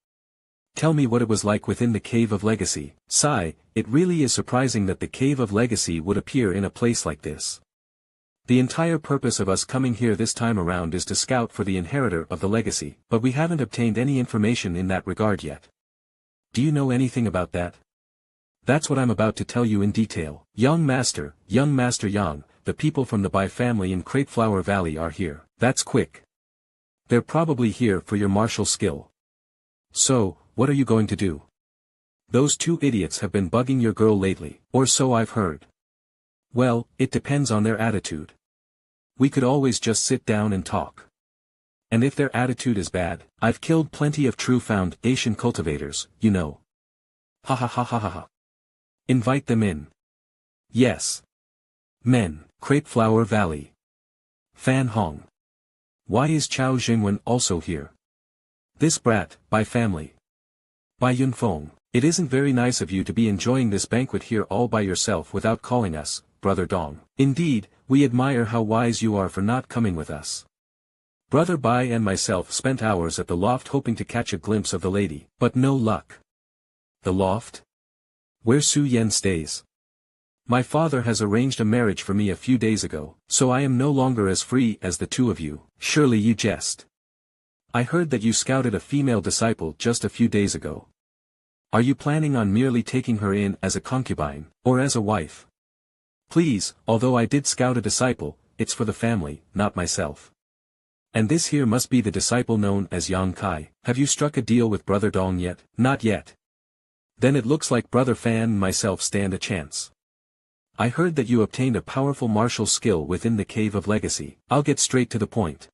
Tell me what it was like within the Cave of Legacy. Sigh, it really is surprising that the Cave of Legacy would appear in a place like this. The entire purpose of us coming here this time around is to scout for the inheritor of the legacy, but we haven't obtained any information in that regard yet. Do you know anything about that? That's what I'm about to tell you in detail. Young Master Yang, the people from the Bai family in Crepeflower Valley are here. That's quick. They're probably here for your martial skill. So, what are you going to do? Those 2 idiots have been bugging your girl lately, or so I've heard. Well, it depends on their attitude. We could always just sit down and talk. And if their attitude is bad, I've killed plenty of true foundation cultivators, you know. Ha ha ha ha ha ha. Invite them in. Yes. Men, Crepeflower Valley. Fan Hong. Why is Chao Jingwen also here? This brat, Bai family. Bai Yunfeng. It isn't very nice of you to be enjoying this banquet here all by yourself without calling us, Brother Dong. Indeed, we admire how wise you are for not coming with us. Brother Bai and myself spent hours at the loft hoping to catch a glimpse of the lady, but no luck. The loft? Where Su Yan stays. My father has arranged a marriage for me a few days ago, so I am no longer as free as the 2 of you. Surely you jest. I heard that you scouted a female disciple just a few days ago. Are you planning on merely taking her in as a concubine, or as a wife? Please, although I did scout a disciple, it's for the family, not myself. And this here must be the disciple known as Yang Kai. Have you struck a deal with Brother Dong yet? Not yet. Then it looks like Brother Fan and myself stand a chance. I heard that you obtained a powerful martial skill within the Cave of Legacy. I'll get straight to the point.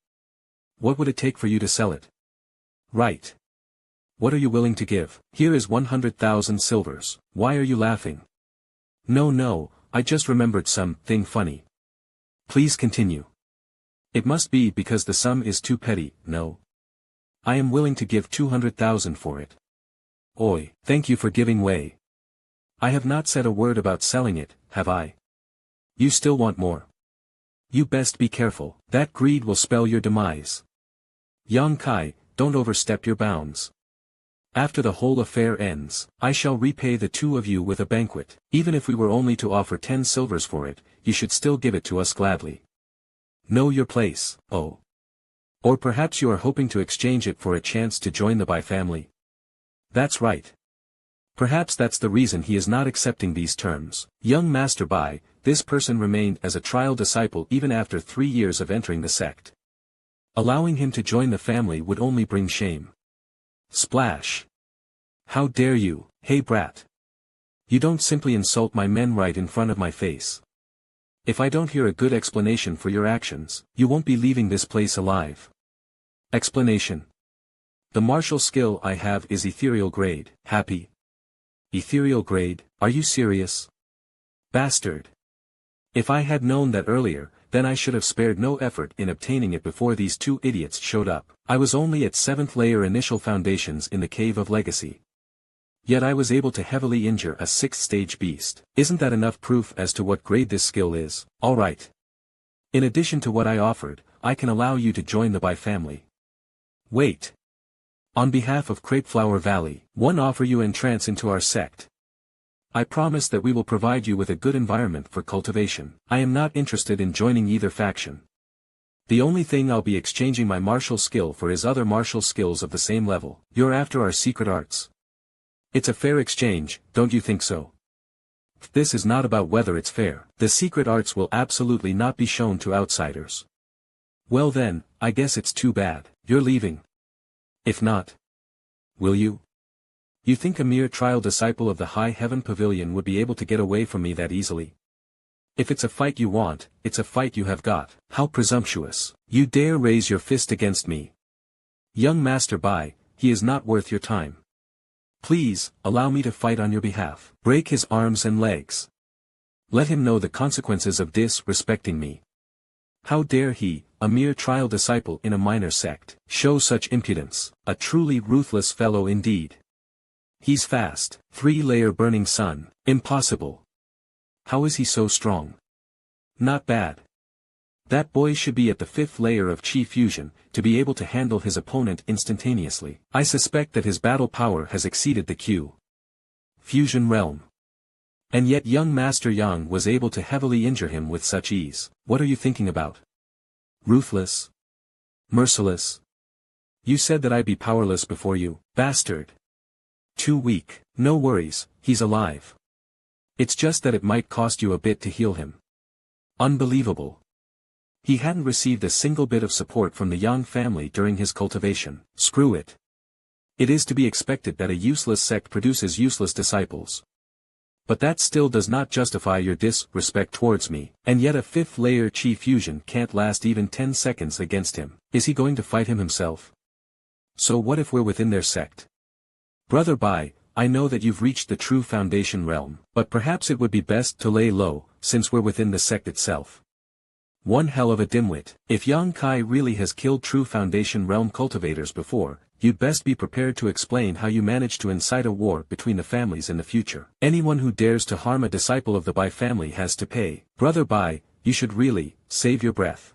What would it take for you to sell it? Right. What are you willing to give? Here is 100,000 silvers. Why are you laughing? No, I just remembered something funny. Please continue. It must be because the sum is too petty, no? I am willing to give 200,000 for it. Oi, thank you for giving way. I have not said a word about selling it, have I? You still want more. You best be careful, that greed will spell your demise. Yang Kai, don't overstep your bounds. After the whole affair ends, I shall repay the two of you with a banquet. Even if we were only to offer 10 silvers for it, you should still give it to us gladly. Know your place, oh. Or perhaps you are hoping to exchange it for a chance to join the Bai family. That's right. Perhaps that's the reason he is not accepting these terms. Young Master Bai, this person remained as a trial disciple even after 3 years of entering the sect. Allowing him to join the family would only bring shame. Splash. How dare you, hey brat. You don't simply insult my men right in front of my face. If I don't hear a good explanation for your actions, you won't be leaving this place alive. Explanation. The martial skill I have is ethereal grade. Happy? Ethereal grade, are you serious? Bastard. If I had known that earlier, then I should have spared no effort in obtaining it before these two idiots showed up. I was only at 7th layer initial foundations in the Cave of Legacy. Yet I was able to heavily injure a 6th stage beast. Isn't that enough proof as to what grade this skill is? Alright. In addition to what I offered, I can allow you to join the Bai family. Wait. On behalf of Crepeflower Valley, one offer you entrance into our sect. I promise that we will provide you with a good environment for cultivation. I am not interested in joining either faction. The only thing I'll be exchanging my martial skill for is other martial skills of the same level. You're after our secret arts. It's a fair exchange, don't you think so? This is not about whether it's fair. The secret arts will absolutely not be shown to outsiders. Well then, I guess it's too bad. You're leaving. If not. Will you? You think a mere trial disciple of the High Heaven Pavilion would be able to get away from me that easily? If it's a fight you want, it's a fight you have got. How presumptuous. You dare raise your fist against me. Young Master Bai, he is not worth your time. Please, allow me to fight on your behalf. Break his arms and legs. Let him know the consequences of disrespecting me. How dare he, a mere trial disciple in a minor sect, show such impudence? A truly ruthless fellow indeed. He's fast. 3-layer burning sun. Impossible. How is he so strong? Not bad. That boy should be at the 5th layer of Chi Fusion, to be able to handle his opponent instantaneously. I suspect that his battle power has exceeded the Q Fusion realm. And yet young Master Yang was able to heavily injure him with such ease. What are you thinking about? Ruthless? Merciless? You said that I'd be powerless before you, bastard. Too weak. No worries, he's alive. It's just that it might cost you a bit to heal him. Unbelievable. He hadn't received a single bit of support from the Yang family during his cultivation. Screw it. It is to be expected that a useless sect produces useless disciples. But that still does not justify your disrespect towards me, and yet a 5th layer Chi Fusion can't last even 10 seconds against him. Is he going to fight him himself? So what if we're within their sect? Brother Bai, I know that you've reached the true foundation realm, but perhaps it would be best to lay low, since we're within the sect itself. One hell of a dimwit. If Yang Kai really has killed true foundation realm cultivators before, you'd best be prepared to explain how you managed to incite a war between the families in the future. Anyone who dares to harm a disciple of the Bai family has to pay. Brother Bai, you should really save your breath.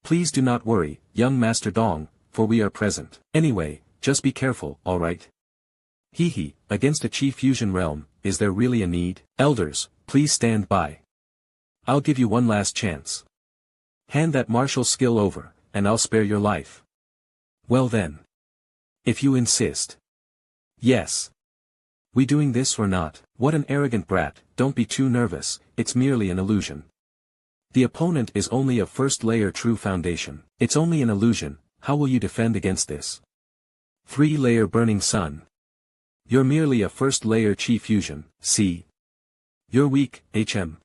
Please do not worry, young Master Dong, for we are present. Anyway, just be careful, alright? Hee, against a Chi Fusion realm, is there really a need? Elders, please stand by. I'll give you one last chance. Hand that martial skill over, and I'll spare your life. Well then. If you insist. Yes. We doing this or not? What an arrogant brat, don't be too nervous, it's merely an illusion. The opponent is only a 1st layer true foundation. It's only an illusion, how will you defend against this? 3-layer burning sun. You're merely a 1st layer Chi Fusion, see? You're weak, HM.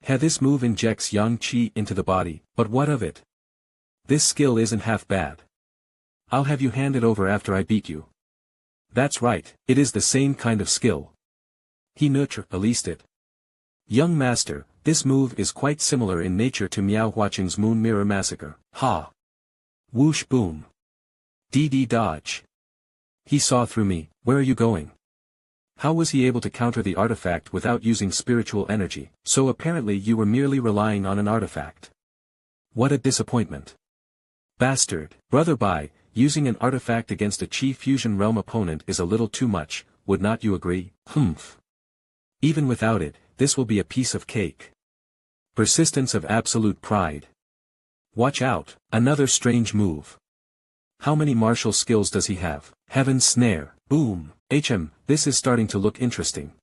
This move injects Yang Qi into the body, but what of it? This skill isn't half bad. I'll have you hand it over after I beat you. That's right, it is the same kind of skill. He neutralized it. Young master, this move is quite similar in nature to Miao Huaqing's Moon Mirror Massacre. Ha! Whoosh boom. DD dodge. He saw through me. Where are you going? How was he able to counter the artifact without using spiritual energy? So apparently you were merely relying on an artifact. What a disappointment. Bastard. Brother Bai, using an artifact against a Chi Fusion Realm opponent is a little too much, would not you agree? Humph. Even without it, this will be a piece of cake. Persistence of absolute pride. Watch out, another strange move. How many martial skills does he have? Heaven's Snare. Boom. This is starting to look interesting.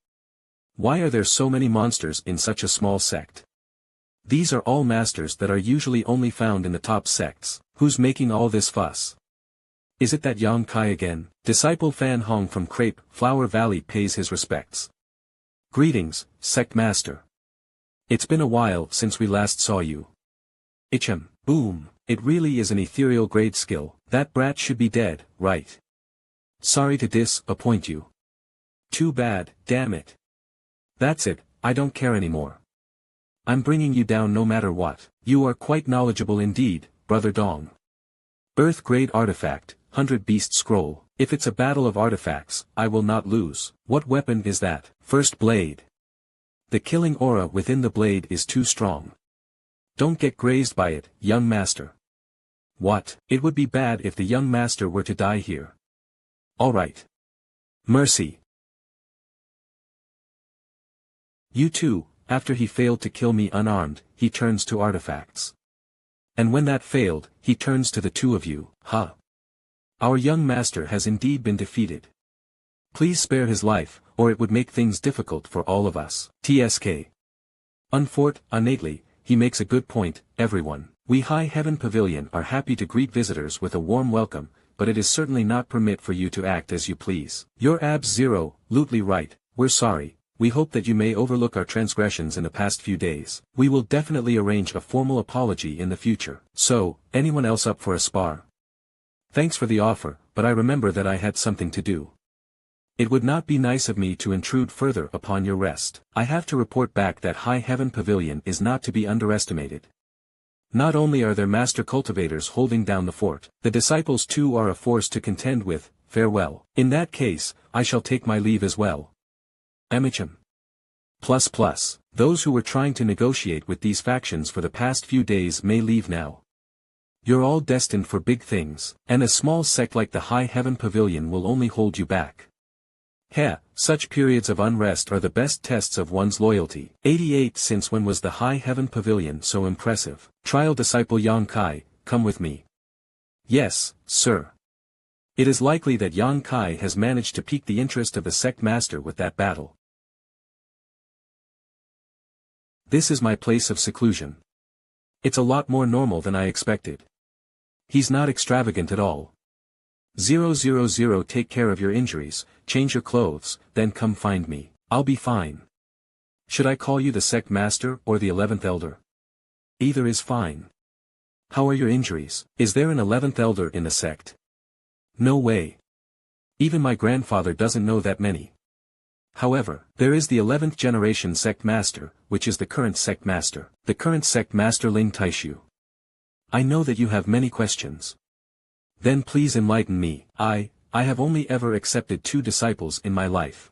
Why are there so many monsters in such a small sect? These are all masters that are usually only found in the top sects. Who's making all this fuss? Is it that Yang Kai again? Disciple Fan Hong from Crepe Flower Valley pays his respects. Greetings, Sect Master. It's been a while since we last saw you. Boom. It really is an ethereal grade skill. That brat should be dead, right? Sorry to disappoint you. Too bad, damn it. That's it, I don't care anymore. I'm bringing you down no matter what. You are quite knowledgeable indeed, Brother Dong. Earth grade artifact, 100 Beast Scroll. If it's a battle of artifacts, I will not lose. What weapon is that? First blade. The killing aura within the blade is too strong. Don't get grazed by it, young master. What? It would be bad if the young master were to die here. Alright. Mercy. You too, after he failed to kill me unarmed, he turns to artifacts. And when that failed, he turns to the two of you, huh? Our young master has indeed been defeated. Please spare his life, or it would make things difficult for all of us. TSK. Unfortunately, he makes a good point, everyone. We High Heaven Pavilion are happy to greet visitors with a warm welcome, but it is certainly not permit for you to act as you please. You're absolutely right, we're sorry. We hope that you may overlook our transgressions in the past few days. We will definitely arrange a formal apology in the future. So, anyone else up for a spar? Thanks for the offer, but I remember that I had something to do. It would not be nice of me to intrude further upon your rest. I have to report back that High Heaven Pavilion is not to be underestimated. Not only are there master cultivators holding down the fort, the disciples too are a force to contend with. Farewell. In that case, I shall take my leave as well. Amicham. Those who were trying to negotiate with these factions for the past few days may leave now. You're all destined for big things, and a small sect like the High Heaven Pavilion will only hold you back. Such periods of unrest are the best tests of one's loyalty. 88 Since when was the High Heaven Pavilion so impressive? Trial Disciple Yang Kai, come with me. Yes, sir. It is likely that Yang Kai has managed to pique the interest of the sect master with that battle. This is my place of seclusion. It's a lot more normal than I expected. He's not extravagant at all. 000 Take care of your injuries, change your clothes, then come find me. I'll be fine. Should I call you the sect master or the 11th elder? Either is fine. How are your injuries? Is there an 11th elder in the sect? No way. Even my grandfather doesn't know that many. However, there is the 11th generation sect master, which is the current sect master. The current sect master Ling Taishu. I know that you have many questions. Then please enlighten me. I have only ever accepted 2 disciples in my life.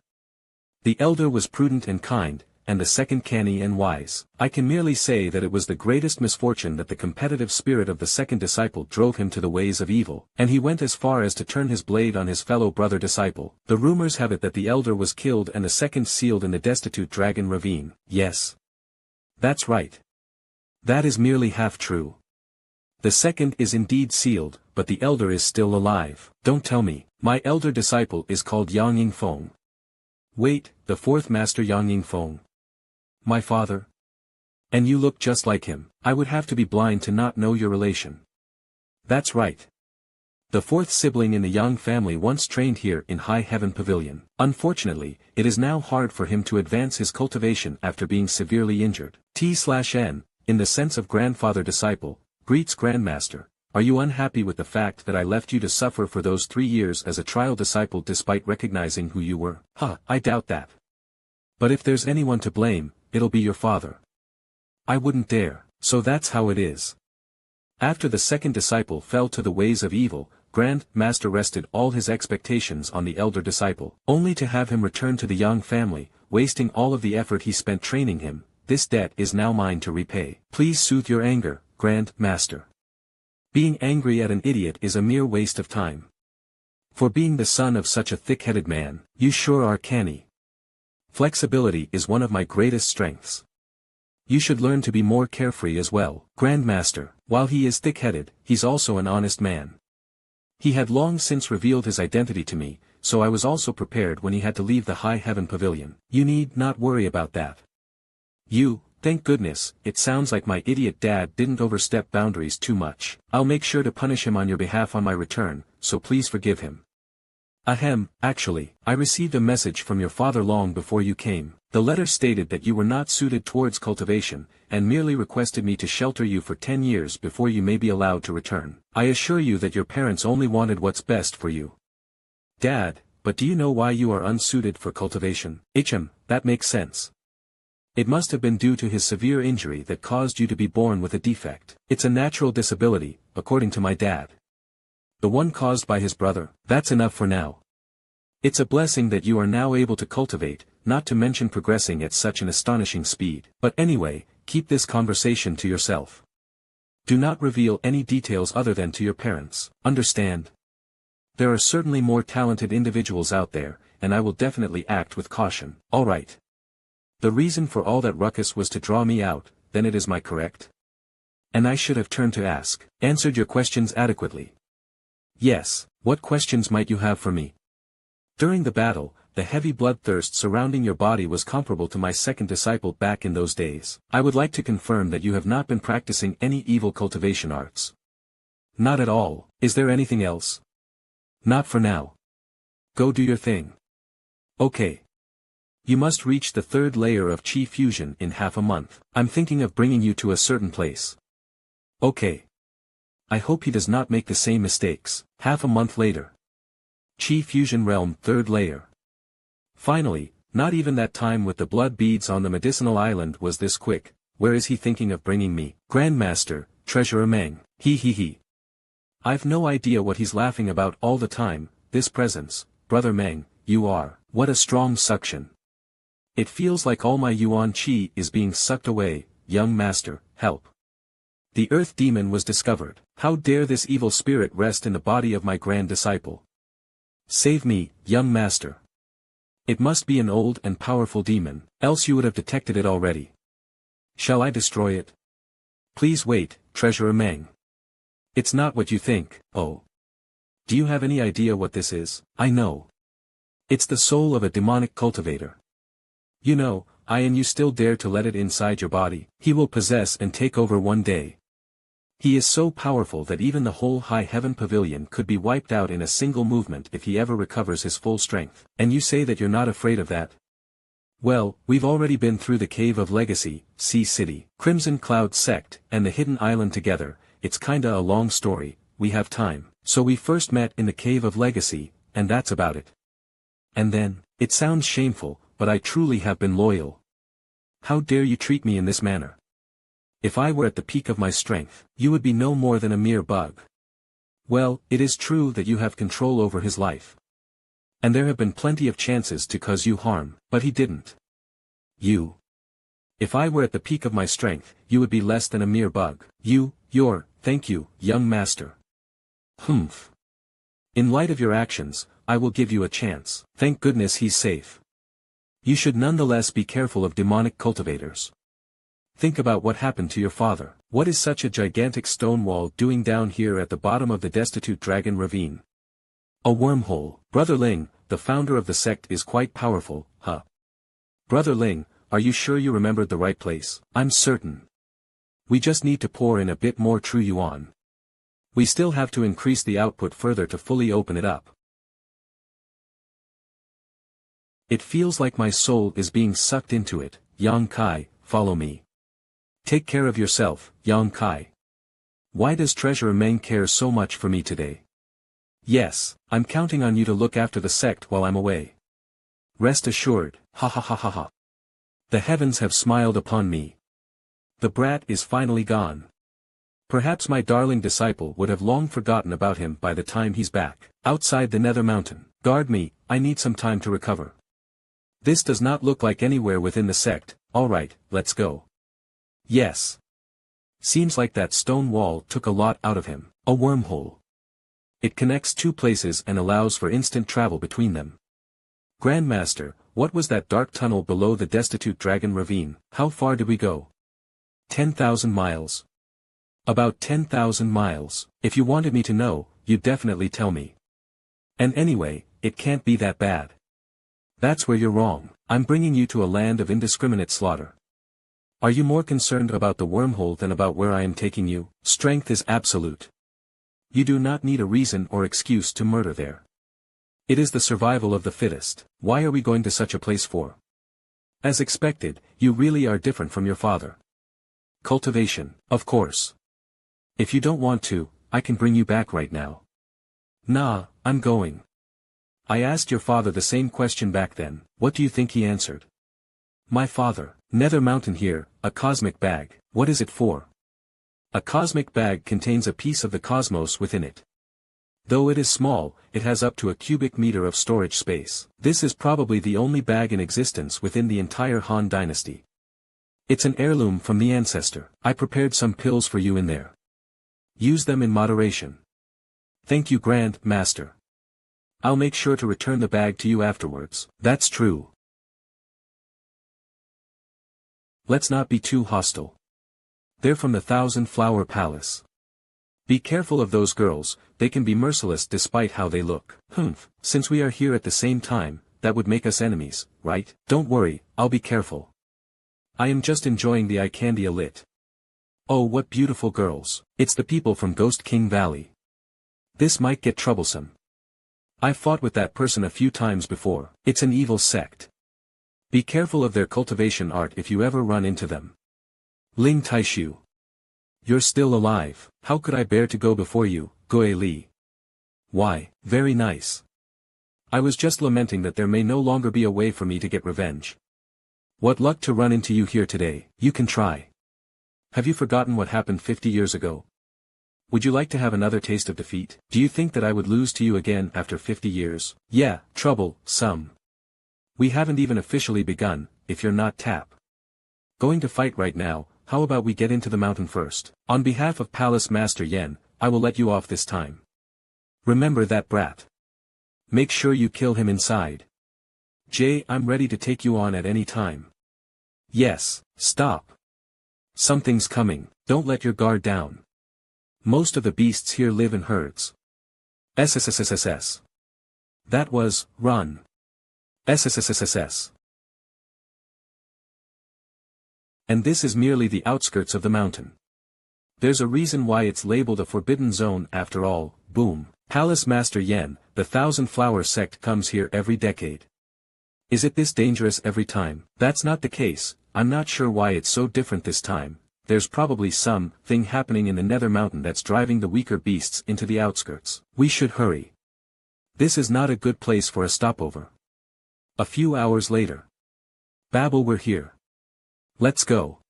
The elder was prudent and kind, and the second canny and wise. I can merely say that it was the greatest misfortune that the competitive spirit of the second disciple drove him to the ways of evil, and he went as far as to turn his blade on his fellow brother disciple. The rumors have it that the elder was killed and the second sealed in the destitute Dragon Ravine. Yes. That's right. That is merely half true. The second is indeed sealed, but the elder is still alive. Don't tell me. My elder disciple is called Yang Yingfeng. Wait, the 4th master Yang Yingfeng. My father? And you look just like him. I would have to be blind to not know your relation. That's right. The 4th sibling in the Yang family once trained here in High Heaven Pavilion. Unfortunately, it is now hard for him to advance his cultivation after being severely injured. T/N, in the sense of grandfather-disciple, greets Grandmaster. Are you unhappy with the fact that I left you to suffer for those 3 years as a trial disciple despite recognizing who you were? I doubt that. But if there's anyone to blame, it'll be your father. I wouldn't dare, so that's how it is. After the second disciple fell to the ways of evil, Grand Master rested all his expectations on the elder disciple, only to have him return to the young family, wasting all of the effort he spent training him. This debt is now mine to repay. Please soothe your anger, Grand Master. Being angry at an idiot is a mere waste of time. For being the son of such a thick-headed man, you sure are canny. Flexibility is one of my greatest strengths. You should learn to be more carefree as well. Grandmaster, while he is thick-headed, he's also an honest man. He had long since revealed his identity to me, so I was also prepared when he had to leave the High Heaven Pavilion. You need not worry about that. Thank goodness, it sounds like my idiot dad didn't overstep boundaries too much. I'll make sure to punish him on your behalf on my return, so please forgive him. Ahem, actually, I received a message from your father long before you came. The letter stated that you were not suited towards cultivation, and merely requested me to shelter you for 10 years before you may be allowed to return. I assure you that your parents only wanted what's best for you. Dad, but do you know why you are unsuited for cultivation? That makes sense. It must have been due to his severe injury that caused you to be born with a defect. It's a natural disability, according to my dad. The one caused by his brother. That's enough for now. It's a blessing that you are now able to cultivate, not to mention progressing at such an astonishing speed. But anyway, keep this conversation to yourself. Do not reveal any details other than to your parents. Understand? There are certainly more talented individuals out there, and I will definitely act with caution. All right. The reason for all that ruckus was to draw me out, then it is my correct? And I should have turned to ask. Answered your questions adequately. Yes, what questions might you have for me? During the battle, the heavy bloodthirst surrounding your body was comparable to my second disciple back in those days. I would like to confirm that you have not been practicing any evil cultivation arts. Not at all. Is there anything else? Not for now. Go do your thing. Okay. You must reach the third layer of Qi fusion in half a month. I'm thinking of bringing you to a certain place. Okay. I hope he does not make the same mistakes. Half a month later. Qi fusion realm third layer. Finally, not even that time with the blood beads on the medicinal island was this quick. Where is he thinking of bringing me? Grandmaster, Treasurer Meng. He. I've no idea what he's laughing about all the time. This presence, Brother Meng, you are. What a strong suction. It feels like all my Yuan Qi is being sucked away. Young master, help. The earth demon was discovered. How dare this evil spirit rest in the body of my grand disciple? Save me, young master. It must be an old and powerful demon, else you would have detected it already. Shall I destroy it? Please wait, Treasurer Meng. It's not what you think. Oh. Do you have any idea what this is? I know. It's the soul of a demonic cultivator. You know, and you still dare to let it inside your body. He will possess and take over one day. He is so powerful that even the whole High Heaven Pavilion could be wiped out in a single movement if he ever recovers his full strength. And you say that you're not afraid of that? Well, we've already been through the Cave of Legacy, Sea City, Crimson Cloud Sect, and the Hidden Island together. It's kinda a long story. We have time. So we first met in the Cave of Legacy, and that's about it. And then, it sounds shameful, but I truly have been loyal. How dare you treat me in this manner? If I were at the peak of my strength, you would be no more than a mere bug. Well, it is true that you have control over his life. And there have been plenty of chances to cause you harm, but he didn't. If I were at the peak of my strength, you would be less than a mere bug. Thank you, young master. Humph. In light of your actions, I will give you a chance. Thank goodness he's safe. You should nonetheless be careful of demonic cultivators. Think about what happened to your father. What is such a gigantic stone wall doing down here at the bottom of the Destitute Dragon Ravine? A wormhole. Brother Ling, the founder of the sect, is quite powerful, huh? Brother Ling, are you sure you remembered the right place? I'm certain. We just need to pour in a bit more true yuan. We still have to increase the output further to fully open it up. It feels like my soul is being sucked into it. Yang Kai, follow me. Take care of yourself, Yang Kai. Why does Treasurer Meng care so much for me today? Yes, I'm counting on you to look after the sect while I'm away. Rest assured, ha ha ha ha ha. The heavens have smiled upon me. The brat is finally gone. Perhaps my darling disciple would have long forgotten about him by the time he's back. Outside the Nether Mountain. Guard me, I need some time to recover. This does not look like anywhere within the sect. Alright, let's go. Yes. Seems like that stone wall took a lot out of him. A wormhole. It connects two places and allows for instant travel between them. Grandmaster, what was that dark tunnel below the Destitute Dragon Ravine? How far did we go? 10,000 miles. About 10,000 miles. If you wanted me to know, you'd definitely tell me. And anyway, it can't be that bad. That's where you're wrong. I'm bringing you to a land of indiscriminate slaughter. Are you more concerned about the wormhole than about where I am taking you? Strength is absolute. You do not need a reason or excuse to murder there. It is the survival of the fittest. Why are we going to such a place for? As expected, you really are different from your father. Cultivation, of course. If you don't want to, I can bring you back right now. Nah, I'm going. I asked your father the same question back then. What do you think he answered? My father, Nether Mountain here, a cosmic bag. What is it for? A cosmic bag contains a piece of the cosmos within it. Though it is small, it has up to a cubic meter of storage space. This is probably the only bag in existence within the entire Han dynasty. It's an heirloom from the ancestor. I prepared some pills for you in there. Use them in moderation. Thank you, Grand Master. I'll make sure to return the bag to you afterwards. That's true. Let's not be too hostile. They're from the Thousand Flower Palace. Be careful of those girls, they can be merciless despite how they look. Humph, since we are here at the same time, that would make us enemies, right? Don't worry, I'll be careful. I am just enjoying the eye candy a lit. Oh, what beautiful girls. It's the people from Ghost King Valley. This might get troublesome. I've fought with that person a few times before. It's an evil sect. Be careful of their cultivation art if you ever run into them. Ling Taishu. You're still alive. How could I bear to go before you, Goe Li? Why, very nice. I was just lamenting that there may no longer be a way for me to get revenge. What luck to run into you here today. You can try. Have you forgotten what happened 50 years ago? Would you like to have another taste of defeat? Do you think that I would lose to you again after 50 years? Yeah, trouble, some. We haven't even officially begun, if you're not Tap. Going to fight right now, how about we get into the mountain first? On behalf of Palace Master Yen, I will let you off this time. Remember that brat. Make sure you kill him inside. Jay, I'm ready to take you on at any time. Yes, stop. Something's coming, don't let your guard down. Most of the beasts here live in herds. SSSSSS. That was, run. SSSSSS. And this is merely the outskirts of the mountain. There's a reason why it's labeled a forbidden zone after all. Boom. Palace Master Yen, the Thousand Flower sect comes here every decade. Is it this dangerous every time? That's not the case. I'm not sure why it's so different this time. There's probably some thing happening in the Nether Mountain that's driving the weaker beasts into the outskirts. We should hurry. This is not a good place for a stopover. A few hours later. Babel, we're here. Let's go.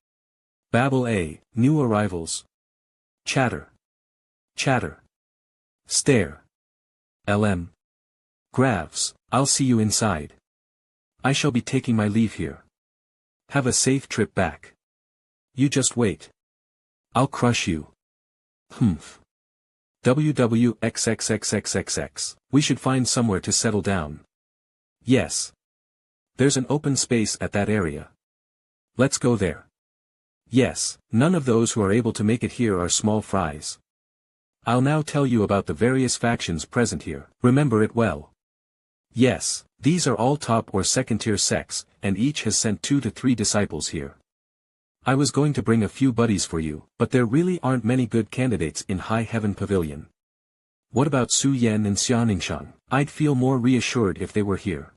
Babel A, new arrivals. Chatter. Chatter. Stare. LM. Gravs, I'll see you inside. I shall be taking my leave here. Have a safe trip back. You just wait. I'll crush you. Humph. WWXXXXXX. We should find somewhere to settle down. Yes. There's an open space at that area. Let's go there. Yes, none of those who are able to make it here are small fries. I'll now tell you about the various factions present here. Remember it well. Yes, these are all top or second-tier sects, and each has sent 2 to 3 disciples here. I was going to bring a few buddies for you, but there really aren't many good candidates in High Heaven Pavilion. What about Su Yan and Xianingshang? I'd feel more reassured if they were here.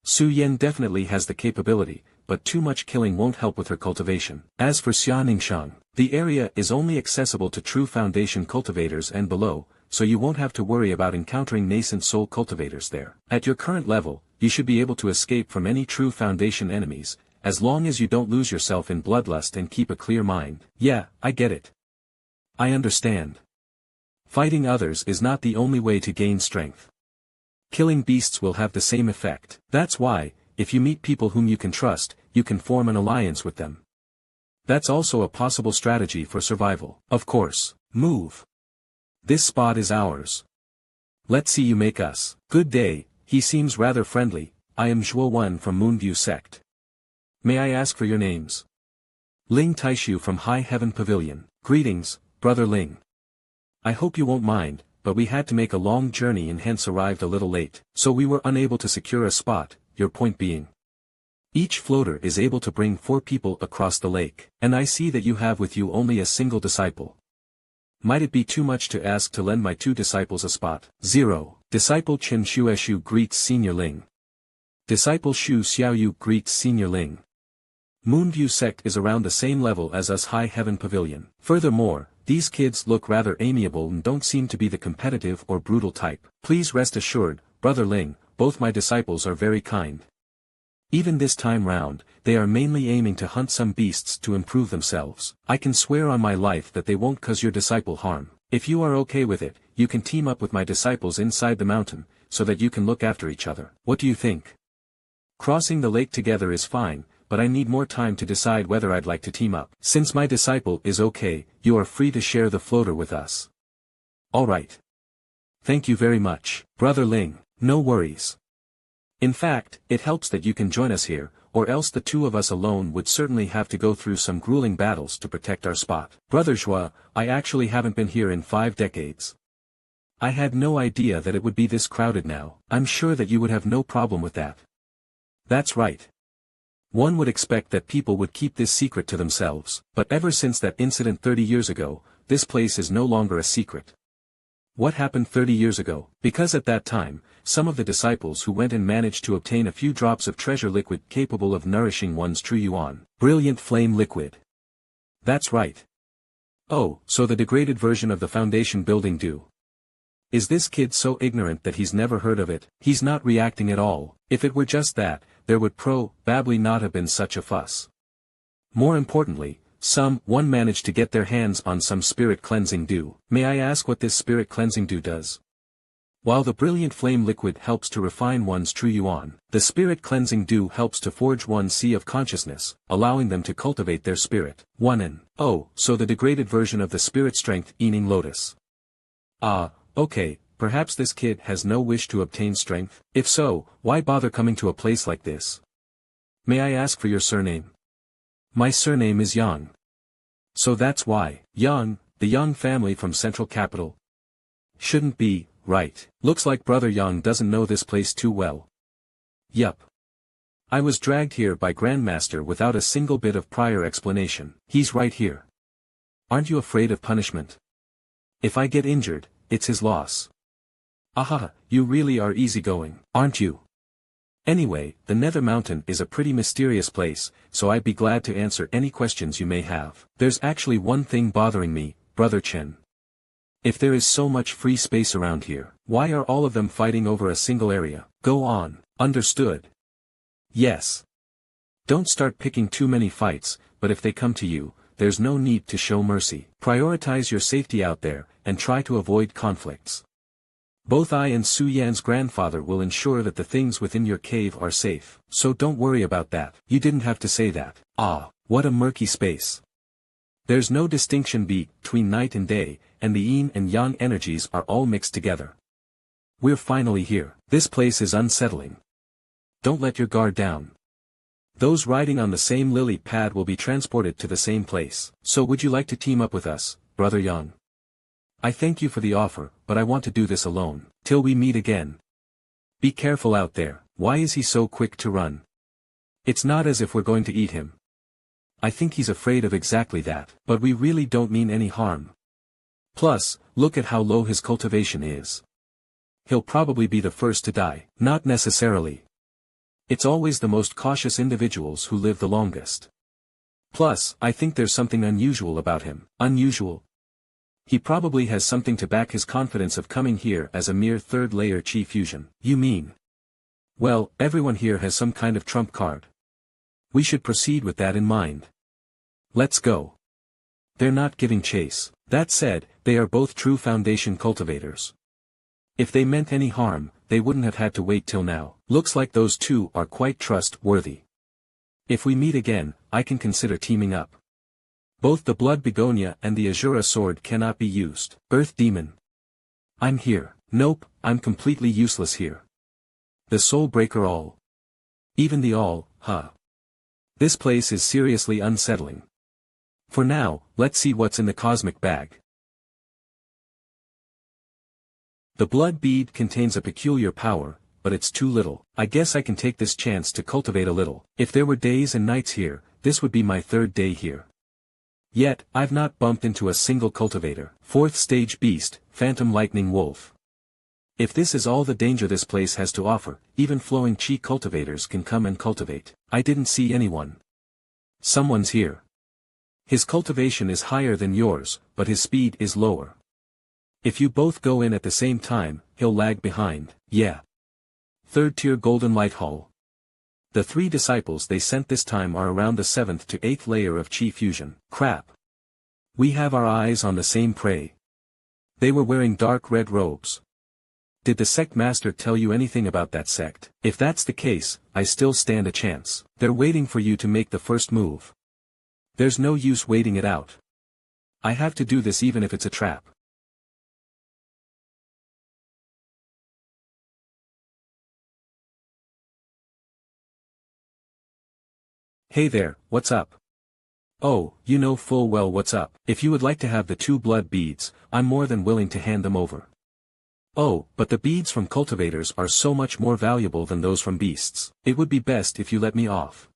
Su Yan definitely has the capability, but too much killing won't help with her cultivation. As for Xianingshang, the area is only accessible to true Foundation cultivators and below, so you won't have to worry about encountering nascent soul cultivators there. At your current level, you should be able to escape from any true Foundation enemies, as long as you don't lose yourself in bloodlust and keep a clear mind. Yeah, I get it. I understand. Fighting others is not the only way to gain strength. Killing beasts will have the same effect. That's why, if you meet people whom you can trust, you can form an alliance with them. That's also a possible strategy for survival. Of course, move. This spot is ours. Let's see you make us. Good day, he seems rather friendly. I am Zhuo Wen from Moonview Sect. May I ask for your names? Ling Taishu from High Heaven Pavilion. Greetings, Brother Ling. I hope you won't mind, but we had to make a long journey and hence arrived a little late, so we were unable to secure a spot, your point being. Each floater is able to bring 4 people across the lake, and I see that you have with you only a single disciple. Might it be too much to ask to lend my 2 disciples a spot? 0. Disciple Chen Shueshu greets Senior Ling. Disciple Shu Xiaoyu greets Senior Ling. Moonview Sect is around the same level as us High Heaven Pavilion. Furthermore, these kids look rather amiable and don't seem to be the competitive or brutal type. Please rest assured, Brother Ling, both my disciples are very kind. Even this time round, they are mainly aiming to hunt some beasts to improve themselves. I can swear on my life that they won't cause your disciple harm. If you are okay with it, you can team up with my disciples inside the mountain, so that you can look after each other. What do you think? Crossing the lake together is fine, but I need more time to decide whether I'd like to team up. Since my disciple is okay, you are free to share the floater with us. Alright. Thank you very much, Brother Ling, no worries. In fact, it helps that you can join us here, or else the 2 of us alone would certainly have to go through some grueling battles to protect our spot. Brother Zhuo, I actually haven't been here in 5 decades. I had no idea that it would be this crowded now. I'm sure that you would have no problem with that. That's right. One would expect that people would keep this secret to themselves, but ever since that incident 30 years ago, this place is no longer a secret. What happened 30 years ago? Because at that time, some of the disciples who went and managed to obtain a few drops of treasure liquid capable of nourishing one's true yuan. Brilliant flame liquid. That's right. Oh, so the degraded version of the foundation building do. Is this kid so ignorant that he's never heard of it? He's not reacting at all. If it were just that, there would probably not have been such a fuss. More importantly, someone managed to get their hands on some spirit cleansing dew. May I ask what this spirit cleansing dew does? While the brilliant flame liquid helps to refine one's true yuan, the spirit cleansing dew helps to forge one's sea of consciousness, allowing them to cultivate their spirit. Oh, so the degraded version of the spirit strength eating lotus. Ah, okay. Perhaps this kid has no wish to obtain strength? If so, why bother coming to a place like this? May I ask for your surname? My surname is Yang. So that's why. Yang, the Yang family from Central Capital. Shouldn't be, right. Looks like Brother Yang doesn't know this place too well. Yup. I was dragged here by Grandmaster without a single bit of prior explanation. He's right here. Aren't you afraid of punishment? If I get injured, it's his loss. Aha, you really are easygoing, aren't you? Anyway, the Nether Mountain is a pretty mysterious place, so I'd be glad to answer any questions you may have. There's actually one thing bothering me, Brother Chen. If there is so much free space around here, why are all of them fighting over a single area? Go on, understood. Yes. Don't start picking too many fights, but if they come to you, there's no need to show mercy. Prioritize your safety out there, and try to avoid conflicts. Both I and Su Yan's grandfather will ensure that the things within your cave are safe, so don't worry about that. You didn't have to say that. Ah, what a murky space. There's no distinction between night and day, and the yin and yang energies are all mixed together. We're finally here. This place is unsettling. Don't let your guard down. Those riding on the same lily pad will be transported to the same place. So would you like to team up with us, Brother Yang? I thank you for the offer, but I want to do this alone, till we meet again. Be careful out there. Why is he so quick to run? It's not as if we're going to eat him. I think he's afraid of exactly that, but we really don't mean any harm. Plus, look at how low his cultivation is. He'll probably be the first to die. Not necessarily. It's always the most cautious individuals who live the longest. Plus, I think there's something unusual about him. Unusual? He probably has something to back his confidence of coming here as a mere third-layer chi fusion. You mean? Well, everyone here has some kind of trump card. We should proceed with that in mind. Let's go. They're not giving chase. That said, they are both true foundation cultivators. If they meant any harm, they wouldn't have had to wait till now. Looks like those two are quite trustworthy. If we meet again, I can consider teaming up. Both the Blood Begonia and the Azura sword cannot be used. Earth Demon. I'm here. Nope, I'm completely useless here. The Soul Breaker all. Even the all, huh. This place is seriously unsettling. For now, let's see what's in the cosmic bag. The blood bead contains a peculiar power, but it's too little. I guess I can take this chance to cultivate a little. If there were days and nights here, this would be my third day here. Yet, I've not bumped into a single cultivator. Fourth stage beast, Phantom Lightning Wolf. If this is all the danger this place has to offer, even flowing chi cultivators can come and cultivate. I didn't see anyone. Someone's here. His cultivation is higher than yours, but his speed is lower. If you both go in at the same time, he'll lag behind. Yeah. Third tier Golden Light Hall. The 3 disciples they sent this time are around the 7th to 8th layer of chi fusion. Crap. We have our eyes on the same prey. They were wearing dark red robes. Did the sect master tell you anything about that sect? If that's the case, I still stand a chance. They're waiting for you to make the first move. There's no use waiting it out. I have to do this even if it's a trap. Hey there, what's up? Oh, you know full well what's up. If you would like to have the 2 blood beads, I'm more than willing to hand them over. Oh, but the beads from cultivators are so much more valuable than those from beasts. It would be best if you let me off.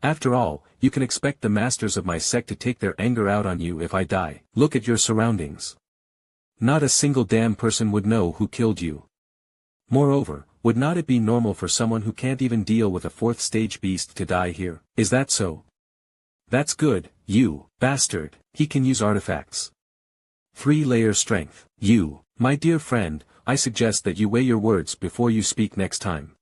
After all, you can expect the masters of my sect to take their anger out on you if I die. Look at your surroundings. Not a single damn person would know who killed you. Moreover, would not it be normal for someone who can't even deal with a 4th stage beast to die here? Is that so? That's good, you bastard. He can use artifacts. 3-layer strength. You, my dear friend, I suggest that you weigh your words before you speak next time.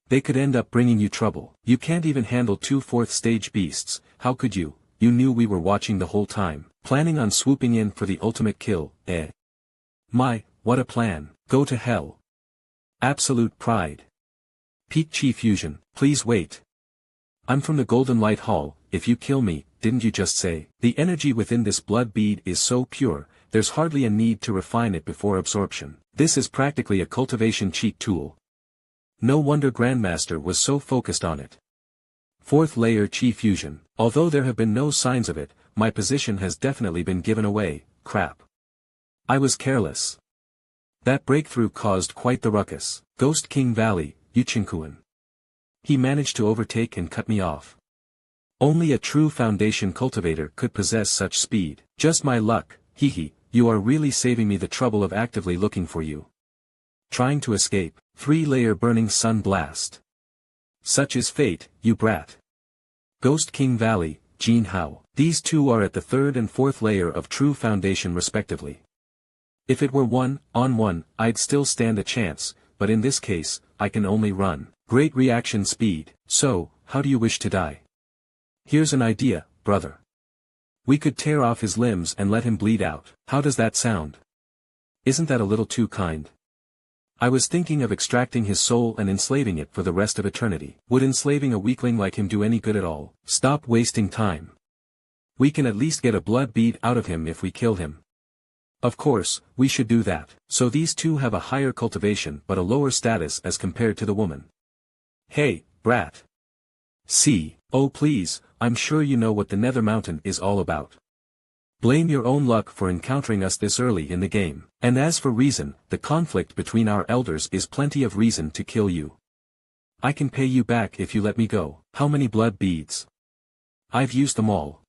They could end up bringing you trouble. You can't even handle 2 4th stage beasts, how could you? You knew we were watching the whole time, planning on swooping in for the ultimate kill, eh? My, what a plan. Go to hell. Absolute pride. Peak Chi Fusion, please wait. I'm from the Golden Light Hall. If you kill me, didn't you just say? The energy within this blood bead is so pure, there's hardly a need to refine it before absorption. This is practically a cultivation cheat tool. No wonder Grandmaster was so focused on it. 4th layer Chi Fusion. Although there have been no signs of it, my position has definitely been given away. Crap. I was careless. That breakthrough caused quite the ruckus. Ghost King Valley, Yuchinkuan. He managed to overtake and cut me off. Only a true foundation cultivator could possess such speed. Just my luck, hehe, you are really saving me the trouble of actively looking for you. Trying to escape. 3-layer Burning Sun Blast. Such is fate, you brat. Ghost King Valley, Jin Hao. These two are at the 3rd and 4th layer of true foundation respectively. If it were 1-on-1, I'd still stand a chance, but in this case, I can only run. Great reaction speed. So, how do you wish to die? Here's an idea, brother. We could tear off his limbs and let him bleed out. How does that sound? Isn't that a little too kind? I was thinking of extracting his soul and enslaving it for the rest of eternity. Would enslaving a weakling like him do any good at all? Stop wasting time. We can at least get a blood bead out of him if we kill him. Of course, we should do that. So these two have a higher cultivation but a lower status as compared to the woman. Hey, brat. See, oh please, I'm sure you know what the Nether Mountain is all about. Blame your own luck for encountering us this early in the game. And as for reason, the conflict between our elders is plenty of reason to kill you. I can pay you back if you let me go. How many blood beads? I've used them all.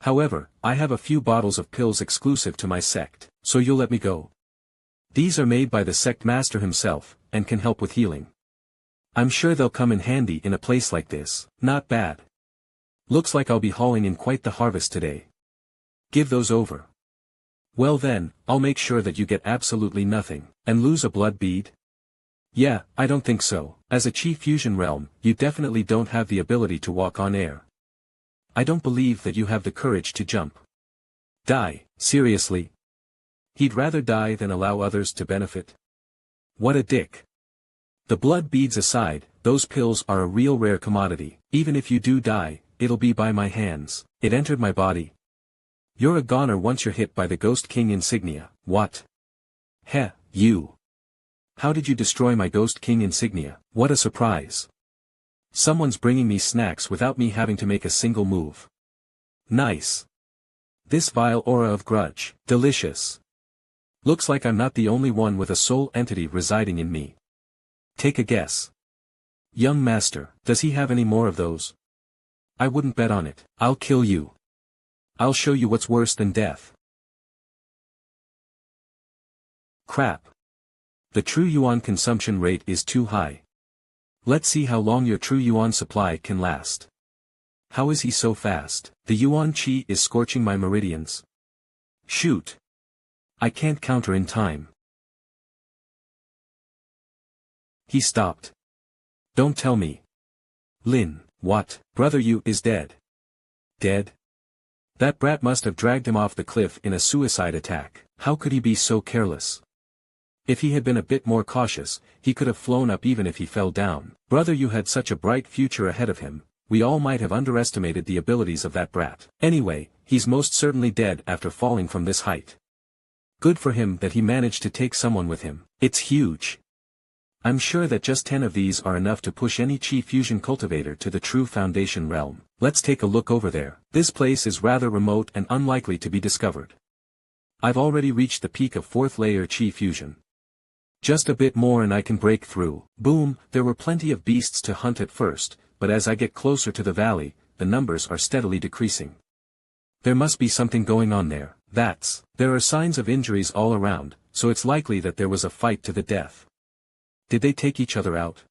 However, I have a few bottles of pills exclusive to my sect, so you'll let me go. These are made by the sect master himself, and can help with healing. I'm sure they'll come in handy in a place like this. Not bad. Looks like I'll be hauling in quite the harvest today. Give those over. Well then, I'll make sure that you get absolutely nothing, and lose a blood bead. Yeah, I don't think so. As a Chi fusion realm, you definitely don't have the ability to walk on air. I don't believe that you have the courage to jump. Die, seriously? He'd rather die than allow others to benefit. What a dick. The blood beads aside, those pills are a real rare commodity. Even if you do die, it'll be by my hands. It entered my body. You're a goner once you're hit by the Ghost King insignia. What? Heh, you. How did you destroy my Ghost King insignia? What a surprise. Someone's bringing me snacks without me having to make a single move. Nice. This vile aura of grudge. Delicious. Looks like I'm not the only one with a soul entity residing in me. Take a guess. Young master, does he have any more of those? I wouldn't bet on it. I'll kill you. I'll show you what's worse than death. Crap. The true yuan consumption rate is too high. Let's see how long your true yuan supply can last. How is he so fast? The yuan chi is scorching my meridians. Shoot. I can't counter in time. He stopped. Don't tell me. Lin, what? Brother Yu is dead. Dead? That brat must have dragged him off the cliff in a suicide attack. How could he be so careless? If he had been a bit more cautious, he could have flown up even if he fell down. Brother Yu had such a bright future ahead of him, we all might have underestimated the abilities of that brat. Anyway, he's most certainly dead after falling from this height. Good for him that he managed to take someone with him. It's huge. I'm sure that just 10 of these are enough to push any Chi fusion cultivator to the true foundation realm. Let's take a look over there. This place is rather remote and unlikely to be discovered. I've already reached the peak of 4th layer Chi fusion. Just a bit more and I can break through. Boom, there were plenty of beasts to hunt at first, but as I get closer to the valley, the numbers are steadily decreasing. There must be something going on there. There are signs of injuries all around, so it's likely that there was a fight to the death. Did they take each other out?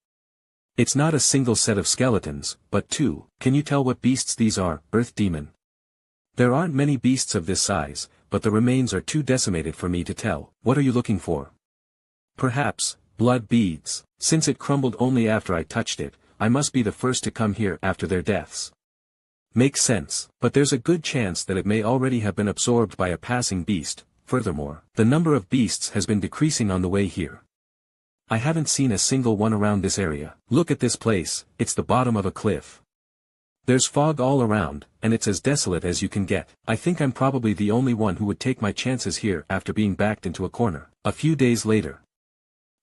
It's not a single set of skeletons, but 2. Can you tell what beasts these are, Earth Demon? There aren't many beasts of this size, but the remains are too decimated for me to tell. What are you looking for? Perhaps, blood beads. Since it crumbled only after I touched it, I must be the first to come here after their deaths. Makes sense, but there's a good chance that it may already have been absorbed by a passing beast. Furthermore, the number of beasts has been decreasing on the way here. I haven't seen a single one around this area. Look at this place, it's the bottom of a cliff. There's fog all around, and it's as desolate as you can get. I think I'm probably the only one who would take my chances here after being backed into a corner. A few days later.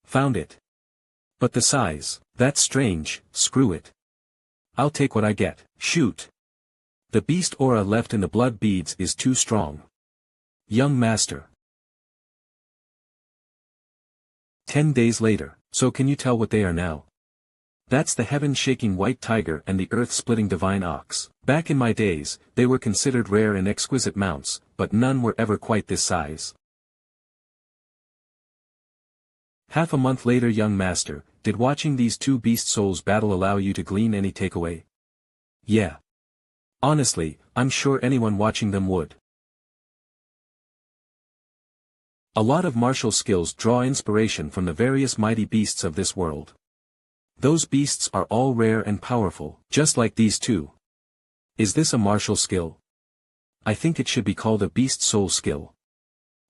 Found it. But the size, that's strange. Screw it. I'll take what I get. Shoot. The beast aura left in the blood beads is too strong. Young master. 10 days later, so can you tell what they are now? That's the heaven-shaking white tiger and the earth-splitting divine ox. Back in my days, they were considered rare and exquisite mounts, but none were ever quite this size. Half a month later, young master, did watching these 2 beast souls battle allow you to glean any takeaway? Yeah. Honestly, I'm sure anyone watching them would. A lot of martial skills draw inspiration from the various mighty beasts of this world. Those beasts are all rare and powerful, just like these 2. Is this a martial skill? I think it should be called a beast soul skill.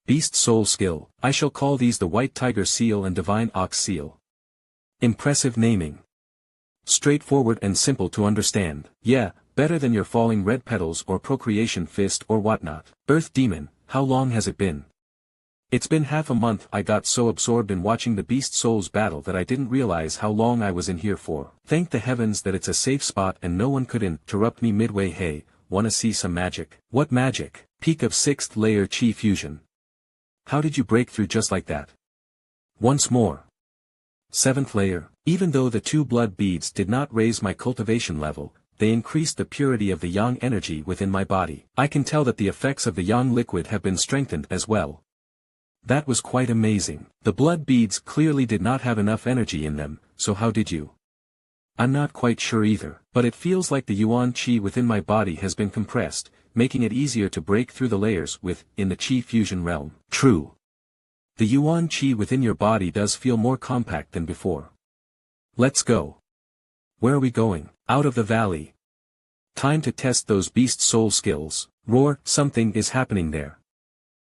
Beast soul skill. I shall call these the White Tiger Seal and Divine Ox Seal. Impressive naming. Straightforward and simple to understand. Yeah, better than your falling red petals or procreation fist or whatnot. Earth Demon, how long has it been? It's been half a month. I got so absorbed in watching the beast souls battle that I didn't realize how long I was in here for. Thank the heavens that it's a safe spot and no one could interrupt me midway. Hey, wanna see some magic? What magic? Peak of 6th layer Chi fusion. How did you break through just like that? Once more. 7th layer. Even though the 2 blood beads did not raise my cultivation level, they increased the purity of the yang energy within my body. I can tell that the effects of the yang liquid have been strengthened as well. That was quite amazing. The blood beads clearly did not have enough energy in them, so how did you? I'm not quite sure either, but it feels like the yuan qi within my body has been compressed, making it easier to break through the layers in the Chi fusion realm. True. The Yuan Qi within your body does feel more compact than before. Let's go. Where are we going? Out of the valley. Time to test those beast soul skills. Roar, something is happening there.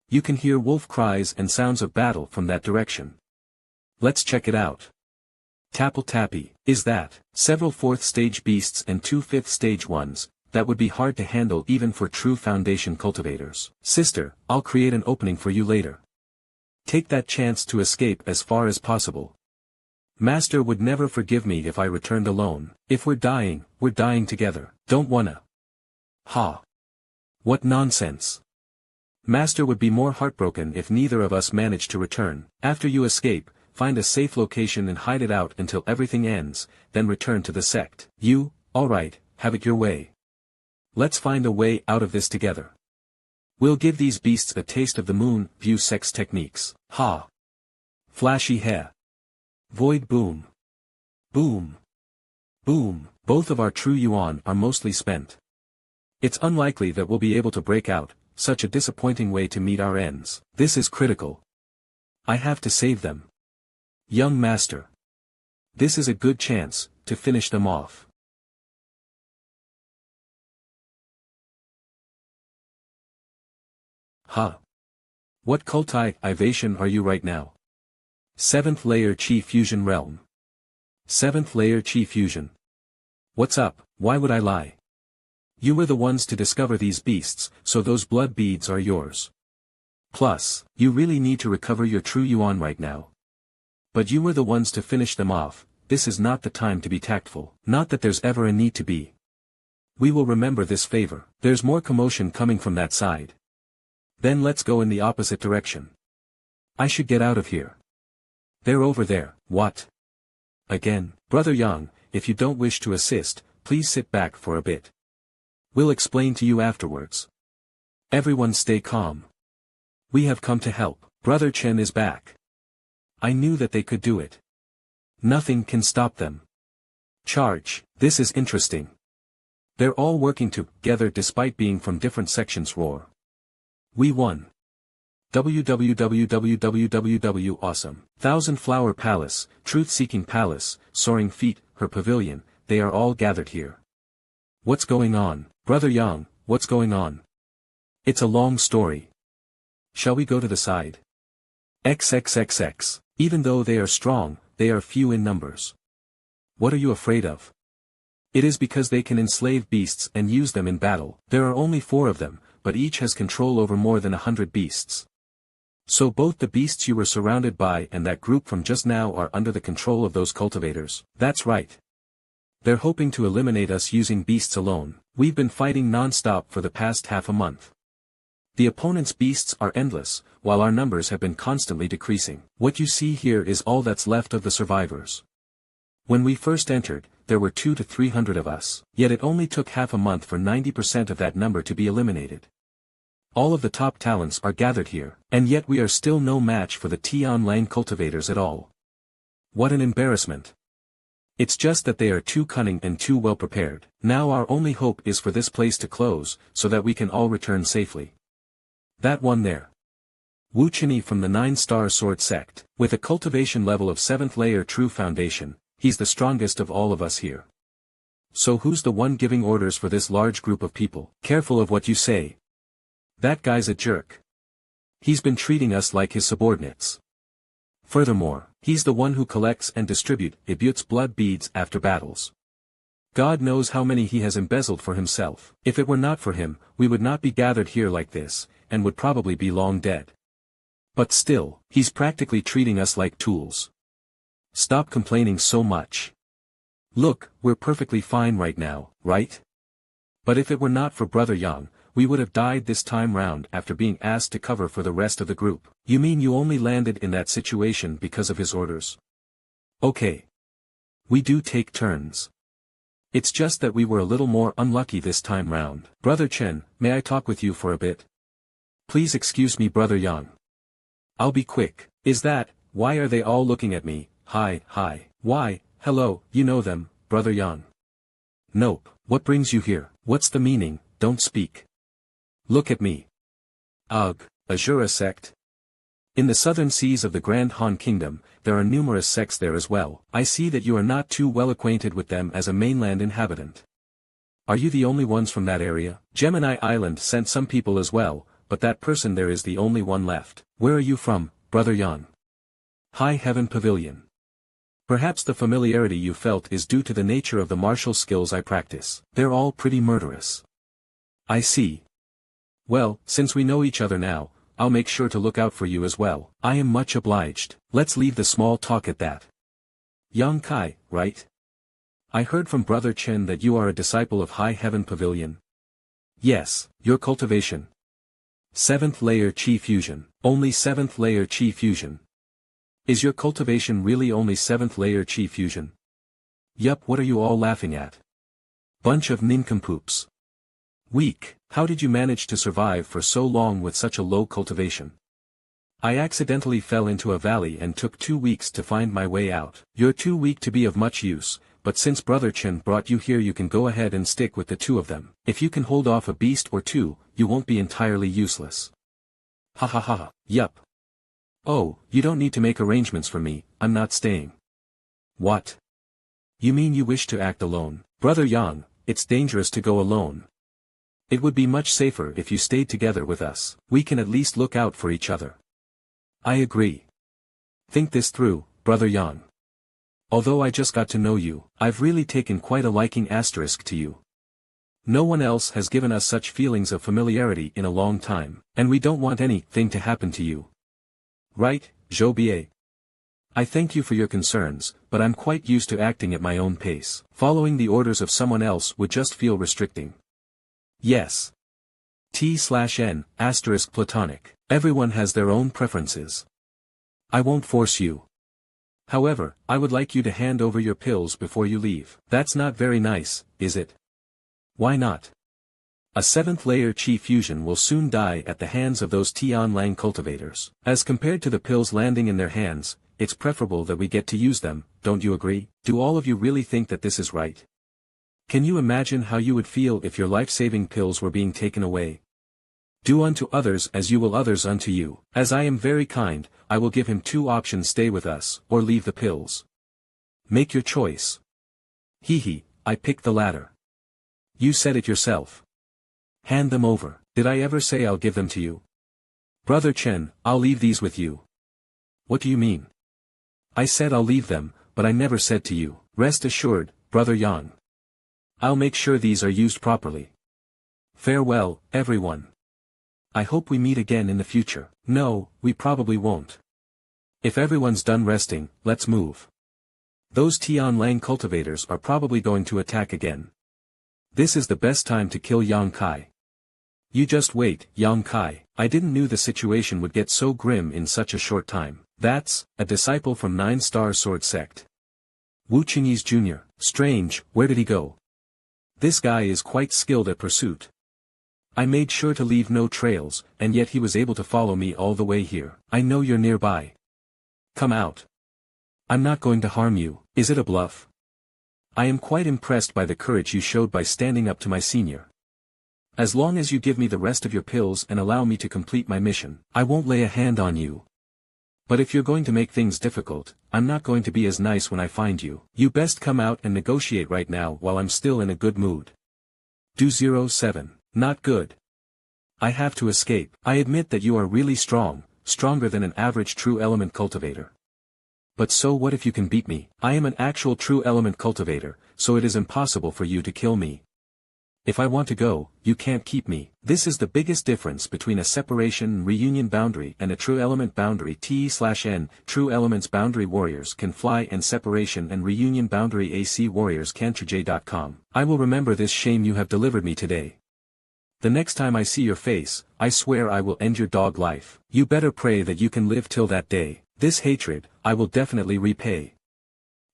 You can hear wolf cries and sounds of battle from that direction. Let's check it out. Tapple tappy, is that? Several 4th stage beasts and 2 5th stage ones, that would be hard to handle even for true foundation cultivators. Sister, I'll create an opening for you later. Take that chance to escape as far as possible. Master would never forgive me if I returned alone. If we're dying together. Don't wanna. Ha. What nonsense. Master would be more heartbroken if neither of us managed to return. After you escape, find a safe location and hide it out until everything ends, then return to the sect. You, alright, have it your way. Let's find a way out of this together. We'll give these beasts a taste of the moon view sex techniques. Ha. Flashy hair. Void boom. Boom. Boom. Both of our true yuan are mostly spent. It's unlikely that we'll be able to break out, such a disappointing way to meet our ends. This is critical. I have to save them. Young master. This is a good chance, to finish them off. Huh. What cultivation are you right now? 7th layer Qi fusion realm. 7th layer Qi fusion. What's up, why would I lie? You were the ones to discover these beasts, so those blood beads are yours. Plus, you really need to recover your true yuan right now. But you were the ones to finish them off, this is not the time to be tactful. Not that there's ever a need to be. We will remember this favor. There's more commotion coming from that side. Then let's go in the opposite direction. I should get out of here. They're over there. What? Again, Brother Yang, if you don't wish to assist, please sit back for a bit. We'll explain to you afterwards. Everyone stay calm. We have come to help. Brother Chen is back. I knew that they could do it. Nothing can stop them. Charge, this is interesting. They're all working together despite being from different sections. Roar. We won. www awesome. Thousand Flower Palace, Truth-Seeking Palace, Soaring Feet, her pavilion, they are all gathered here. What's going on, Brother Yang, what's going on? It's a long story. Shall we go to the side? XXXX, even though they are strong, they are few in numbers. What are you afraid of? It is because they can enslave beasts and use them in battle. There are only 4 of them, but each has control over more than 100 beasts. So both the beasts you were surrounded by and that group from just now are under the control of those cultivators. That's right. They're hoping to eliminate us using beasts alone. We've been fighting non-stop for the past half a month. The opponent's beasts are endless, while our numbers have been constantly decreasing. What you see here is all that's left of the survivors. When we first entered, there were 200 to 300 of us, yet it only took half a month for 90% of that number to be eliminated. All of the top talents are gathered here, and yet we are still no match for the Tianlang cultivators at all. What an embarrassment. It's just that they are too cunning and too well prepared. Now our only hope is for this place to close, so that we can all return safely. That one there. Wu Chenyi from the 9-star sword sect, with a cultivation level of 7th layer true foundation, he's the strongest of all of us here. So who's the one giving orders for this large group of people? Careful of what you say. That guy's a jerk. He's been treating us like his subordinates. Furthermore, he's the one who collects and distributes blood beads after battles. God knows how many he has embezzled for himself. If it were not for him, we would not be gathered here like this, and would probably be long dead. But still, he's practically treating us like tools. Stop complaining so much. Look, we're perfectly fine right now, right? But if it were not for Brother Yang, we would have died this time round after being asked to cover for the rest of the group. You mean you only landed in that situation because of his orders? Okay. We do take turns. It's just that we were a little more unlucky this time round. Brother Chen, may I talk with you for a bit? Please excuse me, Brother Yang. I'll be quick. Is that, why are they all looking at me? Hi. Why, hello, you know them, Brother Yang. Nope, what brings you here? What's the meaning? Don't speak. Look at me. Ugh, Azura sect. In the southern seas of the Grand Han Kingdom, there are numerous sects there as well. I see that you are not too well acquainted with them as a mainland inhabitant. Are you the only ones from that area? Gemini Island sent some people as well, but that person there is the only one left. Where are you from, Brother Yan? High Heaven Pavilion. Perhaps the familiarity you felt is due to the nature of the martial skills I practice. They're all pretty murderous. I see. Well, since we know each other now, I'll make sure to look out for you as well. I am much obliged. Let's leave the small talk at that. Yang Kai, right? I heard from Brother Chen that you are a disciple of High Heaven Pavilion. Yes, your cultivation. 7th layer Qi fusion. Only 7th layer Qi fusion. Is your cultivation really only 7th layer Qi fusion? Yup, what are you all laughing at? Bunch of nincompoops. Weak, how did you manage to survive for so long with such a low cultivation? I accidentally fell into a valley and took 2 weeks to find my way out. You're too weak to be of much use, but since Brother Chen brought you here you can go ahead and stick with the two of them. If you can hold off a beast or two, you won't be entirely useless. Ha ha ha, yup. Oh, you don't need to make arrangements for me, I'm not staying. What? You mean you wish to act alone? Brother Yang, it's dangerous to go alone. It would be much safer if you stayed together with us. We can at least look out for each other. I agree. Think this through, Brother Yang. Although I just got to know you, I've really taken quite a liking to you. No one else has given us such feelings of familiarity in a long time, and we don't want anything to happen to you. Right, Zhou Bie? I thank you for your concerns, but I'm quite used to acting at my own pace. Following the orders of someone else would just feel restricting. Yes. T/N, * platonic. Everyone has their own preferences. I won't force you. However, I would like you to hand over your pills before you leave. That's not very nice, is it? Why not? A 7th layer Qi fusion will soon die at the hands of those Tian Lang cultivators. As compared to the pills landing in their hands, it's preferable that we get to use them, don't you agree? Do all of you really think that this is right? Can you imagine how you would feel if your life-saving pills were being taken away? Do unto others as you will others unto you. As I am very kind, I will give him 2 options: stay with us, or leave the pills. Make your choice. Hee, I picked the latter. You said it yourself. Hand them over. Did I ever say I'll give them to you? Brother Chen, I'll leave these with you. What do you mean? I said I'll leave them, but I never said to you. Rest assured, Brother Yang. I'll make sure these are used properly. Farewell, everyone. I hope we meet again in the future. No, we probably won't. If everyone's done resting, let's move. Those Tian Lang cultivators are probably going to attack again. This is the best time to kill Yang Kai. You just wait, Yang Kai. I didn't knew the situation would get so grim in such a short time. That's a disciple from 9-Star Sword Sect. Wu Qingyi's Jr. Strange, where did he go? This guy is quite skilled at pursuit. I made sure to leave no trails, and yet he was able to follow me all the way here. I know you're nearby. Come out. I'm not going to harm you. Is it a bluff? I am quite impressed by the courage you showed by standing up to my senior. As long as you give me the rest of your pills and allow me to complete my mission, I won't lay a hand on you. But if you're going to make things difficult, I'm not going to be as nice when I find you. You best come out and negotiate right now while I'm still in a good mood. Do 07. Not good. I have to escape. I admit that you are really strong, stronger than an average true element cultivator. But so what if you can beat me? I am an actual true element cultivator, so it is impossible for you to kill me. If I want to go, you can't keep me. This is the biggest difference between a separation reunion boundary and a true element boundary. T/N, true elements boundary warriors can fly and separation and reunion boundary AC warriors cantrj.com. I will remember this shame you have delivered me today. The next time I see your face, I swear I will end your dog life. You better pray that you can live till that day. This hatred, I will definitely repay.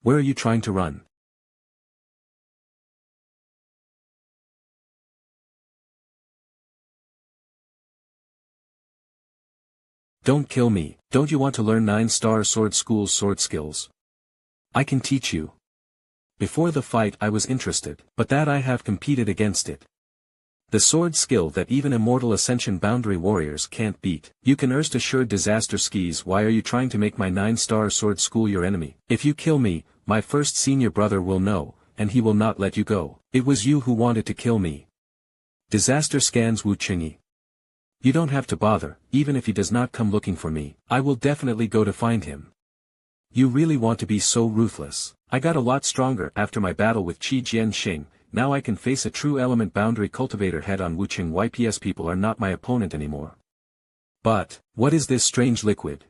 Where are you trying to run? Don't kill me. Don't you want to learn 9-Star Sword School's sword skills? I can teach you. Before the fight I was interested, but that I have competed against it. The sword skill that even immortal Ascension Boundary warriors can't beat. You can rest assured Disaster Skis, why are you trying to make my 9-star sword school your enemy? If you kill me, my first senior brother will know, and he will not let you go. It was you who wanted to kill me. Disaster scans Wu Qingyi. You don't have to bother, even if he does not come looking for me. I will definitely go to find him. You really want to be so ruthless. I got a lot stronger after my battle with Qi Jianxing. Now I can face a true element boundary cultivator head on. Wuqing YPS people are not my opponent anymore. But, what is this strange liquid?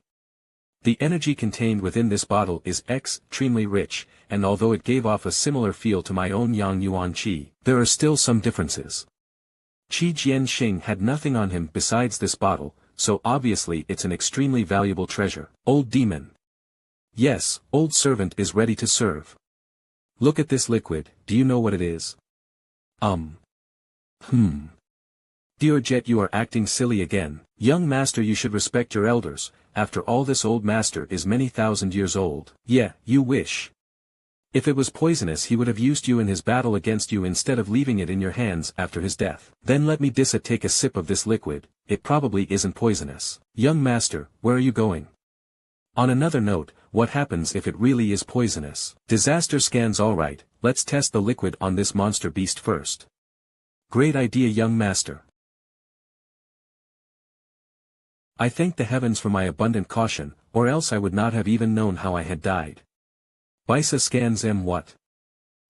The energy contained within this bottle is extremely rich, and although it gave off a similar feel to my own Yang Yuan Qi, there are still some differences. Qi Jianxing had nothing on him besides this bottle, so obviously it's an extremely valuable treasure. Old demon. Yes, old servant is ready to serve. Look at this liquid, do you know what it is? Dear Jet, you are acting silly again. Young master, you should respect your elders. After all, this old master is many thousand years old. Yeah, you wish. If it was poisonous, he would have used you in his battle against you instead of leaving it in your hands after his death. Then let me take a sip of this liquid. It probably isn't poisonous. Young master, where are you going? On another note, what happens if it really is poisonous? Disaster scans. Alright, let's test the liquid on this monster beast first. Great idea, young master. I thank the heavens for my abundant caution, or else I would not have even known how I had died. Bisa scans. What?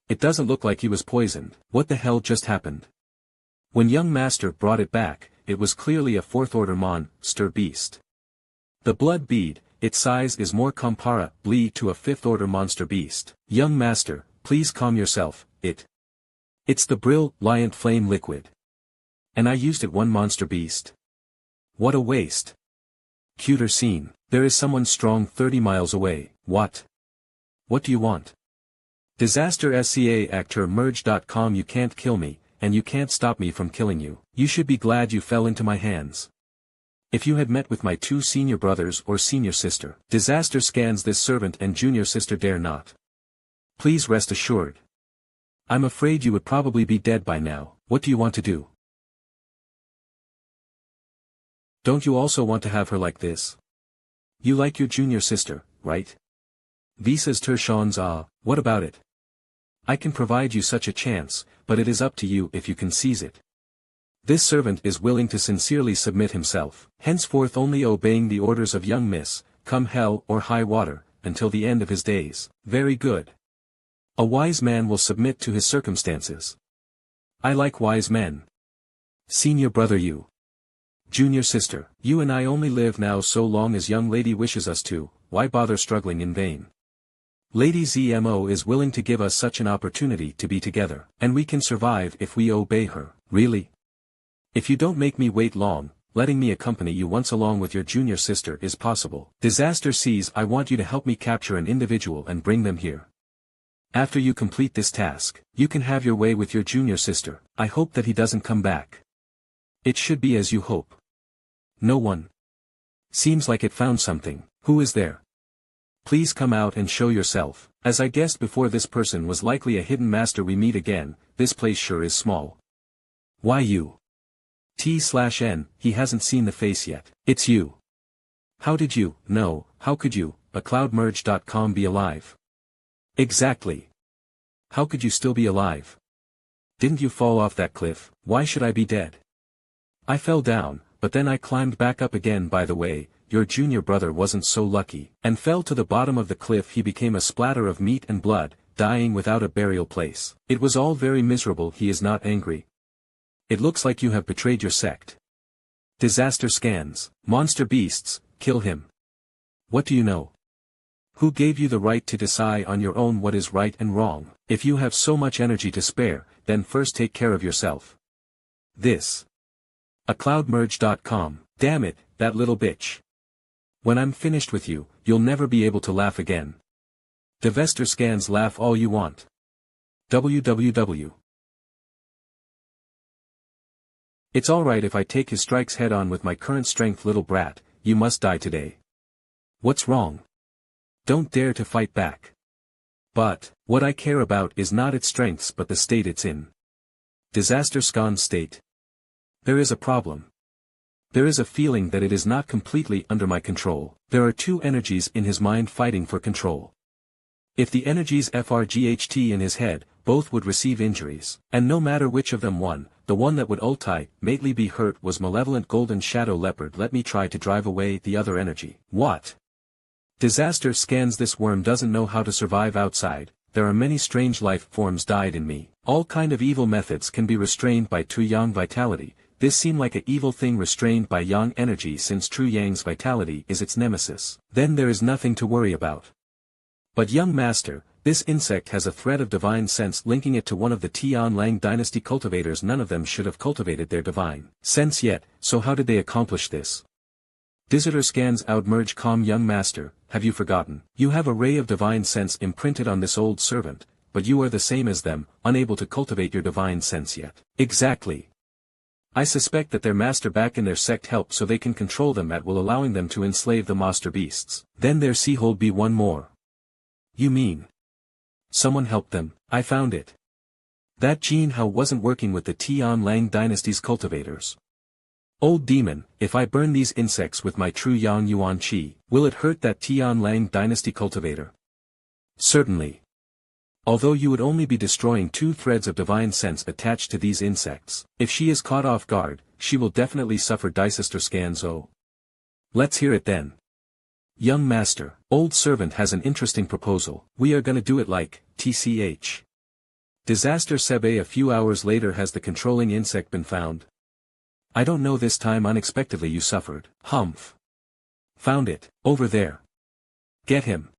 It doesn't look like he was poisoned. What the hell just happened? When young master brought it back, it was clearly a 4th order monster beast. The blood bead, its size is more comparable to a 5th order monster beast. Young master, please calm yourself. It's the brilliant flame liquid. And I used it one monster beast. What a waste. Cuter scene. There is someone strong 30 miles away. What? What do you want? Disaster SCA actor merge.com. You can't kill me, and you can't stop me from killing you. You should be glad you fell into my hands. If you had met with my 2 senior brothers or senior sister. Disaster scans. This servant and junior sister dare not. Please rest assured. I'm afraid you would probably be dead by now. What do you want to do? Don't you also want to have her like this? You like your junior sister, right? Visas Tershans. What about it? I can provide you such a chance, but it is up to you if you can seize it. This servant is willing to sincerely submit himself, henceforth only obeying the orders of young miss, come hell or high water, until the end of his days. Very good. A wise man will submit to his circumstances. I like wise men. Senior brother, you. Junior sister, you and I only live now so long as young lady wishes us to. Why bother struggling in vain? Lady ZMO is willing to give us such an opportunity to be together, and we can survive if we obey her. Really? If you don't make me wait long, letting me accompany you once along with your junior sister is possible. Disaster sees. I want you to help me capture an individual and bring them here. After you complete this task, you can have your way with your junior sister. I hope that he doesn't come back. It should be as you hope. No one. Seems like it found something. Who is there? Please come out and show yourself. As I guessed before, this person was likely a hidden master. We meet again. This place sure is small. Why you? T/N, he hasn't seen the face yet. It's you. How did you? No, how could you, a cloudmerge.com, be alive? Exactly. How could you still be alive? Didn't you fall off that cliff? Why should I be dead? I fell down, but then I climbed back up again. By the way, your junior brother wasn't so lucky, and fell to the bottom of the cliff. He became a splatter of meat and blood, dying without a burial place. It was all very miserable. He is not angry. It looks like you have betrayed your sect. Disaster scans. Monster beasts, kill him. What do you know? Who gave you the right to decide on your own what is right and wrong? If you have so much energy to spare, then first take care of yourself. This. A cloudmerge.com. Damn it, that little bitch. When I'm finished with you, you'll never be able to laugh again. Divester scans. Laugh all you want. www. It's alright if I take his strikes head on with my current strength. Little brat, you must die today. What's wrong? Don't dare to fight back. But, what I care about is not its strengths but the state it's in. Disaster Scan state. There is a problem. There is a feeling that it is not completely under my control. There are two energies in his mind fighting for control. If the energies FRGHT in his head, both would receive injuries, and no matter which of them won, the one that would ultimately be hurt was malevolent golden shadow leopard. Let me try to drive away the other energy. What? Disaster scans. This worm doesn't know how to survive outside. There are many strange life forms died in me. All kind of evil methods can be restrained by true yang vitality. This seemed like a evil thing restrained by yang energy since true yang's vitality is its nemesis. Then there is nothing to worry about. But young master, this insect has a thread of divine sense linking it to one of the Tian Lang dynasty cultivators. None of them should have cultivated their divine sense yet, so how did they accomplish this? Visitor scans outmerge calm young master. Have you forgotten? You have a ray of divine sense imprinted on this old servant, but you are the same as them, unable to cultivate your divine sense yet. Exactly. I suspect that their master back in their sect helped so they can control them at will, allowing them to enslave the monster beasts. Then there hold be one more. You mean? Someone helped them. I found it. That Jin Hao wasn't working with the Tian Lang dynasty's cultivators. Old demon, if I burn these insects with my true Yang Yuan Qi, will it hurt that Tian Lang dynasty cultivator? Certainly. Although you would only be destroying 2 threads of divine sense attached to these insects, if she is caught off guard, she will definitely suffer. Disaster scans. Oh. Let's hear it then. Young master, old servant has an interesting proposal. We are gonna do it like, TCH. Disaster Sebe. A few hours later. Has the controlling insect been found? I don't know, this time unexpectedly you suffered. Humph. Found it, over there. Get him.